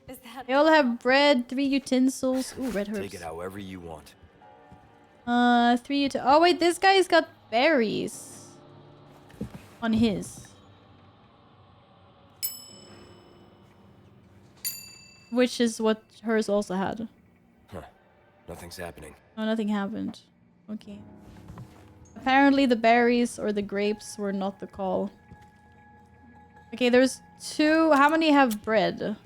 Is that They all have bread, 3 utensils. Ooh, red herbs. Take it however you want. 3 utensils. Oh wait, this guy's got berries on his. Which is what hers also had. Huh. Nothing's happening. Oh, nothing happened. Okay. Apparently the berries or the grapes were not the call. Okay, there's 2. How many have bread?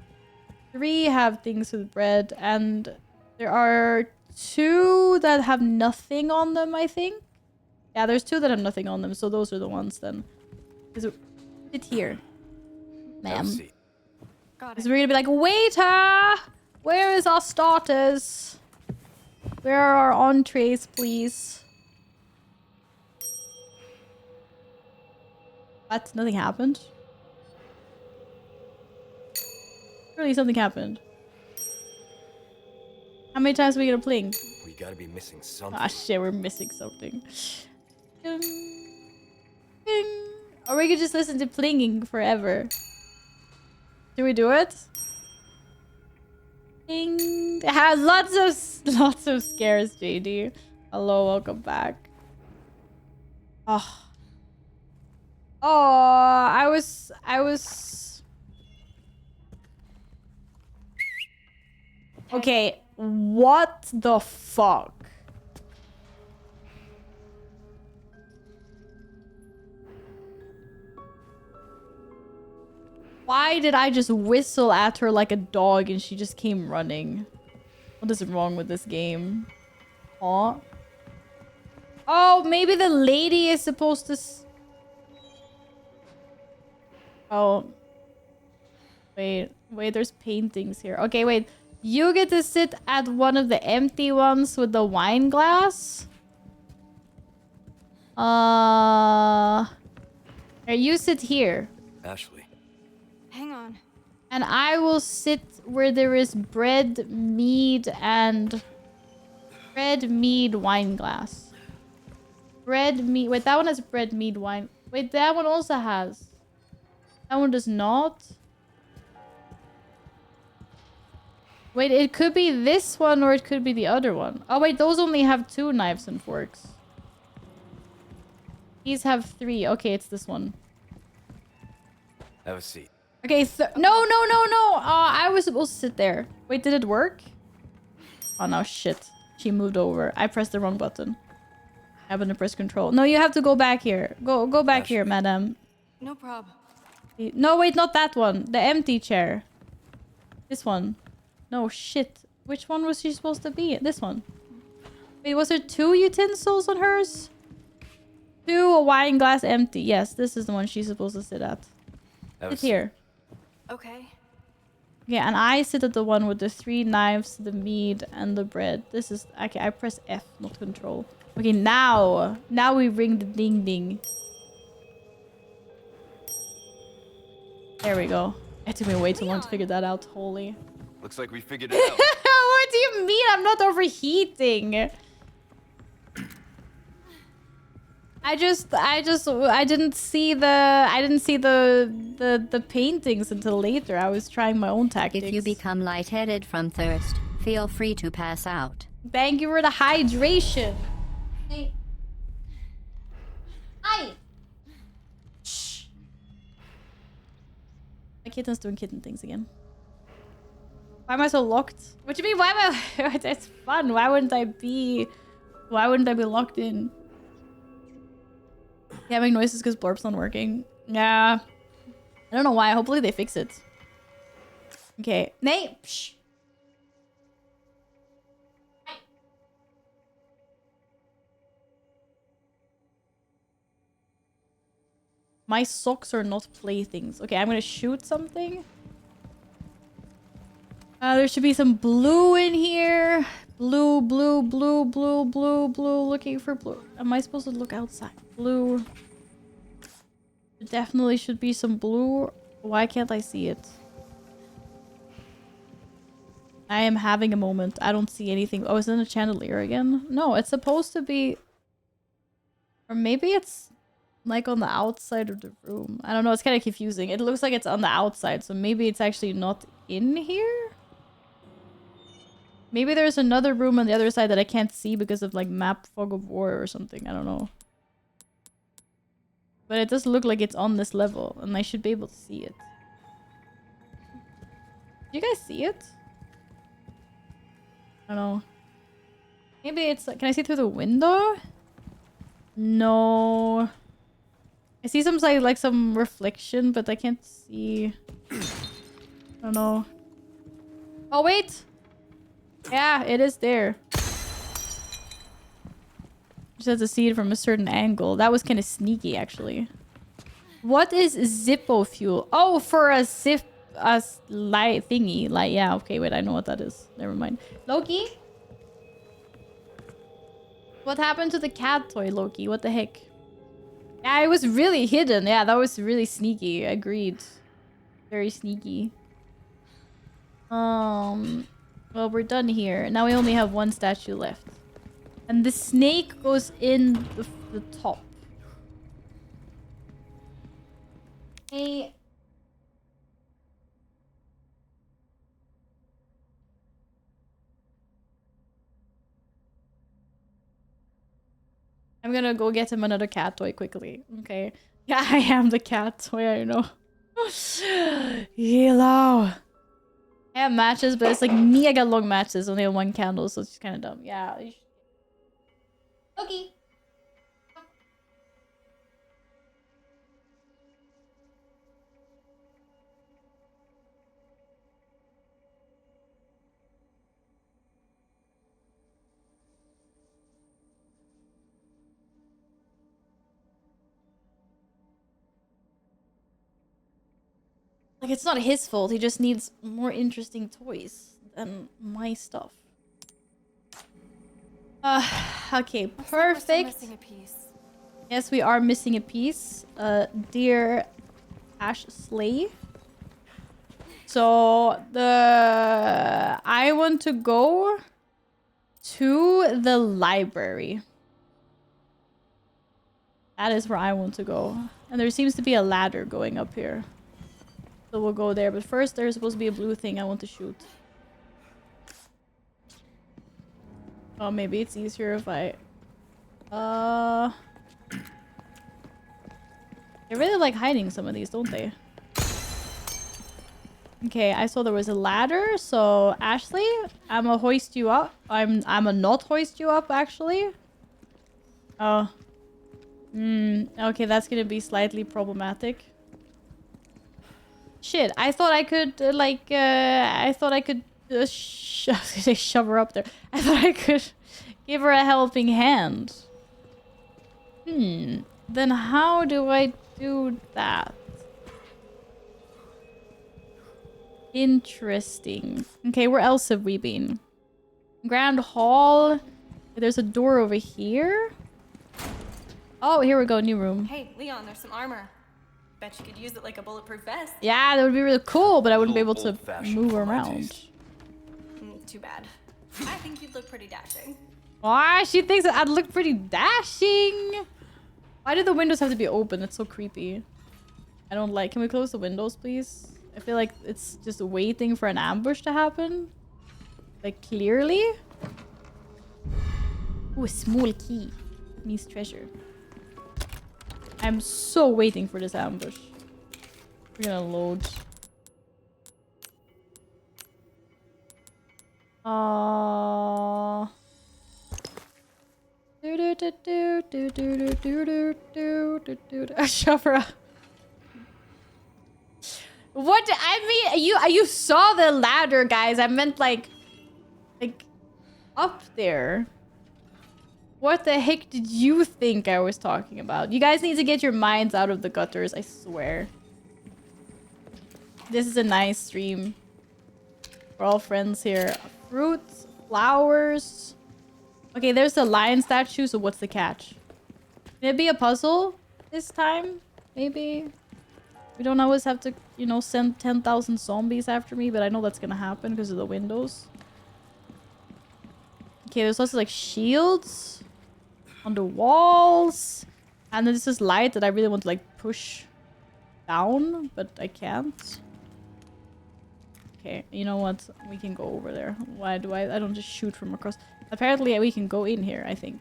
3 have things with bread, and there are 2 that have nothing on them, I think. Yeah, there's 2 that have nothing on them, so those are the ones then. Sit here, ma'am. Because we're gonna be like, waiter! Where is our starters? Where are our entrees, please? What? Nothing happened? Surely something happened. How many times are we gonna pling? We gotta be missing something. Ah shit, we're missing something. Ding. Ding. Or we could just listen to plinging forever. Do we do it? Ding. It has lots of scares, JD. Hello, welcome back. Oh. Oh, I was okay, what the fuck? Why did I just whistle at her like a dog and she just came running? What is wrong with this game? Aw. Oh, maybe the lady is supposed to... Oh. Wait, there's paintings here. Okay, wait. You get to sit at one of the empty ones with the wine glass. You sit here. Ashley. Hang on. And I will sit where there is bread, mead, and... Bread, mead, wine glass. Bread, mead... Wait, that one has bread, mead, wine... Wait, that one also has. That one does not. Wait, it could be this one or it could be the other one. Oh, wait, those only have 2 knives and forks. These have 3. Okay, it's this one. Have a seat. Okay, no. I was supposed to sit there. Wait, did it work? Oh, no, shit. She moved over. I pressed the wrong button. I happened to press control. No, you have to go back here. Go back here, madam. No problem. No, wait, not that one. The empty chair. This one. No, shit. Which one was she supposed to be? This one. Wait, was there 2 utensils on hers? 2, a wine glass, empty. Yes, this is the one she's supposed to sit at. Sit here. Okay. Yeah, and I sit at the one with the 3 knives, the meat, and the bread. This is... Okay, I press F, not control. Okay, now we ring the ding ding. There we go. It took me way too long to figure that out. Holy. Looks like we figured it out. What do you mean? I'm not overheating. I didn't see the paintings until later. I was trying my own tactics. If you become lightheaded from thirst, feel free to pass out. Thank you for the hydration. Hey. Hi. Shh. My kitten's doing kitten things again. Why am I so locked? What do you mean? Why am I? It's fun. Why wouldn't I be locked in? Having noises because Blorp's not working. Yeah. I don't know why. Hopefully they fix it. Okay. Nate. Psh. My socks are not playthings. Okay, I'm gonna shoot something. There should be some blue in here. Blue, blue, blue, blue, blue, blue. Looking for blue. Am I supposed to look outside? Blue. There definitely should be some blue. Why can't I see it? I am having a moment. I don't see anything. Oh, is it a chandelier again? No, it's supposed to be... Or maybe it's like on the outside of the room. I don't know. It's kind of confusing. It looks like it's on the outside, so maybe it's actually not in here? Maybe there's another room on the other side that I can't see because of like map fog of war or something. I don't know. But it does look like it's on this level and I should be able to see it. Do you guys see it? I don't know. Maybe it's like, can I see through the window? No. I see some like some reflection, but I can't see. I don't know. Oh wait! Yeah, it is there. Just have to see it from a certain angle. That was kind of sneaky, actually. What is Zippo fuel? Oh, for a zip, light thingy. Like, yeah, okay, wait, I know what that is. Never mind. Loki? What happened to the cat toy, Loki? What the heck? Yeah, it was really hidden. Yeah, that was really sneaky. Agreed. Very sneaky. Well, we're done here. Now we only have one statue left. And the snake goes in the top. Hey. I'm gonna go get him another cat toy quickly. Okay. Yeah, I am the cat toy, I know. Hello. I have matches, but it's like mega long matches. Only have one candle, so it's kind of dumb. Yeah. Okay. Like, it's not his fault. He just needs more interesting toys than my stuff. Okay, perfect. Yes, we are missing a piece. Dear Ashley. So, I want to go to the library. That is where I want to go. And there seems to be a ladder going up here. So we'll go there. But first, there's supposed to be a blue thing I want to shoot. Oh, maybe it's easier if I... They really like hiding some of these, don't they? Okay, I saw there was a ladder. So, Ashley, I'm gonna hoist you up. I'm gonna not hoist you up, actually. Oh. Okay, that's gonna be slightly problematic. Shit, I thought I could, I thought I could shove her up there. I thought I could give her a helping hand. Then how do I do that? Interesting. Okay, where else have we been? Grand Hall. There's a door over here. Oh, here we go, new room. Hey, Leon, there's some armor. Bet you could use it like a bulletproof vest. Yeah, that would be really cool, but I wouldn't be able to move around. Too bad. I think you'd look pretty dashing. Why? She thinks that I'd look pretty dashing. Why do the windows have to be open? It's so creepy. I don't like... Can we close the windows, please? I feel like it's just waiting for an ambush to happen. Like, clearly. Ooh, a small key. It means treasure. I'm so waiting for this ambush. We're gonna load. Shove her up. What? I mean, you saw the ladder, guys. I meant like up there. What the heck did you think I was talking about? You guys need to get your minds out of the gutters, I swear. This is a nice stream. We're all friends here. Fruits, flowers. Okay, there's the lion statue, so what's the catch? Maybe a puzzle this time? Maybe? We don't always have to, you know, send 10,000 zombies after me, but I know that's gonna happen because of the windows. Okay, there's also like shields on the walls. And then this is light that I really want to like push down, but I can't. Okay, you know what? We can go over there. Why do I don't just shoot from across? Apparently we can go in here, I think.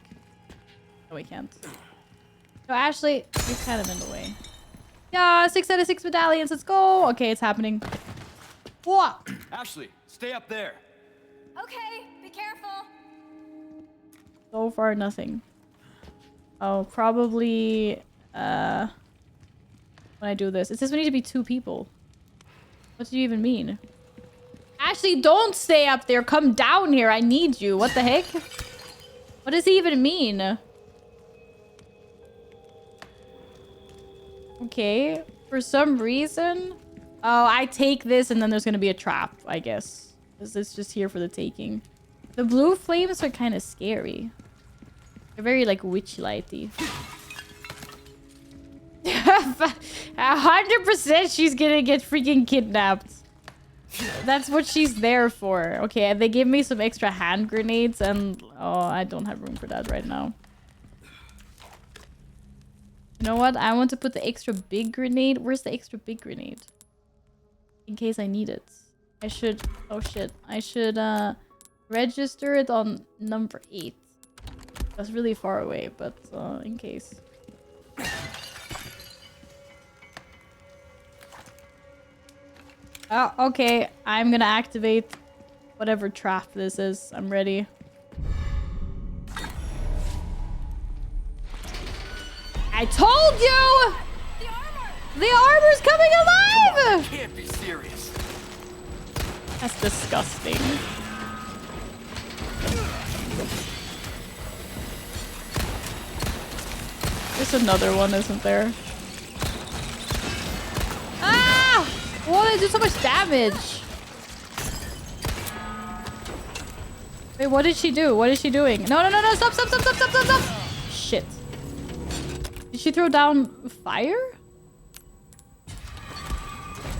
No, we can't. So Ashley, you're kind of in the way. Yeah, 6 out of 6 medallions. Let's go. Okay, it's happening. Whoa! Ashley, stay up there. Okay, be careful. So far, nothing. Oh, probably when I do this. It says we need to be 2 people. What do you even mean? Ashley, don't stay up there. Come down here. I need you. What the heck? What does he even mean? Okay. For some reason... Oh, I take this and then there's gonna be a trap, I guess. Because it's just here for the taking. The blue flames are kind of scary. They're very, like, witch-lighty. 100% she's gonna get freaking kidnapped. That's what she's there for. Okay, they give me some extra hand grenades and... Oh, I don't have room for that right now. You know what? I want to put the extra big grenade. Where's the extra big grenade? In case I need it. I should... Oh, shit. I should, register it on number 8. That's really far away, but, in case. Oh, okay. I'm gonna activate whatever trap this is. I'm ready. I told you! The armor's coming alive! You can't be serious. That's disgusting. There's another one, isn't there? Ah! Whoa, they do so much damage. Wait, what did she do? What is she doing? No, no, no, no, stop, stop, stop, stop, stop, stop, stop. Shit. Did she throw down fire?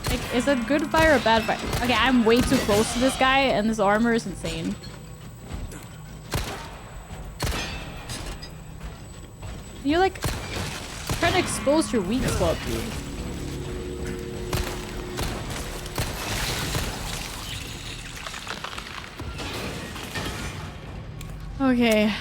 Like, is that good fire or bad fire? Okay, I'm way too close to this guy and this armor is insane. You're like trying to expose your weak spot, dude. Okay.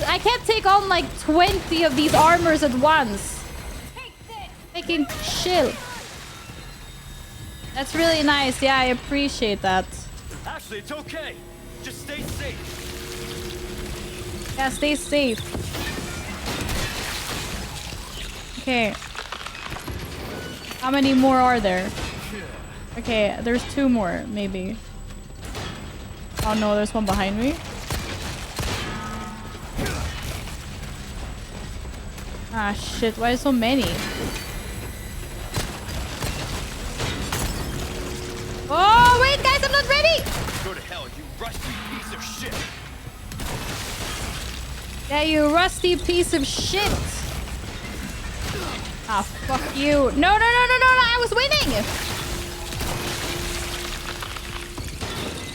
I can't take on like 20 of these armors at once. Making chill. That's really nice. Yeah, I appreciate that. Ashley, it's okay. Just stay safe. Yeah, stay safe. Okay. How many more are there? Okay, there's 2 more, maybe. Oh no, there's one behind me. Ah, shit. Why so many? Oh, wait, guys, I'm not ready! Go to hell, you rusty piece of shit. Yeah, you rusty piece of shit. Ah, fuck you. No, no, no, no, no, no, I was winning!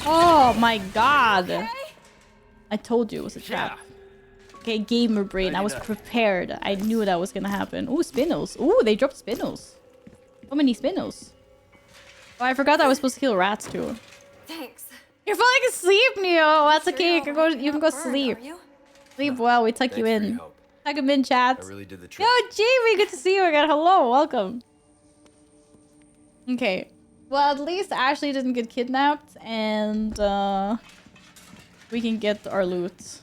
Oh, my God. Okay. I told you it was a trap. Yeah. Okay, gamer brain. I was prepared. I knew that was gonna happen. Ooh, spinnels. Ooh, they dropped spinnels. So many spinnels. Oh, I forgot I was supposed to kill rats too. Thanks. You're falling asleep, Neo. That's okay. You can go sleep. Sleep well. We tuck you in. Like a in chat. I really did the trick. Yo, Jamie, good to see you again. Hello, welcome. Okay. Well, at least Ashley didn't get kidnapped, and we can get our loot.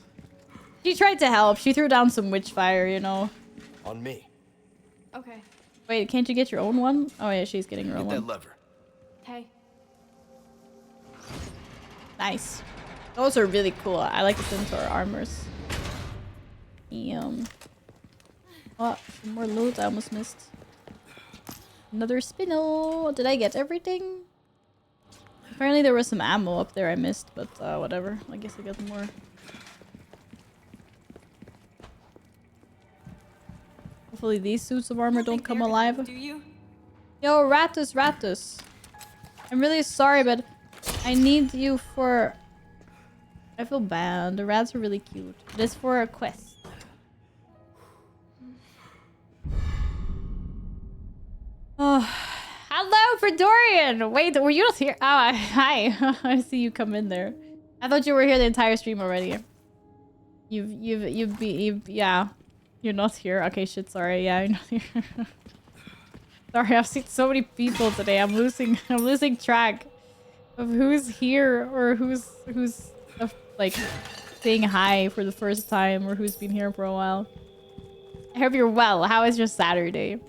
She tried to help. She threw down some witch fire, you know. On me. Okay. Wait, can't you get your own one? Oh yeah, she's getting her own Get that one. lever. Okay. Nice. Those are really cool. I like to put into our armors. Oh, some more loot. I almost missed. Another spinel. Did I get everything? Apparently there was some ammo up there I missed, but whatever. I guess I got more. Hopefully these suits of armor don't come alive. Do you? Yo, Ratus. I'm really sorry, but I need you for... I feel bad. The rats are really cute. It is for a quest. Oh, hello, Fredorian! Wait, were you not here? Oh, hi. I see you come in there. I thought you were here the entire stream already. Yeah. You're not here. Okay, shit, sorry. Yeah, you're not here. Sorry, I've seen so many people today. I'm losing track of who's here or who's like saying hi for the first time or who's been here for a while. I hope you're well. How is your Saturday?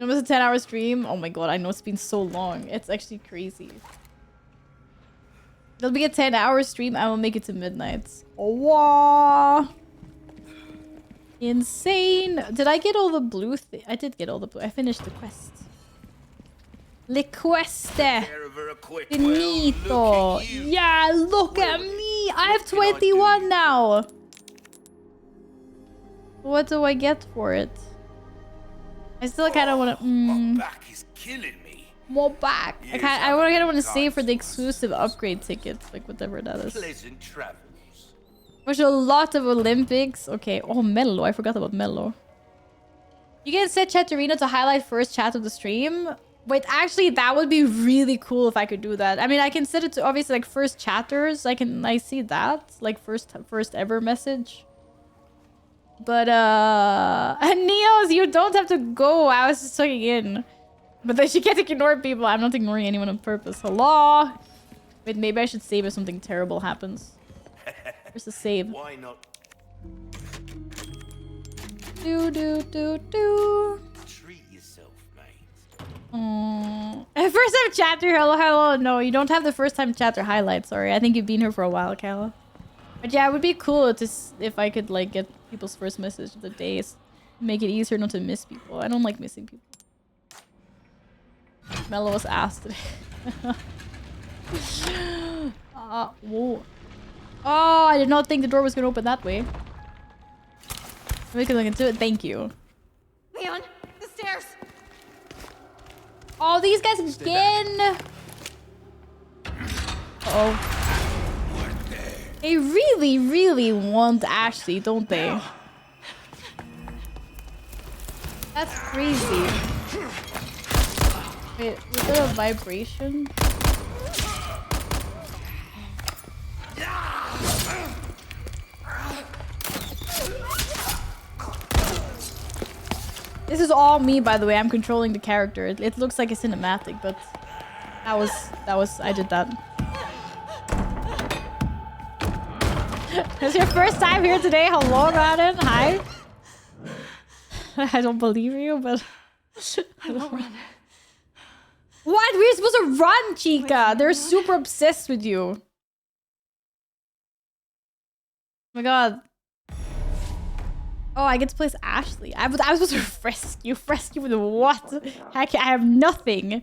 It was a 10-hour stream. Oh my god, I know it's been so long. It's actually crazy. It'll be a 10-hour stream. I will make it to midnight. Oh, wow. Insane. Did I get all the blue? I did get all the blue. I finished the quest. Le queste. Finito. Yeah, look at me. I have 21 now. What do I get for it? I still kind of want to. My back is killing me. More back. I kind of want to save for the exclusive upgrade ticket, like whatever that is. Pleasant travels. There's a lot of Olympics. Okay. Oh, Mello. I forgot about Mello. You can set Chatterina to highlight first chat of the stream. Wait, actually, that would be really cool if I could do that. I mean, I can set it to obviously like first chatters. I see that like first ever message. But Neos, you don't have to go. I was just checking in. But then she can't ignore people. I'm not ignoring anyone on purpose. Hello? Wait, maybe I should save if something terrible happens. Where's the save? Why not? Do. Treat yourself, mate. First time chatter. Hello. No, you don't have the first time chatter highlight. Sorry, I think you've been here for a while, Kala. But yeah, it would be cool to if I could like get people's first message of the day. Make it easier not to miss people. I don't like missing people. Mello was asked today. Whoa. Oh, I did not think the door was gonna open that way. We can look into it. Thank you. Leon, the stairs. Oh, these guys again. Uh-oh. They really, really want Ashley, don't they? That's crazy. Wait, was there a vibration? This is all me, by the way. I'm controlling the character. It looks like a cinematic, but that was I did that. It's your first time here today. Hello, Madden. Hi. I don't believe you, but I won't run. What? We're supposed to run, Chica. They're super obsessed with you. Oh my god. Oh, I get to place Ashley. I was supposed to rescue. Rescue with what? Heck, I have nothing.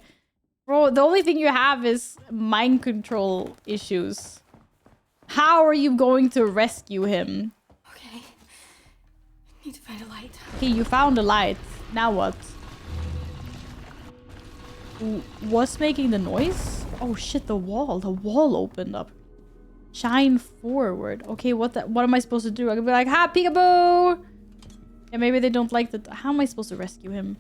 Bro, the only thing you have is mind control issues. How are you going to rescue him? Okay. Need to find a light. Okay, you found a light. Now what? What's making the noise? Oh shit, the wall. The wall opened up. Shine forward. Okay, what am I supposed to do? I could be like, ha, peekaboo! Yeah, maybe they don't like that. How am I supposed to rescue him?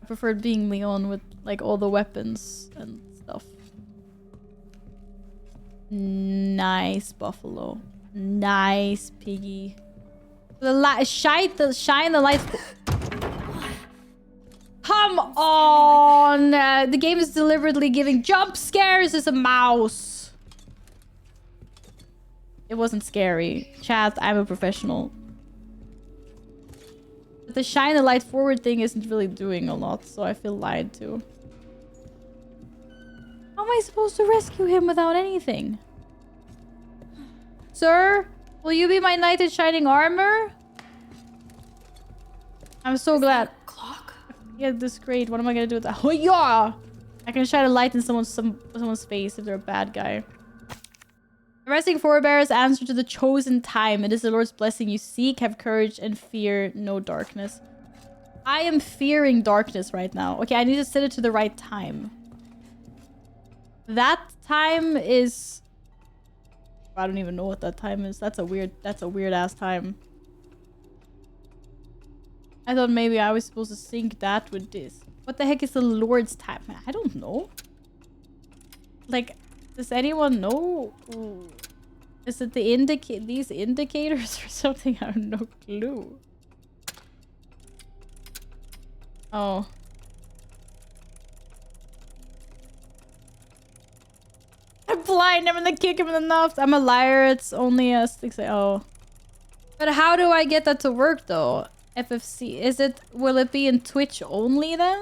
I preferred being Leon with like all the weapons and stuff. Nice, buffalo. Nice, piggy. Shine the lights. Come on! The game is deliberately giving jump scares as a mouse. It wasn't scary. Chat, I'm a professional. But the shine the light forward thing isn't really doing a lot, so I feel lied to. How am I supposed to rescue him without anything? Sir, will you be my knight in shining armor? I'm so glad. Clock? Yeah, this is great. What am I gonna do with that? Oh yeah! I can shine a light in someone's face if they're a bad guy. The resting forebears answer to the chosen time. It is the Lord's blessing you seek. Have courage and fear no darkness. I am fearing darkness right now. Okay, I need to set it to the right time. That time is... I don't even know what that time is. That's a weird ass time. I thought maybe I was supposed to sync that with this. What the heck is the Lord's time? I don't know. Like, does anyone know? Ooh. Is it these indicators or something? I have no clue. Oh. I'm blind. I'm gonna kick him in the nuts. I'm a liar. It's only a 6. Oh. But how do I get that to work though? FFC. Will it be in Twitch only then?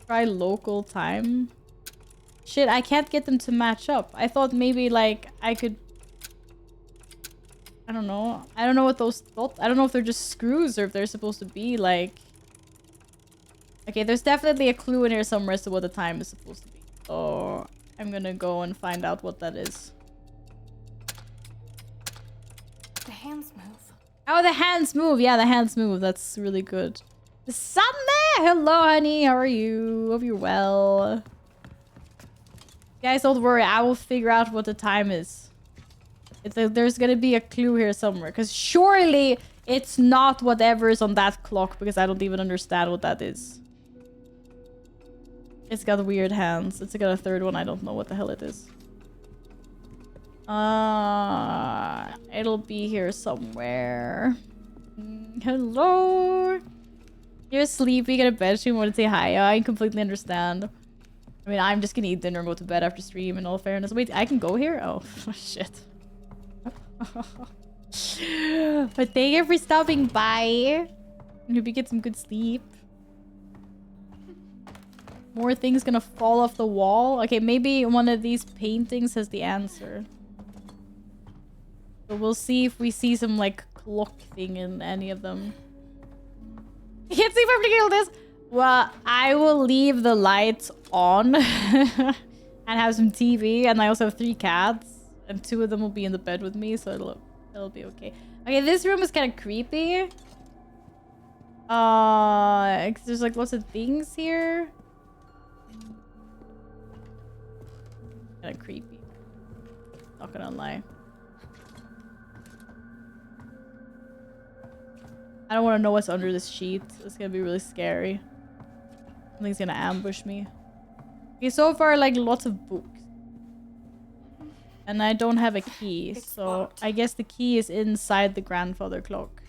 Try local time. Shit, I can't get them to match up. I thought maybe like I could... I don't know. I don't know what those... I don't know if they're just screws or if they're supposed to be like... Okay, there's definitely a clue in here somewhere as to what the time is supposed to be. So I'm gonna go and find out what that is. The hands move. Oh, the hands move. Yeah, the hands move. That's really good. The Sunday! Hello, honey. How are you? Hope you're well. Guys, don't worry. I will figure out what the time is. There's gonna be a clue here somewhere. Because surely it's not whatever is on that clock. Because I don't even understand what that is. It's got weird hands. It's got a third one. I don't know what the hell it is. It'll be here somewhere. Hello. You're sleepy, get a bed stream, want to say hi. I completely understand. I mean, I'm just gonna eat dinner and go to bed after stream in all fairness. Wait, I can go here? Oh, shit. But thank you for stopping by. I hope you get some good sleep. More things gonna fall off the wall. Okay, maybe one of these paintings has the answer. So we'll see if we see some, like, clock thing in any of them. I can't see if I'm gonna kill this. Well, I will leave the lights on and have some TV. And I also have 3 cats. And 2 of them will be in the bed with me, so it'll be okay. Okay, this room is kind of creepy. 'Cause there's, like, lots of things here. Kind of creepy. Not gonna lie. I don't want to know what's under this sheet. It's gonna be really scary. Something's gonna ambush me. Okay, so far, like, lots of books. And I don't have a key, so I guess the key is inside the grandfather clock.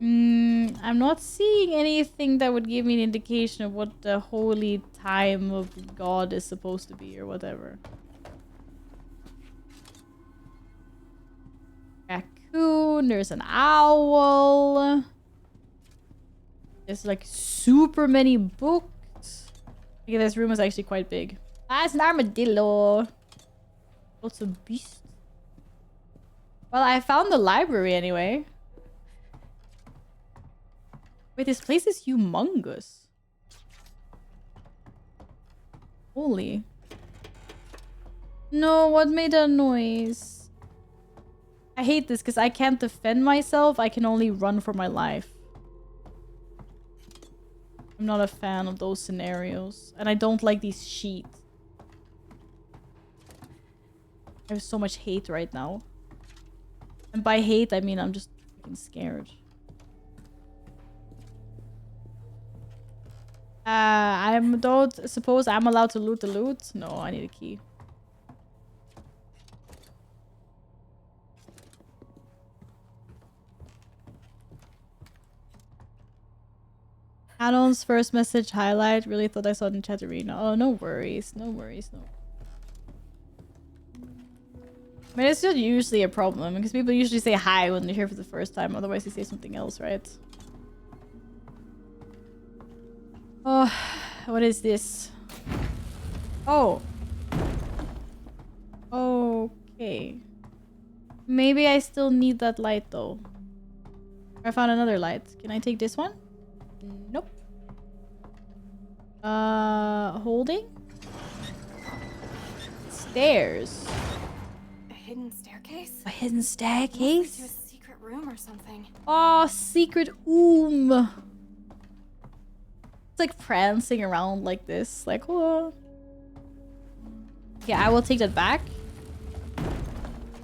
I'm not seeing anything that would give me an indication of what the holy time of God is supposed to be or whatever. Raccoon, there's an owl. There's like super many books. Okay, this room is actually quite big. Ah, it's an armadillo. Lots of beasts. Well, I found the library anyway. Wait, this place is humongous. Holy. No, what made that noise? I hate this because I can't defend myself. I can only run for my life. I'm not a fan of those scenarios. And I don't like these sheets. I have so much hate right now. And by hate, I mean I'm just fucking scared. I don't suppose I'm allowed to loot the loot. No, I need a key. Addon's first message highlight. Really thought I saw it in chat arena. Oh, no worries. No worries. No. I mean, it's not usually a problem because people usually say hi when they're here for the first time. Otherwise, they say something else, right? Oh, what is this? Oh. Okay. Maybe I still need that light though. I found another light. Can I take this one? Nope. Holding? Stairs. A hidden staircase? A hidden Must staircase? lead to a secret room or something. Oh, secret It's like prancing around like this. Like, oh. Yeah, I will take that back.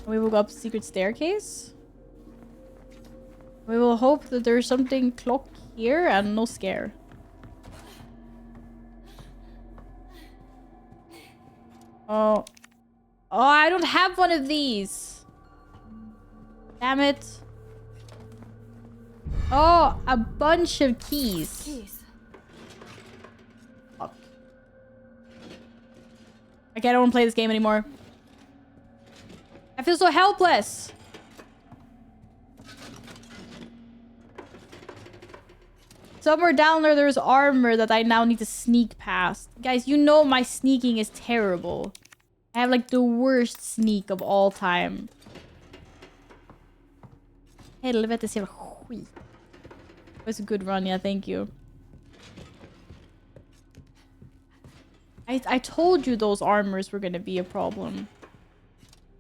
We will go up the secret staircase. We will hope that there's something clock here and no scare. Oh. Oh, I don't have one of these. Damn it. Oh, a bunch of keys. Fuck. Okay, I don't want to play this game anymore. I feel so helpless. Somewhere down there, there's armor that I now need to sneak past. Guys, you know my sneaking is terrible. I have like the worst sneak of all time. Helvetes jävla skit. It was a good run, yeah, thank you. I told you those armors were gonna be a problem.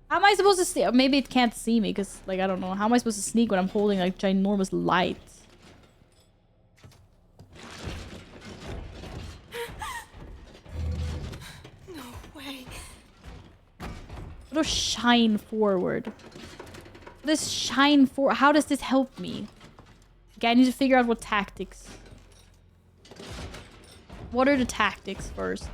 How am I supposed to sneak? Maybe it can't see me because, like, I don't know. How am I supposed to sneak when I'm holding, like, ginormous light? No way. What does shine forward? What does shine for? How does this help me? Okay, I need to figure out what tactics. What are the tactics first?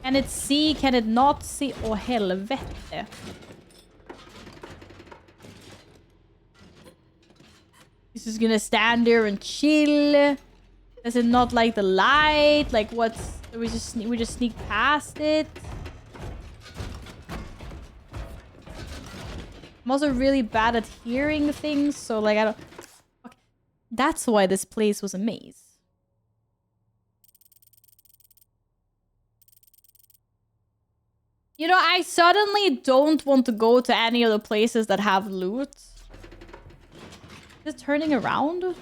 Can it see? Can it not see? Oh, helvete. This is gonna stand there and chill. Does it not like the light? Like, what's... We just sneak past it? I'm also really bad at hearing things, so, like, I don't... Okay. That's why this place was a maze. You know, I suddenly don't want to go to any of the places that have loot. Just turning around?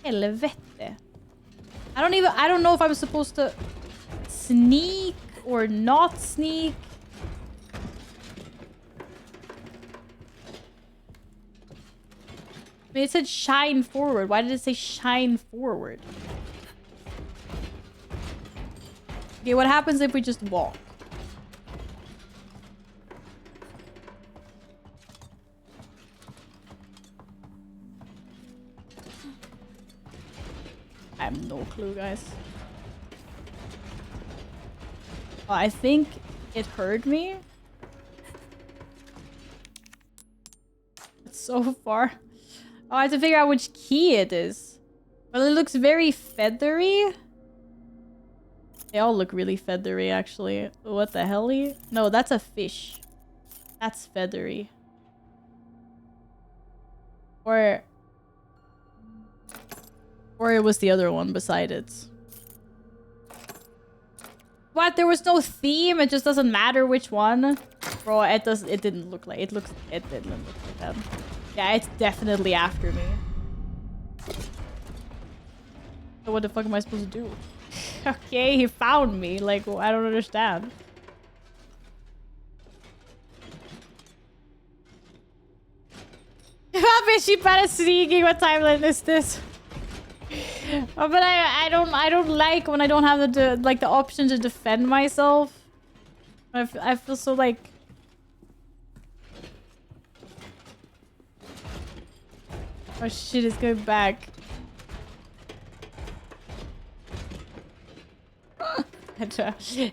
Helvete. I don't know if I'm supposed to sneak or not sneak. I mean, it said shine forward. Why did it say shine forward? Okay, what happens if we just walk? I have no clue, guys. Oh, I think it heard me. It's so far. Oh, I have to figure out which key it is. Well, it looks very feathery. They all look really feathery, actually. What the hell-y? No, that's a fish. That's feathery. Or it was the other one beside it. What? There was no theme? It just doesn't matter which one? Bro, it didn't look like... It didn't look like that. Yeah, it's definitely after me. So what the fuck am I supposed to do? Okay, he found me. Like, well, I don't understand. Bitch, she better sneaking. What timeline is this? Oh, but I don't like when I don't have the option to defend myself. I feel so like... Oh shit, it's going back.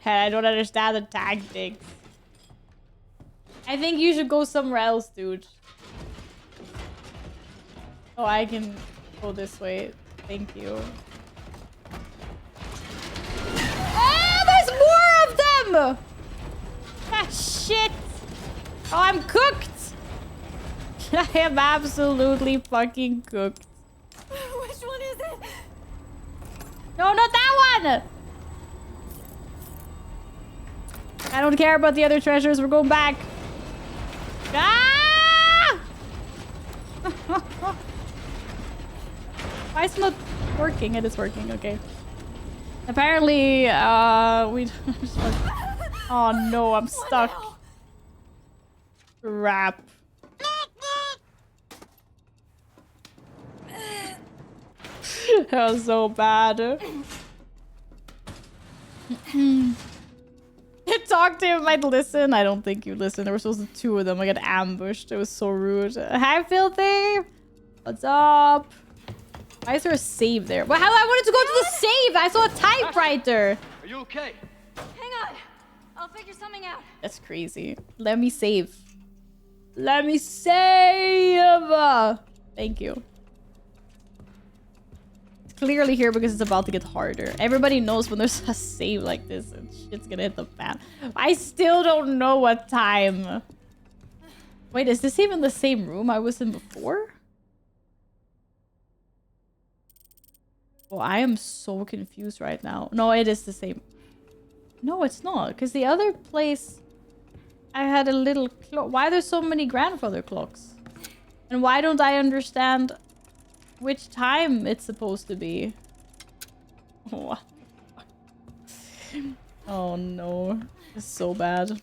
I don't understand the tactics. I think you should go somewhere else, dude. Oh, I can go this way. Thank you. Oh, there's more of them! Ah, shit! Oh, I'm cooked! I am absolutely fucking cooked. Which one is it? No, not that one! I don't care about the other treasures. We're going back. Ah! Why is it not working? It is working. Okay. Apparently, we... Oh no, I'm stuck. Crap. That was so bad. Talk to him, might listen. I don't think you listen. There were supposed to be 2 of them. I got ambushed. It was so rude. Hi, Filthy. What's up? Why is there a save there? Well, how I wanted to go to the save. I saw a typewriter. Are you okay? Hang on. I'll figure something out. That's crazy. Let me save. Let me save. Thank you. It's clearly here because it's about to get harder. Everybody knows when there's a save like this and shit's gonna hit the fan. I still don't know what time. Wait, is this even the same room I was in before? Oh, I am so confused right now. No, it is the same. No, it's not. Because the other place, I had a little clock. Why are there so many grandfather clocks? And why don't I understand which time it's supposed to be? What? Oh no. It's so bad.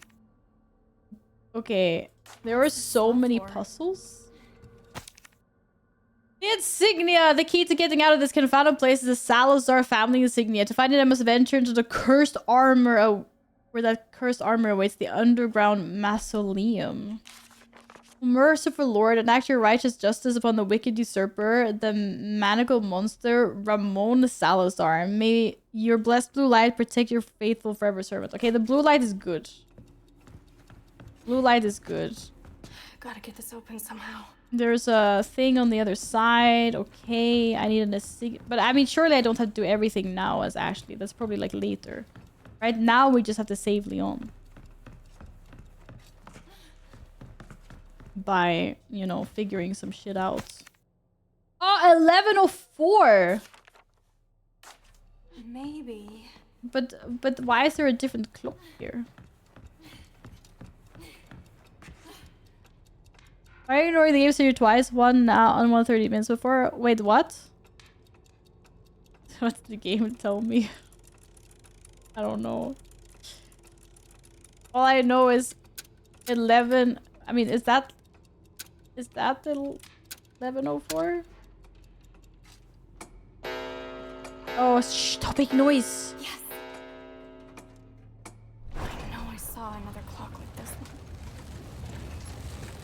Okay. There are so many puzzles. The insignia! The key to getting out of this confounded place is the Salazar family insignia. To find it, I must venture into the cursed armor, where that cursed armor awaits, the underground mausoleum. Merciful Lord, enact your righteous justice upon the wicked usurper, the manacled monster, Ramon Salazar. May your blessed blue light protect your faithful forever servant. Okay, the blue light is good. Blue light is good. Gotta get this open somehow. There's a thing on the other side. Okay, I need an insignia. But I mean, surely I don't have to do everything now as Ashley. That's probably like later. Right now, we just have to save Leon. By, you know, figuring some shit out. Oh, 11:04! Maybe. But why is there a different clock here? Why are you ignoring the game series twice? One now on 130 minutes before. Wait, what? What did the game tell me? I don't know. All I know is 11. I mean, is that the 11:04? Oh, stop making noise. Yes. I know I saw another clock like this one.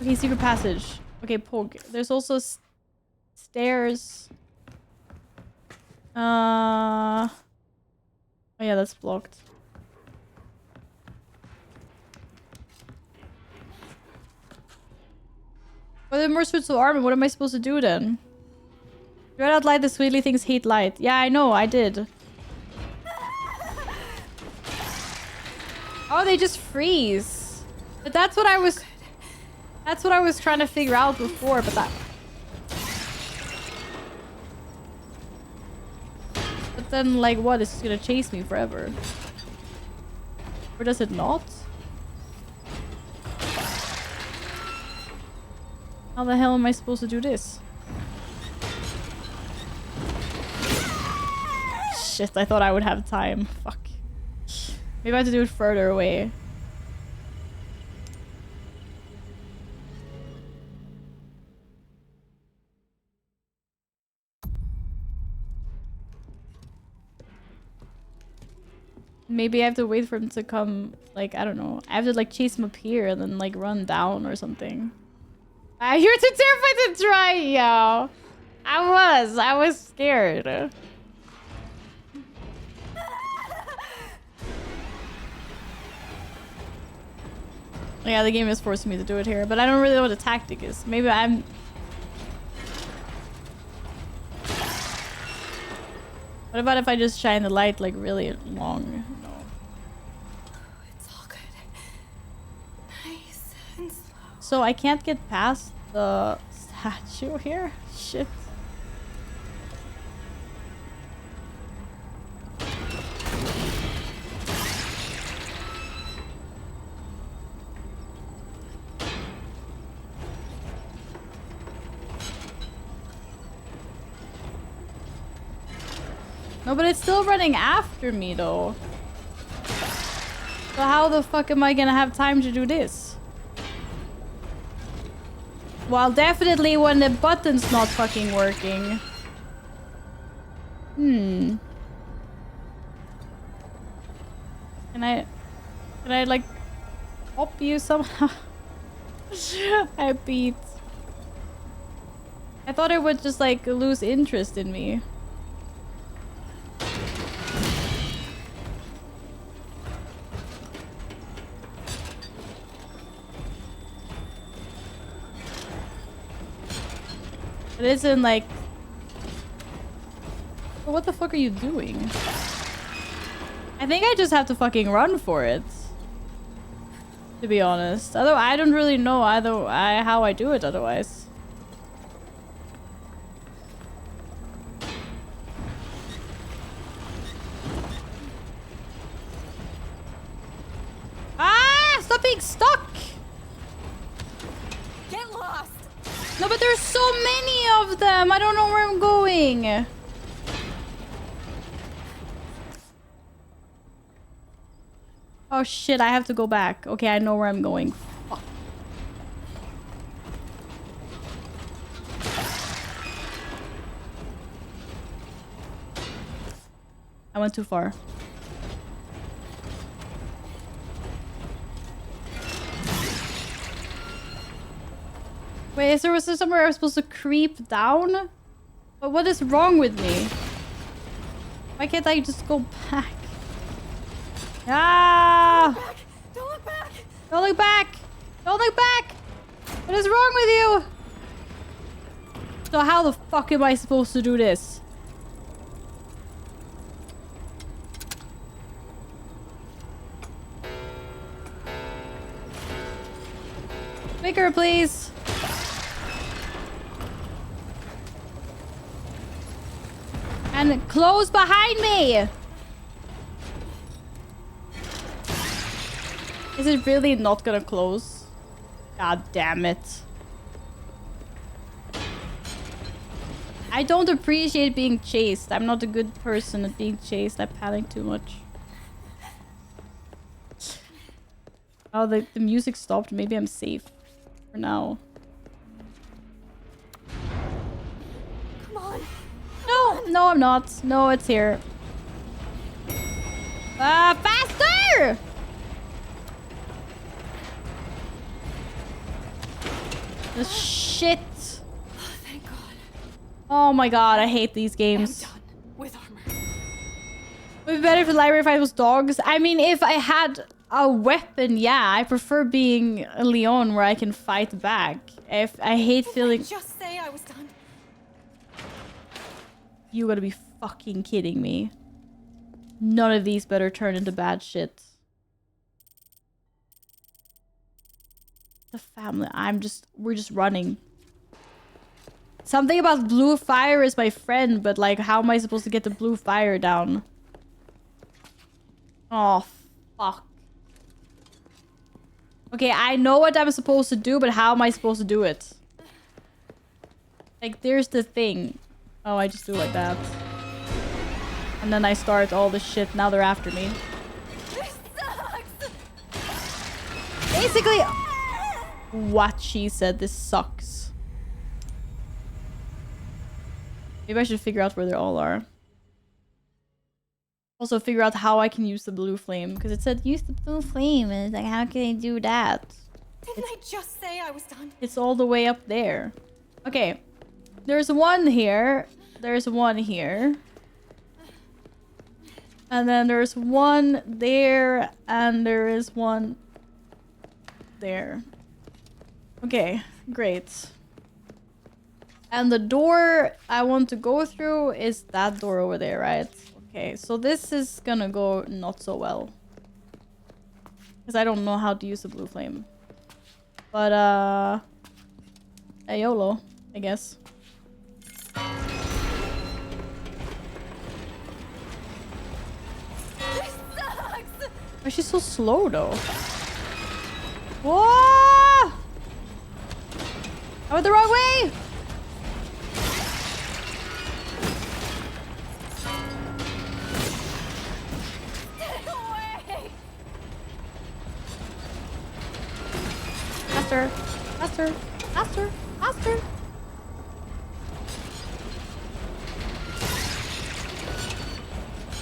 Okay, secret passage. Okay, poke. There's also stairs. Oh yeah, that's blocked. Are there more suits of armor? What am I supposed to do then? Do not light the sweetly things hate light. Yeah, I know, I did. Oh, they just freeze. But that's what I was... That's what I was trying to figure out before, but that... But then, like, what? It's just gonna chase me forever. Or does it not? How the hell am I supposed to do this? Shit, I thought I would have time. Fuck. Maybe I have to do it further away. Maybe I have to wait for him to come, like, I don't know. I have to, like, chase him up here and then, like, run down or something. You're too terrified to try, yo! I was scared. Yeah, the game is forcing me to do it here, but I don't really know what the tactic is. Maybe I'm... What about if I just shine the light like really long? No. It's all good. Nice and slow. So I can't get past the statue here? Shit. No, but it's still running after me, though. So how the fuck am I gonna have time to do this? Well, definitely when the button's not fucking working. Can I like pop you somehow? I beat. I thought it would just like lose interest in me. It isn't like... What the fuck are you doing? I think I just have to fucking run for it. To be honest. Although I don't really know how I do it otherwise. Ah! Stop being stuck! Get lost! No, but there's so many of them. I don't know where I'm going. Oh shit, I have to go back. Okay, I know where I'm going. Fuck. I went too far. Wait, was there somewhere I was supposed to creep down? But what is wrong with me? Why can't I just go back? Ah! Don't look back! Don't look back! Don't look back! What is wrong with you? So how the fuck am I supposed to do this? Quicker, please! And close behind me! Is it really not gonna close? God damn it. I don't appreciate being chased. I'm not a good person at being chased. I panic too much. Oh, the music stopped. Maybe I'm safe for now. Come on! No, I'm not. No, it's here. Faster! The shit. Oh, thank God. Oh my god, I hate these games. I'm done with armor. Would be better if the library fight was dogs. I mean, if I had a weapon, yeah. I prefer being a Leon where I can fight back. If I hate feeling... Just say I was done. You gotta be fucking kidding me. None of these better turn into bad shit. The family. We're just running. Something about blue fire is my friend, but like, how am I supposed to get the blue fire down? Oh, fuck. Okay, I know what I'm supposed to do, but how am I supposed to do it? Like, there's the thing. Oh, I just do like that. And then I start all this shit. Now they're after me. This sucks! Basically, what she said. This sucks. Maybe I should figure out where they all are. Also figure out how I can use the blue flame. Because it said use the blue flame. And it's like, how can I do that? Didn't I just say I was done? It's all the way up there. Okay. There's one here. There's one here. And then there's one there. And there is one there. Okay, great. And the door I want to go through is that door over there, right? Okay, so this is gonna go not so well. Because I don't know how to use a blue flame. But, a YOLO, I guess. This sucks! Why is she so slow, though? Whoa! I went the wrong way! Faster, faster, faster, faster.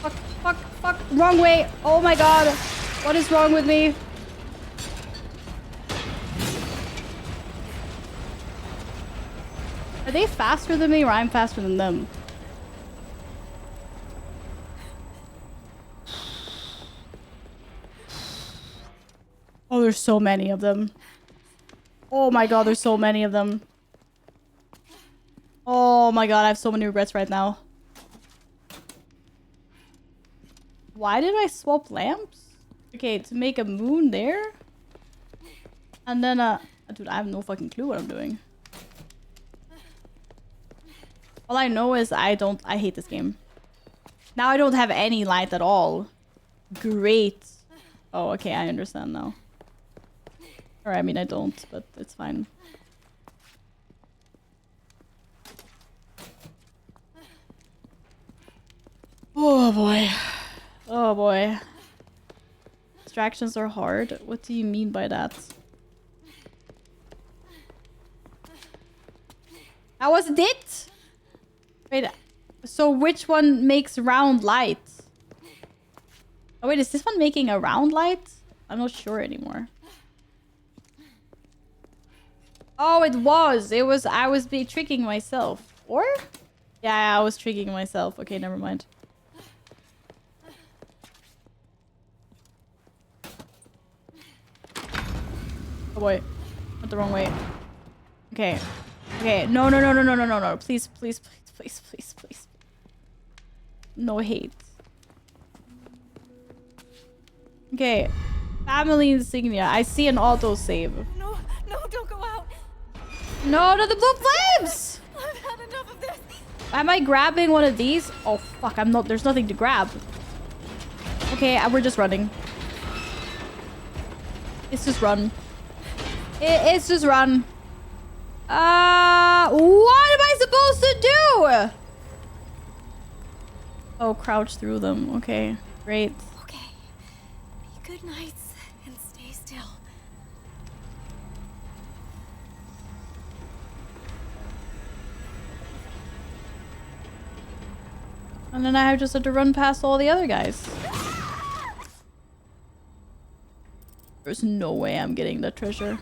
Fuck, fuck, fuck. Wrong way. Oh my god. What is wrong with me? Are they faster than me or I'm faster than them? Oh, there's so many of them. Oh my god, there's so many of them. Oh my god, I have so many regrets right now. Why did I swap lamps? Okay, to make a moon there. And then, dude, I have no fucking clue what I'm doing. All I know is I hate this game. Now I don't have any light at all. Great. Oh, okay, I understand now. Or, I mean, I don't, but it's fine. Oh, boy. Oh, boy. Distractions are hard. What do you mean by that? That wasn't it? Wait, so which one makes round light? Oh, wait, is this one making a round light? I'm not sure anymore. Oh, it was. I was tricking myself. Or? Yeah, I was tricking myself. Okay, never mind. Oh boy. Went the wrong way. Okay. Okay. No, no, no, no, no, no, no, no. Please, please, please, please, please, please. No hate. Okay. Family insignia. I see an autosave. No, no, don't go out. No, no, the blue flames! I've had enough of this. Am I grabbing one of these? Oh, fuck. I'm not. There's nothing to grab. Okay, we're just running. It's just run. It's just run. What am I supposed to do? Oh, crouch through them. Okay, great. Okay. Be good nights and stay still. And then I just have to run past all the other guys. There's no way I'm getting that treasure.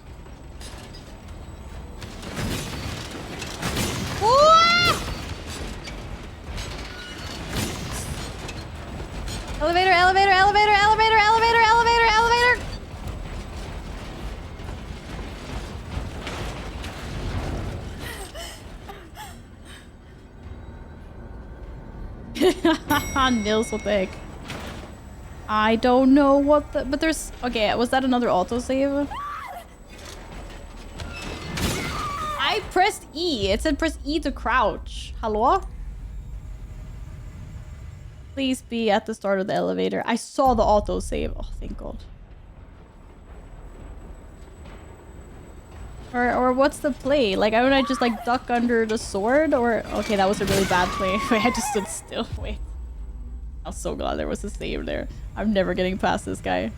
Elevator, elevator, elevator, elevator, elevator, elevator, elevator! Nils, what the heck? I don't know what the... But there's... Okay, was that another autosave? I pressed E. It said press E to crouch. Hello? Please be at the start of the elevator. I saw the autosave. Oh, thank God. Or what's the play? Like, I would I just like duck under the sword? Or... Okay, that was a really bad play. Wait, I just stood still. Wait. I'm so glad there was a save there. I'm never getting past this guy.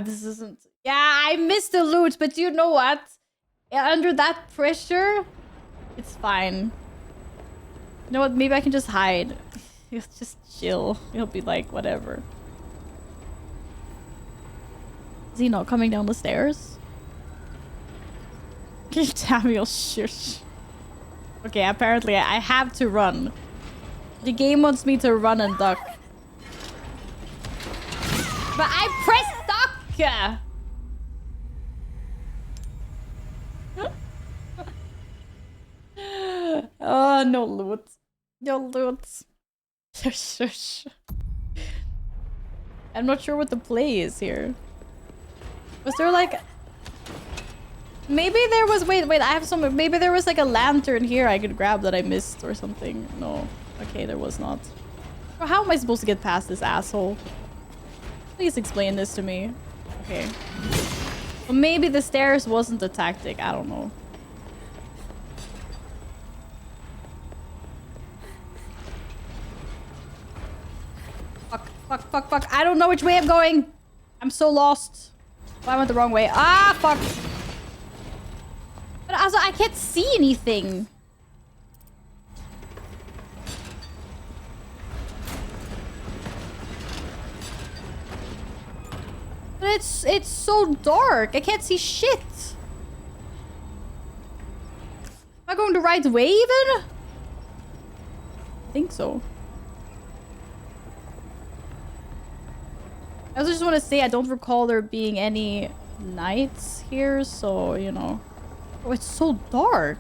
This isn't... Yeah, I missed the loot, but you know what? Under that pressure, it's fine. You know what? Maybe I can just hide. He'll just chill. He'll be like, whatever. Is he not coming down the stairs? Samuel, shush. Okay, apparently I have to run. The game wants me to run and duck. But I pressed duck! Oh, no loot. No loot. Shush, shush. I'm not sure what the play is here. Was there like... Maybe there was... Wait, I have some... Maybe there was like a lantern here I could grab that I missed or something. No. Okay, there was not. Well, how am I supposed to get past this asshole? Please explain this to me. Okay. Well, maybe the stairs wasn't a tactic. I don't know. Fuck. I don't know which way I'm going. I'm so lost. Oh, I went the wrong way. Ah, fuck. But also, I can't see anything. But it's so dark. I can't see shit. Am I going the right way even? I think so. I also just want to say I don't recall there being any nights here, so, you know. Oh, it's so dark.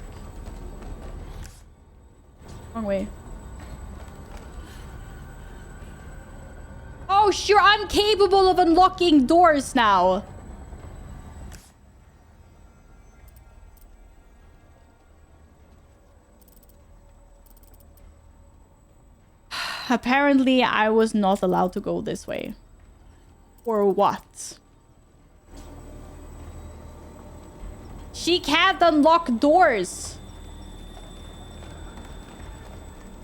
Wrong way. Oh, sure, I'm capable of unlocking doors now. Apparently, I was not allowed to go this way. Or what? She can't unlock doors.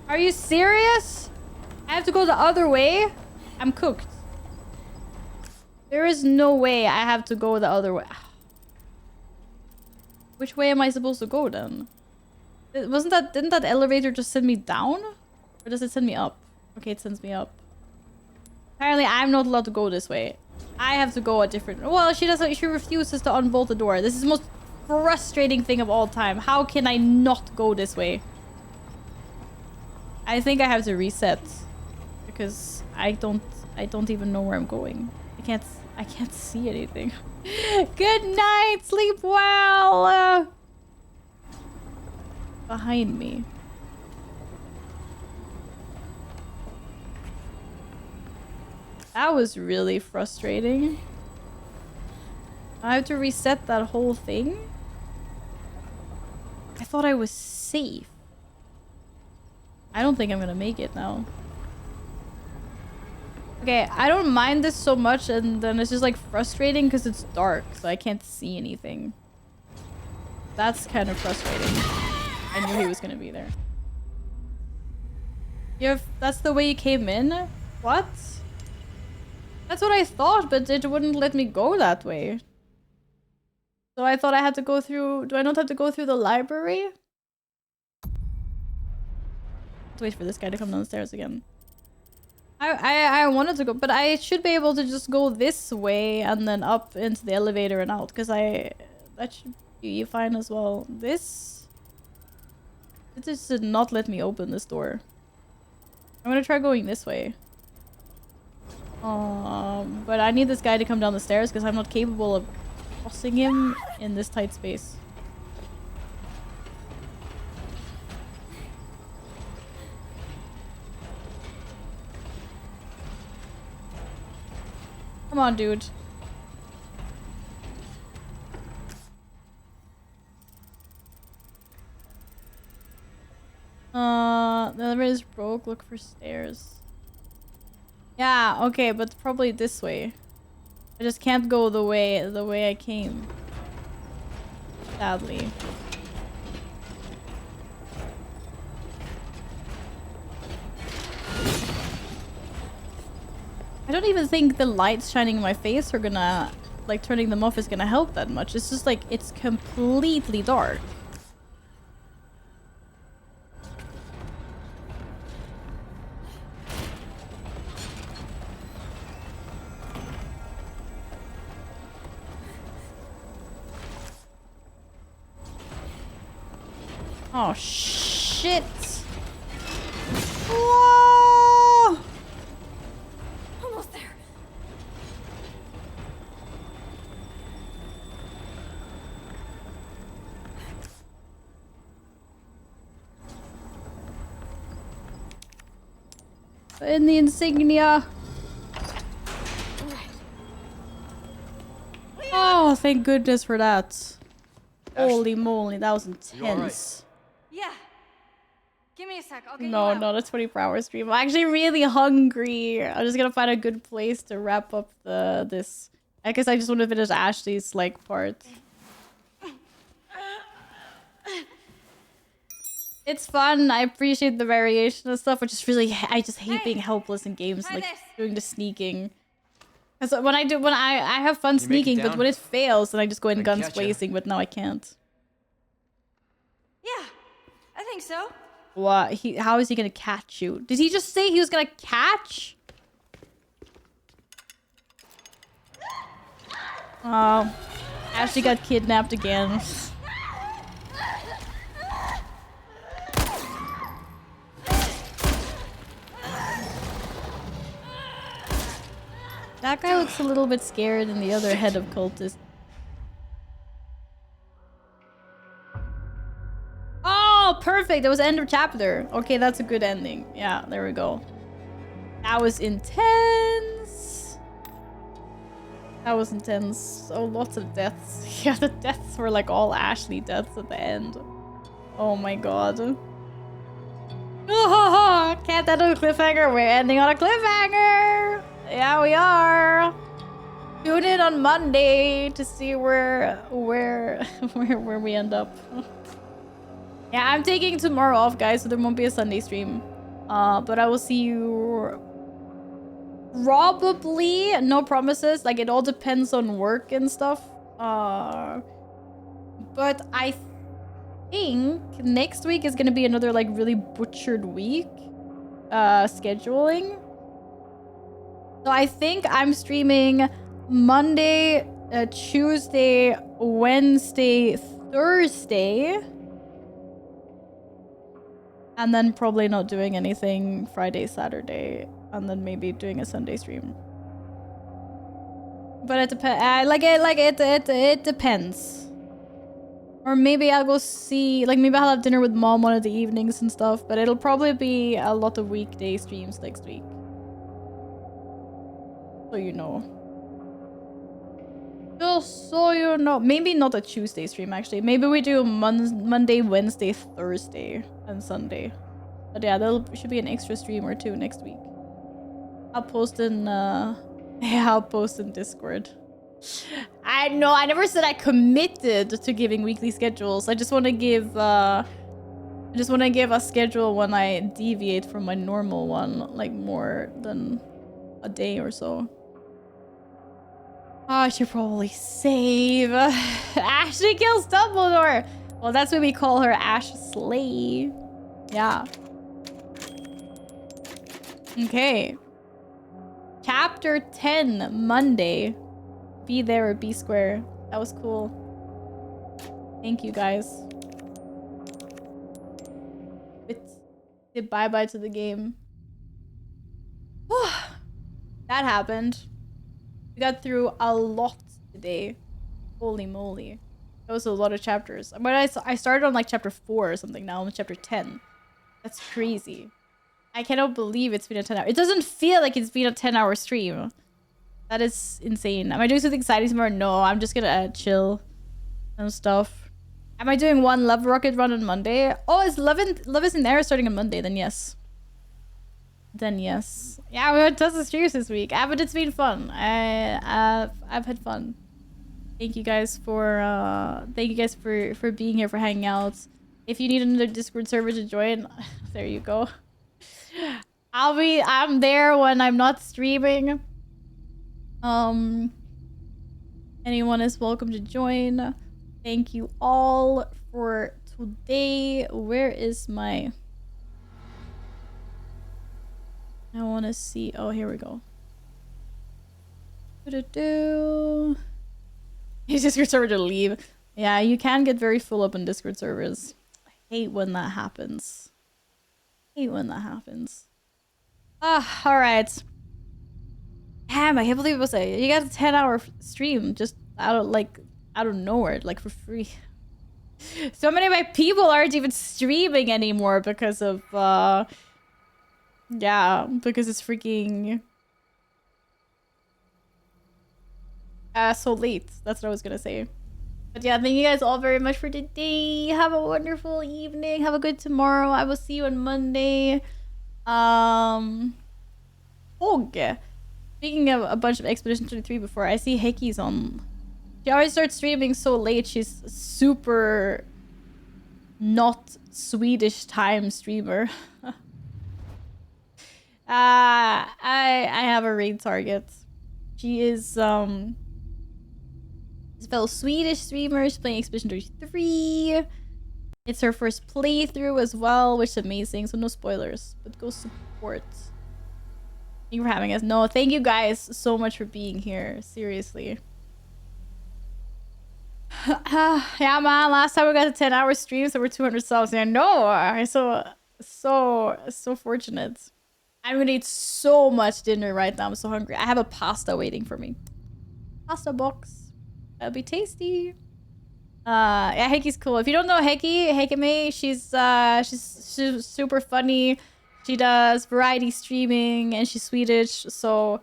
Are you serious? I have to go the other way? I'm cooked. There is no way I have to go the other way. Which way am I supposed to go then? Didn't that elevator just send me down? Or does it send me up? Okay, it sends me up. Apparently, I'm not allowed to go this way. I have to go a different... Well, she doesn't... She refuses to unbolt the door. This is the most frustrating thing of all time. How can I not go this way? I think I have to reset. Because I don't even know where I'm going. I can't see anything. Good night! Sleep well! Behind me. That was really frustrating. I have to reset that whole thing? I thought I was safe. I don't think I'm gonna make it now. Okay, I don't mind this so much, and then it's just like frustrating because it's dark, so I can't see anything. That's kind of frustrating. I knew he was gonna be there. That's the way you came in? What? That's what I thought, but it wouldn't let me go that way. So I thought I had to go through... Do I not have to go through the library? Let's wait for this guy to come down the stairs again. I wanted to go, but I should be able to just go this way and then up into the elevator and out, because that should be fine as well. This just did not let me open this door. I'm gonna try going this way. But I need this guy to come down the stairs because I'm not capable of crossing him in this tight space. Come on, dude. The elevator is broke. Look for stairs. Yeah, okay, but probably this way. I just can't go the way I came. Sadly. I don't even think the lights shining in my face are gonna, like, turning them off is gonna help that much. It's just like, it's completely dark. Oh, shit. Whoa! Almost there. In the insignia. Oh, thank goodness for that. Holy moly, that was intense. Yeah. Give me a sec. I'll get No, you out. not a 24-hour stream. I'm actually really hungry. I'm just gonna find a good place to wrap up this. I guess I just want to finish Ashley's like part. It's fun. I appreciate the variation and stuff, which is really I just hate being helpless in games, like doing the sneaking. Because when I have fun sneaking, but when it fails, then I just go in guns blazing. But now I can't. Yeah, I think so. What? How is he gonna catch you? Did he just say he was gonna catch? Oh, Ashley got kidnapped again. That guy looks a little bit scared than the other head of cultists. Oh, perfect. That was the end of chapter. Okay, that's a good ending. Yeah, there we go. That was intense. That was intense. Oh, lots of deaths. Yeah, the deaths were like all Ashley deaths at the end. Oh my god. Oh, can't end on a cliffhanger. We're ending on a cliffhanger. Yeah, we are. Tune in on Monday to see where we end up. Yeah, I'm taking tomorrow off, guys, so there won't be a Sunday stream. But I will see you probably. No promises. Like, it all depends on work and stuff. But I think next week is gonna be another like really butchered week. Scheduling. So I think I'm streaming Monday, Tuesday, Wednesday, Thursday. And then probably not doing anything Friday, Saturday. And then maybe doing a Sunday stream. But it depends. It depends. Or maybe I'll go see, like maybe I'll have dinner with mom one of the evenings and stuff. But it'll probably be a lot of weekday streams next week. So you know. Just so you know. Maybe not a Tuesday stream, actually. Maybe we do Monday, Wednesday, Thursday, and Sunday. But yeah, there should be an extra stream or two next week. I'll post in, yeah, I'll post in Discord. I know, I never said I committed to giving weekly schedules. I just want to give, a schedule when I deviate from my normal one, like more than a day or so. Oh, I should probably save. Ashley kills Dumbledore. Well, that's what we call her, Ash Slay. Yeah. Okay. Chapter 10, Monday. Be there or be square. That was cool. Thank you, guys. Say bye-bye to the game. That happened. We got through a lot today. Holy moly. That was a lot of chapters. But I started on like chapter 4 or something. Now I'm on chapter 10. That's crazy. I cannot believe it's been a 10-hour. It doesn't feel like it's been a 10-hour stream. That is insane. Am I doing something exciting tomorrow? No, I'm just gonna chill and stuff. Am I doing one Love Rocket run on Monday? Oh, is Love is in Air starting on Monday? Then yes. Then yes. Yeah, we had tons of streams this week. But it's been fun. I've had fun. Thank you guys for being here, for hanging out. If you need another Discord server to join, there you go. I'm there when I'm not streaming. Anyone is welcome to join. Thank you all for today. Where is my... I want to see... Oh, here we go. Use Discord server to leave. Yeah, you can get very full up on Discord servers. Hate when that happens. Hate when that happens. Ah, alright. Damn, I can't believe it was you got a 10-hour stream just out of nowhere, like for free. So many of my people aren't even streaming anymore because of yeah, because it's freaking so late. That's what I was gonna say. But yeah, thank you guys all very much for today. Have a wonderful evening. Have a good tomorrow. I will see you on Monday. Okay. Speaking of a bunch of Expedition 33 before, I see Heki's on. She always starts streaming so late. She's super not Swedish time streamer. I have a raid target. She is fellow Swedish streamer. She's playing Expedition 33. It's her first playthrough as well, which is amazing. So no spoilers, but go support. Thank you for having us. No, thank you guys so much for being here. Seriously. Yeah, man. Last time we got to 10-hour streams, there were 200 subs. I know. I'm so fortunate. I'm gonna eat so much dinner right now. I'm so hungry. I have a pasta waiting for me. Pasta box. That'll be tasty. Yeah, Heiki's cool. If you don't know Heikime, she's super funny. She does variety streaming and she's Swedish, so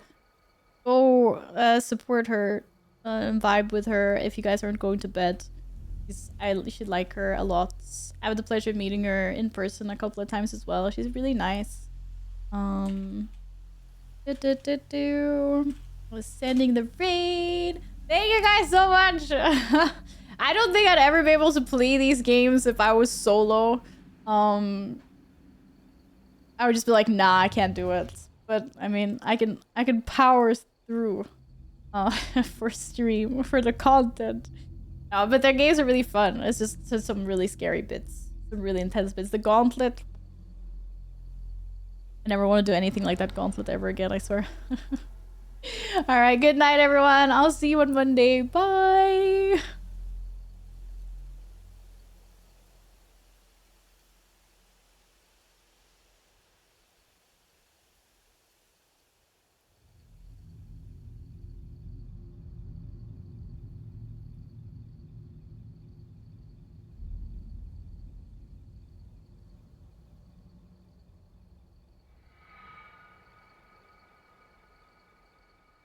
go support her and vibe with her if you guys aren't going to bed. I should like her a lot. I had the pleasure of meeting her in person a couple of times as well. She's really nice. I was sending the raid. Thank you guys so much. I don't think I'd ever be able to play these games if I was solo. I would just be like, nah, I can't do it. But I mean, I can power through for stream, for the content. No, but their games are really fun. It's just some really scary bits, some really intense bits. The Gauntlet. I never want to do anything like that Gauntlet ever again, I swear. All right, good night, everyone. I'll see you on Monday. Bye.